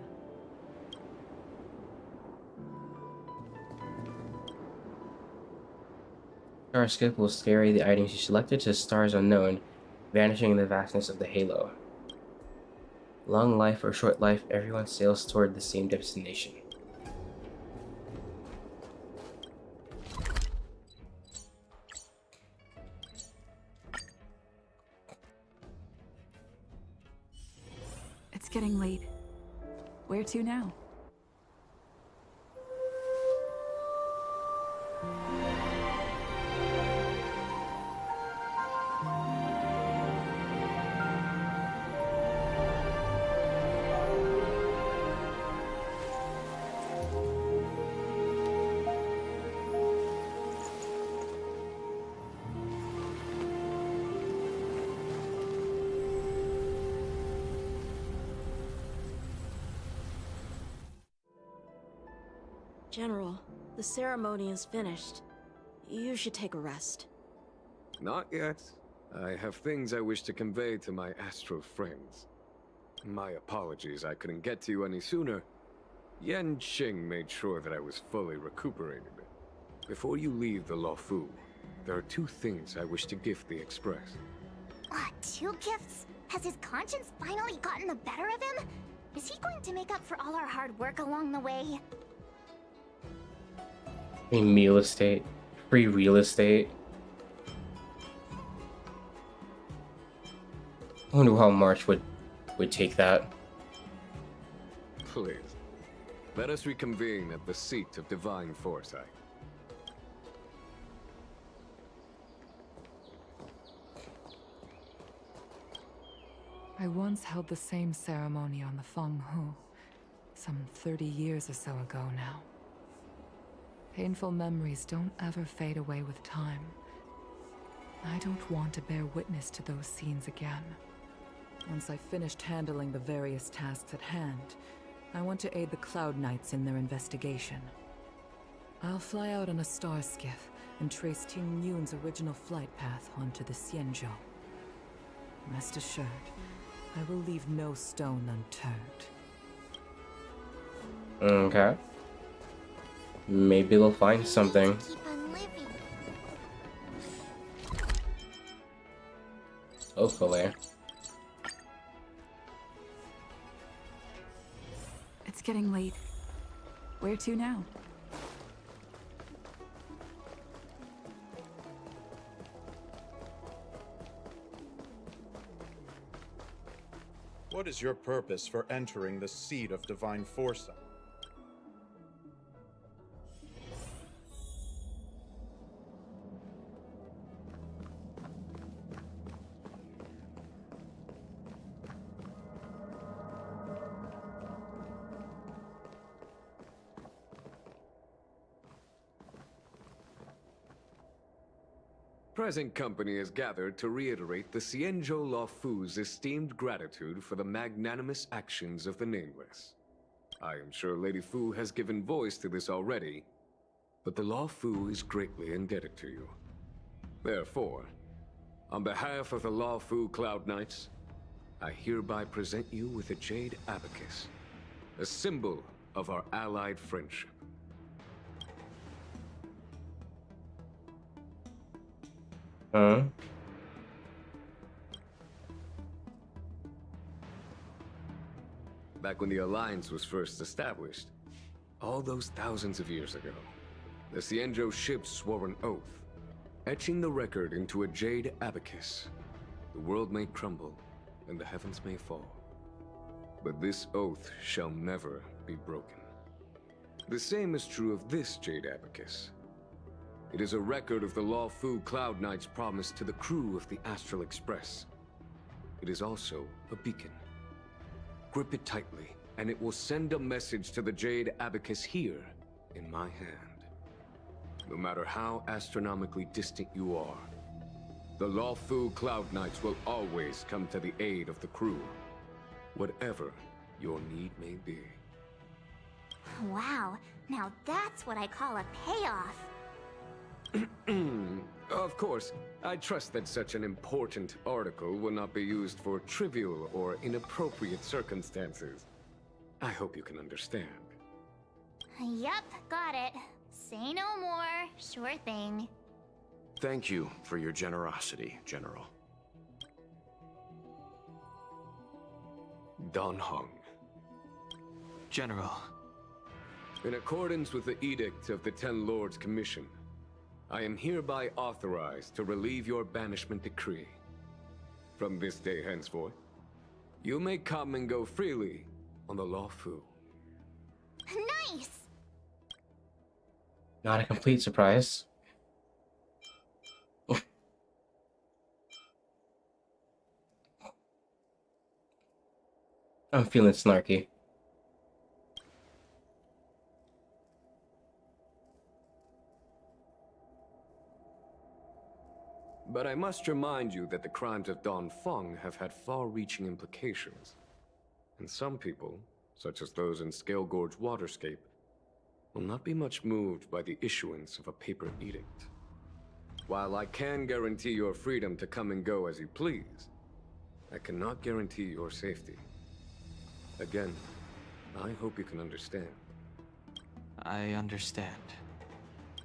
Starskiff will carry the items you selected to stars unknown, vanishing in the vastness of the halo. Long life or short life, everyone sails toward the same destination. It's getting late. Where to now? General, the ceremony is finished. You should take a rest. Not yet. I have things I wish to convey to my astral friends. My apologies I couldn't get to you any sooner. Yan Qing made sure that I was fully recuperated. Before you leave the Law Fu, there are two things I wish to gift the Express. What, 2 gifts? Has his conscience finally gotten the better of him? Is he going to make up for all our hard work along the way? Meal estate. Free real estate. I wonder how March would take that. Please, let us reconvene at the seat of divine foresight. I once held the same ceremony on the Feng Hu, some 30 years or so ago now. Painful memories don't ever fade away with time. I don't want to bear witness to those scenes again. Once I've finished handling the various tasks at hand, I want to aid the Cloud Knights in their investigation. I'll fly out on a star skiff and trace Ting Yun's original flight path onto the Xianzhou. Rest assured, I will leave no stone unturned. Okay. Maybe they'll find something. Hopefully. It's getting late. Where to now? What is your purpose for entering the seat of divine foresight? Present company is gathered to reiterate the Xianzhou Law Fu's esteemed gratitude for the magnanimous actions of the Nameless. I am sure Lady Fu has given voice to this already, but the Law Fu is greatly indebted to you. Therefore, on behalf of the Law Fu Cloud Knights, I hereby present you with a Jade Abacus, a symbol of our allied friendship. Huh? Back when the Alliance was first established, all those thousands of years ago, the Cienjo ships swore an oath, etching the record into a jade abacus. The world may crumble, and the heavens may fall, but this oath shall never be broken. The same is true of this jade abacus. It is a record of the Lawfu Cloud Knight's promise to the crew of the Astral Express. It is also a beacon. Grip it tightly, and it will send a message to the jade abacus here in my hand. No matter how astronomically distant you are, the Lawfu Cloud Knights will always come to the aid of the crew, whatever your need may be. Wow, now that's what I call a payoff. Of course, I trust that such an important article will not be used for trivial or inappropriate circumstances. I hope you can understand. Yup, got it. Say no more. Sure thing. Thank you for your generosity, General. Don Hung. General. In accordance with the Edict of the Ten Lords Commission, I am hereby authorized to relieve your banishment decree. From this day henceforth, you may come and go freely on the Lawfu. Nice! Not a complete surprise. I'm feeling snarky. But I must remind you that the crimes of Don Feng have had far-reaching implications. And some people, such as those in Scale Gorge Waterscape, will not be much moved by the issuance of a paper edict. While I can guarantee your freedom to come and go as you please, I cannot guarantee your safety. Again, I hope you can understand. I understand.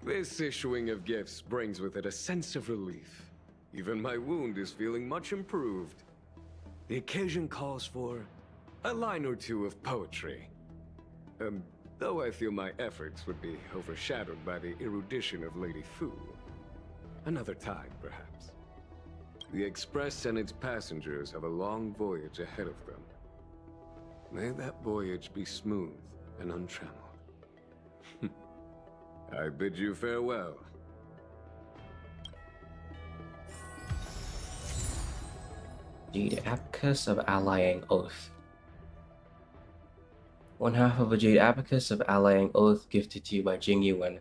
This issuing of gifts brings with it a sense of relief. Even my wound is feeling much improved. The occasion calls for a line or two of poetry. Though I feel my efforts would be overshadowed by the erudition of Lady Fu. Another time, perhaps. The Express and its passengers have a long voyage ahead of them. May that voyage be smooth and untrammeled. I bid you farewell. Jade Abacus of Allying Oath. One half of a Jade Abacus of Allying Oath gifted to you by Jing Yuan.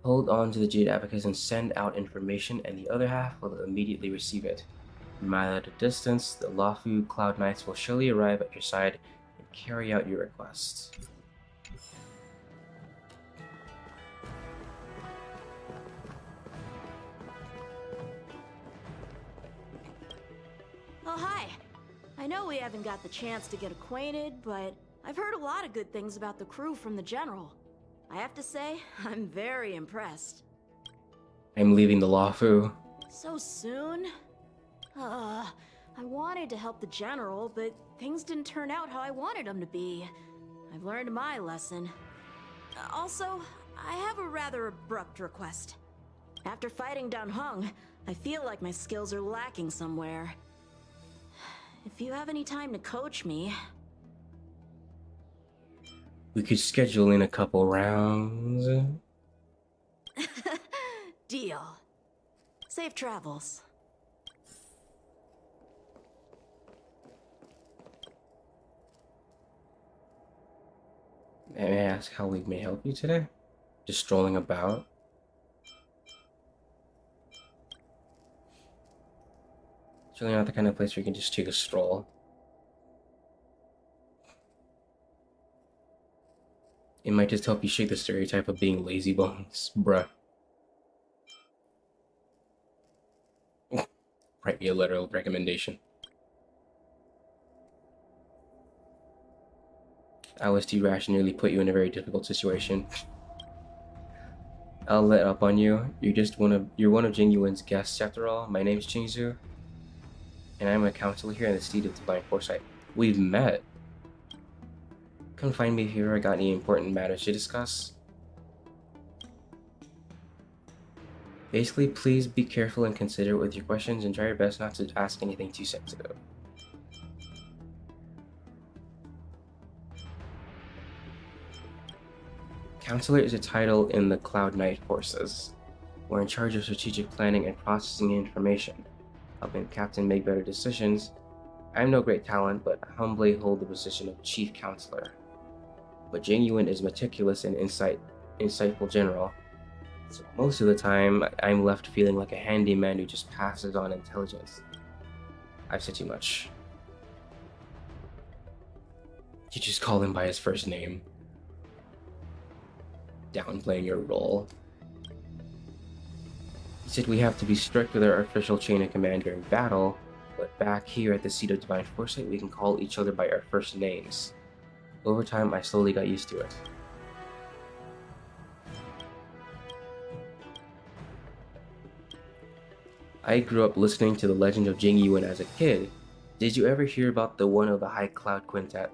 Hold on to the Jade Abacus and send out information, and the other half will immediately receive it. No matter the distance, the Lawfu Cloud Knights will surely arrive at your side and carry out your requests. Oh, hi. I know we haven't got the chance to get acquainted, but I've heard a lot of good things about the crew from the General. I have to say, I'm very impressed. I'm leaving the Lawfu. So soon? I wanted to help the General, but things didn't turn out how I wanted them to be. I've learned my lesson. Also, I have a rather abrupt request. After fighting Don Hung, I feel like my skills are lacking somewhere. If you have any time to coach me... We could schedule in a couple rounds. Deal. Safe travels. May I ask how we may help you today? Just strolling about? It's really not the kind of place where you can just take a stroll. It might just help you shake the stereotype of being lazy bones, bruh. Write me a letter of recommendation. LSD rash nearly put you in a very difficult situation. I'll let up on you. You're one of Jingyuan's guests after all. My name's Qingzu, and I'm a counselor here in the seat of Divine Foresight. We've met. Come find me if you ever got any important matters to discuss. Basically, please be careful and considerate with your questions and try your best not to ask anything too sensitive. Counselor is a title in the Cloud Knight forces. We're in charge of strategic planning and processing information, helping the captain make better decisions. I'm no great talent, but humbly hold the position of chief counselor. But Jingyuan is meticulous and insightful general. So most of the time, I'm left feeling like a handyman who just passes on intelligence. I've said too much. You just call him by his first name. Downplaying your role. He said we have to be strict with our official chain of command during battle, but back here at the seat of Divine Foresight, we can call each other by our first names. Over time, I slowly got used to it. I grew up listening to the legend of Jingyuan as a kid. Did you ever hear about the one of the High Cloud Quintet?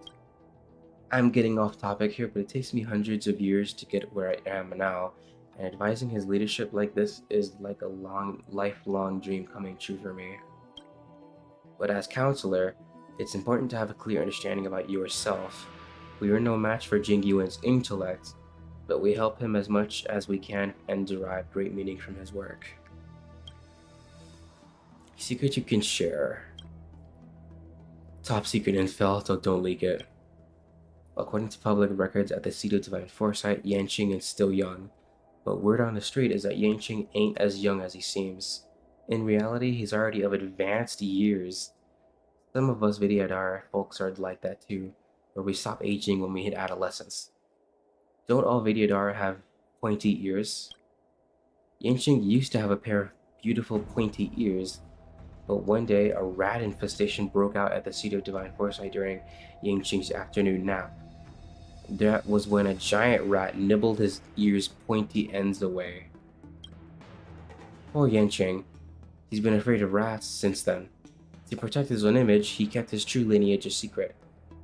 I'm getting off topic here, but it takes me hundreds of years to get where I am now, and advising his leadership like this is like a lifelong dream coming true for me. But as counselor, it's important to have a clear understanding about yourself. We are no match for Jingyuan's intellect, but we help him as much as we can and derive great meaning from his work. Secret you can share. Top secret intel, so don't leak it. According to public records at the seat of Divine Foresight, Yanqing is still young, but word on the street is that Yanqing ain't as young as he seems. In reality, he's already of advanced years. Some of us Vidyadhara folks are like that too, where we stop aging when we hit adolescence. Don't all Vidyadhara have pointy ears? Yanqing used to have a pair of beautiful pointy ears, but one day a rat infestation broke out at the seat of Divine Foresight during Yanqing's afternoon nap. That was when a giant rat nibbled his ears' pointy ends away. Poor Yanqing. He's been afraid of rats since then. To protect his own image, he kept his true lineage a secret,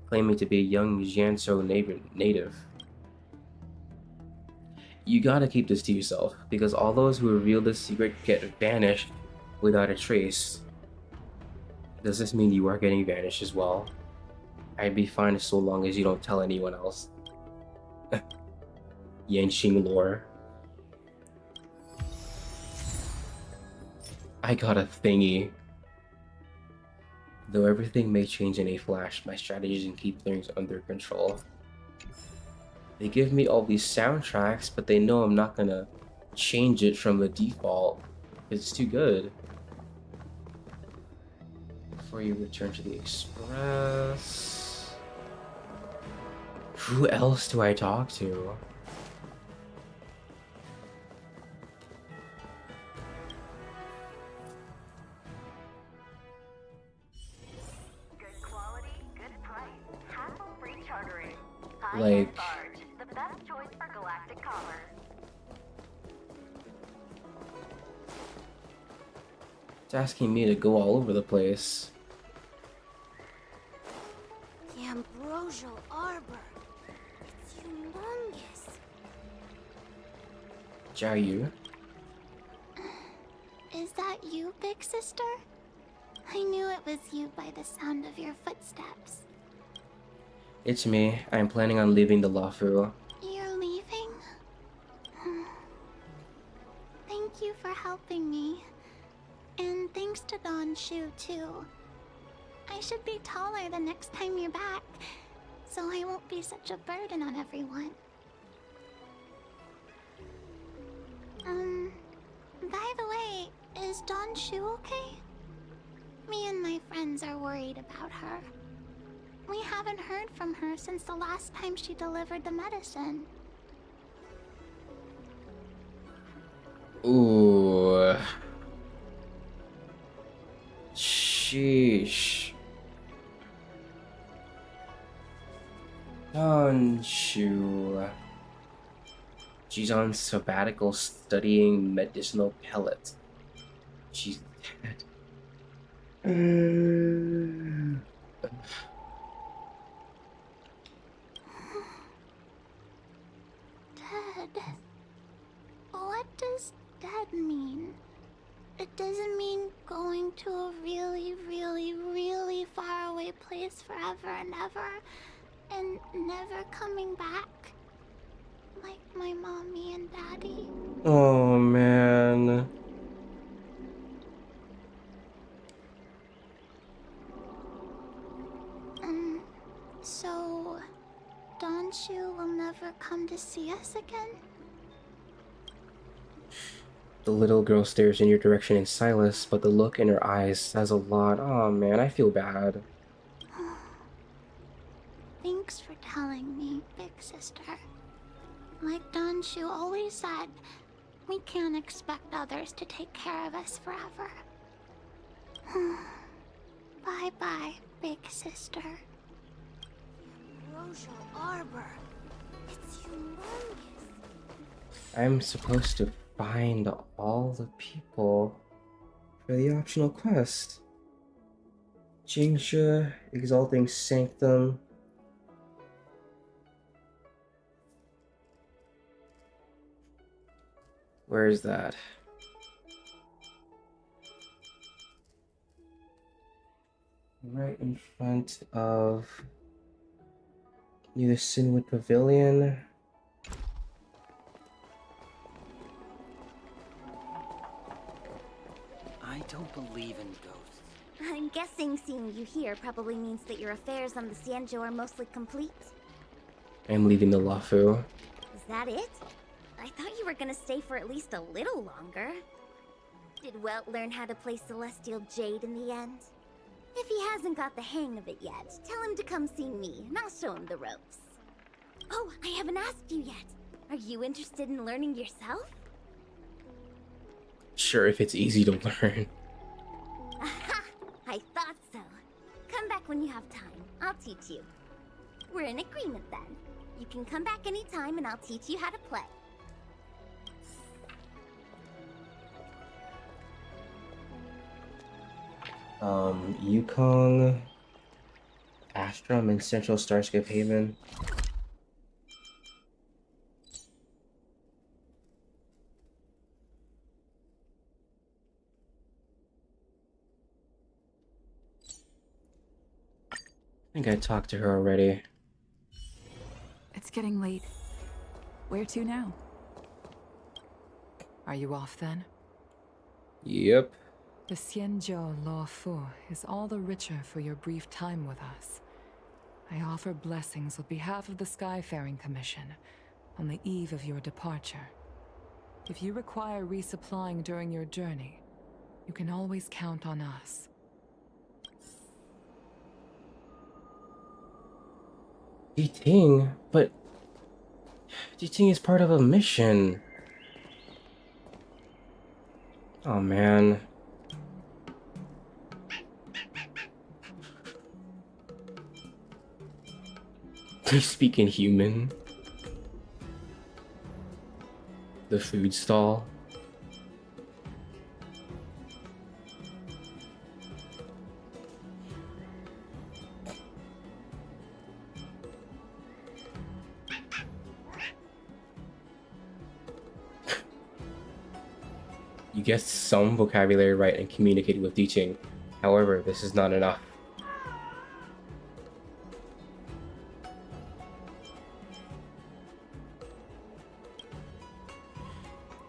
claiming to be a young Jianzhou native. You gotta keep this to yourself, because all those who reveal this secret get vanished without a trace. Does this mean you are getting vanished as well? I'd be fine so long as you don't tell anyone else. Yanqing lore. I got a thingy. Though everything may change in a flash, my strategies can keep things under control. They give me all these soundtracks, but they know I'm not gonna change it from the default. It's too good. Before you return to the express... Who else do I talk to? Like, the best choice for galactic commerce. it's asking me to go all over the place. The ambrosial arbor. It's humongous. Jiayu? Is that you, big sister? I knew it was you by the sound of your footsteps. It's me. I'm planning on leaving the Luofu. You're leaving? Thank you for helping me. And thanks to Don Shu, too. I should be taller the next time you're back, so I won't be such a burden on everyone. By the way, is Don Shu okay? Me and my friends are worried about her. We haven't heard from her since the last time she delivered the medicine. Ooh. Sheesh. Don Shu. She's on sabbatical studying medicinal pellets. She's dead. Dead. What does dead mean? It doesn't mean going to a really, really, really far away place forever and ever and never coming back. Like my mommy and daddy. Oh man. So Donshu will never come to see us again? The little girl stares in your direction in silence, but the look in her eyes says a lot. Oh man, I feel bad. Thanks for telling me, big sister. Like Donshu always said, we can't expect others to take care of us forever. Bye-bye, big sister. Rochelle Arbor. It's humongous. I'm supposed to find all the people for the optional quest. Jingsha, Exalting Sanctum. Where is that? Right in front of near the Sinwood Pavilion. I don't believe in ghosts. I'm guessing seeing you here probably means that your affairs on the Xianzhou are mostly complete. I'm leaving the Luofu. Is that it? I thought you were gonna stay for at least a little longer. Did Welt learn how to play Celestial Jade in the end? If he hasn't got the hang of it yet, tell him to come see me, and I'll show him the ropes. Oh, I haven't asked you yet. Are you interested in learning yourself? Sure, if it's easy to learn. Aha! I thought so. Come back when you have time. I'll teach you. We're in agreement then. You can come back anytime and I'll teach you how to play. Yukong, Astrum, and Central Starscape Haven. I think I talked to her already. It's getting late. Where to now? Are you off then? Yep. The Xianzhou Luofu is all the richer for your brief time with us. I offer blessings on behalf of the Skyfaring Commission on the eve of your departure. If you require resupplying during your journey, you can always count on us. Jiting, but Jiting is part of a mission. Oh man. They speak in human. The food stall. You get some vocabulary right and communicated with teaching. However, this is not enough.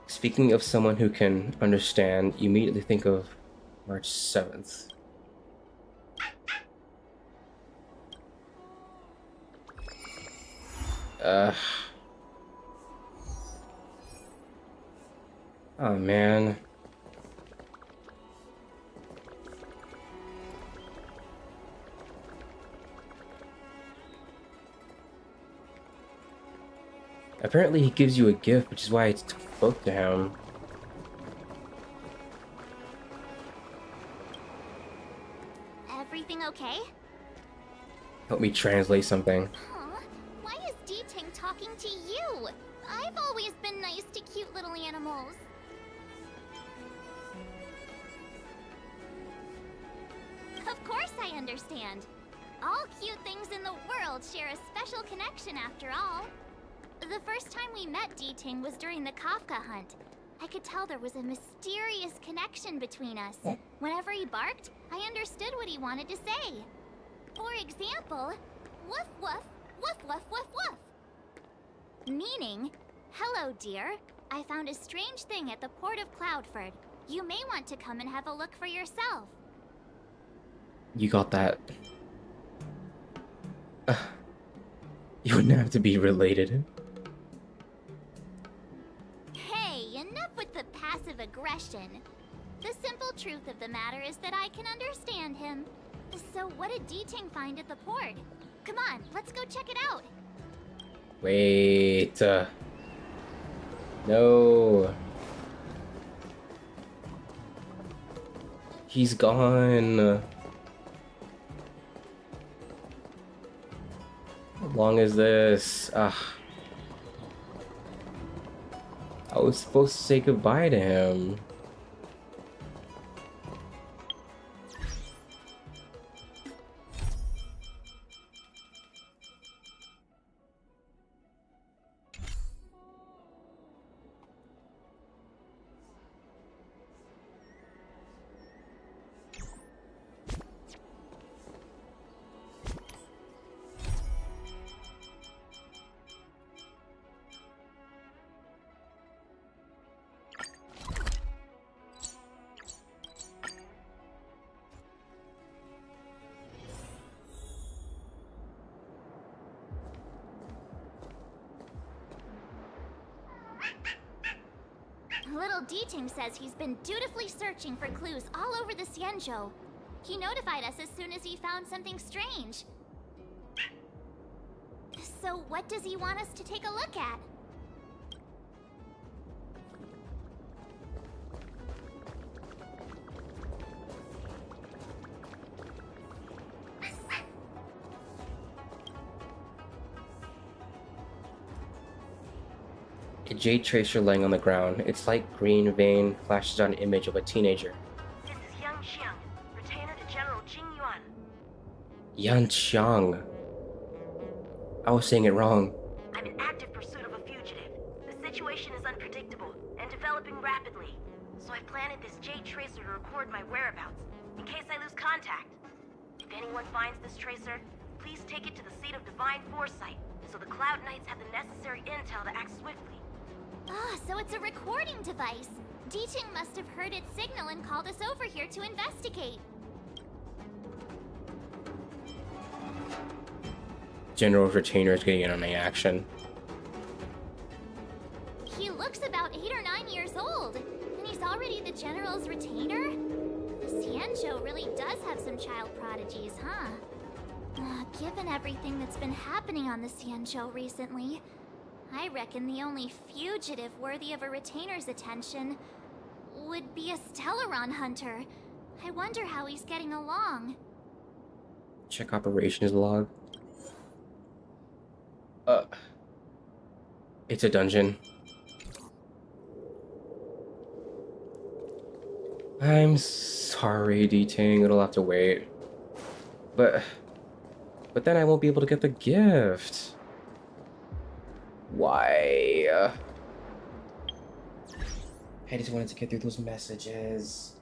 Speaking of someone who can understand, you immediately think of March 7th. Oh man. Apparently he gives you a gift, which is why I spoke to him. Everything okay? Help me translate something. Aw, why is D-Ting talking to you? I've always been nice to cute little animals. Of course I understand. All cute things in the world share a special connection after all. The first time we met D-Ting was during the Kafka hunt. I could tell there was a mysterious connection between us. Whenever he barked, I understood what he wanted to say. For example, woof woof, woof woof woof woof. Meaning, hello dear, I found a strange thing at the port of Cloudford. You may want to come and have a look for yourself. You got that. You wouldn't have to be related. Hey, enough with the passive aggression. The simple truth of the matter is that I can understand him. So what did D-Ting find at the port? Come on, let's go check it out. Wait. No. He's gone. How long is this? I was supposed to say goodbye to him. Little D-Ting says he's been dutifully searching for clues all over the Xianzhou. He notified us as soon as he found something strange. So what does he want us to take a look at? A jade tracer laying on the ground. Its light green vein flashes on an image of a teenager. This is Yang Xiang, retainer to General Jing Yuan. Yan Xiang. I was saying it wrong. I'm in active pursuit of a fugitive. The situation is unpredictable and developing rapidly. So I've planted this jade tracer to record my whereabouts, in case I lose contact. If anyone finds this tracer, please take it to the seat of divine foresight, so the Cloud Knights have the necessary intel to act swiftly. Ah, so it's a recording device. D-Ting must have heard its signal and called us over here to investigate. General's retainer is getting in on the action. He looks about 8 or 9 years old, and he's already the General's retainer? The Xianzhou really does have some child prodigies, huh? Given everything that's been happening on the Xianzhou recently, I reckon the only fugitive worthy of a retainer's attention would be a Stellaron hunter. I wonder how he's getting along. Check operations log. It's a dungeon. I'm sorry, D-Ting, it'll have to wait. But then I won't be able to get the gift. Why? I just wanted to get through those messages.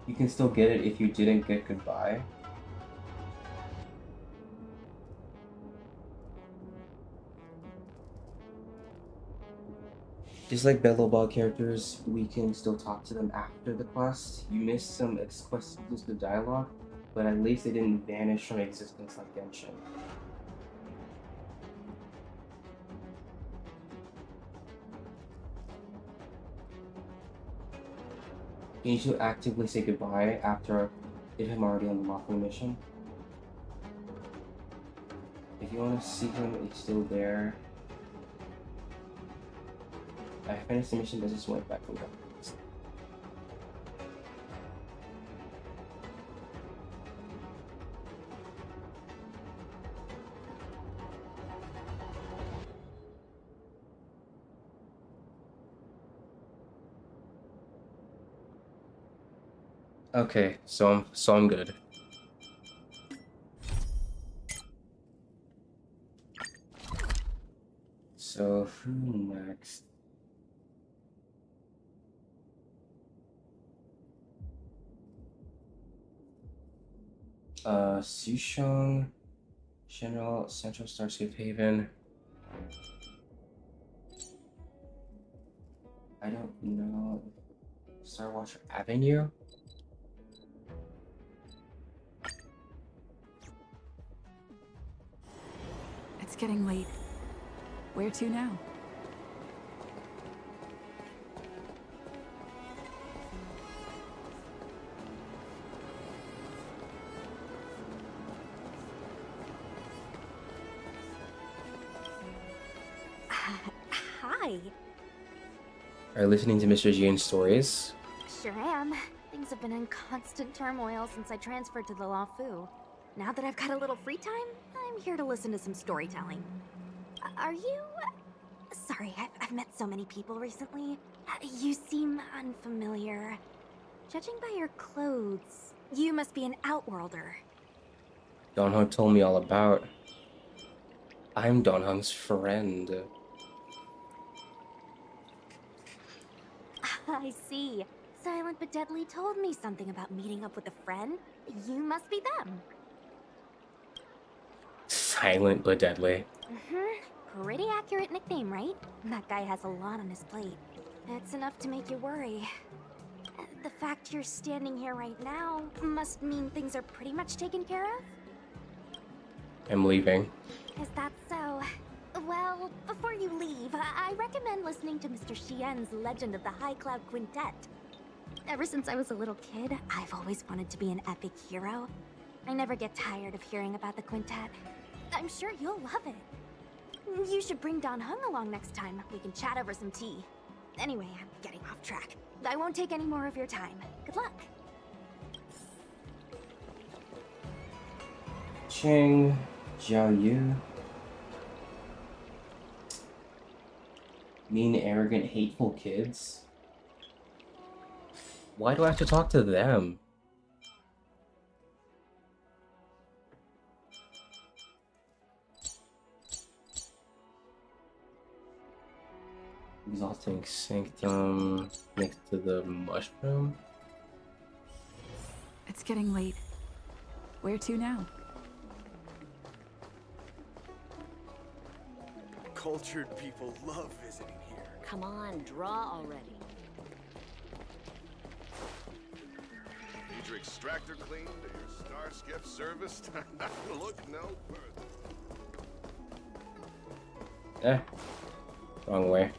You can still get it if you didn't get goodbye. Just like Bellobog characters, we can still talk to them after the quest. You missed some exclusive dialogue, but at least they didn't vanish from existence like Genshin. You need to actively say goodbye after if I'm already on the Warframe mission. If you want to see him, he's still there. I finished the mission, but just went back and got it. Okay, so I'm good. So who next? Sushong, General, Central Starscape Haven. I don't know. Star Watcher Avenue? It's getting late. Where to now? Hi. Are you listening to Mr. Jian's stories? Sure am. Things have been in constant turmoil since I transferred to the Luofu. Now that I've got a little free time, I'm here to listen to some storytelling. Are you... Sorry, I've met so many people recently. You seem unfamiliar. Judging by your clothes, you must be an Outworlder. Donghung told me all about. I'm Donghung's friend. I see. Silent but Deadly told me something about meeting up with a friend. You must be them. Silent but deadly. Pretty accurate nickname, right? That guy has a lot on his plate. It's enough to make you worry. The fact you're standing here right now must mean things are pretty much taken care of? I'm leaving. Is that so? Well, before you leave, I recommend listening to Mr. Xian's Legend of the High Cloud Quintet. Ever since I was a little kid, I've always wanted to be an epic hero. I never get tired of hearing about the quintet. I'm sure you'll love it. You should bring Donghung along next time. We can chat over some tea. Anyway, I'm getting off track. I won't take any more of your time. Good luck. Ching, Jiaoyu. Mean, arrogant, hateful kids. Why do I have to talk to them? Exalting Sanctum next to the mushroom. It's getting late. Where to now? Cultured people love visiting here. Come on, draw already. Need your extractor cleaned or your star skiff serviced? Look no further. Wrong way.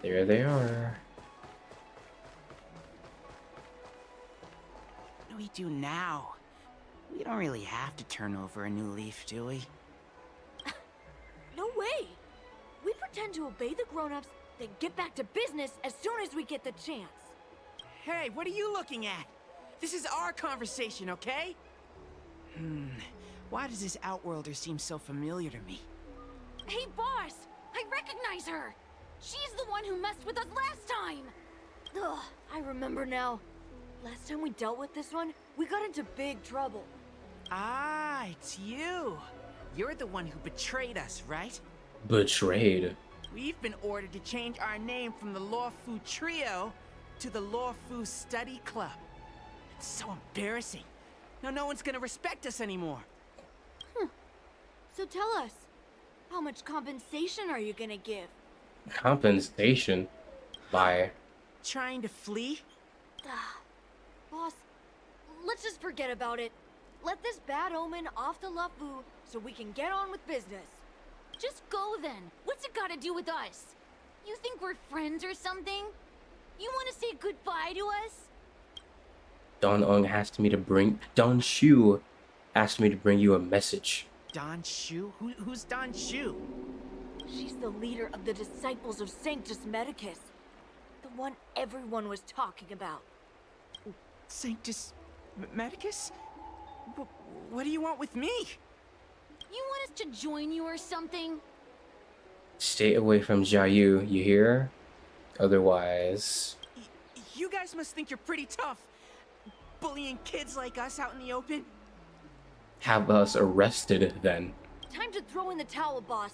There they are. What do we do now? We don't really have to turn over a new leaf, do we? No way! We pretend to obey the grown-ups, then get back to business as soon as we get the chance. Hey, what are you looking at? This is our conversation, okay? Why does this Outworlder seem so familiar to me? Hey, boss! I recognize her! She's the one who messed with us last time! Ugh, I remember now. Last time we dealt with this one, we got into big trouble. Ah, it's you. You're the one who betrayed us, right? Betrayed. We've been ordered to change our name from the Luofu Trio to the Luofu Study Club. It's so embarrassing. Now no one's gonna respect us anymore. So So tell us, how much compensation are you gonna give? Compensation? By Trying to flee? Boss, let's just forget about it. Let this bad omen off the Lafu so we can get on with business. Just go then. What's it got to do with us? You think we're friends or something? You want to say goodbye to us? Don Shu asked me to bring you a message. Don Shu? Who's Don Shu? She's the leader of the disciples of Sanctus Medicus. The one everyone was talking about. Sanctus Medicus? What do you want with me? You want us to join you or something? Stay away from Jiayu, you hear? Otherwise... You guys must think you're pretty tough. Bullying kids like us out in the open. Have us arrested, then. Time to throw in the towel, boss.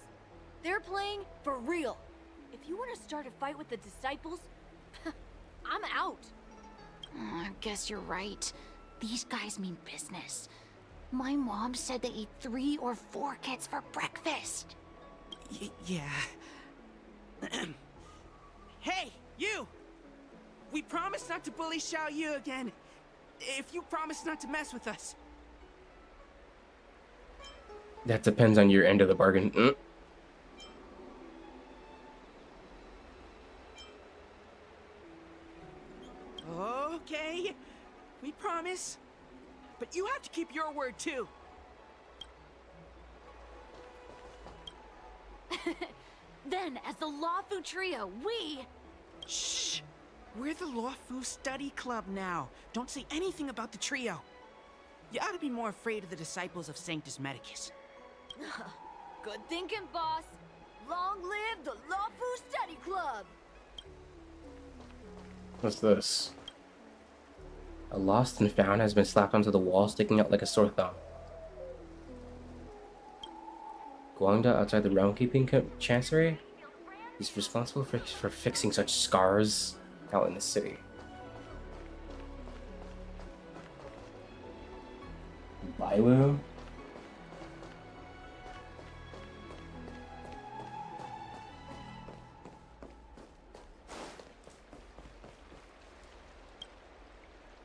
They're playing for real. If you want to start a fight with the disciples, I'm out. I guess you're right. These guys mean business. My mom said they ate 3 or 4 kids for breakfast. Yeah. Hey, you! We promise not to bully Xiao Yu again. If you promise not to mess with us. That depends on your end of the bargain. Okay, we promise. But you have to keep your word too. Then, as the Lawfu Trio, we... Shh! We're the Lawfu Study Club now. Don't say anything about the trio. You ought to be more afraid of the disciples of Sanctus Medicus. Good thinking, boss. Long live the Lawfu Study Club! What's this? A lost and found has been slapped onto the wall, sticking out like a sore thumb. Guangda outside the realm-keeping chancery? He's responsible for fixing such scars out in the city. Bailu?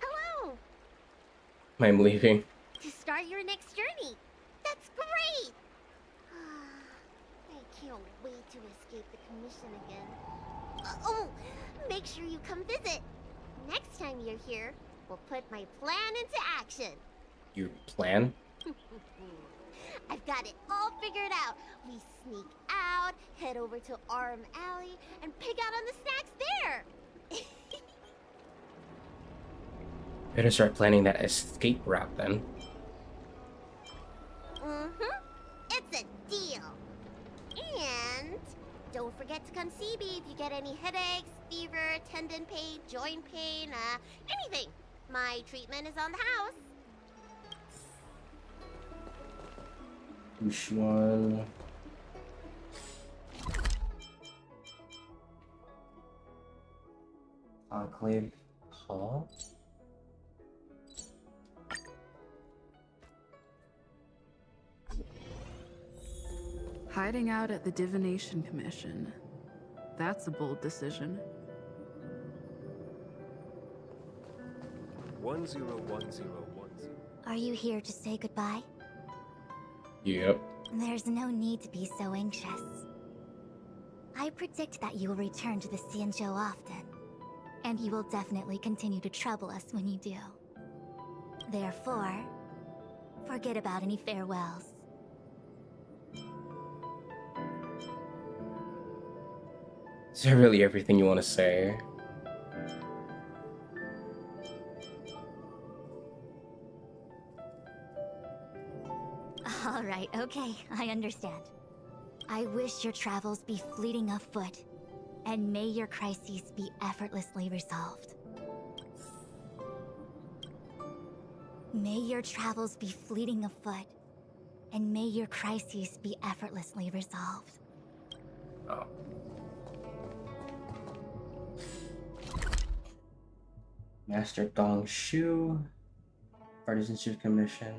Hello! I'm leaving. To start your next journey. That's great! I can't wait to escape the commission again. Oh, make sure you come visit. Next time you're here, we'll put my plan into action. Your plan? I've got it all figured out. We sneak out, head over to Arm Alley, and pick out on the snacks there. Better start planning that escape route then. It's a deal. And don't forget to come see me if you get any headaches, fever, tendon pain, joint pain, anything. My treatment is on the house. Which one? Enclave Hall? Hiding out at the Divination Commission. That's a bold decision. 101010. Are you here to say goodbye? Yep. There's no need to be so anxious. I predict that you will return to the Xianzhou often, and you will definitely continue to trouble us when you do. Therefore, forget about any farewells. Is that really everything you want to say? Alright, okay, I understand. I wish your travels be fleeting of foot, and may your crises be effortlessly resolved. May your travels be fleeting of foot, and may your crises be effortlessly resolved. Oh. Master Dong Shu, Artisanship Commission.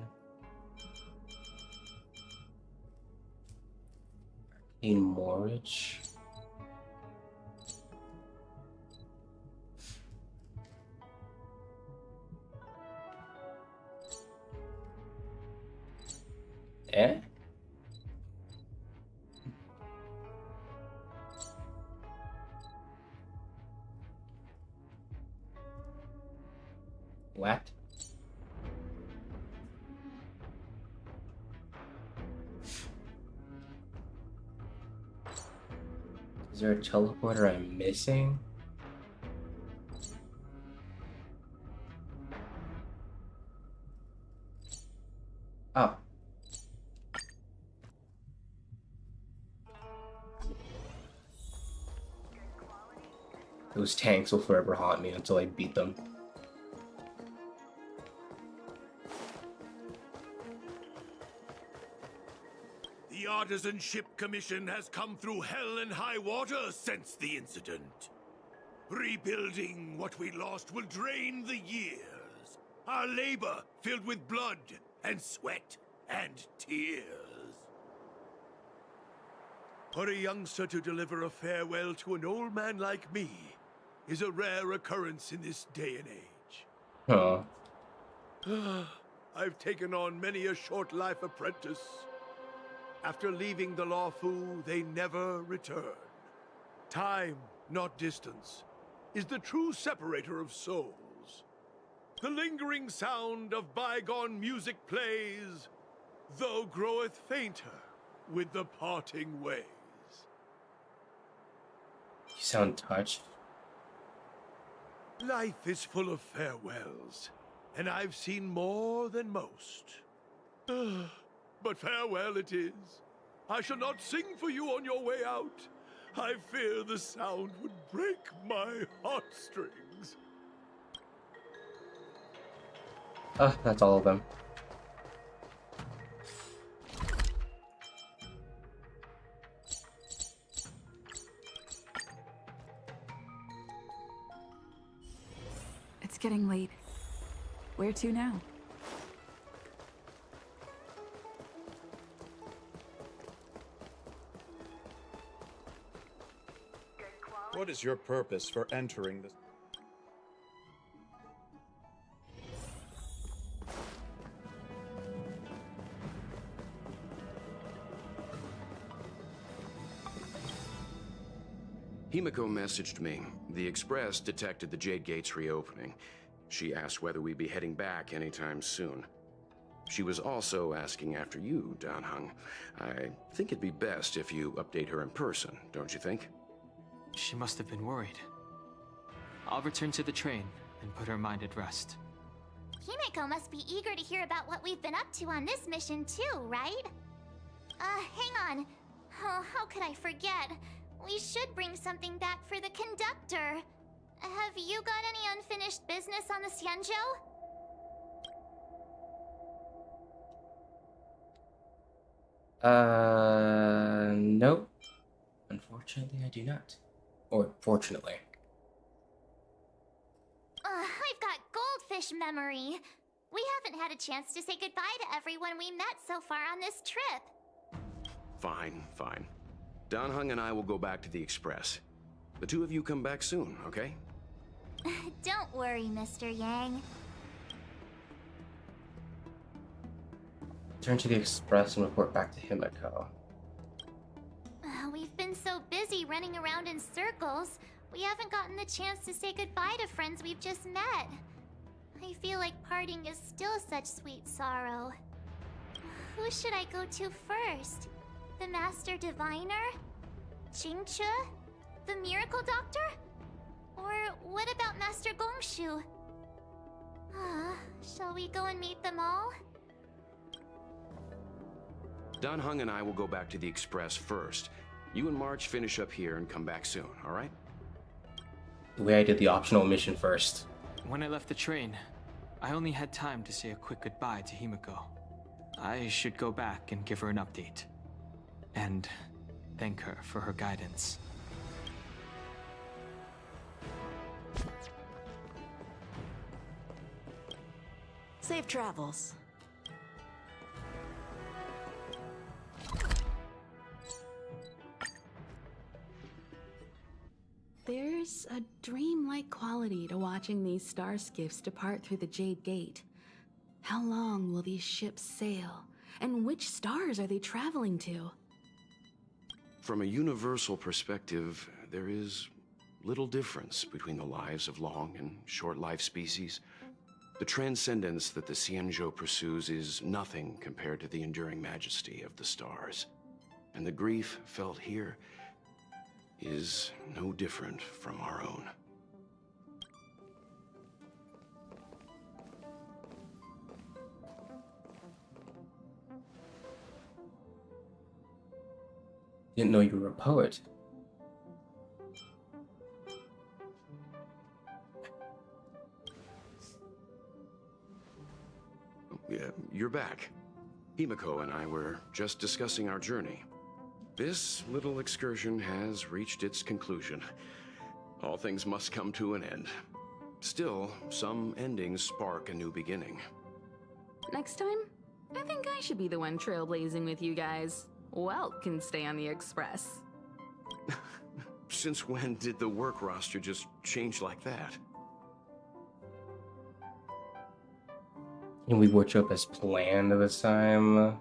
In Morage. Eh? What? Is there a teleporter I'm missing? Oh. Those tanks will forever haunt me until I beat them. The Artisan Ship Commission has come through hell and high water since the incident. Rebuilding what we lost will drain the years. Our labor filled with blood and sweat and tears. For a youngster to deliver a farewell to an old man like me is a rare occurrence in this day and age. Huh. I've taken on many a short-life apprentice. After leaving the Lawfu, they never return. Time, not distance, is the true separator of souls. The lingering sound of bygone music plays, though groweth fainter with the parting ways. You sound touched. Life is full of farewells, and I've seen more than most. But farewell it is. I shall not sing for you on your way out. I fear the sound would break my heartstrings. That's all of them. It's getting late. Where to now? What is your purpose for entering this? Himiko messaged me. The Express detected the Jade Gate's reopening. She asked whether we'd be heading back anytime soon. She was also asking after you, Danhung. I think it'd be best if you update her in person, don't you think? She must have been worried. I'll return to the train and put her mind at rest. Himiko must be eager to hear about what we've been up to on this mission too, right? Hang on. Oh, how could I forget? We should bring something back for the conductor. Have you got any unfinished business on the Xianzhou? Nope. Unfortunately, I do not. Or fortunately. I've got goldfish memory. We haven't had a chance to say goodbye to everyone we met so far on this trip. Fine, fine. Danhung and I will go back to the Express. The two of you come back soon, okay? Don't worry, Mr. Yang. Turn to the Express and report back to Himiko. We've been so busy running around in circles, we haven't gotten the chance to say goodbye to friends we've just met. I feel like parting is still such sweet sorrow. Who should I go to first? The Master Diviner? Qingche? The Miracle Doctor? Or what about Master Gongshu? Shall we go and meet them all? Danhung and I will go back to the Express first. You and March finish up here and come back soon, alright? The way I did the optional mission first. When I left the train, I only had time to say a quick goodbye to Himiko. I should go back and give her an update. And thank her for her guidance. Safe travels. There's a dreamlike quality to watching these star skiffs depart through the Jade Gate. How long will these ships sail? And which stars are they traveling to? From a universal perspective, there is little difference between the lives of long and short-lived species. The transcendence that the Xianzhou pursues is nothing compared to the enduring majesty of the stars. And the grief felt here is no different from our own. Didn't know you were a poet. Yeah, you're back. Himiko and I were just discussing our journey. This little excursion has reached its conclusion. All things must come to an end. Still, some endings spark a new beginning. Next time, I think I should be the one trailblazing with you guys. Welt can stay on the Express. Since when did the work roster just change like that? And we worked up as planned this time.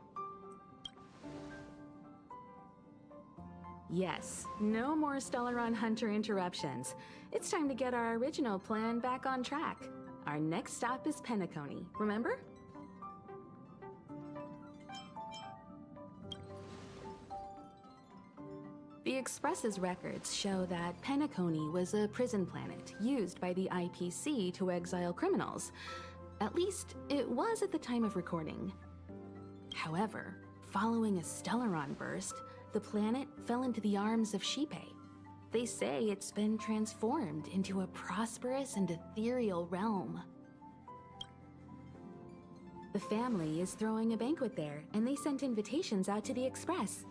Yes, no more Stellaron Hunter interruptions. It's time to get our original plan back on track. Our next stop is Penacony, remember? The Express's records show that Penacony was a prison planet used by the IPC to exile criminals. At least, it was at the time of recording. However, following a Stellaron burst, the planet fell into the arms of Xipe. They say it's been transformed into a prosperous and ethereal realm. The family is throwing a banquet there, and they sent invitations out to the Express.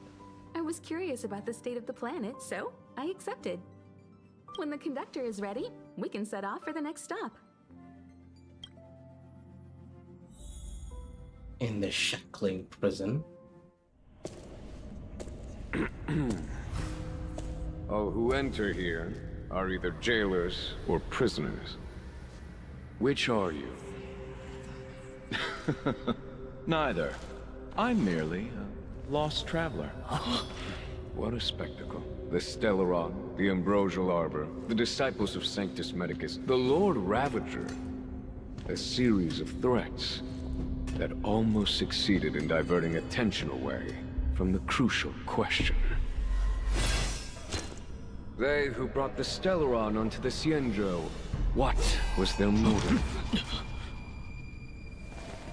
I was curious about the state of the planet, so I accepted. When the conductor is ready, we can set off for the next stop. In the shackling prison. All who enter here are either jailers or prisoners. Which are you? Neither. I'm merely a lost traveler. What a spectacle. The Stellaron, the Ambrosial Arbor, the disciples of Sanctus Medicus, the Lord Ravager. A series of threats that almost succeeded in diverting attention away from the crucial question. They who brought the Stellaron onto the Xianzhou, what was their motive?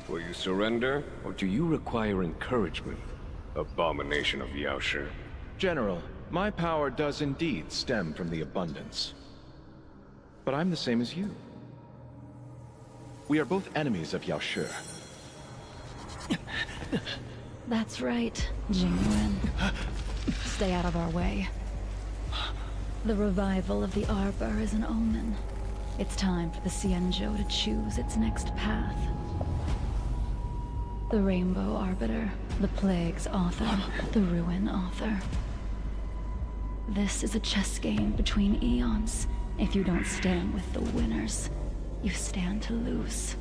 Will you surrender, or do you require encouragement? Abomination of Yaoshi. General, my power does indeed stem from the abundance. But I'm the same as you. We are both enemies of Yaoshi. That's right, Jingyuan. Stay out of our way. The revival of the Arbor is an omen. It's time for the Xianzhou to choose its next path. The Rainbow Arbiter, the Plague's author, the Ruin author. This is a chess game between eons. If you don't stand with the winners, you stand to lose.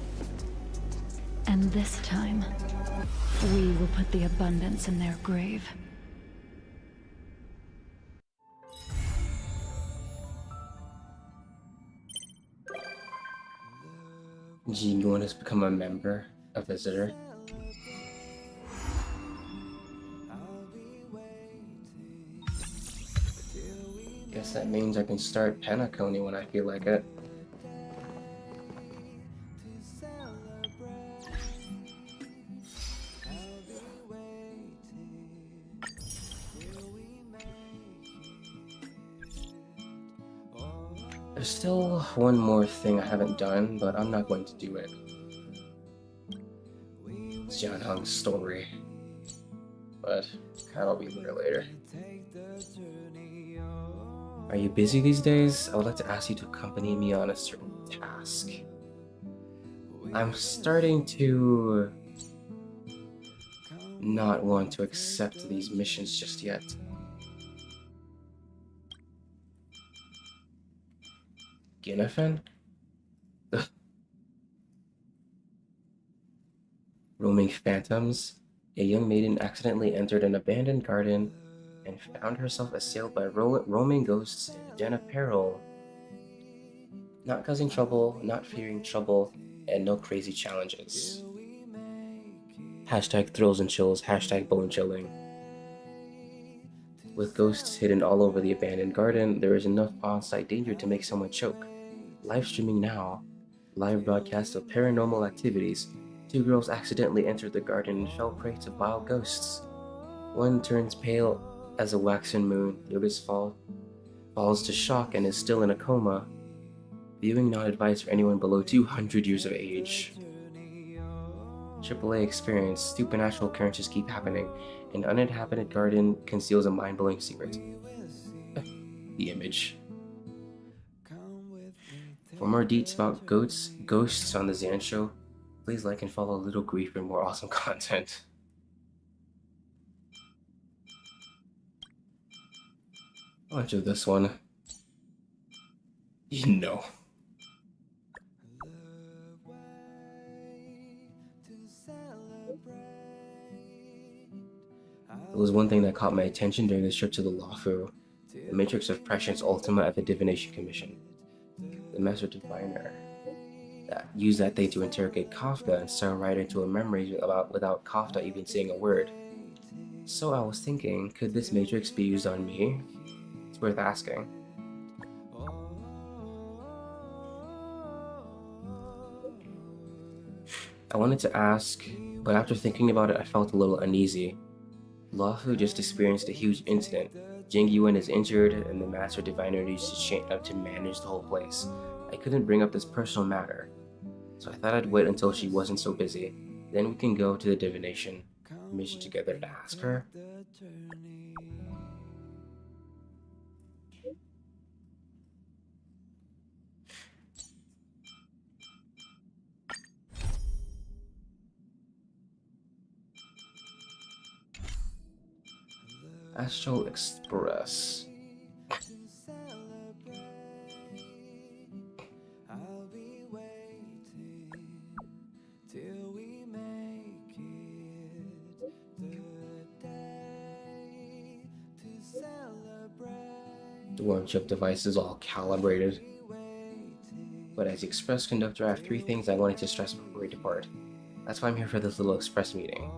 And this time, we will put the abundance in their grave. Jingyuan has become a member, a visitor. Guess that means I can start Penacony when I feel like it. There's still one more thing I haven't done, but I'm not going to do it. It's Jianheng's story. But that'll be later. Are you busy these days? I would like to ask you to accompany me on a certain task. I'm starting to not want to accept these missions just yet. Ginnafen? Ugh. Roaming phantoms. A young maiden accidentally entered an abandoned garden and found herself assailed by roaming ghosts in a den of peril. Not causing trouble, not fearing trouble, and no crazy challenges. Hashtag thrills and chills, hashtag bone chilling. With ghosts hidden all over the abandoned garden, there is enough on-site danger to make someone choke. Live streaming now. Live broadcast of paranormal activities. 2 girls accidentally entered the garden and fell prey to vile ghosts. One turns pale as a waxen moon. The other falls to shock and is still in a coma. Viewing not advised for anyone below 200 years of age. AAA experience. Supernatural occurrences keep happening. An uninhabited garden conceals a mind-blowing secret. The image. For more deets about ghosts on the Zan Show, please like and follow Little Grief for more awesome content. How much of this one? No. It was one thing that caught my attention during this trip to the Lawfu, the Matrix of Prescience Ultima at the Divination Commission. The Master Diviner that used that thing to interrogate Kafka and stare right into a memory without Kafka even saying a word. So I was thinking, could this Matrix be used on me? It's worth asking. I wanted to ask, but after thinking about it, I felt a little uneasy. Lawfu just experienced a huge incident. Jing Yuan is injured, and the Master Diviner needs to manage the whole place. I couldn't bring up this personal matter, so I thought I'd wait until she wasn't so busy. Then we can go to the divination mission together to ask her. Astral Express. The warm chip device is all calibrated. But as the express conductor, I have 3 things I wanted to stress before we depart. That's why I'm here for this little express meeting.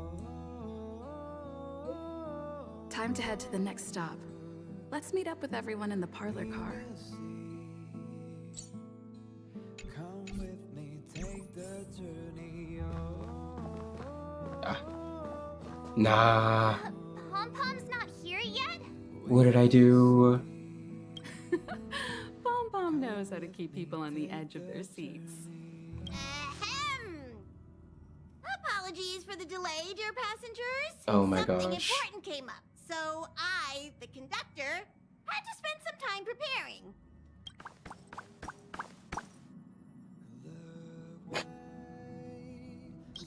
Time to head to the next stop. Let's meet up with everyone in the parlor car. Nah. Pom-Pom's not here yet? What did I do? Pom-Pom knows how to keep people on the edge of their seats. Ahem! Apologies for the delay, dear passengers. Oh my Something gosh. important came up, so I, the conductor, had to spend some time preparing.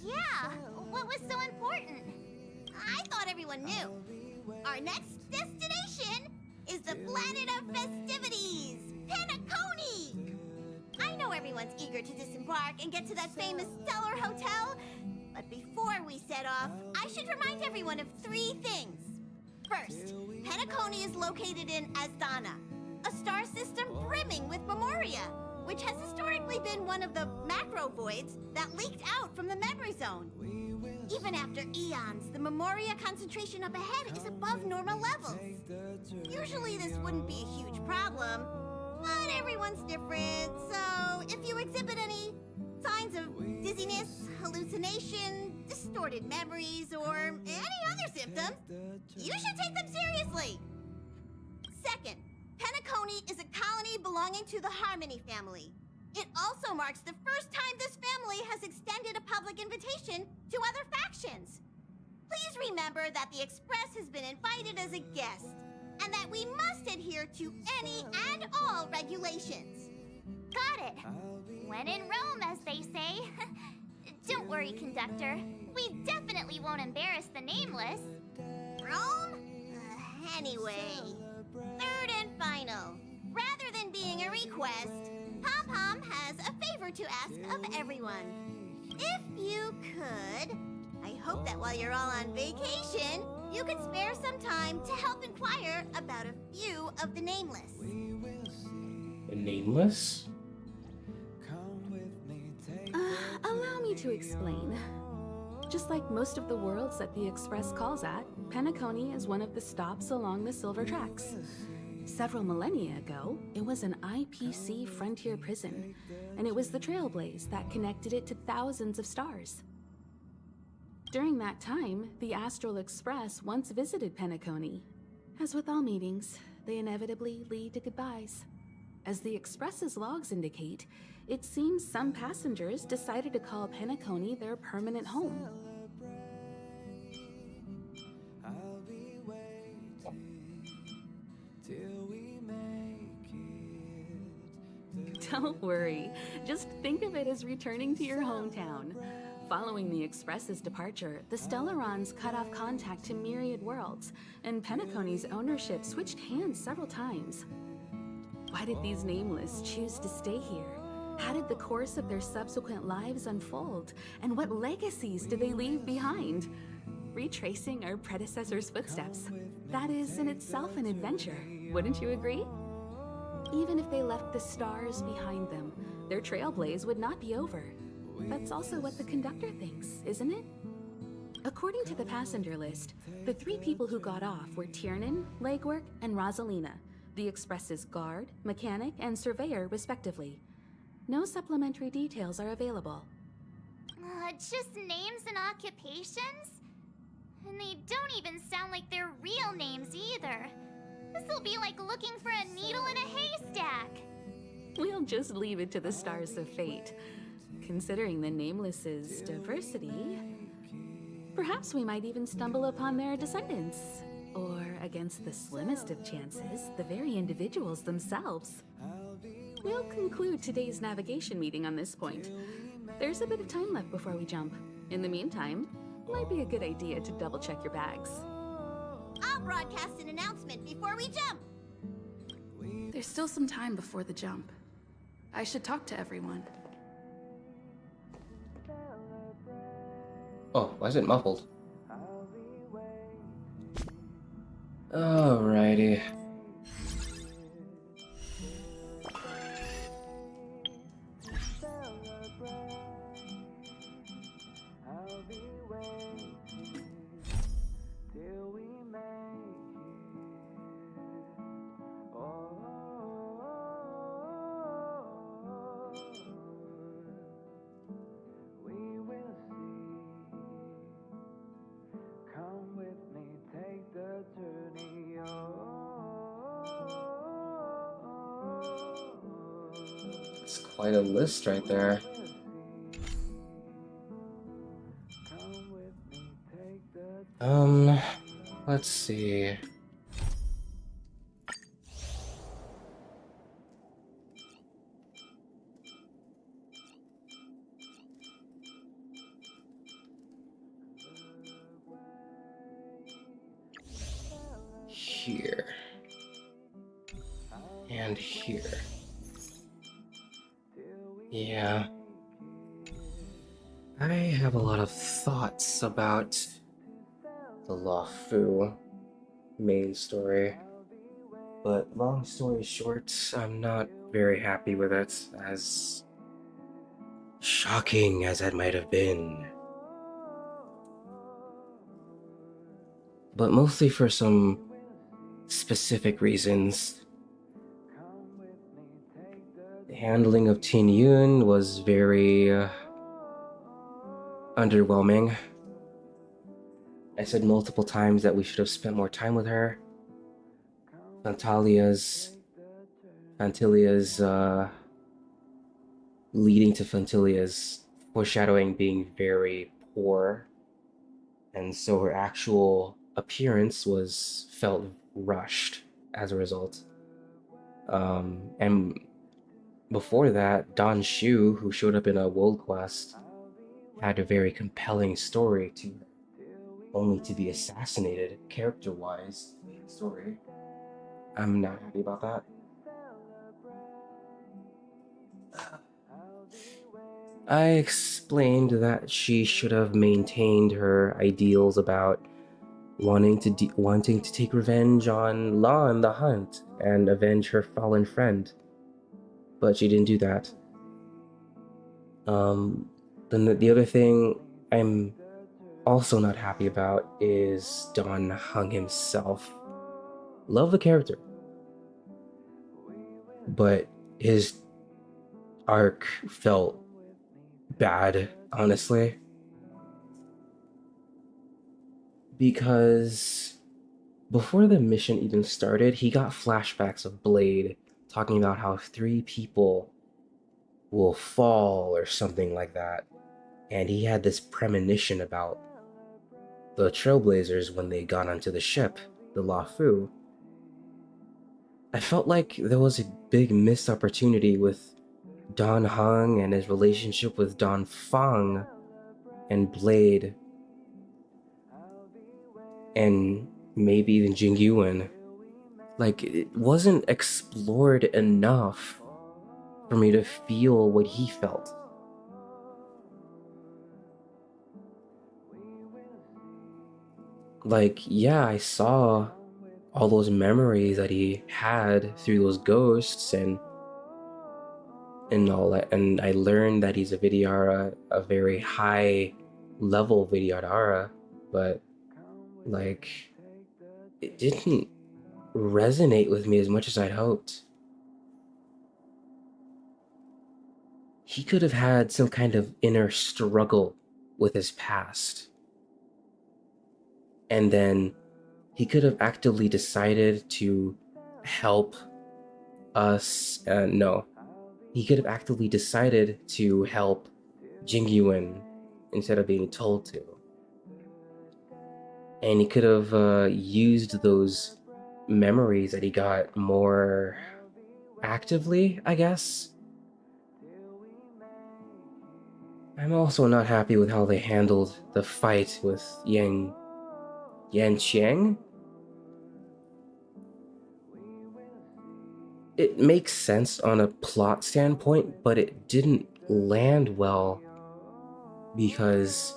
Yeah, what was so important? I thought everyone knew. Our next destination is the planet of festivities, Penacony! I know everyone's eager to disembark and get to that famous Stellar Hotel, but before we set off, I should remind everyone of 3 things. First, Penacony is located in Asdana, a star system brimming with Memoria, which has historically been one of the macro voids that leaked out from the memory zone. Even after eons, the Memoria concentration up ahead is above normal levels. Usually this wouldn't be a huge problem, but everyone's different, so if you exhibit any signs of dizziness, hallucination, distorted memories, or any other symptoms, you should take them seriously. Second, Penacony is a colony belonging to the Harmony family. It also marks the first time this family has extended a public invitation to other factions. Please remember that the Express has been invited as a guest, and that we must adhere to any and all regulations. Got it. When in Rome, as they say. Don't worry, conductor. We definitely won't embarrass the nameless. Rome? Anyway, third and final. Rather than being a request, how Pom has a favor to ask of everyone. If you could, I hope that while you're all on vacation, you could spare some time to help inquire about a few of the nameless. The nameless? Allow me to explain. Just like most of the worlds that the Express calls at, Penacony is one of the stops along the Silver Tracks. Several millennia ago, it was an IPC frontier prison, and it was the Trailblaze that connected it to thousands of stars. During that time, the Astral Express once visited Penacony. As with all meetings, they inevitably lead to goodbyes. As the Express's logs indicate, it seems some passengers decided to call Penacony their permanent home. Don't worry, just think of it as returning to your hometown. Following the Express's departure, the Stellarons cut off contact to myriad worlds, and Penacony's ownership switched hands several times. Why did these nameless choose to stay here? How did the course of their subsequent lives unfold? And what legacies did they leave behind? Retracing our predecessors' footsteps. That is in itself an adventure, wouldn't you agree? Even if they left the stars behind them, their trailblaze would not be over. That's also what the conductor thinks, isn't it? According to the passenger list, the 3 people who got off were Tiernan, Legwork, and Rosalina, the Express's guard, mechanic, and surveyor, respectively. No supplementary details are available. Just names and occupations? And they don't even sound like their real names either. This'll be like looking for a needle in a haystack. We'll just leave it to the stars of fate. Considering the Nameless's diversity, perhaps we might even stumble upon their descendants. Or, against the slimmest of chances, the very individuals themselves. We'll conclude today's navigation meeting on this point. There's a bit of time left before we jump. In the meantime, might be a good idea to double-check your bags. I'll broadcast an announcement before we jump. There's still some time before the jump. I should talk to everyone. Oh, why is it muffled? Alrighty. It's quite a list right there. Let's see. Here. And here. Yeah. I have a lot of thoughts about the Lawfu main story, but long story short, I'm not very happy with it, as shocking as it might have been. But mostly for some specific reasons. The handling of Tin Yun was very underwhelming. I said multiple times that we should have spent more time with her. Fantilia's leading to Fantilia's foreshadowing being very poor, and so her actual appearance felt rushed as a result. And before that, Don Shu, who showed up in a world quest, had a very compelling story to her, only to be assassinated character-wise in the story. I'm not happy about that. I explained that she should have maintained her ideals about wanting to take revenge on Lon the Hunt and avenge her fallen friend, but she didn't do that. Then the other thing I'm also not happy about is Don Hung himself. Love the character, but his arc felt bad, honestly, because before the mission even started, he got flashbacks of Blade talking about how 3 people will fall or something like that, and he had this premonition about the Trailblazers when they got onto the ship, the Luofu. I felt like there was a big missed opportunity with Don Hung and his relationship with Don Fang and Blade, and maybe even Jing Yuan. Like, it wasn't explored enough for me to feel what he felt. Like, yeah, I saw all those memories that he had through those ghosts and all that, and I learned that he's a Vidyara, a very high level Vidyara, but like, it didn't resonate with me as much as I'd hoped. He could have had some kind of inner struggle with his past, and then he could have actively decided to help us. No, he could have actively decided to help Jing Yuan instead of being told to. And he could have used those memories that he got more actively, I guess. I'm also not happy with how they handled the fight with Yan Qiang. It makes sense on a plot standpoint, but it didn't land well because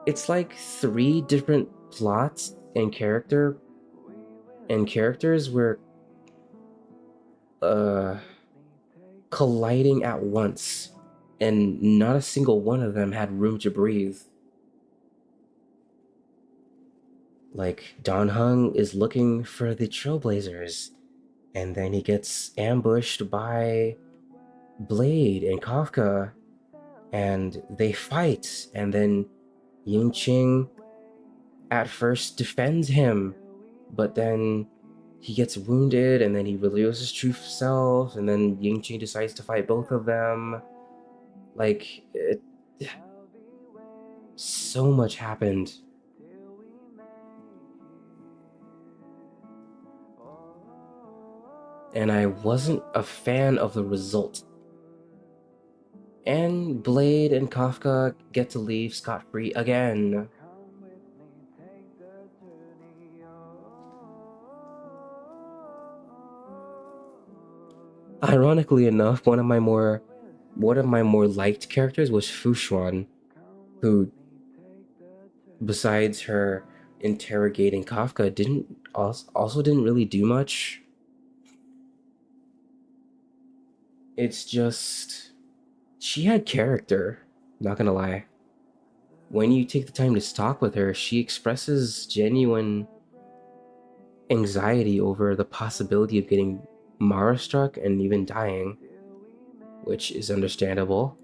it's like 3 different plots and characters were colliding at once, and not a single one of them had room to breathe. Like, Don Hung is looking for the Trailblazers, and then he gets ambushed by Blade and Kafka, and they fight, and then Yingqing at first defends him, but then he gets wounded, and then he reveals his true self, and then Yingqing decides to fight both of them. Like, so much happened. And I wasn't a fan of the result. And Blade and Kafka get to leave scot-free again. Ironically enough, one of my more liked characters was Fu Xuan, who, besides her interrogating Kafka, didn't really do much. It's just, she had character, not gonna lie. When you take the time to talk with her, she expresses genuine anxiety over the possibility of getting Mara struck and even dying, which is understandable.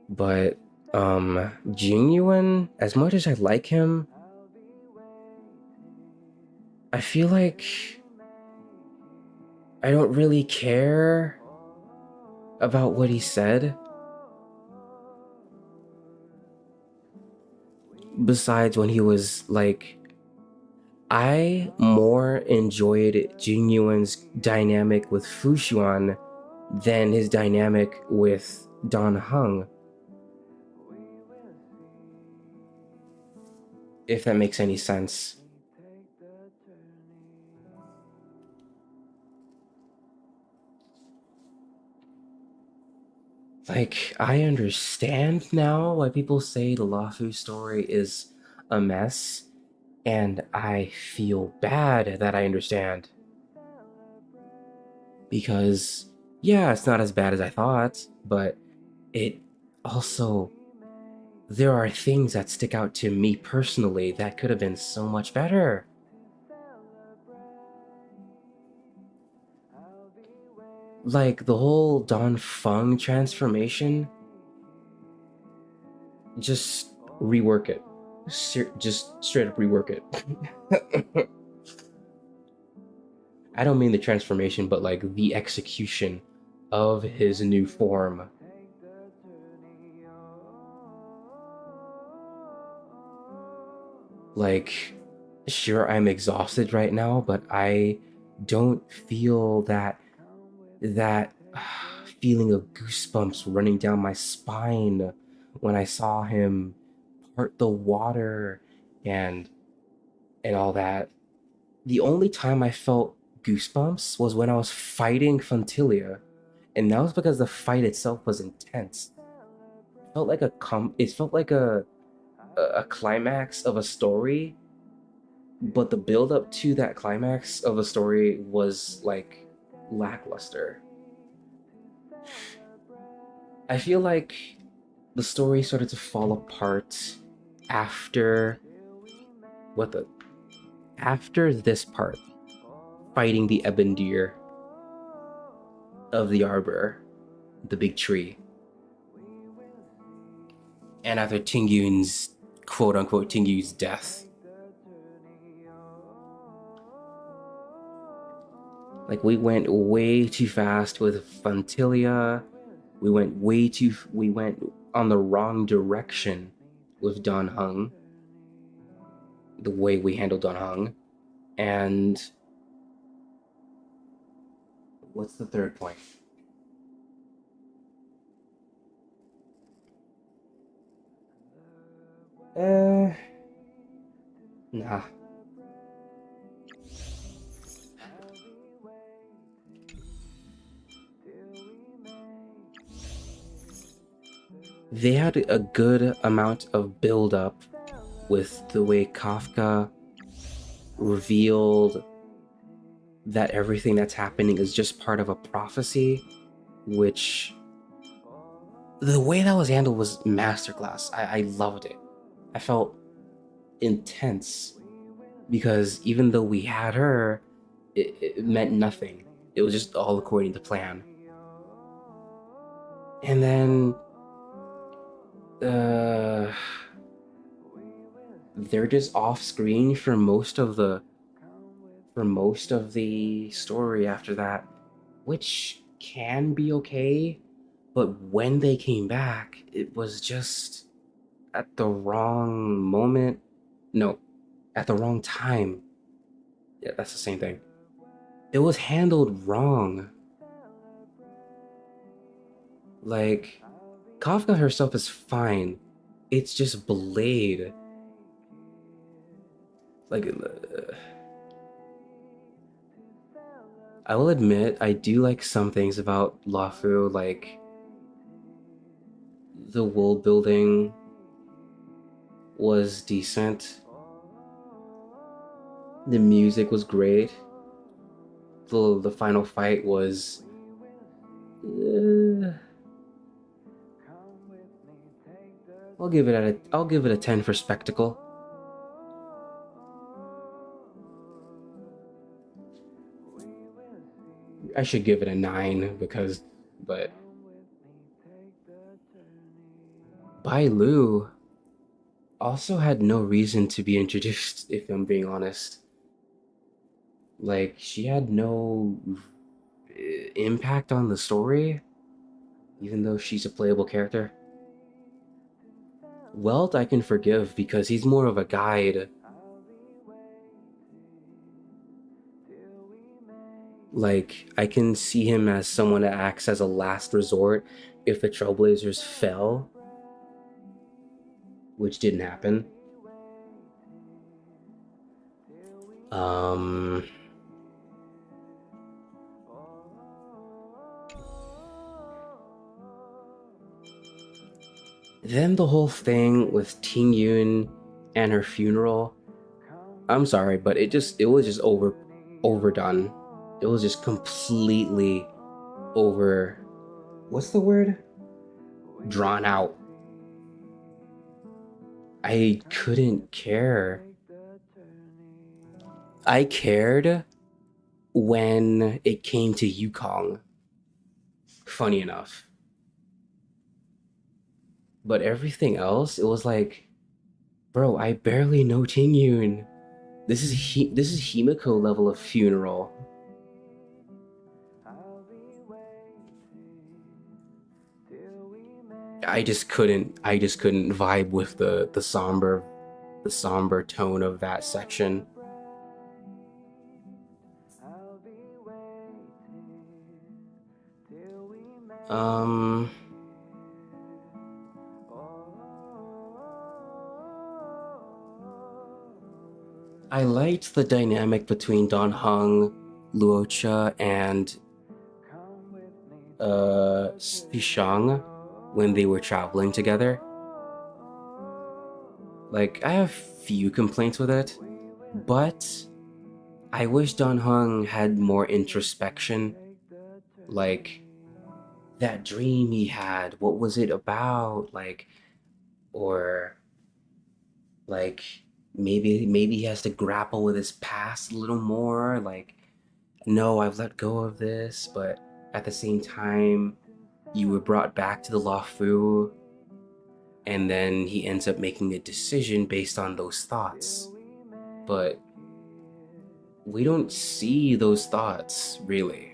But Jing Yuan, as much as I like him, I feel like I don't really care about what he said. Besides when he was like, I more enjoyed Jing Yuan's dynamic with Fu Xuan than his dynamic with Don Hung. If that makes any sense. Like, I understand now why people say the Lafu story is a mess, and I feel bad that I understand. Because, yeah, it's not as bad as I thought, but it also, there are things that stick out to me personally that could have been so much better. Like, the whole Don Feng transformation, just rework it. Just straight up rework it. I don't mean the transformation, but like the execution of his new form. Like, sure, I'm exhausted right now, but I don't feel that feeling of goosebumps running down my spine when I saw him part the water and all that. The only time I felt goosebumps was when I was fighting Funtilia, and that was because the fight itself was intense. It felt like a climax of a story, but the build up to that climax of a story was like lackluster. I feel like the story started to fall apart after after this part, fighting the Ebon Deer of the Arbor, the big tree. And after Tingyun's quote-unquote Tingyun's death. Like, we went way too fast with Funtilia. We went on the wrong direction with Don Hung. The way we handled Don Hung. And what's the third point? Nah. They had a good amount of build-up with the way Kafka revealed that everything that's happening is just part of a prophecy, which the way that was handled was masterclass. I loved it. I felt intense because even though we had her, it meant nothing. It was just all according to plan. And then they're just off screen for most of the story after that, which can be okay, but when they came back, it was just at the wrong moment. No, at the wrong time. Yeah, that's the same thing. It was handled wrong. Like, Kafka herself is fine. It's just Blade. Like, I will admit, I do like some things about Lafu, like the world building was decent. The music was great. The final fight was I'll give it a 10 for spectacle. I should give it a 9 but Bai Lu also had no reason to be introduced, if I'm being honest. Like, she had no impact on the story, even though she's a playable character. Welt I can forgive because he's more of a guide. Like, I can see him as someone that acts as a last resort if the Trailblazers fell, which didn't happen. Then the whole thing with Ting Yun and her funeral. I'm sorry, but it was just overdone. It was just completely over, what's the word? Drawn out. I couldn't care. I cared when it came to Yukong. Funny enough. But everything else, it was like, bro, I barely know Ting Yun. This is Himiko level of funeral. I just couldn't vibe with the somber tone of that section. I liked the dynamic between Don Hung, Luocha, and Xishang when they were traveling together. Like, I have few complaints with it, but I wish Don Hung had more introspection. Like, that dream he had, what was it about? Like, or like maybe he has to grapple with his past a little more. Like, no, I've let go of this, but at the same time, you were brought back to the Luofu, and then he ends up making a decision based on those thoughts. But we don't see those thoughts, really.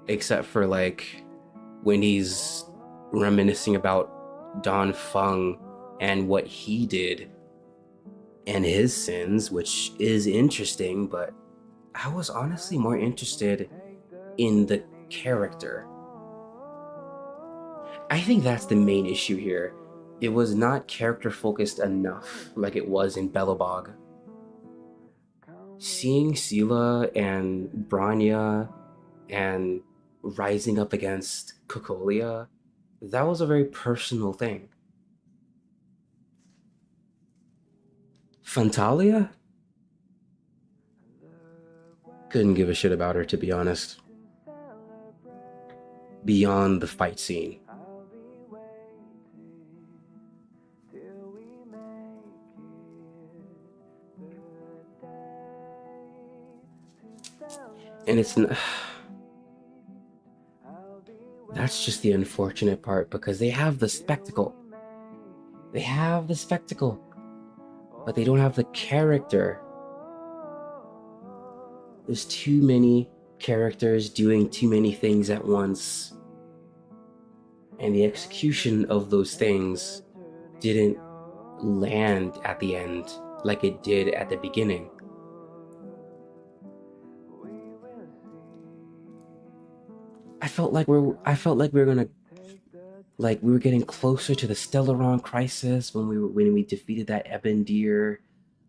Except for, like, when he's reminiscing about Don Feng and what he did and his sins, which is interesting, but I was honestly more interested in the character. I think that's the main issue here. It was not character focused enough like it was in Belobog. Seeing Sela and Branya and rising up against Cocolia, that was a very personal thing. Fantalia? Couldn't give a shit about her, to be honest. Beyond the fight scene. And it's that's just the unfortunate part, because they have the spectacle. They have the spectacle, but they don't have the character. There's too many characters doing too many things at once. And the execution of those things didn't land at the end like it did at the beginning. I felt like we were getting closer to the Stellaron crisis when we defeated that Ebon Deer.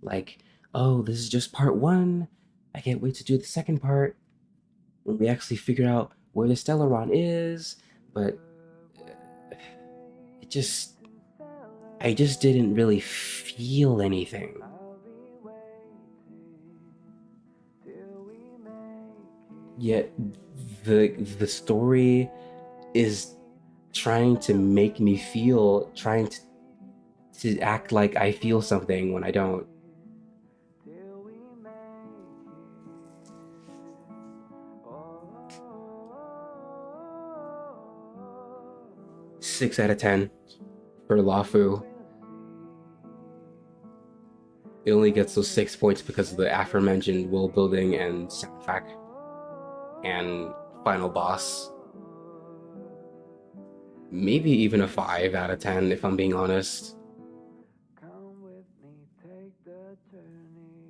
Like, oh, this is just part 1. I can't wait to do the second part when we actually figure out where the Stellaron is. But I just didn't really feel anything. Yet the story is trying to make me feel, trying to act like I feel something when I don't. Six out of 10 for Luofu. It only gets those 6 points because of the aforementioned world building and soundtrack and final boss. Maybe even a 5 out of 10 if I'm being honest.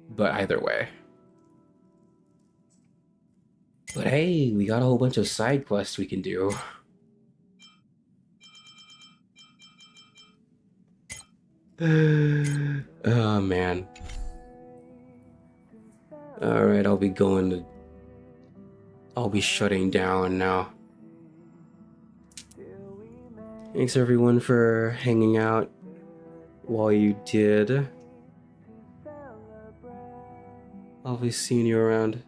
But either way. But hey, we got a whole bunch of side quests we can do. Oh man. Alright, I'll be shutting down now. Thanks everyone for hanging out while you did. I'll be seeing you around.